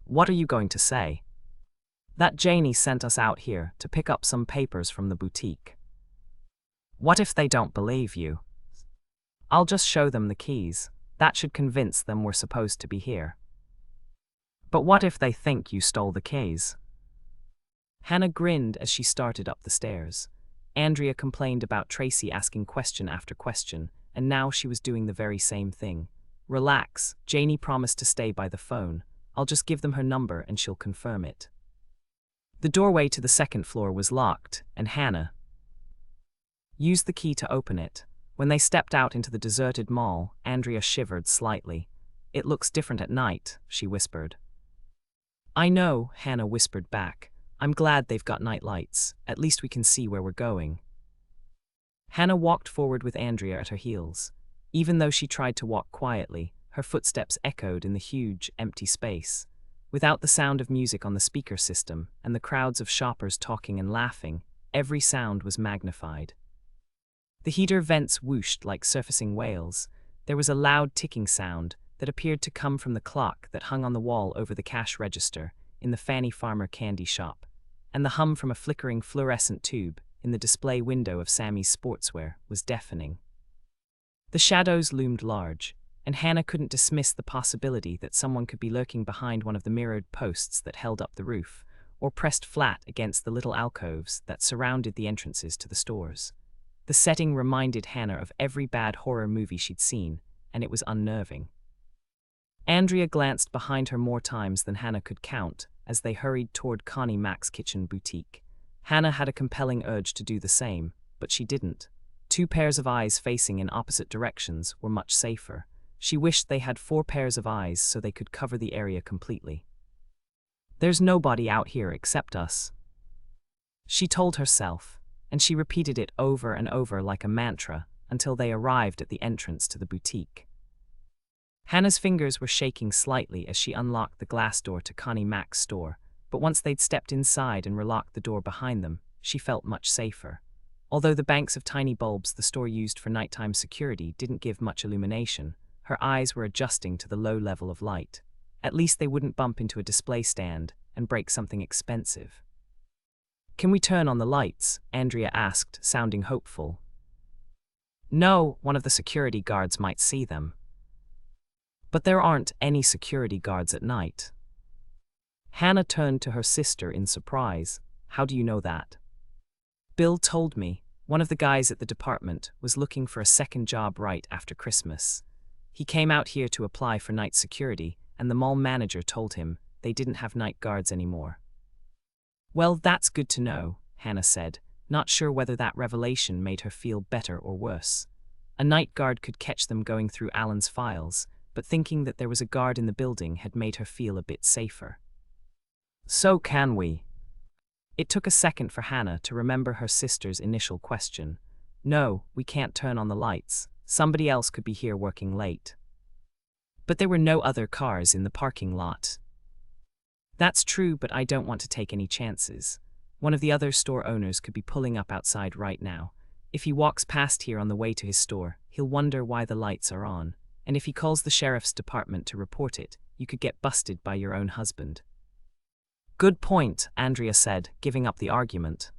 Speaker 1: "What are you going to say?" "That Janie sent us out here to pick up some papers from the boutique." "What if they don't believe you?" "I'll just show them the keys. That should convince them we're supposed to be here." "But what if they think you stole the keys?" Hannah grinned as she started up the stairs. Andrea complained about Tracy asking question after question, and now she was doing the very same thing. "Relax, Janie promised to stay by the phone. I'll just give them her number and she'll confirm it." The doorway to the second floor was locked, and Hannah used the key to open it. When they stepped out into the deserted mall, Andrea shivered slightly. "It looks different at night," she whispered. "I know," Hannah whispered back. "I'm glad they've got night lights. At least we can see where we're going." Hannah walked forward with Andrea at her heels. Even though she tried to walk quietly, her footsteps echoed in the huge, empty space. Without the sound of music on the speaker system and the crowds of shoppers talking and laughing, every sound was magnified. The heater vents whooshed like surfacing whales. There was a loud ticking sound, that appeared to come from the clock that hung on the wall over the cash register in the Fanny Farmer candy shop, and the hum from a flickering fluorescent tube in the display window of Sammy's sportswear was deafening. The shadows loomed large, and Hannah couldn't dismiss the possibility that someone could be lurking behind one of the mirrored posts that held up the roof, or pressed flat against the little alcoves that surrounded the entrances to the stores. The setting reminded Hannah of every bad horror movie she'd seen, and it was unnerving. Andrea glanced behind her more times than Hannah could count as they hurried toward Connie Mack's kitchen boutique. Hannah had a compelling urge to do the same, but she didn't. 2 pairs of eyes facing in opposite directions were much safer. She wished they had 4 pairs of eyes so they could cover the area completely. "There's nobody out here except us," she told herself, and she repeated it over and over like a mantra until they arrived at the entrance to the boutique. Hannah's fingers were shaking slightly as she unlocked the glass door to Connie Mack's store, but once they'd stepped inside and relocked the door behind them, she felt much safer. Although the banks of tiny bulbs the store used for nighttime security didn't give much illumination, her eyes were adjusting to the low level of light. At least they wouldn't bump into a display stand and break something expensive. "Can we turn on the lights?" Andrea asked, sounding hopeful. "No, one of the security guards might see them." "But there aren't any security guards at night." Hannah turned to her sister in surprise. "How do you know that?" "Bill told me. One of the guys at the department was looking for a second job right after Christmas. He came out here to apply for night security, and the mall manager told him they didn't have night guards anymore." "Well, that's good to know," Hannah said, not sure whether that revelation made her feel better or worse. A night guard could catch them going through Alan's files, but thinking that there was a guard in the building had made her feel a bit safer. "So can we?" It took a second for Hannah to remember her sister's initial question. "No, we can't turn on the lights. Somebody else could be here working late." "But there were no other cars in the parking lot." "That's true, but I don't want to take any chances. One of the other store owners could be pulling up outside right now. If he walks past here on the way to his store, he'll wonder why the lights are on. And if he calls the sheriff's department to report it, you could get busted by your own husband." "Good point," Andrea said, giving up the argument.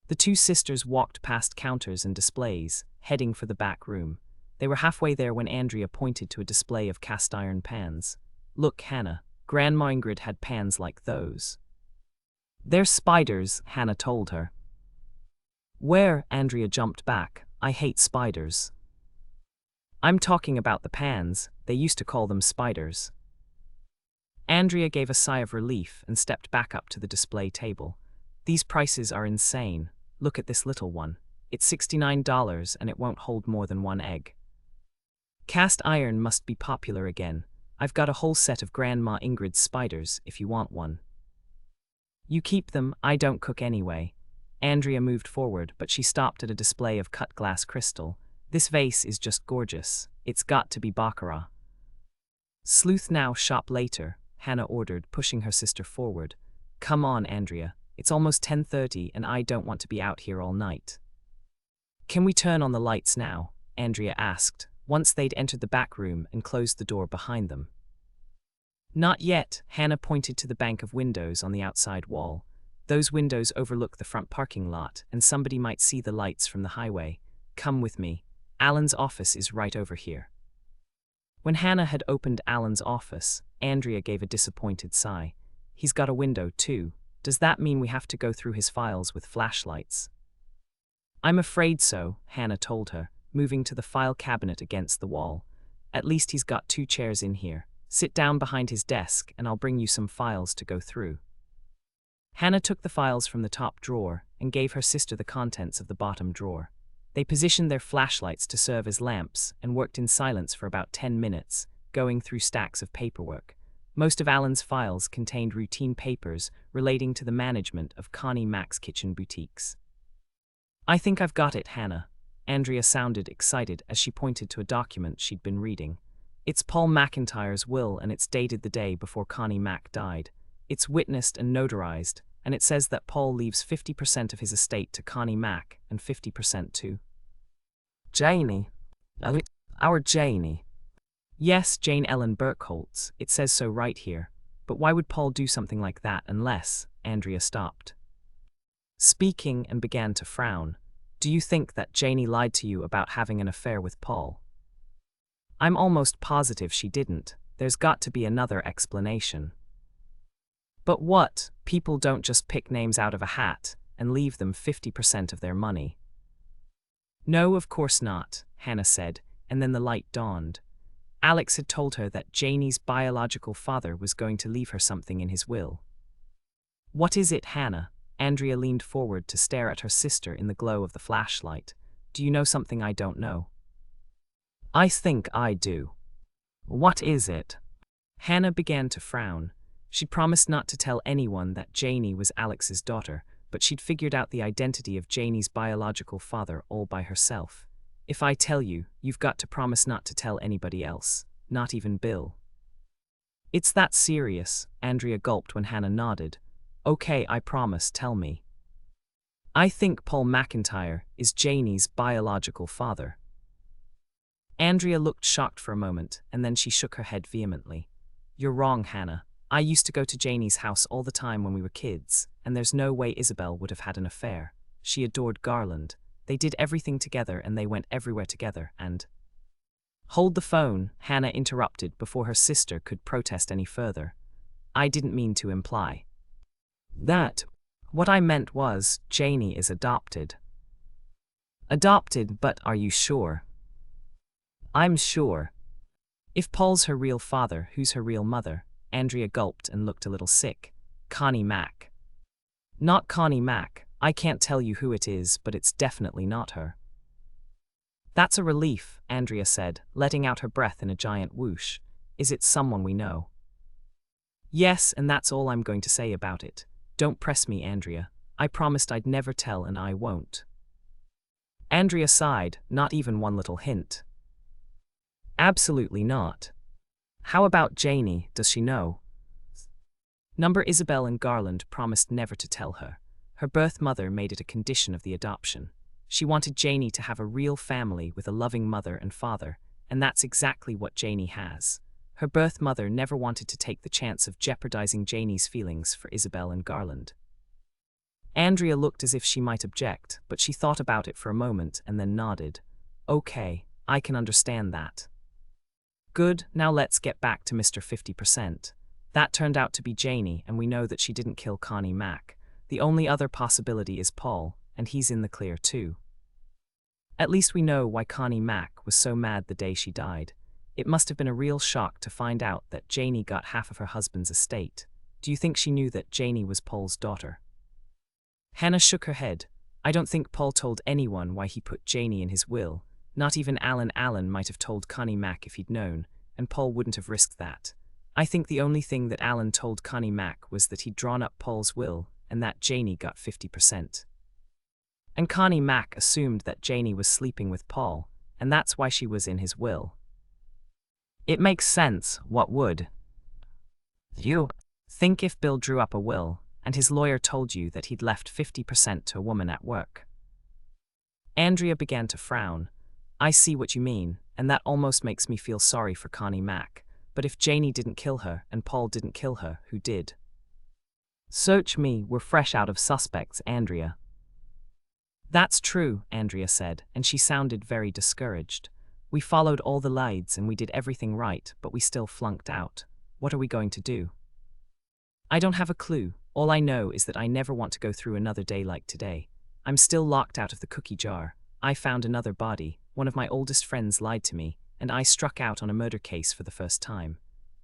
Speaker 1: The 2 sisters walked past counters and displays, heading for the back room. They were halfway there when Andrea pointed to a display of cast-iron pans. "Look, Hannah, Grandma Ingrid had pans like those." "They're spiders," Hannah told her. "Where?" Andrea jumped back. "I hate spiders." "I'm talking about the pans. They used to call them spiders." Andrea gave a sigh of relief and stepped back up to the display table. "These prices are insane. Look at this little one. It's $69 and it won't hold more than 1 egg." "Cast iron must be popular again. I've got a whole set of Grandma Ingrid's spiders if you want one." "You keep them, I don't cook anyway." Andrea moved forward, but she stopped at a display of cut glass crystal. "This vase is just gorgeous. It's got to be baccarat." "Sleuth now, shop later," Hannah ordered, pushing her sister forward. "Come on, Andrea. It's almost 10:30 and I don't want to be out here all night." "Can we turn on the lights now?" Andrea asked, once they'd entered the back room and closed the door behind them. "Not yet," Hannah pointed to the bank of windows on the outside wall. "Those windows overlook the front parking lot, and somebody might see the lights from the highway. Come with me. Alan's office is right over here." When Hannah had opened Alan's office, Andrea gave a disappointed sigh. "He's got a window, too. Does that mean we have to go through his files with flashlights?" "I'm afraid so," Hannah told her, moving to the file cabinet against the wall. "At least he's got 2 chairs in here. Sit down behind his desk and I'll bring you some files to go through." Hannah took the files from the top drawer and gave her sister the contents of the bottom drawer. They positioned their flashlights to serve as lamps and worked in silence for about 10 minutes, going through stacks of paperwork. Most of Alan's files contained routine papers relating to the management of Connie Mack's kitchen boutiques. "I think I've got it, Hannah." Andrea sounded excited as she pointed to a document she'd been reading. "It's Paul McIntyre's will and it's dated the day before Connie Mack died. It's witnessed and notarized, and it says that Paul leaves 50% of his estate to Connie Mack and 50% to Janie. Our Janie." Yes, Jane Ellen Burkholtz, it says so right here. But why would Paul do something like that unless? Andrea stopped speaking and began to frown. Do you think that Janie lied to you about having an affair with Paul? I'm almost positive she didn't. There's got to be another explanation. But what? People don't just pick names out of a hat and leave them 50% of their money. No, of course not, Hannah said, and then the light dawned. Alex had told her that Janie's biological father was going to leave her something in his will. What is it, Hannah? Andrea leaned forward to stare at her sister in the glow of the flashlight. Do you know something I don't know? I think I do. What is it? Hannah began to frown. She'd promised not to tell anyone that Janie was Alex's daughter, but she'd figured out the identity of Janie's biological father all by herself. If I tell you, you've got to promise not to tell anybody else, not even Bill. It's that serious, Andrea gulped when Hannah nodded. Okay, I promise, tell me. I think Paul McIntyre is Janie's biological father. Andrea looked shocked for a moment, and then she shook her head vehemently. You're wrong, Hannah. I used to go to Janie's house all the time when we were kids, and there's no way Isabel would have had an affair. She adored Garland. They did everything together and they went everywhere together, and… Hold the phone, Hannah interrupted before her sister could protest any further. I didn't mean to imply that. What I meant was, Janie is adopted. Adopted, but are you sure? I'm sure. If Paul's her real father, who's her real mother? Andrea gulped and looked a little sick. Connie Mack. Not Connie Mack. I can't tell you who it is, but it's definitely not her. That's a relief, Andrea said, letting out her breath in a giant whoosh. Is it someone we know? Yes, and that's all I'm going to say about it. Don't press me, Andrea. I promised I'd never tell and I won't. Andrea sighed, not even one little hint. Absolutely not. How about Janie, does she know? Number Isabel and Garland promised never to tell her. Her birth mother made it a condition of the adoption. She wanted Janie to have a real family with a loving mother and father, and that's exactly what Janie has. Her birth mother never wanted to take the chance of jeopardizing Janie's feelings for Isabel and Garland. Andrea looked as if she might object, but she thought about it for a moment and then nodded. Okay, I can understand that. Good, now let's get back to Mr. 50%. That turned out to be Janie, and we know that she didn't kill Connie Mack. The only other possibility is Paul, and he's in the clear too. At least we know why Connie Mack was so mad the day she died. It must have been a real shock to find out that Janie got half of her husband's estate. Do you think she knew that Janie was Paul's daughter? Hannah shook her head. I don't think Paul told anyone why he put Janie in his will. Not even Alan Allen might have told Connie Mack if he'd known, and Paul wouldn't have risked that. I think the only thing that Alan told Connie Mack was that he'd drawn up Paul's will, and that Janie got 50%. And Connie Mack assumed that Janie was sleeping with Paul, and that's why she was in his will. It makes sense, what would? You think if Bill drew up a will, and his lawyer told you that he'd left 50% to a woman at work? Andrea began to frown. I see what you mean, and that almost makes me feel sorry for Connie Mack. But if Janie didn't kill her, and Paul didn't kill her, who did? Search me, we're fresh out of suspects, Andrea. That's true, Andrea said, and she sounded very discouraged. We followed all the leads and we did everything right, but we still flunked out. What are we going to do? I don't have a clue. All I know is that I never want to go through another day like today. I'm still locked out of the cookie jar. I found another body. One of my oldest friends lied to me, and I struck out on a murder case for the first time.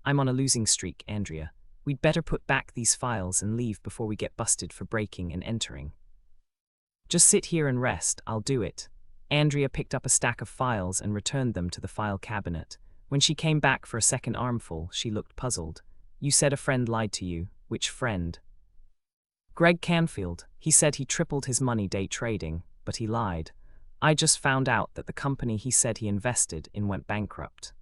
Speaker 1: I'm on a losing streak, Andrea. We'd better put back these files and leave before we get busted for breaking and entering. Just sit here and rest, I'll do it. Andrea picked up a stack of files and returned them to the file cabinet. When she came back for a second armful, she looked puzzled. You said a friend lied to you. Which friend? Greg Canfield. He said he tripled his money day trading, but he lied. I just found out that the company he said he invested in went bankrupt.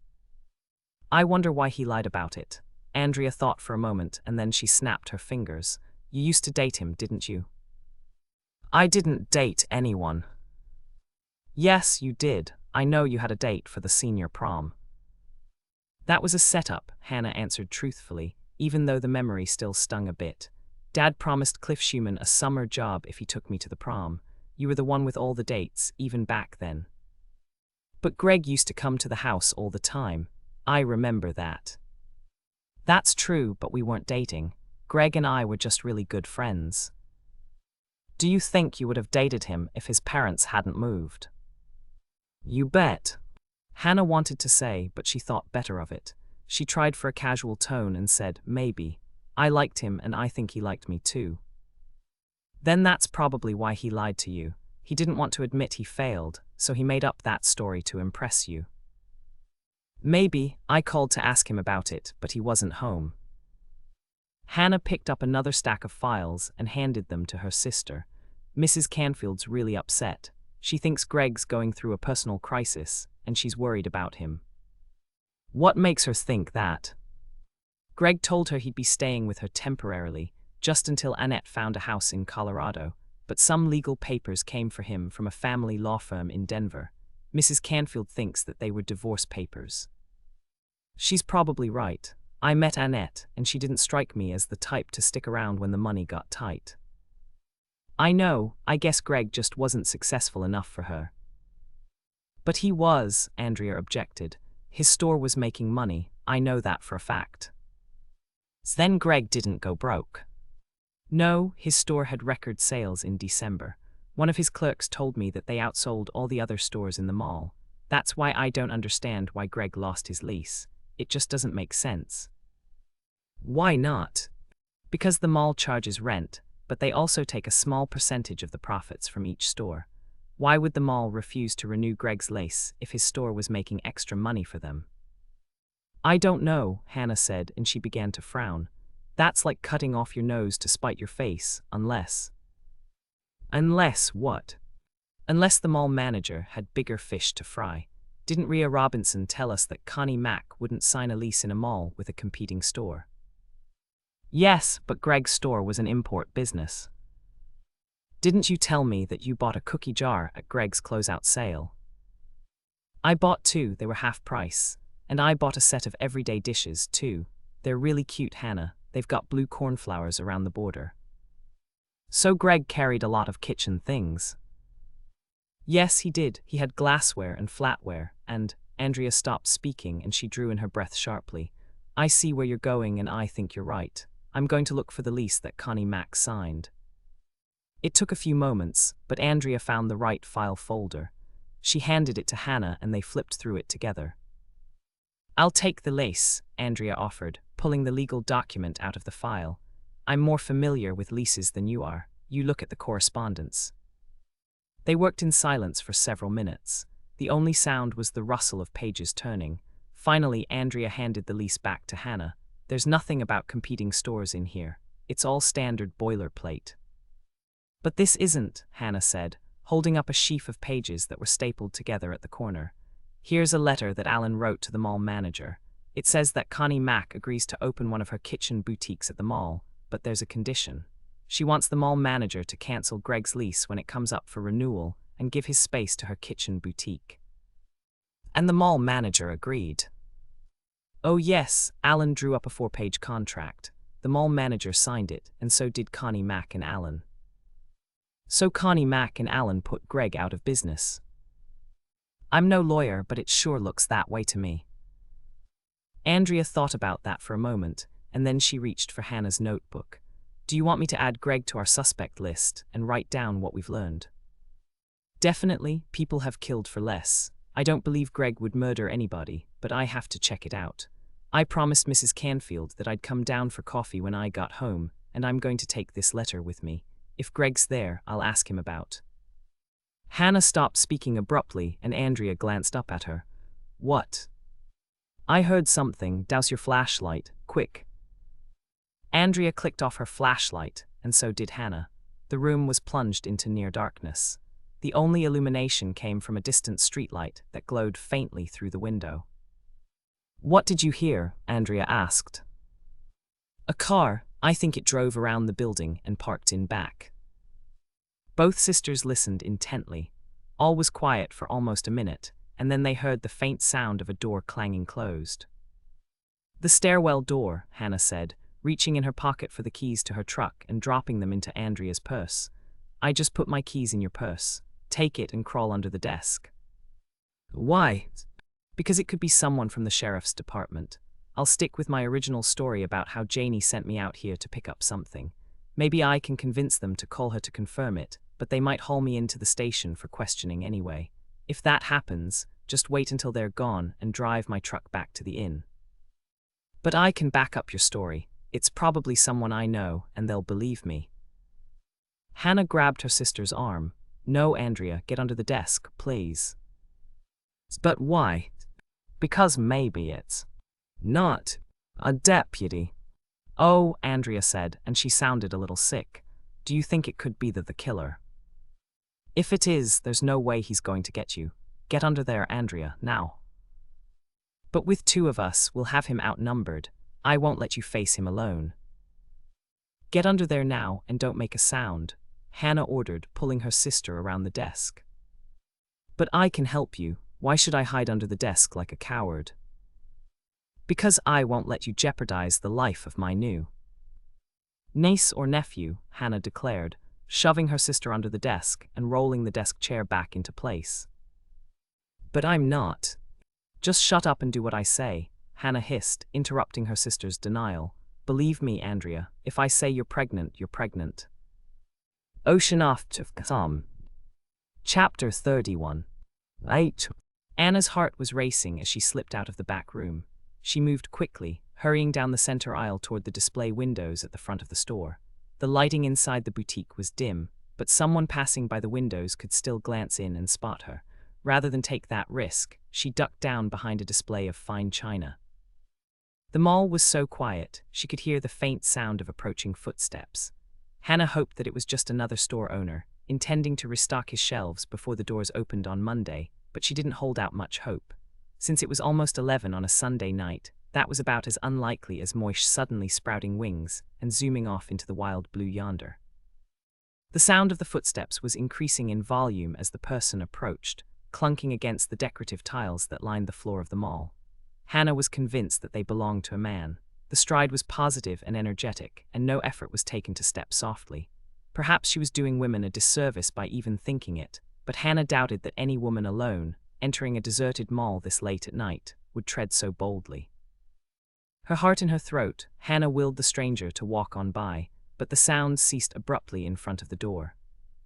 Speaker 1: I wonder why he lied about it. Andrea thought for a moment and then she snapped her fingers. You used to date him, didn't you? I didn't date anyone. Yes, you did. I know you had a date for the senior prom. That was a setup, Hannah answered truthfully, even though the memory still stung a bit. Dad promised Cliff Schumann a summer job if he took me to the prom. You were the one with all the dates, even back then. But Greg used to come to the house all the time. I remember that. That's true, but we weren't dating. Greg and I were just really good friends. Do you think you would have dated him if his parents hadn't moved? You bet. Hannah wanted to say, but she thought better of it. She tried for a casual tone and said, maybe. I liked him and I think he liked me too. Then that's probably why he lied to you. He didn't want to admit he failed, so he made up that story to impress you. Maybe. I called to ask him about it, but he wasn't home. Hannah picked up another stack of files and handed them to her sister. Mrs. Canfield's really upset. She thinks Greg's going through a personal crisis, and she's worried about him. What makes her think that? Greg told her he'd be staying with her temporarily, just until Annette found a house in Colorado, but some legal papers came for him from a family law firm in Denver. Mrs. Canfield thinks that they were divorce papers. She's probably right. I met Annette, and she didn't strike me as the type to stick around when the money got tight. I know, I guess Greg just wasn't successful enough for her. But he was, Andrea objected. His store was making money, I know that for a fact. Then Greg didn't go broke. No, his store had record sales in December. One of his clerks told me that they outsold all the other stores in the mall. That's why I don't understand why Greg lost his lease. It just doesn't make sense. Why not? Because the mall charges rent, but they also take a small percentage of the profits from each store. Why would the mall refuse to renew Greg's lease if his store was making extra money for them? I don't know, Hannah said, and she began to frown. That's like cutting off your nose to spite your face, unless... Unless what? Unless the mall manager had bigger fish to fry. Didn't Rhea Robinson tell us that Connie Mack wouldn't sign a lease in a mall with a competing store? Yes, but Greg's store was an import business. Didn't you tell me that you bought a cookie jar at Greg's closeout sale? I bought 2, they were half price. And I bought a set of everyday dishes, too. They're really cute, Hannah. They've got blue cornflowers around the border. So Greg carried a lot of kitchen things. Yes, he did. He had glassware and flatware, and Andrea stopped speaking and she drew in her breath sharply. I see where you're going and I think you're right. I'm going to look for the lease that Connie Mack signed. It took a few moments, but Andrea found the right file folder. She handed it to Hannah and they flipped through it together. I'll take the lease, Andrea offered, pulling the legal document out of the file. I'm more familiar with leases than you are. You look at the correspondence. They worked in silence for several minutes. The only sound was the rustle of pages turning. Finally, Andrea handed the lease back to Hannah. There's nothing about competing stores in here. It's all standard boilerplate. But this isn't, Hannah said, holding up a sheaf of pages that were stapled together at the corner. Here's a letter that Alan wrote to the mall manager. It says that Connie Mack agrees to open one of her kitchen boutiques at the mall, but there's a condition. She wants the mall manager to cancel Greg's lease when it comes up for renewal and give his space to her kitchen boutique. And the mall manager agreed. Oh yes, Alan drew up a 4-page contract. The mall manager signed it, and so did Connie Mack and Alan. So Connie Mack and Alan put Greg out of business. I'm no lawyer, but it sure looks that way to me. Andrea thought about that for a moment, and then she reached for Hannah's notebook. Do you want me to add Greg to our suspect list and write down what we've learned? Definitely, people have killed for less. I don't believe Greg would murder anybody, but I have to check it out. I promised Mrs. Canfield that I'd come down for coffee when I got home, and I'm going to take this letter with me. If Greg's there, I'll ask him about. Hannah stopped speaking abruptly, and Andrea glanced up at her. What? I heard something. Douse your flashlight, quick. Andrea clicked off her flashlight, and so did Hannah. The room was plunged into near darkness. The only illumination came from a distant streetlight that glowed faintly through the window. What did you hear? Andrea asked. A car. I think it drove around the building and parked in back. Both sisters listened intently. All was quiet for almost a minute, and then they heard the faint sound of a door clanging closed. The stairwell door, Hannah said, reaching in her pocket for the keys to her truck and dropping them into Andrea's purse. I just put my keys in your purse. Take it and crawl under the desk. Why? Because it could be someone from the sheriff's department. I'll stick with my original story about how Janie sent me out here to pick up something. Maybe I can convince them to call her to confirm it, but they might haul me into the station for questioning anyway. If that happens, just wait until they're gone and drive my truck back to the inn. But I can back up your story. It's probably someone I know, and they'll believe me. Hannah grabbed her sister's arm. No, Andrea, get under the desk, please. But why? Because maybe it's not a deputy. Oh, Andrea said, and she sounded a little sick. Do you think it could be the killer? If it is, there's no way he's going to get you. Get under there, Andrea, now. But with two of us, we'll have him outnumbered. I won't let you face him alone. Get under there now and don't make a sound, Hannah ordered, pulling her sister around the desk. But I can help you. Why should I hide under the desk like a coward? Because I won't let you jeopardize the life of my new niece or nephew, Hannah declared, shoving her sister under the desk and rolling the desk chair back into place. But I'm not. Just shut up and do what I say, Hannah hissed, interrupting her sister's denial. Believe me, Andrea, if I say you're pregnant, you're pregnant. Ocean off to come. Chapter 31. 8. Anna's heart was racing as she slipped out of the back room. She moved quickly, hurrying down the center aisle toward the display windows at the front of the store. The lighting inside the boutique was dim, but someone passing by the windows could still glance in and spot her. Rather than take that risk, she ducked down behind a display of fine china. The mall was so quiet, she could hear the faint sound of approaching footsteps. Hannah hoped that it was just another store owner, intending to restock his shelves before the doors opened on Monday, but she didn't hold out much hope. Since it was almost 11 on a Sunday night, that was about as unlikely as Moish suddenly sprouting wings and zooming off into the wild blue yonder. The sound of the footsteps was increasing in volume as the person approached, clunking against the decorative tiles that lined the floor of the mall. Hannah was convinced that they belonged to a man. The stride was positive and energetic, and no effort was taken to step softly. Perhaps she was doing women a disservice by even thinking it, but Hannah doubted that any woman alone, entering a deserted mall this late at night, would tread so boldly. Her heart in her throat, Hannah willed the stranger to walk on by, but the sounds ceased abruptly in front of the door.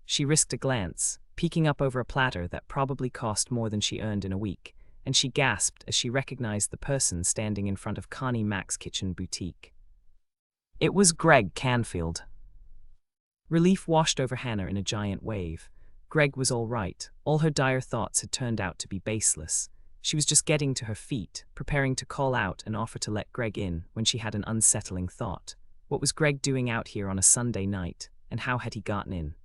Speaker 1: She risked a glance, peeking up over a platter that probably cost more than she earned in a week, and she gasped as she recognized the person standing in front of Connie Mac's kitchen boutique. It was Greg Canfield. Relief washed over Hannah in a giant wave. Greg was all right. All her dire thoughts had turned out to be baseless. She was just getting to her feet, preparing to call out and offer to let Greg in, when she had an unsettling thought. What was Greg doing out here on a Sunday night, and how had he gotten in?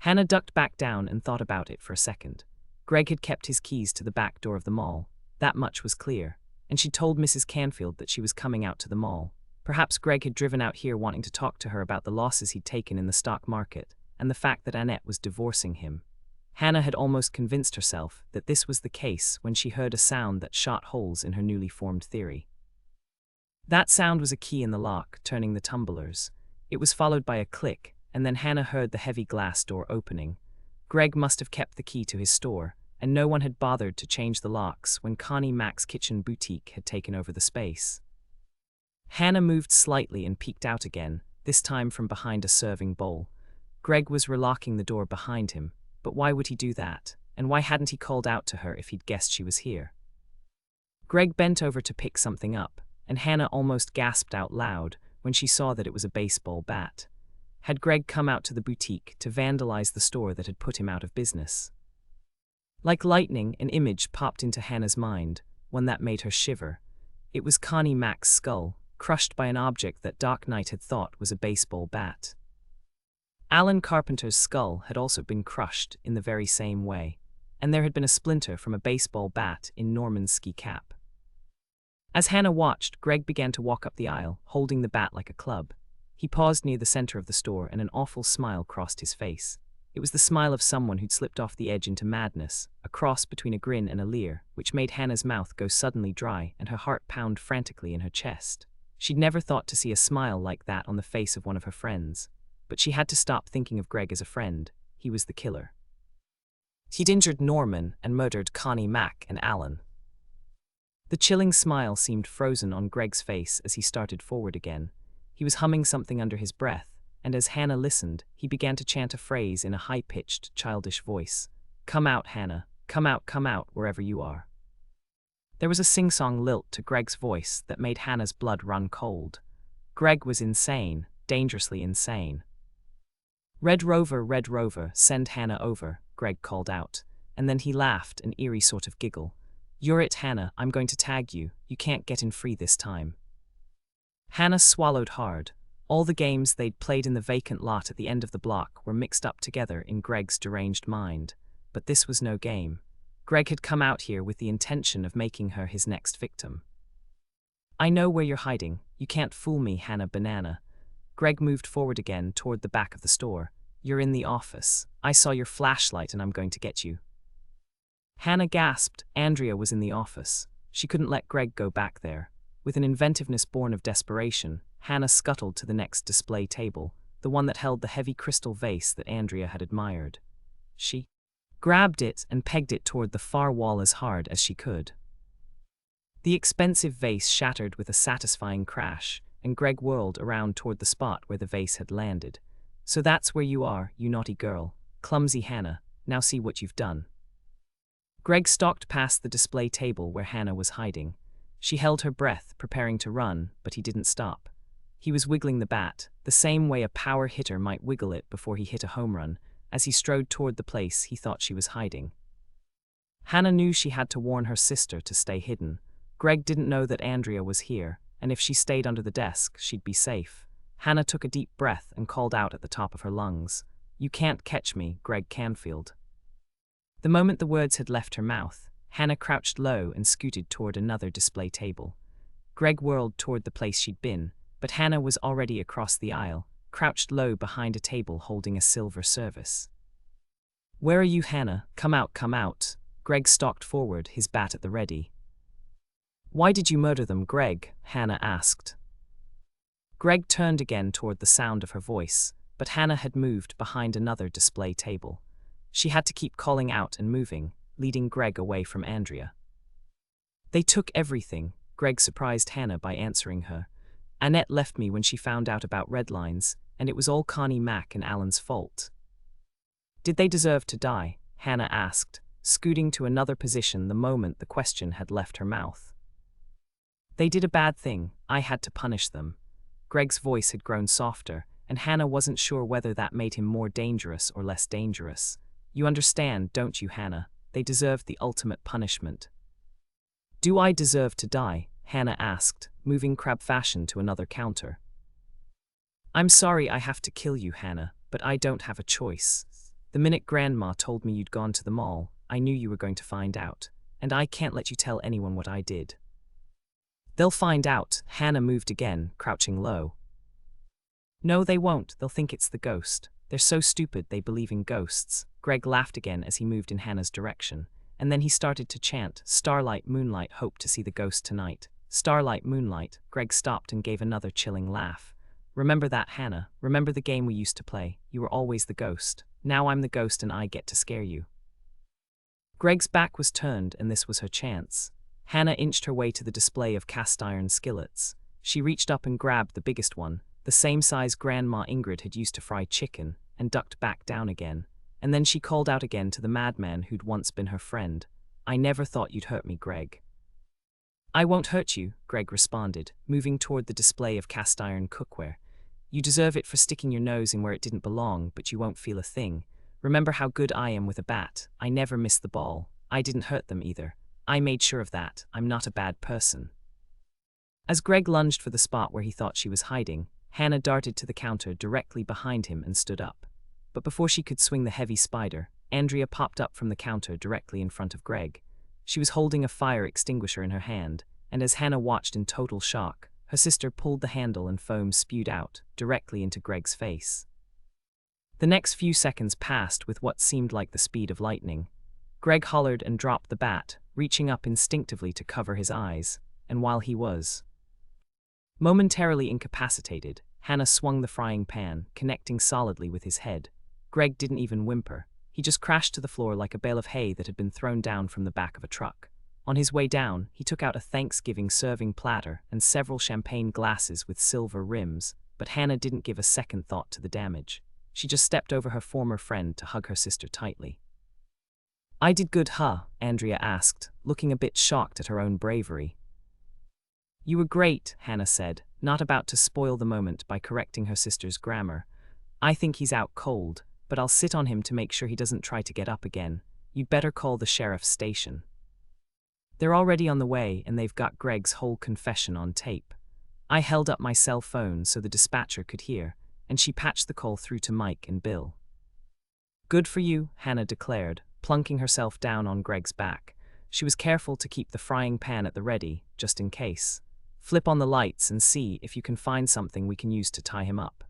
Speaker 1: Hannah ducked back down and thought about it for a second. Greg had kept his keys to the back door of the mall. That much was clear, and she told Mrs. Canfield that she was coming out to the mall. Perhaps Greg had driven out here wanting to talk to her about the losses he'd taken in the stock market, and the fact that Annette was divorcing him. Hannah had almost convinced herself that this was the case when she heard a sound that shot holes in her newly formed theory. That sound was a key in the lock, turning the tumblers. It was followed by a click, and then Hannah heard the heavy glass door opening. Greg must have kept the key to his store, and no one had bothered to change the locks when Connie Mac's kitchen boutique had taken over the space. Hannah moved slightly and peeked out again, this time from behind a serving bowl. Greg was relocking the door behind him, but why would he do that, and why hadn't he called out to her if he'd guessed she was here? Greg bent over to pick something up, and Hannah almost gasped out loud when she saw that it was a baseball bat. Had Greg come out to the boutique to vandalize the store that had put him out of business? Like lightning, an image popped into Hannah's mind, one that made her shiver. It was Connie Mac's skull, crushed by an object that Doc Knight had thought was a baseball bat. Alan Carpenter's skull had also been crushed in the very same way, and there had been a splinter from a baseball bat in Norman's ski cap. As Hannah watched, Greg began to walk up the aisle, holding the bat like a club. He paused near the center of the store, and an awful smile crossed his face. It was the smile of someone who'd slipped off the edge into madness, a cross between a grin and a leer, which made Hannah's mouth go suddenly dry and her heart pound frantically in her chest. She'd never thought to see a smile like that on the face of one of her friends. But she had to stop thinking of Greg as a friend. He was the killer. He'd injured Norman and murdered Connie Mack and Alan. The chilling smile seemed frozen on Greg's face as he started forward again. He was humming something under his breath, and as Hannah listened, he began to chant a phrase in a high-pitched, childish voice. "Come out, Hannah. Come out, wherever you are." There was a sing-song lilt to Greg's voice that made Hannah's blood run cold. Greg was insane, dangerously insane. Red Rover, send Hannah over," Greg called out, and then he laughed, an eerie sort of giggle. "You're it, Hannah. I'm going to tag you. You can't get in free this time." Hannah swallowed hard. All the games they'd played in the vacant lot at the end of the block were mixed up together in Greg's deranged mind. But this was no game. Greg had come out here with the intention of making her his next victim. "I know where you're hiding. You can't fool me, Hannah Banana." Greg moved forward again toward the back of the store. "You're in the office. I saw your flashlight and I'm going to get you." Hannah gasped. Andrea was in the office. She couldn't let Greg go back there. With an inventiveness born of desperation, Hannah scuttled to the next display table, the one that held the heavy crystal vase that Andrea had admired. She grabbed it and pegged it toward the far wall as hard as she could. The expensive vase shattered with a satisfying crash, and Greg whirled around toward the spot where the vase had landed. "So that's where you are, you naughty girl. Clumsy Hannah. Now see what you've done." Greg stalked past the display table where Hannah was hiding. She held her breath, preparing to run, but he didn't stop. He was wiggling the bat, the same way a power hitter might wiggle it before he hit a home run, as he strode toward the place he thought she was hiding. Hannah knew she had to warn her sister to stay hidden. Greg didn't know that Andrea was here, and if she stayed under the desk, she'd be safe. Hannah took a deep breath and called out at the top of her lungs, "You can't catch me, Greg Canfield." The moment the words had left her mouth, Hannah crouched low and scooted toward another display table. Greg whirled toward the place she'd been, but Hannah was already across the aisle, crouched low behind a table holding a silver service. "Where are you, Hannah? Come out." Greg stalked forward, his bat at the ready. "Why did you murder them, Greg?" Hannah asked. Greg turned again toward the sound of her voice, but Hannah had moved behind another display table. She had to keep calling out and moving, leading Greg away from Andrea. "They took everything," Greg surprised Hannah by answering her. "Annette left me when she found out about redlines, and it was all Connie Mack and Alan's fault." "Did they deserve to die?" Hannah asked, scooting to another position the moment the question had left her mouth. "They did a bad thing. I had to punish them." Greg's voice had grown softer, and Hannah wasn't sure whether that made him more dangerous or less dangerous. "You understand, don't you, Hannah? They deserved the ultimate punishment." "Do I deserve to die?" Hannah asked, moving crab fashion to another counter. "I'm sorry I have to kill you, Hannah, but I don't have a choice. The minute Grandma told me you'd gone to the mall, I knew you were going to find out, and I can't let you tell anyone what I did." "They'll find out." Hannah moved again, crouching low. "No, they won't. They'll think it's the ghost. They're so stupid they believe in ghosts." Greg laughed again as he moved in Hannah's direction, and then he started to chant, "Starlight, moonlight, hope to see the ghost tonight." "Starlight, moonlight." Greg stopped and gave another chilling laugh. "Remember that, Hannah? Remember the game we used to play? You were always the ghost. Now I'm the ghost and I get to scare you." Greg's back was turned, and this was her chance. Hannah inched her way to the display of cast-iron skillets. She reached up and grabbed the biggest one, the same size Grandma Ingrid had used to fry chicken, and ducked back down again. And then she called out again to the madman who'd once been her friend. "I never thought you'd hurt me, Greg." "I won't hurt you," Greg responded, moving toward the display of cast-iron cookware. "You deserve it for sticking your nose in where it didn't belong, but you won't feel a thing. Remember how good I am with a bat. I never miss the ball. I didn't hurt them either. I made sure of that. I'm not a bad person." As Greg lunged for the spot where he thought she was hiding, Hannah darted to the counter directly behind him and stood up. But before she could swing the heavy spider, Andrea popped up from the counter directly in front of Greg. She was holding a fire extinguisher in her hand, and as Hannah watched in total shock, her sister pulled the handle and foam spewed out, directly into Greg's face. The next few seconds passed with what seemed like the speed of lightning. Greg hollered and dropped the bat, reaching up instinctively to cover his eyes, and while he was momentarily incapacitated, Hannah swung the frying pan, connecting solidly with his head. Greg didn't even whimper. He just crashed to the floor like a bale of hay that had been thrown down from the back of a truck. On his way down, he took out a Thanksgiving serving platter and several champagne glasses with silver rims, but Hannah didn't give a second thought to the damage. She just stepped over her former friend to hug her sister tightly. "I did good, huh?" Andrea asked, looking a bit shocked at her own bravery. "You were great," Hannah said, not about to spoil the moment by correcting her sister's grammar. "I think he's out cold, but I'll sit on him to make sure he doesn't try to get up again. You'd better call the sheriff's station. They're already on the way, and they've got Greg's whole confession on tape." I held up my cell phone so the dispatcher could hear, and she patched the call through to Mike and Bill. "Good for you," Hannah declared, plunking herself down on Greg's back. She was careful to keep the frying pan at the ready, just in case. "Flip on the lights and see if you can find something we can use to tie him up."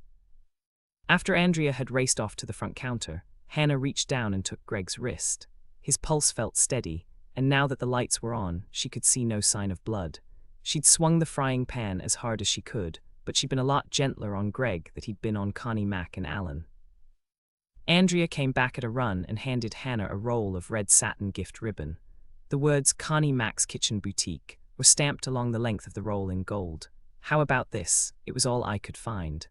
Speaker 1: After Andrea had raced off to the front counter, Hannah reached down and took Greg's wrist. His pulse felt steady, and now that the lights were on, she could see no sign of blood. She'd swung the frying pan as hard as she could, but she'd been a lot gentler on Greg than he'd been on Connie, Mac, and Alan. Andrea came back at a run and handed Hannah a roll of red satin gift ribbon. The words Connie Mac's Kitchen Boutique were stamped along the length of the roll in gold. "How about this? It was all I could find."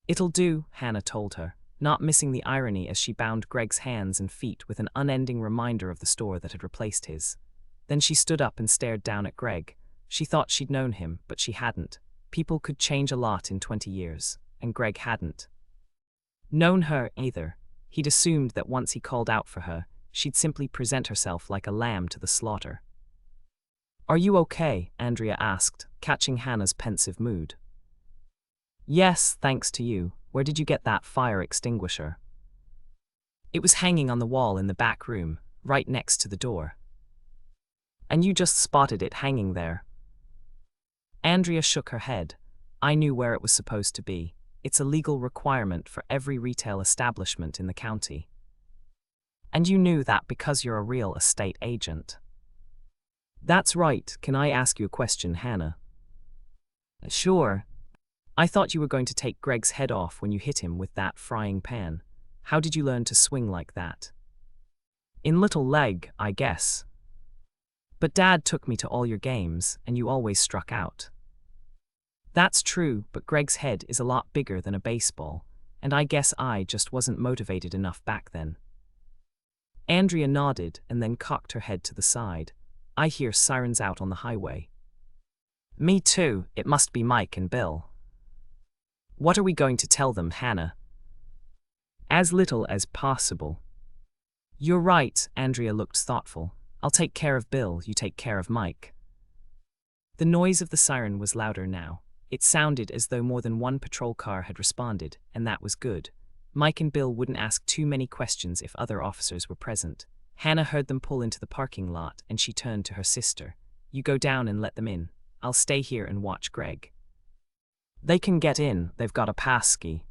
Speaker 1: "It'll do," Hannah told her, not missing the irony as she bound Greg's hands and feet with an unending reminder of the store that had replaced his. Then she stood up and stared down at Greg. She thought she'd known him, but she hadn't. People could change a lot in 20 years, and Greg hadn't known her either. He'd assumed that once he called out for her, she'd simply present herself like a lamb to the slaughter. "Are you okay?" Andrea asked, catching Hannah's pensive mood. "Yes, thanks to you. Where did you get that fire extinguisher?" "It was hanging on the wall in the back room, right next to the door." "And you just spotted it hanging there?" Andrea shook her head. "I knew where it was supposed to be. It's a legal requirement for every retail establishment in the county." "And you knew that because you're a real estate agent?" "That's right. Can I ask you a question, Hannah?" "Sure." "I thought you were going to take Greg's head off when you hit him with that frying pan. How did you learn to swing like that?" "In Little Leg, I guess. But Dad took me to all your games, and you always struck out." "That's true, but Greg's head is a lot bigger than a baseball, and I guess I just wasn't motivated enough back then." Andrea nodded and then cocked her head to the side. "I hear sirens out on the highway." "Me too. It must be Mike and Bill." "What are we going to tell them, Hannah?" "As little as possible." "You're right," Andrea looked thoughtful. "I'll take care of Bill, you take care of Mike." The noise of the siren was louder now. It sounded as though more than one patrol car had responded, and that was good. Mike and Bill wouldn't ask too many questions if other officers were present. Hannah heard them pull into the parking lot, and she turned to her sister. "You go down and let them in. I'll stay here and watch Greg." "They can get in, they've got a pass key."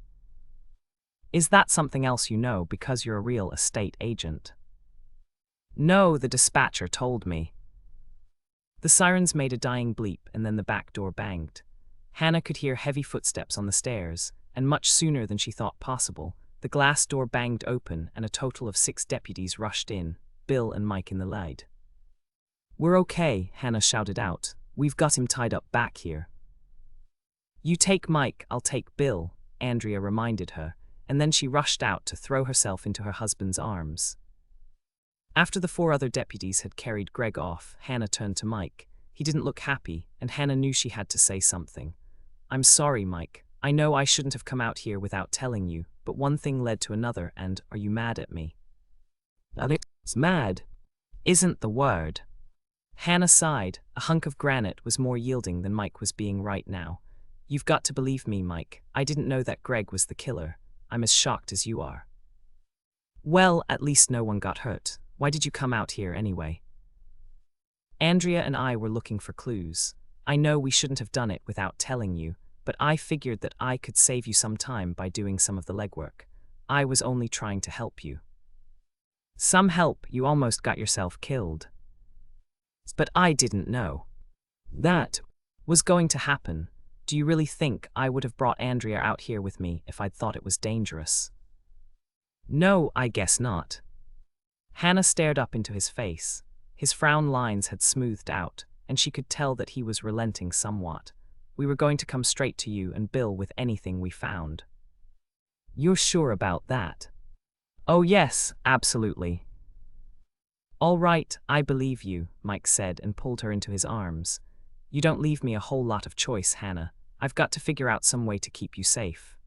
Speaker 1: "Is that something else you know because you're a real estate agent?" "No, the dispatcher told me." The sirens made a dying bleep, and then the back door banged. Hannah could hear heavy footsteps on the stairs, and much sooner than she thought possible, the glass door banged open and a total of 6 deputies rushed in, Bill and Mike in the lead. "We're okay," Hannah shouted out. "We've got him tied up back here." "You take Mike, I'll take Bill," Andrea reminded her, and then she rushed out to throw herself into her husband's arms. After the 4 other deputies had carried Greg off, Hannah turned to Mike. He didn't look happy, and Hannah knew she had to say something. "I'm sorry, Mike. I know I shouldn't have come out here without telling you, but one thing led to another, and are you mad at me?" "It's mad isn't the word." Hannah sighed. A hunk of granite was more yielding than Mike was being right now. "You've got to believe me, Mike. I didn't know that Greg was the killer. I'm as shocked as you are." "Well, at least no one got hurt. Why did you come out here anyway?" "Andrea and I were looking for clues. I know we shouldn't have done it without telling you, but I figured that I could save you some time by doing some of the legwork. I was only trying to help you. Some help, you almost got yourself killed. But I didn't know that was going to happen. Do you really think I would have brought Andrea out here with me if I'd thought it was dangerous? No, I guess not. Hannah stared up into his face. His frown lines had smoothed out, and she could tell that he was relenting somewhat. We were going to come straight to you and Bill with anything we found. You're sure about that? Oh yes, absolutely. All right, I believe you, Mike said and pulled her into his arms. You don't leave me a whole lot of choice, Hannah. I've got to figure out some way to keep you safe.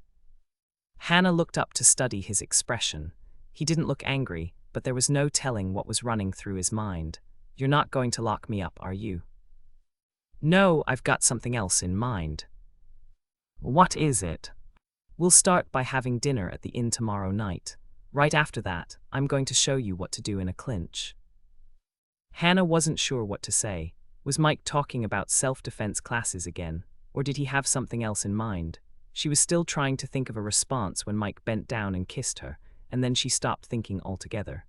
Speaker 1: Hannah looked up to study his expression. He didn't look angry, but there was no telling what was running through his mind. You're not going to lock me up, are you? No, I've got something else in mind. What is it? We'll start by having dinner at the inn tomorrow night. Right after that, I'm going to show you what to do in a clinch. Hannah wasn't sure what to say. Was Mike talking about self-defense classes again, or did he have something else in mind? She was still trying to think of a response when Mike bent down and kissed her, and then she stopped thinking altogether.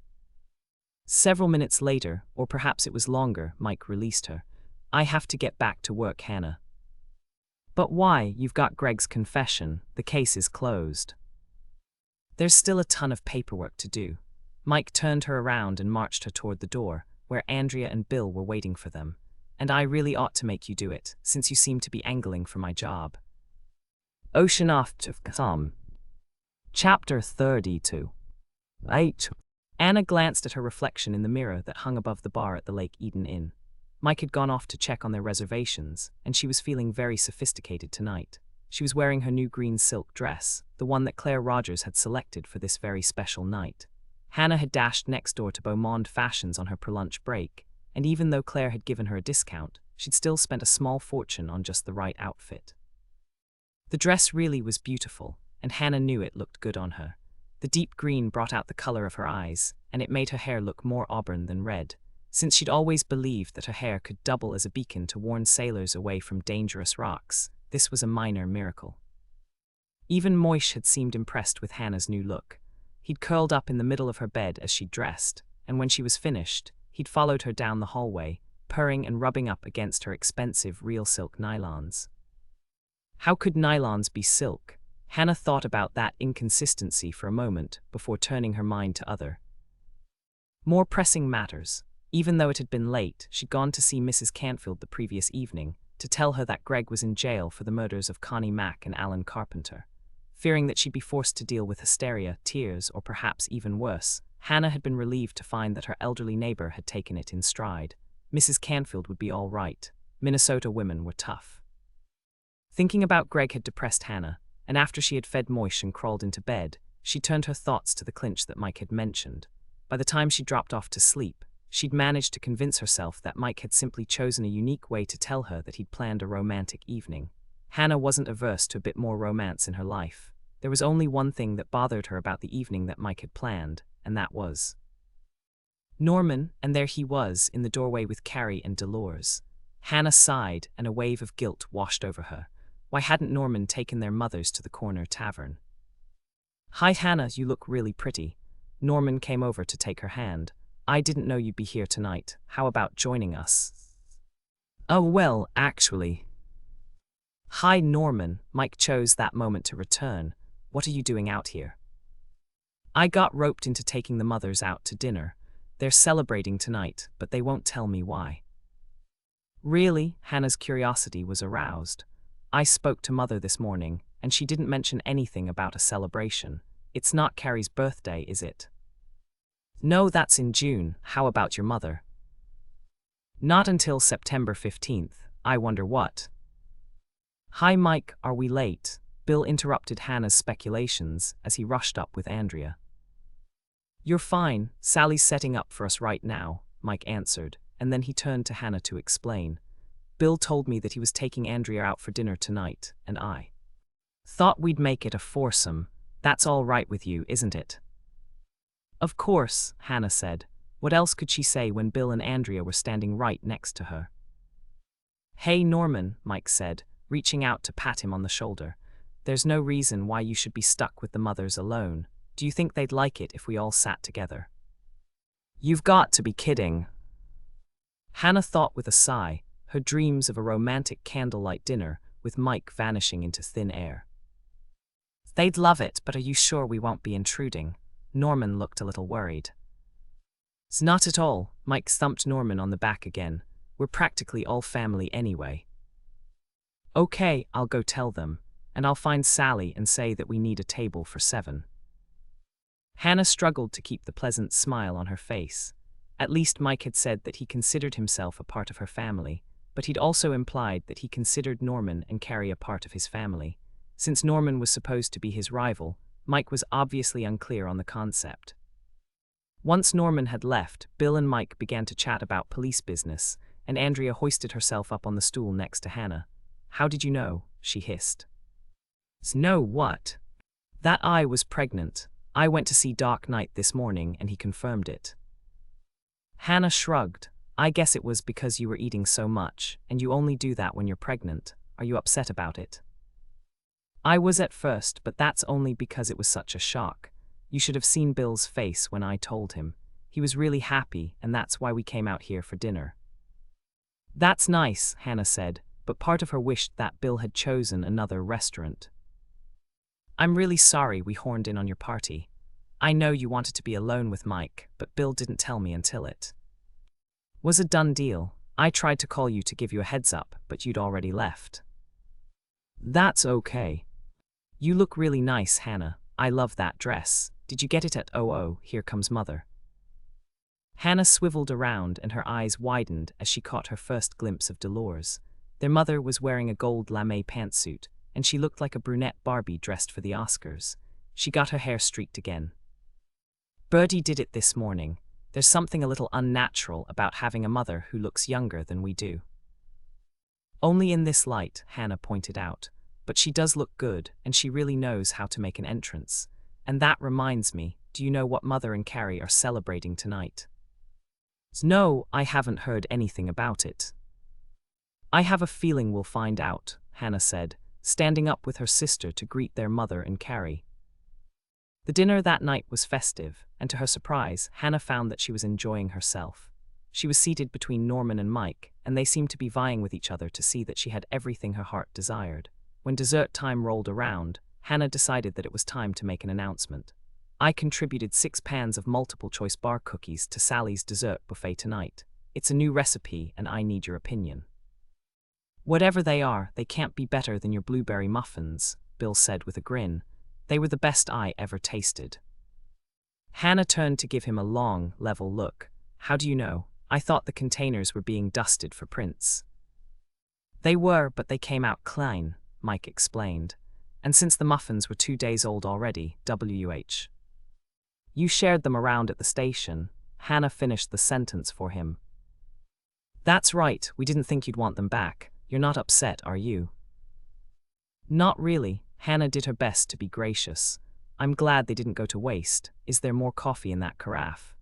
Speaker 1: Several minutes later, or perhaps it was longer, Mike released her. I have to get back to work, Hannah. But why? You've got Greg's confession. The case is closed. There's still a ton of paperwork to do. Mike turned her around and marched her toward the door, where Andrea and Bill were waiting for them. And I really ought to make you do it, since you seem to be angling for my job. Ocean off to some. Chapter 32. 8. Anna glanced at her reflection in the mirror that hung above the bar at the Lake Eden Inn. Mike had gone off to check on their reservations, and she was feeling very sophisticated tonight. She was wearing her new green silk dress, the one that Claire Rogers had selected for this very special night. Hannah had dashed next door to Beaumont Fashions on her per-lunch break, and even though Claire had given her a discount, she'd still spent a small fortune on just the right outfit. The dress really was beautiful, and Hannah knew it looked good on her. The deep green brought out the color of her eyes, and it made her hair look more auburn than red, since she'd always believed that her hair could double as a beacon to warn sailors away from dangerous rocks. This was a minor miracle. Even Moish had seemed impressed with Hannah's new look. He'd curled up in the middle of her bed as she dressed, and when she was finished, he'd followed her down the hallway, purring and rubbing up against her expensive real silk nylons. How could nylons be silk? Hannah thought about that inconsistency for a moment before turning her mind to other, more pressing matters. Even though it had been late, she'd gone to see Mrs. Cantfield the previous evening to tell her that Greg was in jail for the murders of Connie Mack and Alan Carpenter. Fearing that she'd be forced to deal with hysteria, tears, or perhaps even worse, Hannah had been relieved to find that her elderly neighbor had taken it in stride. Mrs. Cantfield would be all right. Minnesota women were tough. Thinking about Greg had depressed Hannah, and after she had fed Moish and crawled into bed, she turned her thoughts to the clinch that Mike had mentioned. By the time she dropped off to sleep, she'd managed to convince herself that Mike had simply chosen a unique way to tell her that he'd planned a romantic evening. Hannah wasn't averse to a bit more romance in her life. There was only one thing that bothered her about the evening that Mike had planned, and that was Norman, and there he was, in the doorway with Carrie and Dolores. Hannah sighed, and a wave of guilt washed over her. Why hadn't Norman taken their mothers to the corner tavern? Hi Hannah, you look really pretty. Norman came over to take her hand. I didn't know you'd be here tonight. How about joining us? Oh well, actually. Hi Norman, Mike chose that moment to return. What are you doing out here? I got roped into taking the mothers out to dinner. They're celebrating tonight, but they won't tell me why. Really? Hannah's curiosity was aroused. I spoke to Mother this morning, and she didn't mention anything about a celebration. It's not Carrie's birthday, is it? No, that's in June. How about your mother? Not until September 15th. I wonder what. Hi Mike, are we late? Bill interrupted Hannah's speculations as he rushed up with Andrea. You're fine. Sally's setting up for us right now, Mike answered, and then he turned to Hannah to explain. Bill told me that he was taking Andrea out for dinner tonight, and I thought we'd make it a foursome. That's all right with you, isn't it? Of course, Hannah said. What else could she say when Bill and Andrea were standing right next to her? Hey Norman, Mike said, reaching out to pat him on the shoulder. There's no reason why you should be stuck with the mothers alone. Do you think they'd like it if we all sat together? You've got to be kidding. Hannah thought with a sigh, her dreams of a romantic candlelight dinner with Mike vanishing into thin air. They'd love it, but are you sure we won't be intruding? Norman looked a little worried. It's not at all, Mike thumped Norman on the back again. We're practically all family anyway. Okay, I'll go tell them, and I'll find Sally and say that we need a table for 7. Hannah struggled to keep the pleasant smile on her face. At least Mike had said that he considered himself a part of her family, but he'd also implied that he considered Norman and Carrie a part of his family. Since Norman was supposed to be his rival, Mike was obviously unclear on the concept. Once Norman had left, Bill and Mike began to chat about police business, and Andrea hoisted herself up on the stool next to Hannah. How did you know? She hissed. Know what? That I was pregnant. I went to see Doc Knight this morning and he confirmed it. Hannah shrugged. I guess it was because you were eating so much, and you only do that when you're pregnant. Are you upset about it? I was at first, but that's only because it was such a shock. You should have seen Bill's face when I told him. He was really happy, and that's why we came out here for dinner. That's nice, Hannah said, but part of her wished that Bill had chosen another restaurant. I'm really sorry we horned in on your party. I know you wanted to be alone with Mike, but Bill didn't tell me until it was a done deal. I tried to call you to give you a heads up, but you'd already left. That's okay. You look really nice, Hannah. I love that dress. Did you get it at Oh, Here Comes Mother? Hannah swiveled around and her eyes widened as she caught her first glimpse of Dolores. Their mother was wearing a gold lame pantsuit, and she looked like a brunette Barbie dressed for the Oscars. She got her hair streaked again. Birdie did it this morning. There's something a little unnatural about having a mother who looks younger than we do. Only in this light, Hannah pointed out. But she does look good, and she really knows how to make an entrance. And that reminds me, do you know what Mother and Carrie are celebrating tonight? No, I haven't heard anything about it. I have a feeling we'll find out, Hannah said, standing up with her sister to greet their mother and Carrie. The dinner that night was festive, and to her surprise, Hannah found that she was enjoying herself. She was seated between Norman and Mike, and they seemed to be vying with each other to see that she had everything her heart desired. When dessert time rolled around, Hannah decided that it was time to make an announcement. I contributed 6 pans of multiple-choice bar cookies to Sally's dessert buffet tonight. It's a new recipe, and I need your opinion. Whatever they are, they can't be better than your blueberry muffins, Bill said with a grin. They were the best I ever tasted. Hannah turned to give him a long, level look. How do you know? I thought the containers were being dusted for prints. They were, but they came out clean, Mike explained. And since the muffins were 2 days old already, WH. You shared them around at the station. Hannah finished the sentence for him. That's right, we didn't think you'd want them back. You're not upset, are you? Not really. Hannah did her best to be gracious. I'm glad they didn't go to waste. Is there more coffee in that carafe?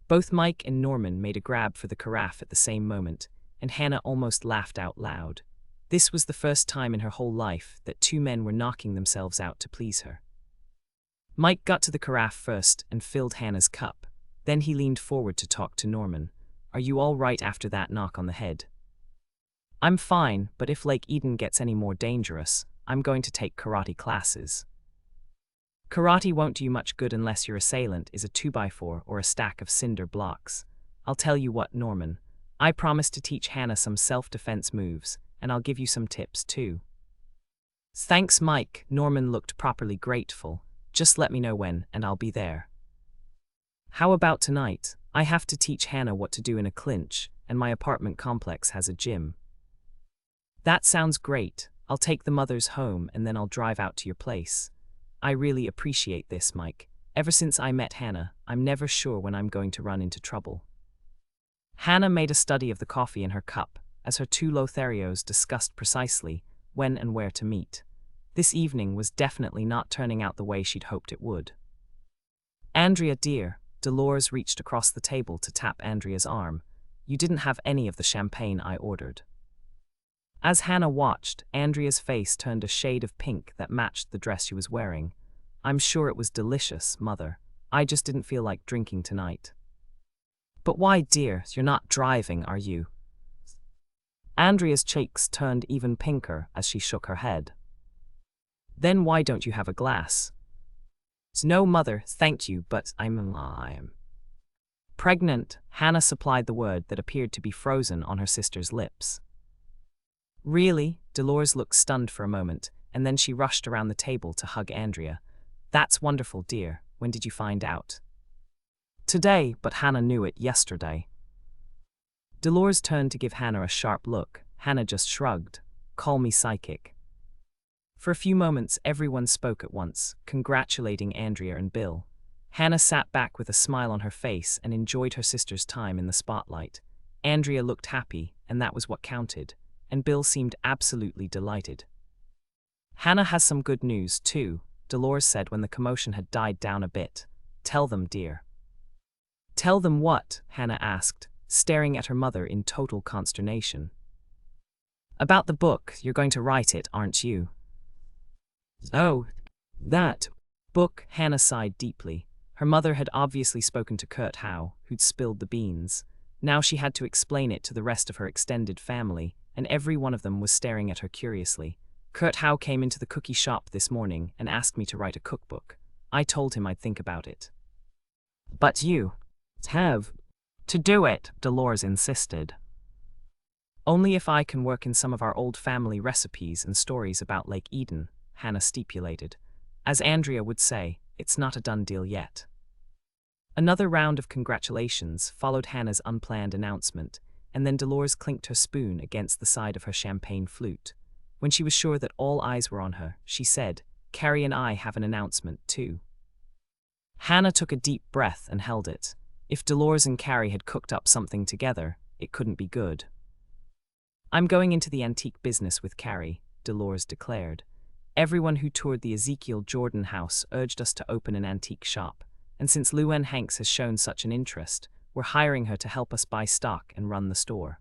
Speaker 1: Both Mike and Norman made a grab for the carafe at the same moment, and Hannah almost laughed out loud. This was the first time in her whole life that 2 men were knocking themselves out to please her. Mike got to the carafe first and filled Hannah's cup. Then he leaned forward to talk to Norman. Are you all right after that knock on the head? I'm fine, but if Lake Eden gets any more dangerous, I'm going to take karate classes. Karate won't do you much good unless your assailant is a 2x4 or a stack of cinder blocks. I'll tell you what, Norman. I promise to teach Hannah some self-defense moves, and I'll give you some tips too. Thanks, Mike. Norman looked properly grateful. Just let me know when, and I'll be there. How about tonight? I have to teach Hannah what to do in a clinch, and my apartment complex has a gym. That sounds great. I'll take the mothers home and then I'll drive out to your place. I really appreciate this, Mike. Ever since I met Hannah, I'm never sure when I'm going to run into trouble. Hannah made a study of the coffee in her cup, as her 2 Lotharios discussed precisely when and where to meet. This evening was definitely not turning out the way she'd hoped it would. Andrea, dear, Dolores reached across the table to tap Andrea's arm. You didn't have any of the champagne I ordered. As Hannah watched, Andrea's face turned a shade of pink that matched the dress she was wearing. I'm sure it was delicious, Mother. I just didn't feel like drinking tonight. But why, dear? You're not driving, are you? Andrea's cheeks turned even pinker as she shook her head. Then why don't you have a glass? No, Mother, thank you, but I'm pregnant. Hannah supplied the word that appeared to be frozen on her sister's lips. Really? Dolores looked stunned for a moment, and then she rushed around the table to hug Andrea. That's wonderful, dear. When did you find out? Today, but Hannah knew it yesterday. Dolores turned to give Hannah a sharp look. Hannah just shrugged. Call me psychic. For a few moments, everyone spoke at once, congratulating Andrea and Bill. Hannah sat back with a smile on her face and enjoyed her sister's time in the spotlight. Andrea looked happy, and that was what counted, and Bill seemed absolutely delighted. Hannah has some good news, too, Dolores said when the commotion had died down a bit. Tell them, dear. Tell them what? Hannah asked, staring at her mother in total consternation. About the book. You're going to write it, aren't you? Oh, that book. Hannah sighed deeply. Her mother had obviously spoken to Kurt Howe, who'd spilled the beans. Now she had to explain it to the rest of her extended family, and every one of them was staring at her curiously. Kurt Howe came into the cookie shop this morning and asked me to write a cookbook. I told him I'd think about it. But you have to do it, Dolores insisted. Only if I can work in some of our old family recipes and stories about Lake Eden, Hannah stipulated. As Andrea would say, it's not a done deal yet. Another round of congratulations followed Hannah's unplanned announcement, and then Dolores clinked her spoon against the side of her champagne flute. When she was sure that all eyes were on her, she said, Carrie and I have an announcement too. Hannah took a deep breath and held it. If Dolores and Carrie had cooked up something together, it couldn't be good. I'm going into the antique business with Carrie, Dolores declared. Everyone who toured the Ezekiel Jordan house urged us to open an antique shop, and since Luann Hanks has shown such an interest, we're hiring her to help us buy stock and run the store.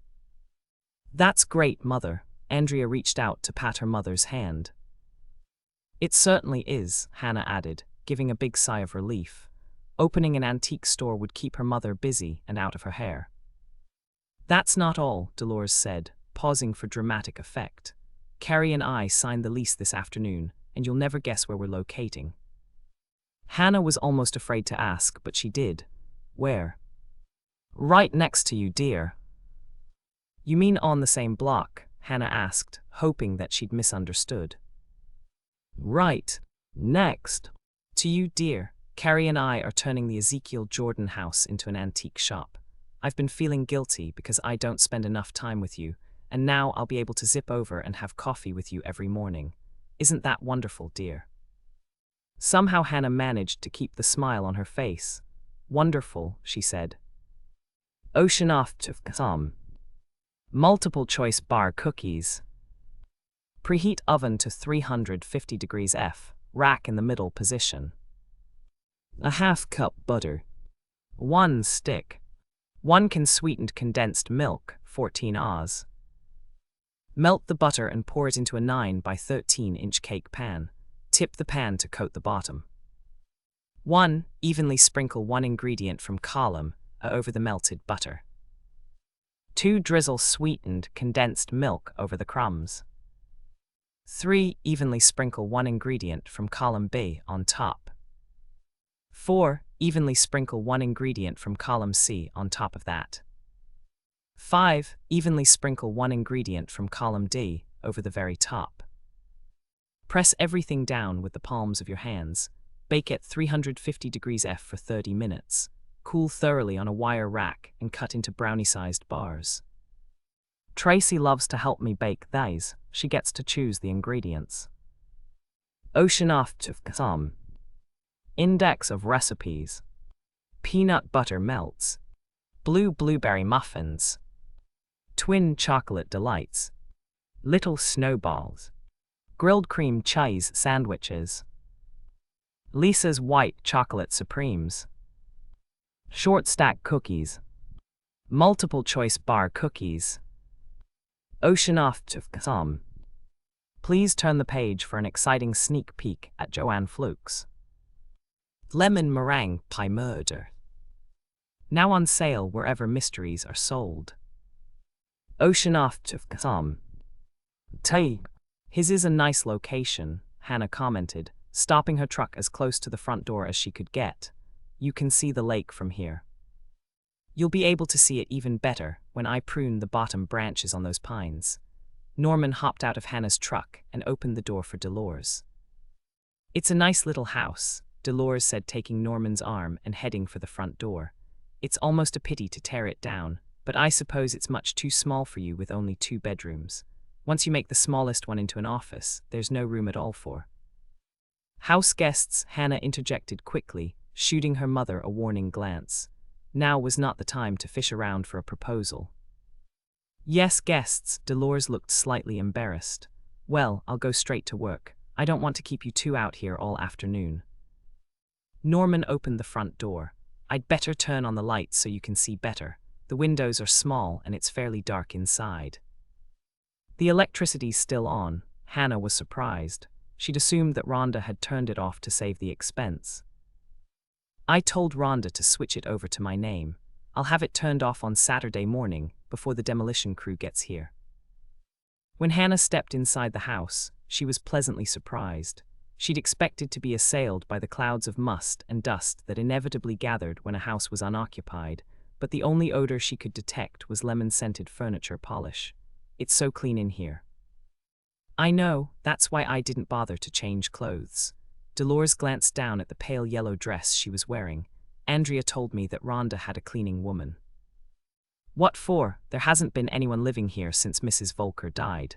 Speaker 1: That's great, Mother. Andrea reached out to pat her mother's hand. It certainly is, Hannah added, giving a big sigh of relief. Opening an antique store would keep her mother busy and out of her hair. That's not all, Dolores said, pausing for dramatic effect. Carrie and I signed the lease this afternoon, and you'll never guess where we're locating. Hannah was almost afraid to ask, but she did. Where? Right next to you, dear. You mean on the same block? Hannah asked, hoping that she'd misunderstood. Right. Next. To you, dear. Carrie and I are turning the Ezekiel Jordan house into an antique shop. I've been feeling guilty because I don't spend enough time with you, and now I'll be able to zip over and have coffee with you every morning. Isn't that wonderful, dear? Somehow Hannah managed to keep the smile on her face. Wonderful, she said. Ocean off to some. Multiple choice bar cookies. Preheat oven to 350 degrees F, rack in the middle position. A half cup butter. 1 stick. 1 can sweetened condensed milk, 14 Oz. Melt the butter and pour it into a 9 by 13-inch cake pan. Tip the pan to coat the bottom. 1. Evenly sprinkle 1 ingredient from column over the melted butter. 2. Drizzle sweetened condensed milk over the crumbs. 3. Evenly sprinkle 1 ingredient from column B on top. 4. Evenly sprinkle 1 ingredient from column C on top of that. 5. Evenly sprinkle 1 ingredient from column D over the very top. Press everything down with the palms of your hands. Bake at 350 degrees F for 30 minutes. Cool thoroughly on a wire rack and cut into brownie-sized bars. Tracy loves to help me bake these. She gets to choose the ingredients. Ocean off to some. Index of recipes. Peanut butter melts. Blueberry muffins. Twin chocolate delights. Little snowballs. Grilled cream cheese sandwiches. Lisa's white chocolate supremes. Short stack cookies. Multiple choice bar cookies. Ocean off to some. Please turn the page for an exciting sneak peek at Joanne Fluke's. Lemon Meringue Pie Murder. Now on sale wherever mysteries are sold. Ocean off to some. Tay. His is a nice location, Hannah commented, stopping her truck as close to the front door as she could get. You can see the lake from here. You'll be able to see it even better when I prune the bottom branches on those pines. Norman hopped out of Hannah's truck and opened the door for Dolores. It's a nice little house, Dolores said, taking Norman's arm and heading for the front door. It's almost a pity to tear it down, but I suppose it's much too small for you with only 2 bedrooms. Once you make the smallest one into an office, there's no room at all for house guests, Hannah interjected quickly, shooting her mother a warning glance. Now was not the time to fish around for a proposal. Yes, guests, Dolores looked slightly embarrassed. Well, I'll go straight to work. I don't want to keep you 2 out here all afternoon. Norman opened the front door. I'd better turn on the lights so you can see better. The windows are small and it's fairly dark inside. The electricity's still on. Hannah was surprised. She'd assumed that Rhonda had turned it off to save the expense. I told Rhonda to switch it over to my name. I'll have it turned off on Saturday morning before the demolition crew gets here. When Hannah stepped inside the house, she was pleasantly surprised. She'd expected to be assailed by the clouds of must and dust that inevitably gathered when a house was unoccupied, but the only odor she could detect was lemon-scented furniture polish. It's so clean in here. I know, that's why I didn't bother to change clothes. Dolores glanced down at the pale yellow dress she was wearing. Andrea told me that Rhonda had a cleaning woman. What for? There hasn't been anyone living here since Mrs. Volker died.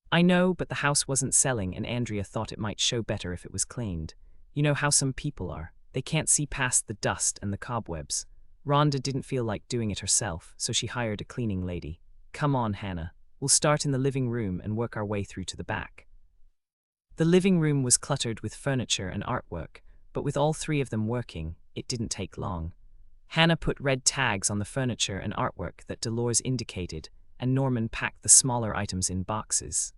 Speaker 1: I know, but the house wasn't selling and Andrea thought it might show better if it was cleaned. You know how some people are. They can't see past the dust and the cobwebs. Rhonda didn't feel like doing it herself, so she hired a cleaning lady. Come on, Hannah. We'll start in the living room and work our way through to the back. The living room was cluttered with furniture and artwork, but with all 3 of them working, it didn't take long. Hannah put red tags on the furniture and artwork that Dolores indicated, and Norman packed the smaller items in boxes.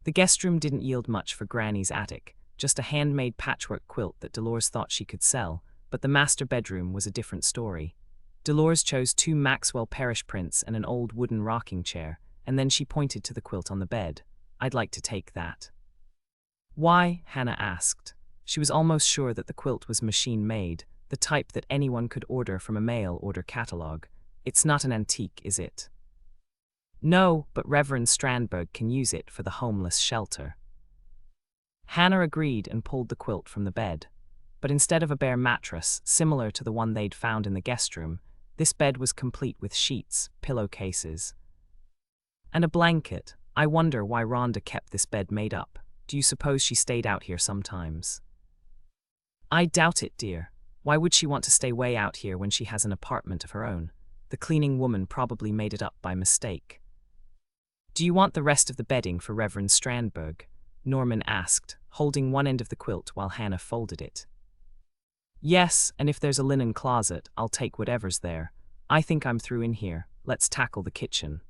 Speaker 1: The guest room didn't yield much for Granny's attic, just a handmade patchwork quilt that Dolores thought she could sell, but the master bedroom was a different story. Dolores chose 2 Maxwell Parrish prints and an old wooden rocking chair, and then she pointed to the quilt on the bed. I'd like to take that. Why? Hannah asked. She was almost sure that the quilt was machine-made, the type that anyone could order from a mail-order catalog. It's not an antique, is it? No, but Reverend Strandberg can use it for the homeless shelter. Hannah agreed and pulled the quilt from the bed. But instead of a bare mattress, similar to the one they'd found in the guest room, this bed was complete with sheets, pillowcases, and a blanket. I wonder why Rhonda kept this bed made up. Do you suppose she stayed out here sometimes? I doubt it, dear. Why would she want to stay way out here when she has an apartment of her own? The cleaning woman probably made it up by mistake. Do you want the rest of the bedding for Reverend Strandberg? Norman asked, holding one end of the quilt while Hannah folded it. Yes, and if there's a linen closet, I'll take whatever's there. I think I'm through in here. Let's tackle the kitchen.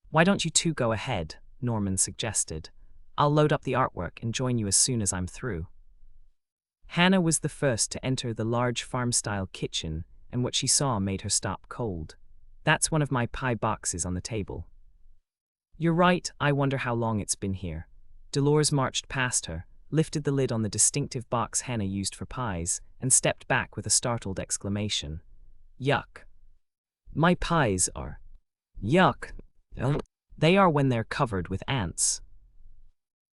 Speaker 1: Why don't you 2 go ahead? Norman suggested. I'll load up the artwork and join you as soon as I'm through. Hannah was the first to enter the large farm-style kitchen, and what she saw made her stop cold. That's one of my pie boxes on the table. You're right, I wonder how long it's been here. Dolores marched past her, lifted the lid on the distinctive box Hannah used for pies, and stepped back with a startled exclamation. Yuck. My pies are. Yuck. They are when they're covered with ants.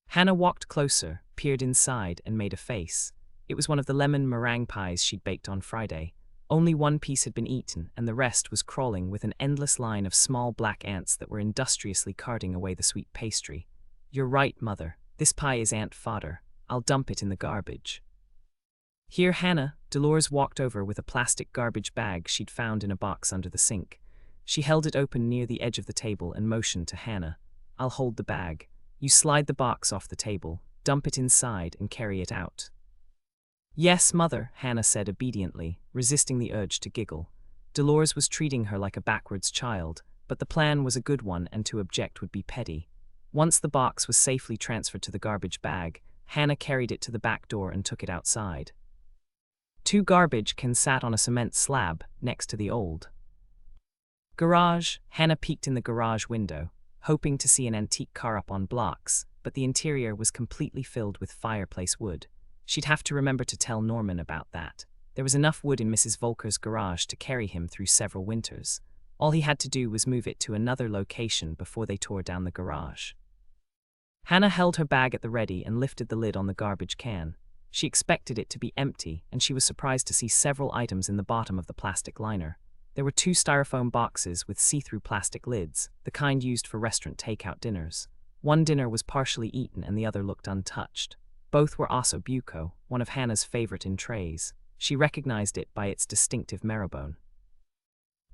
Speaker 1: Hannah walked closer, peered inside, and made a face. It was one of the lemon meringue pies she'd baked on Friday. Only 1 piece had been eaten, and the rest was crawling with an endless line of small black ants that were industriously carting away the sweet pastry. You're right, Mother. This pie is ant fodder. I'll dump it in the garbage. Here, Hannah. Dolores walked over with a plastic garbage bag she'd found in a box under the sink. She held it open near the edge of the table and motioned to Hannah. I'll hold the bag. You slide the box off the table, dump it inside, and carry it out. Yes, Mother, Hannah said obediently, resisting the urge to giggle. Dolores was treating her like a backwards child, but the plan was a good one and to object would be petty. Once the box was safely transferred to the garbage bag, Hannah carried it to the back door and took it outside. 2 garbage cans sat on a cement slab next to the old garage. Hannah peeked in the garage window, hoping to see an antique car up on blocks, but the interior was completely filled with fireplace wood. She'd have to remember to tell Norman about that. There was enough wood in Mrs. Volker's garage to carry him through several winters. All he had to do was move it to another location before they tore down the garage. Hannah held her bag at the ready and lifted the lid on the garbage can. She expected it to be empty, and she was surprised to see several items in the bottom of the plastic liner. There were 2 styrofoam boxes with see-through plastic lids, the kind used for restaurant takeout dinners. One dinner was partially eaten and the other looked untouched. Both were Audiobook, one of Hannah's favorite intrigues. She recognized it by its distinctive marrowbone.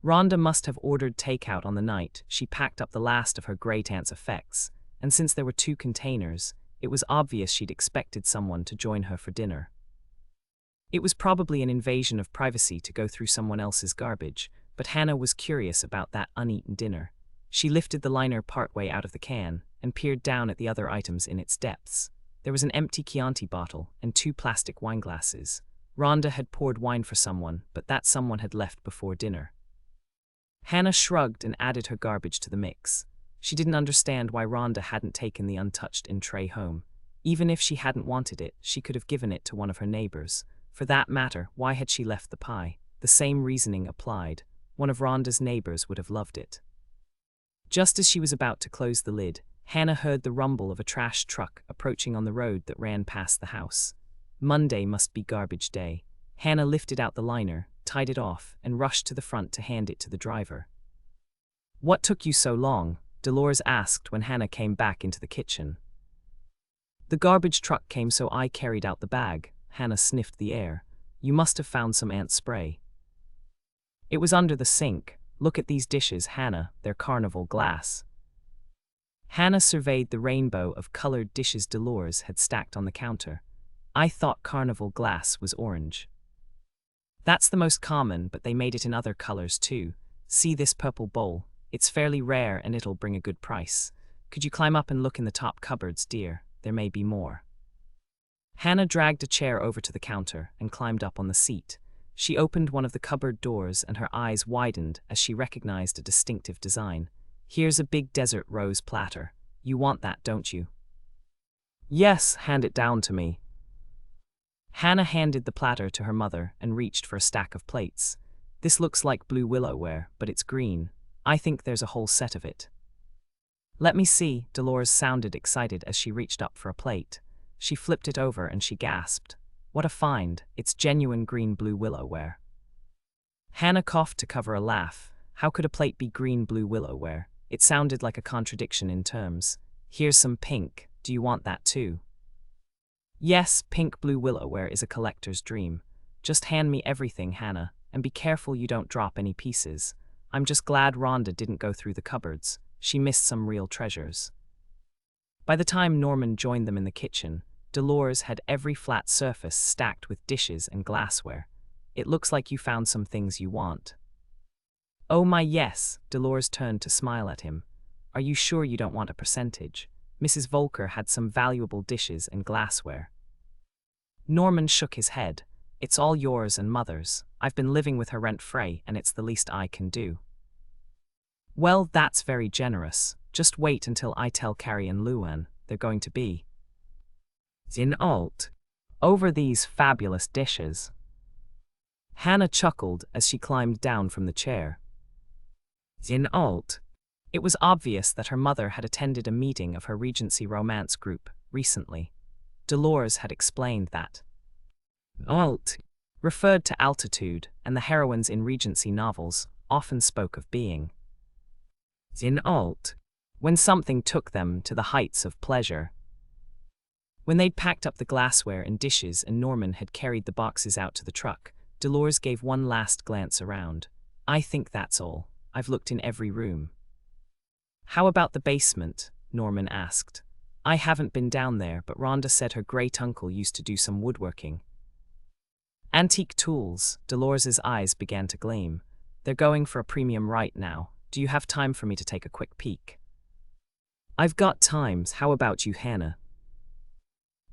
Speaker 1: Rhonda must have ordered takeout on the night she packed up the last of her great aunt's effects, and since there were 2 containers, it was obvious she'd expected someone to join her for dinner. It was probably an invasion of privacy to go through someone else's garbage, but Hannah was curious about that uneaten dinner. She lifted the liner partway out of the can and peered down at the other items in its depths. There was an empty Chianti bottle and 2 plastic wine glasses. Rhonda had poured wine for someone, but that someone had left before dinner. Hannah shrugged and added her garbage to the mix. She didn't understand why Rhonda hadn't taken the untouched tray home. Even if she hadn't wanted it, she could have given it to one of her neighbors. For that matter, why had she left the pie? The same reasoning applied. One of Rhonda's neighbors would have loved it. Just as she was about to close the lid, Hannah heard the rumble of a trash truck approaching on the road that ran past the house. Monday must be garbage day. Hannah lifted out the liner, tied it off, and rushed to the front to hand it to the driver. "What took you so long?" Dolores asked when Hannah came back into the kitchen. "The garbage truck came, so I carried out the bag." Hannah sniffed the air. "You must have found some ant spray." "It was under the sink. Look at these dishes, Hannah, they're carnival glass." Hannah surveyed the rainbow of colored dishes Dolores had stacked on the counter. "I thought carnival glass was orange." "That's the most common, but they made it in other colors too. See this purple bowl? It's fairly rare and it'll bring a good price. Could you climb up and look in the top cupboards, dear? There may be more." Hannah dragged a chair over to the counter and climbed up on the seat. She opened one of the cupboard doors and her eyes widened as she recognized a distinctive design. "Here's a big desert rose platter. You want that, don't you?" "Yes, hand it down to me." Hannah handed the platter to her mother and reached for a stack of plates. "This looks like blue willowware, but it's green. I think there's a whole set of it." "Let me see." Dolores sounded excited as she reached up for a plate. She flipped it over and she gasped. "What a find. It's genuine green blue willowware." Hannah coughed to cover a laugh. How could a plate be green blue willowware? It sounded like a contradiction in terms. "Here's some pink. Do you want that too?" "Yes, pink blue willowware is a collector's dream. Just hand me everything, Hannah, and be careful you don't drop any pieces. I'm just glad Rhonda didn't go through the cupboards. She missed some real treasures." By the time Norman joined them in the kitchen, Dolores had every flat surface stacked with dishes and glassware. "It looks like you found some things you want." "Oh my, yes." Dolores turned to smile at him. "Are you sure you don't want a percentage? Mrs. Volker had some valuable dishes and glassware." Norman shook his head. "It's all yours and Mother's. I've been living with her rent-free, and it's the least I can do." "Well, that's very generous. Just wait until I tell Carrie and Luann. They're going to be in alt over these fabulous dishes." Hannah chuckled as she climbed down from the chair. In alt. It was obvious that her mother had attended a meeting of her Regency romance group recently. Dolores had explained that alt referred to altitude, and the heroines in Regency novels often spoke of being in alt when something took them to the heights of pleasure. When they'd packed up the glassware and dishes and Norman had carried the boxes out to the truck, Dolores gave one last glance around. "I think that's all. I've looked in every room." "How about the basement?" Norman asked. "I haven't been down there, but Rhonda said her great-uncle used to do some woodworking." "Antique tools." Dolores's eyes began to gleam. "They're going for a premium right now. Do you have time for me to take a quick peek?" "I've got times. How about you, Hannah?"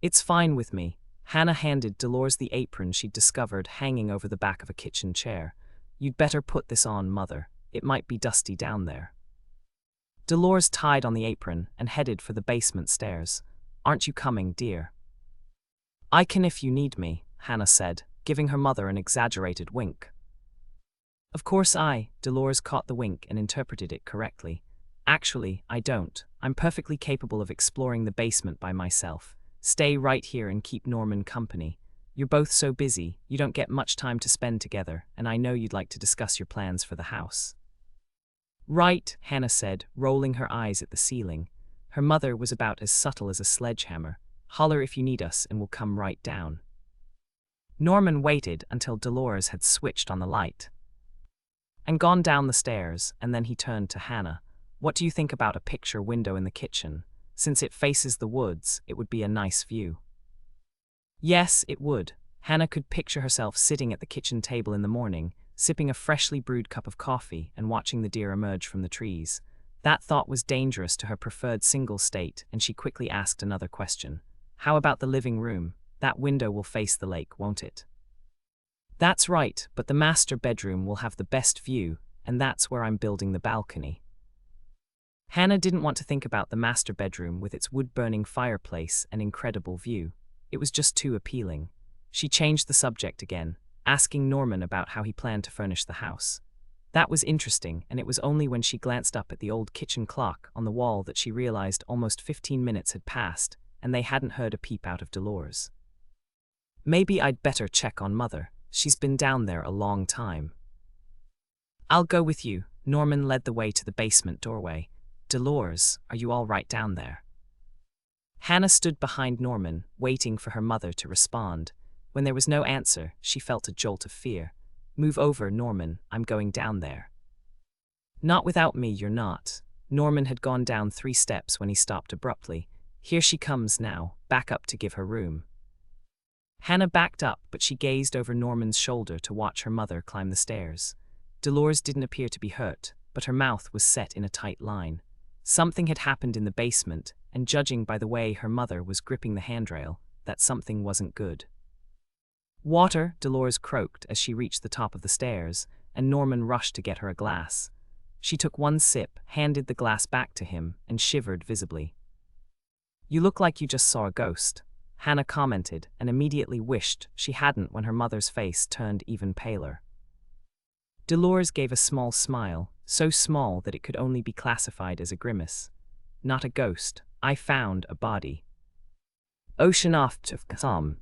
Speaker 1: It's fine with me. Hannah handed Dolores the apron she'd discovered hanging over the back of a kitchen chair. You'd better put this on, Mother. It might be dusty down there. Dolores tied on the apron and headed for the basement stairs. Aren't you coming, dear? I can if you need me, Hannah said, giving her mother an exaggerated wink. Of course Dolores caught the wink and interpreted it correctly. Actually, I don't. I'm perfectly capable of exploring the basement by myself. Stay right here and keep Norman company. You're both so busy, you don't get much time to spend together, and I know you'd like to discuss your plans for the house. Right, Hannah said, rolling her eyes at the ceiling. Her mother was about as subtle as a sledgehammer. Holler if you need us and we'll come right down. Norman waited until Dolores had switched on the light and gone down the stairs, and then he turned to Hannah. What do you think about a picture window in the kitchen? Since it faces the woods, it would be a nice view. Yes, it would. Hannah could picture herself sitting at the kitchen table in the morning, sipping a freshly brewed cup of coffee and watching the deer emerge from the trees. That thought was dangerous to her preferred single state, and she quickly asked another question. How about the living room? That window will face the lake, won't it? That's right, but the master bedroom will have the best view, and that's where I'm building the balcony. Hannah didn't want to think about the master bedroom with its wood-burning fireplace and incredible view. It was just too appealing. She changed the subject again, asking Norman about how he planned to furnish the house. That was interesting, and it was only when she glanced up at the old kitchen clock on the wall that she realized almost 15 minutes had passed, and they hadn't heard a peep out of Dolores. Maybe I'd better check on Mother. She's been down there a long time. I'll go with you. Norman led the way to the basement doorway. Dolores, are you all right down there? Hannah stood behind Norman, waiting for her mother to respond. When there was no answer, she felt a jolt of fear. Move over, Norman, I'm going down there. Not without me, you're not. Norman had gone down 3 steps when he stopped abruptly. Here she comes now, back up to give her room. Hannah backed up, but she gazed over Norman's shoulder to watch her mother climb the stairs. Dolores didn't appear to be hurt, but her mouth was set in a tight line. Something had happened in the basement, and judging by the way her mother was gripping the handrail, that something wasn't good. Water, Dolores croaked as she reached the top of the stairs, and Norman rushed to get her a glass. She took one sip, handed the glass back to him, and shivered visibly. You look like you just saw a ghost, Hannah commented, and immediately wished she hadn't when her mother's face turned even paler. Dolores gave a small smile, so small that it could only be classified as a grimace. Not a ghost, I found a body. Ocean off to some,